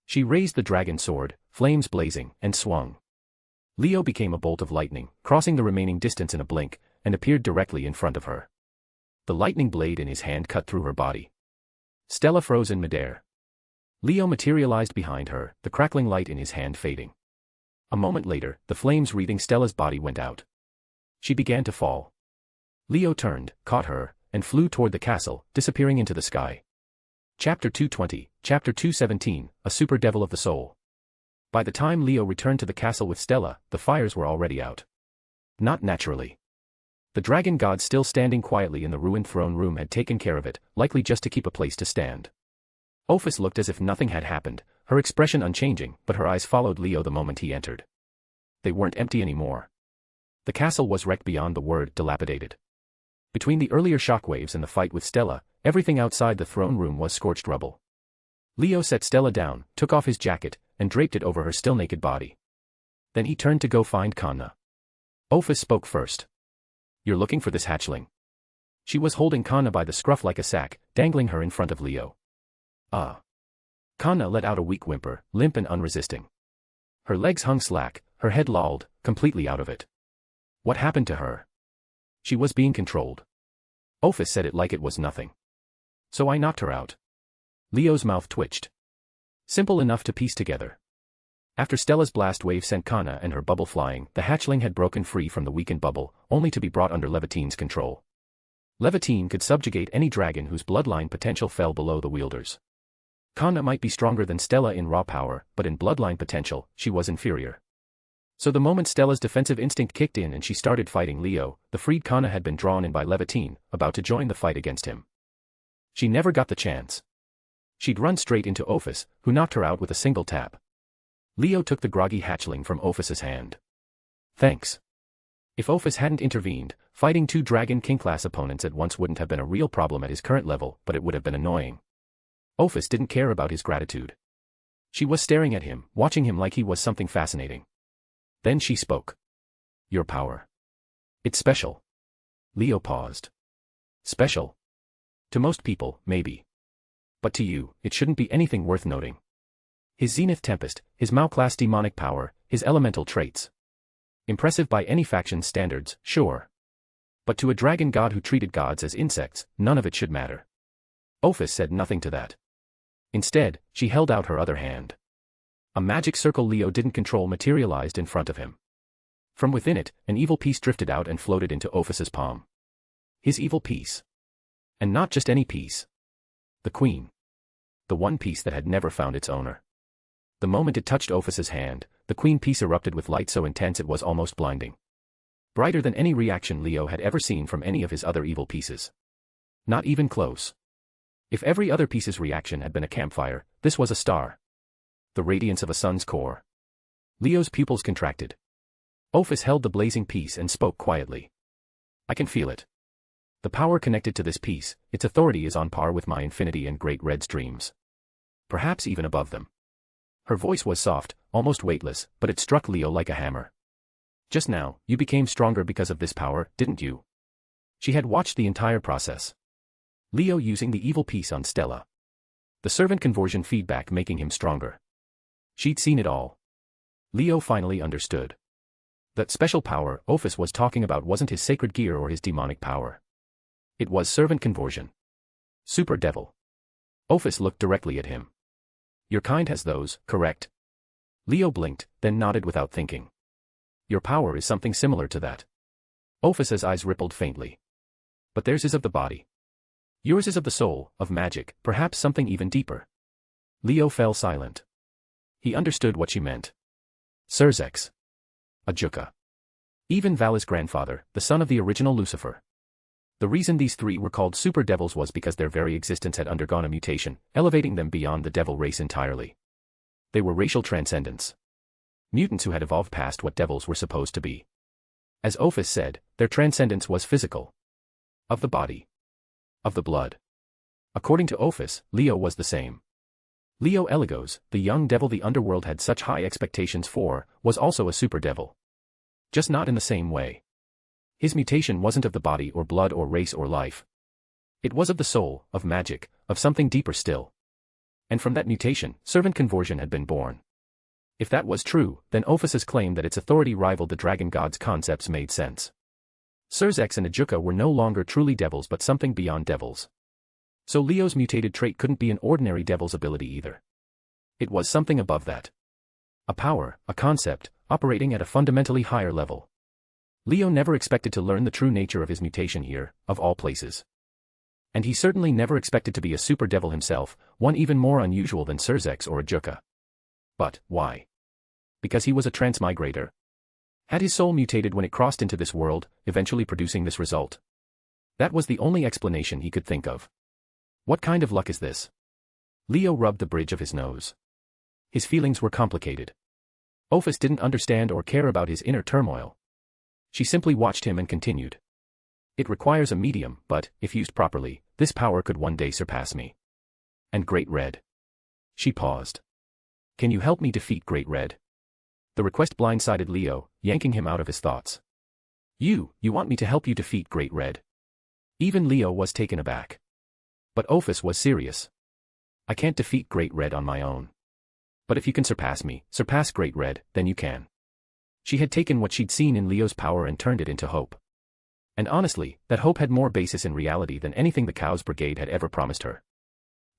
She raised the dragon sword, flames blazing, and swung. Leo became a bolt of lightning, crossing the remaining distance in a blink, and appeared directly in front of her. The lightning blade in his hand cut through her body. Stella froze in midair. Leo materialized behind her, the crackling light in his hand fading. A moment later, the flames wreathing Stella's body went out. She began to fall. Leo turned, caught her, and flew toward the castle, disappearing into the sky. Chapter 220, Chapter 217, A Super Devil of the Soul. By the time Leo returned to the castle with Stella, the fires were already out. Not naturally. The dragon god still standing quietly in the ruined throne room had taken care of it, likely just to keep a place to stand. Ophis looked as if nothing had happened, her expression unchanging, but her eyes followed Leo the moment he entered. They weren't empty anymore. The castle was wrecked beyond the word dilapidated. Between the earlier shockwaves and the fight with Stella, everything outside the throne room was scorched rubble. Leo set Stella down, took off his jacket, and draped it over her still naked body. Then he turned to go find Kanna. Ophis spoke first. You're looking for this hatchling. She was holding Kanna by the scruff like a sack, dangling her in front of Leo. Kanna let out a weak whimper, limp and unresisting. Her legs hung slack, her head lolled, completely out of it. What happened to her? She was being controlled. Ophis said it like it was nothing. So I knocked her out. Leo's mouth twitched. Simple enough to piece together. After Stella's blast wave sent Kana and her bubble flying, the hatchling had broken free from the weakened bubble, only to be brought under Levitine's control. Levitine could subjugate any dragon whose bloodline potential fell below the wielder's. Kana might be stronger than Stella in raw power, but in bloodline potential, she was inferior. So the moment Stella's defensive instinct kicked in and she started fighting Leo, the freed Kana had been drawn in by Levitine, about to join the fight against him. She never got the chance. She'd run straight into Ophis, who knocked her out with a single tap. Leo took the groggy hatchling from Ophis's hand. Thanks. If Ophis hadn't intervened, fighting two Dragon King-class opponents at once wouldn't have been a real problem at his current level, but it would have been annoying. Ophis didn't care about his gratitude. She was staring at him, watching him like he was something fascinating. Then she spoke. Your power. It's special. Leo paused. Special? To most people, maybe. But to you, it shouldn't be anything worth noting. His Zenith Tempest, his Mao-class demonic power, his elemental traits. Impressive by any faction's standards, sure. But to a dragon god who treated gods as insects, none of it should matter. Ophis said nothing to that. Instead, she held out her other hand. A magic circle Leo didn't control materialized in front of him. From within it, an evil piece drifted out and floated into Ophis's palm. His evil piece. And not just any piece. The queen. The one piece that had never found its owner. The moment it touched Ophis's hand, the queen piece erupted with light so intense it was almost blinding. Brighter than any reaction Leo had ever seen from any of his other evil pieces. Not even close. If every other piece's reaction had been a campfire, this was a star. The radiance of a sun's core. Leo's pupils contracted. Ophis held the blazing piece and spoke quietly. I can feel it. The power connected to this piece, its authority is on par with my Infinity and Great Red's dreams. Perhaps even above them. Her voice was soft, almost weightless, but it struck Leo like a hammer. Just now, you became stronger because of this power, didn't you? She had watched the entire process. Leo using the evil piece on Stella. The servant conversion feedback making him stronger. She'd seen it all. Leo finally understood. That special power Ophis was talking about wasn't his sacred gear or his demonic power. It was servant conversion. Super devil. Ophis looked directly at him. Your kind has those, correct? Leo blinked, then nodded without thinking. Your power is something similar to that. Ophis's eyes rippled faintly. But theirs is of the body. Yours is of the soul, of magic, perhaps something even deeper. Leo fell silent. He understood what she meant. Surzex. Ajuka. Even Vala's grandfather, the son of the original Lucifer. The reason these three were called super devils was because their very existence had undergone a mutation, elevating them beyond the devil race entirely. They were racial transcendents. Mutants who had evolved past what devils were supposed to be. As Ophis said, their transcendence was physical. Of the body. Of the blood. According to Ophis, Leo was the same. Leo Eligos, the young devil the underworld had such high expectations for, was also a super devil. Just not in the same way. His mutation wasn't of the body or blood or race or life. It was of the soul, of magic, of something deeper still. And from that mutation, servant conversion had been born. If that was true, then Ophis's claim that its authority rivaled the dragon god's concepts made sense. Surzex and Ajuka were no longer truly devils but something beyond devils. So Leo's mutated trait couldn't be an ordinary devil's ability either. It was something above that. A power, a concept, operating at a fundamentally higher level. Leo never expected to learn the true nature of his mutation here, of all places. And he certainly never expected to be a super devil himself, one even more unusual than Surzex or Ajuka. But, why? Because he was a transmigrator? Had his soul mutated when it crossed into this world, eventually producing this result? That was the only explanation he could think of. What kind of luck is this? Leo rubbed the bridge of his nose. His feelings were complicated. Ophis didn't understand or care about his inner turmoil. She simply watched him and continued. It requires a medium, but, if used properly, this power could one day surpass me. And Great Red. She paused. Can you help me defeat Great Red? The request blindsided Leo, yanking him out of his thoughts. You want me to help you defeat Great Red? Even Leo was taken aback. But Ophis was serious. I can't defeat Great Red on my own. But if you can surpass me, surpass Great Red, then you can. She had taken what she'd seen in Leo's power and turned it into hope. And honestly, that hope had more basis in reality than anything the Cows Brigade had ever promised her.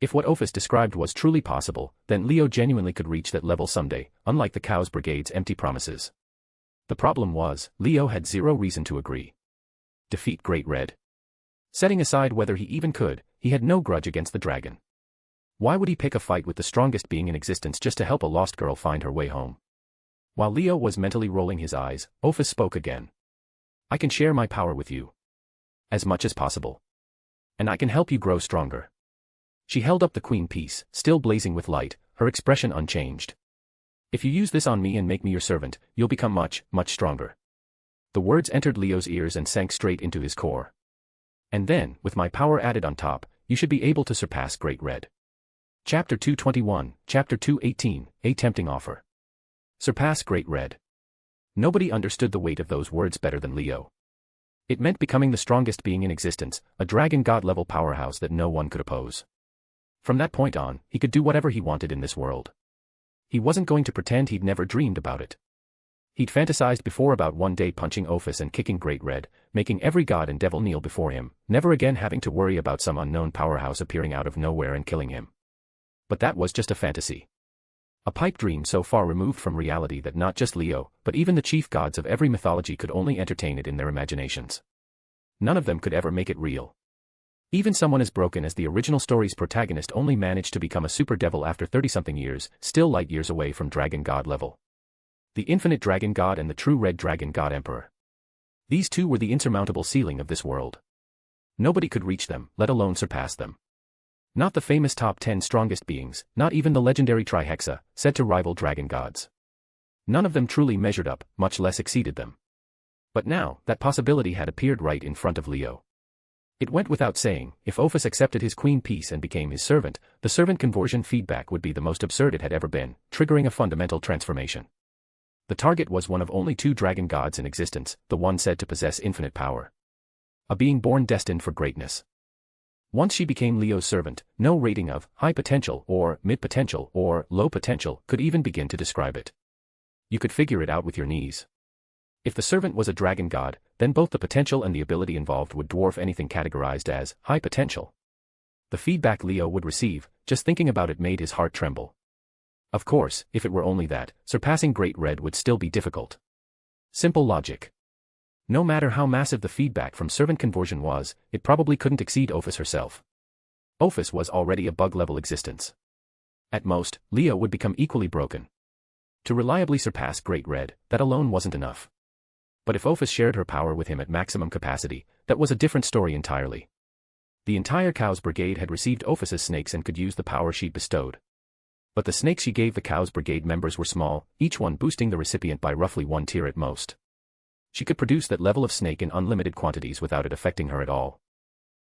If what Ophis described was truly possible, then Leo genuinely could reach that level someday, unlike the Cows Brigade's empty promises. The problem was, Leo had zero reason to agree. Defeat Great Red. Setting aside whether he even could, he had no grudge against the dragon. Why would he pick a fight with the strongest being in existence just to help a lost girl find her way home? While Leo was mentally rolling his eyes, Ophis spoke again. I can share my power with you. As much as possible. And I can help you grow stronger. She held up the queen piece, still blazing with light, her expression unchanged. If you use this on me and make me your servant, you'll become much, much stronger. The words entered Leo's ears and sank straight into his core. And then, with my power added on top, you should be able to surpass Great Red. Chapter 221, Chapter 218, A Tempting Offer. Surpass Great Red. Nobody understood the weight of those words better than Leo. It meant becoming the strongest being in existence, a dragon god-level powerhouse that no one could oppose. From that point on, he could do whatever he wanted in this world. He wasn't going to pretend he'd never dreamed about it. He'd fantasized before about one day punching Ophis and kicking Great Red, making every god and devil kneel before him, never again having to worry about some unknown powerhouse appearing out of nowhere and killing him. But that was just a fantasy. A pipe dream so far removed from reality that not just Leo, but even the chief gods of every mythology could only entertain it in their imaginations. None of them could ever make it real. Even someone as broken as the original story's protagonist only managed to become a super devil after 30-something years, still light years away from dragon god level. The infinite dragon god and the true red dragon god emperor. These two were the insurmountable ceiling of this world. Nobody could reach them, let alone surpass them. Not the famous top 10 strongest beings, not even the legendary Trihexa, said to rival dragon gods. None of them truly measured up, much less exceeded them. But now, that possibility had appeared right in front of Leo. It went without saying, if Ophis accepted his queen piece and became his servant, the servant conversion feedback would be the most absurd it had ever been, triggering a fundamental transformation. The target was one of only 2 dragon gods in existence, the one said to possess infinite power. A being born destined for greatness. Once she became Leo's servant, no rating of high potential or mid potential or low potential could even begin to describe it. You could figure it out with your knees. If the servant was a dragon god, then both the potential and the ability involved would dwarf anything categorized as high potential. The feedback Leo would receive, just thinking about it made his heart tremble. Of course, if it were only that, surpassing Great Red would still be difficult. Simple logic. No matter how massive the feedback from servant conversion was, it probably couldn't exceed Ophis herself. Ophis was already a bug-level existence. At most, Leo would become equally broken. To reliably surpass Great Red, that alone wasn't enough. But if Ophis shared her power with him at maximum capacity, that was a different story entirely. The entire Cows Brigade had received Ophis's snakes and could use the power she'd bestowed. But the snakes she gave the Cows Brigade members were small, each one boosting the recipient by roughly 1 tier at most. She could produce that level of snake in unlimited quantities without it affecting her at all.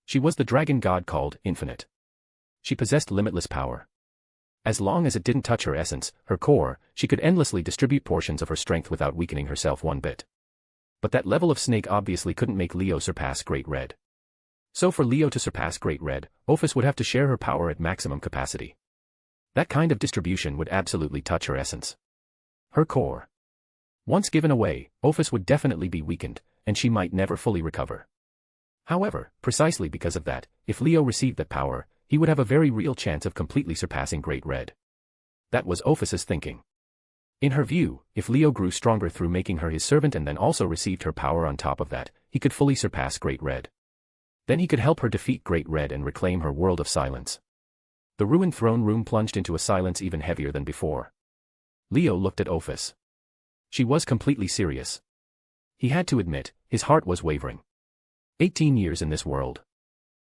She was the dragon god called Infinite. She possessed limitless power. As long as it didn't touch her essence, her core, she could endlessly distribute portions of her strength without weakening herself one bit. But that level of snake obviously couldn't make Leo surpass Great Red. So for Leo to surpass Great Red, Ophis would have to share her power at maximum capacity. That kind of distribution would absolutely touch her essence. Her core. Once given away, Ophis would definitely be weakened, and she might never fully recover. However, precisely because of that, if Leo received that power, he would have a very real chance of completely surpassing Great Red. That was Ophis's thinking. In her view, if Leo grew stronger through making her his servant and then also received her power on top of that, he could fully surpass Great Red. Then he could help her defeat Great Red and reclaim her world of silence. The ruined throne room plunged into a silence even heavier than before. Leo looked at Ophis. She was completely serious. He had to admit, his heart was wavering. 18 years in this world.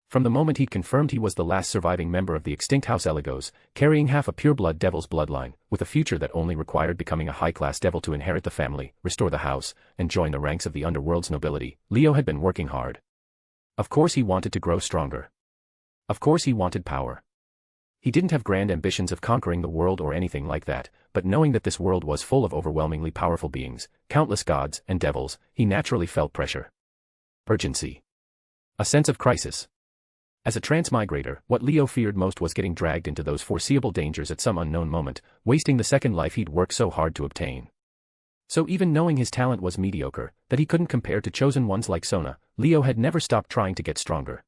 From the moment he'd confirmed he was the last surviving member of the extinct House Eligos, carrying half a pureblood devil's bloodline, with a future that only required becoming a high-class devil to inherit the family, restore the house, and join the ranks of the underworld's nobility, Leo had been working hard. Of course he wanted to grow stronger. Of course he wanted power. He didn't have grand ambitions of conquering the world or anything like that, but knowing that this world was full of overwhelmingly powerful beings, countless gods and devils, he naturally felt pressure. Urgency. A sense of crisis. As a transmigrator, what Leo feared most was getting dragged into those foreseeable dangers at some unknown moment, wasting the second life he'd worked so hard to obtain. So even knowing his talent was mediocre, that he couldn't compare to chosen ones like Sona, Leo had never stopped trying to get stronger.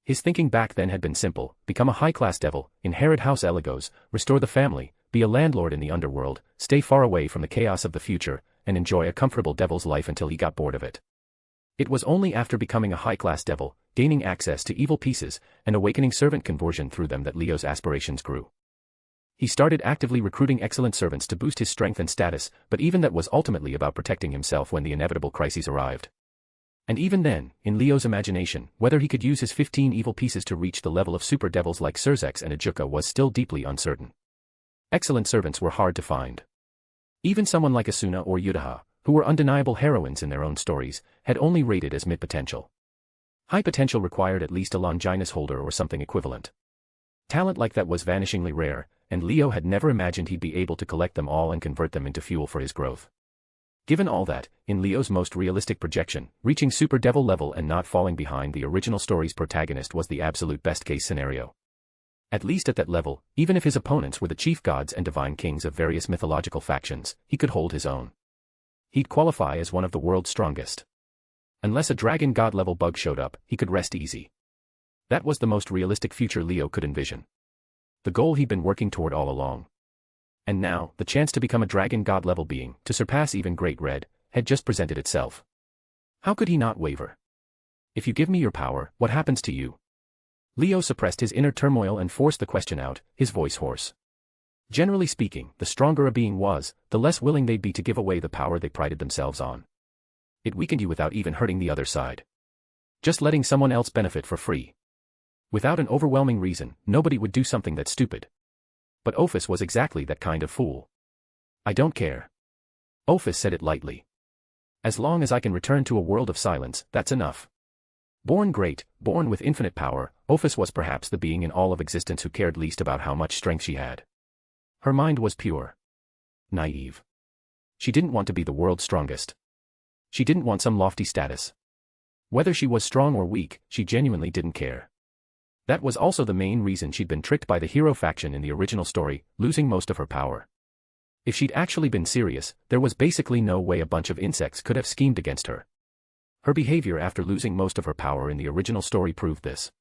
His thinking back then had been simple: become a high-class devil, inherit House Eligos, restore the family, be a landlord in the underworld, stay far away from the chaos of the future, and enjoy a comfortable devil's life until he got bored of it. It was only after becoming a high-class devil, gaining access to evil pieces, and awakening servant conversion through them that Leo's aspirations grew. He started actively recruiting excellent servants to boost his strength and status, but even that was ultimately about protecting himself when the inevitable crises arrived. And even then, in Leo's imagination, whether he could use his 15 evil pieces to reach the level of super devils like Surzex and Ajuka was still deeply uncertain. Excellent servants were hard to find. Even someone like Asuna or Yutaha, who were undeniable heroines in their own stories, had only rated as mid-potential. High potential required at least a Longinus holder or something equivalent. Talent like that was vanishingly rare, and Leo had never imagined he'd be able to collect them all and convert them into fuel for his growth. Given all that, in Leo's most realistic projection, reaching Super Devil level and not falling behind the original story's protagonist was the absolute best-case scenario. At least at that level, even if his opponents were the chief gods and divine kings of various mythological factions, he could hold his own. He'd qualify as one of the world's strongest. Unless a dragon god-level bug showed up, he could rest easy. That was the most realistic future Leo could envision. The goal he'd been working toward all along. And now, the chance to become a dragon god-level being, to surpass even Great Red, had just presented itself. How could he not waver? If you give me your power, what happens to you? Leo suppressed his inner turmoil and forced the question out, his voice hoarse. Generally speaking, the stronger a being was, the less willing they'd be to give away the power they prided themselves on. It weakened you without even hurting the other side. Just letting someone else benefit for free. Without an overwhelming reason, nobody would do something that stupid. But Ophis was exactly that kind of fool. I don't care. Ophis said it lightly. As long as I can return to a world of silence, that's enough. Born great, born with infinite power, Ophis was perhaps the being in all of existence who cared least about how much strength she had. Her mind was pure. Naive. She didn't want to be the world's strongest. She didn't want some lofty status. Whether she was strong or weak, she genuinely didn't care. That was also the main reason she'd been tricked by the hero faction in the original story, losing most of her power. If she'd actually been serious, there was basically no way a bunch of insects could have schemed against her. Her behavior after losing most of her power in the original story proved this.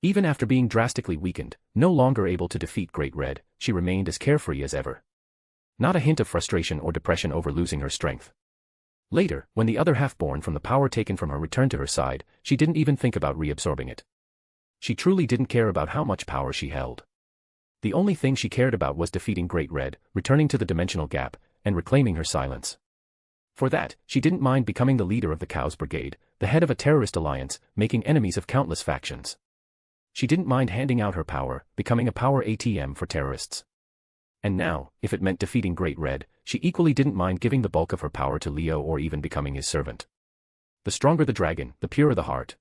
Even after being drastically weakened, no longer able to defeat Great Red, she remained as carefree as ever. Not a hint of frustration or depression over losing her strength. Later, when the other half-born from the power taken from her returned to her side, she didn't even think about reabsorbing it. She truly didn't care about how much power she held. The only thing she cared about was defeating Great Red, returning to the dimensional gap, and reclaiming her silence. For that, she didn't mind becoming the leader of the Cows Brigade, the head of a terrorist alliance, making enemies of countless factions. She didn't mind handing out her power, becoming a power ATM for terrorists. And now, if it meant defeating Great Red, she equally didn't mind giving the bulk of her power to Leo or even becoming his servant. The stronger the dragon, the purer the heart.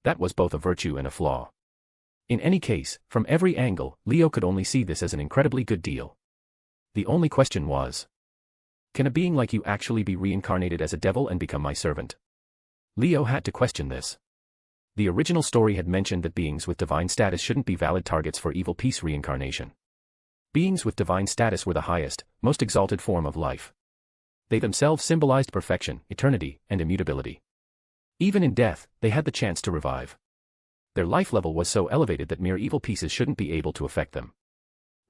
That was both a virtue and a flaw. In any case, from every angle, Leo could only see this as an incredibly good deal. The only question was, can a being like you actually be reincarnated as a devil and become my servant? Leo had to question this. The original story had mentioned that beings with divine status shouldn't be valid targets for evil peace reincarnation. Beings with divine status were the highest, most exalted form of life. They themselves symbolized perfection, eternity, and immutability. Even in death, they had the chance to revive. Their life level was so elevated that mere evil pieces shouldn't be able to affect them.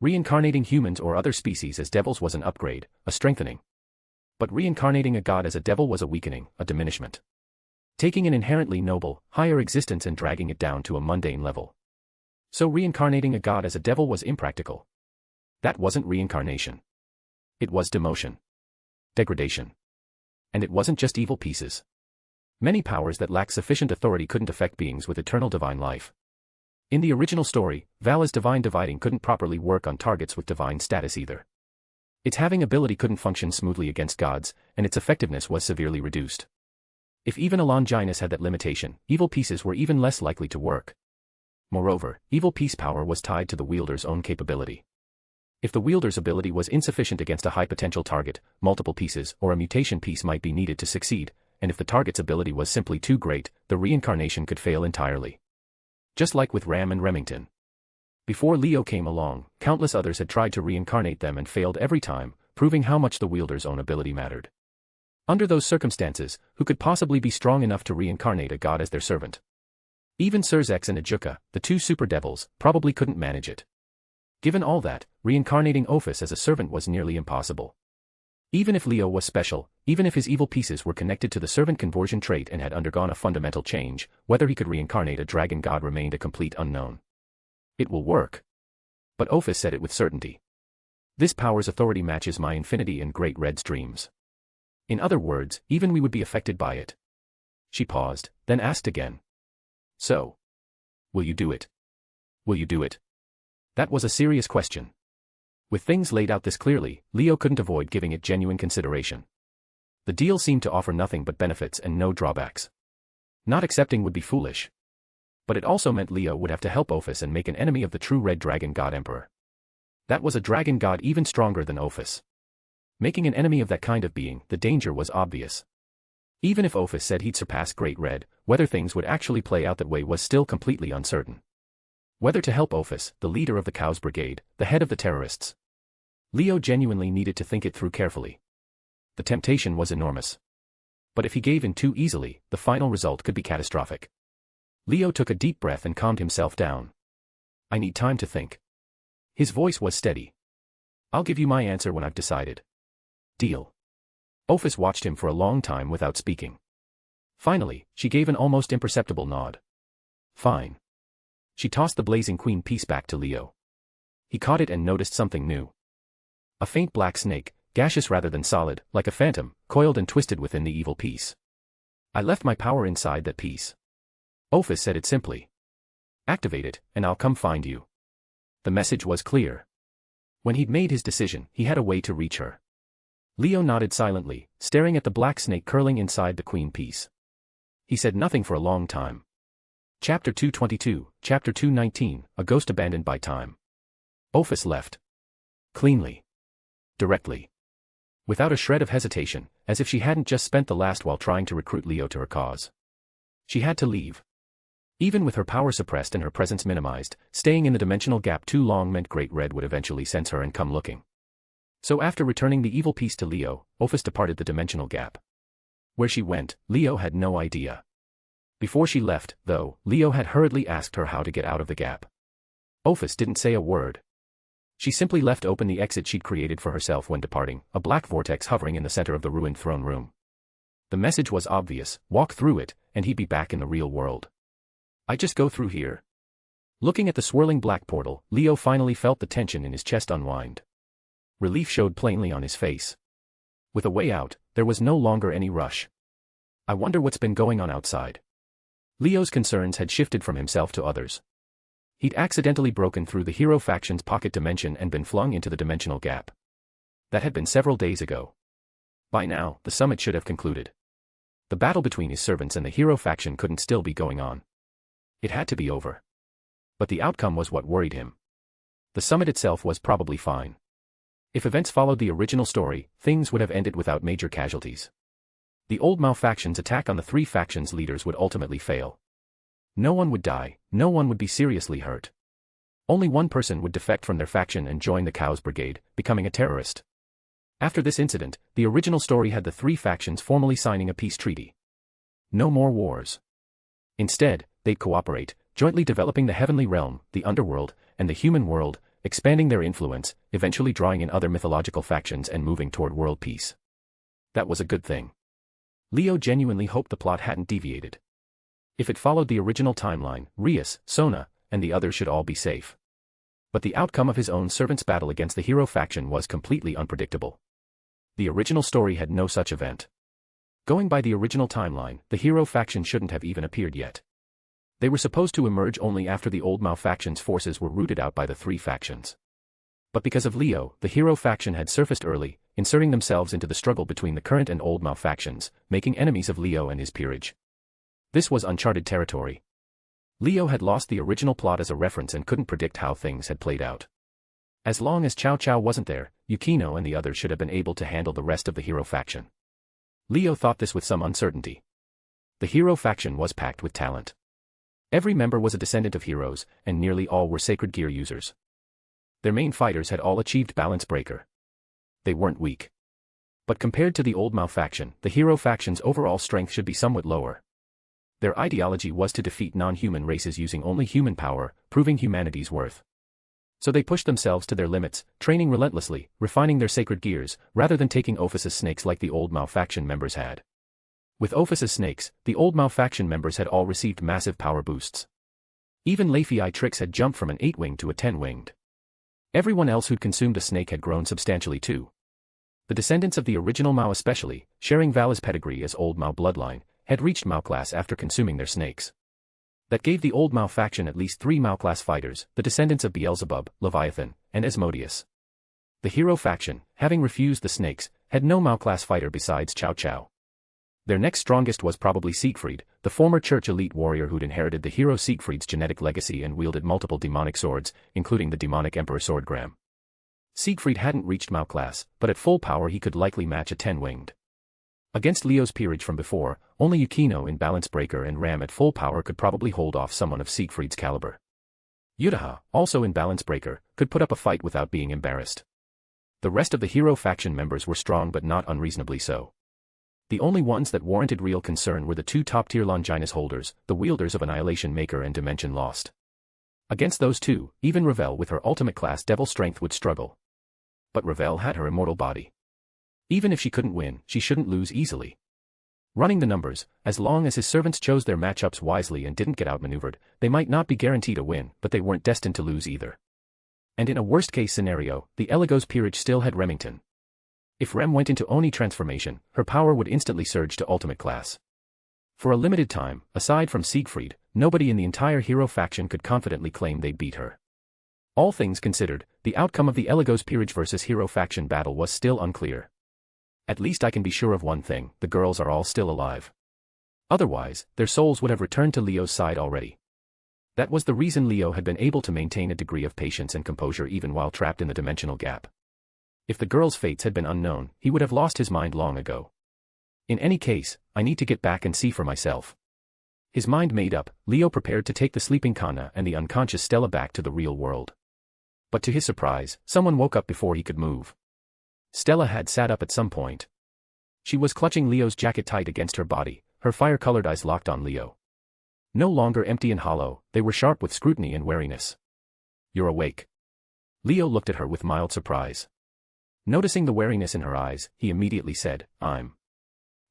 Reincarnating humans or other species as devils was an upgrade, a strengthening. But reincarnating a god as a devil was a weakening, a diminishment. Taking an inherently noble, higher existence and dragging it down to a mundane level. So reincarnating a god as a devil was impractical. That wasn't reincarnation. It was demotion. Degradation. And it wasn't just evil pieces. Many powers that lacked sufficient authority couldn't affect beings with eternal divine life. In the original story, Vala's divine dividing couldn't properly work on targets with divine status either. Its having ability couldn't function smoothly against gods, and its effectiveness was severely reduced. If even a Longinus had that limitation, evil pieces were even less likely to work. Moreover, evil piece power was tied to the wielder's own capability. If the wielder's ability was insufficient against a high-potential target, multiple pieces or a mutation piece might be needed to succeed, and if the target's ability was simply too great, the reincarnation could fail entirely. Just like with Ram and Remington. Before Leo came along, countless others had tried to reincarnate them and failed every time, proving how much the wielder's own ability mattered. Under those circumstances, who could possibly be strong enough to reincarnate a god as their servant? Even Surzex and Ajuka, the two super devils, probably couldn't manage it. Given all that, reincarnating Ophis as a servant was nearly impossible. Even if Leo was special, even if his evil pieces were connected to the servant conversion trait and had undergone a fundamental change, whether he could reincarnate a dragon god remained a complete unknown. It will work. But Ophis said it with certainty. This power's authority matches my infinity and Great Red's dreams. In other words, even we would be affected by it. She paused, then asked again. So. Will you do it? Will you do it? That was a serious question. With things laid out this clearly, Leo couldn't avoid giving it genuine consideration. The deal seemed to offer nothing but benefits and no drawbacks. Not accepting would be foolish. But it also meant Leo would have to help Ophis and make an enemy of the true red dragon god emperor. That was a dragon god even stronger than Ophis. Making an enemy of that kind of being, the danger was obvious. Even if Ophis said he'd surpass Great Red, whether things would actually play out that way was still completely uncertain. Whether to help Ophis, the leader of the Cows Brigade, the head of the terrorists. Leo genuinely needed to think it through carefully. The temptation was enormous. But if he gave in too easily, the final result could be catastrophic. Leo took a deep breath and calmed himself down. I need time to think. His voice was steady. I'll give you my answer when I've decided. Deal. Ophis watched him for a long time without speaking. Finally, she gave an almost imperceptible nod. Fine. She tossed the blazing queen piece back to Leo. He caught it and noticed something new. A faint black snake, gaseous rather than solid, like a phantom, coiled and twisted within the evil piece. I left my power inside that piece. Ophis said it simply. Activate it, and I'll come find you. The message was clear. When he'd made his decision, he had a way to reach her. Leo nodded silently, staring at the black snake curling inside the queen piece. He said nothing for a long time. Chapter 222, Chapter 219, A Ghost Abandoned by Time. Ophis left. Cleanly. Directly. Without a shred of hesitation, as if she hadn't just spent the last while trying to recruit Leo to her cause. She had to leave. Even with her power suppressed and her presence minimized, staying in the dimensional gap too long meant Great Red would eventually sense her and come looking. So after returning the evil piece to Leo, Ophis departed the dimensional gap. Where she went, Leo had no idea. Before she left, though, Leo had hurriedly asked her how to get out of the gap. Ophis didn't say a word. She simply left open the exit she'd created for herself when departing, a black vortex hovering in the center of the ruined throne room. The message was obvious: walk through it, and he'd be back in the real world. I just go through here. Looking at the swirling black portal, Leo finally felt the tension in his chest unwind. Relief showed plainly on his face. With a way out, there was no longer any rush. I wonder what's been going on outside. Leo's concerns had shifted from himself to others. He'd accidentally broken through the hero faction's pocket dimension and been flung into the dimensional gap. That had been several days ago. By now, the summit should have concluded. The battle between his servants and the hero faction couldn't still be going on. It had to be over. But the outcome was what worried him. The summit itself was probably fine. If events followed the original story, things would have ended without major casualties. The old Mao faction's attack on the three factions' leaders would ultimately fail. No one would die, no one would be seriously hurt. Only one person would defect from their faction and join the Cows Brigade, becoming a terrorist. After this incident, the original story had the three factions formally signing a peace treaty. No more wars. Instead, they'd cooperate, jointly developing the heavenly realm, the underworld, and the human world, expanding their influence, eventually drawing in other mythological factions and moving toward world peace. That was a good thing. Leo genuinely hoped the plot hadn't deviated. If it followed the original timeline, Rias, Sona, and the others should all be safe. But the outcome of his own servant's battle against the hero faction was completely unpredictable. The original story had no such event. Going by the original timeline, the hero faction shouldn't have even appeared yet. They were supposed to emerge only after the old Mao faction's forces were rooted out by the three factions. But because of Leo, the hero faction had surfaced early, inserting themselves into the struggle between the current and old Mao factions, making enemies of Leo and his peerage. This was uncharted territory. Leo had lost the original plot as a reference and couldn't predict how things had played out. As long as Cao Cao wasn't there, Yukino and the others should have been able to handle the rest of the hero faction. Leo thought this with some uncertainty. The hero faction was packed with talent. Every member was a descendant of heroes, and nearly all were sacred gear users. Their main fighters had all achieved balance breaker. They weren't weak. But compared to the old Mao faction, the hero faction's overall strength should be somewhat lower. Their ideology was to defeat non-human races using only human power, proving humanity's worth. So they pushed themselves to their limits, training relentlessly, refining their sacred gears, rather than taking Ophus's snakes like the old Mao faction members had. With Ophus's snakes, the old Mao faction members had all received massive power boosts. Even Leifei Trix had jumped from an 8-winged to a 10-winged. Everyone else who'd consumed a snake had grown substantially too. The descendants of the original Mao especially, sharing Vala's pedigree as old Mao bloodline, had reached Mao class after consuming their snakes. That gave the old Mao faction at least 3 Mao class fighters, the descendants of Beelzebub, Leviathan, and Asmodeus. The hero faction, having refused the snakes, had no Mao class fighter besides Cao Cao. Their next strongest was probably Siegfried, the former church elite warrior who'd inherited the hero Siegfried's genetic legacy and wielded multiple demonic swords, including the demonic Emperor Swordgram. Siegfried hadn't reached Mao class, but at full power he could likely match a 10-winged. Against Leo's peerage from before, only Yukino in Balance Breaker and Ram at full power could probably hold off someone of Siegfried's caliber. Yutaha, also in Balance Breaker, could put up a fight without being embarrassed. The rest of the hero faction members were strong but not unreasonably so. The only ones that warranted real concern were the 2 top-tier Longinus holders, the wielders of Annihilation Maker and Dimension Lost. Against those two, even Ravel with her ultimate class devil strength would struggle. But Ravel had her immortal body. Even if she couldn't win, she shouldn't lose easily. Running the numbers, as long as his servants chose their matchups wisely and didn't get outmaneuvered, they might not be guaranteed a win, but they weren't destined to lose either. And in a worst-case scenario, the Eligos peerage still had Remington. If Rem went into Oni transformation, her power would instantly surge to ultimate class. For a limited time, aside from Siegfried, nobody in the entire hero faction could confidently claim they'd beat her. All things considered, the outcome of the Eligos peerage versus hero faction battle was still unclear. At least I can be sure of one thing, the girls are all still alive. Otherwise, their souls would have returned to Leo's side already. That was the reason Leo had been able to maintain a degree of patience and composure even while trapped in the dimensional gap. If the girls' fates had been unknown, he would have lost his mind long ago. In any case, I need to get back and see for myself. His mind made up, Leo prepared to take the sleeping Kana and the unconscious Stella back to the real world. But to his surprise, someone woke up before he could move. Stella had sat up at some point. She was clutching Leo's jacket tight against her body, her fire-colored eyes locked on Leo. No longer empty and hollow, they were sharp with scrutiny and wariness. "You're awake." Leo looked at her with mild surprise. Noticing the wariness in her eyes, he immediately said, "I'm."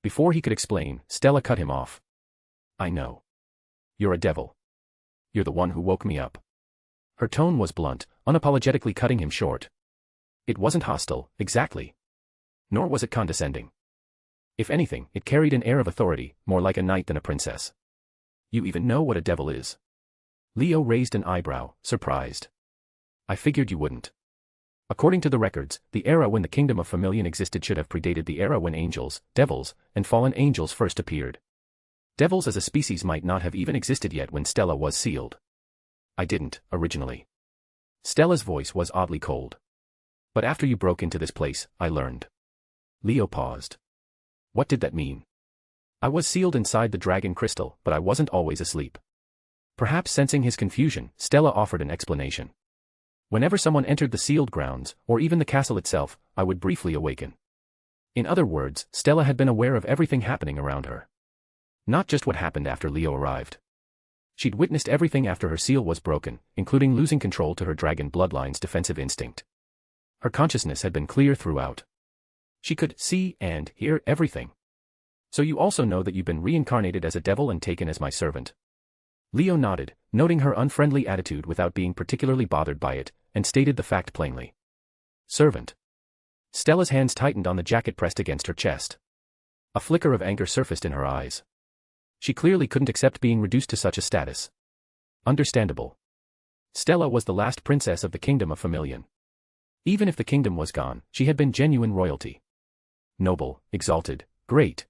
Before he could explain, Stella cut him off. "I know. You're a devil. You're the one who woke me up." Her tone was blunt, unapologetically cutting him short. It wasn't hostile, exactly. Nor was it condescending. If anything, it carried an air of authority, more like a knight than a princess. "You even know what a devil is?" Leo raised an eyebrow, surprised. "I figured you wouldn't." According to the records, the era when the kingdom of Familion existed should have predated the era when angels, devils, and fallen angels first appeared. Devils as a species might not have even existed yet when Stella was sealed. "I didn't, originally." Stella's voice was oddly cold. "But after you broke into this place, I learned." Leo paused. What did that mean? "I was sealed inside the dragon crystal, but I wasn't always asleep." Perhaps sensing his confusion, Stella offered an explanation. "Whenever someone entered the sealed grounds, or even the castle itself, I would briefly awaken." In other words, Stella had been aware of everything happening around her. Not just what happened after Leo arrived. She'd witnessed everything after her seal was broken, including losing control to her dragon bloodline's defensive instinct. Her consciousness had been clear throughout. She could see and hear everything. "So you also know that you've been reincarnated as a devil and taken as my servant?" Leo nodded, noting her unfriendly attitude without being particularly bothered by it, and stated the fact plainly. "Servant." Stella's hands tightened on the jacket pressed against her chest. A flicker of anger surfaced in her eyes. She clearly couldn't accept being reduced to such a status. Understandable. Stella was the last princess of the kingdom of Familion. Even if the kingdom was gone, she had been genuine royalty. Noble, exalted, great.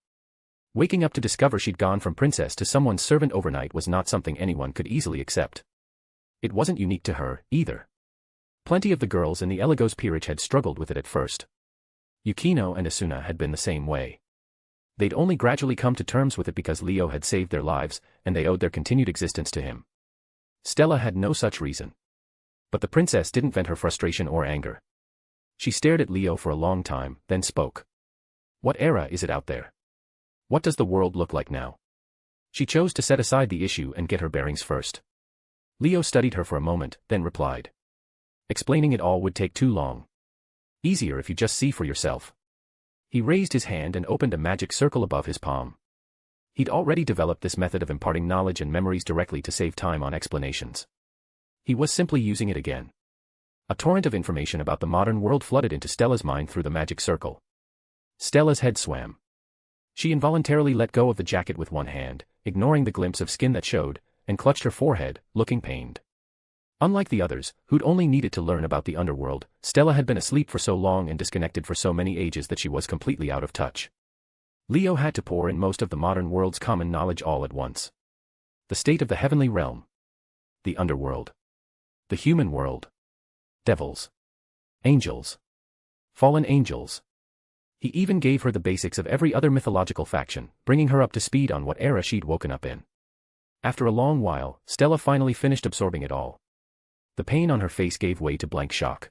Waking up to discover she'd gone from princess to someone's servant overnight was not something anyone could easily accept. It wasn't unique to her, either. Plenty of the girls in the Eligos peerage had struggled with it at first. Yukino and Asuna had been the same way. They'd only gradually come to terms with it because Leo had saved their lives, and they owed their continued existence to him. Stella had no such reason. But the princess didn't vent her frustration or anger. She stared at Leo for a long time, then spoke. What era is it out there? What does the world look like now? She chose to set aside the issue and get her bearings first. Leo studied her for a moment, then replied. Explaining it all would take too long. Easier if you just see for yourself. He raised his hand and opened a magic circle above his palm. He'd already developed this method of imparting knowledge and memories directly to save time on explanations. He was simply using it again. A torrent of information about the modern world flooded into Stella's mind through the magic circle. Stella's head swam. She involuntarily let go of the jacket with one hand, ignoring the glimpse of skin that showed, and clutched her forehead, looking pained. Unlike the others, who'd only needed to learn about the underworld, Stella had been asleep for so long and disconnected for so many ages that she was completely out of touch. Leo had to pour in most of the modern world's common knowledge all at once. The state of the heavenly realm. The underworld. The human world. Devils. Angels. Fallen angels. He even gave her the basics of every other mythological faction, bringing her up to speed on what era she'd woken up in. After a long while, Stella finally finished absorbing it all. The pain on her face gave way to blank shock.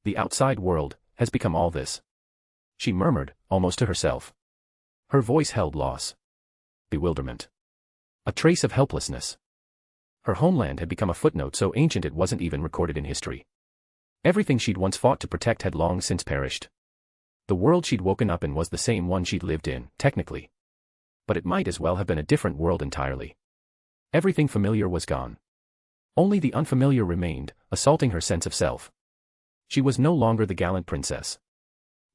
The outside world has become all this. She murmured, almost to herself. Her voice held loss. Bewilderment. A trace of helplessness. Her homeland had become a footnote so ancient it wasn't even recorded in history. Everything she'd once fought to protect had long since perished. The world she'd woken up in was the same one she'd lived in, technically. But it might as well have been a different world entirely. Everything familiar was gone. Only the unfamiliar remained, assaulting her sense of self. She was no longer the gallant princess.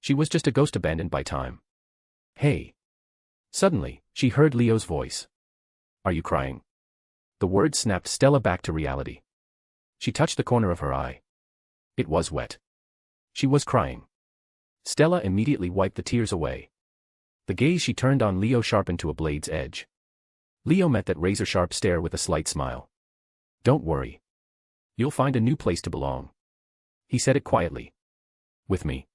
She was just a ghost abandoned by time. Hey. Suddenly, she heard Leo's voice. Are you crying? The words snapped Stella back to reality. She touched the corner of her eye. It was wet. She was crying. Stella immediately wiped the tears away. The gaze she turned on Leo sharpened to a blade's edge. Leo met that razor-sharp stare with a slight smile. Don't worry. You'll find a new place to belong. He said it quietly. With me.